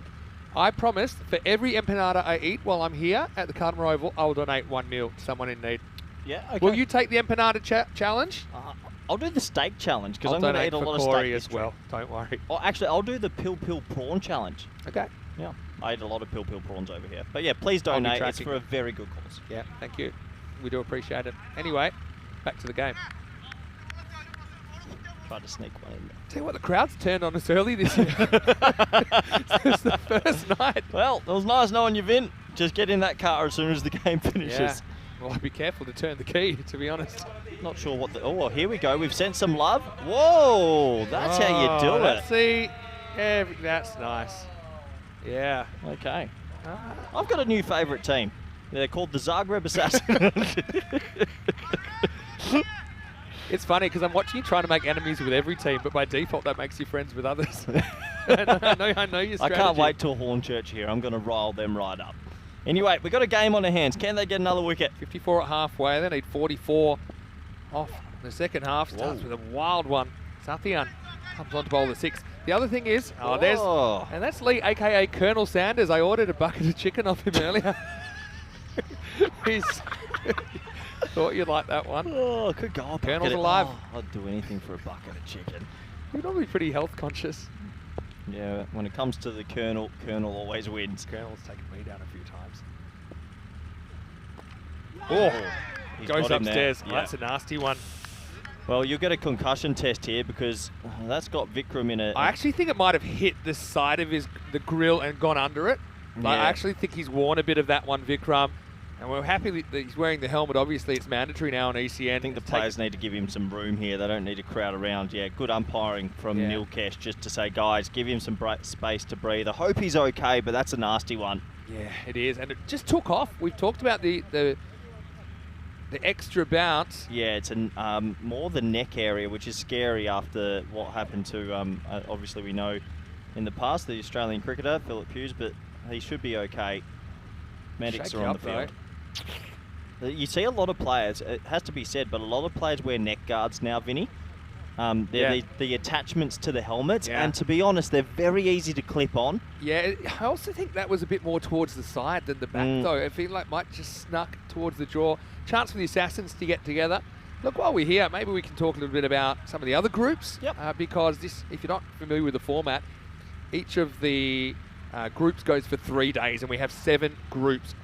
I promise, for every empanada I eat while I'm here at the Cartama Oval, I will donate 1 meal to someone in need. Yeah, okay. Will you take the empanada challenge? I'll do the steak challenge because I'll I'm going to donate eat a for lot of Corey steak as well. Don't worry. Oh, actually, I'll do the pill prawn challenge. Okay. Yeah, I ate a lot of pill prawns over here. But yeah, please I'll be donate. It's tracking. for a very good cause. Yeah, thank you. We do appreciate it. Anyway, back to the game. Tried to sneak one in there. Tell you what, the crowd's turned on us early this year. It's the first night. Well, it was nice knowing you, Vin. Just get in that car as soon as the game finishes. Yeah. Well, I'd be careful to turn the key, to be honest. Not sure what the... Oh, here we go. We've sent some love. Whoa, that's how you do it. See, that's nice. Yeah. Okay. I've got a new favourite team. They're called the Zagreb Assassins. It's funny because I'm watching you trying to make enemies with every team, but by default that makes you friends with others. I know your strategy. I can't wait till Hornchurch here. I'm going to rile them right up. Anyway, we've got a game on our hands. Can they get another wicket? 54 at halfway. They need 44 off the second half. Starts with a wild one. Sathian comes on to bowl the 6. The other thing is, and that's Lee, a.k.a. Colonel Sanders. I ordered a bucket of chicken off him earlier. He's thought you'd like that one. Oh, could go up. Colonel's alive. Oh, I'd do anything for a bucket of chicken. You're probably pretty health conscious. Yeah, when it comes to the Colonel always wins. Colonel's taken me down a few times. He's Goes got him there. upstairs. Oh, that's a nasty one. Well, you'll get a concussion test here because that's got Vikram in it. I actually think it might have hit the side of the grill and gone under it. I actually think he's worn a bit of that one, Vikram. And we're happy that he's wearing the helmet. Obviously, it's mandatory now on ECN. I think the players need to give him some room here. They don't need to crowd around. Yeah, good umpiring from Nilkesh just to say, guys, give him some space to breathe. I hope he's okay, but that's a nasty one. Yeah, it is. And it just took off. We've talked about the extra bounce. Yeah, it's more the neck area, which is scary after what happened to, obviously we know in the past, the Australian cricketer, Philip Hughes, but he should be okay. Medics are on the field. You see a lot of players, it has to be said, but a lot of players wear neck guards now, Vinny. They're the attachments to the helmets, and to be honest, they're very easy to clip on. Yeah, I also think that was a bit more towards the side than the back, though. I feel like might just snuck towards the jaw. Chance for the Assassins to get together. Look, while we're here, maybe we can talk a little bit about some of the other groups. Because this, if you're not familiar with the format, each of the groups goes for 3 days, and we have 7 groups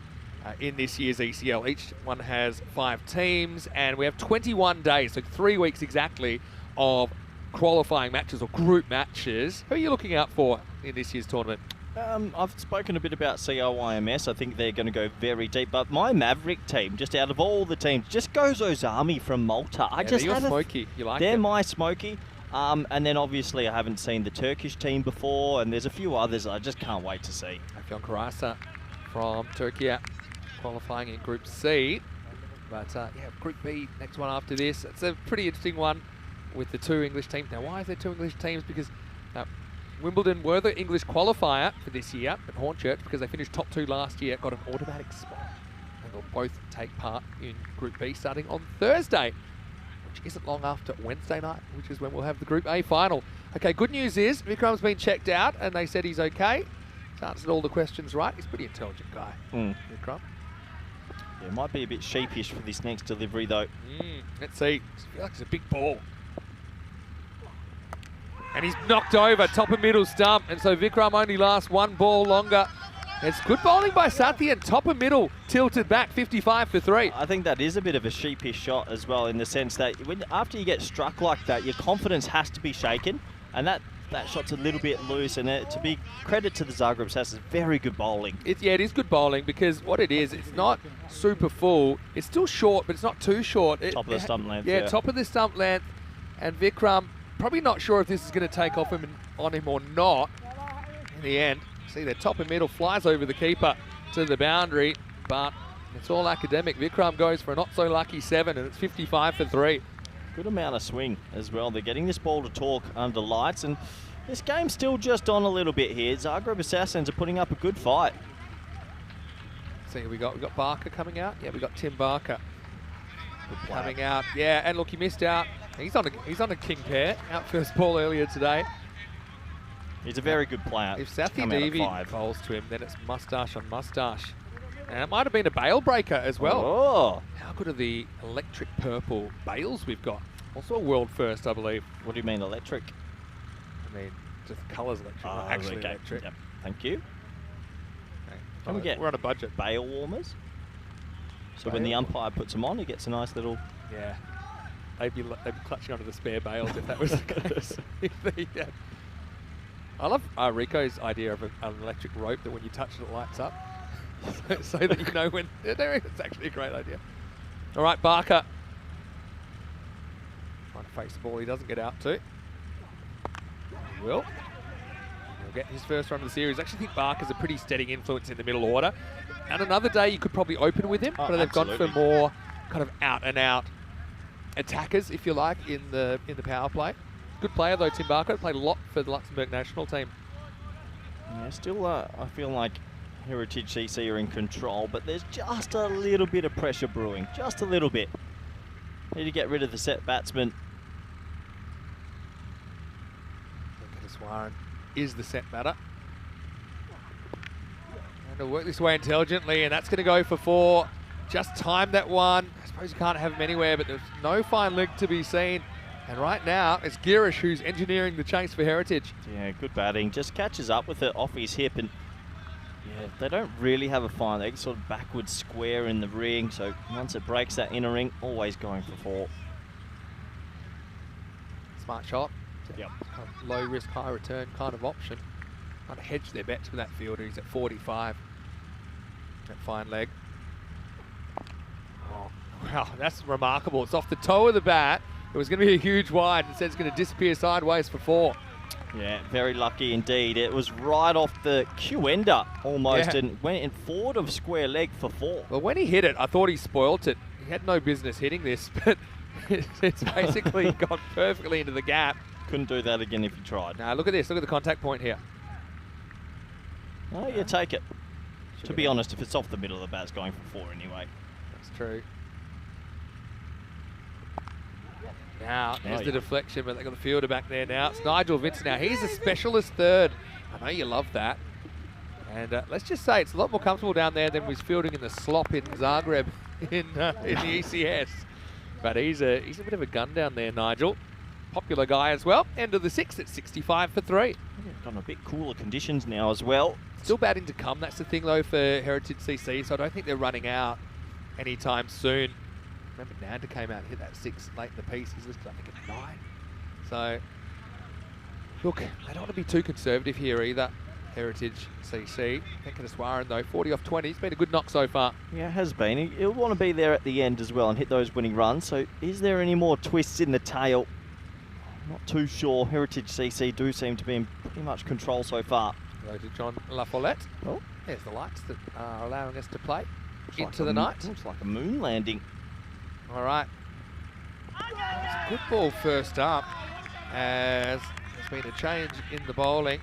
in this year's ECL. Each one has 5 teams, and we have 21 days, so 3 weeks exactly, of qualifying matches or group matches. Who are you looking out for in this year's tournament? I've spoken a bit about COIMS. I think they're going to go very deep. But my Maverick team, just out of all the teams, just goes Ozami from Malta. They're your Smoky. You like They're it? my Smoky. And then obviously I haven't seen the Turkish team before, and there's a few others I just can't wait to see. Afyon Karasa from Turkey qualifying in Group C. But yeah, Group B, next one after this. It's a pretty interesting one with the 2 English teams. Now, why is there 2 English teams? Because Wimbledon were the English qualifier for this year at Hornchurch because they finished top 2 last year, got an automatic spot. And they'll both take part in Group B starting on Thursday, which isn't long after Wednesday night, which is when we'll have the Group A final. Okay, good news is Vikram's been checked out and they said he's okay. He's answered all the questions right. He's a pretty intelligent guy, Vikram. Yeah, might be a bit sheepish for this next delivery though. Let's see. I feel like it's a big ball. And he's knocked over top of middle stump, and so Vikram only lasts 1 ball longer. It's good bowling by Sathi, and top of middle tilted back 55 for 3. I think that is a bit of a sheepish shot as well, in the sense that after you get struck like that, your confidence has to be shaken, and that shot's a little bit loose. And to be credit to the Zagreb Sass, very good bowling. It is good bowling, because what it is, it's not super full. It's still short, but it's not too short. Top of the stump length. Yeah, top of the stump length, and Vikram probably not sure if this is going to take off on him or not. In the end, see the top and middle flies over the keeper to the boundary, but it's all academic. Vikram goes for a not so lucky 7, and it's 55 for 3. Good amount of swing as well. They're getting this ball to talk under lights, and this game's still just on a little bit here. Zagreb Assassins are putting up a good fight. See, we got Barker coming out. Yeah, we got Tim Barker coming out. Yeah, and look, he missed out. He's on a king pair, out first ball earlier today. He's a very good player. If Sathi Devi bowls to him, then it's moustache on moustache. And it might have been a bail breaker as well. Oh. How good are the electric purple bails we've got? Also a world first, I believe. What do you mean electric? I mean, just the colours electric, not actually electric. Yep. Thank you. Okay. Can we get we're on a budget. Bail warmers? So when the umpire puts them on, he gets a nice little... Yeah. They'd be clutching onto the spare bails if that was the case. Yeah. I love Rico's idea of an electric rope that when you touch it, it lights up. so that you know when... It's actually a great idea. All right, Barker. Trying to face the ball he doesn't get out to. He will. He'll get his first run of the series. I actually think Barker's a pretty steady influence in the middle order. And another day you could probably open with him, but they've gone for more kind of out-and-out attackers, if you like, in the power play. Good player though, Tim Barker. Played a lot for the Luxembourg national team. Yeah, still, I feel like Heritage CC are in control, but there's just a little bit of pressure brewing. Just a little bit. Need to get rid of the set batsman. Lucas Warren is the set batter. And to work this way intelligently, and that's going to go for 4. Just time that one. I suppose you can't have him anywhere, but there's no fine leg to be seen. And right now, it's Girish who's engineering the chase for Heritage. Yeah, good batting. Just catches up with it off his hip, and yeah, they don't really have a fine leg, sort of backwards square in the ring. So once it breaks that inner ring, always going for 4. Smart shot. Yep. Kind of low risk, high return kind of option. Trying to hedge their bets with that fielder. He's at 45. That fine leg. Oh, wow, that's remarkable. It's off the toe of the bat. It was going to be a huge wide. Instead, it's going to disappear sideways for 4. Yeah, very lucky indeed. It was right off the Q-ender almost, Yeah. and went in forward of square leg for 4. Well, when he hit it, I thought he spoilt it. He had no business hitting this, but it's basically gone perfectly into the gap. Couldn't do that again if he tried. Now, look at this. Look at the contact point here. Oh, you take it. To be honest, if it's off the middle of the bat, it's going for 4 anyway. That's true. Now, here's the deflection, but they've got the fielder back there now. It's Nigel Vincent now. He's a specialist third. I know you love that. And let's just say it's a lot more comfortable down there than was fielding in the slop in Zagreb in the ECS. But he's a bit of a gun down there, Nigel. Popular guy as well. End of the 6th at 65 for 3. Yeah, got a bit cooler conditions now as well. Still batting to come. That's the thing, though, for Heritage CC. So I don't think they're running out anytime soon. Remember, Nanda came out and hit that 6 late in the piece. He's listed, I think, at 9. So, look, they don't want to be too conservative here either. Heritage CC. Venkateswaran, though, 40 off 20. He's been a good knock so far. Yeah, it has been. He'll want to be there at the end as well and hit those winning runs. So is there any more twists in the tail? Not too sure. Heritage CC do seem to be in pretty much control so far. Go to John Lafollette. Oh, there's the lights that are allowing us to play looks into like the night. Looks like a moon landing. All right. It's a good ball first up, as there's been a change in the bowling.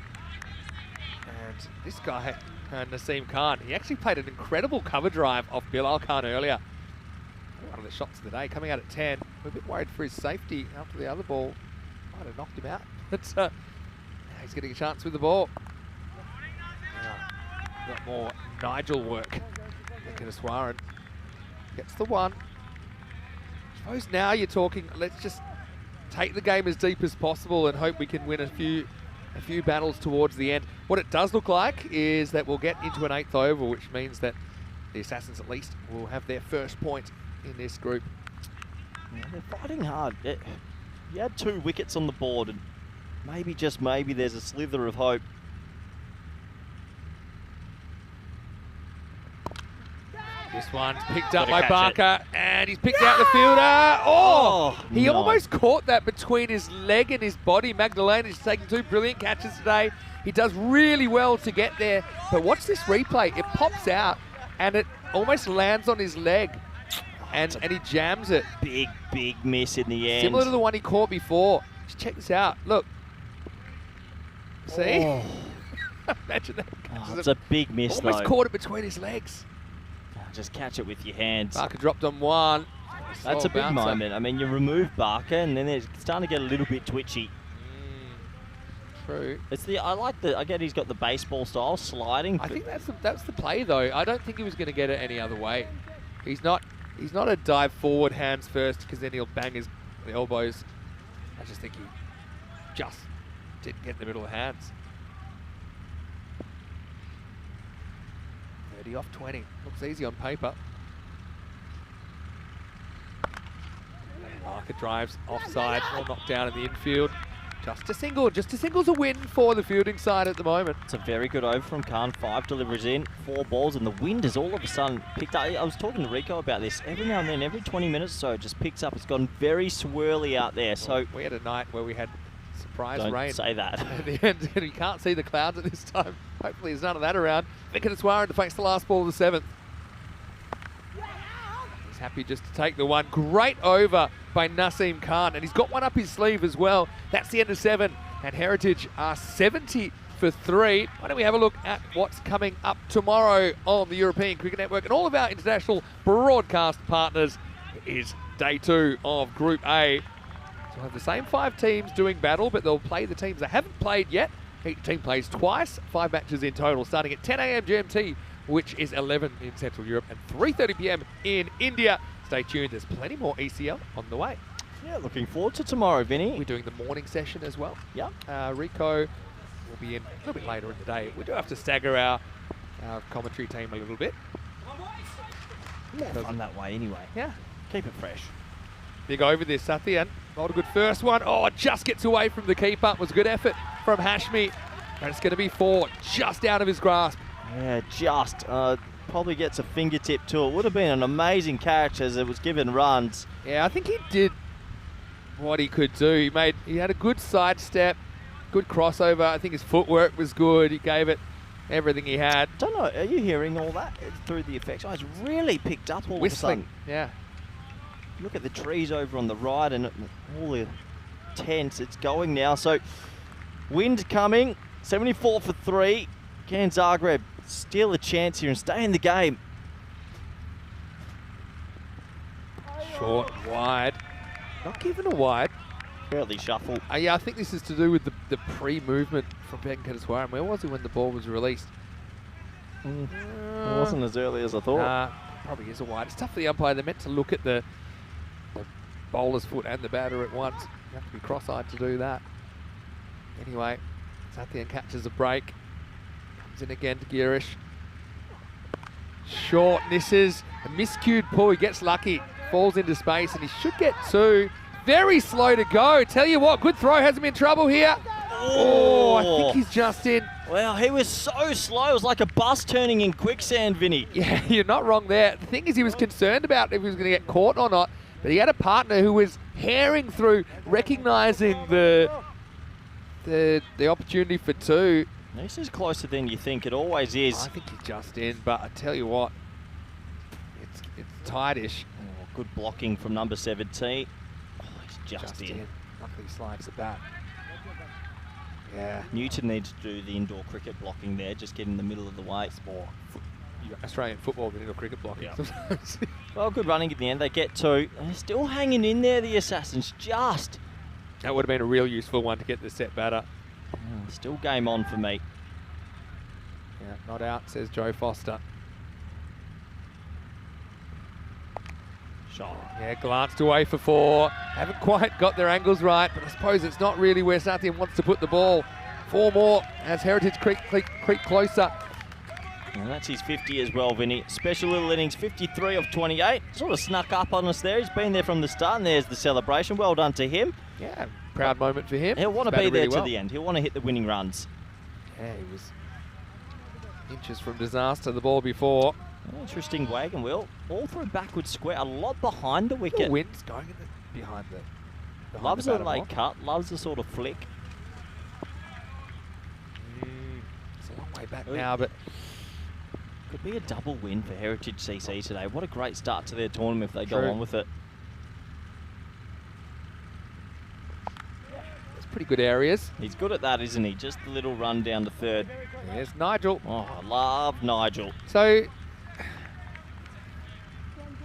And this guy, Naseem Khan, he actually played an incredible cover drive off Bilal Khan earlier. One of the shots of the day, coming out at 10. We're a bit worried for his safety after the other ball might have knocked him out. But now he's getting a chance with the ball. Now, got more Nigel work. Venkateswaran gets the 1. I suppose now you're talking, let's just take the game as deep as possible and hope we can win a few battles towards the end. What it does look like is that we'll get into an 8th over, which means that the Assassins at least will have their first point in this group. Yeah, they're fighting hard. You had 2 wickets on the board, and maybe, just maybe, there's a slither of hope. This one's picked up by Barker, and he's picked out the fielder. Oh, he almost caught that between his leg and his body. Magdalena is taking 2 brilliant catches today. He does really well to get there. But watch this replay. It pops out, and it almost lands on his leg, and he jams it. Big miss in the end. Similar to the one he caught before. Just check this out. Look. See? Oh. Imagine that. Oh, it's a big miss, almost though. caught it between his legs. Just catch it with your hands. Barker dropped on 1. That's a big moment. I mean, you remove Barker, and then it's starting to get a little bit twitchy. True. I get he's got the baseball style sliding. I think that's the play, though. I don't think he was going to get it any other way. He's not a dive forward hands first, because then he'll bang the elbows. I just think he just didn't get in the middle of hands. 30 off 20. Looks easy on paper. Barker drives offside, all knocked down in the infield. Just a single. Just a single's a win for the fielding side at the moment. It's a very good over from Khan. 5 deliveries in, 4 balls, and the wind has all of a sudden picked up. I was talking to Rico about this. Every now and then, every 20 minutes or so, it just picks up. It's gotten very swirly out there. So we had a night where we had surprise don't rain. say that. At the end, and you can't see the clouds at this time. Hopefully there's none of that around. Venkateswaran to face the last ball of the 7th. He's happy just to take the 1. Great over by Naseem Khan, and he's got 1 up his sleeve as well. That's the end of 7, and Heritage are 70 for 3. Why don't we have a look at what's coming up tomorrow on the European Cricket Network and all of our international broadcast partners. It is day 2 of Group A. So we'll have the same 5 teams doing battle, but they'll play the teams that haven't played yet. Each team plays twice, 5 matches in total, starting at 10 a.m. GMT, which is 11 in Central Europe, and 3:30 p.m. in India. Stay tuned, there's plenty more ECL on the way. Yeah, looking forward to tomorrow, Vinny. We're doing the morning session as well. Yeah. Rico will be in a little bit later in the day. We do have to stagger our commentary team a little bit. More fun that way anyway. Yeah. Keep it fresh. Big over this, Sathian. Not a good first one. Oh, just gets away from the keeper. It was a good effort from Hashmi. And it's going to be 4, just out of his grasp. Yeah, just. Probably gets a fingertip to it. Would have been an amazing catch as it was given runs. Yeah, I think he did what he could do. He had a good sidestep, good crossover. I think his footwork was good. He gave it everything he had. Don't know, are you hearing all that through the effects? Oh, it's really picked up all Whistling. of a sudden. Yeah. Look at the trees over on the right and all the tents. It's going now. So wind coming, 74 for 3. Can Zagreb steal a chance here and stay in the game. Short, wide. Not given a wide. Fairly shuffle. Yeah, I think this is to do with the pre-movement from Venkateswaran. Where was he when the ball was released? It wasn't as early as I thought. Probably is a wide. It's tough for the umpire. They're meant to look at the bowler's foot and the batter at once. You have to be cross-eyed to do that. Anyway, Sathian catches a break. Comes in again to Girish. Short, misses. A miscued pull. He gets lucky. Falls into space and he should get two. Very slow to go. Tell you what, good throw. Hasn't been trouble here. Oh, I think he's just in. Well, he was so slow. It was like a bus turning in quicksand, Vinny. Yeah, you're not wrong there. The thing is, he was concerned about if he was going to get caught or not, but he had a partner who was herring through, recognising the opportunity for two. This is closer than you think. It always is. I think he's just in, but I tell you what, it's tightish. Oh, good blocking from number 17. Oh, he's just in. Luckily slides at that. Yeah. Newton needs to do the indoor cricket blocking there, just get in the middle of the way. More Australian football than indoor cricket blocking. Yeah. Well, good running at the end. They get two. They're still hanging in there, the Assassins, just. That would have been a real useful one to get the set batter. Still game on for me. Yeah, not out, says Joe Foster. Shot. Yeah, glanced away for four. Haven't quite got their angles right, but I suppose it's not really where Sathian wants to put the ball. Four more as Heritage creep closer. And that's his 50 as well, Vinny. Special little innings, 53 of 28. Sort of snuck up on us there. He's been there from the start, and there's the celebration. Well done to him. Yeah, proud moment for him. He'll want to be there to the end. He'll want to hit the winning runs. Yeah, he was inches from disaster the ball before. Interesting wagon wheel. All through backward square, a lot behind the wicket. The wind's going in behind the Loves a late cut, loves the sort of flick. It's a long way back now, but could be a double win for Heritage CC today. What a great start to their tournament if they go on with it. It's pretty good areas. He's good at that, isn't he? Just a little run down to third. There's Nigel. Oh, I love Nigel. So,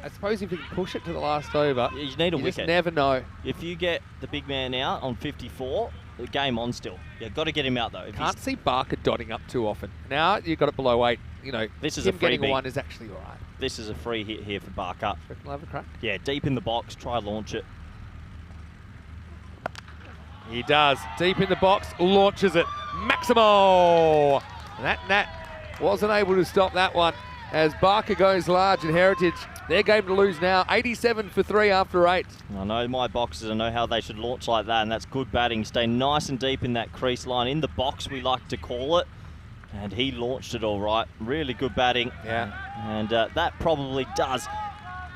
I suppose if you can push it to the last over, you need a you wicket. just never know. If you get the big man out on 54, the game on still. You've got to get him out though. Can't see Barker dotting up too often. Now you've got it below 8. You know, this is him a getting freebie. a 1 is actually all right. This is a free hit here for Barker. Reckon he'll have a crack? Yeah, deep in the box. Try launch it. He does. Deep in the box, launches it. Maximo! That Nat wasn't able to stop that one as Barker goes large in Heritage. Their game to lose now. 87 for 3 after 8. I know my boxers. I know how they should launch like that, and that's good batting. Stay nice and deep in that crease line. In the box, we like to call it. And he launched it all right. Really good batting. Yeah. And that probably does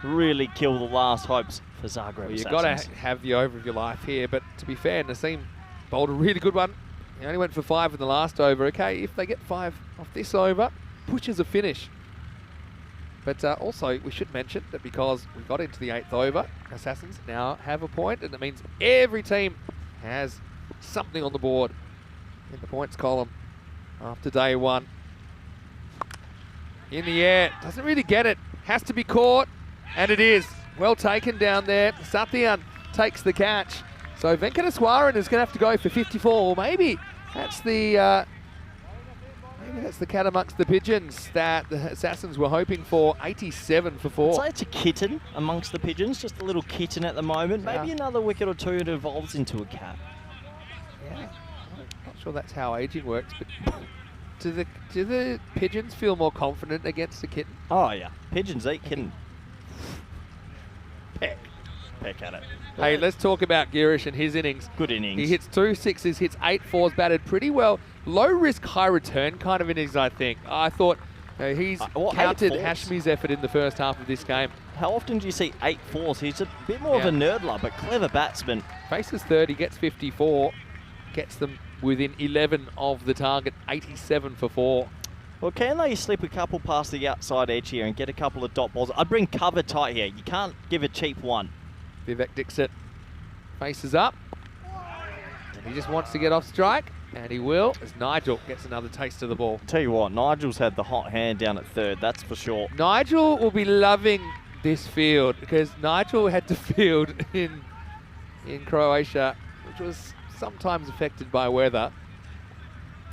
really kill the last hopes for Zagreb. Well, you've got to have the over of your life here, but to be fair, Naseem bowled a really good one. He only went for 5 in the last over. Okay, if they get 5 off this over, pushes a finish. But also, we should mention that because we got into the 8th over, Assassins now have a point, and that means every team has something on the board in the points column after day 1. In the air, doesn't really get it, has to be caught, and it is. Well taken down there. Sathian takes the catch. So Venkateswaran is going to have to go for 54, or maybe that's the cat amongst the pigeons that the Assassins were hoping for. 87 for 4. I'd say it's a kitten amongst the pigeons, just a little kitten at the moment. Yeah. Maybe another wicket or two, it evolves into a cat. Yeah, not sure that's how aging works, but do the pigeons feel more confident against the kitten? Oh yeah, pigeons eat kitten. Peck at it. Hey, let's talk about Girish and his innings. Good innings. He hits 2 6s, hits 8 4s, batted pretty well. Low risk, high return kind of innings, I think. I thought he's counted Hashmi's effort in the first half of this game. How often do you see 8 4s? He's a bit more of a nerdler, but clever batsman. Faces 30, gets 54, gets them within 11 of the target, 87 for 4. Well, can they slip a couple past the outside edge here and get a couple of dot balls? I'd bring cover tight here. You can't give a cheap one. Vivek Dixit faces up. And he just wants to get off strike. And he will, as Nigel gets another taste of the ball. Tell you what, Nigel's had the hot hand down at third, that's for sure. Nigel will be loving this field because Nigel had to field in Croatia, which was sometimes affected by weather.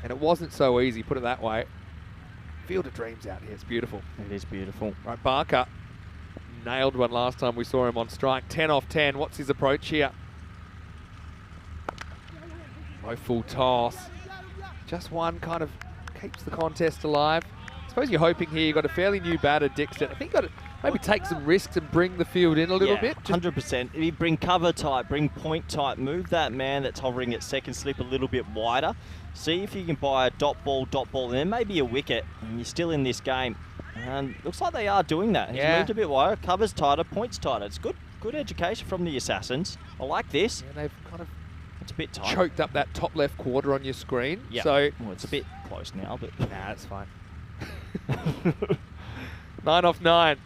And it wasn't so easy, put it that way. Field of dreams out here, it's beautiful. It is beautiful. Right, Barker nailed one last time we saw him on strike. 10 off 10, what's his approach here? No full toss. Just one kind of keeps the contest alive. I suppose you're hoping here you've got a fairly new batter, Dixon. I think you've got to maybe take some risks and bring the field in a little bit. 100%. If you bring cover type, bring point type, move that man that's hovering at second slip a little bit wider. See if you can buy a dot ball, and then maybe a wicket, and you're still in this game. And looks like they are doing that. He's moved a bit wider, cover's tighter, points tighter. It's good education from the Assassins. I like this. Yeah, they've kind of it's a bit tight. Choked up that top left quarter on your screen. Yeah. So well, it's a bit close now, but nah, that's fine. 9 off 9.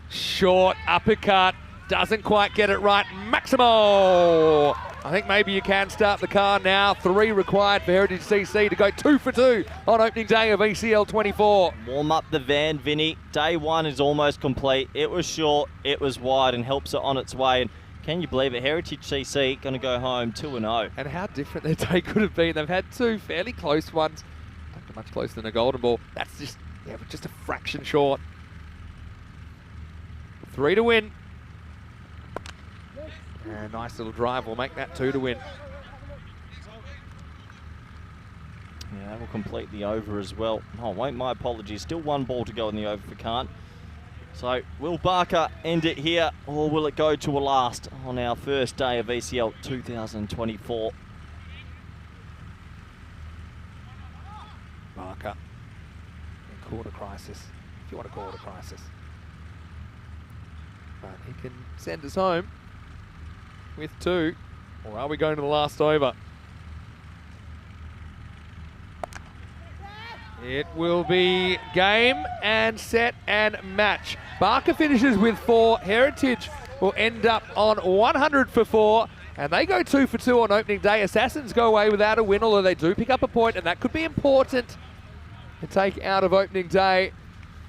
Short uppercut. Doesn't quite get it right. Maximo! I think maybe you can start the car now. 3 required for Heritage CC to go 2 for 2 on opening day of ECL 24. Warm up the van, Vinny. Day 1 is almost complete. It was short, it was wide, and helps it on its way. And can you believe it? Heritage CC going to go home 2-0. And how different their day could have been. They've had 2 fairly close ones. Not much closer than a golden ball. That's just a fraction short. 3 to win. And nice little drive will make that 2 to win. Yeah, that will complete the over as well. Oh, wait, my apologies. Still 1 ball to go in the over for Kant. So, will Barker end it here, or will it go to a last on our first day of ECL 2024? Barker in quarter crisis, if you want to call it a crisis. But he can send us home with 2, or are we going to the last over? It will be game and set and match. Barker finishes with 4. Heritage will end up on 100 for 4. And they go 2 for 2 on opening day. Assassins go away without a win, although they do pick up a point, and that could be important to take out of opening day.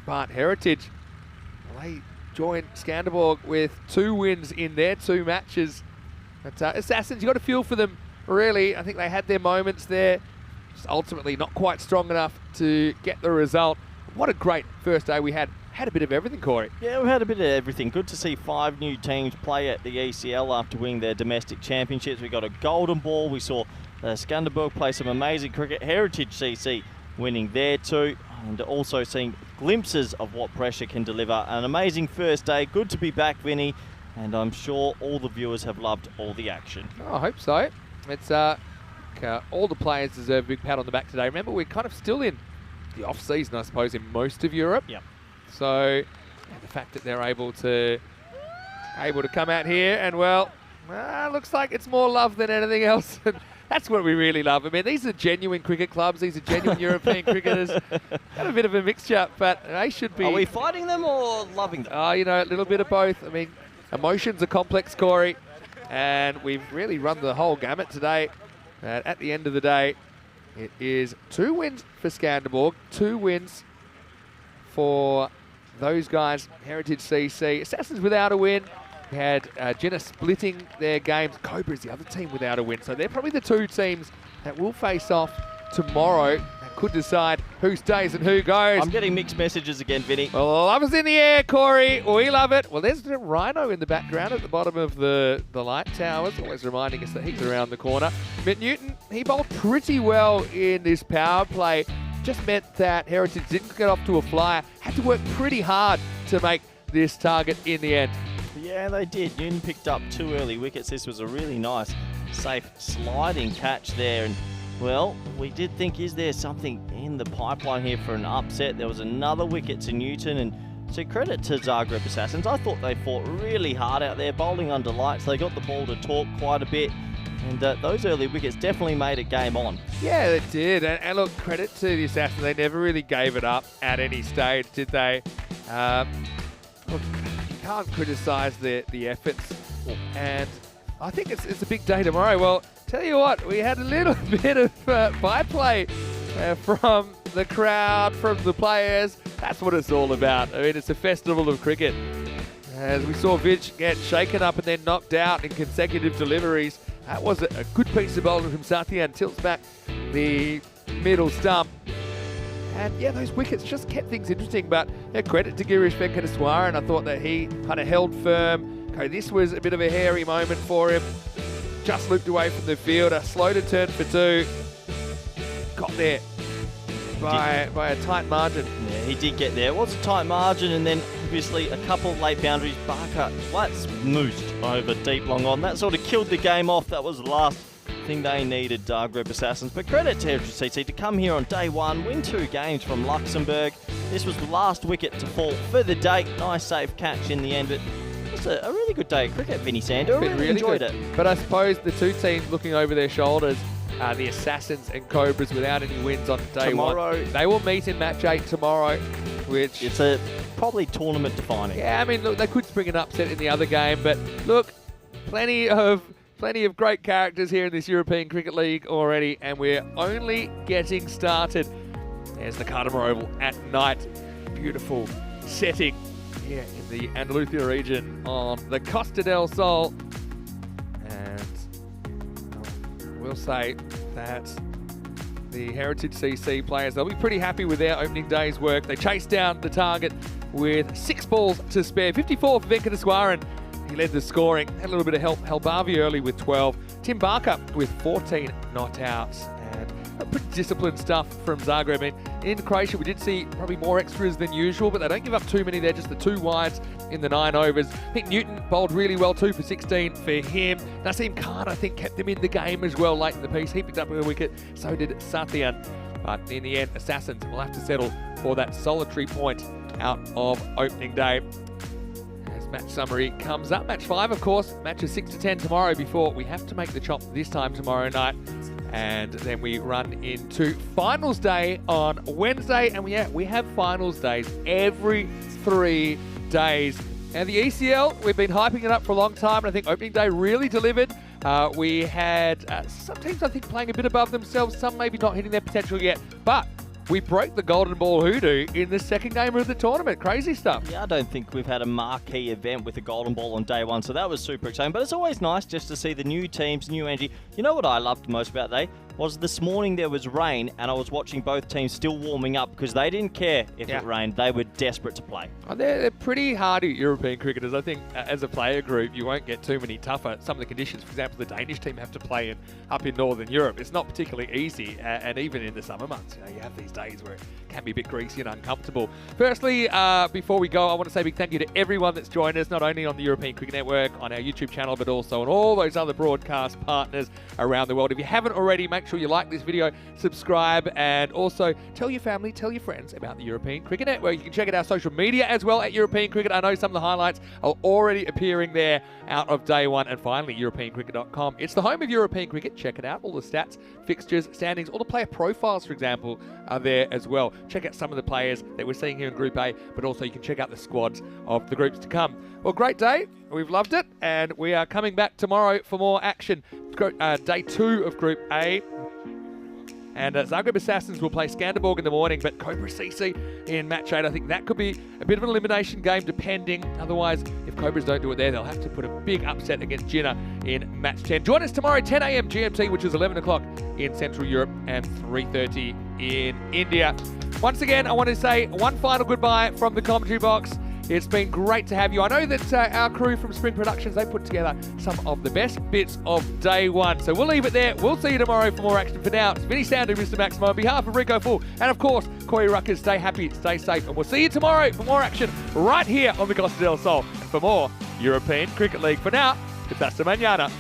But Heritage, well, they join Skanderborg with 2 wins in their 2 matches. But Assassins, you've got to feel for them, really. I think they had their moments there. Just ultimately not quite strong enough to get the result. What a great first day we had. Had a bit of everything, Corey. Yeah, we've had a bit of everything. Good to see 5 new teams play at the ECL after winning their domestic championships. We got a golden ball. We saw Skanderborg play some amazing cricket. Heritage CC winning there too. And also seeing glimpses of what pressure can deliver. An amazing first day. Good to be back, Vinny. And I'm sure all the viewers have loved all the action. Oh, I hope so. It's all the players deserve a big pat on the back today. Remember, we're kind of still in the off-season, I suppose, in most of Europe. Yep. So the fact that they're able to come out here and, well, looks like it's more love than anything else. And that's what we really love. I mean, these are genuine cricket clubs. These are genuine European cricketers. Got a bit of a mixture, but they should be... Are we fighting them or loving them? Oh, you know, a little bit of both. I mean, emotions are complex, Corey, and we've really run the whole gamut today. At the end of the day, it is 2 wins for Skanderborg, 2 wins for those guys, Heritage CC. Assassins without a win. We had Jenna splitting their games. Cobra is the other team without a win. So they're probably the 2 teams that will face off tomorrow. That could decide who stays and who goes. I'm getting mixed messages again, Vinny. Well, love is in the air, Corey. We love it. Well, there's the Rhino in the background at the bottom of the light towers, always reminding us that he's around the corner. Mitt Newton, he bowled pretty well in this power play. Just meant that Heritage didn't get off to a flyer. Had to work pretty hard to make this target in the end. Yeah, they did. Newton picked up 2 early wickets. This was a really nice, safe sliding catch there. And, well, we did think, is there something in the pipeline here for an upset? There was another wicket to Newton. And so credit to Zagreb Assassins. I thought they fought really hard out there, bowling under lights. They got the ball to talk quite a bit. And those early wickets definitely made it game on. Yeah, they did. And look, credit to the Assassins. They never really gave it up at any stage, did they? Look, you can't criticise the efforts. And I think it's a big day tomorrow. Well, Tell you what, we had a little bit of byplay from the crowd, from the players. That's what it's all about. I mean, it's a festival of cricket. As we saw Vich get shaken up and then knocked out in consecutive deliveries. That was a good piece of bowling from Sathian. Tilts back the middle stump. And yeah, those wickets just kept things interesting. But yeah, credit to Girish Venkateswaran. I thought that he kind of held firm. Okay, this was a bit of a hairy moment for him. Just looped away from the fielder. Slow to turn for 2. Got there by a tight margin. Yeah, he did get there. It was a tight margin, and then obviously a couple of late boundaries. Barker flats moosed over deep long on. That sort of killed the game off. That was the last thing they needed, Zagreb Assassins. But credit to HCC to come here on day 1, win 2 games from Luxembourg. This was the last wicket to fall for the day. Nice safe catch in the end, but it's a really good day of cricket, Vinny Sander. I really enjoyed it. But I suppose the two teams looking over their shoulders, the Assassins and Cobras without any wins on day 1. They will meet in match 8 tomorrow, which... It's probably tournament defining. Yeah, I mean, look, they could spring an upset in the other game, but look, plenty of great characters here in this European Cricket League already, and we're only getting started. There's the Cartama Oval at night. Beautiful setting here in the Andalusia region on the Costa del Sol. And we'll say that the Heritage CC players, they'll be pretty happy with their opening day's work. They chased down the target with 6 balls to spare. 54 for Venkateswaran. He led the scoring. Had a little bit of help. Helbavi early with 12. Tim Barker with 14 not outs. And pretty disciplined stuff from Zagreb. In Croatia, we did see probably more extras than usual, but they don't give up too many there, just the 2 wides in the 9 overs. I think Newton bowled really well, 2 for 16 for him. Naseem Khan, I think, kept them in the game as well late in the piece. He picked up a wicket, so did Sathian. But in the end, Assassins will have to settle for that solitary point out of opening day. As match summary comes up, match 5, of course, matches 6 to 10 tomorrow before we have to make the chop this time tomorrow night. And then we run into finals day on Wednesday. And we have finals days every 3 days. And the ECL, we've been hyping it up for a long time. And I think opening day really delivered. We had some teams, I think, playing a bit above themselves. Some maybe not hitting their potential yet. But we broke the golden ball hoodoo in the second game of the tournament. Crazy stuff. Yeah, I don't think we've had a marquee event with a golden ball on day 1, so that was super exciting. But it's always nice just to see the new teams, new energy. You know what I loved most about that day? Was this morning there was rain, and I was watching both teams still warming up because they didn't care if it rained. They were desperate to play. Oh, they're pretty hardy European cricketers. I think as a player group, you won't get too many tougher. Some of the conditions, for example, the Danish team have to play up in Northern Europe. It's not particularly easy, and even in the summer months, you have these days where it can be a bit greasy and uncomfortable. Firstly, before we go, I want to say a big thank you to everyone that's joined us, not only on the European Cricket Network, on our YouTube channel, but also on all those other broadcast partners around the world. If you haven't already, make sure you like this video, subscribe, and also tell your family, tell your friends about the European Cricket Network. You can check out our social media as well at European Cricket. I know some of the highlights are already appearing there out of day 1. And finally, EuropeanCricket.com. It's the home of European Cricket. Check it out. All the stats, fixtures, standings, all the player profiles, for example, are there as well. Check out some of the players that we're seeing here in Group A, but also you can check out the squads of the groups to come. Well, great day. We've loved it, and we are coming back tomorrow for more action. Day 2 of Group A. And Zagreb Assassins will play Skanderborg in the morning, but Cobra CC in match 8. I think that could be a bit of an elimination game, depending. Otherwise, if Cobras don't do it there, they'll have to put a big upset against Jinnah in match 10. Join us tomorrow, 10 a.m. GMT, which is 11 o'clock in Central Europe and 3:30 in India. Once again, I want to say one final goodbye from the commentary box. It's been great to have you. I know that our crew from Spring Productions, they put together some of the best bits of day 1. So we'll leave it there. We'll see you tomorrow for more action. For now, it's Vinny Sandu, Mr. Maximo, on behalf of Rico Full, and of course, Corey Ruckers. Stay happy, stay safe, and we'll see you tomorrow for more action right here on the Costa del Sol for more European Cricket League. For now, it's hasta mañana.